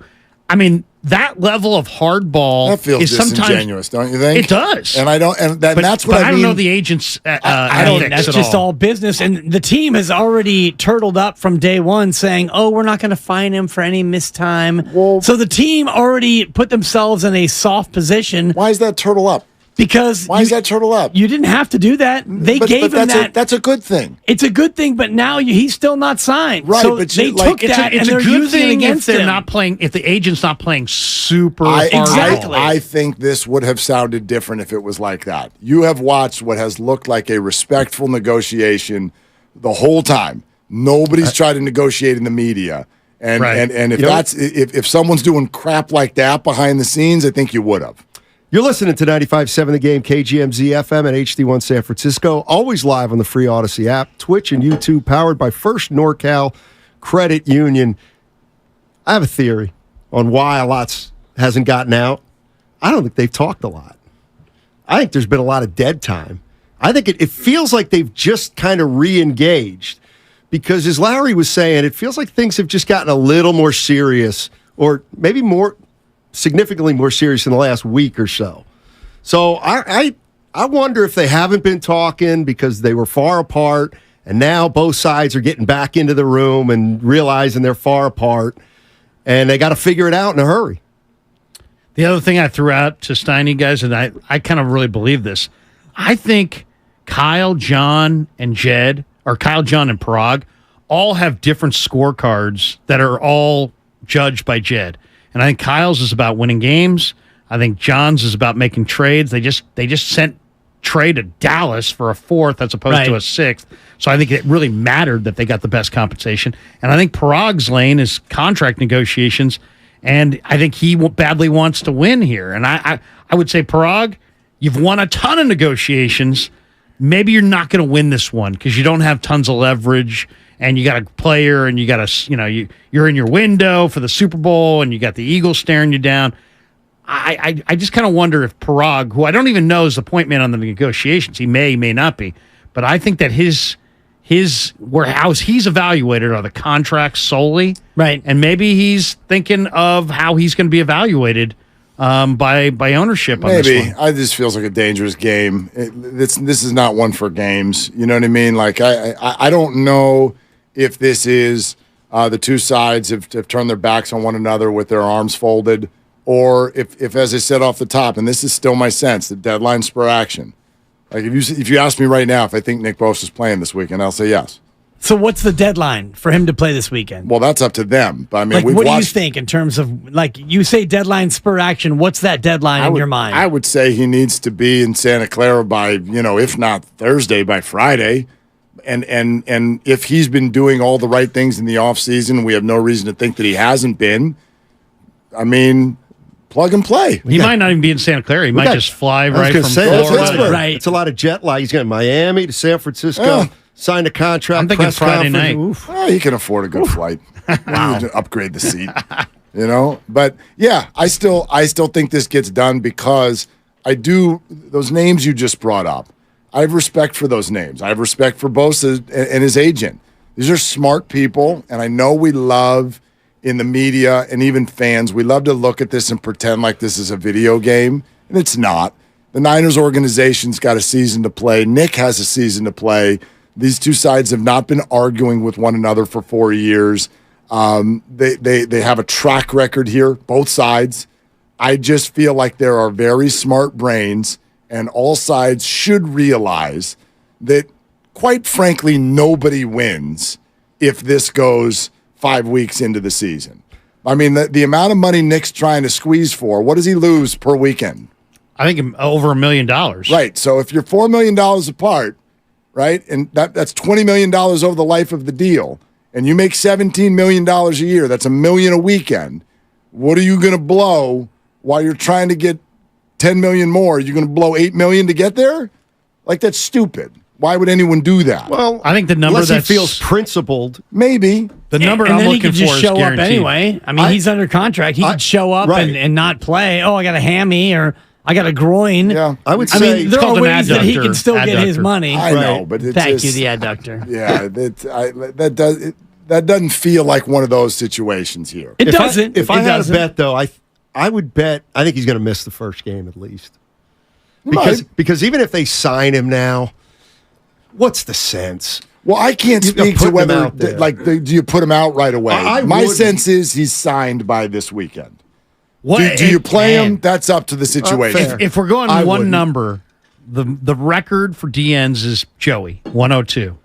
I mean, that level of hardball That feels is sometimes disingenuous, don't you think? It does. And that's what I I don't mean. know the agents. I don't. That's just all business, and the team has already turtled up from day one, saying, "Oh, we're not going to fine him for any missed time." So the team already put themselves in a soft position. Why is that turtle up? Because why is that turtle up? You didn't have to do that. They gave him that. That's a good thing. It's a good thing, but now he's still not signed. Right, So but they like, took that, It's and a they're good using it thing if against they're him. not playing. If the agent's not playing super hardball. I think this would have sounded different if it was like that. You have watched what has looked like a respectful negotiation the whole time. Nobody's tried to negotiate in the media. And and if if someone's doing crap like that behind the scenes, I think you would have. You're listening to 95.7 The Game, KGMZ FM at HD1 San Francisco. Always live on the free Odyssey app, Twitch and YouTube, powered by First NorCal Credit Union. I have a theory on why a lot hasn't gotten out. I don't think they've talked a lot. I think there's been a lot of dead time. I think it feels like they've just kind of re-engaged because, as Larry was saying, it feels like things have just gotten a little more serious or maybe significantly more serious in the last week or so. So I wonder if they haven't been talking because they were far apart and now both sides are getting back into the room and realizing they're far apart and they got to figure it out in a hurry. The other thing I threw out to Steiny, guys, and I kind of really believe this, I think Kyle, John, and Jed, or Kyle, John, and Parag all have different scorecards that are all judged by Jed. And I think Kyle's is about winning games. I think John's is about making trades. They just sent Trey to Dallas for a 4th as opposed to a 6th. So I think it really mattered that they got the best compensation. And I think Parag's lane is contract negotiations. And I think he badly wants to win here. And I would say, Parag, you've won a ton of negotiations. Maybe you're not going to win this one because you don't have tons of leverage. And you got a player, and you got you're in your window for the Super Bowl, and you got the Eagles staring you down. I just kind of wonder if Parag, who I don't even know is the point man on the negotiations, he may not be, but I think that how he's evaluated are the contracts solely, right? And maybe he's thinking of how he's going to be evaluated by ownership on this Maybe. one. It just feels like a dangerous game. This is not one for games. You know what I mean? Like, I don't know if this is the two sides have turned their backs on one another with their arms folded, or if, as I said off the top, and this is still my sense, the deadline spur action. Like, if you ask me right now if I think Nick Bosa is playing this weekend, I'll say yes. So what's the deadline for him to play this weekend? Well, that's up to them. But I mean, what do you think in terms of, like, you say deadline spur action? What's that deadline in your mind? I would say he needs to be in Santa Clara by, if not Thursday, by Friday. And if he's been doing all the right things in the offseason, we have no reason to think that he hasn't been. I mean, plug and play. He might not even be in Santa Clara. He might just fly right from Florida. Right. It's a lot of jet lag. He's going to Miami to San Francisco. Signed a contract. I'm thinking Friday night. Well, he can afford a good flight. Wow. Upgrade the seat. But yeah, I still think this gets done because those names you just brought up. I have respect for those names. I have respect for Bosa and his agent. These are smart people, and I know we love in the media and even fans, we love to look at this and pretend like this is a video game, and it's not. The Niners organization's got a season to play. Nick has a season to play. These two sides have not been arguing with one another for 4 years. They have a track record here, both sides. I just feel like there are very smart brains, and all sides should realize that, quite frankly, nobody wins if this goes 5 weeks into the season. I mean, the amount of money Nick's trying to squeeze for, what does he lose per weekend? I think over $1 million. Right. So if you're $4 million apart, right, and that's $20 million over the life of the deal, and you make $17 million a year, that's $1 million a weekend. What are you going to blow while you're trying to get $10 million more? You're going to blow $8 million to get there? Like, that's stupid. Why would anyone do that? Well, I think the number unless he feels principled. Maybe. The number and I'm then he looking could just for is show up guaranteed. anyway. I mean, he's under contract. He could show up and not play. Oh, I got a hammy or I got a groin. Yeah, I would I say mean, there are ways that he can still get his adductor. money. I know, but it's Thank you, just, the adductor. Yeah, that doesn't feel like one of those situations here. It doesn't. If I had doesn't. a bet, though, I would bet. I think he's going to miss the first game at least. Because even if they sign him now, what's the sense? Well, I can't speak to whether do you put him out right away. My sense is he's signed by this weekend. Do you play him? That's up to the situation. If we're going one number, the record for DNs is Joey 102.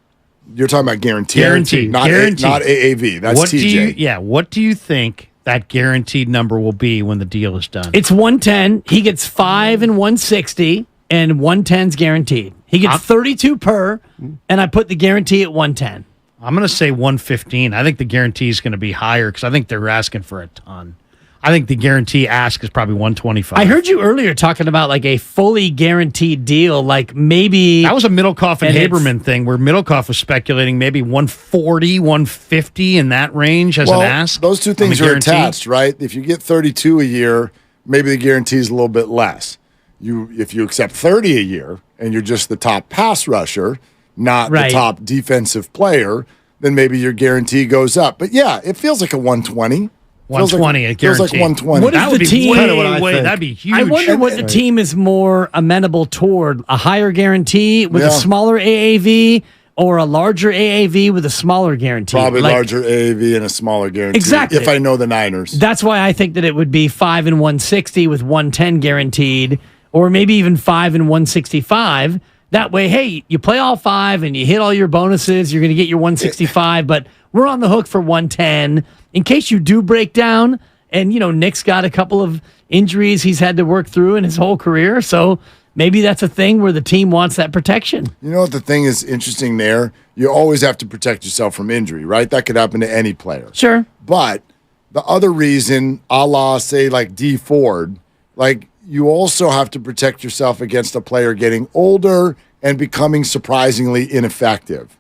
You're talking about guaranteed, not AAV. That's TJ. What do you think that guaranteed number will be when the deal is done? It's 110. He gets 5 and 160, and 110's guaranteed. He gets 32 per, and I put the guarantee at 110. I'm going to say 115. I think the guarantee is going to be higher because I think they're asking for a ton. I think the guarantee ask is probably 125. I heard you earlier talking about like a fully guaranteed deal, like maybe that was a Middlecoff and Haberman thing where Middlecoff was speculating maybe 140, 150 in that range as an ask. Those two things are attached, right? If you get 32 a year, maybe the guarantee is a little bit less. If you accept 30 a year and you're just the top pass rusher, not the top defensive player, then maybe your guarantee goes up. But yeah, it feels like a 120. 120, a guarantee. Feels like 120. What is the team? That'd be huge. I wonder what the team is more amenable toward: a higher guarantee with a smaller AAV, or a larger AAV with a smaller guarantee. Probably larger AAV and a smaller guarantee. Exactly. If I know the Niners, that's why I think that it would be 5 and 160 with 110 guaranteed, or maybe even 5 and 165. That way, hey, you play all 5 and you hit all your bonuses, you're going to get your 165, but we're on the hook for 110 in case you do break down. And, Nick's got a couple of injuries he's had to work through in his whole career. So maybe that's a thing where the team wants that protection. You know what the thing is interesting there? You always have to protect yourself from injury, right? That could happen to any player. Sure. But the other reason, a la, say, like D Ford, like, you also have to protect yourself against a player getting older and becoming surprisingly ineffective.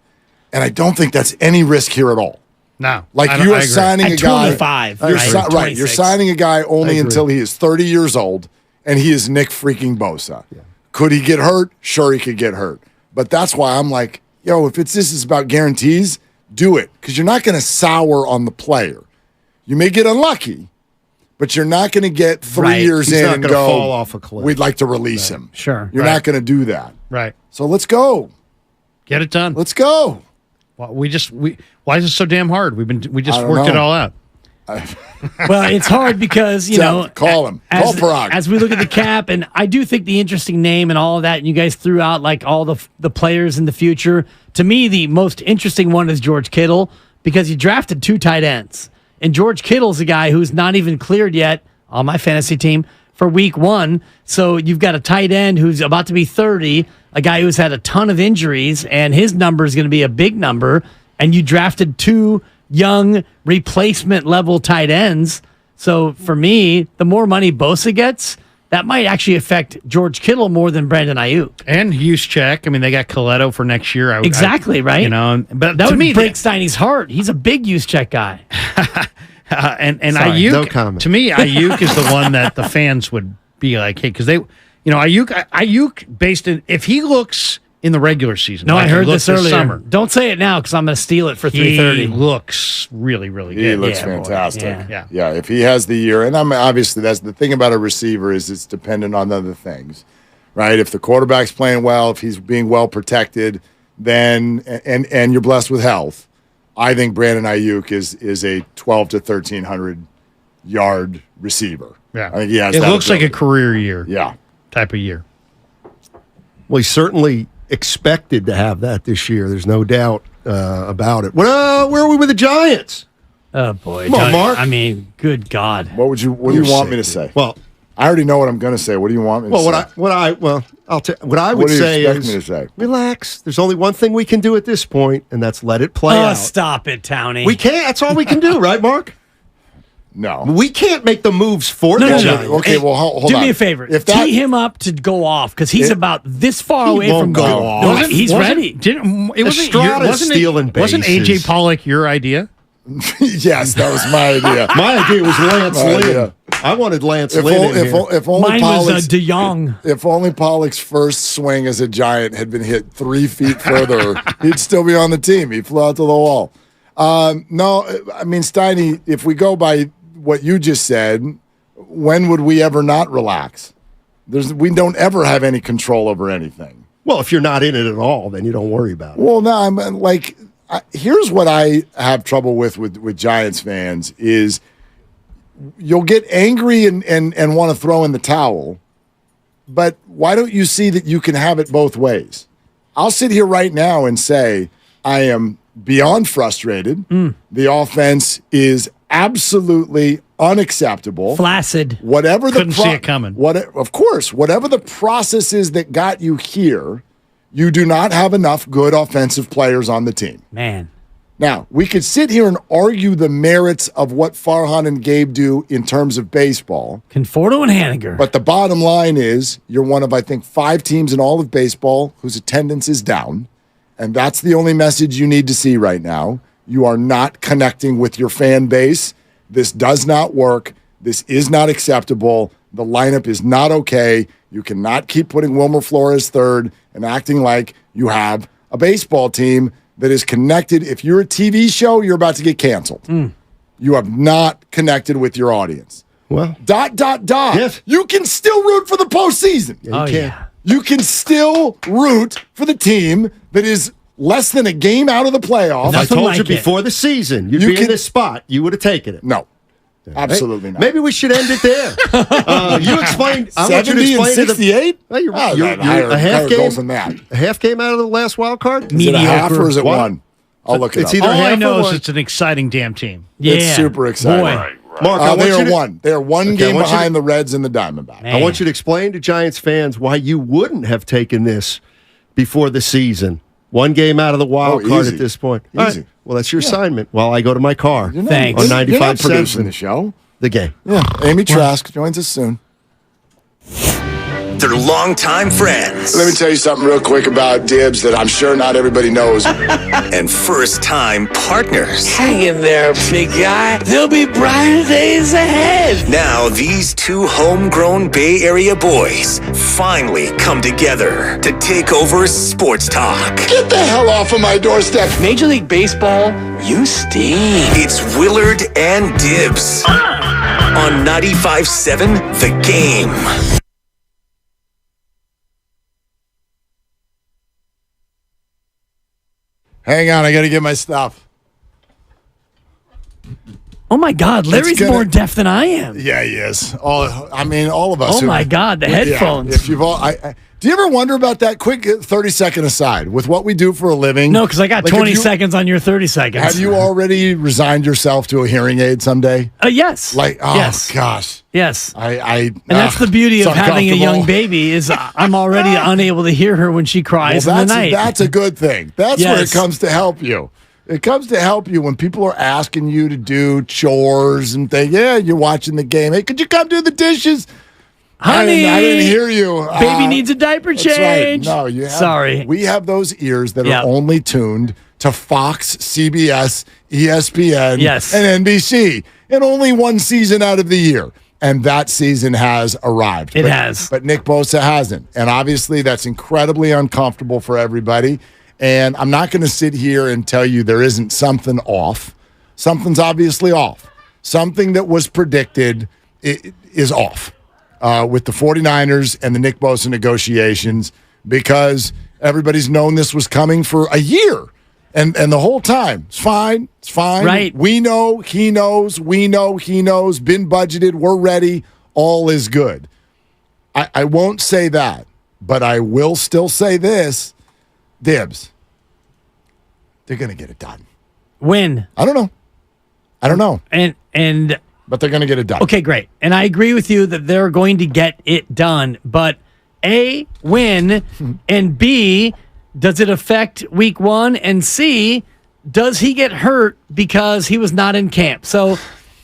And I don't think that's any risk here at all. No. Like, you are signing a guy. 25. You're signing a guy only until he is 30 years old, and he is Nick freaking Bosa. Yeah. Could he get hurt? Sure, he could get hurt. But that's why I'm like, if this is about guarantees, do it. Because you're not going to sour on the player. You may get unlucky, but you're not going to get 3 Right. years He's in not and gonna go, fall off a cliff. we'd like to release him. Sure. You're not going to do that. Right. So let's go. Get it done. Let's go. Well, why is it so damn hard? We just I don't worked it know. all out. Well, it's hard because, Call him. Call Parag. As we look at the cap, and I do think the interesting name and all of that, and you guys threw out like all the players in the future. To me, the most interesting one is George Kittle because he drafted 2 tight ends. And George Kittle's a guy who's not even cleared yet on my fantasy team for week 1. So you've got a tight end who's about to be 30, a guy who's had a ton of injuries, and his number is going to be a big number. And you drafted 2 young replacement level tight ends. So for me, the more money Bosa gets, that might actually affect George Kittle more than Brandon Ayuk. And Juszczyk. I mean, they got Coletto for next year. Exactly, right? But that to would me, break Steiny's heart. He's a big Juszczyk guy. and Sorry, Ayuk, no comment. to me, Ayuk is the one that the fans would be like, hey, because they, Ayuk based in, if he looks in the regular season. No, like I he heard looked this earlier. Summer, Don't say it now because I'm going to steal it for he 3:30. looks really, really good. He looks Yeah, boy. fantastic. Yeah. Yeah, if he has the year, and obviously that's the thing about a receiver is it's dependent on other things, right? If the quarterback's playing well, if he's being well protected, then and you're blessed with health, I think Brandon Ayuk is a 12 to 1,300 yard receiver. Yeah, I think he has. It that looks like a ability. career year. Yeah, type of year. Well, he certainly expected to have that this year. There's no doubt about it. Well, where are we with the Giants? Oh, boy. Come on, Mark. I mean, good God. What do you want me to say? Well, I already know what I'm going to say. What do you want me to say? what I would What do you say expect is me to say? relax. There's only one thing we can do at this point, and that's let it play out. Stop it, Townie. We can't. That's all we can do, right, Mark? No. We can't make the moves for No, the no, no. Giants. Okay, well, hold Do on. me a favor. If that, Tee him up to go off because he's about this far He away won't from go going. off. No, he's ready. Estrada's stealing Wasn't bases. AJ Pollock your idea? yes, that was my idea. My idea was Lance My Lynn. idea. I wanted Lance If, Lynn o- in if, here. o- if only Mine Pollock's, was De Jong. if only Pollock's first swing as a Giant had been hit 3 feet further, he'd still be on the team. He flew out to the wall. No, I mean, Steiny, if we go by what you just said, when would we ever not relax? We don't ever have any control over anything. Well, if you're not in it at all, then you don't worry about it. Well, no, I'm like, here's what I have trouble with Giants fans is you'll get angry and want to throw in the towel, but why don't you see that you can have it both ways? I'll sit here right now and say I am beyond frustrated. The offense is absolutely unacceptable. Flaccid. Whatever the Couldn't see it coming. Of course, whatever the process is that got you here, you do not have enough good offensive players on the team. Man. Now, we could sit here and argue the merits of what Farhan and Gabe do in terms of baseball. Conforto and Haniger. But the bottom line is you're one of, I think, 5 teams in all of baseball whose attendance is down. And that's the only message you need to see right now. You are not connecting with your fan base. This does not work. This is not acceptable. The lineup is not okay. You cannot keep putting Wilmer Flores third and acting like you have a baseball team that is connected. If you're a TV show, you're about to get canceled. You have not connected with your audience. Well, ... Yes. You can still root for the postseason. Yeah, you can. You can still root for the team that is less than a game out of the playoffs. If I Nothing told like you it. before the season you'd be in this spot, you would have taken it. No, absolutely not. Maybe we should end it there. You explained. I want you to 70 and explain to the 68? Well, you're higher a half game goals than that. A half game out of the last wild card. Is it a half or is it What? one? I'll look it It's up. either All half I know or is one. it's an exciting damn team. Yeah. It's super exciting. Boy. Mark, I They want are you to- one. They are one Okay, I game want you to- behind the Reds and the Diamondbacks. Man. I want you to explain to Giants fans why you wouldn't have taken this before the season. One game out of the wild card easy. at this point. Easy. All right. Well, that's your assignment while I go to my car. Thanks. On You're not 95.7. producing the show. The game. Yeah. Amy Trask joins us soon. They're longtime friends. Let me tell you something real quick about Dibs that I'm sure not everybody knows. And first-time partners. Hang in there, big guy. There'll be brighter days ahead. Now, these 2 homegrown Bay Area boys finally come together to take over sports talk. Get the hell off of my doorstep. Major League Baseball, you stink. It's Willard and Dibs. on 95.7 The Game. Hang on, I got to get my stuff. Oh my God, Larry's more deaf than I am. Yeah, he is. All of us. Oh my God, the headphones. If you've all, do you ever wonder about that? Quick 30-second aside with what we do for a living. No, because I got 20 seconds on your 30 seconds. Have you already resigned yourself to a hearing aid someday? Yes. Yes. Gosh. Yes. And that's the beauty of having a young baby is I'm already unable to hear her when she cries in the night. That's a good thing. That's where it comes to help you. It comes to help you when people are asking you to do chores and things. Yeah, you're watching the game. Hey, could you come do the dishes? Honey, I didn't hear you. Baby needs a diaper change. Right. No, you have, sorry. We have those ears that are only tuned to Fox, CBS, ESPN, and NBC, and only one season out of the year. And that season has arrived. It has. But Nick Bosa hasn't. And obviously that's incredibly uncomfortable for everybody. And I'm not going to sit here and tell you there isn't something off. Something's obviously off. Something that was predicted is off with the 49ers and the Nick Bosa negotiations because everybody's known this was coming for a year. And the whole time, it's fine. It's fine. Right. We know, he knows. We know, he knows. Been budgeted. We're ready. All is good. I won't say that, but I will still say this. Dibs. They're going to get it done. When? I don't know. But they're going to get it done. Okay, great. And I agree with you that they're going to get it done. But A, when, and B, does it affect week one? And C, does he get hurt because he was not in camp? So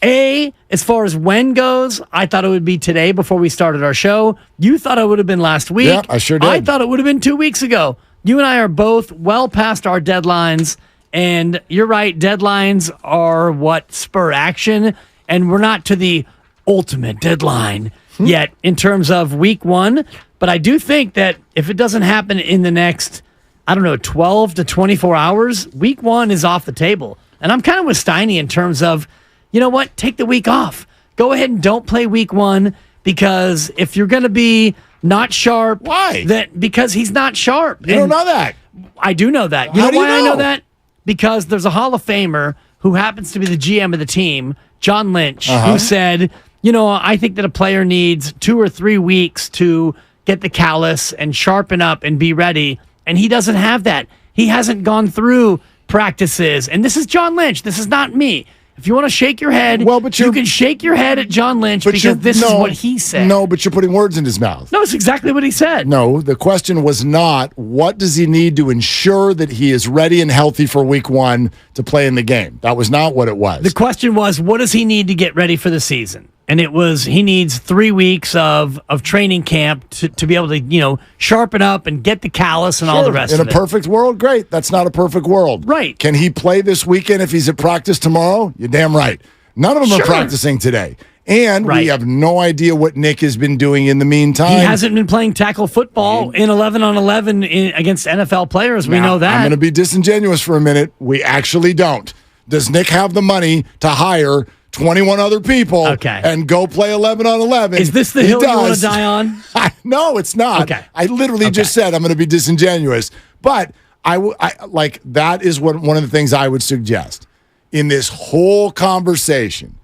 A, as far as when goes, I thought it would be today before we started our show. You thought it would have been last week. Yeah, I sure did. I thought it would have been 2 weeks ago. You and I are both well past our deadlines. And you're right, deadlines are what spur action. And we're not to the ultimate deadline yet in terms of week one. But I do think that if it doesn't happen in the next, 12 to 24 hours, week one is off the table. And I'm kind of with Steiny in terms of, you know what? Take the week off. Go ahead and don't play week one because if you're going to be not sharp. Why? Because he's not sharp. You don't know that. I do know that. You know why I know that? Because there's a Hall of Famer who happens to be the GM of the team, John Lynch, who said, I think that a player needs 2 or 3 weeks to get the callus and sharpen up and be ready. And he doesn't have that. He hasn't gone through practices. And this is John Lynch. This is not me. If you want to shake your head, you can shake your head at John Lynch because this is what he said. No, but you're putting words in his mouth. No, it's exactly what he said. No, the question was not what does he need to ensure that he is ready and healthy for week one to play in the game. That was not what it was. The question was, what does he need to get ready for the season? And it was he needs 3 weeks of training camp to be able to, sharpen up and get the callus and all the rest of it. In a perfect world, great. That's not a perfect world. Right. Can he play this weekend if he's at practice tomorrow? You're damn right. None of them are practicing today. And we have no idea what Nick has been doing in the meantime. He hasn't been playing tackle football in 11-on-11 against NFL players. We know that. I'm going to be disingenuous for a minute. We actually don't. Does Nick have the money to hire 21 other people and go play 11-on-11? Is this the hill you want to die on? No, it's not. Okay. I literally just said I'm going to be disingenuous. But that is one of the things I would suggest in this whole conversation.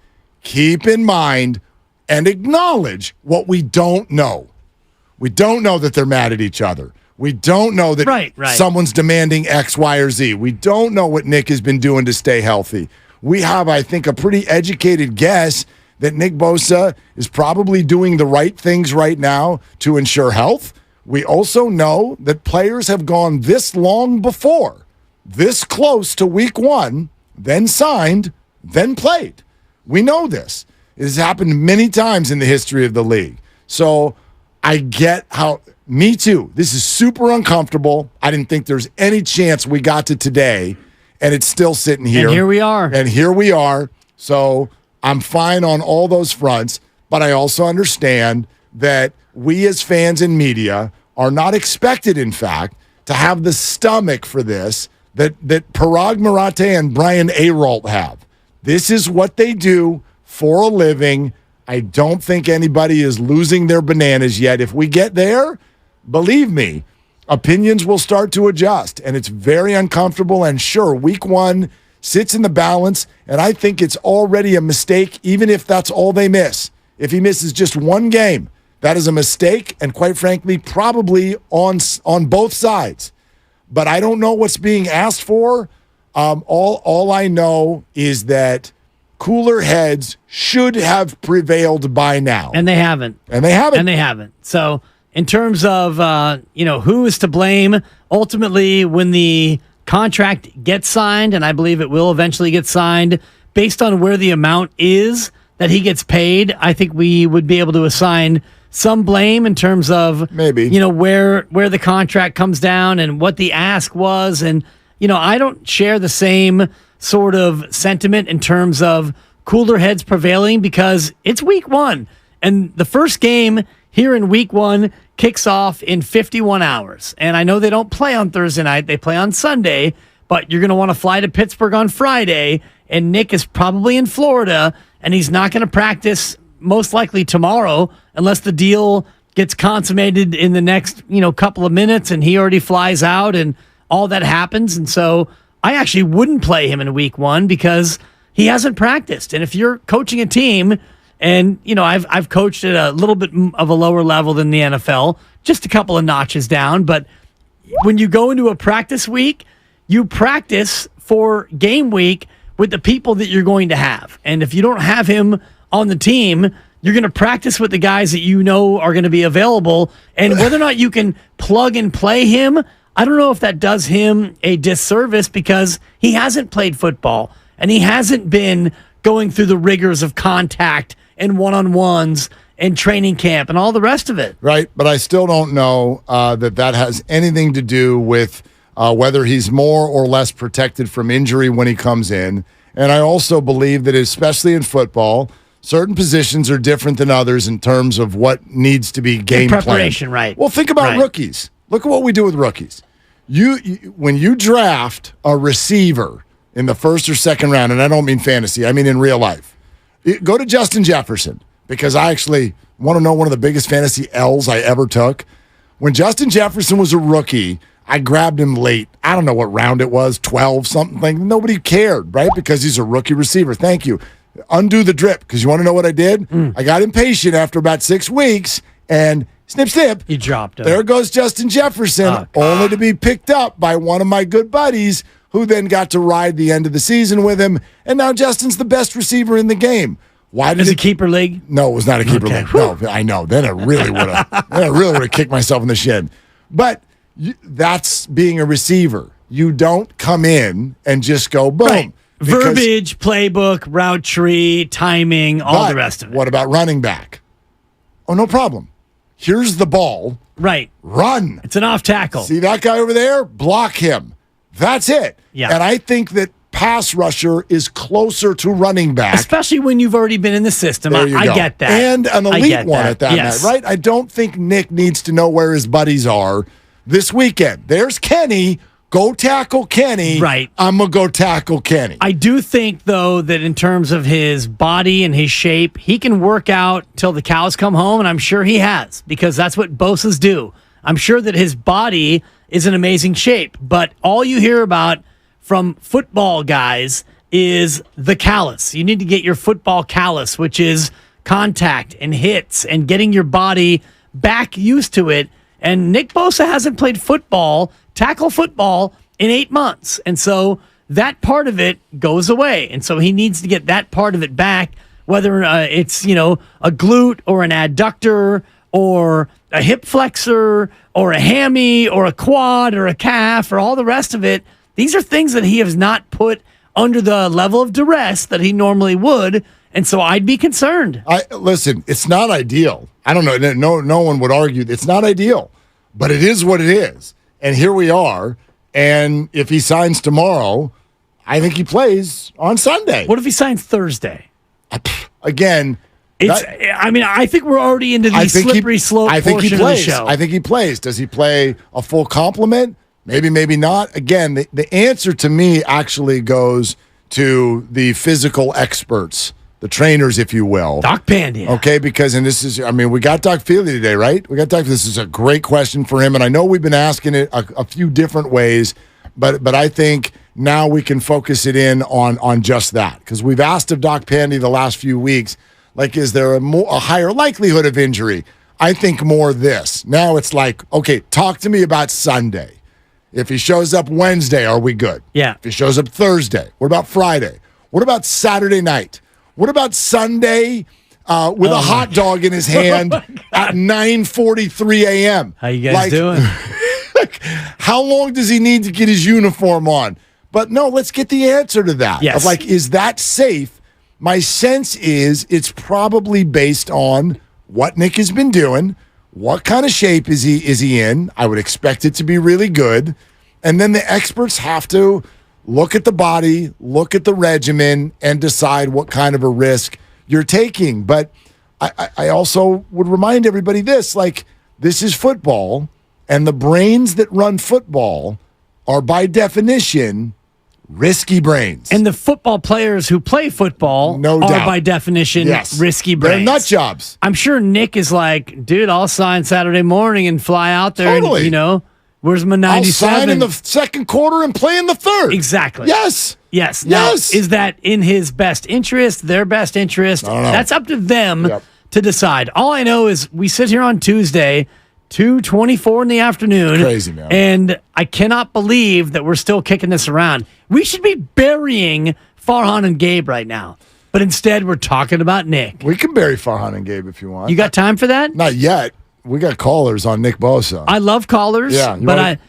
Keep in mind and acknowledge what we don't know. We don't know that they're mad at each other. We don't know that someone's demanding X, Y, or Z. We don't know what Nick has been doing to stay healthy. We have, I think, a pretty educated guess that Nick Bosa is probably doing the right things right now to ensure health. We also know that players have gone this long before, this close to week one, then signed, then played. We know this. It has happened many times in the history of the league. So I get how, me too, this is super uncomfortable. I didn't think there's any chance we got to today, and it's still sitting here. And here we are. So I'm fine on all those fronts, but I also understand that we as fans and media are not expected, in fact, to have the stomach for this that Parag Marathe and Brian Arolt have. This is what they do for a living. I don't think anybody is losing their bananas yet. If we get there, believe me, opinions will start to adjust, and it's very uncomfortable. And sure, week 1 sits in the balance, and I think it's already a mistake, even if that's all they miss. If he misses just one game, that is a mistake, and quite frankly, probably on both sides. But I don't know what's being asked for. All I know is that cooler heads should have prevailed by now. And they haven't. So in terms of, who is to blame, ultimately when the contract gets signed, and I believe it will eventually get signed, based on where the amount is that he gets paid, I think we would be able to assign some blame in terms of maybe, where the contract comes down and what the ask was. And, I don't share the same sort of sentiment in terms of cooler heads prevailing because it's week 1. And the first game here in week 1 kicks off in 51 hours. And I know they don't play on Thursday night. They play on Sunday, but you're going to want to fly to Pittsburgh on Friday. And Nick is probably in Florida, and he's not going to practice most likely tomorrow unless the deal gets consummated in the next, couple of minutes and he already flies out and all that happens. And so I actually wouldn't play him in week 1 because he hasn't practiced. And if you're coaching a team, and, I've coached at a little bit of a lower level than the NFL, just a couple of notches down. But when you go into a practice week, you practice for game week with the people that you're going to have. And if you don't have him on the team, you're going to practice with the guys that are going to be available. And whether or not you can plug and play him, I don't know if that does him a disservice because he hasn't played football and he hasn't been going through the rigors of contact and one-on-ones and training camp and all the rest of it. Right, but I still don't know that has anything to do with whether he's more or less protected from injury when he comes in. And I also believe that, especially in football, certain positions are different than others in terms of what needs to be game preparation, planned. Right. Well, think about rookies. Look at what we do with rookies. When you draft a receiver in the first or second round, and I don't mean fantasy, I mean in real life, go to Justin Jefferson, because I actually want to know one of the biggest fantasy L's I ever took. When Justin Jefferson was a rookie, I grabbed him late. I don't know what round it was, 12, something like. Nobody cared, right? Because he's a rookie receiver. Thank you. Undo the drip, because you want to know what I did? I got impatient after about 6 weeks, and snip, snip. You dropped him. There goes Justin Jefferson, only to be picked up by one of my good buddies, who then got to ride the end of the season with him, and now Justin's the best receiver in the game. Why did it a keeper league? No, it was not a keeper league. No, I know. Then I really would have kicked myself in the shin. But that's being a receiver. You don't come in and just go boom. Right. Verbiage, playbook, route tree, timing, all the rest of it. What about running back? Oh, no problem. Here's the ball. Right. Run. It's an off tackle. See that guy over there? Block him. That's it. Yeah. And I think that pass rusher is closer to running back. Especially when you've already been in the system. I get that. And an elite one at that, yes. right? I don't think Nick needs to know where his buddies are this weekend. There's Kenny. Go tackle Kenny. Right. I'm going to go tackle Kenny. I do think, though, that in terms of his body and his shape, he can work out till the cows come home, and I'm sure he has, because that's what Bosas do. I'm sure that his body is in amazing shape, but all you hear about from football guys is the callus. You need to get your football callus, which is contact and hits and getting your body back used to it. And Nick Bosa hasn't played tackle football, in 8 months. And so that part of it goes away. And so he needs to get that part of it back, whether it's, a glute or an adductor or a hip flexor or a hammy or a quad or a calf or all the rest of it. These are things that he has not put under the level of duress that he normally would. And so I'd be concerned. Listen, it's not ideal. I don't know. No one would argue it's not ideal, but it is what it is. And here we are. And if he signs tomorrow, I think he plays on Sunday. What if he signs Thursday? Again, I think we're already into the slippery slope portion of the show. I think he plays. Does he play a full complement? Maybe, maybe not. Again, the answer to me actually goes to the physical experts the trainers, if you will. Doc Pandia. Okay, because, and this is, I mean, we got Doc Feely today, right? This is a great question for him, and I know we've been asking it a few different ways, but I think now we can focus it in on just that, because we've asked of Doc Pandia the last few weeks, like, is there a higher likelihood of injury? I think more this. Now it's like, okay, talk to me about Sunday. If he shows up Wednesday, are we good? Yeah. If he shows up Thursday, what about Friday? What about Saturday night? What about Sunday with a hot dog in his hand at 9:43 a.m.? How you guys doing? How long does he need to get his uniform on? But no, let's get the answer to that. Yes. Of like, is that safe? My sense is it's probably based on what Nick has been doing. What kind of shape is he in? I would expect it to be really good. And then the experts have to look at the body, look at the regimen, and decide what kind of a risk you're taking. But I also would remind everybody this, like, this is football, and the brains that run football are by definition risky brains. And the football players who play football are by definition risky brains. They're nut jobs. I'm sure Nick is like, dude, I'll sign Saturday morning and fly out there Totally. and, where's my 97? I'll sign in the second quarter and play in the third. Exactly. Yes. Yes. Now, is that in his best interest, their best interest? I don't know. That's up to them to decide. All I know is we sit here on Tuesday, 2:24 in the afternoon. Crazy, man. And I cannot believe that we're still kicking this around. We should be burying Farhan and Gabe right now. But instead, we're talking about Nick. We can bury Farhan and Gabe if you want. You got time for that? Not yet. We got callers on Nick Bosa. I love callers. Yeah, but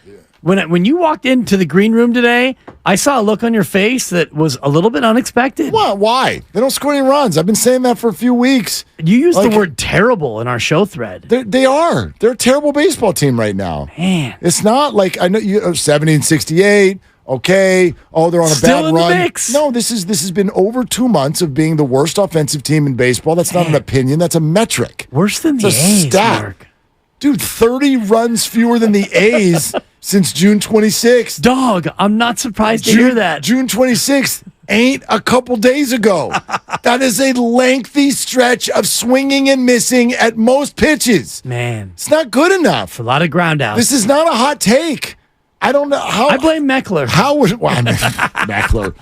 when you walked into the green room today, I saw a look on your face that was a little bit unexpected. What? Why? They don't score any runs. I've been saying that for a few weeks. You used the word terrible in our show thread. They are. They're a terrible baseball team right now. Man. It's not like, I know you 70-68. Okay. Oh, they're on a Still bad in the run. mix. No, this has been over 2 months of being the worst offensive team in baseball. That's not an opinion. That's a metric. Worse than It's the a A's, stat. Mark. Dude, 30 runs fewer than the A's since June 26th. Dog, I'm not surprised to hear that. June 26th ain't a couple days ago. That is a lengthy stretch of swinging and missing at most pitches. Man. It's not good enough. A lot of ground outs. This is not a hot take. I don't know how. I blame Meckler. Meckler.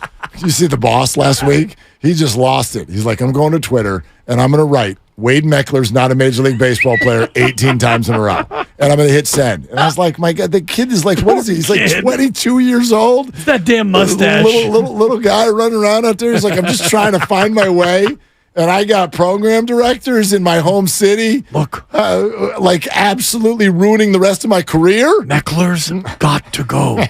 You see the boss last week? He just lost it. He's like, I'm going to Twitter and I'm going to write, Wade Meckler's not a Major League Baseball player 18 times in a row. And I'm going to hit send. And I was like, my God, the kid is like, what is he? He's like 22 years old. It's that damn mustache. Little guy running around out there. He's like, I'm just trying to find my way. And I got program directors in my home city. Look. Like absolutely ruining the rest of my career. Meckler's got to go.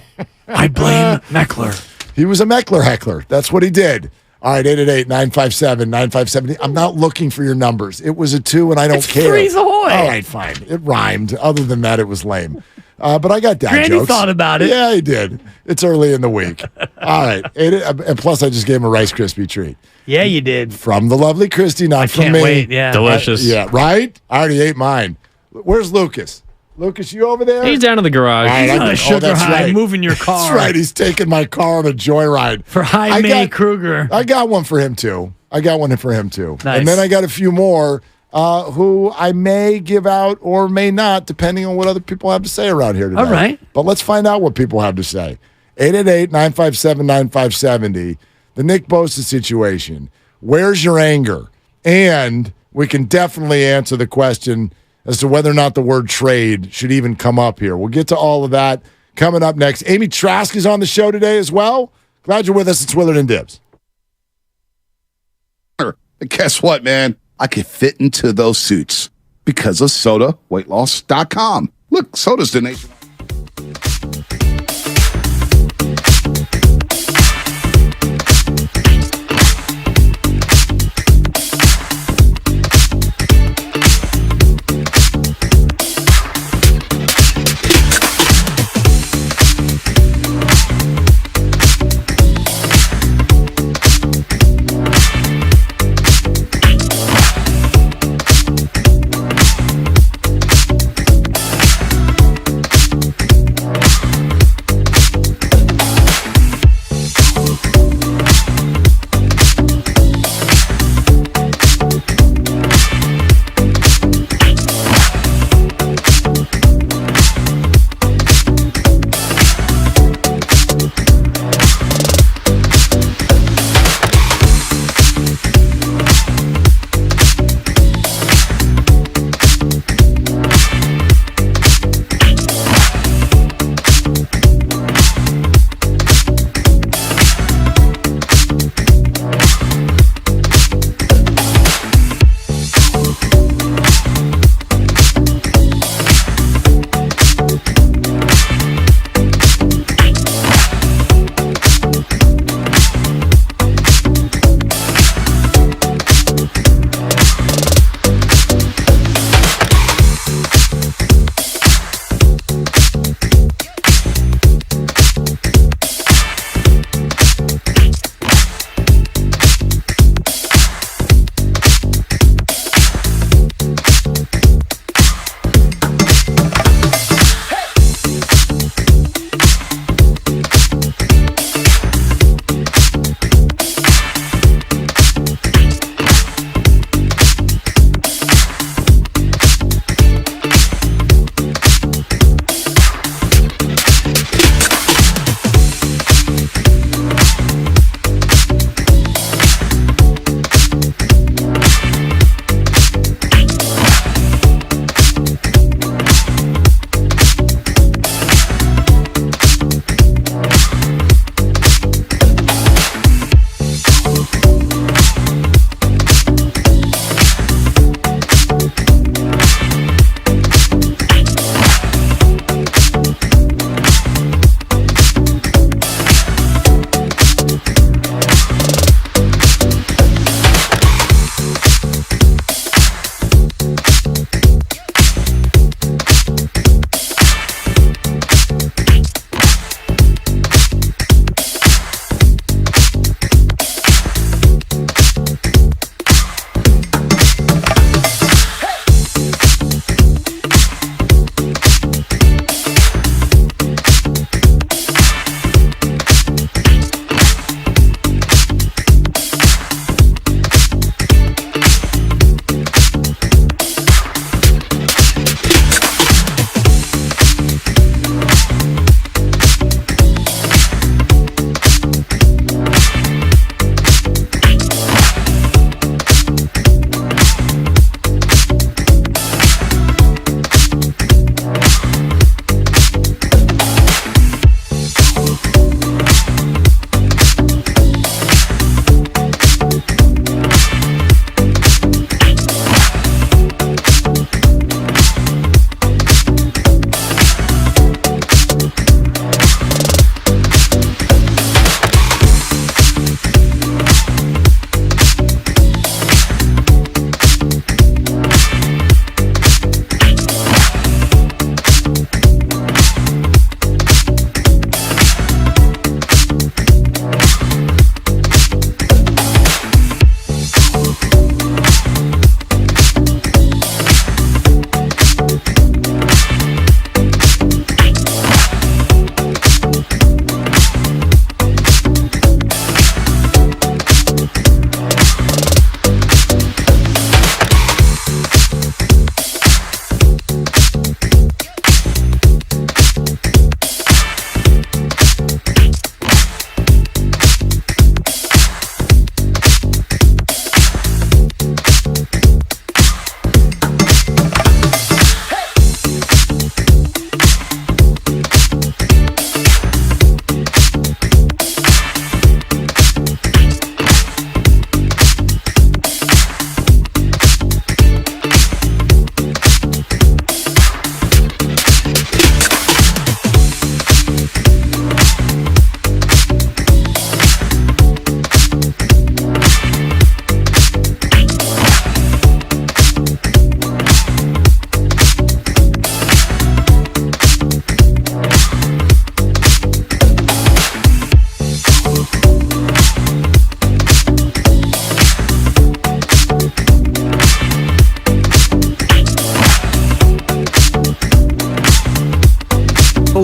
I blame Meckler. He was a Meckler heckler. That's what he did. All right, 888-957-9570. I'm not looking for your numbers. It was a 2, and I don't care. Three's ahoy. All right, fine. It rhymed. Other than that, it was lame. But I got dad Granny jokes. thought about it. Yeah, he did. It's early in the week. All right. And plus, I just gave him a Rice Krispie treat. Yeah, you did. From the lovely Christy, not from Can't me. wait. Yeah. Delicious. Yeah, right? I already ate mine. Where's Lucas? Lucas, you over there? He's down in the garage. All right, He's on a sugar that's high, right. moving your car. That's right. He's taking my car on a joyride. For Jaime Kruger. I got one for him, too. Nice. And then I got a few more who I may give out or may not, depending on what other people have to say around here today. All right. But let's find out what people have to say. 888-957-9570. The Nick Bosa situation. Where's your anger? And we can definitely answer the question as to whether or not the word trade should even come up here. We'll get to all of that coming up next. Amy Trask is on the show today as well. Glad you're with us. It's Willard and Dibs. Guess what, man? I could fit into those suits because of SodaWeightLoss.com. Look, Soda's the nation.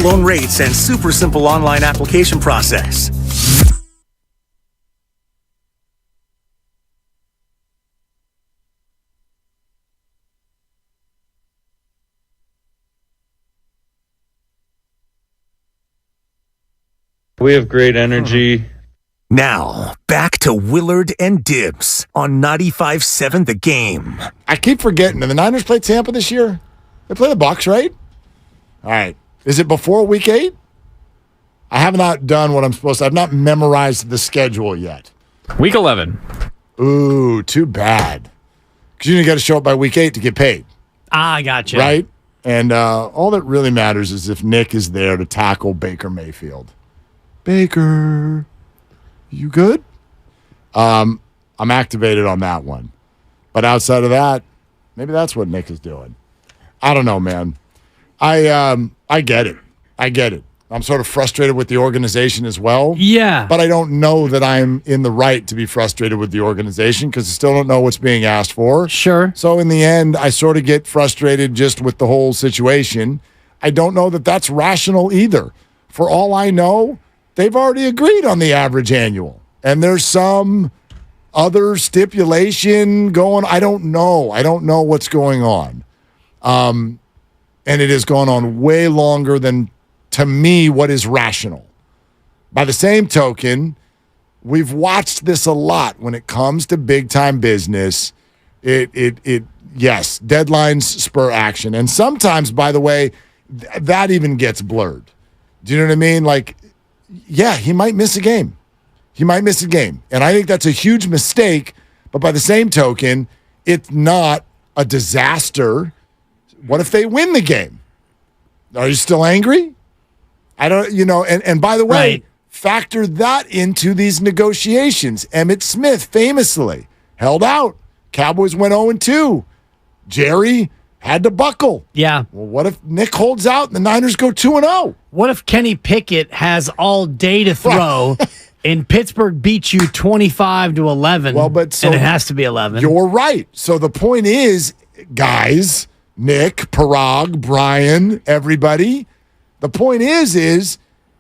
loan rates and super simple online application process. We have great energy. Now, back to Willard and Dibs on 95.7 The Game. I keep forgetting. Did the Niners play Tampa this year? They play the Bucs, right? All right. Is it before Week 8? I have not done what I'm supposed to. I've not memorized the schedule yet. Week 11. Ooh, too bad. Because you got to show up by Week 8 to get paid. I gotcha. Right? And all that really matters is if Nick is there to tackle Baker Mayfield. Baker, you good? I'm activated on that one. But outside of that, maybe that's what Nick is doing. I don't know, man. I get it. I get it. I'm sort of frustrated with the organization as well. Yeah. But I don't know that I'm in the right to be frustrated with the organization because I still don't know what's being asked for. Sure. So in the end, I sort of get frustrated just with the whole situation. I don't know that that's rational either. For all I know, they've already agreed on the average annual. And there's some other stipulation going. I don't know. I don't know what's going on. And it has gone on way longer than, to me, what is rational. By the same token, we've watched this a lot when it comes to big-time business. Yes, deadlines spur action. And sometimes, by the way, that even gets blurred. Do you know what I mean? Like, yeah, he might miss a game. He might miss a game. And I think that's a huge mistake. But by the same token, it's not a disaster. What if they win the game? Are you still angry? I don't, and by the way, right. Factor that into these negotiations. Emmitt Smith famously held out. Cowboys went 0-2. Jerry had to buckle. Yeah. Well, what if Nick holds out and the Niners go 2-0? What if Kenny Pickett has all day to throw and Pittsburgh beats you 25-11? Well, but and it has to be 11. You're right. So the point is, guys, Nick, Parag, Brian, everybody, the point is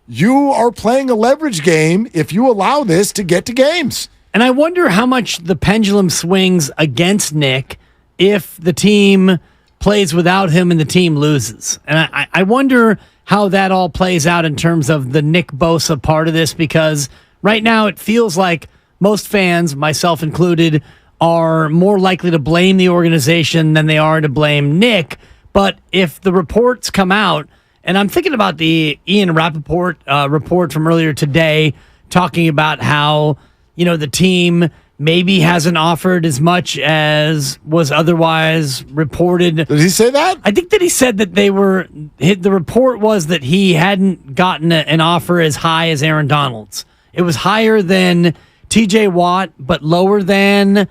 you are playing a leverage game if you allow this to get to games. And I wonder how much the pendulum swings against Nick if the team plays without him and the team loses. And I wonder how that all plays out in terms of the Nick Bosa part of this, because right now it feels like most fans, myself included, are more likely to blame the organization than they are to blame Nick. But if the reports come out, and I'm thinking about the Ian Rappaport report from earlier today, talking about how, the team maybe hasn't offered as much as was otherwise reported. Did he say that? I think that he said that the report was that he hadn't gotten an offer as high as Aaron Donald's. It was higher than TJ Watt, but lower than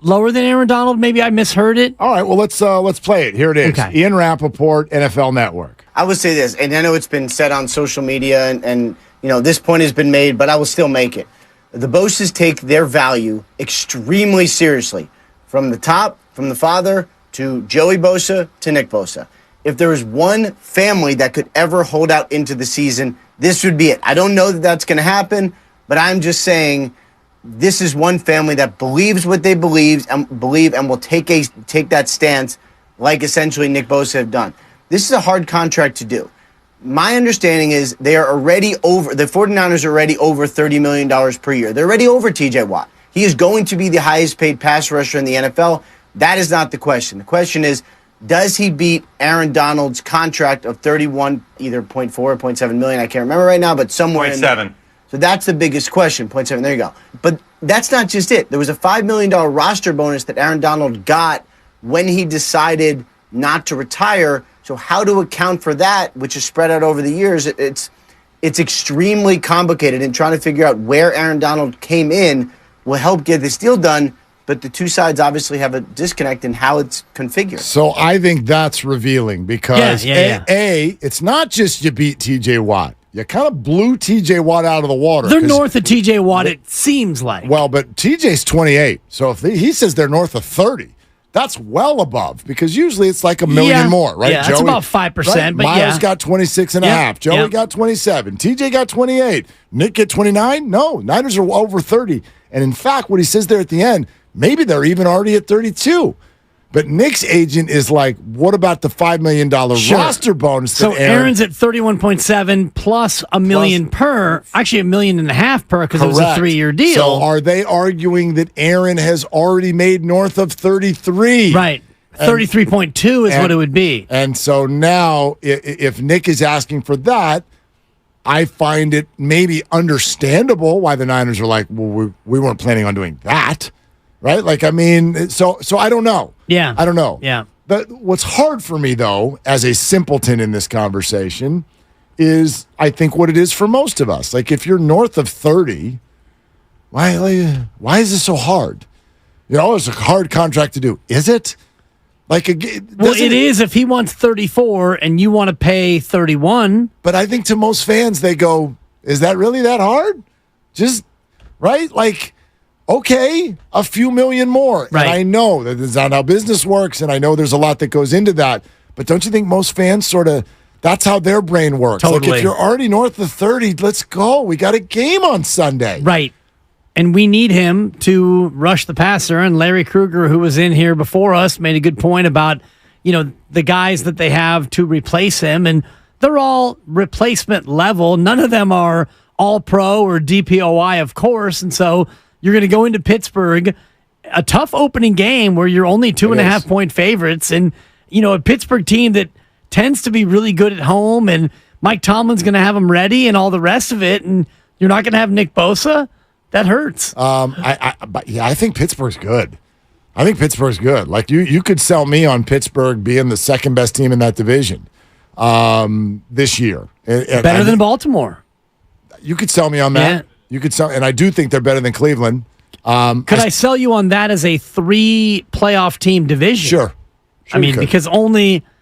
Aaron Donald. Maybe I misheard it. All right, well, let's play it. Here it is. Okay. Ian Rappaport, NFL Network. I would say this, and I know it's been said on social media, and this point has been made, but I will still make it. The Bosas take their value extremely seriously, from the top, from the father to Joey Bosa to Nick Bosa. If there is one family that could ever hold out into the season, this would be it. I don't know that that's going to happen, but I'm just saying this is one family that believes what they believe and will take that stance like essentially Nick Bosa have done. This is a hard contract to do. My understanding is the 49ers are already over $30 million per year. They're already over TJ Watt. He is going to be the highest paid pass rusher in the NFL. That is not the question. The question is, does he beat Aaron Donald's contract of 31, either 0.4 or 0.7 million? I can't remember right now, but somewhere 0.7. So that's the biggest question, 0.7. There you go. But that's not just it. There was a $5 million roster bonus that Aaron Donald got when he decided not to retire. So how to account for that, which is spread out over the years, it's extremely complicated, and trying to figure out where Aaron Donald came in will help get this deal done. But the two sides obviously have a disconnect in how it's configured. So I think that's revealing because, it's not just you beat TJ Watt. You kind of blew TJ Watt out of the water. They're north of TJ Watt, it seems like. Well, but TJ's 28. So if he says they're north of 30, That's well above because usually it's like $1 million more, right? Yeah, it's about 5%. Right? But Miles got 26 and a half. Joey got 27. TJ got 28. Nick get 29. No, Niners are over 30. And in fact, what he says there at the end, maybe they're even already at 32. But Nick's agent is like, what about the $5 million roster bonus? So Aaron's at 31.7 plus $1 million per, actually $1.5 million per because it was a 3-year deal. So are they arguing that Aaron has already made north of 33? Right. 33.2 is what it would be. And so now, if Nick is asking for that, I find it maybe understandable why the Niners are like, well, we weren't planning on doing that. Right? Like, I mean, so I don't know. Yeah. I don't know. Yeah. But what's hard for me, though, as a simpleton in this conversation, is I think what it is for most of us. Like, if you're north of 30, why is this so hard? It's a hard contract to do. Is it? Like, it is if he wants 34 and you want to pay 31. But I think to most fans, they go, is that really that hard? Just, right? Like, okay, a few million more. Right. And I know that is not how business works, and I know there's a lot that goes into that. But don't you think most fans sort of, that's how their brain works? Totally. Like, if you're already north of 30, let's go. We got a game on Sunday. Right. And we need him to rush the passer. And Larry Krueger, who was in here before us, made a good point about, the guys that they have to replace him. And they're all replacement level. None of them are all-pro or DPOI, of course. And so you're going to go into Pittsburgh, a tough opening game where you're only 2.5-point favorites. And, a Pittsburgh team that tends to be really good at home. And Mike Tomlin's going to have them ready and all the rest of it. And you're not going to have Nick Bosa. That hurts. I think Pittsburgh's good. I think Pittsburgh's good. Like, you could sell me on Pittsburgh being the second best team in that division this year. Better than Baltimore. You could sell me on that. Yeah. You could sell, and I do think they're better than Cleveland. Could I sell you on that as a 3-playoff team division? Sure. I mean, because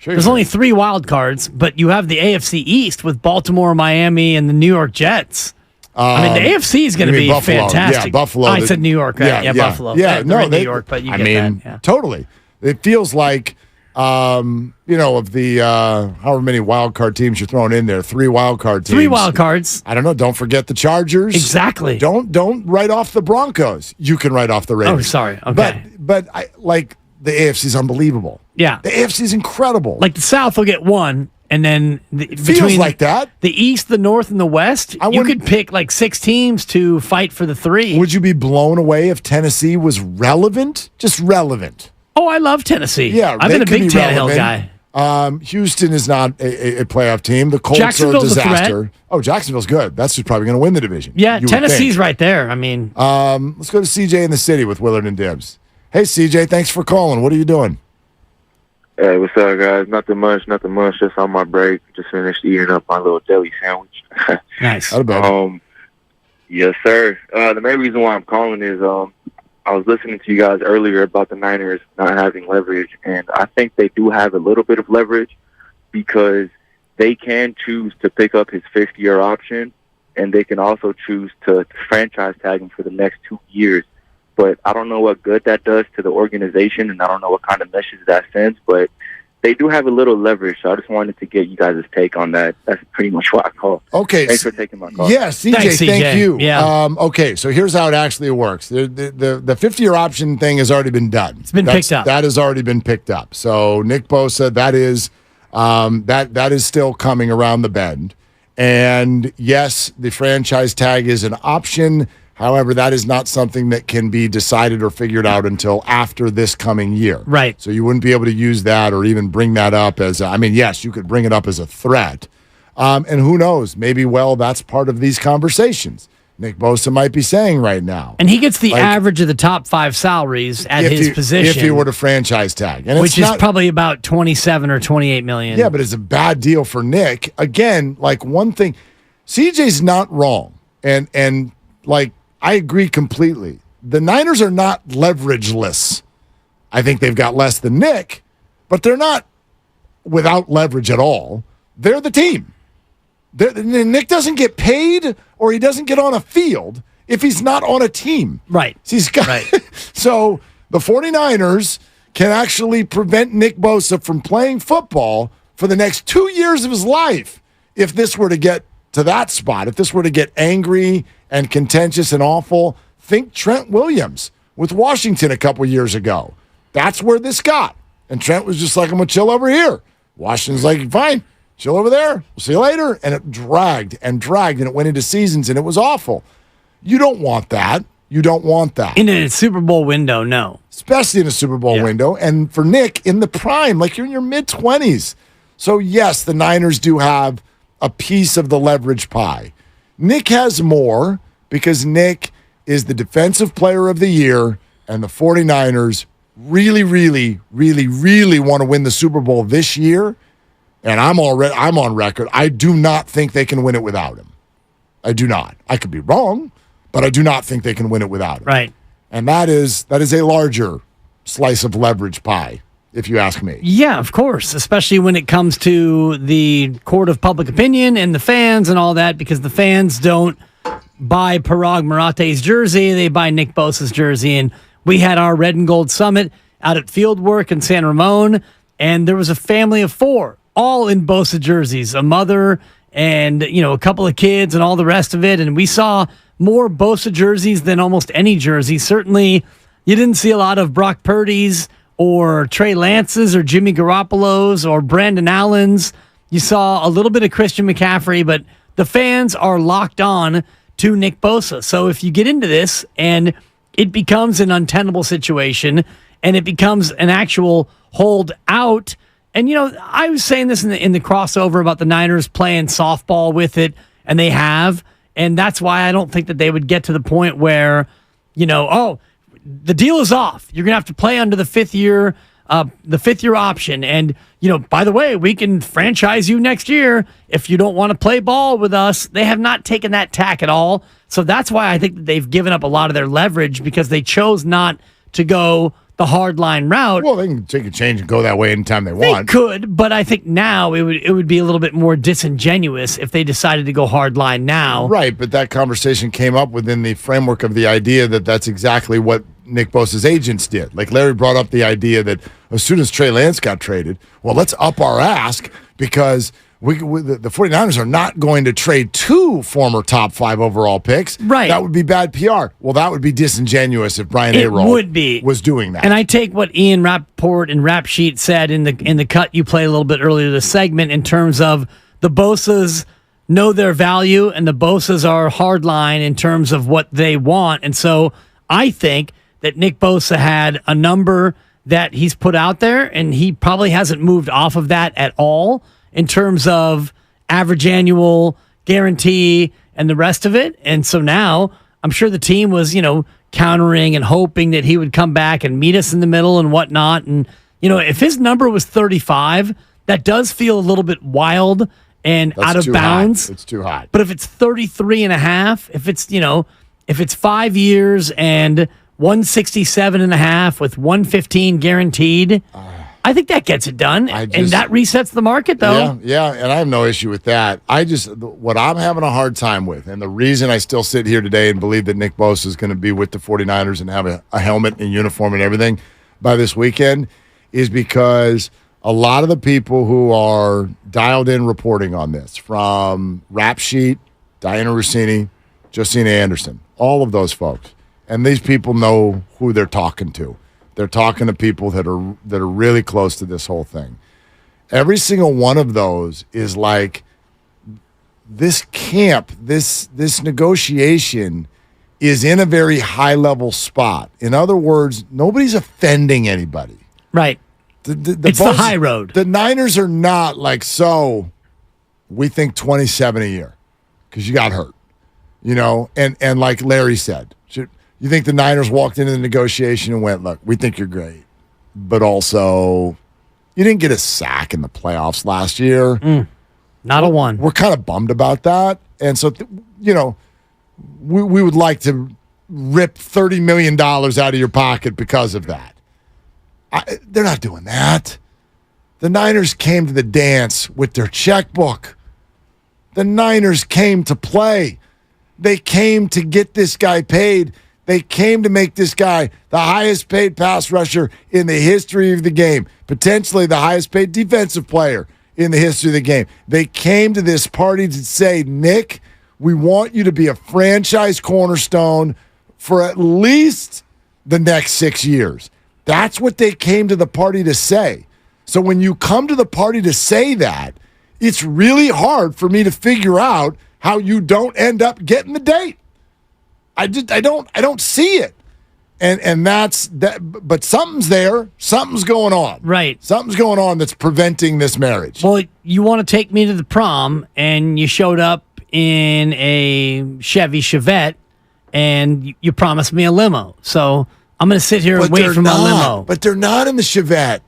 there's only 3 wild cards, but you have the AFC East with Baltimore, Miami, and the New York Jets. The AFC is going to be Buffalo. fantastic. Yeah, Buffalo. I said New York. Yeah, Buffalo. Yeah, they're New York, but you get that. Yeah. Totally. It feels like, of the however many wild card teams you're throwing in there, 3 wild card teams. 3 wild cards. I don't know. Don't forget the Chargers. Exactly. Don't write off the Broncos. You can write off the Raiders. Oh, sorry. Okay. But I like the AFC is unbelievable. Yeah. The AFC is incredible. Like the South will get 1. And then feels like that. The East, the North, and the West, you could pick like 6 teams to fight for the 3. Would you be blown away if Tennessee was relevant? Just relevant. Oh, I love Tennessee. Yeah, I've been a big Tannehill guy. Houston is not a playoff team. The Colts are a disaster. Oh, Jacksonville's good. That's who's probably going to win the division. Yeah, Tennessee's right there. I mean, let's go to CJ in the city with Willard and Dibs. Hey, CJ, thanks for calling. What are you doing? Hey, what's up, guys? Nothing much. Just on my break. Just finished eating up my little deli sandwich. Nice. Yes, sir. The main reason why I'm calling is I was listening to you guys earlier about the Niners not having leverage, and I think they do have a little bit of leverage because they can choose to pick up his 5th-year option, and they can also choose to franchise tag him for the next 2 years. But I don't know what good that does to the organization, and I don't know what kind of message that sends, but they do have a little leverage, so I just wanted to get you guys' take on that. That's pretty much why I called. Okay. Thanks for taking my call. Yeah, CJ, Thanks, thank you. Yeah. Okay, so here's how it actually works. The 50-year option thing has already been done. It's been picked up. That has already been picked up. So Nick Bosa, that is still coming around the bend. And yes, the franchise tag is an option. However, that is not something that can be decided or figured out until after this coming year. Right. So you wouldn't be able to use that or even bring that up as, yes, you could bring it up as a threat. And who knows? Maybe, that's part of these conversations. Nick Bosa might be saying right now. And he gets the average of the top 5 salaries at his position. If he were to franchise tag. And which is probably about 27 or 28 million. Yeah, but it's a bad deal for Nick. Again, one thing, CJ's not wrong. And I agree completely. The Niners are not leverageless. I think they've got less than Nick, but they're not without leverage at all. They're the team. Nick doesn't get paid or he doesn't get on a field if he's not on a team. Right. So the 49ers can actually prevent Nick Bosa from playing football for the next 2 years of his life if this were to get to that spot, if this were to get angry and contentious and awful. Think Trent Williams with Washington a couple years ago. That's where this got. And Trent was just like, I'm going to chill over here. Washington's like, fine, chill over there. We'll see you later. And it dragged, and it went into seasons, and it was awful. You don't want that. You don't want that. In a Super Bowl window, no. Especially in a Super Bowl window. And for Nick, in the prime, like you're in your mid-20s. So, yes, the Niners do have a piece of the leverage pie. Nick has more because Nick is the defensive player of the year, and the 49ers really, really, really, really want to win the Super Bowl this year. And I'm on record. I do not think they can win it without him. I do not. I could be wrong, but I do not think they can win it without him. Right. And that is a larger slice of leverage pie, if you ask me. Yeah, of course, especially when it comes to the court of public opinion and the fans and all that, because the fans don't buy Parag Marate's jersey, they buy Nick Bosa's jersey. And we had our Red and Gold Summit out at Fieldwork in San Ramon, and there was a family of 4, all in Bosa jerseys, a mother and, a couple of kids and all the rest of it. And we saw more Bosa jerseys than almost any jersey. Certainly, you didn't see a lot of Brock Purdy's or Trey Lance's or Jimmy Garoppolo's or Brandon Allen's. You saw a little bit of Christian McCaffrey, but the fans are locked on to Nick Bosa. So if you get into this and it becomes an untenable situation and it becomes an actual hold out, and I was saying this in the crossover about the Niners playing softball with it, and they have, and that's why I don't think that they would get to the point where, the deal is off. You're gonna have to play under the fifth year option, and by the way, we can franchise you next year if you don't want to play ball with us. They have not taken that tack at all, so that's why I think that they've given up a lot of their leverage, because they chose not to go the hard line route. Well, they can take a change and go that way anytime they want. They could, but I think now it would be a little bit more disingenuous if they decided to go hard line now. Right, but that conversation came up within the framework of the idea that that's exactly what Nick Bosa's agents did. Like Larry brought up the idea that as soon as Trey Lance got traded, well, let's up our ask because the 49ers are not going to trade 2 former top 5 overall picks. Right. That would be bad PR. Well, that would be disingenuous if Brian Arold was doing that. And I take what Ian Rappaport and Rap Sheet said in the cut you played a little bit earlier this segment in terms of the Bosas know their value and the Bosas are hardline in terms of what they want. And so I think that Nick Bosa had a number that he's put out there, and he probably hasn't moved off of that at all in terms of average annual guarantee and the rest of it. And so now I'm sure the team was, countering and hoping that he would come back and meet us in the middle and whatnot. And, if his number was 35, that does feel a little bit wild and out of bounds. It's too hot. But if it's 33 and a half, if it's 5 years and 167 and a half with 115 guaranteed, I think that gets it done. And that resets the market, though. Yeah, and I have no issue with that. What I'm having a hard time with, and the reason I still sit here today and believe that Nick Bosa is going to be with the 49ers and have a helmet and uniform and everything by this weekend, is because a lot of the people who are dialed in reporting on this, from Rap Sheet, Diana Rossini, Josina Anderson, all of those folks, and these people know who they're talking to. They're talking to people that are really close to this whole thing. Every single one of those is like, this camp, this negotiation is in a very high-level spot. In other words, nobody's offending anybody. Right. It's the high road. The Niners are not like, so we think 27 a year because you got hurt. And like Larry said, you think the Niners walked into the negotiation and went, look, we think you're great, but also you didn't get a sack in the playoffs last year. Not a one. We're kind of bummed about that. And so, we would like to rip $30 million out of your pocket because of that. They're not doing that. The Niners came to the dance with their checkbook. The Niners came to play. They came to get this guy paid. They came to make this guy the highest paid pass rusher in the history of the game, potentially the highest paid defensive player in the history of the game. They came to this party to say, Nick, we want you to be a franchise cornerstone for at least the next 6 years. That's what they came to the party to say. So when you come to the party to say that, it's really hard for me to figure out how you don't end up getting the date. I don't see it. And that's that, but something's there. Something's going on. Right. Something's going on that's preventing this marriage. Well, you want to take me to the prom, and you showed up in a Chevy Chevette, and you promised me a limo. So I'm going to sit here and wait for my limo. But they're not in the Chevette.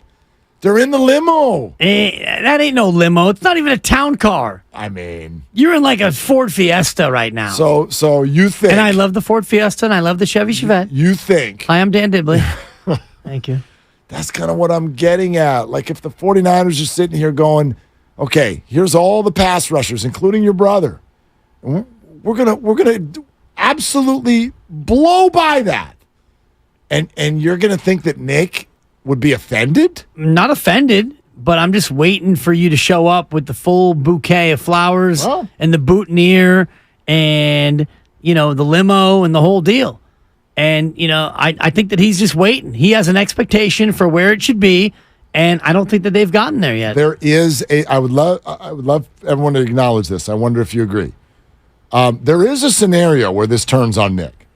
They're in the limo. That ain't no limo. It's not even a town car. I mean, you're in like a Ford Fiesta right now. So you think. And I love the Ford Fiesta, and I love the Chevy Chevette. You think. I am Dan Dibley. Thank you. That's kind of what I'm getting at. Like if the 49ers are sitting here going, okay, here's all the pass rushers, including your brother. We're gonna absolutely blow by that. And you're gonna think that Nick would be offended? Not offended, but I'm just waiting for you to show up with the full bouquet of flowers and the boutonniere and, the limo and the whole deal. And, I think that he's just waiting. He has an expectation for where it should be, and I don't think that they've gotten there yet. There is I would love everyone to acknowledge this. I wonder if you agree. There is a scenario where this turns on Nick.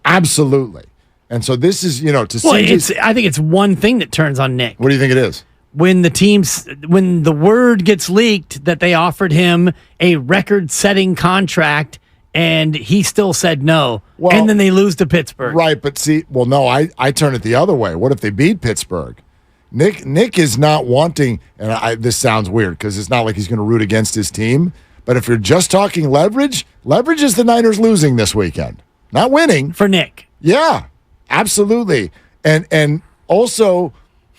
Absolutely. And so this is, to see. I think it's one thing that turns on Nick. What do you think it is? When the word gets leaked that they offered him a record-setting contract and he still said no, and then they lose to Pittsburgh. Right, but I turn it the other way. What if they beat Pittsburgh? Nick is not wanting, and this sounds weird because it's not like he's going to root against his team, but if you're just talking leverage is the Niners losing this weekend, not winning. For Nick. Yeah. Absolutely. And also,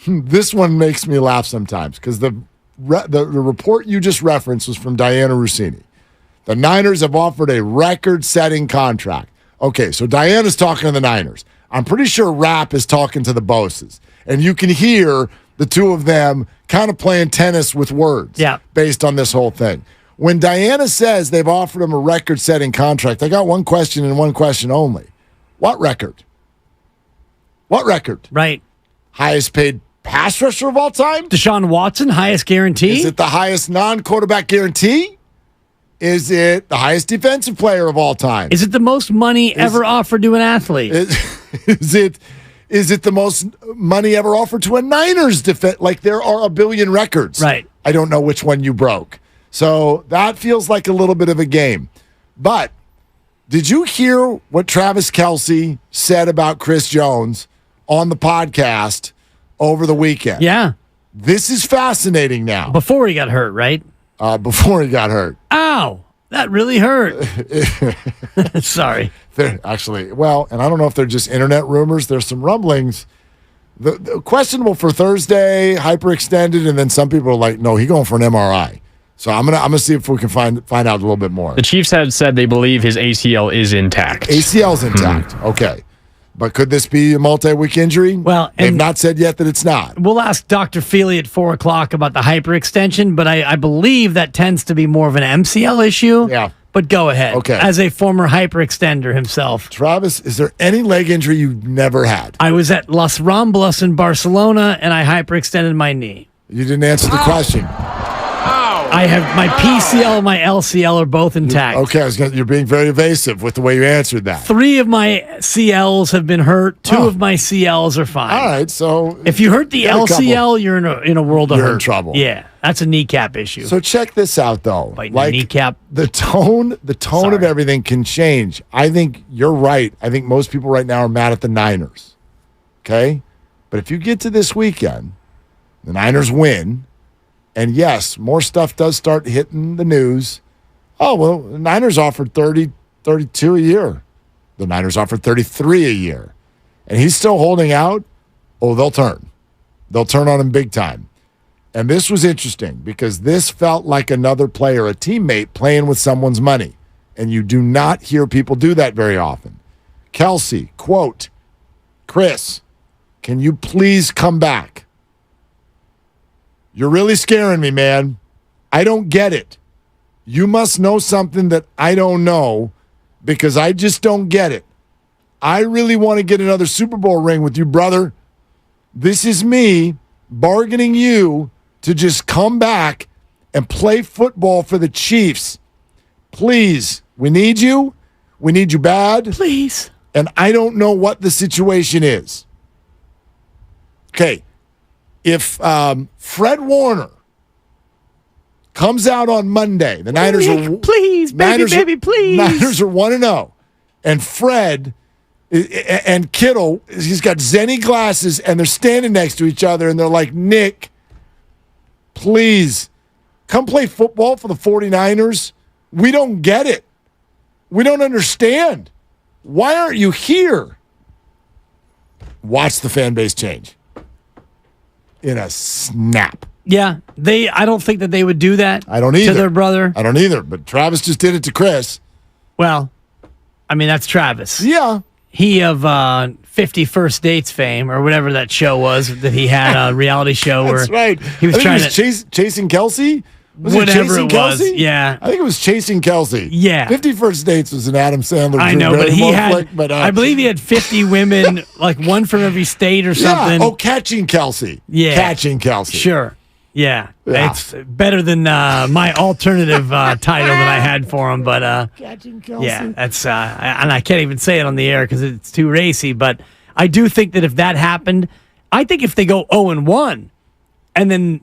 this one makes me laugh sometimes because the report you just referenced was from Diana Rossini. The Niners have offered a record-setting contract. Okay, so Diana's talking to the Niners. I'm pretty sure Rapp is talking to the Bosas. And you can hear the two of them kind of playing tennis with words based on this whole thing. When Diana says they've offered him a record-setting contract, I got one question and one question only. What record? What record? Right. Highest paid pass rusher of all time? Deshaun Watson, highest guarantee? Is it the highest non-quarterback guarantee? Is it the highest defensive player of all time? Is it the most money ever offered to an athlete? Is it the most money ever offered to a Niners defense? Like there are a billion records. Right. I don't know which one you broke. So that feels like a little bit of a game. But did you hear what Travis Kelce said about Chris Jones on the podcast over the weekend? Yeah. This is fascinating now. Before he got hurt, right? Before he got hurt. Ow! That really hurt. Sorry. And I don't know if they're just internet rumors. There's some rumblings. The questionable for Thursday, hyperextended, and then some people are like, no, he's going for an MRI. So I'm gonna see if we can find out a little bit more. The Chiefs have said they believe his ACL is intact. ACL's intact. Okay. But could this be a multi-week injury? Well, they've not said yet that it's not. We'll ask Dr. Feely at 4 o'clock about the hyperextension, but I believe that tends to be more of an MCL issue. Yeah. But go ahead. Okay. As a former hyperextender himself. Travis, is there any leg injury you've never had? I was at Las Ramblas in Barcelona, and I hyperextended my knee. You didn't answer the question. I have my PCL and my LCL are both intact. Okay, you're being very evasive with the way you answered that. 3 of my CLs have been hurt. 2 of my CLs are fine. All right, so if you hurt the LCL, you're in a world of hurt. You're in trouble. Yeah, that's a kneecap issue. So check this out, though. Like kneecap. The tone of everything can change. I think you're right. I think most people right now are mad at the Niners. Okay, but if you get to this weekend, the Niners win. And yes, more stuff does start hitting the news. Oh, well, the Niners offered 32 a year. The Niners offered 33 a year. And he's still holding out. Oh, they'll turn. They'll turn on him big time. And this was interesting because this felt like another player, a teammate, playing with someone's money. And you do not hear people do that very often. Kelsey, quote, Chris, can you please come back? You're really scaring me, man. I don't get it. You must know something that I don't know because I just don't get it. I really want to get another Super Bowl ring with you, brother. This is me bargaining you to just come back and play football for the Chiefs. Please, we need you. We need you bad. Please. And I don't know what the situation is. Okay, if Fred Warner comes out on Monday, the Niners are please, baby, please. Niners are 1-0, and Fred and Kittle, he's got Zenny glasses, and they're standing next to each other, and they're like, Nick, please come play football for the 49ers. We don't get it. We don't understand. Why aren't you here? Watch the fan base change in a snap. Yeah, I don't think that they would do that. I don't either. To their brother. I don't either, but Travis just did it to Chris. Well, I mean, that's Travis. Yeah. He of 50 First Dates fame, or whatever that show was that he had, a reality show where That's right. he was trying to chasing Kelsey. Whatever it was, yeah. I think it was Chasing Kelsey. Yeah. 50 First Dates was an Adam Sandler. I know, but he had, flick, but, I believe he had 50 women, like one from every state or something. Yeah. Oh, Catching Kelsey. Yeah. Catching Kelsey. Sure. Yeah. Yeah. It's better than my alternative title that I had for him, but Catching Kelsey. yeah, that's and I can't even say it on the air because it's too racy, but I do think that if that happened, I think if they go 0-1, and then,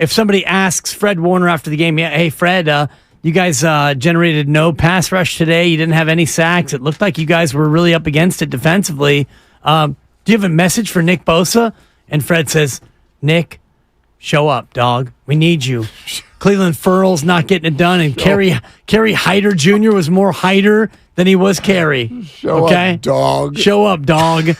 if somebody asks Fred Warner after the game, yeah, hey, Fred, you guys generated no pass rush today. You didn't have any sacks. It looked like you guys were really up against it defensively. Do you have a message for Nick Bosa? And Fred says, Nick, show up, dog. We need you. Cleveland Furl's not getting it done. And Kerry Hyder Jr. was more Hyder than he was Kerry. Show up, dog. Show up, dog.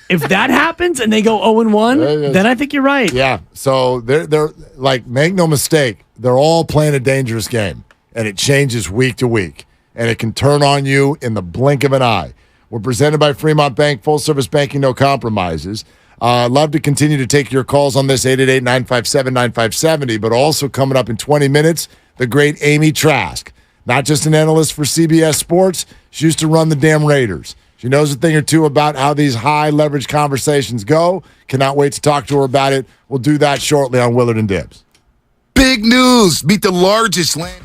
If that happens and they go 0-1, then I think you're right. Yeah. So they're like, make no mistake, they're all playing a dangerous game, and it changes week to week, and it can turn on you in the blink of an eye. We're presented by Fremont Bank, full service banking, no compromises. Love to continue to take your calls on this 888-957-9570, but also coming up in 20 minutes, the great Amy Trask, not just an analyst for CBS Sports. She used to run the damn Raiders. She knows a thing or two about how these high-leverage conversations go. Cannot wait to talk to her about it. We'll do that shortly on Willard and Dibs. Big news. Meet the largest land.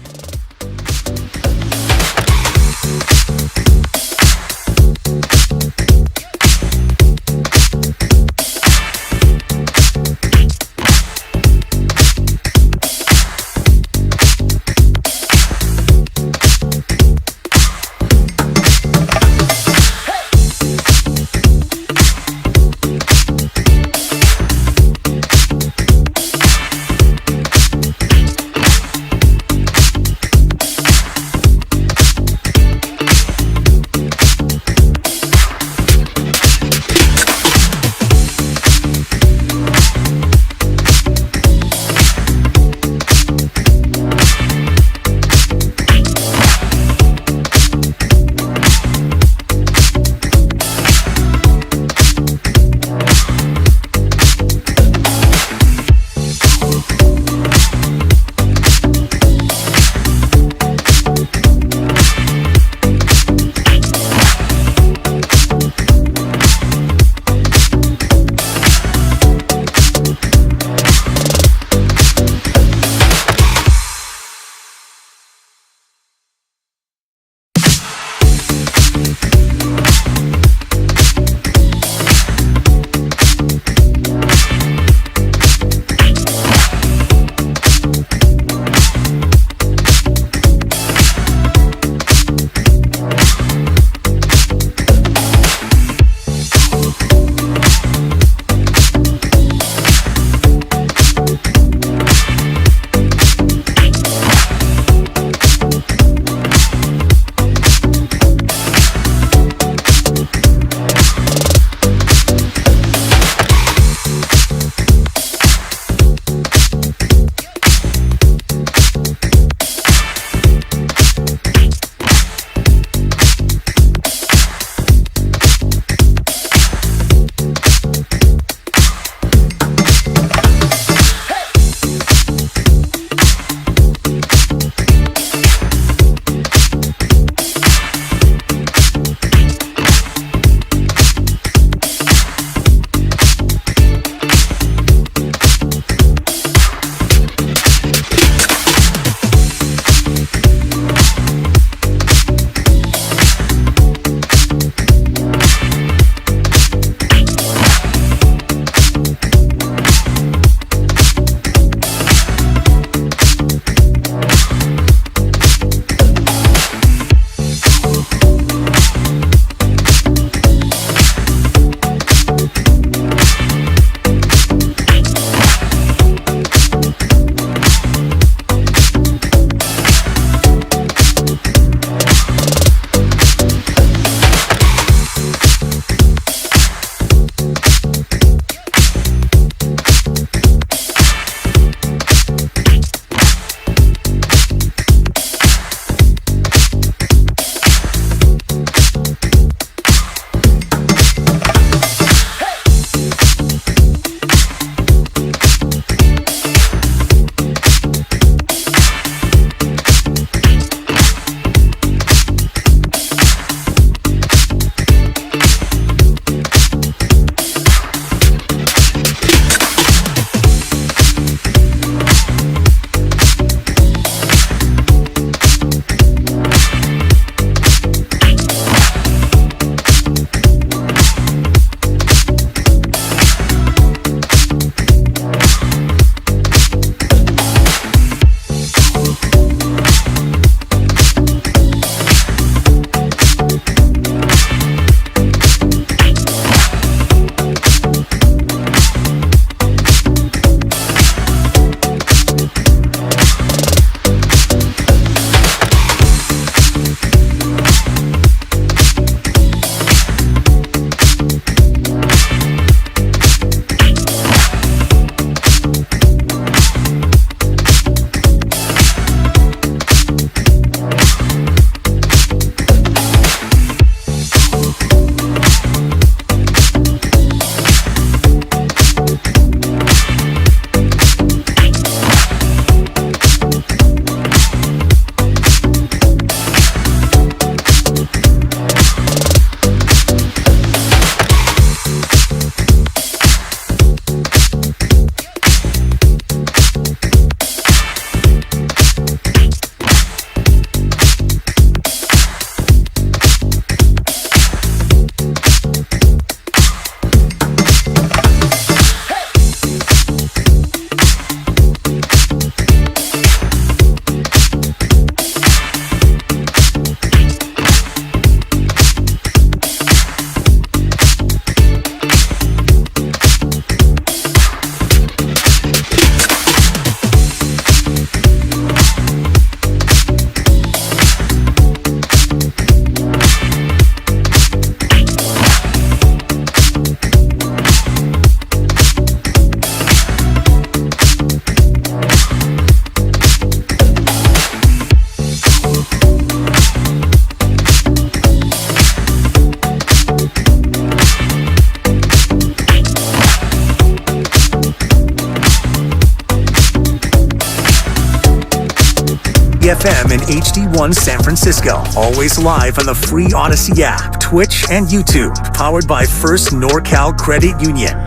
FM and HD1 San Francisco. Always live on the free Odyssey app, Twitch, and YouTube. Powered by First NorCal Credit Union.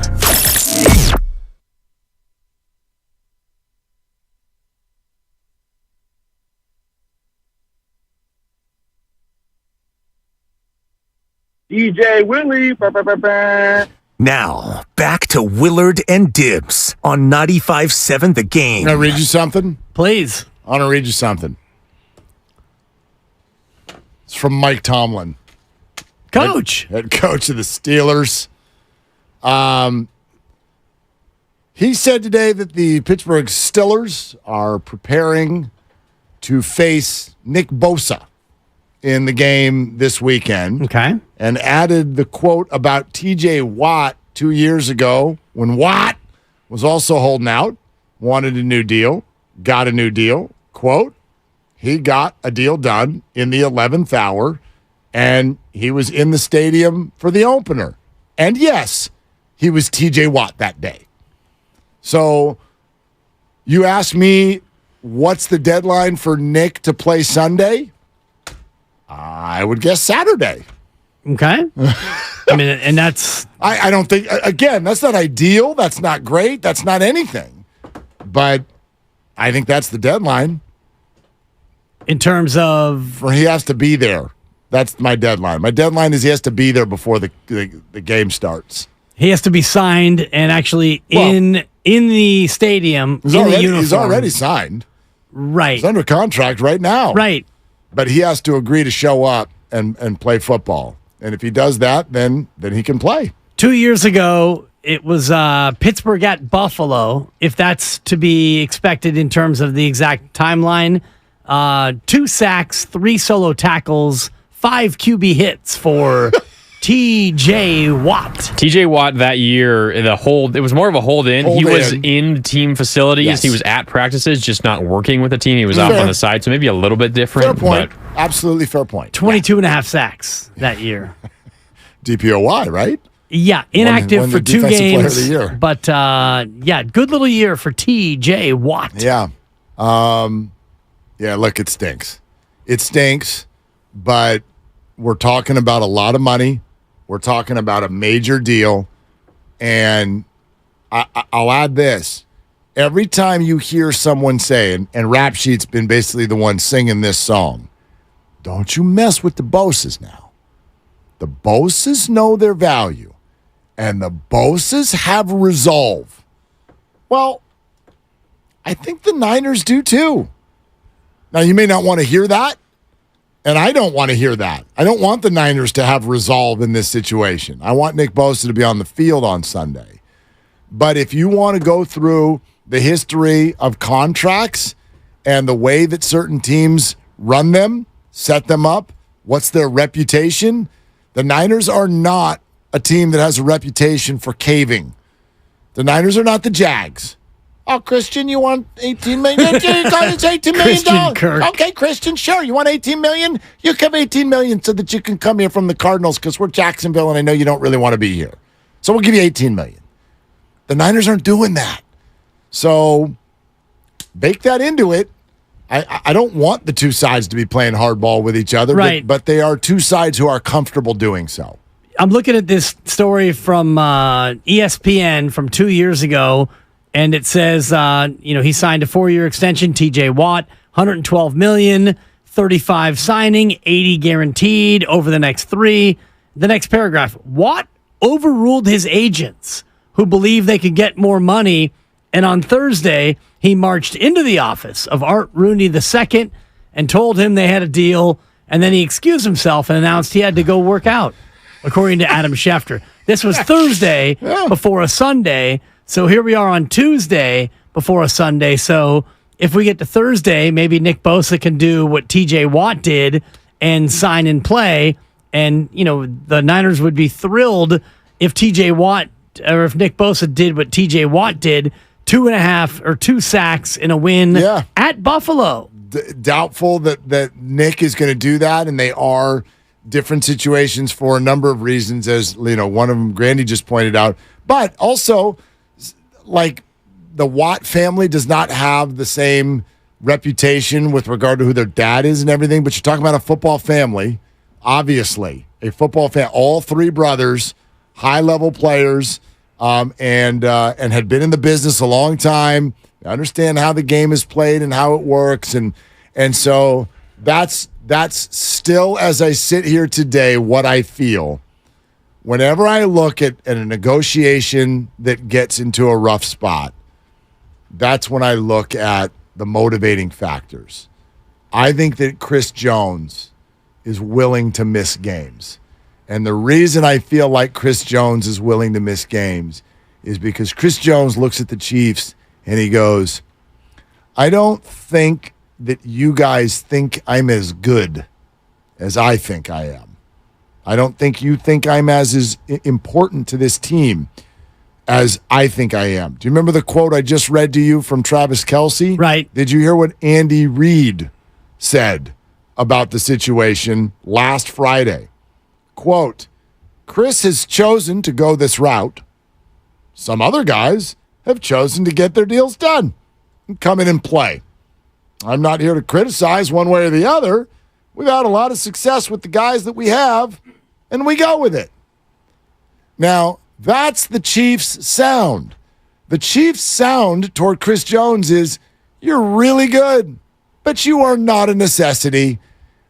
DJ Willie. Now, back to Willard and Dibs on 95.7 The Game. Can I read you something? Please. I want to read you something. It's from Mike Tomlin. Coach. Head coach of the Steelers. He said today that the Pittsburgh Steelers are preparing to face Nick Bosa in the game this weekend. Okay. And added the quote about TJ Watt 2 years ago when Watt was also holding out, wanted a new deal, got a new deal. Quote, he got a deal done in the 11th hour, and he was in the stadium for the opener. And yes, he was TJ Watt that day. So you ask me, what's the deadline for Nick to play Sunday? I would guess Saturday. Okay. I mean, and that's... I don't think... Again, that's not ideal. That's not great. That's not anything. But I think that's the deadline. In terms of... He has to be there. That's my deadline. My deadline is he has to be there before the game starts. He has to be signed and actually in the stadium, the uniform. He's already signed. Right. He's under contract right now. Right. But he has to agree to show up and play football. And if he does that, then he can play. 2 years ago, it was Pittsburgh at Buffalo, if that's to be expected in terms of the exact timeline. 2 sacks, 3 solo tackles, 5 QB hits for TJ Watt. TJ Watt that year, it was more of a hold in. He was in team facilities. Yes. He was at practices, just not working with the team. He was off on the side, so maybe a little bit different. Fair point. But Absolutely fair point. 22 and a half sacks that year. DPOY, right? Yeah, inactive won for the 2 defensive player games. of the year. But, good little year for TJ Watt. Yeah. Look, it stinks. It stinks, but we're talking about a lot of money. We're talking about a major deal. And I'll add this. Every time you hear someone say, and Rap Sheet's been basically the one singing this song, don't you mess with the Bosas now. The Bosas know their value, and the Bosas have resolve. Well, I think the Niners do too. Now, you may not want to hear that, and I don't want to hear that. I don't want the Niners to have resolve in this situation. I want Nick Bosa to be on the field on Sunday. But if you want to go through the history of contracts and the way that certain teams run them, set them up, what's their reputation, the Niners are not a team that has a reputation for caving. The Niners are not the Jags. Oh, Christian, you want $18 million? It's $18 million. Christian Kirk. Okay, Christian, sure. You want $18 million? You come $18 million so that you can come here from the Cardinals because we're Jacksonville and I know you don't really want to be here. So we'll give you $18 million. The Niners aren't doing that. So bake that into it. I don't want the two sides to be playing hardball with each other, right. but they are two sides who are comfortable doing so. I'm looking at this story from ESPN from 2 years ago, and it says, he signed a 4-year extension, TJ Watt, $112 million, 35 signing, 80 guaranteed over the next 3. The next paragraph, Watt overruled his agents who believe they could get more money, and on Thursday, he marched into the office of Art Rooney II and told him they had a deal, and then he excused himself and announced he had to go work out, according to Adam Schefter. This was Thursday before a Sunday, so here we are on Tuesday before a Sunday. So if we get to Thursday, maybe Nick Bosa can do what TJ Watt did and sign and play, and, the Niners would be thrilled if TJ Watt, or if Nick Bosa did what TJ Watt did, 2.5 or 2 sacks in a win at Buffalo. Doubtful that Nick is going to do that, and they are different situations for a number of reasons, as one of them Grandy just pointed out. But also, like, the Watt family does not have the same reputation with regard to who their dad is and everything, but you're talking about a football family, obviously. A football fan, all three brothers, high-level players, and had been in the business a long time, understand how the game is played and how it works, and so that's still, as I sit here today, what I feel. Whenever I look at a negotiation that gets into a rough spot, that's when I look at the motivating factors. I think that Chris Jones is willing to miss games. And the reason I feel like Chris Jones is willing to miss games is because Chris Jones looks at the Chiefs and he goes, I don't think that you guys think I'm as good as I think I am. I don't think you think I'm as important to this team as I think I am. Do you remember the quote I just read to you from Travis Kelce? Right. Did you hear what Andy Reid said about the situation last Friday? Quote, Chris has chosen to go this route. Some other guys have chosen to get their deals done and come in and play. I'm not here to criticize one way or the other. We've had a lot of success with the guys that we have, and we go with it. Now, that's the Chiefs' sound. The Chiefs' sound toward Chris Jones is, you're really good, but you are not a necessity.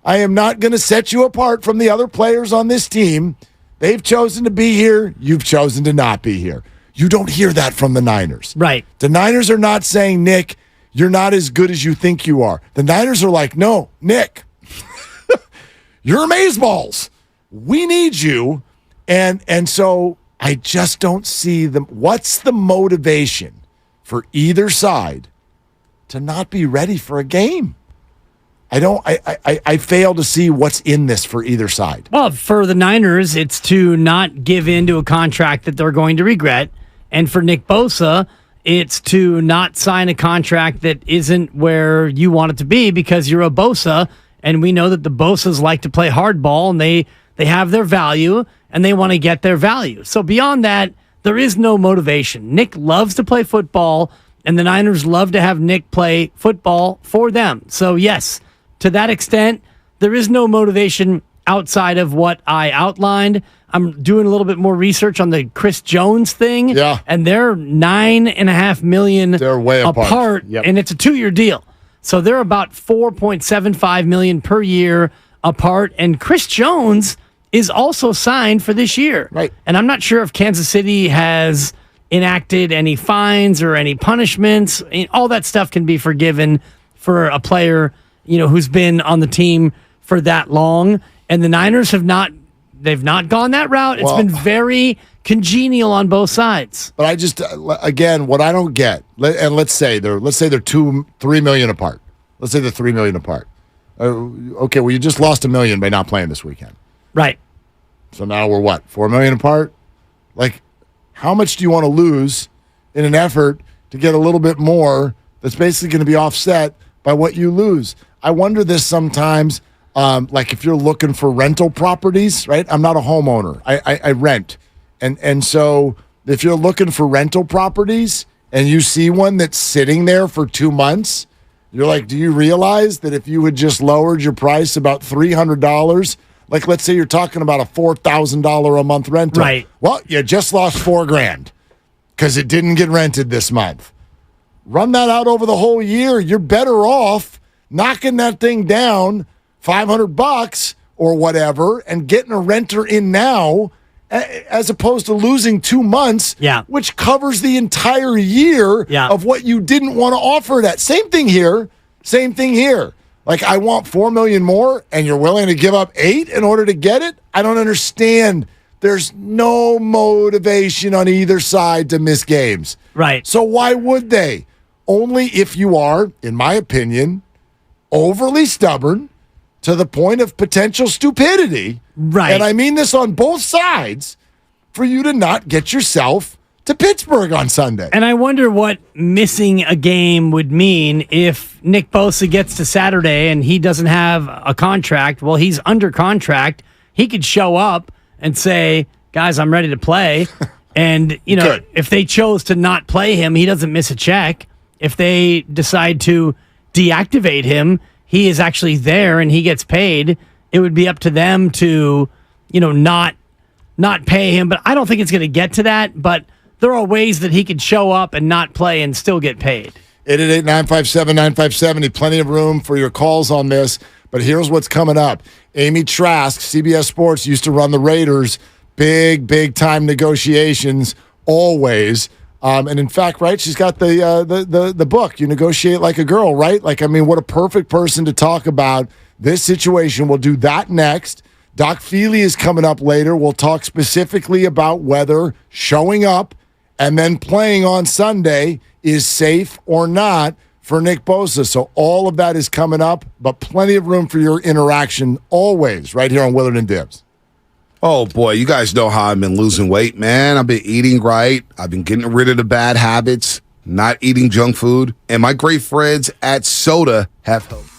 I am not going to set you apart from the other players on this team. They've chosen to be here. You've chosen to not be here. You don't hear that from the Niners. Right. The Niners are not saying, Nick, you're not as good as you think you are. The Niners are like, no, Nick, you're amazeballs. We need you. And so I just don't see what's the motivation for either side to not be ready for a game? I fail to see what's in this for either side. Well, for the Niners, it's to not give in to a contract that they're going to regret. And for Nick Bosa, it's to not sign a contract that isn't where you want it to be because you're a Bosa. And we know that the Bosas like to play hardball and they have their value and they want to get their value. So beyond that, there is no motivation. Nick loves to play football and the Niners love to have Nick play football for them. So yes, to that extent, there is no motivation outside of what I outlined. I'm doing a little bit more research on the Chris Jones thing. Yeah. And they're $9.5 million they're way apart. Yep. And it's a 2-year deal. So they're about $4.75 million per year apart. And Chris Jones is also signed for this year. Right. And I'm not sure if Kansas City has enacted any fines or any punishments. All that stuff can be forgiven for a player, who's been on the team for that long. And the Niners they've not gone that route. It's been very congenial on both sides. But I just, again, what I don't get, and let's say they're $3 million apart. Let's say they're $3 million apart. Okay, well, you just lost $1 million by not playing this weekend. Right. So now we're what, $4 million apart? Like, how much do you want to lose in an effort to get a little bit more that's basically going to be offset by what you lose? I wonder this sometimes. Like if you're looking for rental properties, right? I'm not a homeowner. I rent. And so if you're looking for rental properties and you see one that's sitting there for 2 months, you're like, do you realize that if you had just lowered your price about $300, like let's say you're talking about a $4,000 a month rental. Right. Well, you just lost $4,000 because it didn't get rented this month. Run that out over the whole year. You're better off knocking that thing down $500 or whatever and getting a renter in now as opposed to losing 2 months, which covers the entire year of what you didn't want to offer that. Same thing here. Like I want $4 million more and you're willing to give up $8 million in order to get it? I don't understand. There's no motivation on either side to miss games. Right. So why would they? Only if you are, in my opinion, overly stubborn to the point of potential stupidity. Right. And I mean this on both sides, for you to not get yourself to Pittsburgh on Sunday. And I wonder what missing a game would mean if Nick Bosa gets to Saturday and he doesn't have a contract. Well, he's under contract. He could show up and say, guys, I'm ready to play. And, if they chose to not play him, he doesn't miss a check. If they decide to deactivate him, he is actually there and he gets paid. It would be up to them to, not pay him. But I don't think it's going to get to that. But there are ways that he could show up and not play and still get paid. 888-957-9570. Plenty of room for your calls on this. But here's what's coming up. Amy Trask, CBS Sports, used to run the Raiders. Big time negotiations, always. And in fact, right, she's got the book, You Negotiate Like a Girl, right? What a perfect person to talk about this situation. We'll do that next. Doc Feely is coming up later. We'll talk specifically about whether showing up and then playing on Sunday is safe or not for Nick Bosa. So all of that is coming up, but plenty of room for your interaction always right here on Willard and Dibs. Oh, boy, you guys know how I've been losing weight, man. I've been eating right. I've been getting rid of the bad habits, not eating junk food. And my great friends at Soda have helped.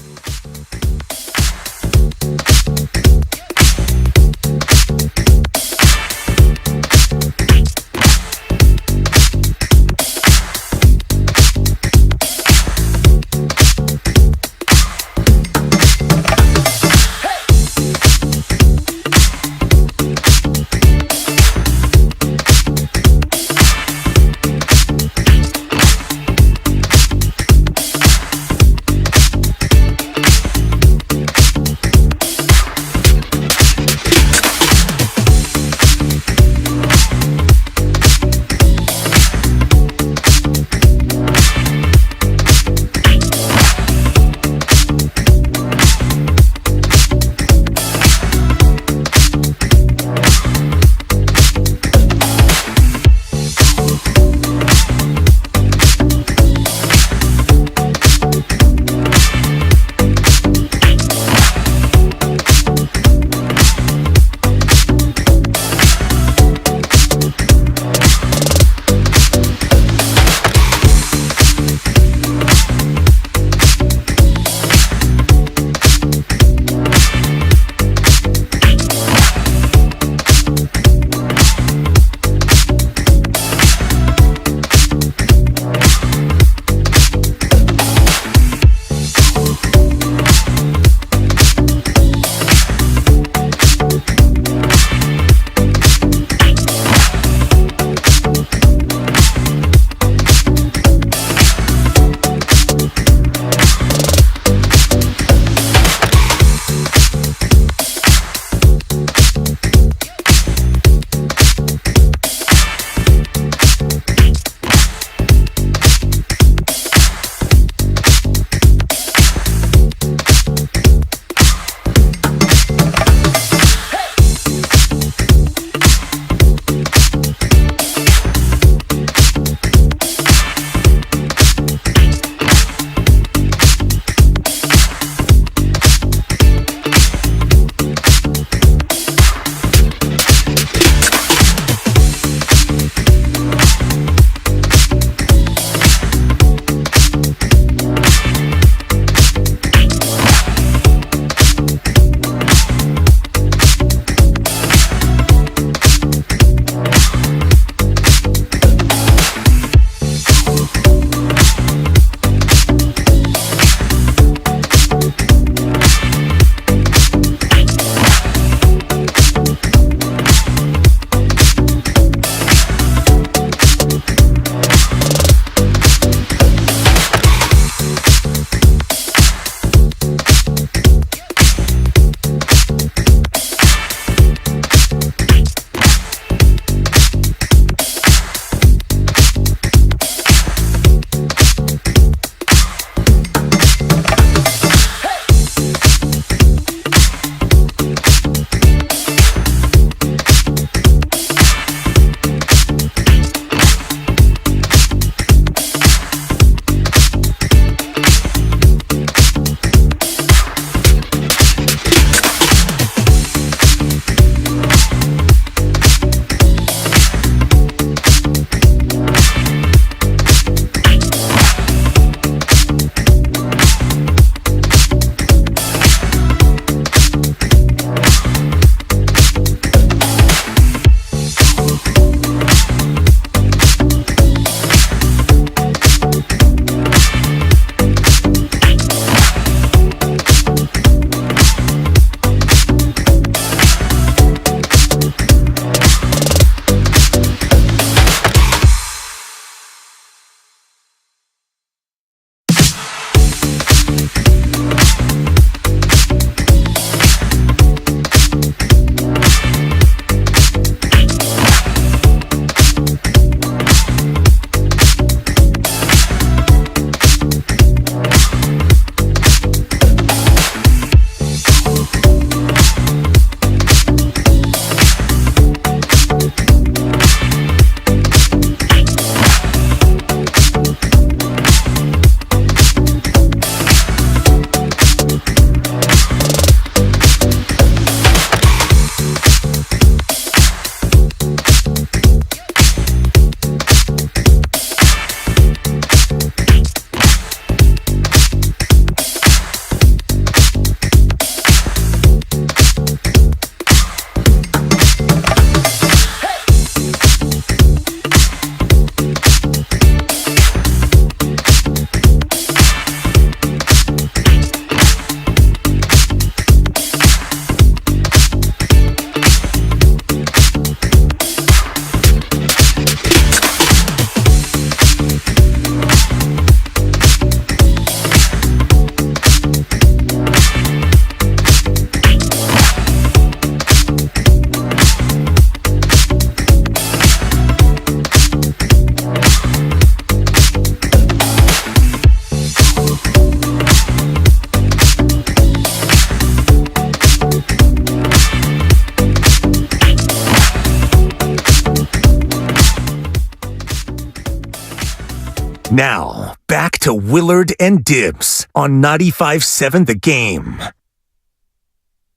Now, back to Willard and Dibs on 95.7 The Game.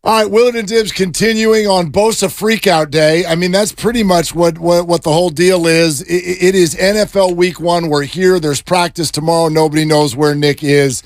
All right, Willard and Dibs continuing on Bosa Freakout Day. I mean, that's pretty much what the whole deal is. It is NFL Week 1. We're here. There's practice tomorrow. Nobody knows where Nick is.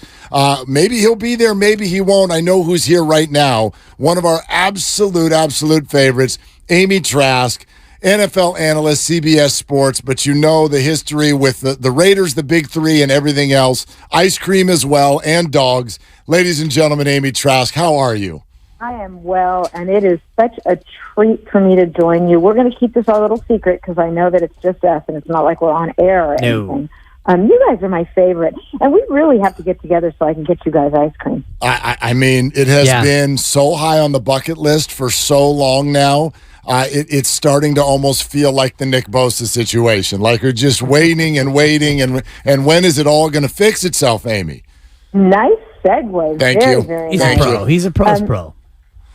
Maybe he'll be there. Maybe he won't. I know who's here right now. One of our absolute favorites, Amy Trask, NFL analyst, CBS Sports, but you know the history with the Raiders, the Big Three, and everything else. Ice cream as well, and dogs. Ladies and gentlemen, Amy Trask, how are you? I am well, and it is such a treat for me to join you. We're going to keep this our little secret because I know that it's just us, and it's not like we're on air or anything. You guys are my favorite, and we really have to get together so I can get you guys ice cream. I mean, it has been so high on the bucket list for so long now. It's starting to almost feel like the Nick Bosa situation. Like we're just waiting, and when is it all going to fix itself, Amy? Nice segue. Thank very, you. Very He's nice. a pro. He's a pro's pro.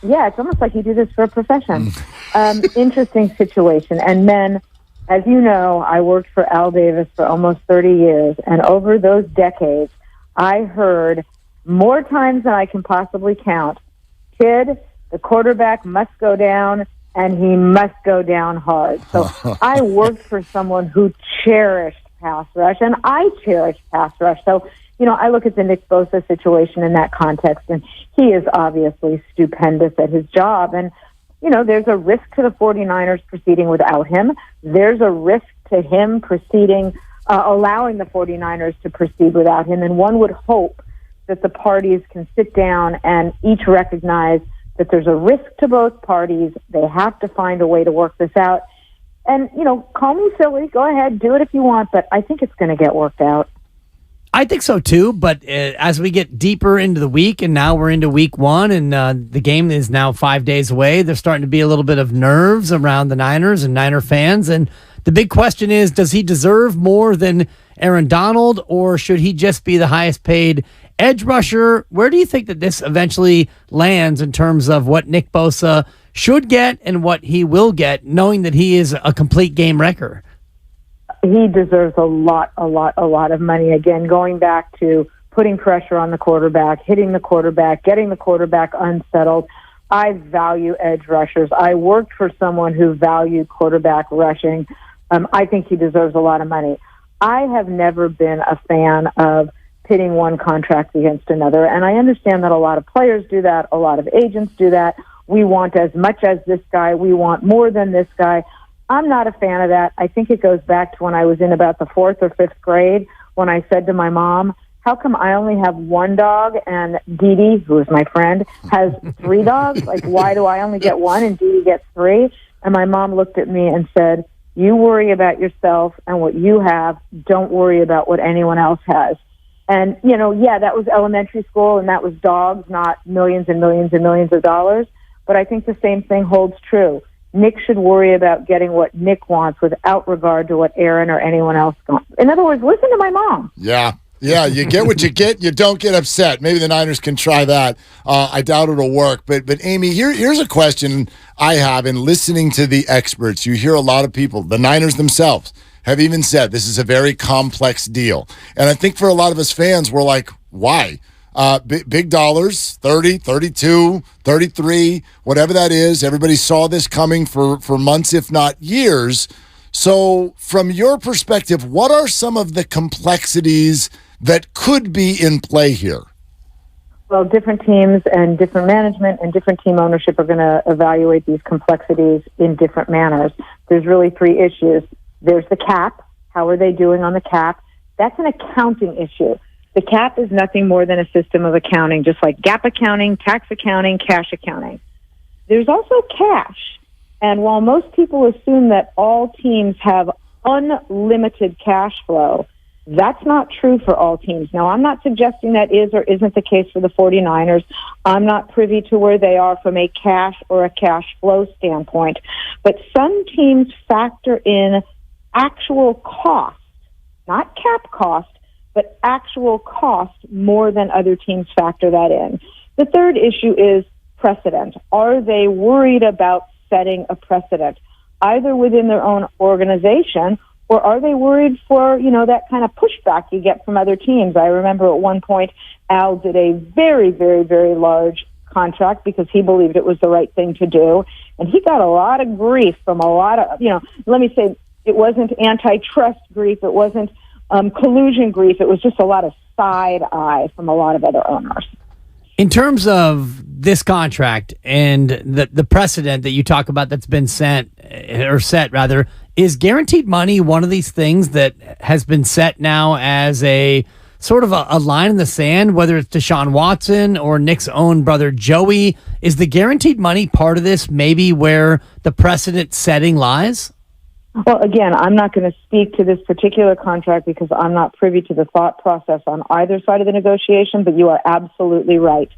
Yeah, it's almost like you do this for a profession. Interesting situation. And men, as you know, I worked for Al Davis for almost 30 years. And over those decades, I heard more times than I can possibly count, kid, the quarterback must go down, and he must go down hard. So I worked for someone who cherished pass rush, and I cherished pass rush. So, you know, I look at the Nick Bosa situation in that context, and he is obviously stupendous at his job. And, you know, there's a risk to the 49ers proceeding without him. There's a risk to him allowing the 49ers to proceed without him. And one would hope that the parties can sit down and each recognize that there's a risk to both parties. They have to find a way to work this out. And, you know, call me silly. Go ahead. Do it if you want. But I think it's going to get worked out. I think so too, but as we get deeper into the week, and now we're into week 1, and the game is now 5 days away, there's starting to be a little bit of nerves around the Niners and Niner fans. And the big question is, does he deserve more than Aaron Donald, or should he just be the highest paid edge rusher? Where do you think that this eventually lands in terms of what Nick Bosa should get and what he will get, knowing that he is a complete game wrecker? He deserves a lot of money. Again, going back to putting pressure on the quarterback, hitting the quarterback, getting the quarterback unsettled. I value edge rushers. I worked for someone who valued quarterback rushing. I think he deserves a lot of money. I have never been a fan of pitting one contract against another, and I understand that a lot of players do that, a lot of agents do that. We want as much as this guy. We want more than this guy. I'm not a fan of that. I think it goes back to when I was in about the 4th or 5th grade when I said to my mom, how come I only have one dog and Dee Dee, who is my friend, has 3 dogs? Like, why do I only get one and Dee Dee gets 3? And my mom looked at me and said, you worry about yourself and what you have. Don't worry about what anyone else has. And, you know, yeah, that was elementary school and that was dogs, not millions and millions and millions of dollars. But I think the same thing holds true. Nick should worry about getting what Nick wants without regard to what Aaron or anyone else wants. In other words, listen to my mom. Yeah, you get what you get. You don't get upset. Maybe the Niners can try that. I doubt it'll work. But Amy, here's a question I have in listening to the experts. You hear a lot of people, the Niners themselves, have even said this is a very complex deal. And I think for a lot of us fans, we're like, why? Big dollars, 30, 32, 33, whatever that is. Everybody saw this coming for months, if not years. So from your perspective, what are some of the complexities that could be in play here? Well, different teams and different management and different team ownership are going to evaluate these complexities in different manners. There's really 3 issues. There's the cap. How are they doing on the cap? That's an accounting issue. The cap is nothing more than a system of accounting, just like GAAP accounting, tax accounting, cash accounting. There's also cash. And while most people assume that all teams have unlimited cash flow, that's not true for all teams. Now, I'm not suggesting that is or isn't the case for the 49ers. I'm not privy to where they are from a cash or a cash flow standpoint. But some teams factor in actual cost, not cap cost, but actual cost more than other teams factor that in. The third issue is precedent. Are they worried about setting a precedent, either within their own organization Or are they worried for, that kind of pushback you get from other teams? I remember at one point, Al did a very, very, very large contract because he believed it was the right thing to do. And he got a lot of grief from a lot of, let me say, it wasn't antitrust grief. It wasn't collusion grief. It was just a lot of side eye from a lot of other owners. In terms of this contract and the precedent that you talk about that's been set, is guaranteed money one of these things that has been set now as a sort of a line in the sand, whether it's Deshaun Watson or Nick's own brother Joey? Is the guaranteed money part of this maybe where the precedent setting lies? Well, again, I'm not going to speak to this particular contract because I'm not privy to the thought process on either side of the negotiation, but you are absolutely right.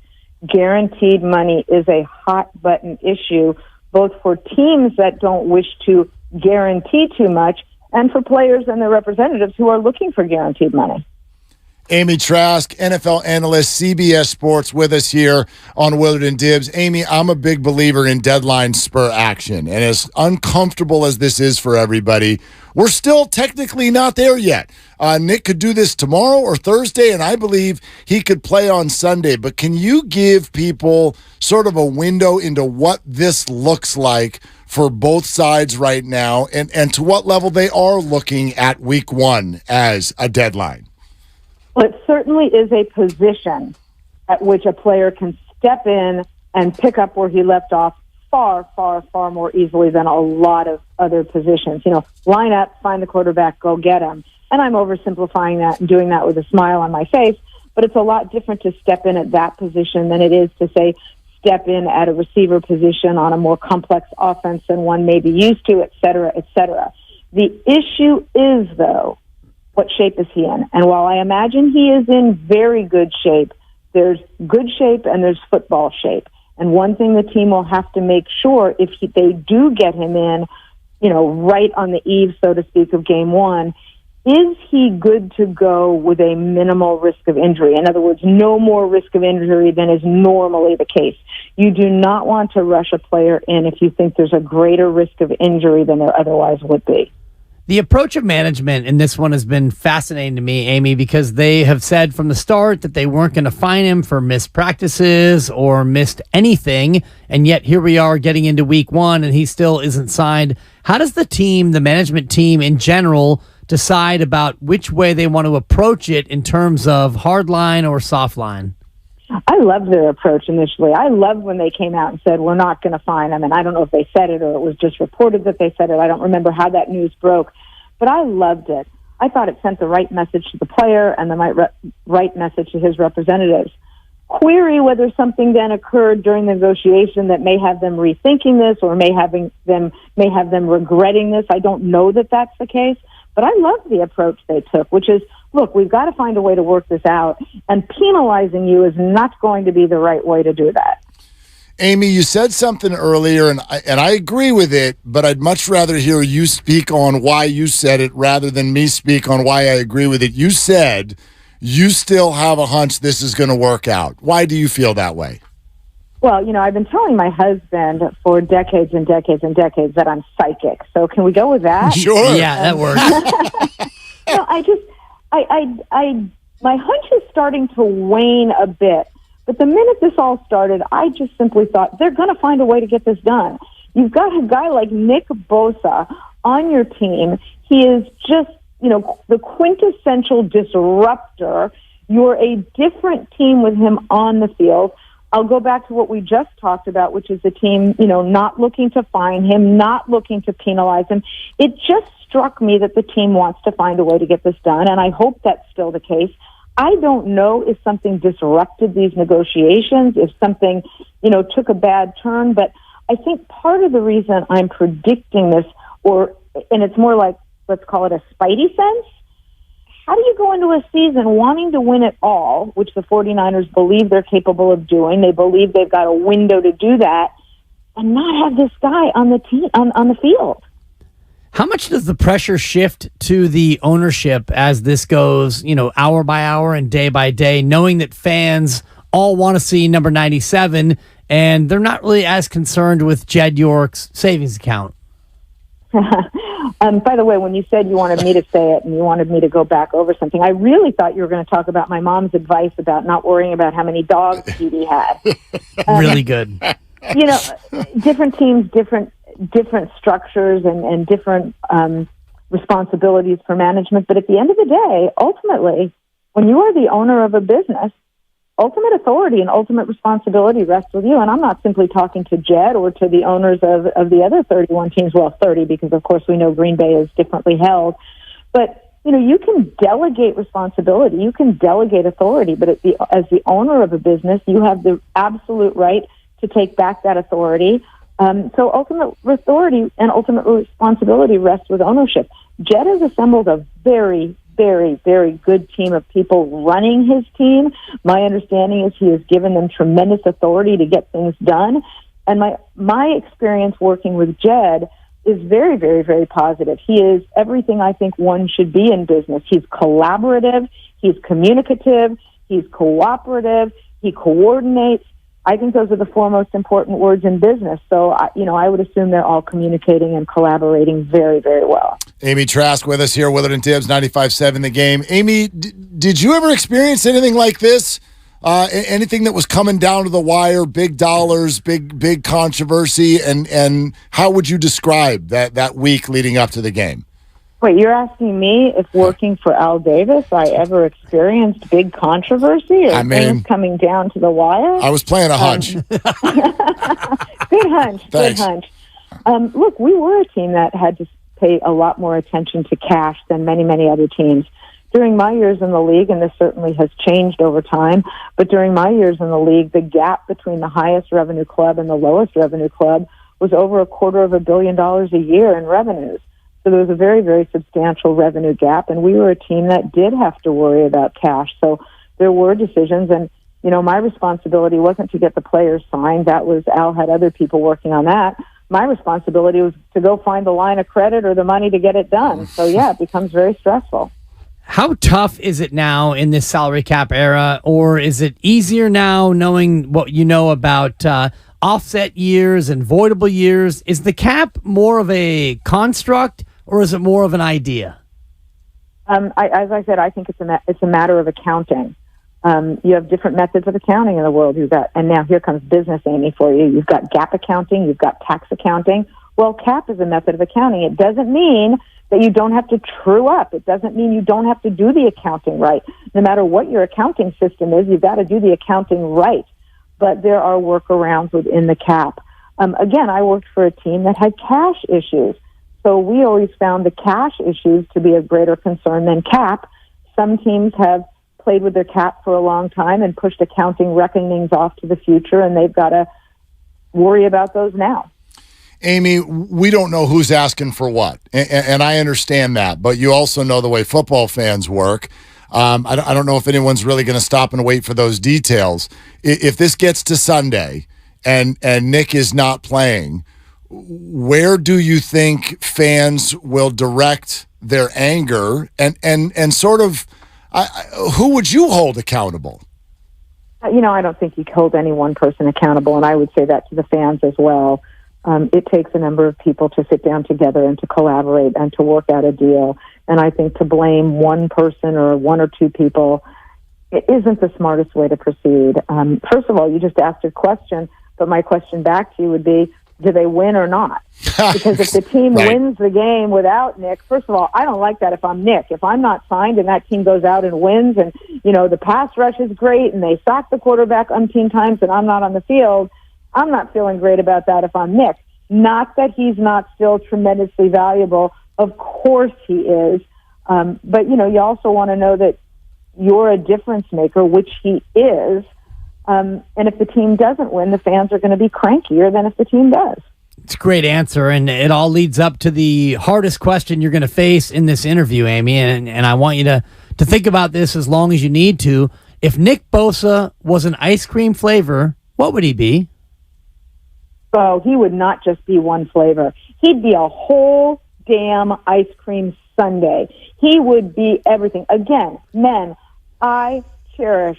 Guaranteed money is a hot button issue, both for teams that don't wish to guarantee too much and for players and their representatives who are looking for guaranteed money. Amy Trask, NFL analyst, CBS Sports, with us here on Willard and Dibs. Amy, I'm a big believer in deadline spur action, and as uncomfortable as this is for everybody, we're still technically not there yet. Nick could do this tomorrow or Thursday, and I believe he could play on Sunday. But can you give people sort of a window into what this looks like for both sides right now, and to what level they are looking at week one as a deadline? Well, it certainly is a position at which a player can step in and pick up where he left off far, far, far more easily than a lot of other positions. Line up, find the quarterback, go get him. And I'm oversimplifying that and doing that with a smile on my face, but it's a lot different to step in at that position than it is to, say, step in at a receiver position on a more complex offense than one may be used to, et cetera, et cetera. The issue is, though, what shape is he in? And while I imagine he is in very good shape, there's good shape and there's football shape. And one thing the team will have to make sure if they do get him in, right on the eve, so to speak, of game one, is he good to go with a minimal risk of injury? In other words, no more risk of injury than is normally the case. You do not want to rush a player in if you think there's a greater risk of injury than there otherwise would be. The approach of management in this one has been fascinating to me, Amy, because they have said from the start that they weren't going to fine him for missed practices or missed anything, and yet here we are getting into week one and he still isn't signed. How does the management team in general, decide about which way they want to approach it in terms of hard line or soft line? I loved their approach initially. I loved when they came out and said, we're not going to fine him. And I don't know if they said it or it was just reported that they said it. I don't remember how that news broke. But I loved it. I thought it sent the right message to the player and the right message to his representatives. Query whether something then occurred during the negotiation that may have them rethinking this or may have them regretting this. I don't know that that's the case. But I love the approach they took, which is, look, we've got to find a way to work this out, and penalizing you is not going to be the right way to do that. Amy, you said something earlier, and I agree with it, but I'd much rather hear you speak on why you said it rather than me speak on why I agree with it. You said you still have a hunch this is going to work out. Why do you feel that way? Well, I've been telling my husband for decades and decades and decades that I'm psychic. So can we go with that? Sure. Yeah, that works. My hunch is starting to wane a bit. But the minute this all started, I just simply thought they're going to find a way to get this done. You've got a guy like Nick Bosa on your team. He is just, the quintessential disruptor. You're a different team with him on the field. I'll go back to what we just talked about, which is the team, not looking to fine him, not looking to penalize him. It just struck me that the team wants to find a way to get this done, and I hope that's still the case. I don't know if something disrupted these negotiations, if something, took a bad turn, but I think part of the reason I'm predicting this, and it's more like, let's call it a spidey sense. How do you go into a season wanting to win it all, which the 49ers believe they're capable of doing? They believe they've got a window to do that, and not have this guy on the team on the field. How much does the pressure shift to the ownership as this goes, hour by hour and day by day, knowing that fans all want to see number 97, and they're not really as concerned with Jed York's savings account? By the way, when you said you wanted me to say it and you wanted me to go back over something, I really thought you were going to talk about my mom's advice about not worrying about how many dogs Judy had. Really good. You know, different teams, different structures and different responsibilities for management. But at the end of the day, ultimately, when you are the owner of a business, ultimate authority and ultimate responsibility rests with you. And I'm not simply talking to Jed or to the owners of the other 31 teams. Well, 30, because of course we know Green Bay is differently held. But, you know, you can delegate responsibility. You can delegate authority. But as the owner of a business, you have the absolute right to take back that authority. So ultimate authority and ultimate responsibility rests with ownership. Jed has assembled a very, very, very good team of people running his team. My understanding is he has given them tremendous authority to get things done. And my experience working with Jed is very, very, very positive. He is everything I think one should be in business. He's collaborative. He's communicative. He's cooperative. He coordinates. I think those are the four most important words in business. So, I would assume they're all communicating and collaborating very, very well. Amy Trask with us here, Willard and Dibs, 95.7 The Game. Amy, did you ever experience anything like this? Anything that was coming down to the wire, big dollars, big controversy, and how would you describe that week leading up to the game? Wait, you're asking me if working for Al Davis I ever experienced big controversy or things coming down to the wire? I was playing a hunch. Good hunch. Thanks. Good hunch. Look, we were a team that had to pay a lot more attention to cash than many, many other teams. During my years in the league, and this certainly has changed over time, but during my years in the league, the gap between the highest revenue club and the lowest revenue club was over $250 million a year in revenues. So there was a very, very substantial revenue gap, and we were a team that did have to worry about cash. So there were decisions, and, my responsibility wasn't to get the players signed. That was, Al had other people working on that. My responsibility was to go find the line of credit or the money to get it done. So, yeah, it becomes very stressful. How tough is it now in this salary cap era, or is it easier now knowing what you know about offset years and voidable years? Is the cap more of a construct, or is it more of an idea? As I said, I think it's a matter of accounting. You have different methods of accounting in the world. And now here comes business, Amy, for you. You've got GAAP accounting. You've got tax accounting. Well, cap is a method of accounting. It doesn't mean that you don't have to true up. It doesn't mean you don't have to do the accounting right. No matter what your accounting system is, you've got to do the accounting right. But there are workarounds within the cap. Again, I worked for a team that had cash issues. So we always found the cash issues to be of greater concern than cap. Some teams have played with their cap for a long time and pushed accounting reckonings off to the future, and they've got to worry about those now. Amy, we don't know who's asking for what, and I understand that, but you also know the way football fans work. I don't know if anyone's really going to stop and wait for those details. If this gets to Sunday and Nick is not playing, where do you think fans will direct their anger and sort of who would you hold accountable? I don't think you can hold any one person accountable, and I would say that to the fans as well. It takes a number of people to sit down together and to collaborate and to work out a deal. And I think to blame one person or one or two people, it isn't the smartest way to proceed. First of all, you just asked a question, but my question back to you would be, do they win or not? Because if the team wins the game without Nick, first of all, I don't like that if I'm Nick. If I'm not signed and that team goes out and wins and, the pass rush is great and they sack the quarterback umpteen times and I'm not on the field, I'm not feeling great about that if I'm Nick. Not that he's not still tremendously valuable. Of course he is. But, you also want to know that you're a difference maker, which he is. And if the team doesn't win, the fans are going to be crankier than if the team does. It's a great answer, and it all leads up to the hardest question you're going to face in this interview, Amy, and I want you to think about this as long as you need to. If Nick Bosa was an ice cream flavor, what would he be? So he would not just be one flavor. He'd be a whole damn ice cream sundae. He would be everything. Again, men, I cherish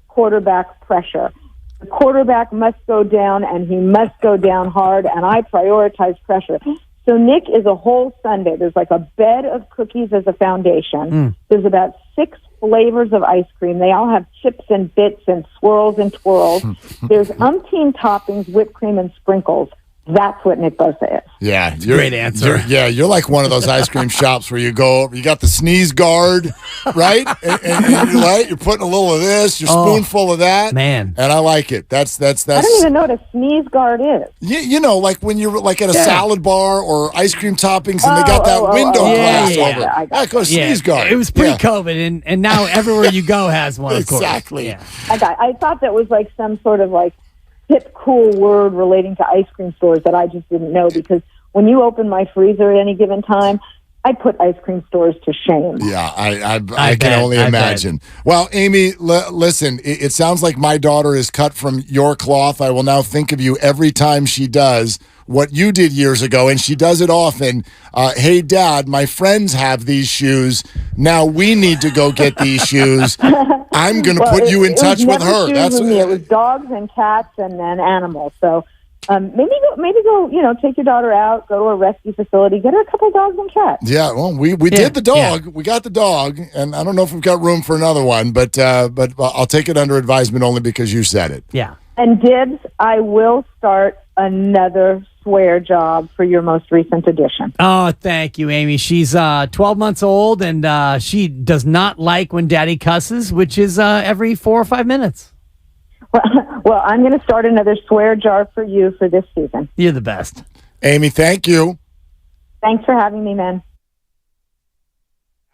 quarterback pressure. The quarterback must go down, and he must go down hard, and I prioritize pressure. So Nick is a whole sundae. There's like a bed of cookies as a foundation. There's about 6 flavors of ice cream. They all have chips and bits and swirls and twirls. There's umpteen toppings, whipped cream, and sprinkles. That's what Nick Bosa is. Yeah, great answer. You're like one of those ice cream shops where you go, you got the sneeze guard, right? And you're putting a little of this, your spoonful of that. Man. And I like it. That's. I don't even know what a sneeze guard is. You know, like when you're like at a salad bar or ice cream toppings and they got that window glass over. That goes sneeze guard. It was pre-COVID, and now everywhere you go has one, of course. Exactly. Yeah. I thought that was like some sort of like hip, cool word relating to ice cream stores that I just didn't know, because when you open my freezer at any given time, I put ice cream stores to shame. Yeah, I can only imagine. Well, Amy, listen, it sounds like my daughter is cut from your cloth. I will now think of you every time she does what you did years ago, and she does it often. Hey, Dad, my friends have these shoes. Now we need to go get these shoes. I'm going to put you in touch with her. That's with me. It was dogs and cats and then animals. So maybe go. Take your daughter out, go to a rescue facility, get her a couple of dogs and cats. Yeah, well, we did the dog. We got the dog, and I don't know if we've got room for another one, but I'll take it under advisement only because you said it. Yeah. And Dibs, I will start another swear job for your most recent edition. Oh, thank you, Amy. She's 12 months old, and she does not like when Daddy cusses, which is every 4 or 5 minutes. Well, I'm going to start another swear jar for you for this season. You're the best. Amy, thank you. Thanks for having me, man.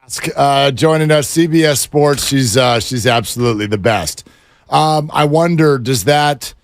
Joining us, CBS Sports. She's absolutely the best. I wonder, does it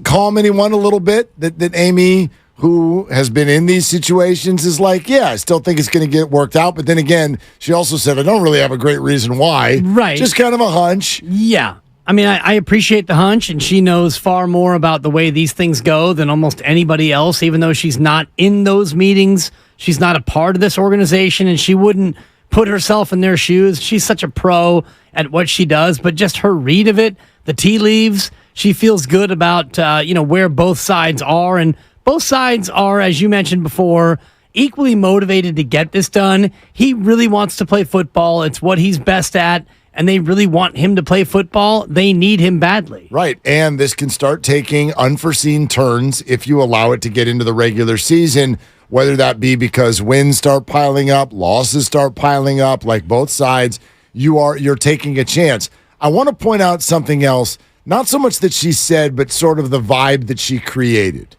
calm anyone a little bit that Amy, who has been in these situations, is like, yeah, I still think it's going to get worked out. But then again, she also said, I don't really have a great reason why. Right. Just kind of a hunch. Yeah. I mean, I appreciate the hunch, and she knows far more about the way these things go than almost anybody else, even though she's not in those meetings. She's not a part of this organization, and she wouldn't put herself in their shoes. She's such a pro at what she does, but just her read of it, the tea leaves, she feels good about where both sides are, and both sides are, as you mentioned before, equally motivated to get this done. He really wants to play football. It's what he's best at, and they really want him to play football. They need him badly. Right, and this can start taking unforeseen turns if you allow it to get into the regular season, whether that be because wins start piling up, losses start piling up, like both sides, you're taking a chance. I want to point out something else, not so much that she said, but sort of the vibe that she created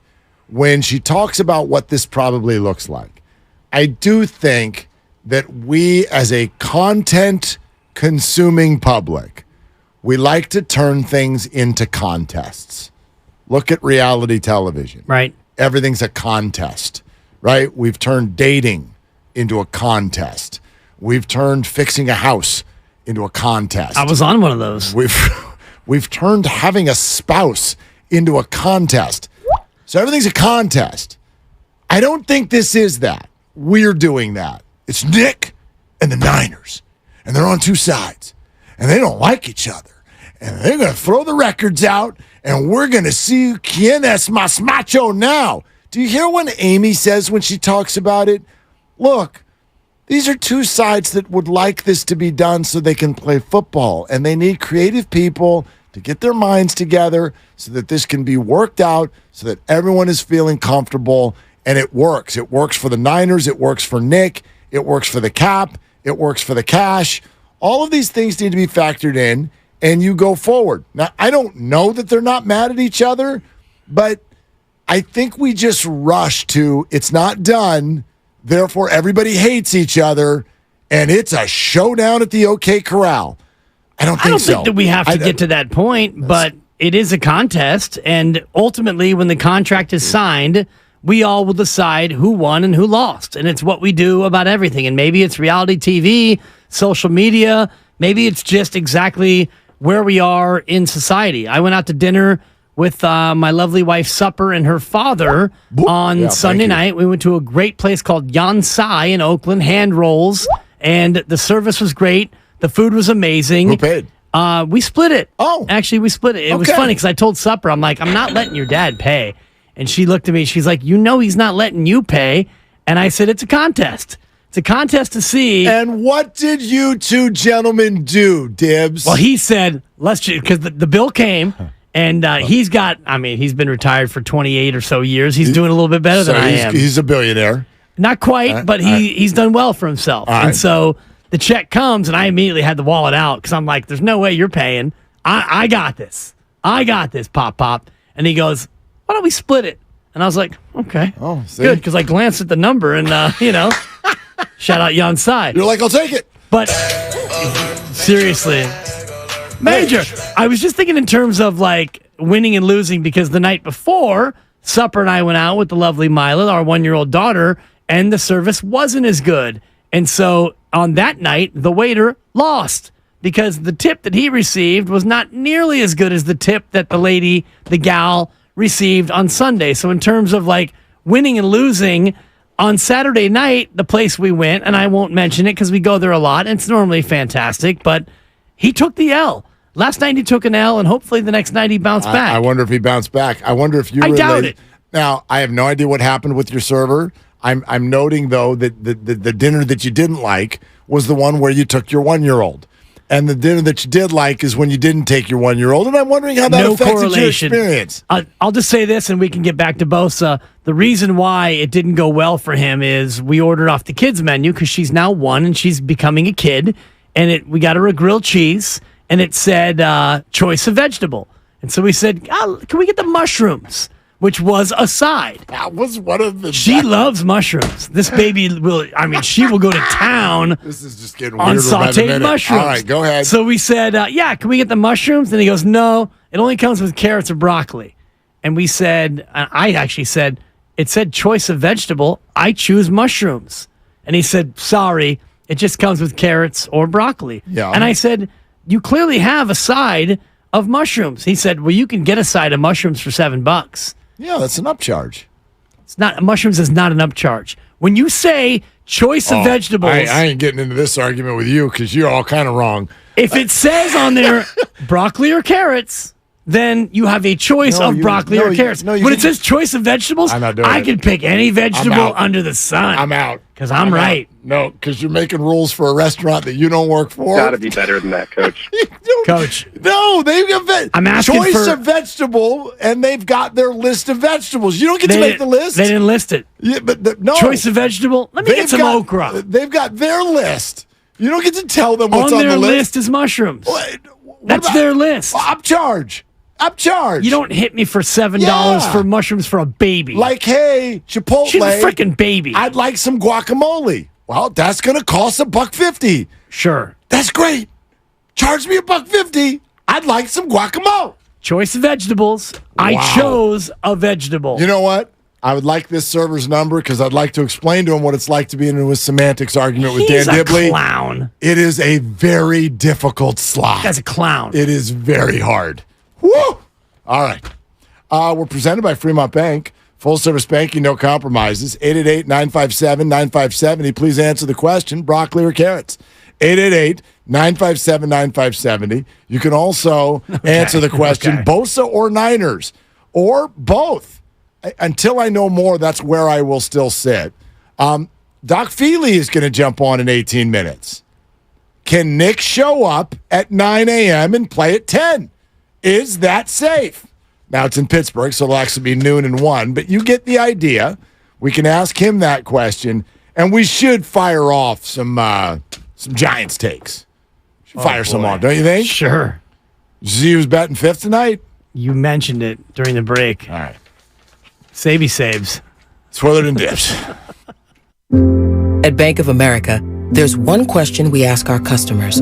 when she talks about what this probably looks like. I do think that we, as a content-consuming public, we like to turn things into contests. Look at reality television. Right. Everything's a contest, right? We've turned dating into a contest. We've turned fixing a house into a contest. I was on one of those. We've turned having a spouse into a contest. So everything's a contest. I don't think this is that. We're doing that. It's Nick and the Niners, and they're on two sides, and they don't like each other, and they're going to throw the records out, and we're going to see quién es más macho now. Do you hear what Amy says when she talks about it? Look, these are two sides that would like this to be done so they can play football, and they need creative people to get their minds together so that this can be worked out, so that everyone is feeling comfortable, and it works. It works for the Niners. It works for Nick. It works for the cap. It works for the cash. All of these things need to be factored in, and you go forward. Now, I don't know that they're not mad at each other, but I think we just rush to it's not done, therefore everybody hates each other, and it's a showdown at the OK Corral. I don't think so. I don't think that we have to get to that point, but it is a contest, and ultimately when the contract is signed, we all will decide who won and who lost, and it's what we do about everything. And maybe it's reality TV, social media, maybe it's just exactly where we are in society. I went out to dinner with my lovely wife's supper and her father on Sunday night. We went to a great place called Yansai in Oakland, hand rolls, and the service was great. The food was amazing. Who paid? We split it. Oh. Actually, we split it. It was funny because I told supper, I'm like, I'm not letting your dad pay. And she looked at me. She's like, he's not letting you pay. And I said, it's a contest. It's a contest to see. And what did you two gentlemen do, Dibs? Well, he said, let's just, because the bill came, and he's been retired for 28 or so years. He's doing a little bit better than I am. He's a billionaire. Not quite, but he's done well for himself. And so the check comes, and I immediately had the wallet out because I'm like, there's no way you're paying. I got this. I got this, Pop. And he goes, why don't we split it? And I was like, okay. Oh, see? Good, because I glanced at the number and, shout out Jan's side. You're like, I'll take it. But seriously, Major, I was just thinking in terms of like winning and losing because the night before, Supper and I went out with the lovely Mila, our 1-year-old daughter, and the service wasn't as good. And so on that night, the waiter lost because the tip that he received was not nearly as good as the tip that the gal received on Sunday. So in terms of like winning and losing, on Saturday night, the place we went, and I won't mention it because we go there a lot, and it's normally fantastic, but he took the L. Last night he took an L, and hopefully the next night he bounced back. I wonder if he bounced back. I wonder if you I doubt it. Now, I have no idea what happened with your server. I'm noting, though, that the dinner that you didn't like was the one where you took your 1-year-old. And the dinner that you did like is when you didn't take your 1-year-old. And I'm wondering how that affected your experience. I'll just say this, and we can get back to Bosa. The reason why it didn't go well for him is we ordered off the kids' menu because she's now 1 and she's becoming a kid. And we got her a grilled cheese, and it said choice of vegetable. And so we said, can we get the mushrooms? Which was a side. That was one of the... She loves mushrooms. This baby she will go to town. This is just getting on weirder by the sauteed minute. mushrooms. All right, go ahead. So we said, can we get the mushrooms? And he goes, no, it only comes with carrots or broccoli. And we said, I actually said, it said choice of vegetable. I choose mushrooms. And he said, sorry, it just comes with carrots or broccoli. Yeah. And I said, you clearly have a side of mushrooms. He said, well, you can get a side of mushrooms for $7. Yeah, that's an upcharge. Mushrooms is not an upcharge. When you say choice of vegetables, I ain't getting into this argument with you because you're all kind of wrong. If it says on there broccoli or carrots, then you have a choice of broccoli or carrots. When it says choice of vegetables, I can pick any vegetable under the sun. I'm out. Because I'm right. Out. No, because you're making rules for a restaurant that you don't work for. Got to be better than that, Coach. Coach. No, they've got I'm asking choice of vegetable, and they've got their list of vegetables. You don't get to make the list. They didn't list it. Yeah, but no. Choice of vegetable. Let me get some okra. They've got their list. You don't get to tell them what's on their the list. list is mushrooms. That's their list. Upcharge. You don't hit me for $7 for mushrooms for a baby. Like, hey, Chipotle. She's a freaking baby. I'd like some guacamole. Well, that's going to cost $1.50. Sure. That's great. Charge me $1.50. I'd like some guacamole. Choice of vegetables. Wow. I chose a vegetable. You know what? I would like this server's number because I'd like to explain to him what it's like to be in a semantics argument with Dan Dibley. He's a clown. It is a very difficult slot. That guy's a clown. It is very hard. Woo! All right. We're presented by Fremont Bank. Full-service banking, no compromises. 888-957-9570. Please answer the question, broccoli or carrots. 888-957-9570. You can also answer the question, Bosa or Niners, or both. Until I know more, that's where I will still sit. Doc Feely is going to jump on in 18 minutes. Can Nick show up at 9 a.m. and play at 10? Is that safe? Now, it's in Pittsburgh, so it'll actually be noon and 1, but you get the idea. We can ask him that question, and we should fire off some Giants takes. Fire some on, don't you think? Sure. Did you see who's batting fifth tonight? You mentioned it during the break. All right. Savey saves. It's Willard and Dibs. At Bank of America, there's one question we ask our customers.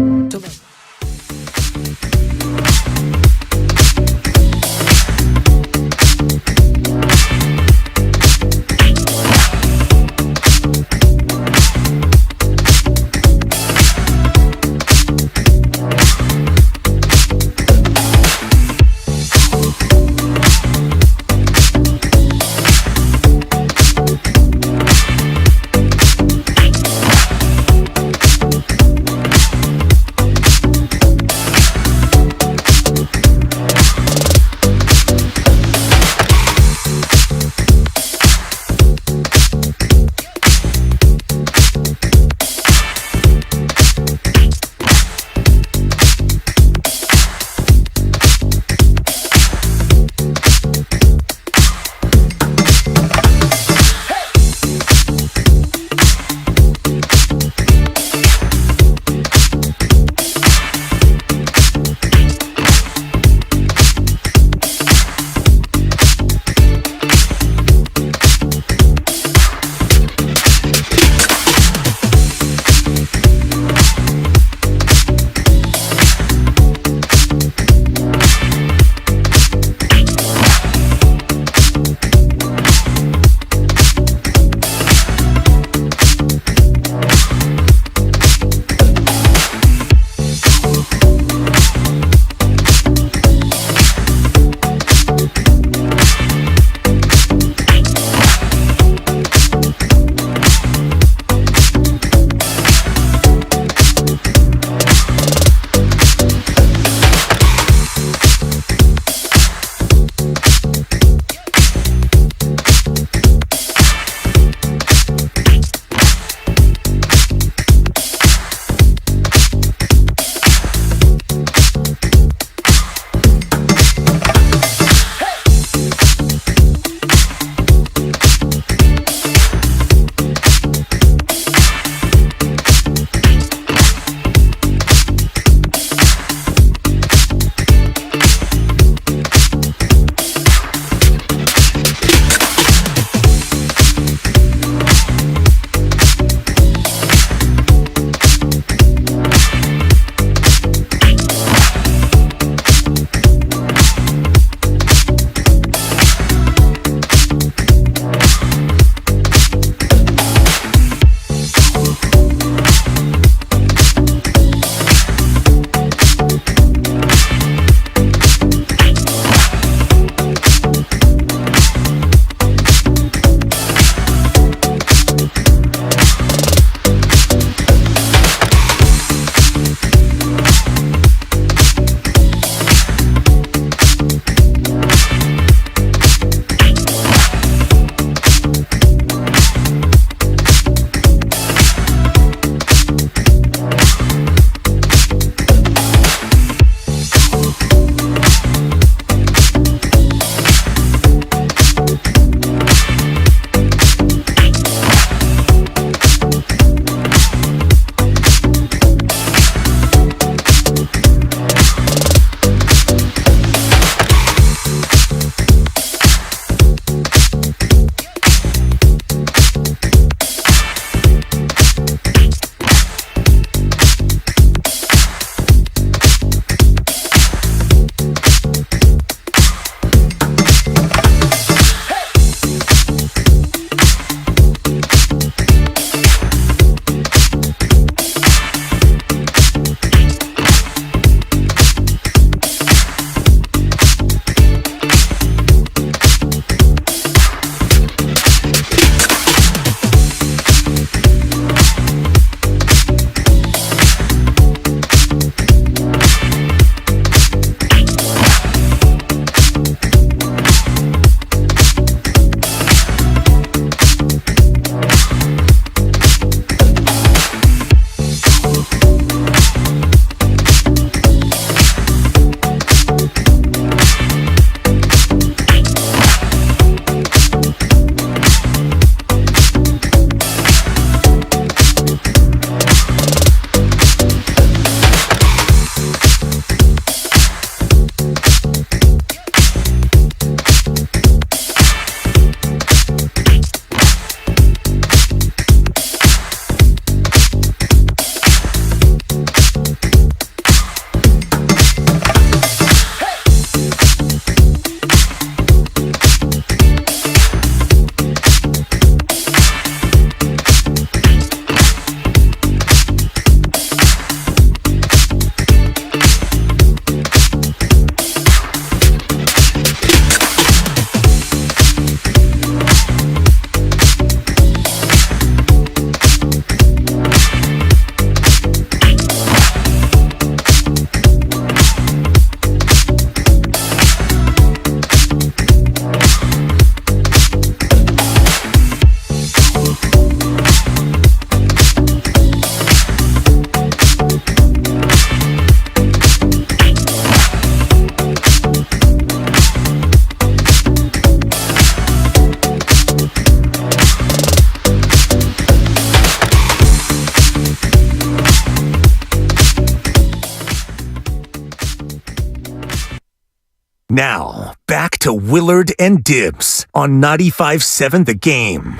Now, back to Willard and Dibs on 95.7 The Game.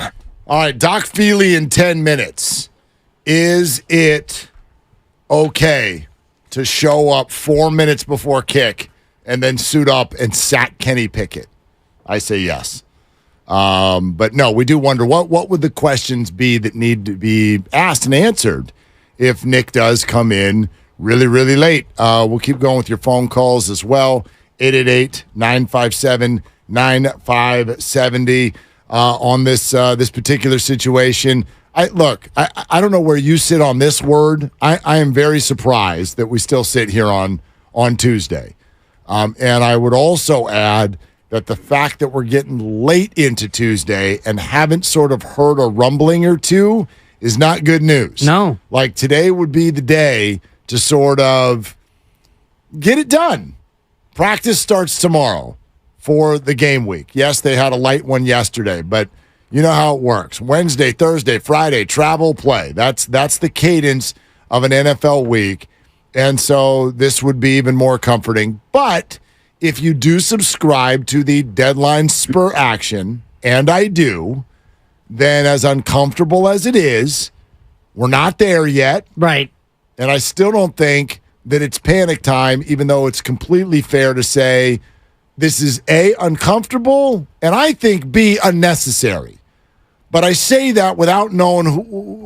All right, Doc Feely in 10 minutes. Is it okay to show up 4 minutes before kick and then suit up and sack Kenny Pickett? I say yes. But no, we do wonder what would the questions be that need to be asked and answered if Nick does come in really, really late. We'll keep going with your phone calls as well. 888-957-9570 on this particular situation. I don't know where you sit on this word. I am very surprised that we still sit here on Tuesday. And I would also add that the fact that we're getting late into Tuesday and haven't sort of heard a rumbling or two is not good news. No. Like today would be the day to sort of get it done. Practice starts tomorrow for the game week. Yes, they had a light one yesterday, but you know how it works. Wednesday, Thursday, Friday, travel, play. That's the cadence of an NFL week. And so this would be even more comforting. But if you do subscribe to the deadline spur action, and I do, then as uncomfortable as it is, we're not there yet. Right. And I still don't think that it's panic time, even though it's completely fair to say this is A, uncomfortable, and I think B, unnecessary. But I say that without knowing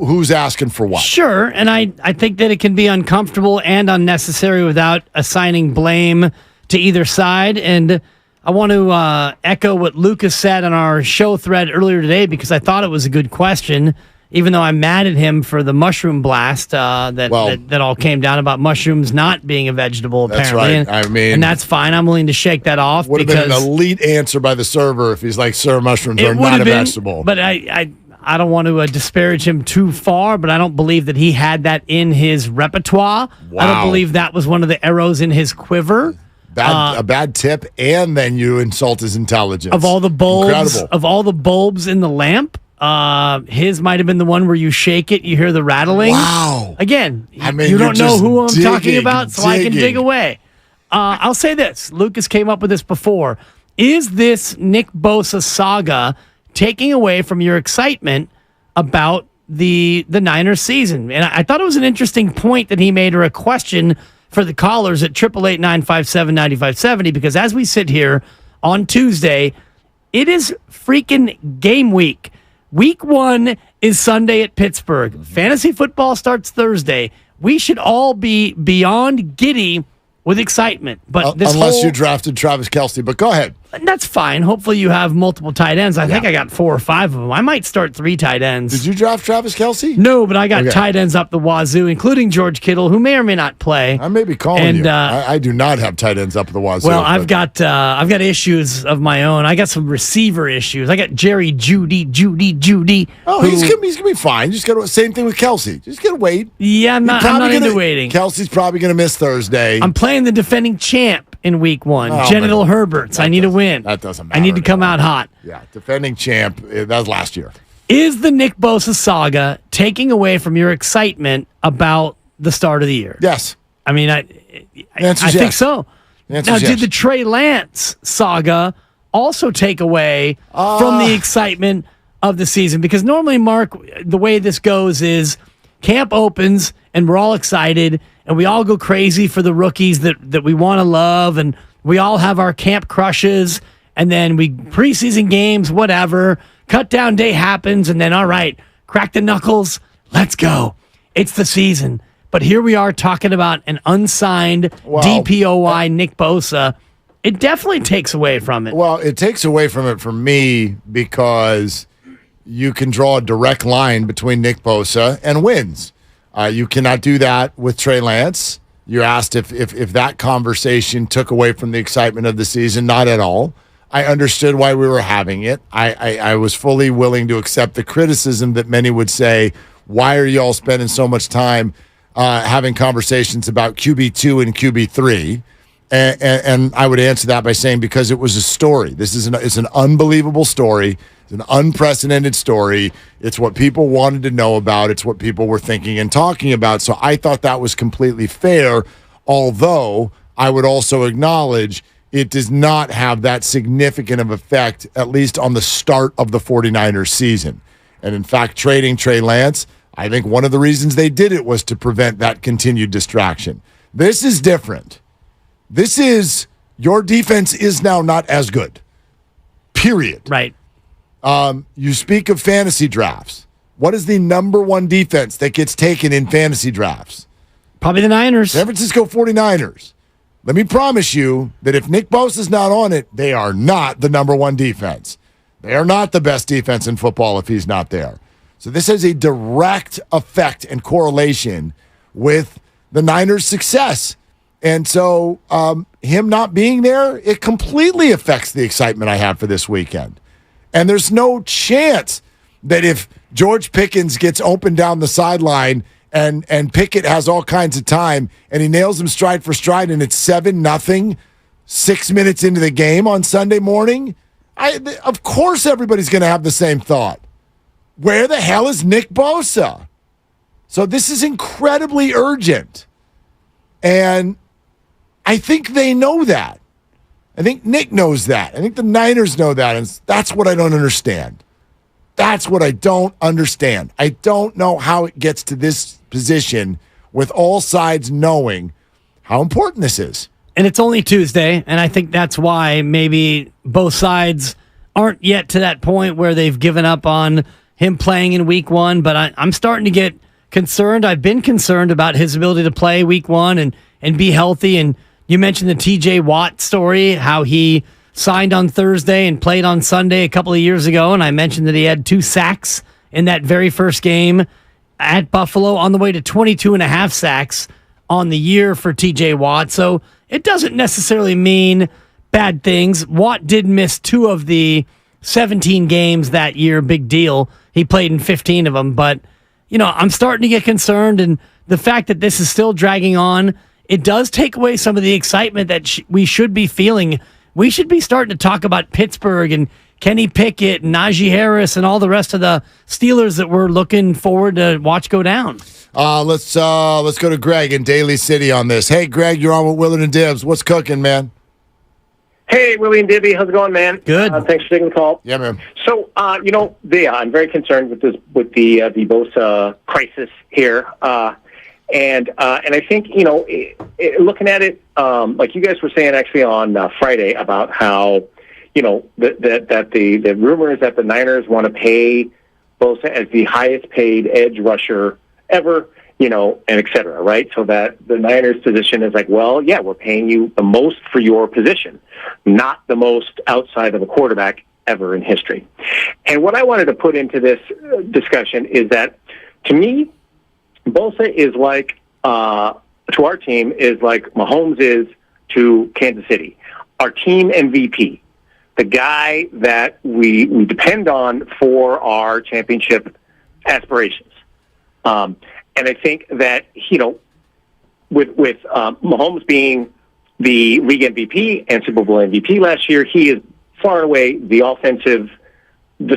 who's asking for what. Sure, and I think that it can be uncomfortable and unnecessary without assigning blame to either side. And I want to echo what Lucas said on our show thread earlier today because I thought it was a good question, even though I'm mad at him for the mushroom blast that all came down about mushrooms not being a vegetable, apparently. That's right. And that's fine. I'm willing to shake that off. Would have been an elite answer by the server if he's like, sir, mushrooms are not a vegetable. But I don't want to disparage him too far, but I don't believe that he had that in his repertoire. Wow. I don't believe that was one of the arrows in his quiver. A bad tip, and then you insult his intelligence. Of all the bulbs, Incredible. In the lamp, his might have been the one where you shake it, you hear the rattling. Wow. Again, I mean, you don't know who I'm talking digging, about, so I can dig away. I'll say this. Lucas came up with this before. Is this Nick Bosa saga taking away from your excitement about the Niners season? And I thought it was an interesting point that he made, or a question for the callers at 888-957-9570, because as we sit here on Tuesday, it is freaking game week. Week 1 is Sunday at Pittsburgh. Fantasy football starts Thursday. We should all be beyond giddy with excitement. But unless you drafted Travis Kelce, but go ahead. That's fine. Hopefully you have multiple tight ends. I think I got 4 or 5 of them. I might start 3 tight ends. Did you draft Travis Kelce? No, but I got tight ends up the wazoo, including George Kittle, who may or may not play. I may be calling you. I do not have tight ends up the wazoo. Well, I've got issues of my own. I got some receiver issues. I got Jerry Judy. Oh, he's gonna be fine. Just got same thing with Kelce. Just gotta wait. Yeah, I'm not into waiting. Kelce's probably gonna miss Thursday. I'm playing the defending champ in week 1, Genital Herberts. I need to win. That doesn't matter. I need to come out hot. Yeah, defending champ. That was last year. Is the Nick Bosa saga taking away from your excitement about the start of the year? Yes. I mean, I think so. Now, did the Trey Lance saga also take away from the excitement of the season? Because normally, Mark, the way this goes is camp opens and we're all excited and we all go crazy for the rookies that we want to love, and we all have our camp crushes, and then we preseason games, whatever, cut down day happens, and then all right, crack the knuckles, let's go. It's the season. But here we are talking about an unsigned DPOY Nick Bosa. It definitely takes away from it. Well, it takes away from it for me because you can draw a direct line between Nick Bosa and wins. You cannot do that with Trey Lance. You asked if that conversation took away from the excitement of the season. Not at all. I understood why we were having it. I was fully willing to accept the criticism that many would say, why are you all spending so much time having conversations about QB2 and QB3? And I would answer that by saying, because it was a story. It's an unbelievable story. It's an unprecedented story. It's what people wanted to know about. It's what people were thinking and talking about. So I thought that was completely fair, although I would also acknowledge it does not have that significant of effect, at least on the start of the 49ers season. And in fact, trading Trey Lance, I think one of the reasons they did it was to prevent that continued distraction. This is different. This is, your defense is now not as good. Period. Right. You speak of fantasy drafts. What is the number one defense that gets taken in fantasy drafts? Probably the Niners. San Francisco 49ers. Let me promise you that if Nick Bosa's not on it, they are not the number one defense. They are not the best defense in football if he's not there. So this has a direct effect and correlation with the Niners' success. And so him not being there, it completely affects the excitement I have for this weekend. And there's no chance that if George Pickens gets open down the sideline and Pickett has all kinds of time and he nails him stride for stride and it's 7-0, 6 minutes into the game on Sunday morning, of course everybody's going to have the same thought. Where the hell is Nick Bosa? So this is incredibly urgent. And I think they know that. I think Nick knows that. I think the Niners know that. And that's what I don't understand. That's what I don't understand. I don't know how it gets to this position with all sides knowing how important this is. And it's only Tuesday, and I think that's why maybe both sides aren't yet to that point where they've given up on him playing in week one, but I'm starting to get concerned. I've been concerned about his ability to play week one and be healthy. And you mentioned the TJ Watt story, how he signed on Thursday and played on Sunday a couple of years ago, and I mentioned that he had 2 sacks in that very first game at Buffalo, on the way to 22.5 sacks on the year for TJ Watt. So it doesn't necessarily mean bad things. Watt did miss 2 of the 17 games that year. Big deal. He played in 15 of them. But, I'm starting to get concerned. And the fact that this is still dragging on, it does take away some of the excitement that we should be feeling. We should be starting to talk about Pittsburgh and Kenny Pickett and Najee Harris and all the rest of the Steelers that we're looking forward to watch go down. Let's go to Greg in Daly City on this. Hey, Greg, you're on with Willard and Dibs. What's cooking, man? Hey, Willie and Dibby, how's it going, man? Good. Thanks for taking the call. Yeah, man. So, I'm very concerned with the Bosa crisis here, and I think looking at it, like you guys were saying actually on Friday about how that the rumor is that the Niners want to pay Bosa as the highest paid edge rusher ever, and et cetera, right? So that the Niners' position is like, well, yeah, we're paying you the most for your position, not the most outside of a quarterback ever in history. And what I wanted to put into this discussion is that, to me, Bosa is like, to our team, is like Mahomes is to Kansas City, our team MVP, the guy that we depend on for our championship aspirations. And I think that, with Mahomes being the league MVP and Super Bowl MVP last year, he is far and away the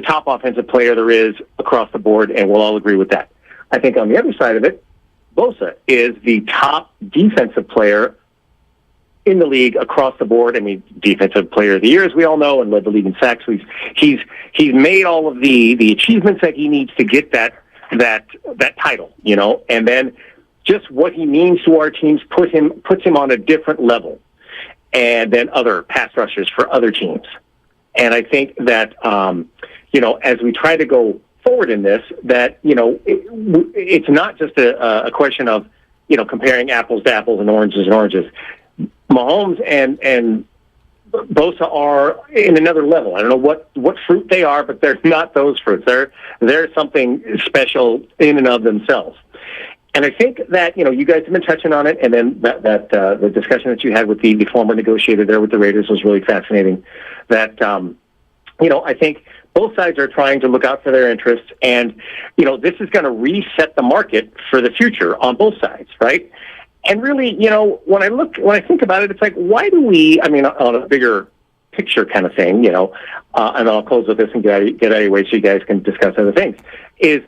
top offensive player there is across the board, and we'll all agree with that. I think on the other side of it, Bosa is the top defensive player in the league across the board. I mean, defensive player of the year, as we all know, and led the league in sacks. So he's made all of the achievements that he needs to get that title, and then just what he means to our teams puts him on a different level, and then other pass rushers for other teams. And I think that as we try to go forward in this, that it's not just a question of comparing apples to apples and oranges. Mahomes and Bosa are in another level. I don't know what fruit they are, but they're not those fruits. They're something special in and of themselves. And I think that you guys have been touching on it, and then that the discussion that you had with the former negotiator there with the Raiders was really fascinating. That I think both sides are trying to look out for their interests, and this is going to reset the market for the future on both sides, right? And really, when I think about it, it's like, why do we? I mean, on a bigger picture kind of thing, and I'll close with this and get out of your way so you guys can discuss other things. Is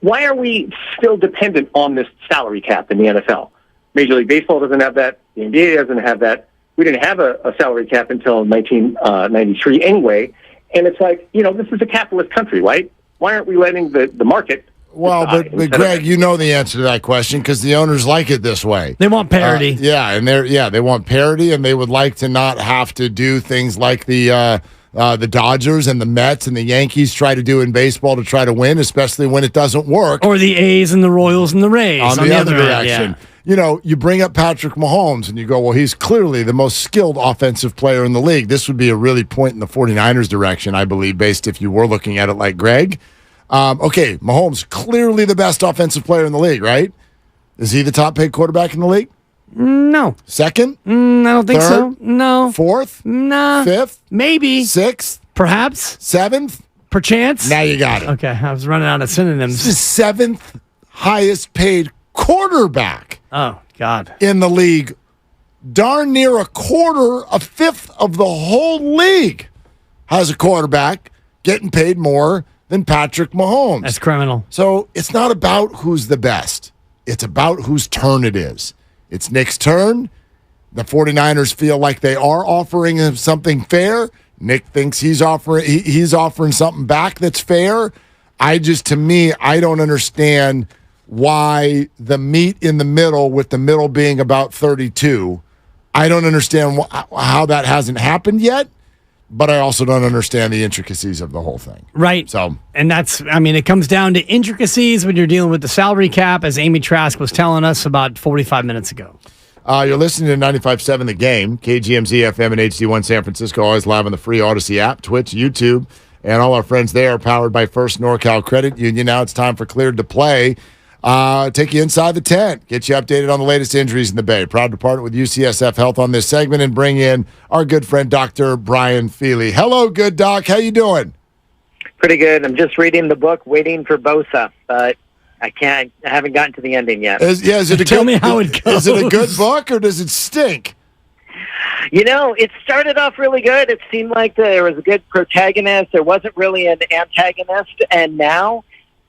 why are we still dependent on this salary cap in the NFL? Major League Baseball doesn't have that. The NBA doesn't have that. we didn't have a salary cap until 1993 anyway. And it's like, this is a capitalist country, right? Why aren't we letting the market? Well, but Greg, you know the answer to that question because the owners like it this way. They want parity. They want parity, and they would like to not have to do things like the Dodgers and the Mets and the Yankees try to do in baseball to try to win, especially when it doesn't work. Or the A's and the Royals and the Rays on the other direction. You bring up Patrick Mahomes and you go, well, he's clearly the most skilled offensive player in the league. This would be a really point in the 49ers direction, I believe, based if you were looking at it like Greg. Okay, Mahomes, clearly the best offensive player in the league, right? Is he the top paid quarterback in the league? No. Second? I don't think so. Third? No. Fourth? Nah. Fifth? Maybe. Sixth? Perhaps. Seventh? Perchance. Now you got it. Okay, I was running out of synonyms. This is the seventh highest paid quarterback. Oh, God. In the league. Darn near a fifth of the whole league has a quarterback getting paid more than Patrick Mahomes. That's criminal. So it's not about who's the best. It's about whose turn it is. It's Nick's turn. The 49ers feel like they are offering him something fair. Nick thinks he's offering something back that's fair. I don't understand why the meet in the middle, with the middle being about 32. I don't understand how that hasn't happened yet. But I also don't understand the intricacies of the whole thing. Right. And it comes down to intricacies when you're dealing with the salary cap, as Amy Trask was telling us about 45 minutes ago. You're listening to 95.7 The Game, KGMZ FM and HD1 San Francisco, always live on the free Odyssey app, Twitch, YouTube, and all our friends there are powered by First NorCal Credit Union. Now it's time for Cleared to Play. Take you inside the tent, get you updated on the latest injuries in the Bay. Proud to partner with UCSF Health on this segment and bring in our good friend, Dr. Brian Feely. Hello, good doc. How you doing? Pretty good. I'm just reading the book, waiting for Bosa, but I haven't gotten to the ending yet. Tell me how it goes. Is it a good book or does it stink? It started off really good. It seemed like there was a good protagonist. There wasn't really an antagonist, and now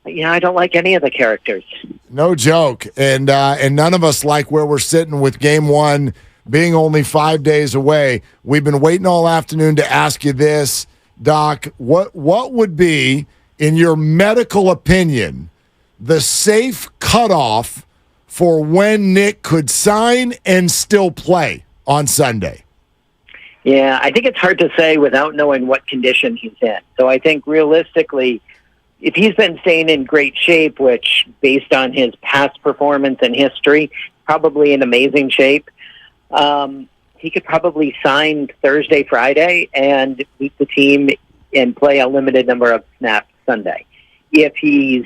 I don't like any of the characters. No joke. And none of us like where we're sitting with game one being only 5 days away. We've been waiting all afternoon to ask you this, Doc. What would be, in your medical opinion, the safe cutoff for when Nick could sign and still play on Sunday? Yeah, I think it's hard to say without knowing what condition he's in. So I think realistically, if he's been staying in great shape, which based on his past performance and history, probably in amazing shape, he could probably sign Thursday, Friday, and meet the team and play a limited number of snaps Sunday. If he's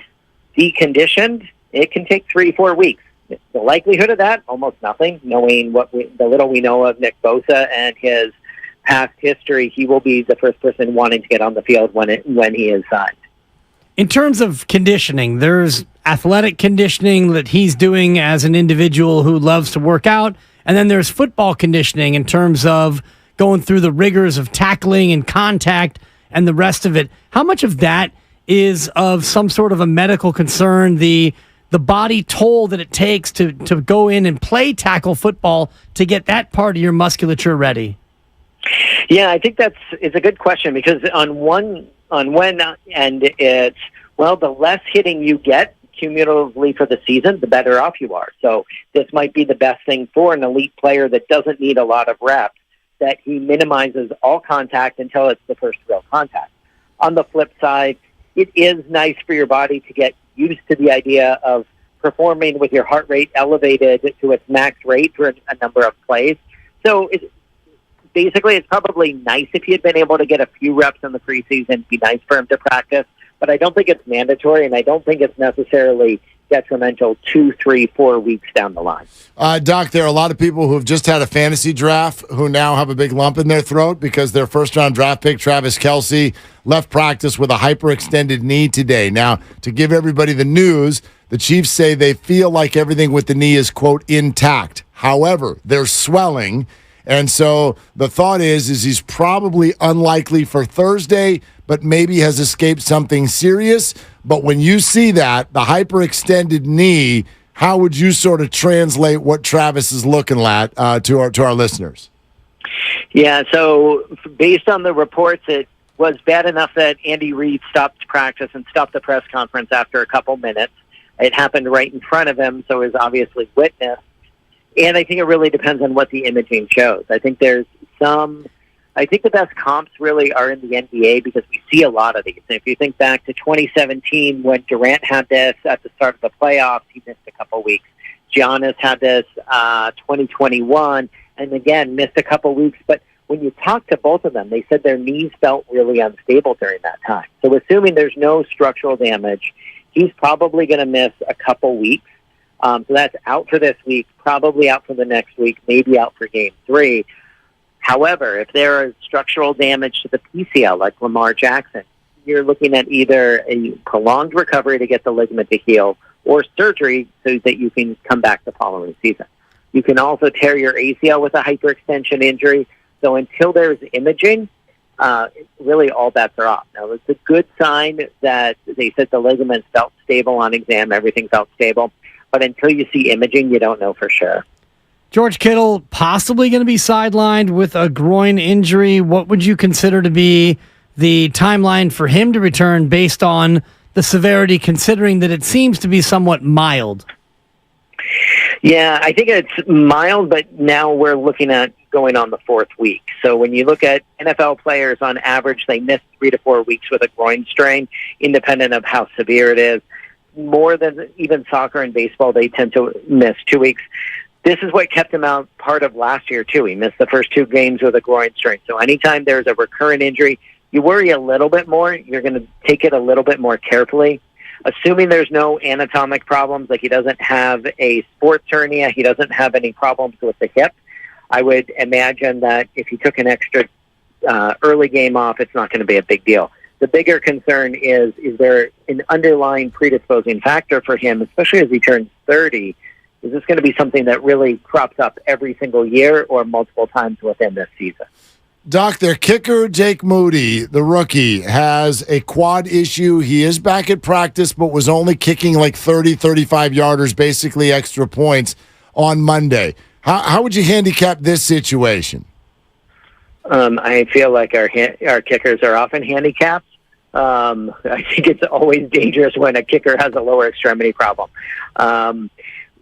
deconditioned, it can take 3-4 weeks. The likelihood of that, almost nothing. Knowing the little we know of Nick Bosa and his past history, he will be the first person wanting to get on the field when he is signed. In terms of conditioning, there's athletic conditioning that he's doing as an individual who loves to work out, and then there's football conditioning in terms of going through the rigors of tackling and contact and the rest of it. How much of that is of some sort of a medical concern, the body toll that it takes to go in and play tackle football to get that part of your musculature ready? Yeah, I think it's a good question because on one end it's, the less hitting you get cumulatively for the season, the better off you are. So this might be the best thing for an elite player that doesn't need a lot of reps, that he minimizes all contact until it's the first real contact. On the flip side, it is nice for your body to get used to the idea of performing with your heart rate elevated to its max rate for a number of plays. So it's probably nice if he had been able to get a few reps in the preseason. It'd be nice for him to practice, but I don't think it's mandatory, and I don't think it's necessarily detrimental 2, 3, 4 weeks down the line. Doc, there are a lot of people who have just had a fantasy draft who now have a big lump in their throat because their first-round draft pick, Travis Kelce, left practice with a hyperextended knee today. Now, to give everybody the news, the Chiefs say they feel like everything with the knee is, quote, intact. However, there's swelling, and so the thought is he's probably unlikely for Thursday, but maybe has escaped something serious. But when you see that, the hyperextended knee, how would you sort of translate what Travis is looking at to our listeners? Yeah, so based on the reports, it was bad enough that Andy Reid stopped practice and stopped the press conference after a couple minutes. It happened right in front of him, so it was obviously witnessed. And I think it really depends on what the imaging shows. I think the best comps really are in the NBA because we see a lot of these. And if you think back to 2017 when Durant had this at the start of the playoffs, he missed a couple weeks. Giannis had this 2021 and again missed a couple weeks. But when you talk to both of them, they said their knees felt really unstable during that time. So assuming there's no structural damage, he's probably going to miss a couple weeks. So that's out for this week, probably out for the next week, maybe out for Game 3. However, if there is structural damage to the PCL, like Lamar Jackson, you're looking at either a prolonged recovery to get the ligament to heal or surgery so that you can come back the following season. You can also tear your ACL with a hyperextension injury. So until there's imaging, really all bets are off. Now, it's a good sign that they said the ligaments felt stable on exam, everything felt stable. But until you see imaging, you don't know for sure. George Kittle possibly going to be sidelined with a groin injury. What would you consider to be the timeline for him to return based on the severity, considering that it seems to be somewhat mild? Yeah, I think it's mild, but now we're looking at going on the 4th week. So when you look at NFL players, on average, they miss 3 to 4 weeks with a groin strain, independent of how severe it is. More than even soccer and baseball, they tend to miss 2 weeks. This is what kept him out part of last year, too. He missed the first 2 games with a groin strain. So anytime there's a recurrent injury, you worry a little bit more. You're going to take it a little bit more carefully. Assuming there's no anatomic problems, like he doesn't have a sports hernia, he doesn't have any problems with the hip, I would imagine that if he took an extra early game off, it's not going to be a big deal. The bigger concern is there an underlying predisposing factor for him, especially as he turns 30? Is this going to be something that really crops up every single year or multiple times within this season? Doc, their kicker, Jake Moody, the rookie, has a quad issue. He is back at practice, but was only kicking like 30, 35-yarders, basically extra points on Monday. How would you handicap this situation? I feel like our kickers are often handicapped. I think it's always dangerous when a kicker has a lower extremity problem.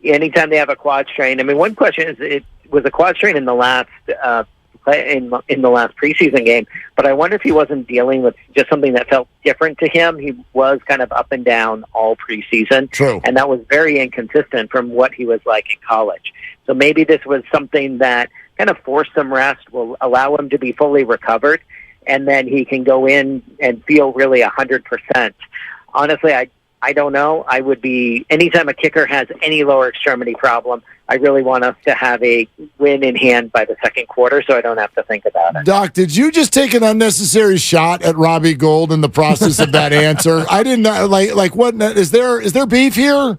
Anytime they have a quad strain, I mean, one question is, it was a quad strain in the last in the last preseason game, but I wonder if he wasn't dealing with just something that felt different to him. He was kind of up and down all preseason. True. And that was very inconsistent from what he was like in college. So maybe this was something that kind of forced some rest, will allow him to be fully recovered, and then he can go in and feel really 100%. Honestly, I don't know. I would be, anytime a kicker has any lower extremity problem, I really want us to have a win in hand by the second quarter so I don't have to think about it. Doc, did you just take an unnecessary shot at Robbie Gould in the process of that answer? I didn't like what is there beef here?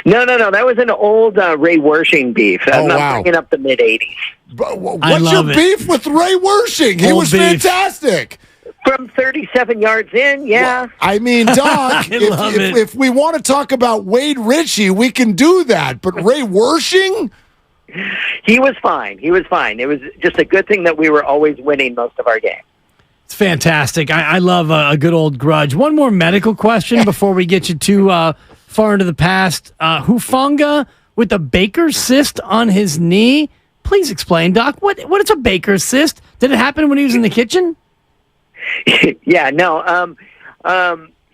No. That was an old Ray Wershing beef. I'm not bringing up the mid-'80s. What's your beef with Ray Wershing? He was fantastic. From 37 yards in, yeah. Well, I mean, Doc, if we want to talk about Wade Ritchie, we can do that. But Ray Wershing? He was fine. It was just a good thing that we were always winning most of our games. It's fantastic. I love a good old grudge. One more medical question before we get you too far into the past. Hufanga with a Baker's cyst on his knee. Please explain, Doc. What is a Baker's cyst? Did it happen when he was in the kitchen? Yeah, no.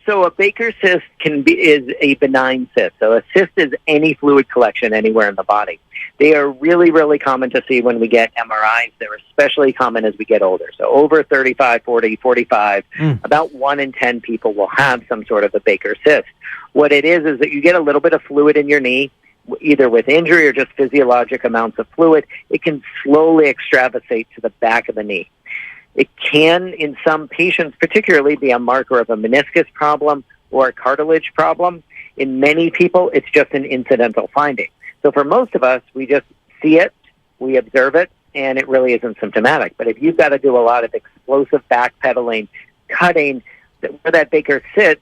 So a Baker's cyst is a benign cyst. So a cyst is any fluid collection anywhere in the body. They are really, really common to see when we get MRIs. They're especially common as we get older. So over 35, 40, 45, about 1 in 10 people will have some sort of a Baker's cyst. What it is that you get a little bit of fluid in your knee, either with injury or just physiologic amounts of fluid. It can slowly extravasate to the back of the knee. It can, in some patients particularly, be a marker of a meniscus problem or a cartilage problem. In many people, it's just an incidental finding. So for most of us, we just see it, we observe it, and it really isn't symptomatic. But if you've got to do a lot of explosive backpedaling, cutting, where that Baker's cyst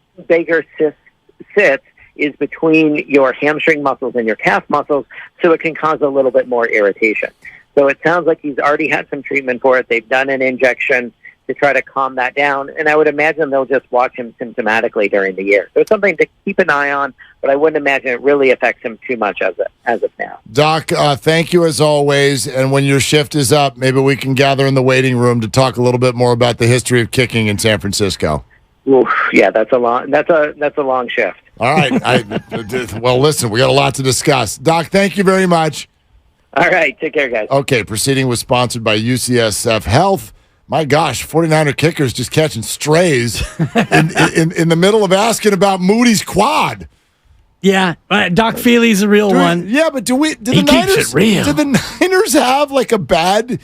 sits is between your hamstring muscles and your calf muscles, so it can cause a little bit more irritation. So it sounds like he's already had some treatment for it. They've done an injection to try to calm that down, and I would imagine they'll just watch him symptomatically during the year. So it's something to keep an eye on, but I wouldn't imagine it really affects him too much as of now. Doc, thank you as always. And when your shift is up, maybe we can gather in the waiting room to talk a little bit more about the history of kicking in San Francisco. Oof, yeah, that's a long shift. All right. Well, listen, we got a lot to discuss. Doc, thank you very much. All right, take care, guys. Okay, proceeding was sponsored by UCSF Health. My gosh, 49er kickers just catching strays in the middle of asking about Moody's quad. Yeah, Doc Feely's a real one. Yeah, but do he keeps it real. Do the Niners have like a bad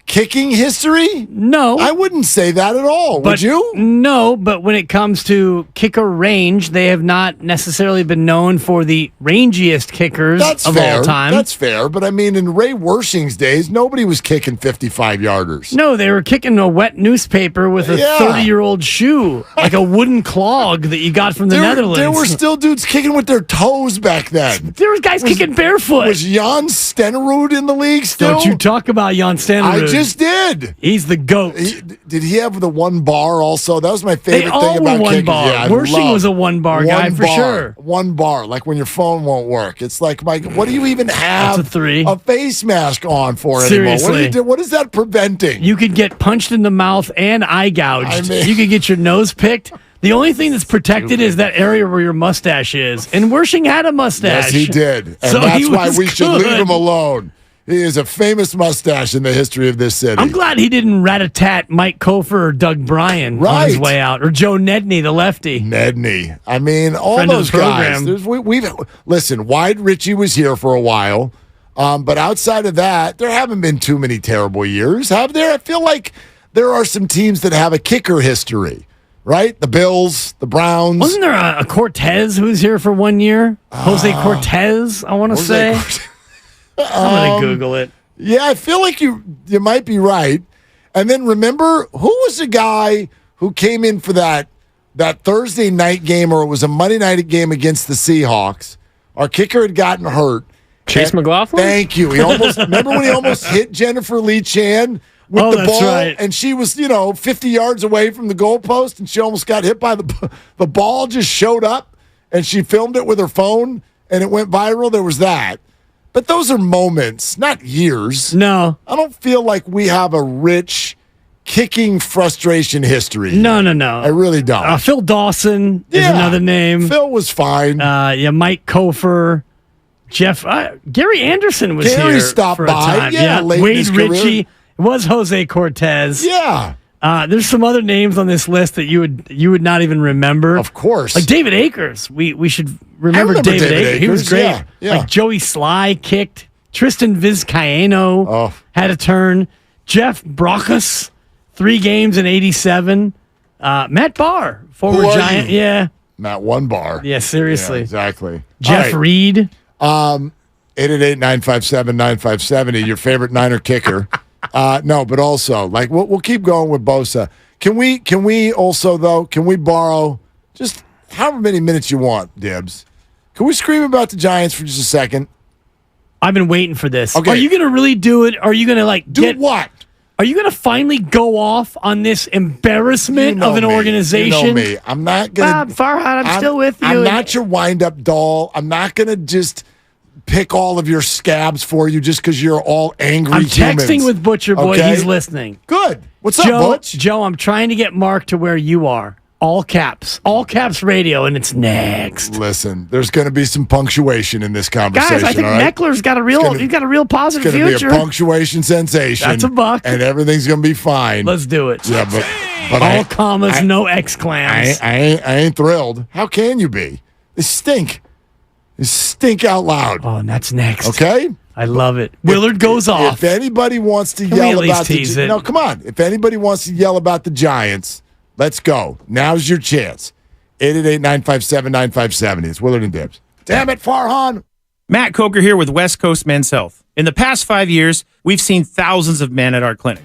kicking history? No. I wouldn't say that at all. Would you? No, but when it comes to kicker range, they have not necessarily been known for the rangiest kickers of all time. That's fair, but I mean, in Ray Wersching's days, nobody was kicking 55-yarders. No, they were kicking a wet newspaper with a 30-year-old shoe, like a wooden clog that you got from the Netherlands. There were still dudes kicking with their toes back then. There were guys kicking barefoot. Was Jan Stenerud in the league still? Don't you talk about Jan Stenerud. I just did. He's the GOAT. Did he have the one bar also? That was my favorite thing about one kicking. bar. Yeah, Wersching was a one bar guy for sure. One bar, like when your phone won't work. It's like, Mike, what do you even have That's a 3. A face mask on for Seriously. anymore? What is that preventing? You could get punched in the mouth and eye gouged. I mean, you could get your nose picked. The only thing that's protected is that area where your mustache is. And Wersching had a mustache. Yes, he did. And so that's why we good. should leave him alone. He is a famous mustache in the history of this city. I'm glad he didn't rat-a-tat Mike Kofer or Doug Bryan on his way out, or Joe Nedney, the lefty. Nedney. I mean, all Friend those of the guys. Listen, Wide Richie was here for a while, but outside of that, there haven't been too many terrible years, have there? I feel like there are some teams that have a kicker history, right? The Bills, the Browns. Wasn't there a Cortez who was here for 1 year? Jose Cortez, I want to say. I'm going to Google it. Yeah, I feel like you might be right. And then remember, who was the guy who came in for that Thursday night game, or it was a Monday night game against the Seahawks? Our kicker had gotten hurt. Chase McLaughlin? Thank you. Remember when he almost hit Jennifer Lee Chan with the ball? Right. And she was, 50 yards away from the goalpost, and she almost got hit by the ball, just showed up, and she filmed it with her phone, and it went viral. There was that. But those are moments, not years. No. I don't feel like we have a rich kicking frustration history. No. I really don't. Phil Dawson is another name. Phil was fine. Mike Kofer. Jeff. Gary Anderson was Gary here stopped for a by. time. Yeah, late in Wade his career. Ritchie. It was Jose Cortez. Yeah. There's some other names on this list that you would not even remember. Of course. Like David Akers. We should remember David Akers. He was great. Yeah. Like Joey Sly kicked. Tristan Vizcaino had a turn. Jeff Brockus, 3 games in 87. Matt Barr, former Giant. You? Yeah. Matt one bar. Yeah, seriously. Yeah, exactly. Jeff Reed. 888-957-9570, your favorite Niner kicker. No, but also, like, we'll keep going with Bosa. Can we also, though, can we borrow just however many minutes you want, Dibs? Can we scream about the Giants for just a second? I've been waiting for this. Okay. Are you going to really do it? Are you going to, do what? Are you going to finally go off on this embarrassment of an organization? You know me. I'm not going to. Farhad, I'm still with you. I'm not your wind-up doll. I'm not going to just pick all of your scabs for you just because you're all angry I'm humans. texting with Butcher Boy. Okay? He's listening. Good. What's up, Butch? Joe, I'm trying to get Mark to where you are. All caps radio, and it's next. Listen, there's going to be some punctuation in this conversation. Guys, I think Meckler's got a real positive future. It's going to be a punctuation sensation. That's a buck. And everything's going to be fine. Let's do it. Yeah, but all commas, no exclams. I ain't thrilled. How can you be? They stink. They stink out loud. Oh, and that's next. Okay? I love it. Willard goes off. If anybody wants to Can we yell at least about tease it? No, come on. If anybody wants to yell about the Giants, let's go. Now's your chance. 888-957-9570. It's Willard and Dibs. Damn it, Farhan. Matt Coker here with West Coast Men's Health. In the past 5 years, we've seen thousands of men at our clinic.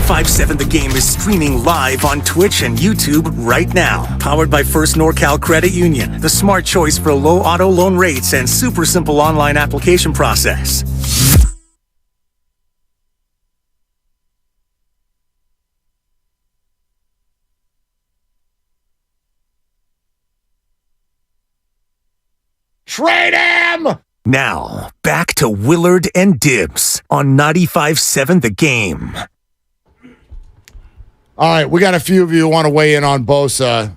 95.7 The Game is streaming live on Twitch and YouTube right now. Powered by First NorCal Credit Union, the smart choice for low auto loan rates and super simple online application process. Trade him! Now, back to Willard and Dibs on 95.7 The Game. All right, we got a few of you who want to weigh in on Bosa.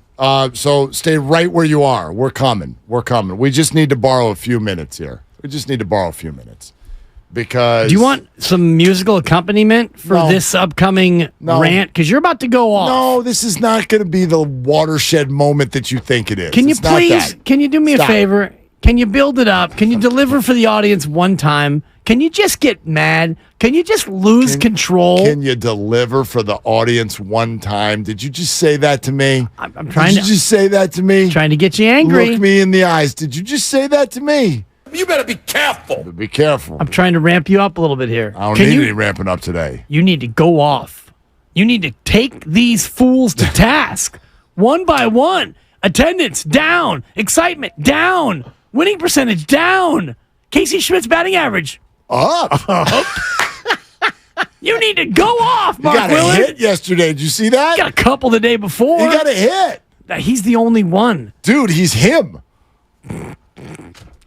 So stay right where you are. We're coming. We just need to borrow a few minutes here. Because do you want some musical accompaniment for this upcoming rant? Because you're about to go off. No, this is not going to be the watershed moment that you think it is. Can you please? Can you do me a favor? Can you build it up? Can you deliver for the audience one time? Can you just get mad? Can you just lose control? Can you deliver for the audience one time? Did you just say that to me? I'm trying Did you just say that to me? Trying to get you angry. Look me in the eyes. Did you just say that to me? You better be careful. Be careful. I'm trying to ramp you up a little bit here. I don't need any ramping up today. You need to go off. You need to take these fools to task one by one. Attendance down. Excitement down. Winning percentage down. Casey Schmidt's batting average up. You need to go off, Mark Willard. Willard. He got a hit yesterday. Did you see that? He got a couple the day before. He got a hit. He's the only one. Dude, he's him.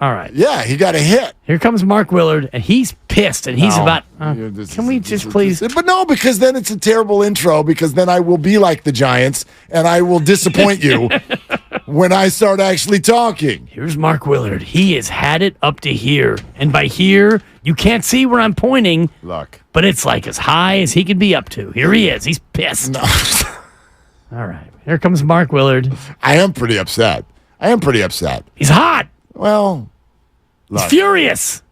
All right. Yeah, he got a hit. Here comes Mark Willard, and he's pissed, and he's about... can we just please... But no, because then it's a terrible intro, because then I will be like the Giants, and I will disappoint you when I start actually talking. Here's Mark Willard. He has had it up to here. And by here, you can't see where I'm pointing. Look. But it's like as high as he could be up to. Here he is. He's pissed. No. All right. Here comes Mark Willard. I am pretty upset. He's hot. Well, look, he's furious.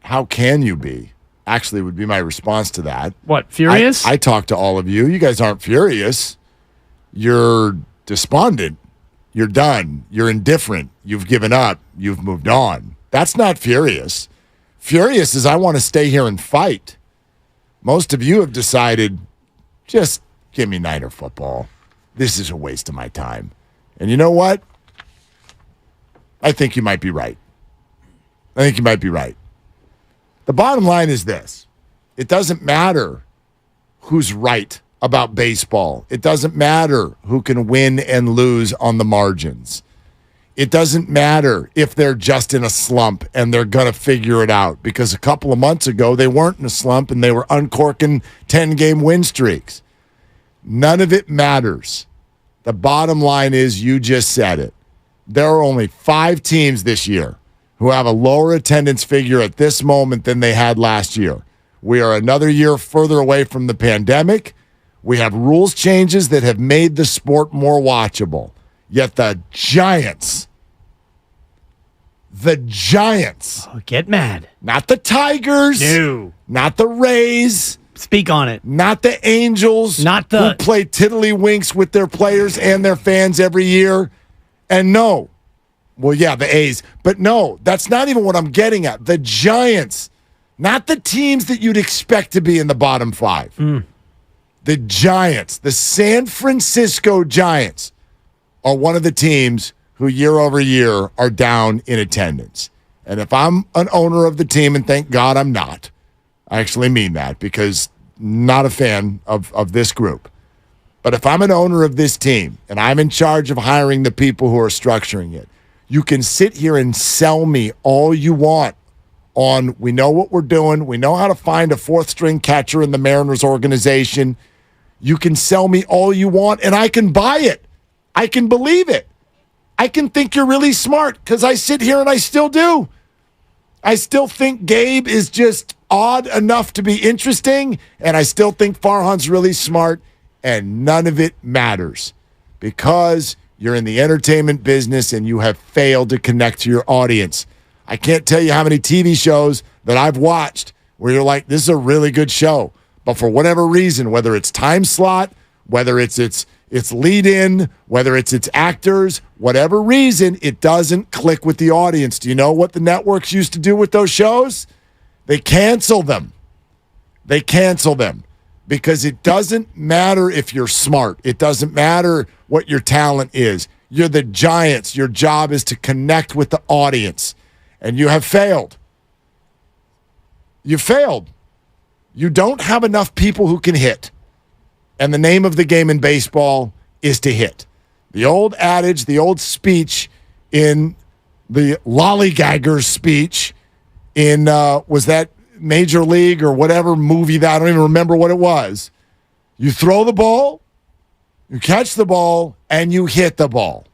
How can you be? Actually, would be my response to that. What, furious? I talk to all of you. You guys aren't furious. You're despondent. You're done. You're indifferent. You've given up. You've moved on. That's not furious. Furious is I want to stay here and fight. Most of you have decided, just give me Niner football. This is a waste of my time. And you know what? I think you might be right. The bottom line is this. It doesn't matter who's right about baseball. It doesn't matter who can win and lose on the margins. It doesn't matter if they're just in a slump and they're going to figure it out, because a couple of months ago they weren't in a slump and they were uncorking 10-game win streaks. None of it matters. The bottom line is, you just said it. There are only 5 teams this year who have a lower attendance figure at this moment than they had last year. We are another year further away from the pandemic. We have rules changes that have made the sport more watchable. Yet the Giants, get mad. Not the Tigers. No. Not the Rays. Speak on it. Not the Angels. Not the... who play tiddlywinks with their players and their fans every year. And no, well, yeah, the A's. But no, that's not even what I'm getting at. The Giants, not the teams that you'd expect to be in the bottom 5. The Giants, the San Francisco Giants, are one of the teams who year over year are down in attendance. And if I'm an owner of the team, and thank God I'm not, I actually mean that, because not a fan of this group. But if I'm an owner of this team and I'm in charge of hiring the people who are structuring it, you can sit here and sell me all you want on, we know what we're doing. We know how to find a 4th-string catcher in the Mariners organization. You can sell me all you want, and I can buy it. I can believe it. I can think you're really smart, because I sit here and I still do. I still think Gabe is just odd enough to be interesting, and I still think Farhan's really smart. And none of it matters, because you're in the entertainment business and you have failed to connect to your audience. I can't tell you how many TV shows that I've watched where you're like, this is a really good show. But for whatever reason, whether it's time slot, whether it's lead in, whether it's its actors, whatever reason, it doesn't click with the audience. Do you know what the networks used to do with those shows? They cancel them. because it doesn't matter if you're smart. It doesn't matter what your talent is. You're the Giants. Your job is to connect with the audience, and you have failed. You failed. You don't have enough people who can hit, and the name of the game in baseball is to hit. The old adage, the old speech in the Lollygaggers speech in, was that Major League or whatever movie that, I don't even remember what it was. You throw the ball, you catch the ball, and you hit the ball.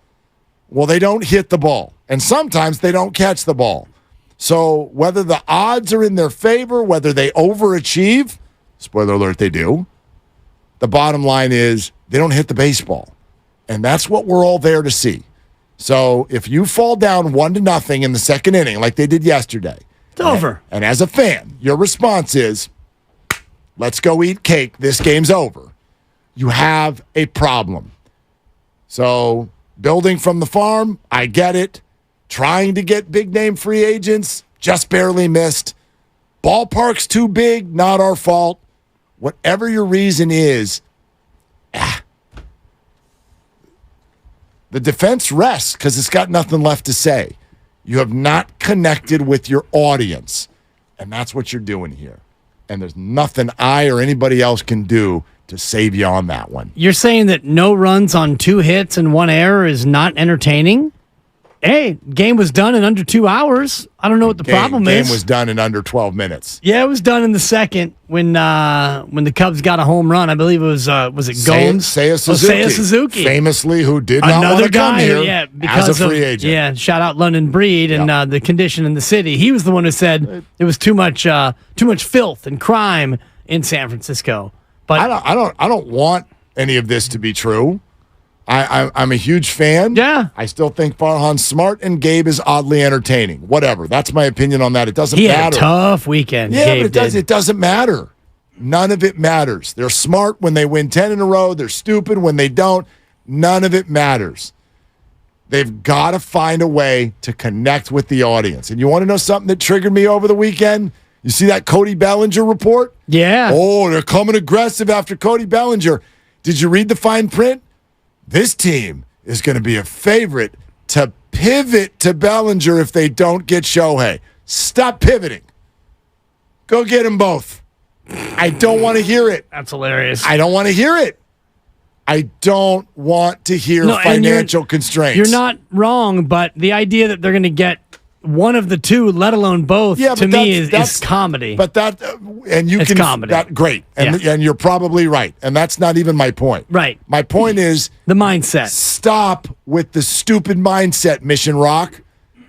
Well, they don't hit the ball, and sometimes they don't catch the ball. So whether the odds are in their favor, whether they overachieve, spoiler alert, they do, the bottom line is they don't hit the baseball. And that's what we're all there to see. So if you fall down 1-0 in the second inning, like they did yesterday, it's over. And as a fan, your response is, let's go eat cake. This game's over. You have a problem. So building from the farm, I get it. Trying to get big-name free agents, just barely missed. Ballpark's too big, not our fault. Whatever your reason is, the defense rests because it's got nothing left to say. You have not connected with your audience, and that's what you're doing here. And there's nothing I or anybody else can do to save you on that one. You're saying that no runs on 2 hits and 1 error is not entertaining? Hey, game was done in under 2 hours. I don't know what the problem is. Game was done in under 12 minutes. Yeah, it was done in the second when the Cubs got a home run. I believe it was it Gomes? Seiya Suzuki. Famously, who did not want to come here as a free agent. Yeah, shout out London Breed and the condition in the city. He was the one who said it was too much filth and crime in San Francisco. But I don't want any of this to be true. I'm a huge fan. Yeah. I still think Farhan's smart and Gabe is oddly entertaining. Whatever. That's my opinion on that. It doesn't matter. He had a tough weekend. Yeah, Gabe but it doesn't matter. None of it matters. They're smart when they win 10 in a row. They're stupid when they don't. None of it matters. They've got to find a way to connect with the audience. And you want to know something that triggered me over the weekend? You see that Cody Ballinger report? Yeah. Oh, they're coming aggressive after Cody Ballinger. Did you read the fine print? This team is going to be a favorite to pivot to Ballinger if they don't get Shohei. Stop pivoting. Go get them both. I don't want to hear it. That's hilarious. I don't want to hear it. I don't want to hear financial constraints. You're not wrong, but the idea that they're going to get one of the two, let alone both, to me is comedy. But that, and you it's can comedy. That great, and you're probably right, and that's not even my point. Right. My point is the mindset. Stop with the stupid mindset, Mission Rock.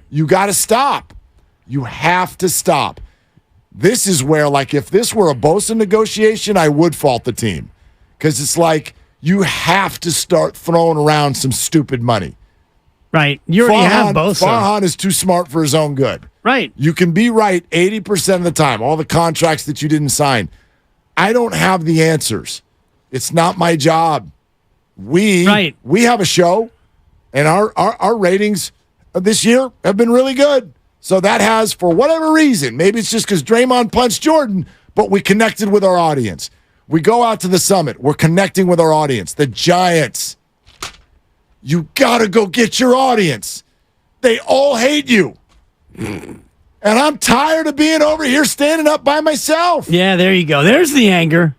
You got to stop. You have to stop. This is where, like, if this were a Bosa negotiation, I would fault the team, because it's like you have to start throwing around some stupid money. Right. You already have Bosa. Farhan is too smart for his own good. Right. You can be right 80% of the time, all the contracts that you didn't sign. I don't have the answers. It's not my job. We have a show, and our ratings this year have been really good. So that has, for whatever reason, maybe it's just because Draymond punched Jordan, but we connected with our audience. We go out to the summit. We're connecting with our audience. The Giants. You got to go get your audience. They all hate you. And I'm tired of being over here standing up by myself. Yeah, there you go. There's the anger.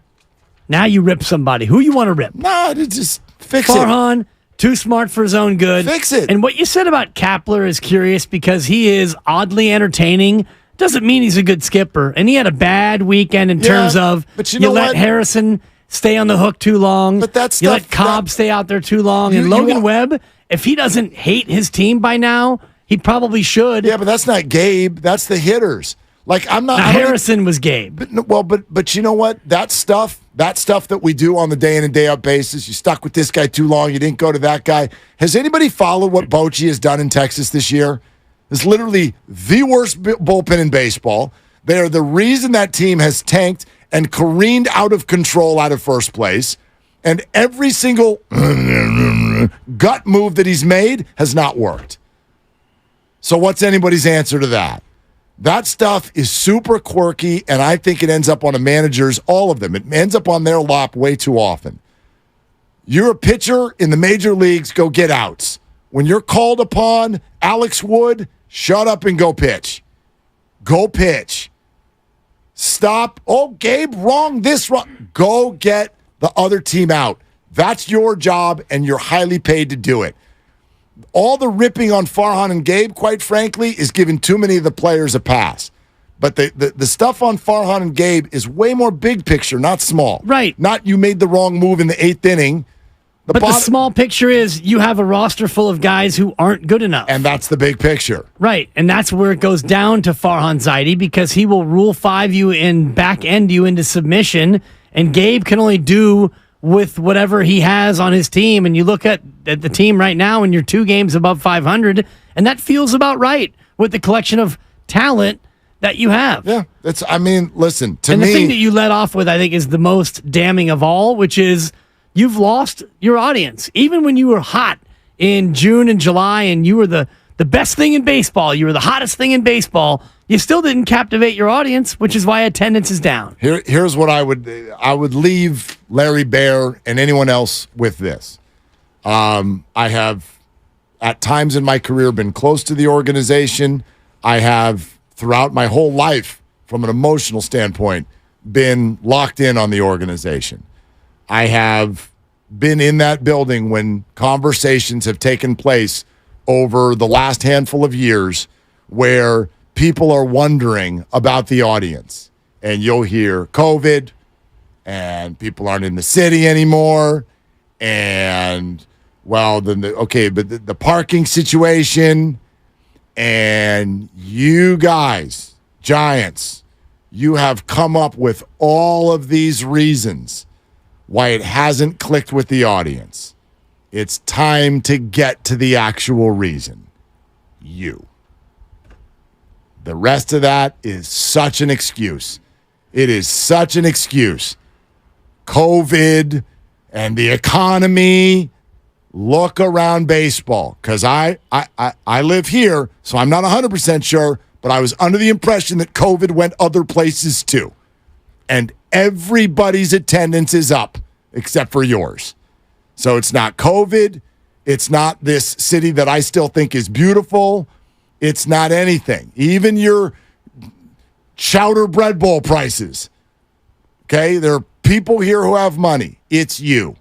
Now you rip somebody. Who you want to rip? No, just fix it. Farhan, too smart for his own good. Fix it. And what you said about Kapler is curious because he is oddly entertaining. Doesn't mean he's a good skipper. And he had a bad weekend in terms of but you know let what? Harrison stay on the hook too long. But that's you let Cobb stay out there too long. And Logan Webb, if he doesn't hate his team by now, he probably should. Yeah, but that's not Gabe. That's the hitters. Like I'm not. Harrison was Gabe. But you know what? That stuff that we do on the day in and day out basis. You stuck with this guy too long. You didn't go to that guy. Has anybody followed what Bochy has done in Texas this year? It's literally the worst bullpen in baseball. They are the reason that team has tanked and careened out of control out of first place. And every single gut move that he's made has not worked. So what's anybody's answer to that? That stuff is super quirky, and I think it ends up on a manager's, all of them. It ends up on their lap way too often. You're a pitcher in the major leagues, go get outs. When you're called upon, Alex Wood, shut up and go pitch. Go pitch. Stop. Oh, Gabe, wrong, this wrong. Go get the other team out. That's your job, and you're highly paid to do it. All the ripping on Farhan and Gabe, quite frankly, is giving too many of the players a pass. But the stuff on Farhan and Gabe is way more big picture, not small. Right. Not you made the wrong move in the 8th inning. The small picture is you have a roster full of guys who aren't good enough. And that's the big picture. Right. And that's where it goes down to Farhan Zaidi because he will Rule 5 you and back end you into submission. And Gabe can only do with whatever he has on his team. And you look at the team right now and you're 2 games above 500. And that feels about right with the collection of talent that you have. Yeah. Listen, to me. And the thing that you let off with, I think, is the most damning of all, which is you've lost your audience. Even when you were hot in June and July and you were the best thing in baseball, you were the hottest thing in baseball, you still didn't captivate your audience, which is why attendance is down. Here's what I would leave Larry Baer and anyone else with this. I have, at times in my career, been close to the organization. I have, throughout my whole life, from an emotional standpoint, been locked in on the organization. I have been in that building when conversations have taken place over the last handful of years where people are wondering about the audience. And you'll hear COVID, and people aren't in the city anymore, and, but the parking situation, and you guys, Giants, you have come up with all of these reasons why it hasn't clicked with the audience. It's time to get to the actual reason. You. The rest of that is such an excuse. It is such an excuse. COVID and the economy. Look around baseball. Because I live here, so I'm not 100% sure, but I was under the impression that COVID went other places too. And everybody's attendance is up except for yours. So it's not COVID. It's not this city that I still think is beautiful. It's not anything. Even your chowder bread bowl prices. Okay? There are people here who have money. It's you.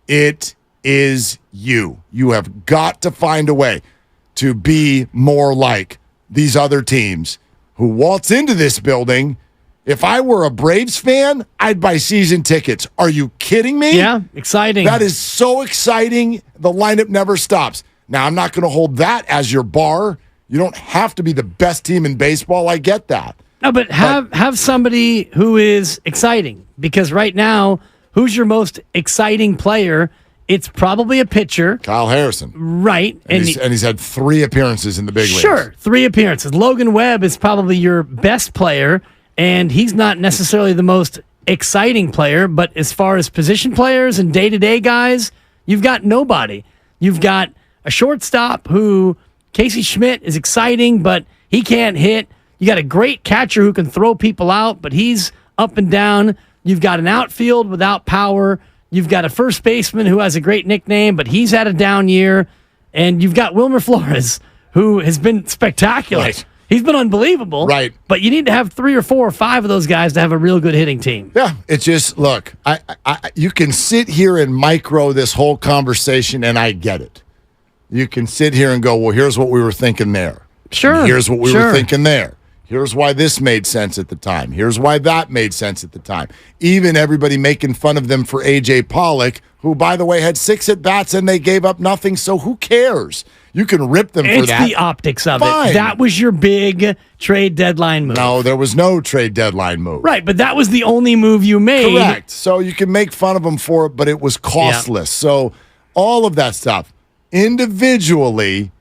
It is you. You have got to find a way to be more like these other teams who waltz into this building. If I were a Braves fan, I'd buy season tickets. Are you kidding me? Yeah, exciting. That is so exciting. The lineup never stops. Now, I'm not going to hold that as your bar. You don't have to be the best team in baseball. I get that. No, but have somebody who is exciting. Because right now, who's your most exciting player? It's probably a pitcher. Kyle Harrison. Right. And he's had 3 appearances in the big leagues. Sure, 3 appearances. Logan Webb is probably your best player. And he's not necessarily the most exciting player, but as far as position players and day-to-day guys, you've got nobody. You've got a shortstop who, Casey Schmidt, is exciting, but he can't hit. You got a great catcher who can throw people out, but he's up and down. You've got an outfield without power. You've got a first baseman who has a great nickname, but he's had a down year. And you've got Wilmer Flores, who has been spectacular. Right. He's been unbelievable. Right. But you need to have 3 or 4 or 5 of those guys to have a real good hitting team. Yeah. It's just, look, you can sit here and micro this whole conversation, and I get it. You can sit here and go, well, here's what we were thinking there. Sure. And here's what we were thinking there. Here's why this made sense at the time. Here's why that made sense at the time. Even everybody making fun of them for A.J. Pollock, who, by the way, had 6 at-bats and they gave up nothing, so who cares? You can rip them for that. It's the optics of Fine. it. That was your big trade deadline move. No, there was no trade deadline move. Right, but that was the only move you made. Correct. So you can make fun of them for it, but it was costless. Yeah. So all of that stuff, individually,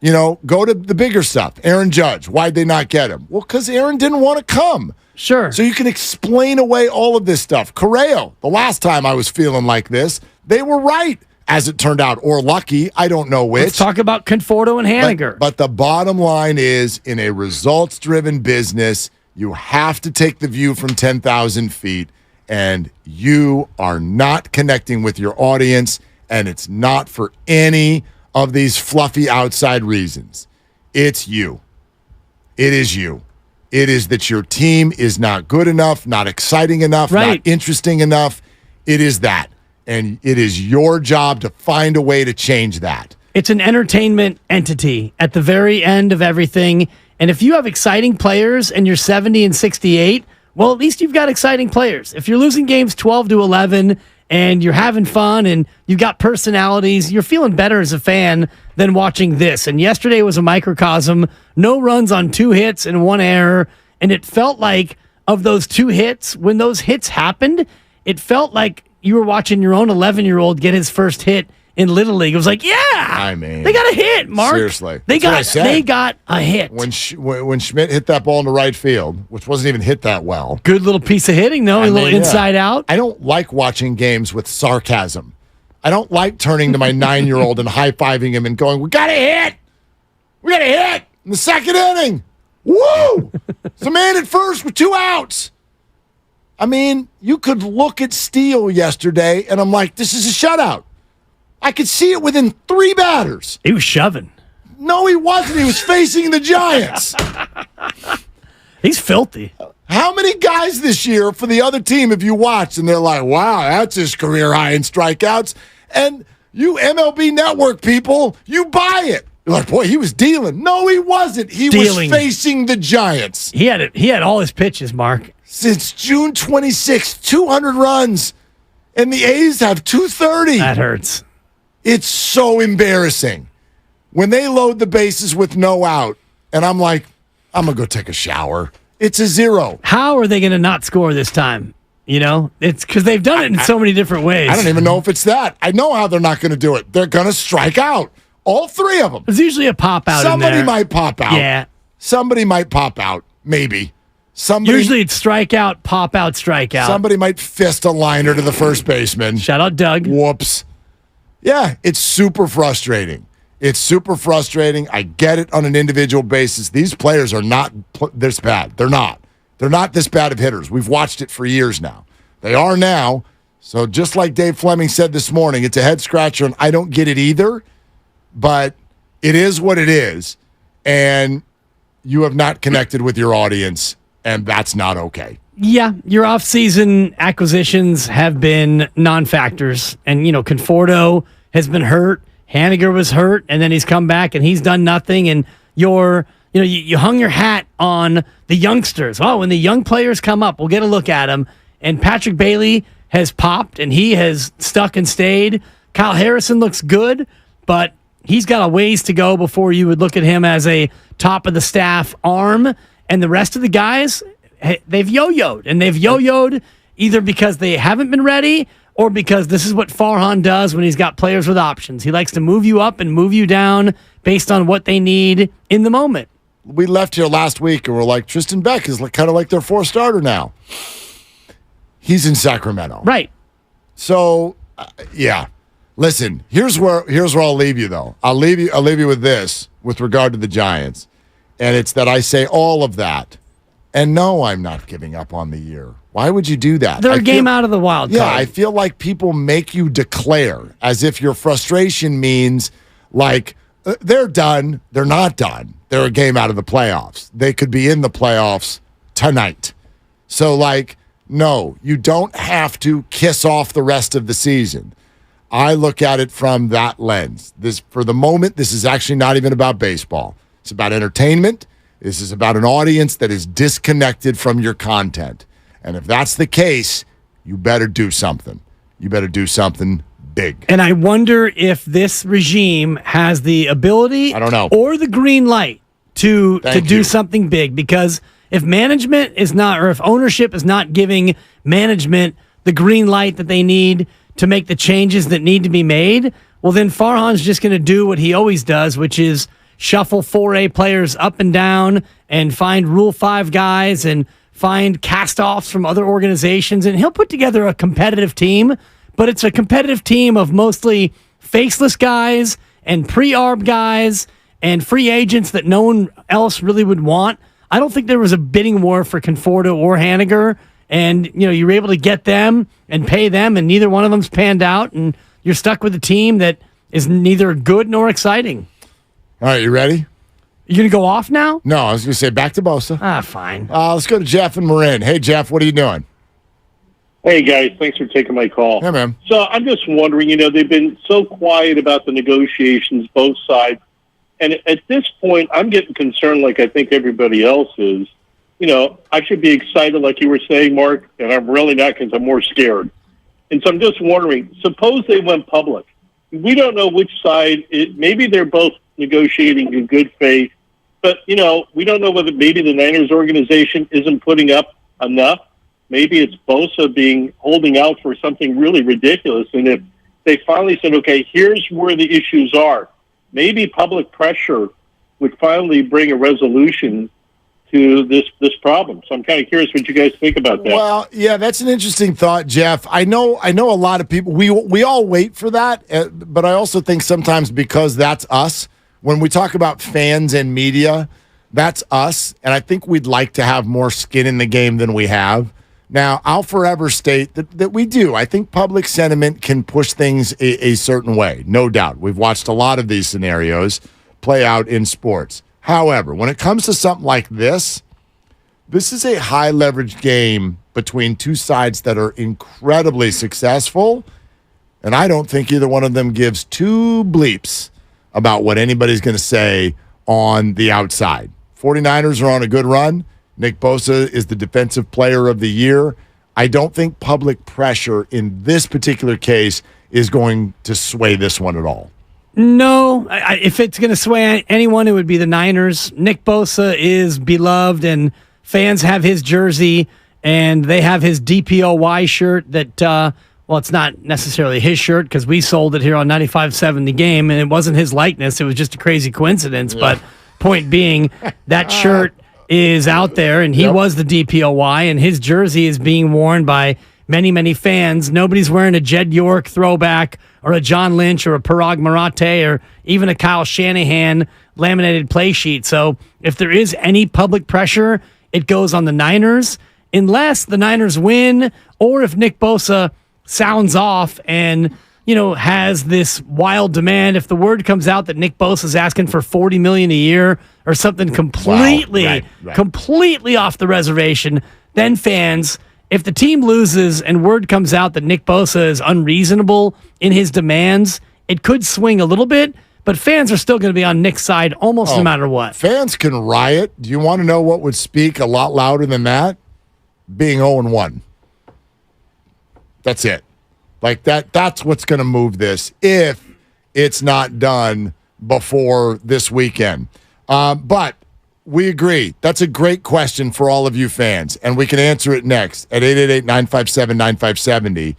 go to the bigger stuff. Aaron Judge, why'd they not get him? Well, because Aaron didn't want to come. Sure. So you can explain away all of this stuff. Correo, the last time I was feeling like this, they were right. as it turned out, or lucky. I don't know which. Let's talk about Conforto and Haniger. But the bottom line is, in a results-driven business, you have to take the view from 10,000 feet, and you are not connecting with your audience, and it's not for any of these fluffy outside reasons. It's you. It is you. It is that your team is not good enough, not exciting enough, not interesting enough. It is that. And it is your job to find a way to change that. It's an entertainment entity at the very end of everything. And if you have exciting players and you're 70 and 68, well, at least you've got exciting players. If you're losing games 12-11 and you're having fun and you've got personalities, you're feeling better as a fan than watching this. And yesterday was a microcosm. No runs on 2 hits and 1 error. And it felt like, of those 2 hits, when those hits happened, it felt like you were watching your own 11-year-old get his first hit in Little League. It was like, yeah, I mean, they got a hit, Mark. Seriously. They got a hit. When Schmidt hit that ball into right field, which wasn't even hit that well. Good little piece of hitting, though, a little inside out. I don't like watching games with sarcasm. I don't like turning to my 9-year-old and high-fiving him and going, we got a hit! We got a hit in the second inning! Woo! It's a man at first with 2 outs. I mean, you could look at Steele yesterday, and I'm like, this is a shutout. I could see it within 3 batters. He was shoving. No, he wasn't. He was facing the Giants. He's filthy. How many guys this year for the other team have you watched, and they're like, wow, that's his career high in strikeouts? And you MLB Network people, you buy it. You're like, boy, he was dealing. No, he wasn't. He was facing the Giants. He had all his pitches, Mark. Since June 26th, 200 runs, and the A's have 230. That hurts. It's so embarrassing. When they load the bases with no out, and I'm like, I'm going to go take a shower. It's a 0. How are they going to not score this time? You know, it's because they've done it in so many different ways. I don't even know if it's that. I know how they're not going to do it. They're going to strike out. All 3 of them. There's usually a pop out. Somebody might pop out. Yeah. Somebody might pop out. Maybe. Usually it's strikeout, pop out, strikeout. Somebody might fist a liner to the first baseman. Shout out Doug. Whoops. Yeah, it's super frustrating. It's super frustrating. I get it on an individual basis. These players are not this bad. They're not. They're not this bad of hitters. We've watched it for years now. They are now. So just like Dave Fleming said this morning, it's a head scratcher, and I don't get it either. But it is what it is. And you have not connected with your audience, and that's not okay. Yeah, your off-season acquisitions have been non-factors. And, Conforto has been hurt. Haniger was hurt, and then he's come back, and he's done nothing. And you hung your hat on the youngsters. Oh, when the young players come up, we'll get a look at them. And Patrick Bailey has popped, and he has stuck and stayed. Kyle Harrison looks good, but he's got a ways to go before you would look at him as a top-of-the-staff arm. And the rest of the guys, they've yo-yoed. And they've yo-yoed either because they haven't been ready or because this is what Farhan does when he's got players with options. He likes to move you up and move you down based on what they need in the moment. We left here last week and we're like, Tristan Beck is kind of like their 4th starter now. He's in Sacramento. Right. So, yeah. Listen, here's where I'll leave you, though. I'll leave you with this with regard to the Giants. And it's that I say all of that. And no, I'm not giving up on the year. Why would you do that? They're a game out of the wild card. Yeah, I feel like people make you declare as if your frustration means like they're done. They're not done. They're a game out of the playoffs. They could be in the playoffs tonight. So, no, you don't have to kiss off the rest of the season. I look at it from that lens. For the moment, this is actually not even about baseball. It's about entertainment. This is about an audience that is disconnected from your content. And if that's the case, you better do something. You better do something big. And I wonder if this regime has the ability, I don't know, or the green light to do something big. Because if management is not, or if ownership is not giving management the green light that they need to make the changes that need to be made, well, then Farhan's just going to do what he always does, which is shuffle 4A players up and down and find Rule 5 guys and find cast-offs from other organizations. And he'll put together a competitive team, but it's a competitive team of mostly faceless guys and pre-arb guys and free agents that no one else really would want. I don't think there was a bidding war for Conforto or Haniger, and you were able to get them and pay them, and neither one of them's panned out, and you're stuck with a team that is neither good nor exciting. All right, you ready? You going to go off now? No, I was going to say back to Bosa. Fine. Let's go to Jeff and Marin. Hey, Jeff, what are you doing? Hey, guys, thanks for taking my call. Yeah, man. So I'm just wondering, they've been so quiet about the negotiations, both sides. And at this point, I'm getting concerned like I think everybody else is. I should be excited like you were saying, Mark, and I'm really not because I'm more scared. And so I'm just wondering, suppose they went public. We don't know which side. Maybe they're both negotiating in good faith. But, we don't know whether maybe the Niners organization isn't putting up enough. Maybe it's Bosa holding out for something really ridiculous. And if they finally said, okay, here's where the issues are, maybe public pressure would finally bring a resolution to this problem. So I'm kind of curious what you guys think about that. Well, yeah, that's an interesting thought, Jeff. I know a lot of people, we all wait for that, but I also think sometimes because that's us, when we talk about fans and media, that's us, and I think we'd like to have more skin in the game than we have. Now, I'll forever state that we do. I think public sentiment can push things a certain way, no doubt. We've watched a lot of these scenarios play out in sports. However, when it comes to something like this is a high-leverage game between two sides that are incredibly successful, and I don't think either one of them gives two bleeps about what anybody's going to say on the outside. 49ers are on a good run. Nick Bosa is the defensive player of the year. I don't think public pressure in this particular case is going to sway this one at all. No, if it's going to sway anyone, it would be the Niners. Nick Bosa is beloved, and fans have his jersey, and they have his DPOY shirt that, well, it's not necessarily his shirt because we sold it here on 95.7 The Game, and it wasn't his likeness. It was just a crazy coincidence. Yeah. But point being, that shirt is out there, and he was the DPOY, and his jersey is being worn by many, many fans. Nobody's wearing a Jed York throwback or a John Lynch or a Parag Marate or even a Kyle Shanahan laminated play sheet. So if there is any public pressure, it goes on the Niners, unless the Niners win or if Nick Bosa sounds off and, has this wild demand. If the word comes out that Nick Bosa is asking for $40 million a year or something completely off the reservation, then fans, if the team loses and word comes out that Nick Bosa is unreasonable in his demands, it could swing a little bit, but fans are still going to be on Nick's side almost no matter what. Fans can riot. Do you want to know what would speak a lot louder than that? Being 0-1. That's it. That's what's going to move this if it's not done before this weekend. But we agree. That's a great question for all of you fans, and we can answer it next at 888-957-9570.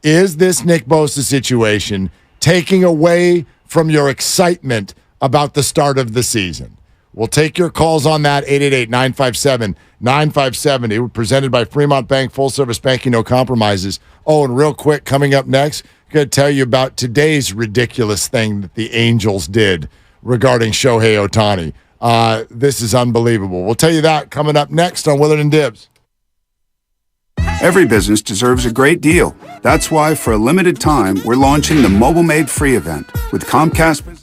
Is this Nick Bosa situation taking away from your excitement about the start of the season? We'll take your calls on that, 888-957-9570. We're presented by Fremont Bank, full-service banking, no compromises. Oh, and real quick, coming up next, I'm going to tell you about today's ridiculous thing that the Angels did regarding Shohei Ohtani. This is unbelievable. We'll tell you that coming up next on Willard and Dibs. Every business deserves a great deal. That's why, for a limited time, we're launching the Mobile Made Free event with Comcast Business.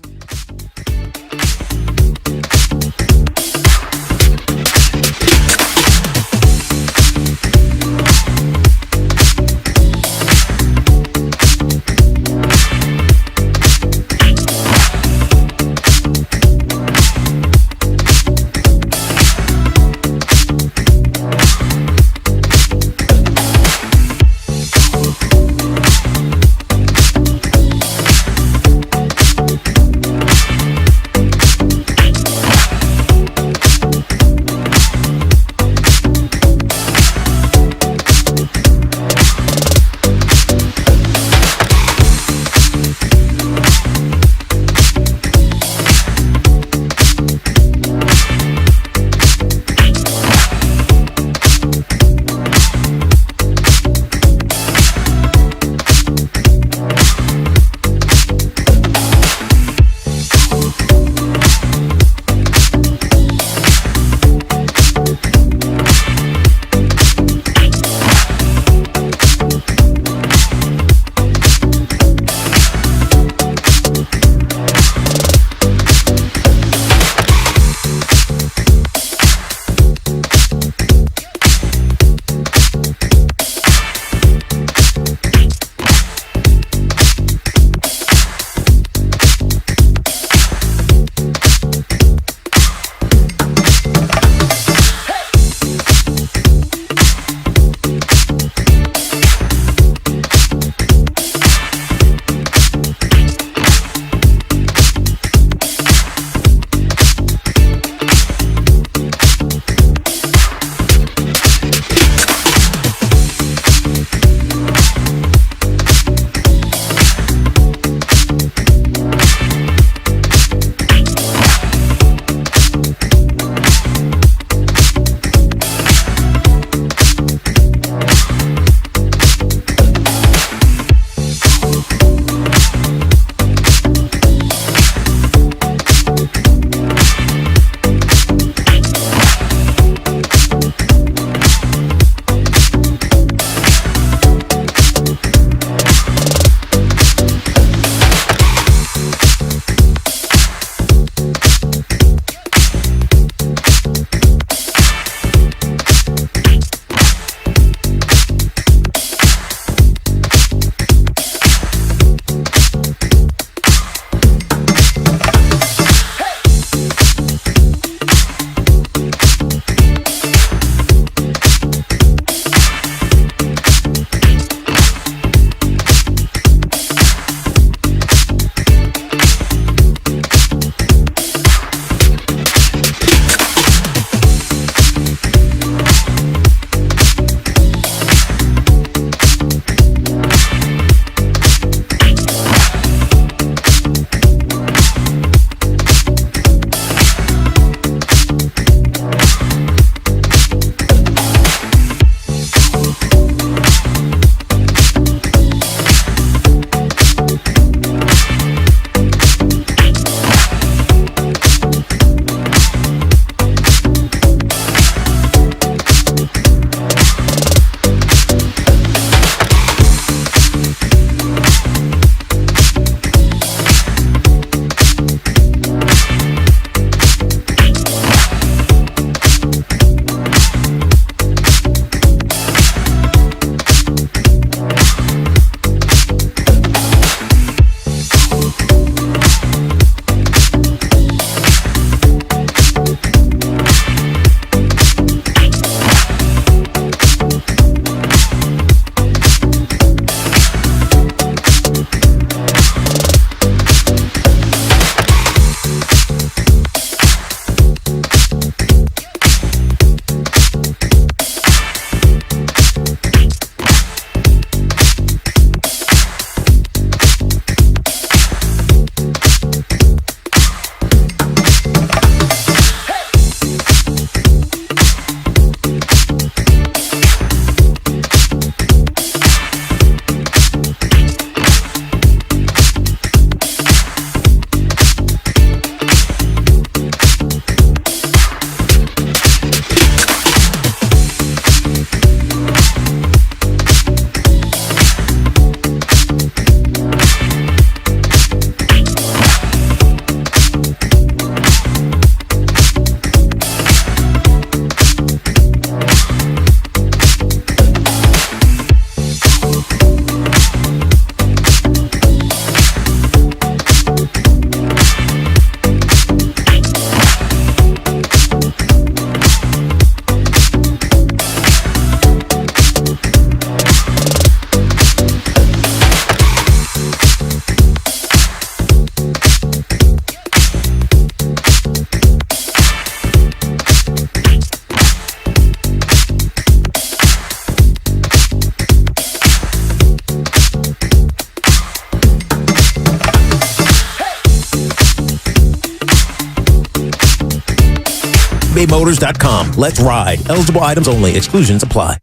ebaymotors.com. Let's ride. Eligible items only. Exclusions apply.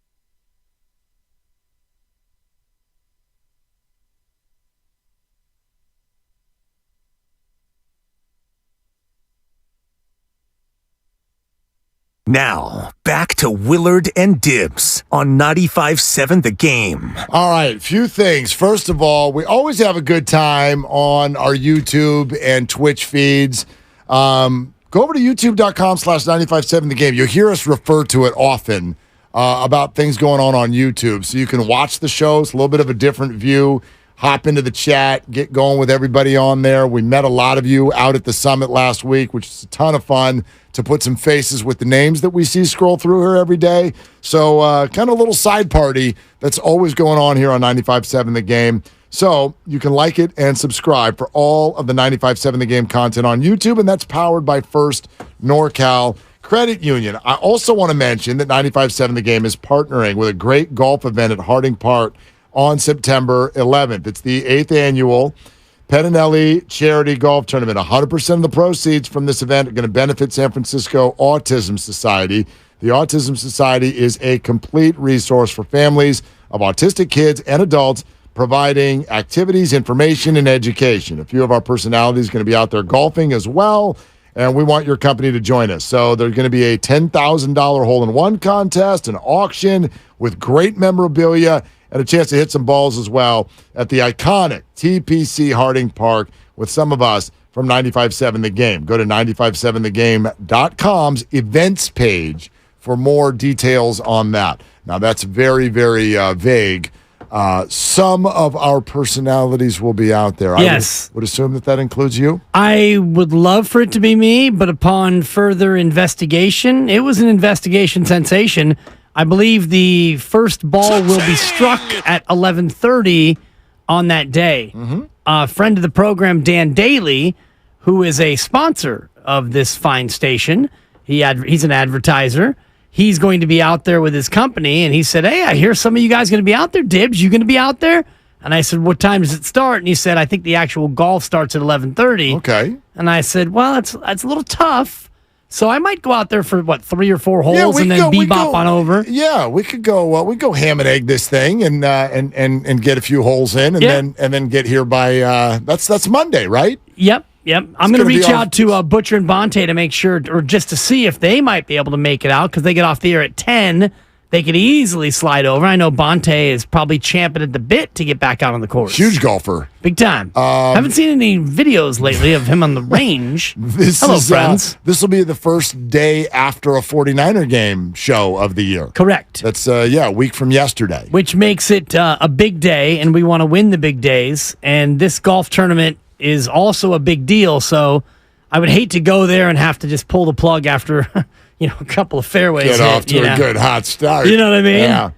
Now, back to Willard and Dibs on 95.7 The Game. All right, few things. First of all, we always have a good time on our YouTube and Twitch feeds. Go over to youtube.com/957 The Game. You'll hear us refer to it often about things going on YouTube. So you can watch the shows, a little bit of a different view. Hop into the chat, get going with everybody on there. We met a lot of you out at the summit last week, which is a ton of fun to put some faces with the names that we see scroll through here every day. So kind of a little side party that's always going on here on 95.7 The Game. So you can like it and subscribe for all of the 95.7 The Game content on YouTube, and that's powered by First NorCal Credit Union. I also want to mention that 95.7 The Game is partnering with a great golf event at Harding Park on September 11th. It's the 8th annual Pettinelli Charity Golf Tournament. 100% of the proceeds from this event are going to benefit San Francisco Autism Society. The Autism Society is a complete resource for families of autistic kids and adults, providing activities, information, and education. A few of our personalities are going to be out there golfing as well, and we want your company to join us. So there's going to be a $10,000 hole-in-one contest, an auction with great memorabilia, and a chance to hit some balls as well at the iconic TPC Harding Park with some of us from 95.7 The Game. Go to 957thegame.com's events page for more details on that. Now, that's very, very vague. Some of our personalities will be out there. Yes. I would assume that includes you? I would love for it to be me, but upon further investigation, it was an investigation sensation. I believe the first ball will be struck at 11:30 on that day. A friend of the program, Dan Daly, who is a sponsor of this fine station, he's an advertiser. He's going to be out there with his company, and he said, "Hey, I hear some of you guys going to be out there. Dibs, you going to be out there?" And I said, "What time does it start?" And he said, "I think the actual golf starts at 11:30. Okay. And I said, "Well, that's a little tough. So I might go out there for 3 or 4 holes and then bebop on over." Yeah, we could go. We go ham and egg this thing and get a few holes in, and then get here by that's Monday, right? Yep. I'm going to reach out to Butcher and Bonte to make sure, or just to see if they might be able to make it out, because they get off the air at 10. They could easily slide over. I know Bonte is probably champing at the bit to get back out on the course. Huge golfer. Big time. Haven't seen any videos lately of him on the range. Hello, friends. This will be the first day after a 49er game show of the year. Correct. That's, a week from yesterday. Which makes it a big day, and we want to win the big days. And this golf tournament is also a big deal, so I would hate to go there and have to just pull the plug after a couple of fairways. Get off to a good hot start. You know what I mean?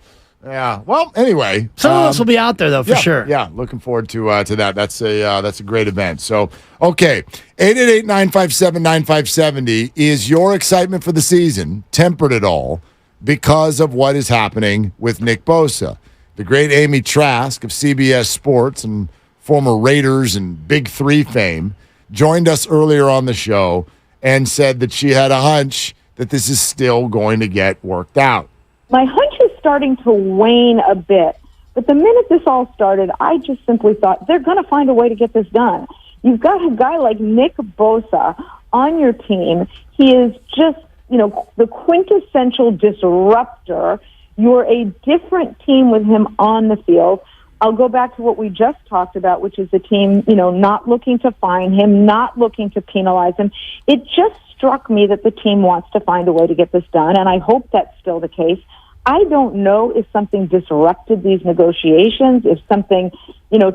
Yeah. Well, anyway, some of us will be out there though, for sure. Yeah, looking forward to that. That's a great event. So, okay, 888-957-9570. Is your excitement for the season tempered at all because of what is happening with Nick Bosa? The great Amy Trask of CBS Sports and former Raiders and Big Three fame joined us earlier on the show and said that she had a hunch that this is still going to get worked out. My hunch is starting to wane a bit, but the minute this all started, I just simply thought they're going to find a way to get this done. You've got a guy like Nick Bosa on your team. He is just, the quintessential disruptor. You're a different team with him on the field. I'll go back to what we just talked about, which is the team, not looking to fine him, not looking to penalize him. It just struck me that the team wants to find a way to get this done, and I hope that's still the case. I don't know if something disrupted these negotiations, if something,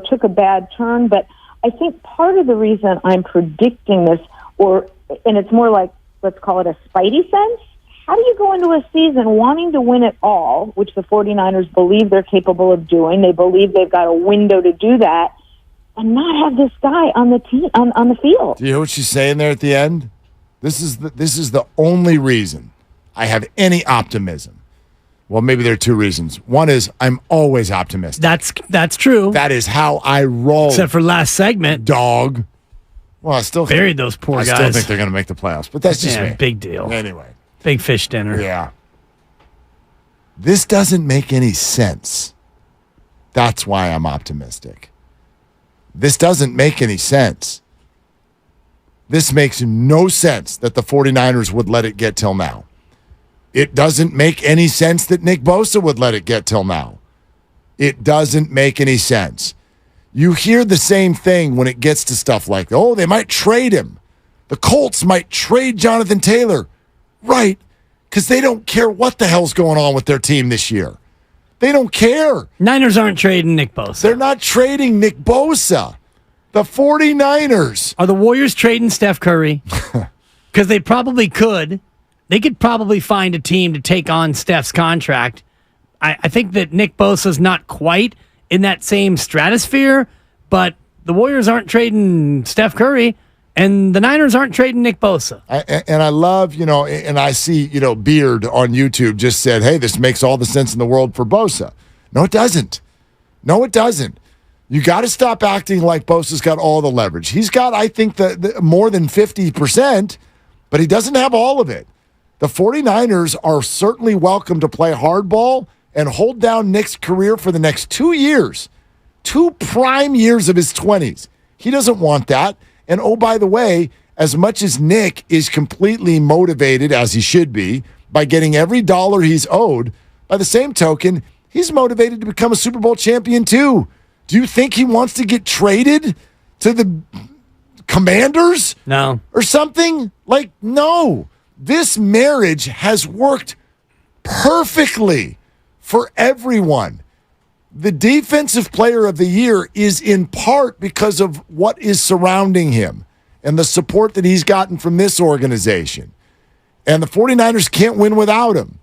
took a bad turn, but I think part of the reason I'm predicting this, and it's more like, let's call it a spidey sense. How do you go into a season wanting to win it all, which the 49ers believe they're capable of doing? They believe they've got a window to do that, and not have this guy on the team on the field. Do you hear what she's saying there at the end? This is the only reason I have any optimism. Well, maybe there are two reasons. One is I'm always optimistic. That's true. That is how I roll. Except for last segment, dog. Well, I still buried those poor guys. I still think they're going to make the playoffs, but that's just me. Big deal. Anyway, Big fish dinner. Yeah. This doesn't make any sense. That's why I'm optimistic. This doesn't make any sense. This makes no sense that the 49ers would let it get till now. It doesn't make any sense that Nick Bosa would let it get till now. It doesn't make any sense. You hear the same thing when it gets to stuff like, oh, they might trade him. The Colts might trade Jonathan Taylor. Right, because they don't care what the hell's going on with their team this year. They don't care. Niners aren't trading Nick Bosa. They're not trading Nick Bosa. The 49ers. Are the Warriors trading Steph Curry? Because they probably could. They could probably find a team to take on Steph's contract. I think that Nick Bosa's not quite in that same stratosphere, but the Warriors aren't trading Steph Curry, and the Niners aren't trading Nick Bosa. And I love, and I see, Beard on YouTube just said, hey, this makes all the sense in the world for Bosa. No, it doesn't. No, it doesn't. You got to stop acting like Bosa's got all the leverage. He's got, I think, the more than 50%, but he doesn't have all of it. The 49ers are certainly welcome to play hardball and hold down Nick's career for the next 2 years. 2 prime years of his 20s. He doesn't want that. And oh, by the way, as much as Nick is completely motivated, as he should be, by getting every dollar he's owed, by the same token, he's motivated to become a Super Bowl champion too. Do you think he wants to get traded to the Commanders? No. Or something? No. This marriage has worked perfectly for everyone. The defensive player of the year is in part because of what is surrounding him and the support that he's gotten from this organization. And the 49ers can't win without him.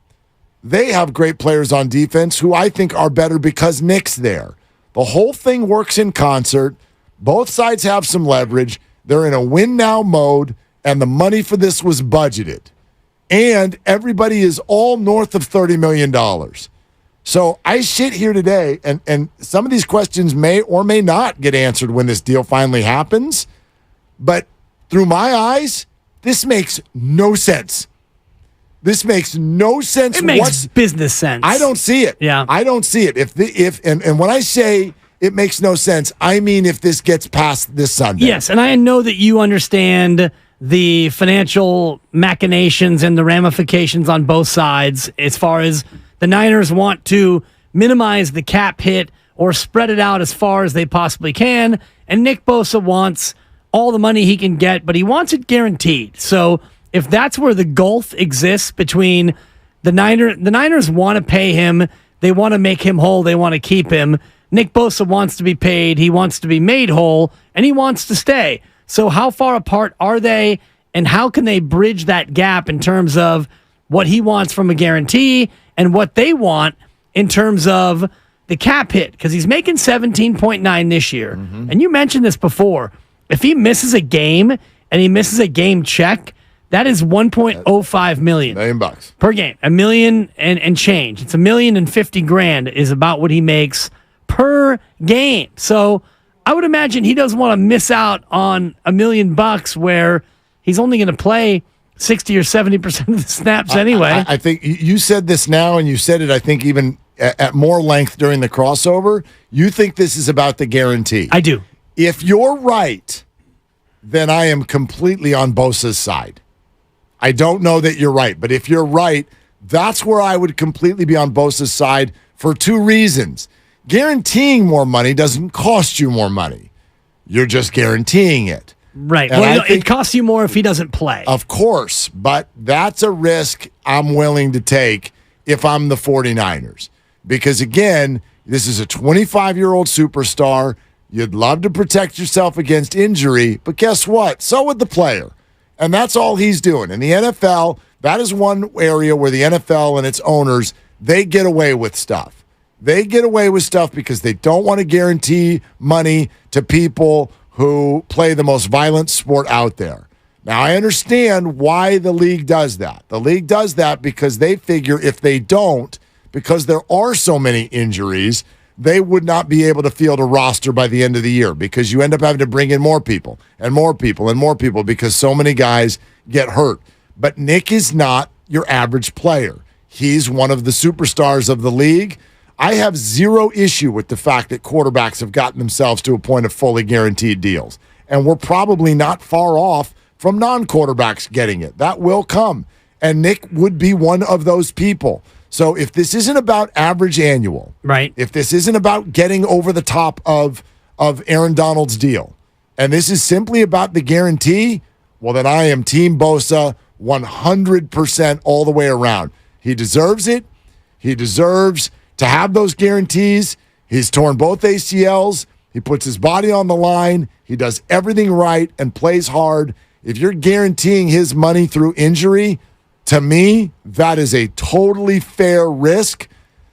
They have great players on defense who I think are better because Nick's there. The whole thing works in concert. Both sides have some leverage. They're in a win-now mode, and the money for this was budgeted. And everybody is all north of $30 million. So I sit here today, and some of these questions may or may not get answered when this deal finally happens. But through my eyes, this makes no sense. This makes no sense. It makes business sense. I don't see it. Yeah. I don't see it. And when I say it makes no sense, I mean if this gets past this Sunday. Yes, and I know that you understand the financial machinations and the ramifications on both sides as far as the Niners want to minimize the cap hit or spread it out as far as they possibly can, and Nick Bosa wants all the money he can get, but he wants it guaranteed. So if that's where the gulf exists between the Niners want to pay him, they want to make him whole, they want to keep him. Nick Bosa wants to be paid, he wants to be made whole, and he wants to stay. So how far apart are they, and how can they bridge that gap in terms of what he wants from a guarantee and what they want in terms of the cap hit? Because he's making 17.9 this year. Mm-hmm. And you mentioned this before. If he misses a game and he misses a game check, that is $1.05 million. $1 million per game. $1 million and change. It's $1,050,000 is about what he makes per game. So I would imagine he doesn't want to miss out on $1 million where he's only going to play 60 or 70% of the snaps anyway. I think you said this now, and you said it, I think, even at more length during the crossover. You think this is about the guarantee. I do. If you're right, then I am completely on Bosa's side. I don't know that you're right, but if you're right, that's where I would completely be on Bosa's side for 2 reasons. Guaranteeing more money doesn't cost you more money. You're just guaranteeing it. Right. Well, it costs you more if he doesn't play. Of course, but that's a risk I'm willing to take if I'm the 49ers. Because, again, this is a 25-year-old superstar. You'd love to protect yourself against injury, but guess what? So would the player. And that's all he's doing. In the NFL, that is one area where the NFL and its owners, they get away with stuff. They get away with stuff because they don't want to guarantee money to people who play the most violent sport out there. Now, I understand why the league does that. The league does that because they figure if they don't, because there are so many injuries, they would not be able to field a roster by the end of the year because you end up having to bring in more people and more people and more people because so many guys get hurt. But Nick is not your average player. He's one of the superstars of the league. I have zero issue with the fact that quarterbacks have gotten themselves to a point of fully guaranteed deals. And we're probably not far off from non-quarterbacks getting it. That will come. And Nick would be one of those people. So if this isn't about average annual, right? If this isn't about getting over the top of Aaron Donald's deal, and this is simply about the guarantee, well, then I am Team Bosa 100% all the way around. He deserves it. He deserves to have those guarantees. He's torn both ACLs. He puts his body on the line. He does everything right and plays hard. If you're guaranteeing his money through injury, to me, that is a totally fair risk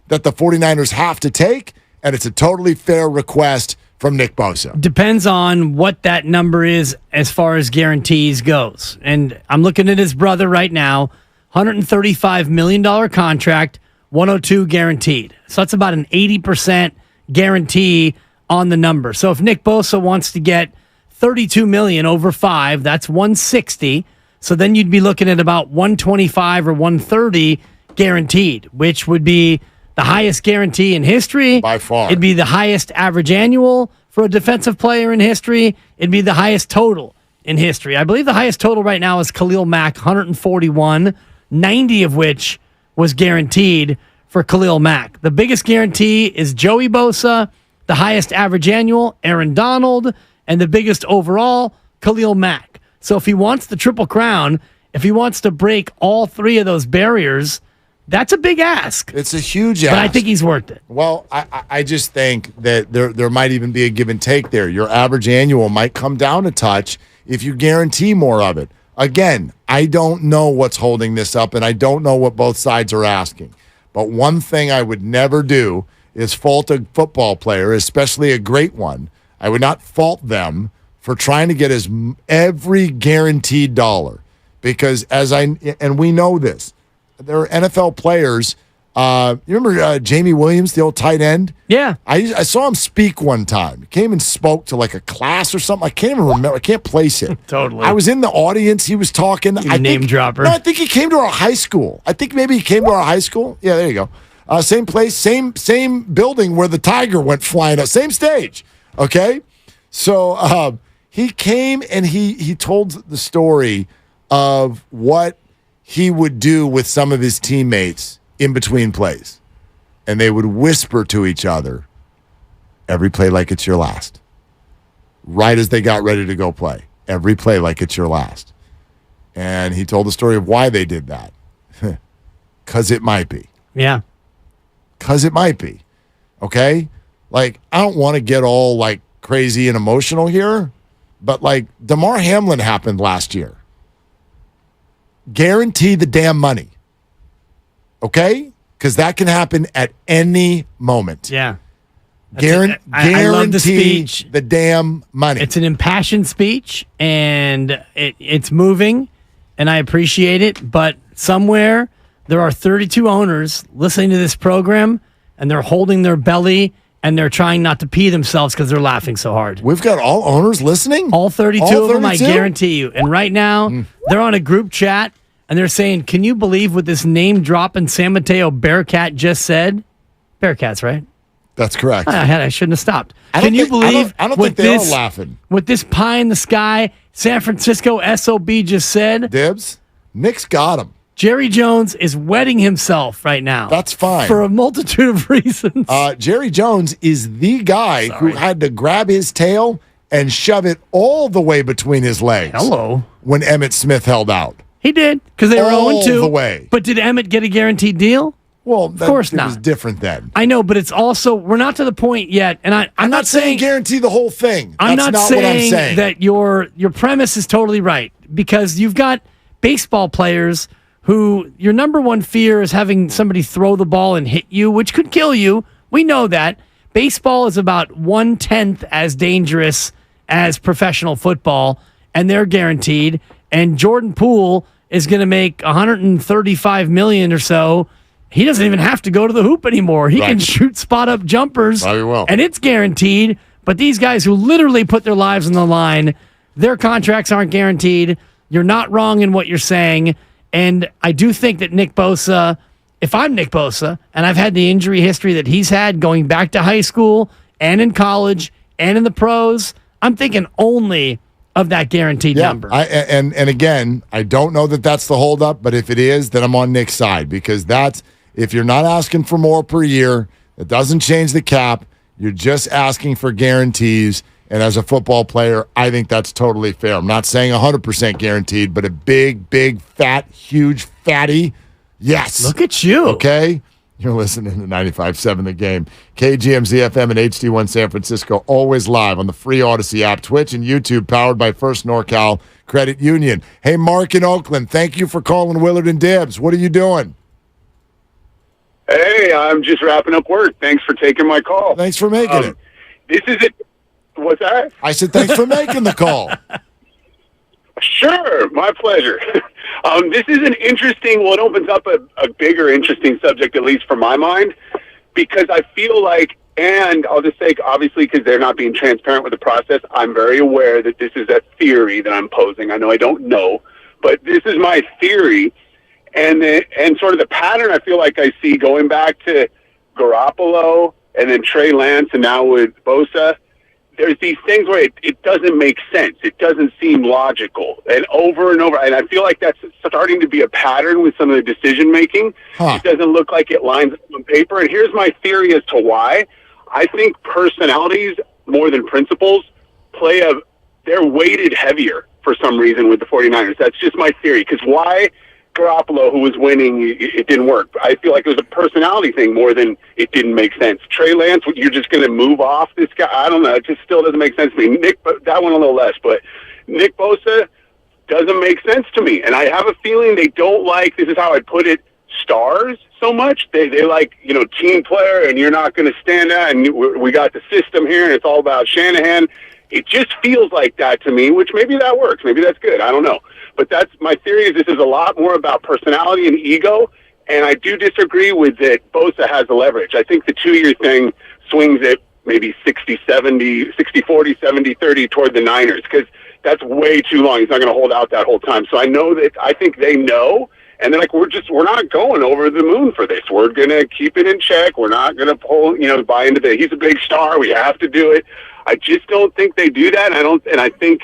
that the 49ers have to take, and it's a totally fair request from Nick Bosa. Depends on what that number is as far as guarantees goes. And I'm looking at his brother right now, $135 million contract, 102 guaranteed. So that's about an 80% guarantee on the number. So if Nick Bosa wants to get $32 million over 5, that's 160. So then you'd be looking at about 125 or 130 guaranteed, which would be the highest guarantee in history. By far. It'd be the highest average annual for a defensive player in history. It'd be the highest total in history. I believe the highest total right now is Khalil Mack, 141, 90 of which was guaranteed for Khalil Mack. The biggest guarantee is Joey Bosa, the highest average annual, Aaron Donald, and the biggest overall, Khalil Mack. So if he wants the Triple Crown, if he wants to break all three of those barriers, that's a big ask. It's a huge ask. But I think he's worth it. Well, I just think that there might even be a give and take there. Your average annual might come down a touch if you guarantee more of it. Again, I don't know what's holding this up, and I don't know what both sides are asking. But one thing I would never do is fault a football player, especially a great one. I would not fault them for trying to get every guaranteed dollar. Because and we know this, there are NFL players. You remember Jamie Williams, the old tight end? Yeah. I saw him speak one time. He came and spoke to like a class or something. I can't even remember. I can't place it. Totally. I was in the audience. He was talking. Name dropper. No, I think he came to our high school. I think maybe he came to our high school. Yeah, there you go. Same place, same building where the tiger went flying up. Same stage. Okay? So he came and he told the story of what he would do with some of his teammates in between plays. And they would whisper to each other, every play like it's your last. Right as they got ready to go play. Every play like it's your last. And he told the story of why they did that. 'Cause it might be. Yeah. 'Cause it might be. Okay? Like, I don't want to get all, like, crazy and emotional here, but, like, Damar Hamlin happened last year. Guarantee the damn money. Okay? Because that can happen at any moment. Yeah. Guarantee I love the speech. The damn money. It's an impassioned speech, and it's moving, and I appreciate it. But somewhere there are 32 owners listening to this program, and they're holding their belly, and they're trying not to pee themselves because they're laughing so hard. We've got all owners listening? All 32 of them, I guarantee you. And right now, they're on a group chat, and they're saying, can you believe what this name-dropping San Mateo Bearcat just said? Bearcats, right? That's correct. I shouldn't have stopped. Can you believe I don't think they are laughing. What this pie in the sky San Francisco SOB just said? Dibs, Nick's got him. Jerry Jones is wetting himself right now. That's fine. For a multitude of reasons. Jerry Jones is the guy who had to grab his tail and shove it all the way between his legs. Hello. When Emmitt Smith held out. He did, because they were 0-2. All the way. But did Emmitt get a guaranteed deal? Well, of course not. It was different then. I know, but it's also, we're not to the point yet, and I'm not saying guarantee the whole thing. I'm That's not what I'm saying. that your premise is totally right, because you've got baseball players who your number one fear is having somebody throw the ball and hit you, which could kill you. We know that. Baseball is about 1/10 as dangerous as professional football, and they're guaranteed. And Jordan Poole is going to make $135 million or so. He doesn't even have to go to the hoop anymore. He can shoot spot-up jumpers, and it's guaranteed. But these guys who literally put their lives on the line, their contracts aren't guaranteed. You're not wrong in what you're saying. And I do think that Nick Bosa, if I'm Nick Bosa, and I've had the injury history that he's had going back to high school and in college and in the pros, I'm thinking only of that guaranteed number. And again, I don't know that that's the holdup, but if it is, then I'm on Nick's side, because that's, if you're not asking for more per year, it doesn't change the cap. You're just asking for guarantees. And as a football player, I think that's totally fair. I'm not saying 100% guaranteed, but a big, big, fat, huge fatty, yes. Look at you. Okay? You're listening to 95.7 The Game. KGMZ FM and HD1 San Francisco, always live on the free Odyssey app, Twitch, and YouTube, powered by First NorCal Credit Union. Hey, Mark in Oakland, thank you for calling Willard and Dibs. What are you doing? Hey, I'm just wrapping up work. Thanks for taking my call. Thanks for making it. This is it. What's that? I said thanks for making the call. Sure, my pleasure. This is an interesting, well, it opens up a bigger interesting subject, at least for my mind, because I feel like, and I'll just say, obviously, because they're not being transparent with the process, I'm very aware that this is a theory that I'm posing. I know I don't know, but this is my theory, and sort of the pattern I feel like I see going back to Garoppolo and then Trey Lance and now with Bosa. There's these things where it doesn't make sense. It doesn't seem logical. And over, and I feel like that's starting to be a pattern with some of the decision-making. It doesn't look like it lines up on paper. And here's my theory as to why. I think personalities, more than principles, they're weighted heavier for some reason with the 49ers. That's just my theory. Because why Garoppolo, who was winning, it didn't work. I feel like it was a personality thing more than it didn't make sense. Trey Lance, you're just going to move off this guy? I don't know. It just still doesn't make sense to me. That one a little less, but Nick Bosa doesn't make sense to me. And I have a feeling they don't like, this is how I put it, stars so much. They like, team player, and you're not going to stand out, and we got the system here, and it's all about Shanahan. It just feels like that to me, which maybe that works. Maybe that's good. I don't know. But that's my theory, is this is a lot more about personality and ego, and I do disagree with that Bosa has the leverage. I think the 2-year thing swings it maybe 60-40, 70-30 toward the Niners, because that's way too long. He's not going to hold out that whole time. So I think they know, and they're like, we're not going over the moon for this. We're going to keep it in check. We're not going to buy into he's a big star, we have to do it. I just don't think they do that. And I think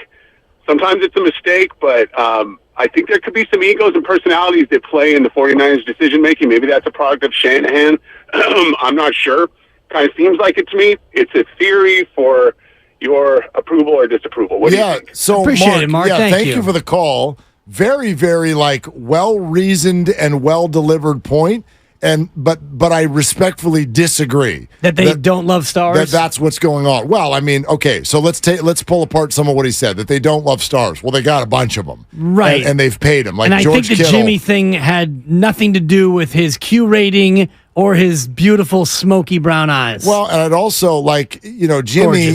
sometimes it's a mistake, but I think there could be some egos and personalities that play in the 49ers decision-making. Maybe that's a product of Shanahan. I'm not sure. Kind of seems like it to me. It's a theory for your approval or disapproval. What do you think? So Appreciate it, Mark. Thank you for the call. Very, very well-reasoned and well-delivered point. But I respectfully disagree that they don't love stars. That's what's going on. Well, I mean, okay, so let's pull apart some of what he said. That they don't love stars. Well, they got a bunch of them, right? And they've paid them. Like and George I think the Kittle. Jimmy thing had nothing to do with his Q rating or his beautiful smoky brown eyes. Well, and I'd also Jimmy.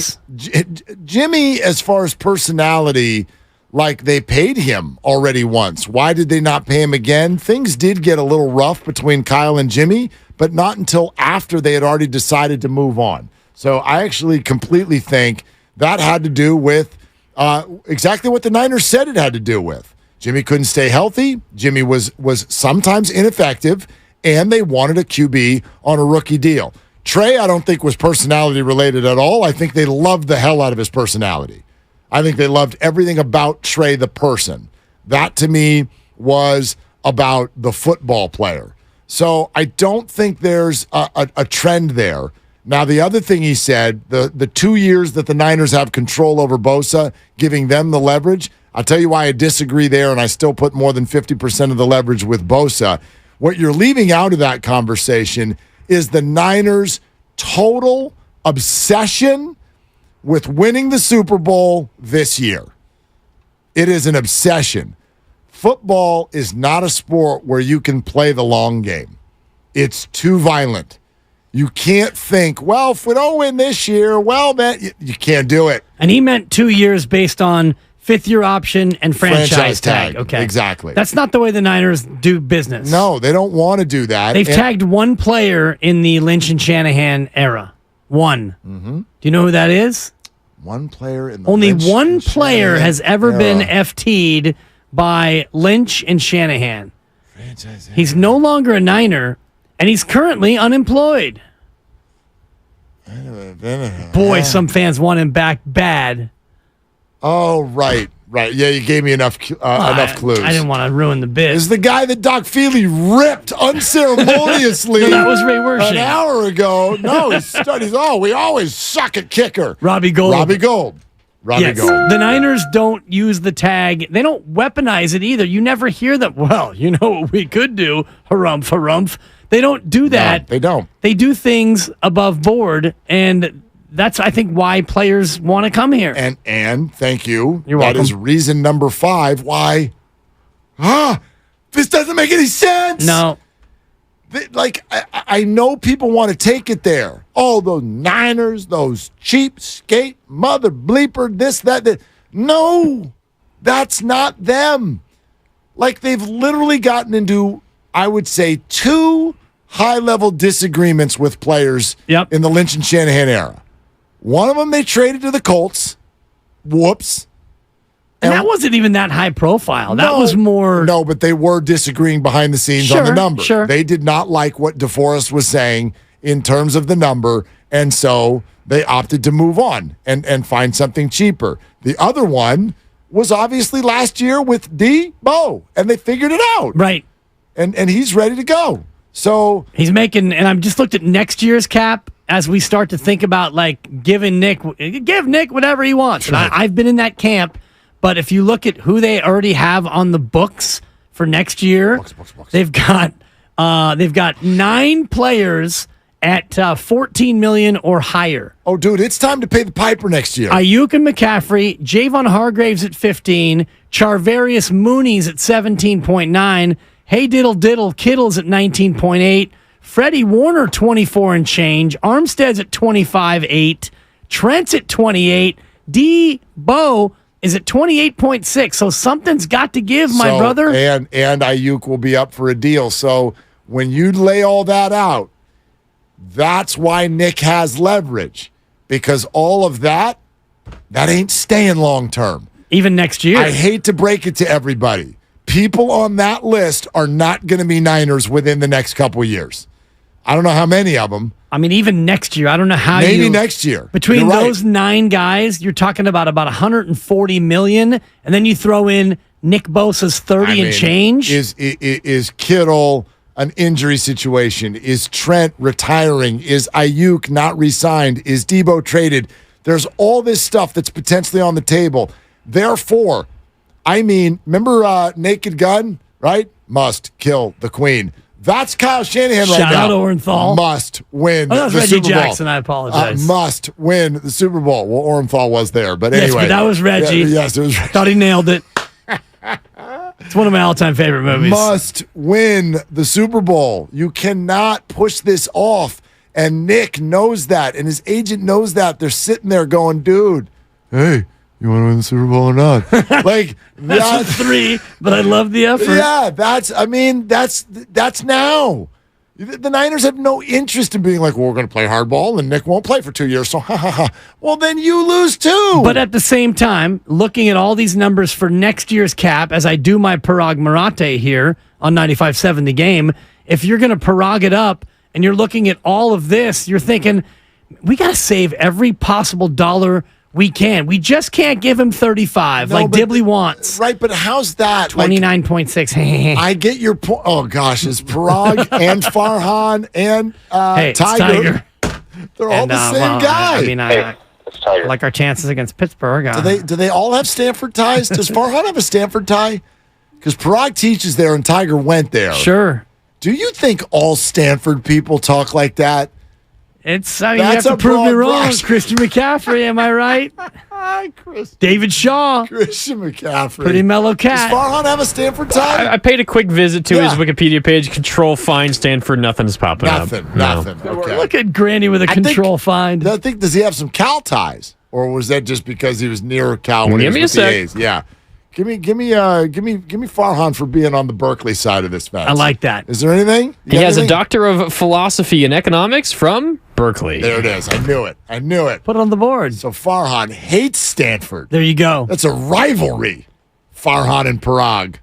Jimmy, as far as personality. Like, they paid him already once. Why did they not pay him again? Things did get a little rough between Kyle and Jimmy, but not until after they had already decided to move on. So I actually completely think that had to do with exactly what the Niners said it had to do with. Jimmy couldn't stay healthy. Jimmy was sometimes ineffective, and they wanted a QB on a rookie deal. Trey, I don't think was personality related at all. I think they loved the hell out of his personality. I think they loved everything about Trey the person. That, to me, was about the football player. So I don't think there's a trend there. Now, the other thing he said, the 2 years that the Niners have control over Bosa, giving them the leverage, I'll tell you why I disagree there, and I still put more than 50% of the leverage with Bosa. What you're leaving out of that conversation is the Niners' total obsession with winning the Super Bowl this year. It is an obsession. Football is not a sport where you can play the long game. It's too violent. You can't think, well, if we don't win this year, well, man, you can't do it. And he meant 2 years based on fifth-year option and franchise tag. Okay, exactly. That's not the way the Niners do business. No, they don't want to do that. They've tagged one player in the Lynch and Shanahan era. One. Mm-hmm. Do you know who that is? One player in the Only Lynch one player Shanahan has ever era. been FT'd by Lynch and Shanahan. He's no longer a Niner, and he's currently unemployed. Boy, some fans want him back bad. Oh, right. Yeah, you gave me enough clues. I didn't want to ruin the bit. This is the guy that Doc Feely ripped unceremoniously No, that was Ray Wershing. an hour ago. No, he studies. Oh, we always suck at kicker. Robbie Gould. Yes. The Niners don't use the tag. They don't weaponize it either. You never hear them. Well, you know what we could do? Harumph, harumph. They don't do that. No, they don't. They do things above board, and that's, I think, why players want to come here. And thank you. You're welcome. That is reason number 5 why. This doesn't make any sense. No. I know people want to take it there. Oh, those Niners, those cheapskate, mother bleeper, this, that. No, that's not them. Like, they've literally gotten into, I would say, 2 high-level disagreements with players in the Lynch and Shanahan era. One of them they traded to the Colts. Whoops. And that wasn't even that high profile. That was more... No, but they were disagreeing behind the scenes on the number. Sure. They did not like what DeForest was saying in terms of the number, and so they opted to move on and find something cheaper. The other one was obviously last year with Bo, and they figured it out. Right. And he's ready to go. So he's making, and I've just looked at next year's cap as we start to think about, like, give Nick whatever he wants. Sure. And I've been in that camp, but if you look at who they already have on the books for next year, they've got 9 players at $14 million or higher. Oh, dude, it's time to pay the piper next year. Ayuk and McCaffrey, Javon Hargraves at 15, Charvarius Mooney's at 17.9, Hey Diddle Kittle's at 19.8, Freddie Warner 24 and change, Armstead's at 25.8, Trent's at 28, Bo is at 28.6. So something's got to give, my brother. And Ayuk will be up for a deal. So when you lay all that out, that's why Nick has leverage, because all of that ain't staying long term. Even next year. I hate to break it to everybody. People on that list are not going to be Niners within the next couple of years. I don't know how many of them. I mean, even next year, I don't know how Maybe next year. Between those 9 guys, you're talking about $140 million, and then you throw in Nick Bosa's 30 and change. Is Kittle an injury situation? Is Trent retiring? Is Ayuk not re-signed? Is Debo traded? There's all this stuff that's potentially on the table. Therefore, remember Naked Gun, right? Must kill the queen. That's Kyle Shanahan right now. Shout out Orenthal. Must win that's the Reggie Super Bowl. Jackson. I apologize. Must win the Super Bowl. Well, Orenthal was there, but anyway. Yes, but that was Reggie. Yes, it was Reggie. Thought he nailed it. It's one of my all-time favorite movies. Must win the Super Bowl. You cannot push this off. And Nick knows that, and his agent knows that. They're sitting there going, dude, hey, you want to win the Super Bowl or not? Like that's 3, but I love the effort. Yeah, that's now. The Niners have no interest in being like, well, we're going to play hardball, and Nick won't play for 2 years, so well, then you lose too. But at the same time, looking at all these numbers for next year's cap, as I do my Parag Marate here on 95.7 The Game, if you're going to Parag it up and you're looking at all of this, you're thinking, we got to save every possible dollar we can. We just can't give him 35 like Dibley wants. Right, but how's that? 29.6. I get your point. Oh, gosh, is Parag and Farhan and Tiger. They're all the same guy. I like our chances against Pittsburgh. Do they all have Stanford ties? Does Farhan have a Stanford tie? Because Parag teaches there and Tiger went there. Sure. Do you think all Stanford people talk like that? It's you have to prove me wrong. Christian McCaffrey, am I right? David Shaw. Christian McCaffrey. Pretty mellow cat. Does Farhan have a Stanford tie? I paid a quick visit to his Wikipedia page. Control find Stanford. Nothing's popping up. Nothing. Okay. Look at Granny with a control find. I think, does he have some Cal ties? Or was that just because he was near Cal when he was with the A's? Yeah. Give me Farhan for being on the Berkeley side of this fence. I like that. Is there anything? He has a doctor of philosophy and economics from Berkeley. There it is. I knew it. Put it on the board. So Farhan hates Stanford. There you go. That's a rivalry. Farhan and Parag.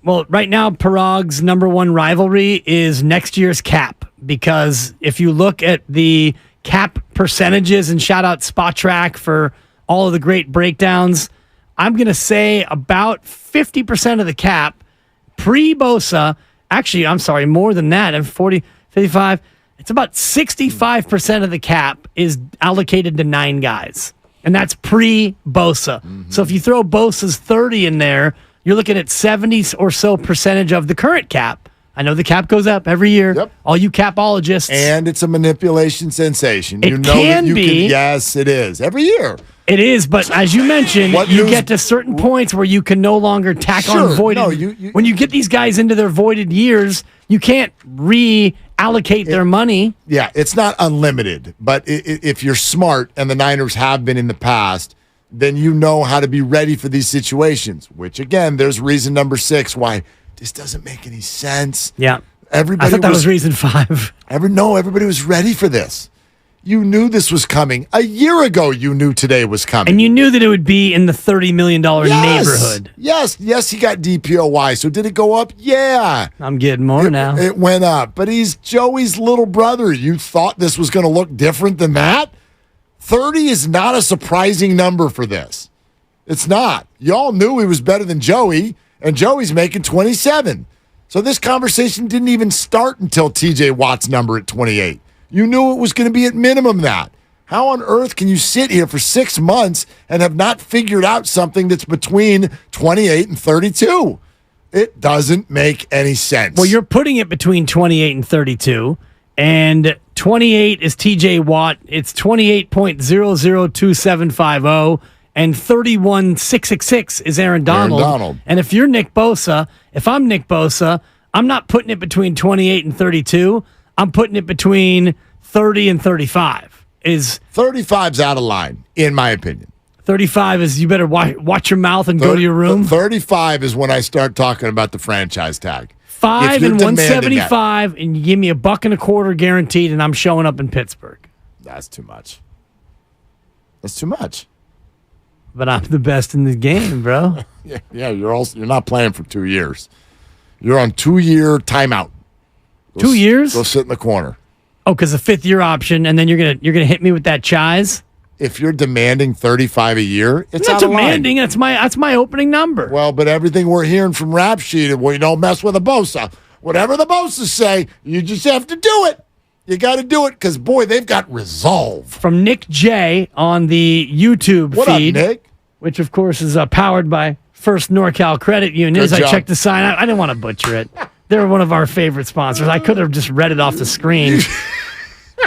Well, right now, Parag's number one rivalry is next year's cap, because if you look at the cap percentages, and shout out Spot Track for all of the great breakdowns, I'm going to say about 50% of the cap pre-Bosa, actually, I'm sorry, more than that, and 40, 55, it's about 65% of the cap is allocated to 9 guys, and that's pre-Bosa. So if you throw Bosa's 30 in there, you're looking at 70 or so percentage of the current cap. I know the cap goes up every year. Yep. All you capologists. And it's a manipulation sensation. It can be. Yes, it is. Every year. It is, but as you mentioned, you get to certain points where you can no longer tack on voided. When you get these guys into their voided years, you can't reallocate their money. Yeah, it's not unlimited. But if you're smart, and the Niners have been in the past, then you know how to be ready for these situations, which, again, there's reason number 6 why this doesn't make any sense. Yeah. Everybody I thought that was reason 5. Everybody was ready for this. You knew this was coming. A year ago, you knew today was coming. And you knew that it would be in the $30 million neighborhood. Yes, he got DPOY. So did it go up? Yeah. I'm getting more now. It went up. But he's Joey's little brother. You thought this was going to look different than that? 30 is not a surprising number for this. It's not. Y'all knew he was better than Joey, and Joey's making 27. So this conversation didn't even start until TJ Watt's number at 28. You knew it was going to be at minimum that. How on earth can you sit here for 6 months and have not figured out something that's between 28 and 32? It doesn't make any sense. Well, you're putting it between 28 and 32, and 28 is TJ Watt. It's 28.002750, and 31.666 is Aaron Donald. And if you're Nick Bosa, if I'm Nick Bosa, I'm not putting it between 28 and 32. I'm putting it between 30 and 35. 35's out of line, in my opinion. 35 is you better watch your mouth and go to your room. 35 is when I start talking about the franchise tag. 5 and 175, and you give me $1.25 guaranteed, and I'm showing up in Pittsburgh. That's too much. That's too much. But I'm the best in the game, bro. Yeah. You're not playing for 2 years. You're on 2-year timeout. 2 years? Go sit in the corner. Oh, because a 5th-year option, and then you're gonna hit me with that chise. If you're demanding 35 a year, it's not out of line. demanding. That's my opening number. Well, but everything we're hearing from Rap Sheet, we don't mess with a Bosa. Whatever the Bosas say, you just have to do it. You got to do it because, boy, they've got resolve. From Nick J on the YouTube feed, up, Nick? Which, of course, is powered by First NorCal Credit Union. As I checked the sign, I didn't want to butcher it. They're one of our favorite sponsors. I could have just read it off the screen.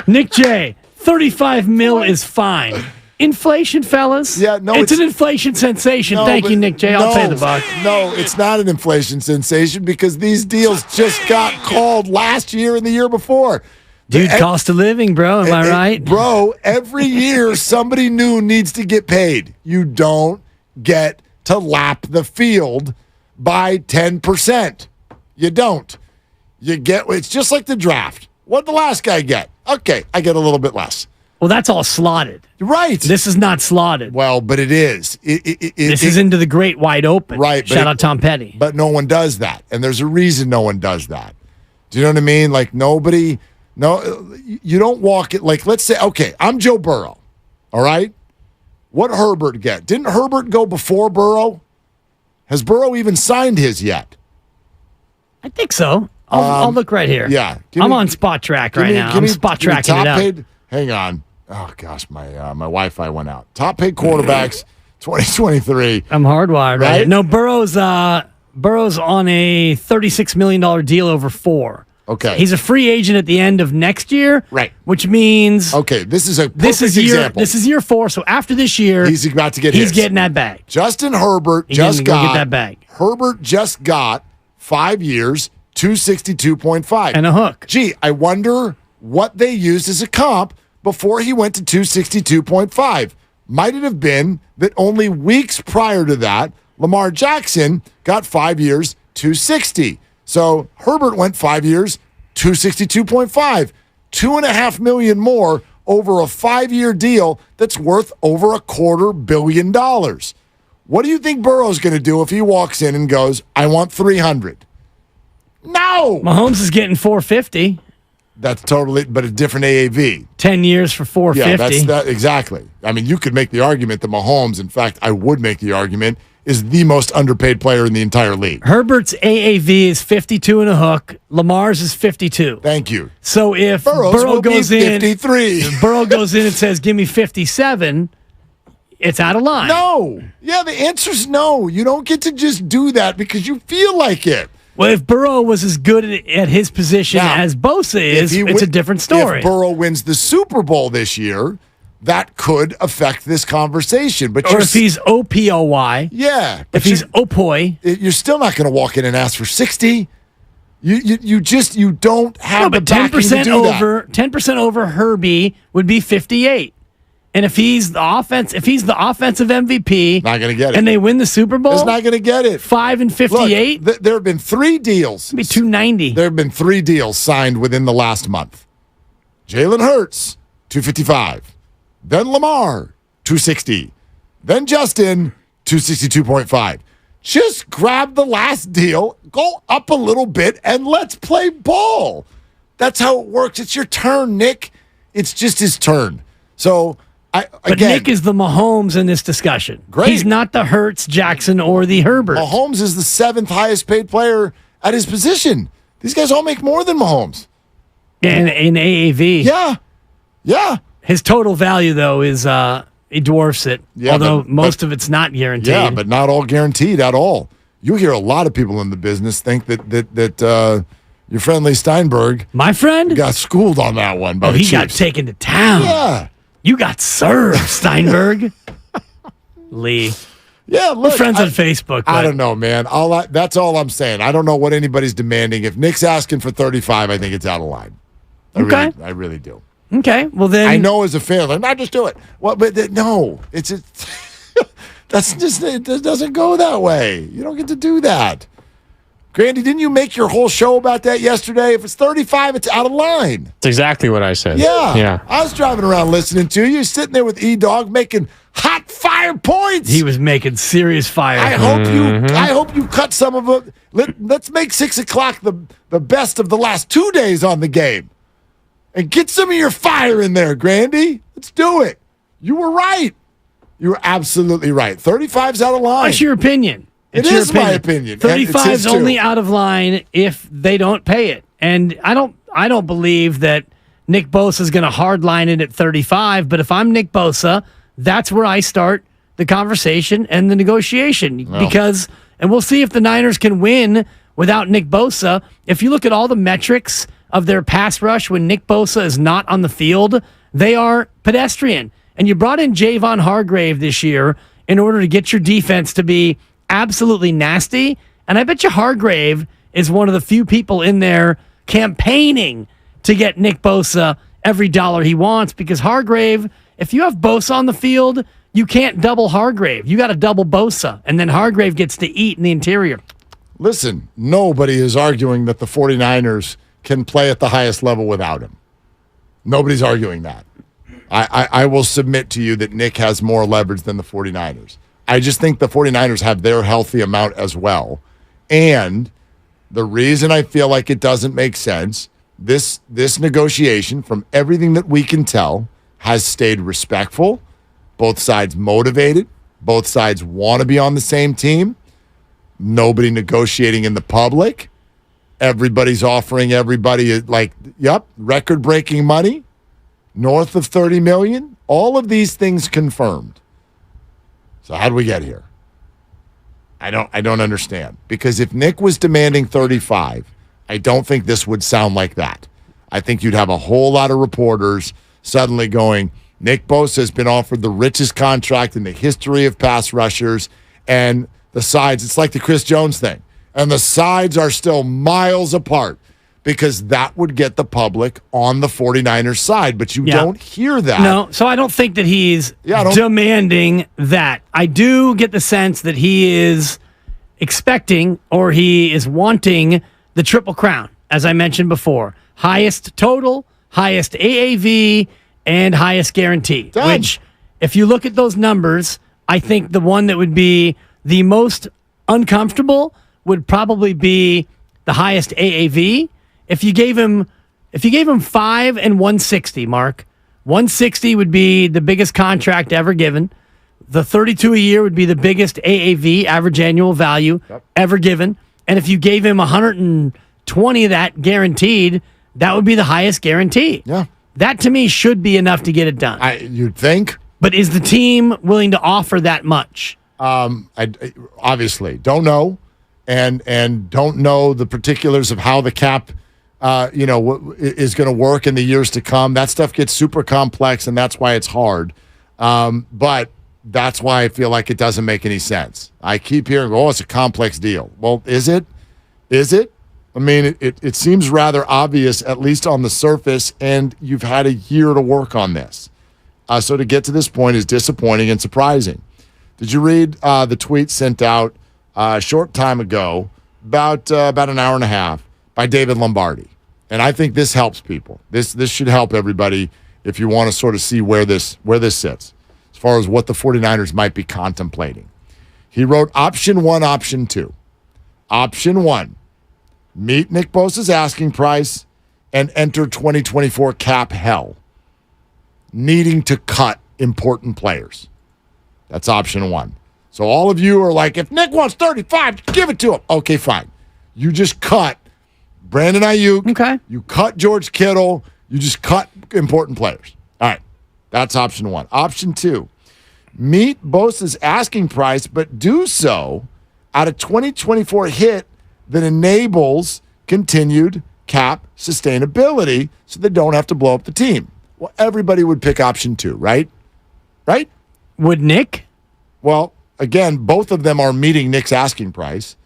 Nick J, 35 mil is fine. Inflation, fellas. Yeah, no, it's an inflation sensation. Thank you, Nick J. I'll pay the buck. No, it's not an inflation sensation because these deals just got called last year and the year before. Dude, cost of living, bro. Am I right? Bro, every year somebody new needs to get paid. You don't get to lap the field by 10%. You don't. It's just like the draft. What'd the last guy get? Okay, I get a little bit less. Well, that's all slotted. Right. This is not slotted. Well, but it is. This is into the great wide open. Right. Shout out Tom Petty. But no one does that. And there's a reason no one does that. Do you know what I mean? Like you don't walk it. Like, let's say, okay, I'm Joe Burrow. All right? What'd Herbert get? Didn't Herbert go before Burrow? Has Burrow even signed his yet? I think so. I'll look right here. Yeah. I'm on Spot Track right now. I'm Spot Tracking it up. Hang on. Oh, gosh, my Wi-Fi went out. Top paid quarterbacks, 2023. I'm hardwired, right? No, Burrow's on a $36 million deal over 4. Okay. He's a free agent at the end of next year. Right. Which means... Okay, this is a perfect example. This is year 4, so after this year... He's about to get He's getting that bag. Justin Herbert get that bag. Herbert just got 5 years, $262.5. And a hook. Gee, I wonder what they used as a comp before he went to $262.5. Might it have been that only weeks prior to that, Lamar Jackson got 5 years, $260. So Herbert went 5 years, $262.5. $2.5 million more over a 5-year deal that's worth over $250 million. What do you think Burrow's going to do if he walks in and goes, I want 300? No! Mahomes is getting 450. That's totally, but a different AAV. 10 years for 450. Yeah, that's exactly. I mean, you could make the argument that Mahomes, in fact, I would make the argument, is the most underpaid player in the entire league. Herbert's AAV is 52 and a hook. Lamar's is 52. Thank you. So if Burrow goes in, 53. If Burrow goes in and says, give me 57, it's out of line. No. Yeah, the answer's no. You don't get to just do that because you feel like it. Well, if Burrow was as good at his position as Bosa is, it's a different story. If Burrow wins the Super Bowl this year, that could affect this conversation. But or if he's OPOY. Yeah. If he's OPOY. You're still not going to walk in and ask for 60. You don't have the backing to do over, 10% over Herbie would be 58. And if he's the offensive MVP, not going to get it. And they win the Super Bowl, he's not going to get it. 5 and 58. Look, there have been 3 deals. It'd be 290. There have been 3 deals signed within the last month. Jalen Hurts, 255. Then Lamar, 260. Then Justin, 262.5. Just grab the last deal, go up a little bit, and let's play ball. That's how it works. It's your turn, Nick. It's just his turn. So. But Nick is the Mahomes in this discussion. Great. He's not the Hurts, Jackson, or the Herbert. Mahomes is the 7th highest paid player at his position. These guys all make more than Mahomes. And in AAV. Yeah. His total value, though, is he dwarfs it. Yeah, although most of it's not guaranteed. Yeah, but not all guaranteed at all. You hear a lot of people in the business think that your friend Lee Steinberg, my friend, got schooled on that one by the Chiefs. He got taken to town. Yeah. You got served, Steinberg. Lee. Yeah, look. We're friends on Facebook. I don't know, man. That's all I'm saying. I don't know what anybody's demanding. If Nick's asking for 35, I think it's out of line. I really do. Okay, well then. I know as a fan, like, not just do it. Well, but no, that's just, it doesn't go that way. You don't get to do that. Grandy, didn't you make your whole show about that yesterday? If it's 35, it's out of line. That's exactly what I said. Yeah. I was driving around listening to you, sitting there with E-Dog making hot fire points. He was making serious fire. I hope you cut some of it. Let's make 6 o'clock the best of the last 2 days on the game. And get some of your fire in there, Grandy. Let's do it. You were right. You were absolutely right. 35's out of line. What's your opinion? It is my opinion. 35 is only out of line if they don't pay it. And I don't believe that Nick Bosa is going to hardline it at 35, but if I'm Nick Bosa, that's where I start the conversation and the negotiation. Because, and we'll see if the Niners can win without Nick Bosa. If you look at all the metrics of their pass rush when Nick Bosa is not on the field, they are pedestrian. And you brought in Javon Hargrave this year in order to get your defense to be absolutely nasty. And I bet you Hargrave is one of the few people in there campaigning to get Nick Bosa every dollar he wants, because Hargrave, if you have Bosa on the field, you can't double Hargrave. You got to double Bosa, and then Hargrave gets to eat in the interior. Listen, nobody is arguing that the 49ers can play at the highest level without him. Nobody's arguing that. I will submit to you that Nick has more leverage than the 49ers. I just think the 49ers have their healthy amount as well. And the reason I feel like it doesn't make sense, this negotiation, from everything that we can tell, has stayed respectful. Both sides motivated. Both sides want to be on the same team. Nobody negotiating in the public. Everybody's offering everybody, record-breaking money, north of $30 million. All of these things confirmed. So how do we get here? I don't understand. Because if Nick was demanding 35, I don't think this would sound like that. I think you'd have a whole lot of reporters suddenly going, Nick Bosa has been offered the richest contract in the history of pass rushers, and the sides, it's like the Chris Jones thing, and the sides are still miles apart, because that would get the public on the 49ers side, but you don't hear that. No, so I don't think that he's demanding that. I do get the sense that he is expecting, or he is wanting, the Triple Crown, as I mentioned before. Highest total, highest AAV, and highest guarantee. Which, if you look at those numbers, I think the one that would be the most uncomfortable would probably be the highest AAV. If you gave him 5 and 160, Mark, 160 would be the biggest contract ever given. The 32 a year would be the biggest AAV, average annual value, ever given. And if you gave him 120 of that guaranteed, that would be the highest guarantee. Yeah. That to me should be enough to get it done. You'd think. But is the team willing to offer that much? I obviously don't know, and don't know the particulars of how the cap, is going to work in the years to come. That stuff gets super complex, and that's why it's hard. But that's why I feel like it doesn't make any sense. I keep hearing, it's a complex deal. Well, is it? Is it? I mean, it seems rather obvious, at least on the surface, and you've had a year to work on this. So to get to this point is disappointing and surprising. Did you read the tweet sent out a short time ago, about an hour and a half, by David Lombardi? And I think this helps people. This should help everybody if you want to sort of see where this sits, as far as what the 49ers might be contemplating. He wrote option 1, option 2. Option 1, meet Nick Bosa's asking price and enter 2024 cap hell, needing to cut important players. That's option 1. So all of you are like, if Nick wants 35, give it to him. Okay, fine. You just cut Brandon Ayuk. Okay. You cut George Kittle. You just cut important players. All right. That's option 1. Option 2, meet Bosa's asking price, but do so at a 2024 hit that enables continued cap sustainability so they don't have to blow up the team. Well, everybody would pick option 2, right? Right? Would Nick? Well, again, both of them are meeting Nick's asking price.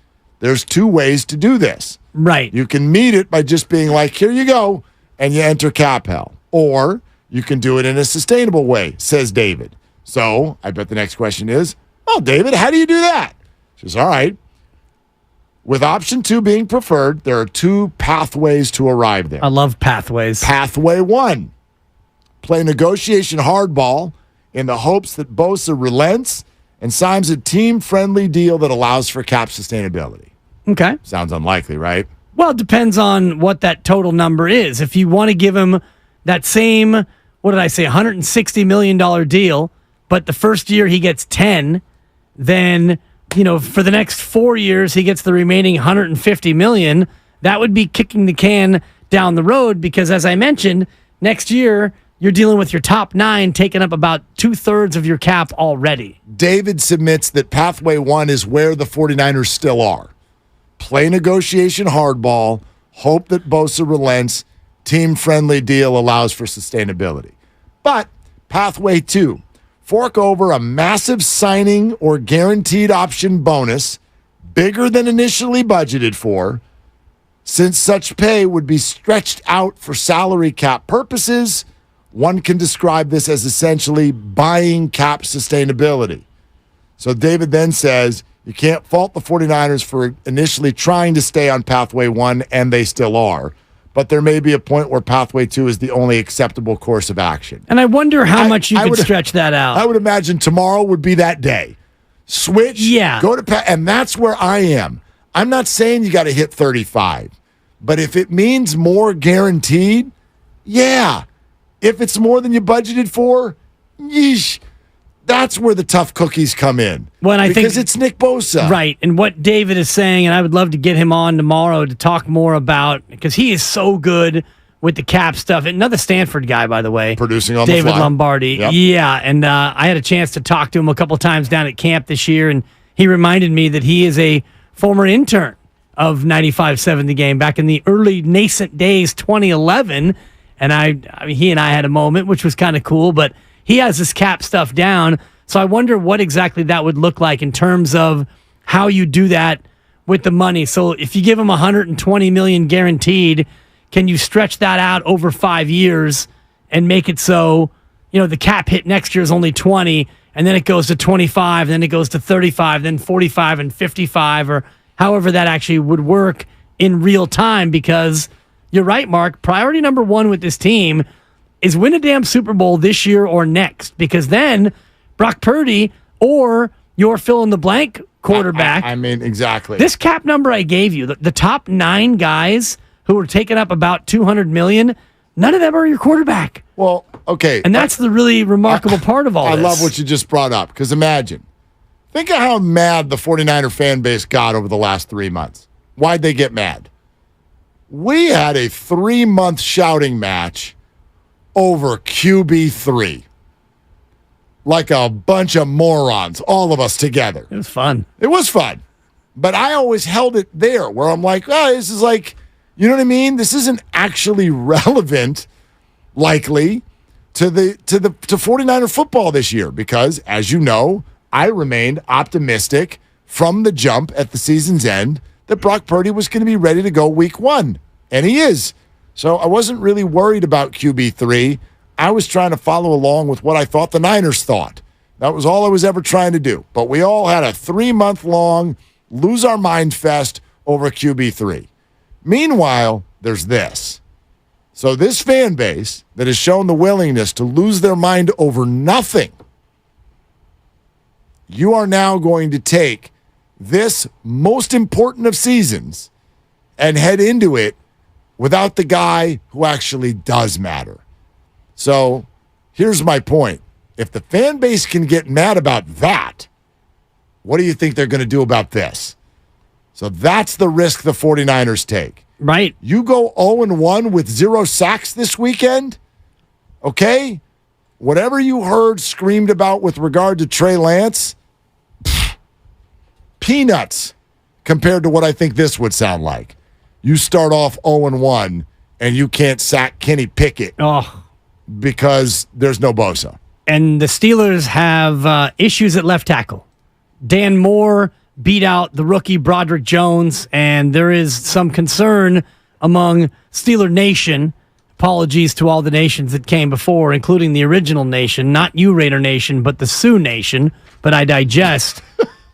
There's 2 ways to do this. Right. You can meet it by just being like, here you go, and you enter cap hell. Or you can do it in a sustainable way, says David. So I bet the next question is, David, how do you do that? She says, all right. With option 2 being preferred, there are 2 pathways to arrive there. I love pathways. Pathway 1, play negotiation hardball in the hopes that Bosa relents and signs a team-friendly deal that allows for cap sustainability. Okay. Sounds unlikely, right? Well, it depends on what that total number is. If you want to give him that same, $160 million deal, but the first year he gets 10, then, for the next 4 years he gets the remaining $150 million, that would be kicking the can down the road because, as I mentioned, next year you're dealing with your top 9 taking up about 2/3 of your cap already. David submits that pathway 1 is where the 49ers still are. Play negotiation hardball, hope that Bosa relents, team-friendly deal allows for sustainability. But pathway 2, fork over a massive signing or guaranteed option bonus, bigger than initially budgeted for, since such pay would be stretched out for salary cap purposes. One can describe this as essentially buying cap sustainability. So David then says, you can't fault the 49ers for initially trying to stay on pathway 1, and they still are. But there may be a point where pathway 2 is the only acceptable course of action. And I wonder how much you could stretch that out. I would imagine tomorrow would be that day. Switch, go to and that's where I am. I'm not saying you got to hit 35, but if it means more guaranteed, yeah. If it's more than you budgeted for, yeesh. That's where the tough cookies come in. Well, because it's Nick Bosa. Right. And what David is saying, and I would love to get him on tomorrow to talk more about, because he is so good with the cap stuff. Another Stanford guy, by the way. Producing on David the fly. Lombardi. Yep. Yeah. And I had a chance to talk to him a couple times down at camp this year, and he reminded me that he is a former intern of 95.7 The Game back in the early nascent days, 2011. And he and I had a moment, which was kind of cool, but he has this cap stuff down. So I wonder what exactly that would look like in terms of how you do that with the money. So if you give him $120 million guaranteed, can you stretch that out over 5 years and make it so, the cap hit next year is only 20, and then it goes to 25, then it goes to 35, then 45 and 55, or however that actually would work in real time? Because you're right, Mark, priority number 1 with this team is win a damn Super Bowl this year or next, because then Brock Purdy or your fill-in-the-blank quarterback. I mean, exactly. This cap number I gave you, the top 9 guys who are taking up about $200 million, none of them are your quarterback. Well, okay. And that's the really remarkable part of all this. I love what you just brought up, because imagine. Think of how mad the 49er fan base got over the last 3 months. Why'd they get mad? We had a 3-month shouting match over QB3. Like a bunch of morons, all of us together. It was fun. It was fun. But I always held it there where I'm like, oh, this is like, you know what I mean? This isn't actually relevant, likely, to 49er football this year because, as you know, I remained optimistic from the jump at the season's end that Brock Purdy was going to be ready to go week 1. And he is. So I wasn't really worried about QB3. I was trying to follow along with what I thought the Niners thought. That was all I was ever trying to do. But we all had a 3-month-long lose our mind fest over QB3. Meanwhile, there's this. So this fan base that has shown the willingness to lose their mind over nothing, you are now going to take this most important of seasons and head into it without the guy who actually does matter. So here's my point. If the fan base can get mad about that, what do you think they're going to do about this? So that's the risk the 49ers take. Right. You go 0-1 with 0 sacks this weekend, okay? Whatever you heard screamed about with regard to Trey Lance, peanuts compared to what I think this would sound like. You start off 0-1 and you can't sack Kenny Pickett because there's no Bosa. And the Steelers have issues at left tackle. Dan Moore beat out the rookie Broderick Jones, and there is some concern among Steeler Nation. Apologies to all the nations that came before, including the original nation, not you, Raider Nation, but the Sioux Nation, but I digest.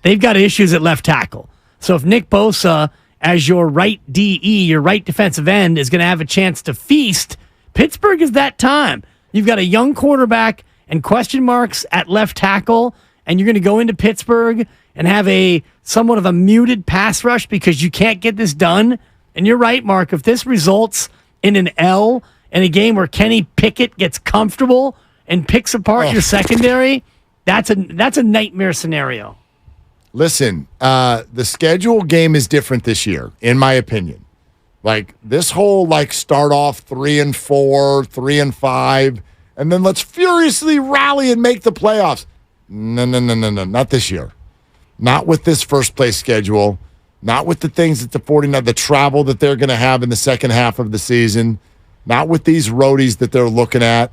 They've got issues at left tackle. So if Nick Bosa, as your right DE, your right defensive end, is going to have a chance to feast, Pittsburgh is that time. You've got a young quarterback and question marks at left tackle, and you're going to go into Pittsburgh and have a somewhat of a muted pass rush because you can't get this done. And you're right, Mark, if this results in an L in a game where Kenny Pickett gets comfortable and picks apart your secondary, that's a nightmare scenario. Listen, the schedule game is different this year, in my opinion. Like this whole start off 3-4, 3-5, and then let's furiously rally and make the playoffs. No, not this year. Not with this first place schedule. Not with the things that the travel that they're going to have in the second half of the season. Not with these roadies that they're looking at.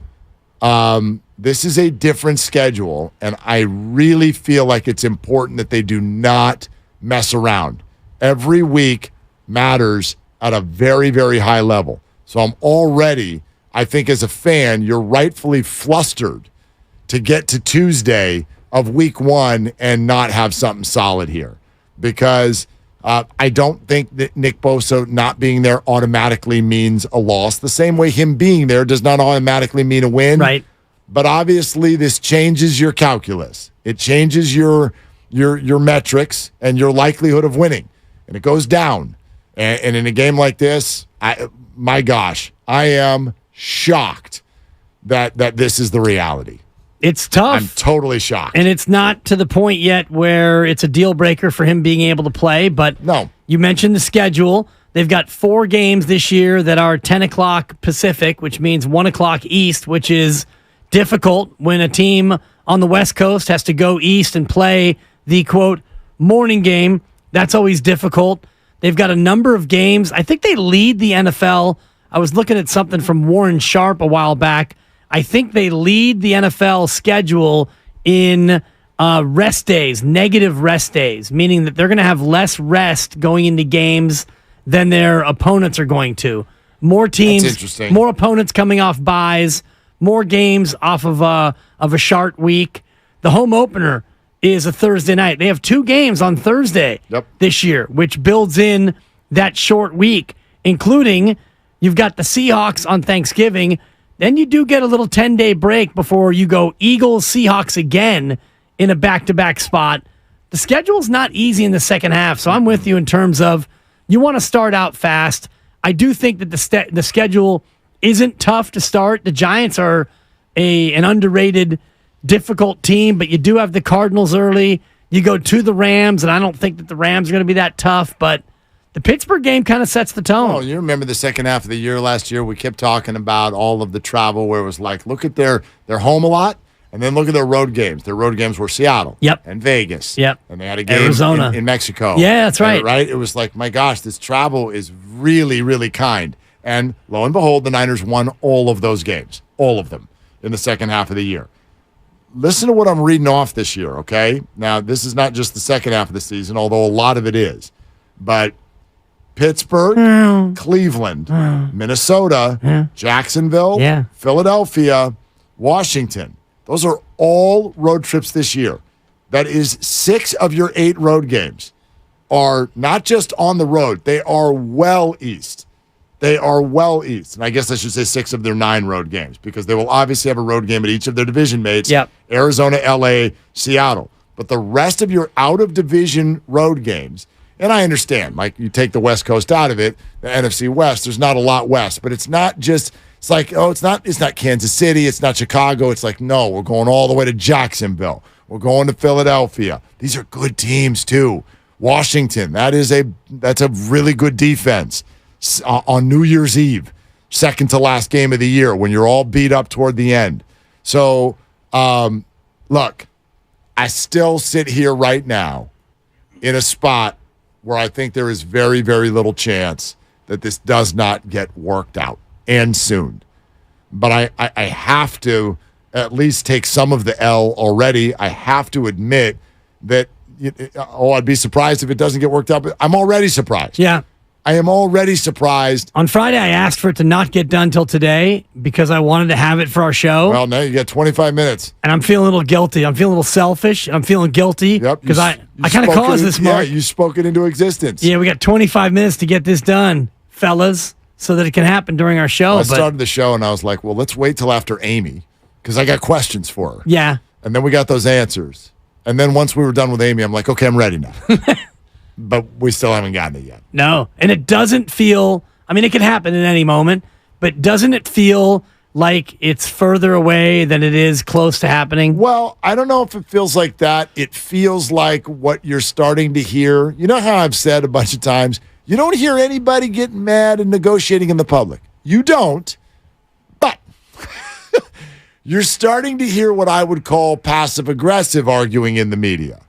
This is a different schedule, and I really feel like it's important that they do not mess around. Every week matters at a very, very high level. So I'm already, I think as a fan, you're rightfully flustered to get to Tuesday of week 1 and not have something solid here. Because I don't think that Nick Bosa not being there automatically means a loss. The same way him being there does not automatically mean a win. Right. But obviously this changes your calculus. It changes your metrics and your likelihood of winning. And it goes down. And in a game like this, my gosh, I am shocked that this is the reality. It's tough. I'm totally shocked. And it's not to the point yet where it's a deal breaker for him being able to play. But no, you mentioned the schedule. They've got 4 games this year that are 10 o'clock Pacific, which means 1 o'clock East, which is difficult when a team on the West Coast has to go east and play the, quote, morning game. That's always difficult. They've got a number of games. I think they lead the NFL. I was looking at something from Warren Sharp a while back. I think they lead the NFL schedule in rest days, negative rest days, meaning that they're going to have less rest going into games than their opponents are going to. More teams, more opponents coming off buys, more games off of a short week. The home opener is a Thursday night. They have 2 games on Thursday this year, which builds in that short week, including you've got the Seahawks on Thanksgiving. Then you do get a little 10-day break before you go Eagles, Seahawks again in a back-to-back spot. The schedule's not easy in the second half, so I'm with you in terms of you want to start out fast. I do think that the schedule isn't tough to start. The Giants are an underrated, difficult team, but you do have the Cardinals early. You go to the Rams, and I don't think that the Rams are going to be that tough, but the Pittsburgh game kind of sets the tone. Oh, you remember the second half of the year last year? We kept talking about all of the travel where it was like, look at their home a lot, and then look at their road games. Their road games were Seattle and Vegas. Yep. And they had a game Arizona. in Mexico. Yeah, that's right. Right? It was like, my gosh, this travel is really, really kind. And lo and behold, the Niners won all of those games, all of them, in the second half of the year. Listen to what I'm reading off this year, okay? Now, this is not just the second half of the season, although a lot of it is. But Pittsburgh, Cleveland, Minnesota, Jacksonville, Philadelphia, Washington. Those are all road trips this year. That is 6 of your 8 road games are not just on the road. They are well east. They are well east. And I guess I should say 6 of their 9 road games because they will obviously have a road game at each of their division mates. Yep. Arizona, LA, Seattle. But the rest of your out-of-division road games, and I understand, like you take the West Coast out of it, the NFC West, there's not a lot west. But it's not just, it's like, oh, it's not Kansas City, it's not Chicago. It's like, no, we're going all the way to Jacksonville. We're going to Philadelphia. These are good teams, too. Washington, that's a really good defense. On New Year's Eve, second to last game of the year, when you're all beat up toward the end. So, look, I still sit here right now in a spot where I think there is very, very little chance that this does not get worked out, and soon. But I have to at least take some of the L already. I have to admit that, I'd be surprised if it doesn't get worked out, but I'm already surprised. Yeah. I am already surprised. On Friday, I asked for it to not get done till today because I wanted to have it for our show. Well, now you got 25 minutes. And I'm feeling a little guilty. I'm feeling a little selfish. I'm feeling guilty because I kind of caused this, Mark. Yeah, you spoke it into existence. Yeah, we got 25 minutes to get this done, fellas, so that it can happen during our show. I started the show, and I was like, well, let's wait till after Amy because I got questions for her. Yeah. And then we got those answers. And then once we were done with Amy, I'm like, okay, I'm ready now. But we still haven't gotten it yet. No. And it doesn't feel, I mean, it can happen at any moment, but doesn't it feel like it's further away than it is close to happening? Well, I don't know if it feels like that. It feels like what you're starting to hear. You know how I've said a bunch of times, you don't hear anybody getting mad and negotiating in the public. You don't, but you're starting to hear what I would call passive-aggressive arguing in the media.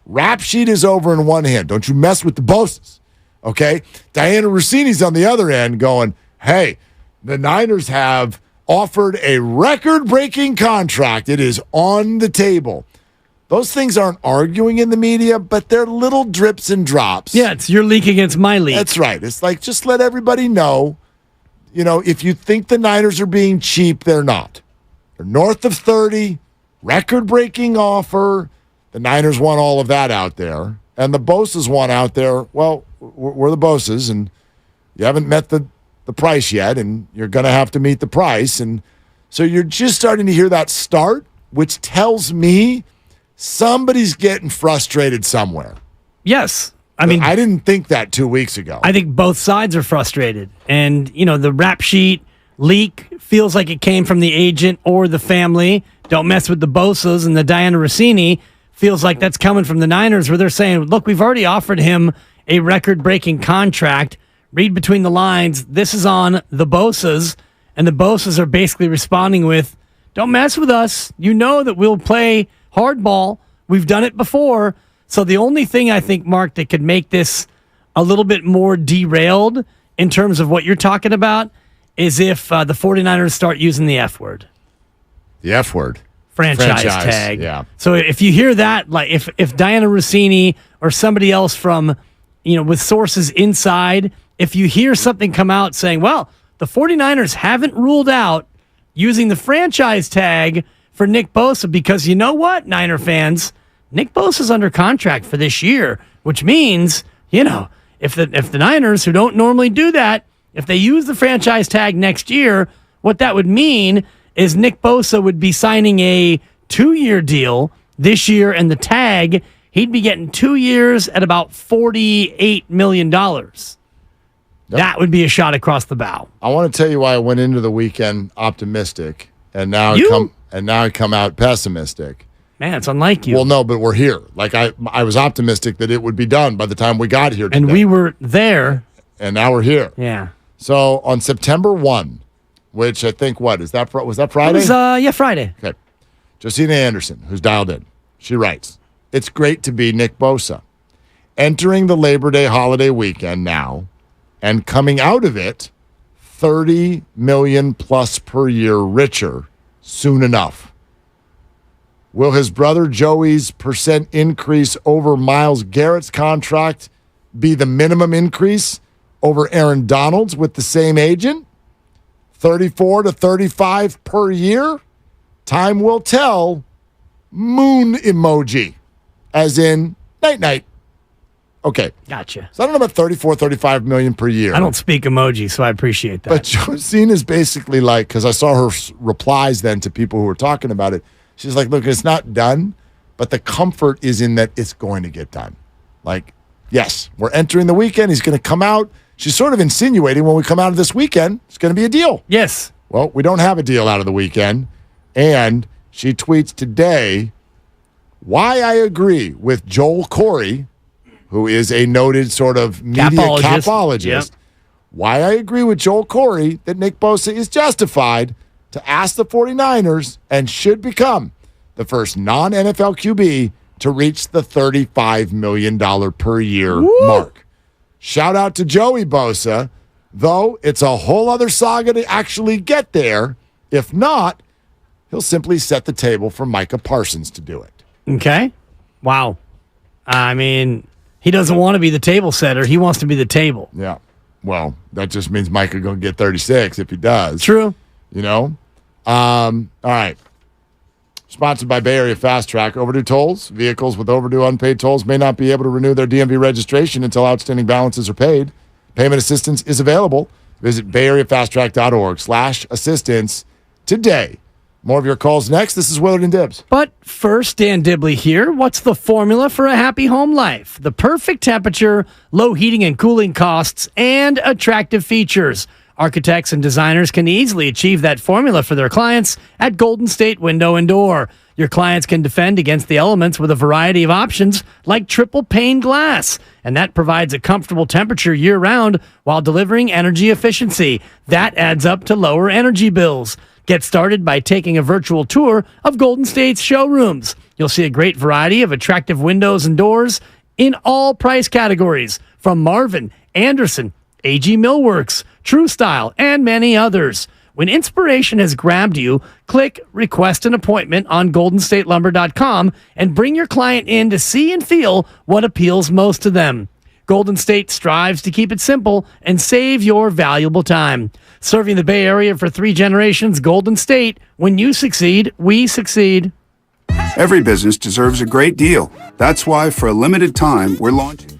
Rap sheet is over in one hand. Don't you mess with the Bosas, okay? Diana Rossini's on the other end going, hey, the Niners have offered a record-breaking contract. It is on the table. Those things aren't arguing in the media, but they're little drips and drops. Yeah, it's your leak against my leak. That's right. It's like, just let everybody know, if you think the Niners are being cheap, they're not. They're north of 30, record-breaking offer. The Niners want all of that out there. And the Bosas want out there, well, we're the Bosas, and you haven't met the price yet, and you're going to have to meet the price. And so you're just starting to hear that start, which tells me somebody's getting frustrated somewhere. Yes. I mean, I didn't think that 2 weeks ago. I think both sides are frustrated. And, the rap sheet leak feels like it came from the agent or the family. Don't mess with the Bosas, and the Diana Rossini feels like that's coming from the Niners, where they're saying, look, we've already offered him a record-breaking contract. Read between the lines. This is on the Bosas, and the Bosas are basically responding with, don't mess with us. You know that we'll play hardball. We've done it before. So the only thing I think, Mark, that could make this a little bit more derailed in terms of what you're talking about is if the 49ers start using the F word. The F word. Franchise tag. Yeah. So if you hear that, like if Diana Rossini or somebody else from, with sources inside, if you hear something come out saying, well, the 49ers haven't ruled out using the franchise tag for Nick Bosa because you know what, Niner fans, Nick Bosa's under contract for this year, which means, if the Niners, who don't normally do that, if they use the franchise tag next year, what that would mean is Nick Bosa would be signing a 2-year deal This year, and the tag, he'd be getting 2 years at about $48 million. That would be a shot across the bow. I want to tell you why I went into the weekend optimistic, and now I come out pessimistic. Man, it's unlike you. Well, no, but we're here. Like I was optimistic that it would be done by the time we got here today. And we were there. And now we're here. Yeah. So on September 1, which I think, was that Friday? It was, Friday. Okay. Josina Anderson, who's dialed in, she writes, "It's great to be Nick Bosa. Entering the Labor Day holiday weekend now and coming out of it $30 million plus per year richer soon enough. Will his brother Joey's percent increase over Myles Garrett's contract be the minimum increase over Aaron Donald's with the same agent? 34 to 35 per year? Time will tell. Moon emoji. As in, night-night." Okay. Gotcha. So I don't know about 34, 35 million per year. I don't speak emoji, so I appreciate that. But Josina's basically like, because I saw her replies then to people who were talking about it, she's like, look, it's not done, but the comfort is in that it's going to get done. Like, yes, we're entering the weekend. He's going to come out. She's sort of insinuating when we come out of this weekend, it's going to be a deal. Yes. Well, we don't have a deal out of the weekend. And she tweets today why I agree with Joel Corey, who is a noted sort of media capologist. Yep. Why I agree with Joel Corey that Nick Bosa is justified to ask the 49ers and should become the first non-NFL QB to reach the $35 million per year mark. Shout out to Joey Bosa, though it's a whole other saga to actually get there. If not, he'll simply set the table for Micah Parsons to do it. Okay. Wow. I mean, he doesn't want to be the table setter. He wants to be the table. Yeah. Well, that just means Micah going to get 36 if he does. True. You know? All right. Sponsored by Bay Area Fast Track. Overdue tolls. Vehicles with overdue unpaid tolls may not be able to renew their DMV registration until outstanding balances are paid. Payment assistance is available. Visit bayareafasttrack.org/assistance today. More of your calls next. This is Willard and Dibs. But first, Dan Dibley here. What's the formula for a happy home life? The perfect temperature, low heating and cooling costs, and attractive features. Architects and designers can easily achieve that formula for their clients at Golden State Window and Door. Your clients can defend against the elements with a variety of options like triple pane glass, and that provides a comfortable temperature year-round while delivering energy efficiency. That adds up to lower energy bills. Get started by taking a virtual tour of Golden State's showrooms. You'll see a great variety of attractive windows and doors in all price categories, from Marvin, Anderson, AG Millworks, True Style, and many others. When inspiration has grabbed you, click Request an Appointment on GoldenStateLumber.com and bring your client in to see and feel what appeals most to them. Golden State strives to keep it simple and save your valuable time. Serving the Bay Area for 3 generations, Golden State. When you succeed, we succeed. Every business deserves a great deal. That's why, for a limited time, we're launching.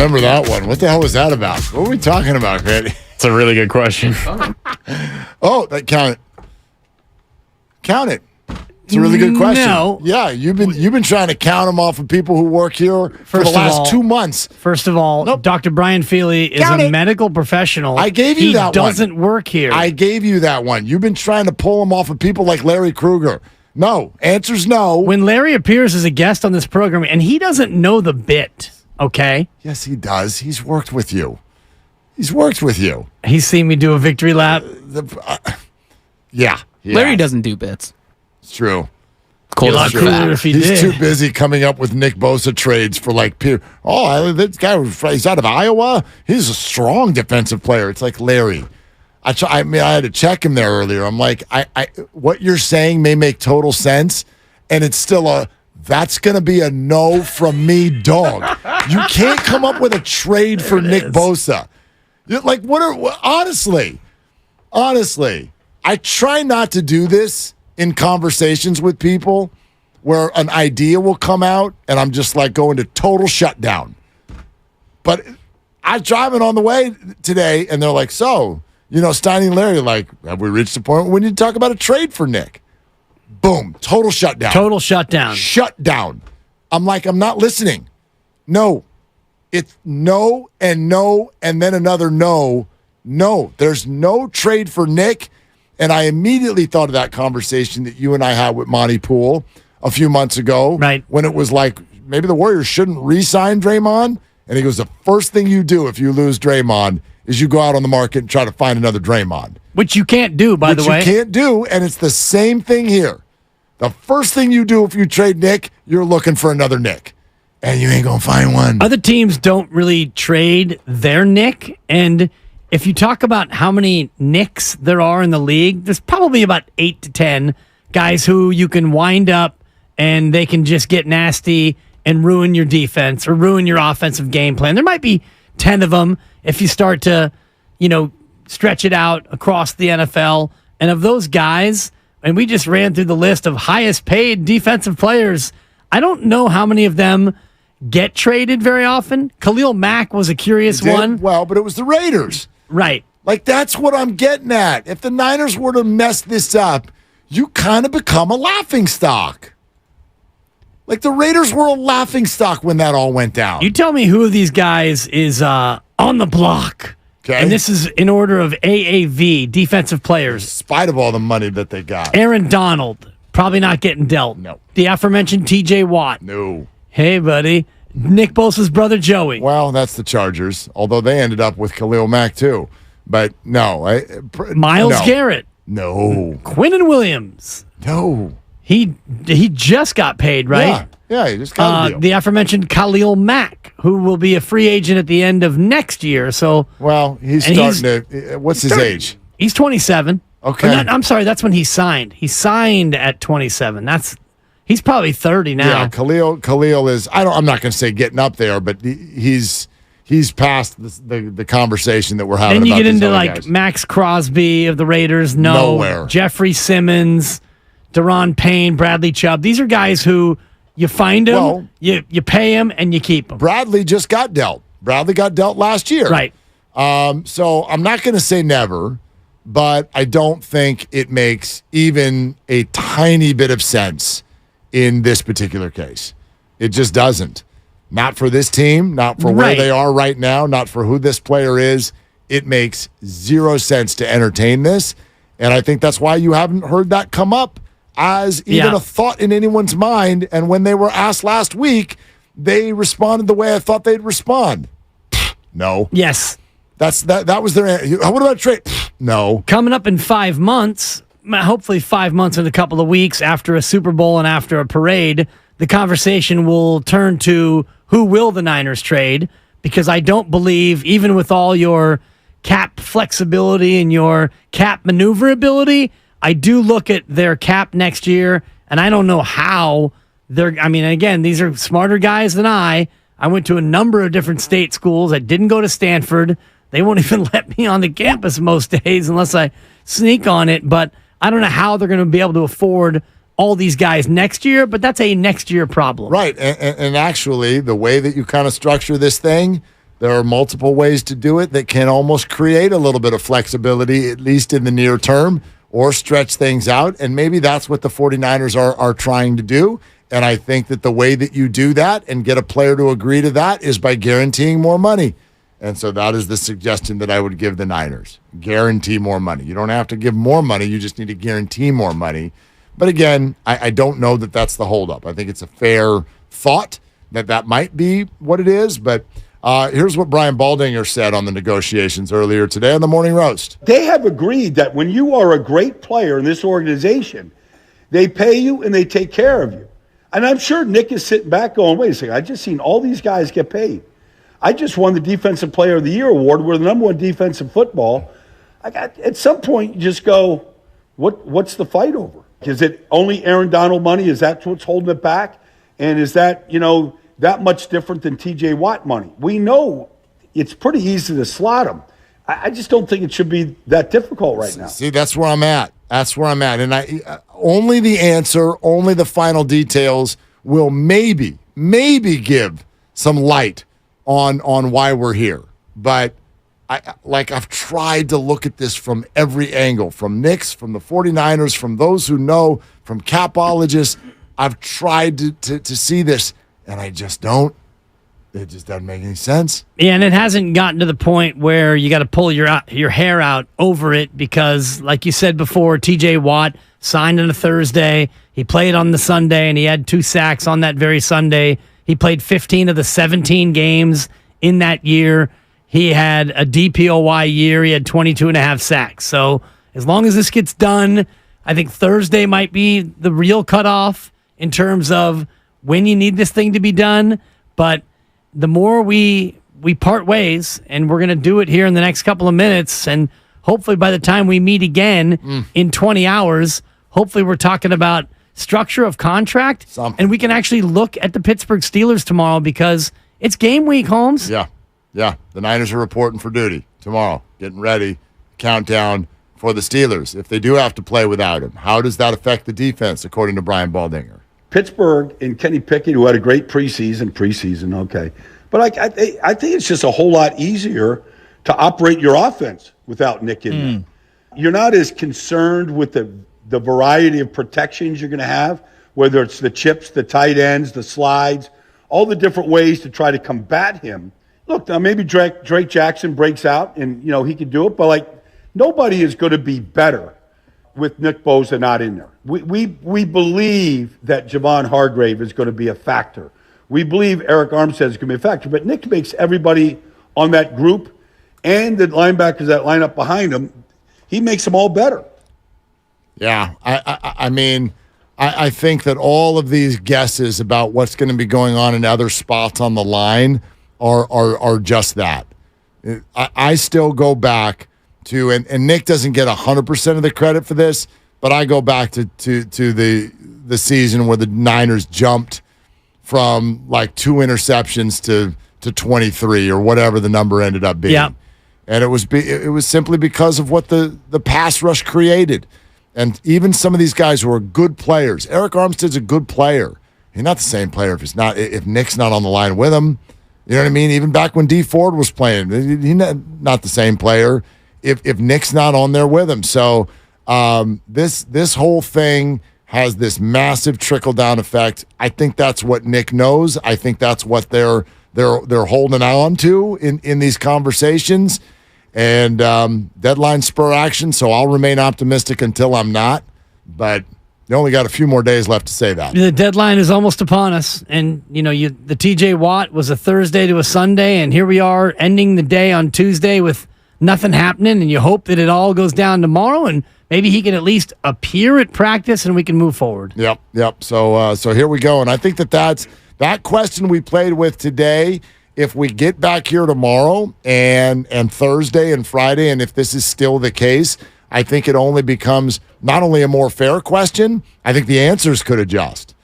remember that one. What the hell was that about? What were we talking about, Grant? It's a really good question. Oh, that count it. Count it. It's a really good question. No. Yeah, you've been trying to count them off of people who work here for the last 2 months. First of all, Dr. Brian Feely is a medical professional. I gave you that one. He doesn't work here. I gave you that one. You've been trying to pull them off of people like Larry Krueger. No. Answer's no. When Larry appears as a guest on this program, and he doesn't know the bit, okay? Yes, he does. He's worked with you. He's seen me do a victory lap. Yeah. Larry doesn't do bits. It's true. Cooler if he He's did. too busy coming up with Nick Bosa trades for like peer. Oh, this guy, he's out of Iowa. He's a strong defensive player. It's like Larry. I had to check him there earlier. I'm like, what you're saying may make total sense, and it's still that's going to be a no from me, dog. You can't come up with a trade for Nick Bosa. Like, honestly, I try not to do this in conversations with people where an idea will come out and I'm just like going to total shutdown. But I was driving on the way today and they're like, so, Steiny and Larry, like, have we reached the point where we need to talk about a trade for Nick? Boom, total shutdown. Total shutdown. Shutdown. I'm like, I'm not listening. No. It's no, and then another no. No, there's no trade for Nick. And I immediately thought of that conversation that you and I had with Monty Poole a few months ago. Right. When it was like, maybe the Warriors shouldn't re-sign Draymond. And he goes, the first thing you do if you lose Draymond is you go out on the market and try to find another Draymond. Which you can't do, by the way. Which you can't do, and it's the same thing here. The first thing you do if you trade Nick, you're looking for another Nick. And you ain't going to find one. Other teams don't really trade their Nick, and if you talk about how many Knicks there are in the league, there's probably about 8 to 10 guys who you can wind up and they can just get nasty and ruin your defense or ruin your offensive game plan. There might be 10 of them if you start to, stretch it out across the NFL. And of those guys, and we just ran through the list of highest paid defensive players, I don't know how many of them get traded very often. Khalil Mack was a curious one. Well, but it was the Raiders. Right. Like, that's what I'm getting at. If the Niners were to mess this up, you kind of become a laughingstock. Like, the Raiders were a laughingstock when that all went down. You tell me who of these guys is on the block. Okay. And this is in order of AAV, defensive players. In spite of all the money that they got. Aaron Donald, probably not getting dealt. No. The aforementioned TJ Watt. No. Hey, buddy. Nick Bosa's brother, Joey. Well, that's the Chargers, although they ended up with Khalil Mack, too. But no. Miles Garrett. No. Quinnen Williams. No. He just got paid, right? Yeah, he just got a deal. The aforementioned Khalil Mack, who will be a free agent at the end of next year. So, well, he's starting to. What's his age? He's 27. Okay. I'm sorry, that's when he signed. He signed at 27. He's probably 30 now. Yeah, Khalil is. I'm not going to say getting up there, but he's past the conversation that we're having. Then you about get into guys. Max Crosby of the Raiders. Nowhere. Jeffrey Simmons, Deron Payne, Bradley Chubb. These are guys who you find them, Well, you pay them, and you keep them. Bradley just got dealt. Bradley got dealt last year. Right. So I'm not going to say never, but I don't think it makes even a tiny bit of sense in this particular case. It just doesn't. Not for this team, not for where they are right now, not for who this player is. It makes zero sense to entertain this. And I think that's why you haven't heard that come up as even a thought in anyone's mind. And when they were asked last week, they responded the way I thought they'd respond. No. Yes. That was their answer. What about trade? No. Coming up in 5 months, hopefully 5 months and a couple of weeks after a Super Bowl and after a parade, the conversation will turn to who will the Niners trade, because I don't believe, even with all your cap flexibility and your cap maneuverability, I do look at their cap next year, and I don't know how again, these are smarter guys than I. I went to a number of different state schools. I didn't go to Stanford. They won't even let me on the campus most days unless I sneak on it, but I don't know how they're going to be able to afford all these guys next year, but that's a next year problem. Right. And actually, the way that you kind of structure this thing, There are multiple ways to do it that can almost create a little bit of flexibility, at least in the near term, or stretch things out. And maybe that's what the 49ers are trying to do. And I think that the way that you do that and get a player to agree to that is by guaranteeing more money. And so that is the suggestion that I would give the Niners. Guarantee more money. You don't have to give more money. You just need to guarantee more money. But again, I don't know that that's the holdup. I think it's a fair thought that might be what it is. But here's what Brian Baldinger said on the negotiations earlier today on the Morning Roast. They have agreed that when you are a great player in this organization, they pay you and they take care of you. And I'm sure Nick is sitting back going, wait a second, I just seen all these guys get paid. I just won the Defensive Player of the Year award. We're the number one defense in football. At some point, you just go, what's the fight over? Is it only Aaron Donald money? Is that what's holding it back? And is that, that much different than TJ Watt money? We know it's pretty easy to slot them. I just don't think it should be that difficult right now. See, that's where I'm at. And only the answer, only the final details will maybe give some light on why we're here. But I've tried to look at this from every angle, from Knicks, from the 49ers, from those who know, from capologists. I've tried to see this, and I just don't. It just doesn't make any sense. Yeah, and it hasn't gotten to the point where you got to pull your hair out over it because, like you said before, TJ Watt signed on a Thursday. He played on the Sunday, and he had 2 sacks on that very Sunday. He played 15 of the 17 games in that year. He had a DPOY year. He had 22 and a half sacks. So as long as this gets done, I think Thursday might be the real cutoff in terms of when you need this thing to be done. But the more we part ways, and we're going to do it here in the next couple of minutes, and hopefully by the time we meet again in 20 hours, hopefully we're talking about structure of contract, and we can actually look at the Pittsburgh Steelers tomorrow because it's game week, Holmes. Yeah. The Niners are reporting for duty tomorrow, getting ready, countdown for the Steelers. If they do have to play without him, how does that affect the defense, according to Brian Baldinger? Pittsburgh and Kenny Pickett, who had a great preseason, okay. But I think it's just a whole lot easier to operate your offense without Nick in there. You're not as concerned with the variety of protections you're going to have, whether it's the chips, the tight ends, the slides, all the different ways to try to combat him. Look, now maybe Drake Jackson breaks out and, he can do it, but nobody is going to be better with Nick Bosa not in there. We believe that Javon Hargrave is going to be a factor. We believe Eric Armstead is going to be a factor, but Nick makes everybody on that group and the linebackers that line up behind him, he makes them all better. Yeah, I mean, I think that all of these guesses about what's going to be going on in other spots on the line are just that. I still go back to, and Nick doesn't get 100% of the credit for this, but I go back to the season where the Niners jumped from 2 interceptions to 23 or whatever the number ended up being. Yeah. And it was simply because of what the pass rush created. And even some of these guys who are good players, Eric Armstead's a good player. He's not the same player if Nick's not on the line with him. You know what I mean? Even back when D Ford was playing, he's not the same player if Nick's not on there with him. So this whole thing has this massive trickle down effect. I think that's what Nick knows. I think that's what they're holding on to in these conversations. And deadline spur action, so I'll remain optimistic until I'm not. But you only got a few more days left to say that. The deadline is almost upon us. And, the TJ Watt was a Thursday to a Sunday, and here we are ending the day on Tuesday with nothing happening, and you hope that it all goes down tomorrow, and maybe he can at least appear at practice, and we can move forward. Yep. So here we go. And I think that's that question we played with today. If we get back here tomorrow and Thursday and Friday, and if this is still the case, I think it only becomes not only a more fair question, I think the answers could adjust.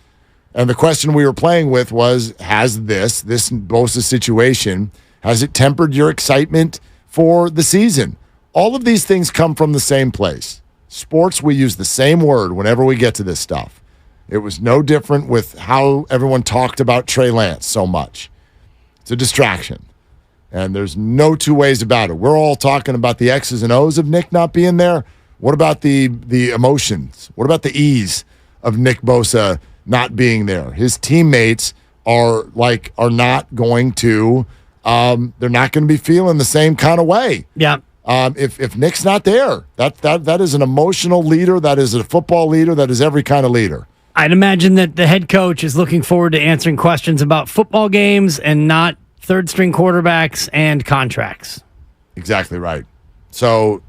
And the question we were playing with was, has this Bosa situation, has it tempered your excitement for the season? All of these things come from the same place. Sports, we use the same word whenever we get to this stuff. It was no different with how everyone talked about Trey Lance so much. It's a distraction. And there's no two ways about it. We're all talking about the X's and O's of Nick not being there. What about the emotions? What about the ease of Nick Bosa not being there? His teammates are not going to they're not going to be feeling the same kind of way. Yeah. If Nick's not there, that is an emotional leader, that is a football leader, that is every kind of leader. I'd imagine that the head coach is looking forward to answering questions about football games and not third-string quarterbacks and contracts. Exactly right. So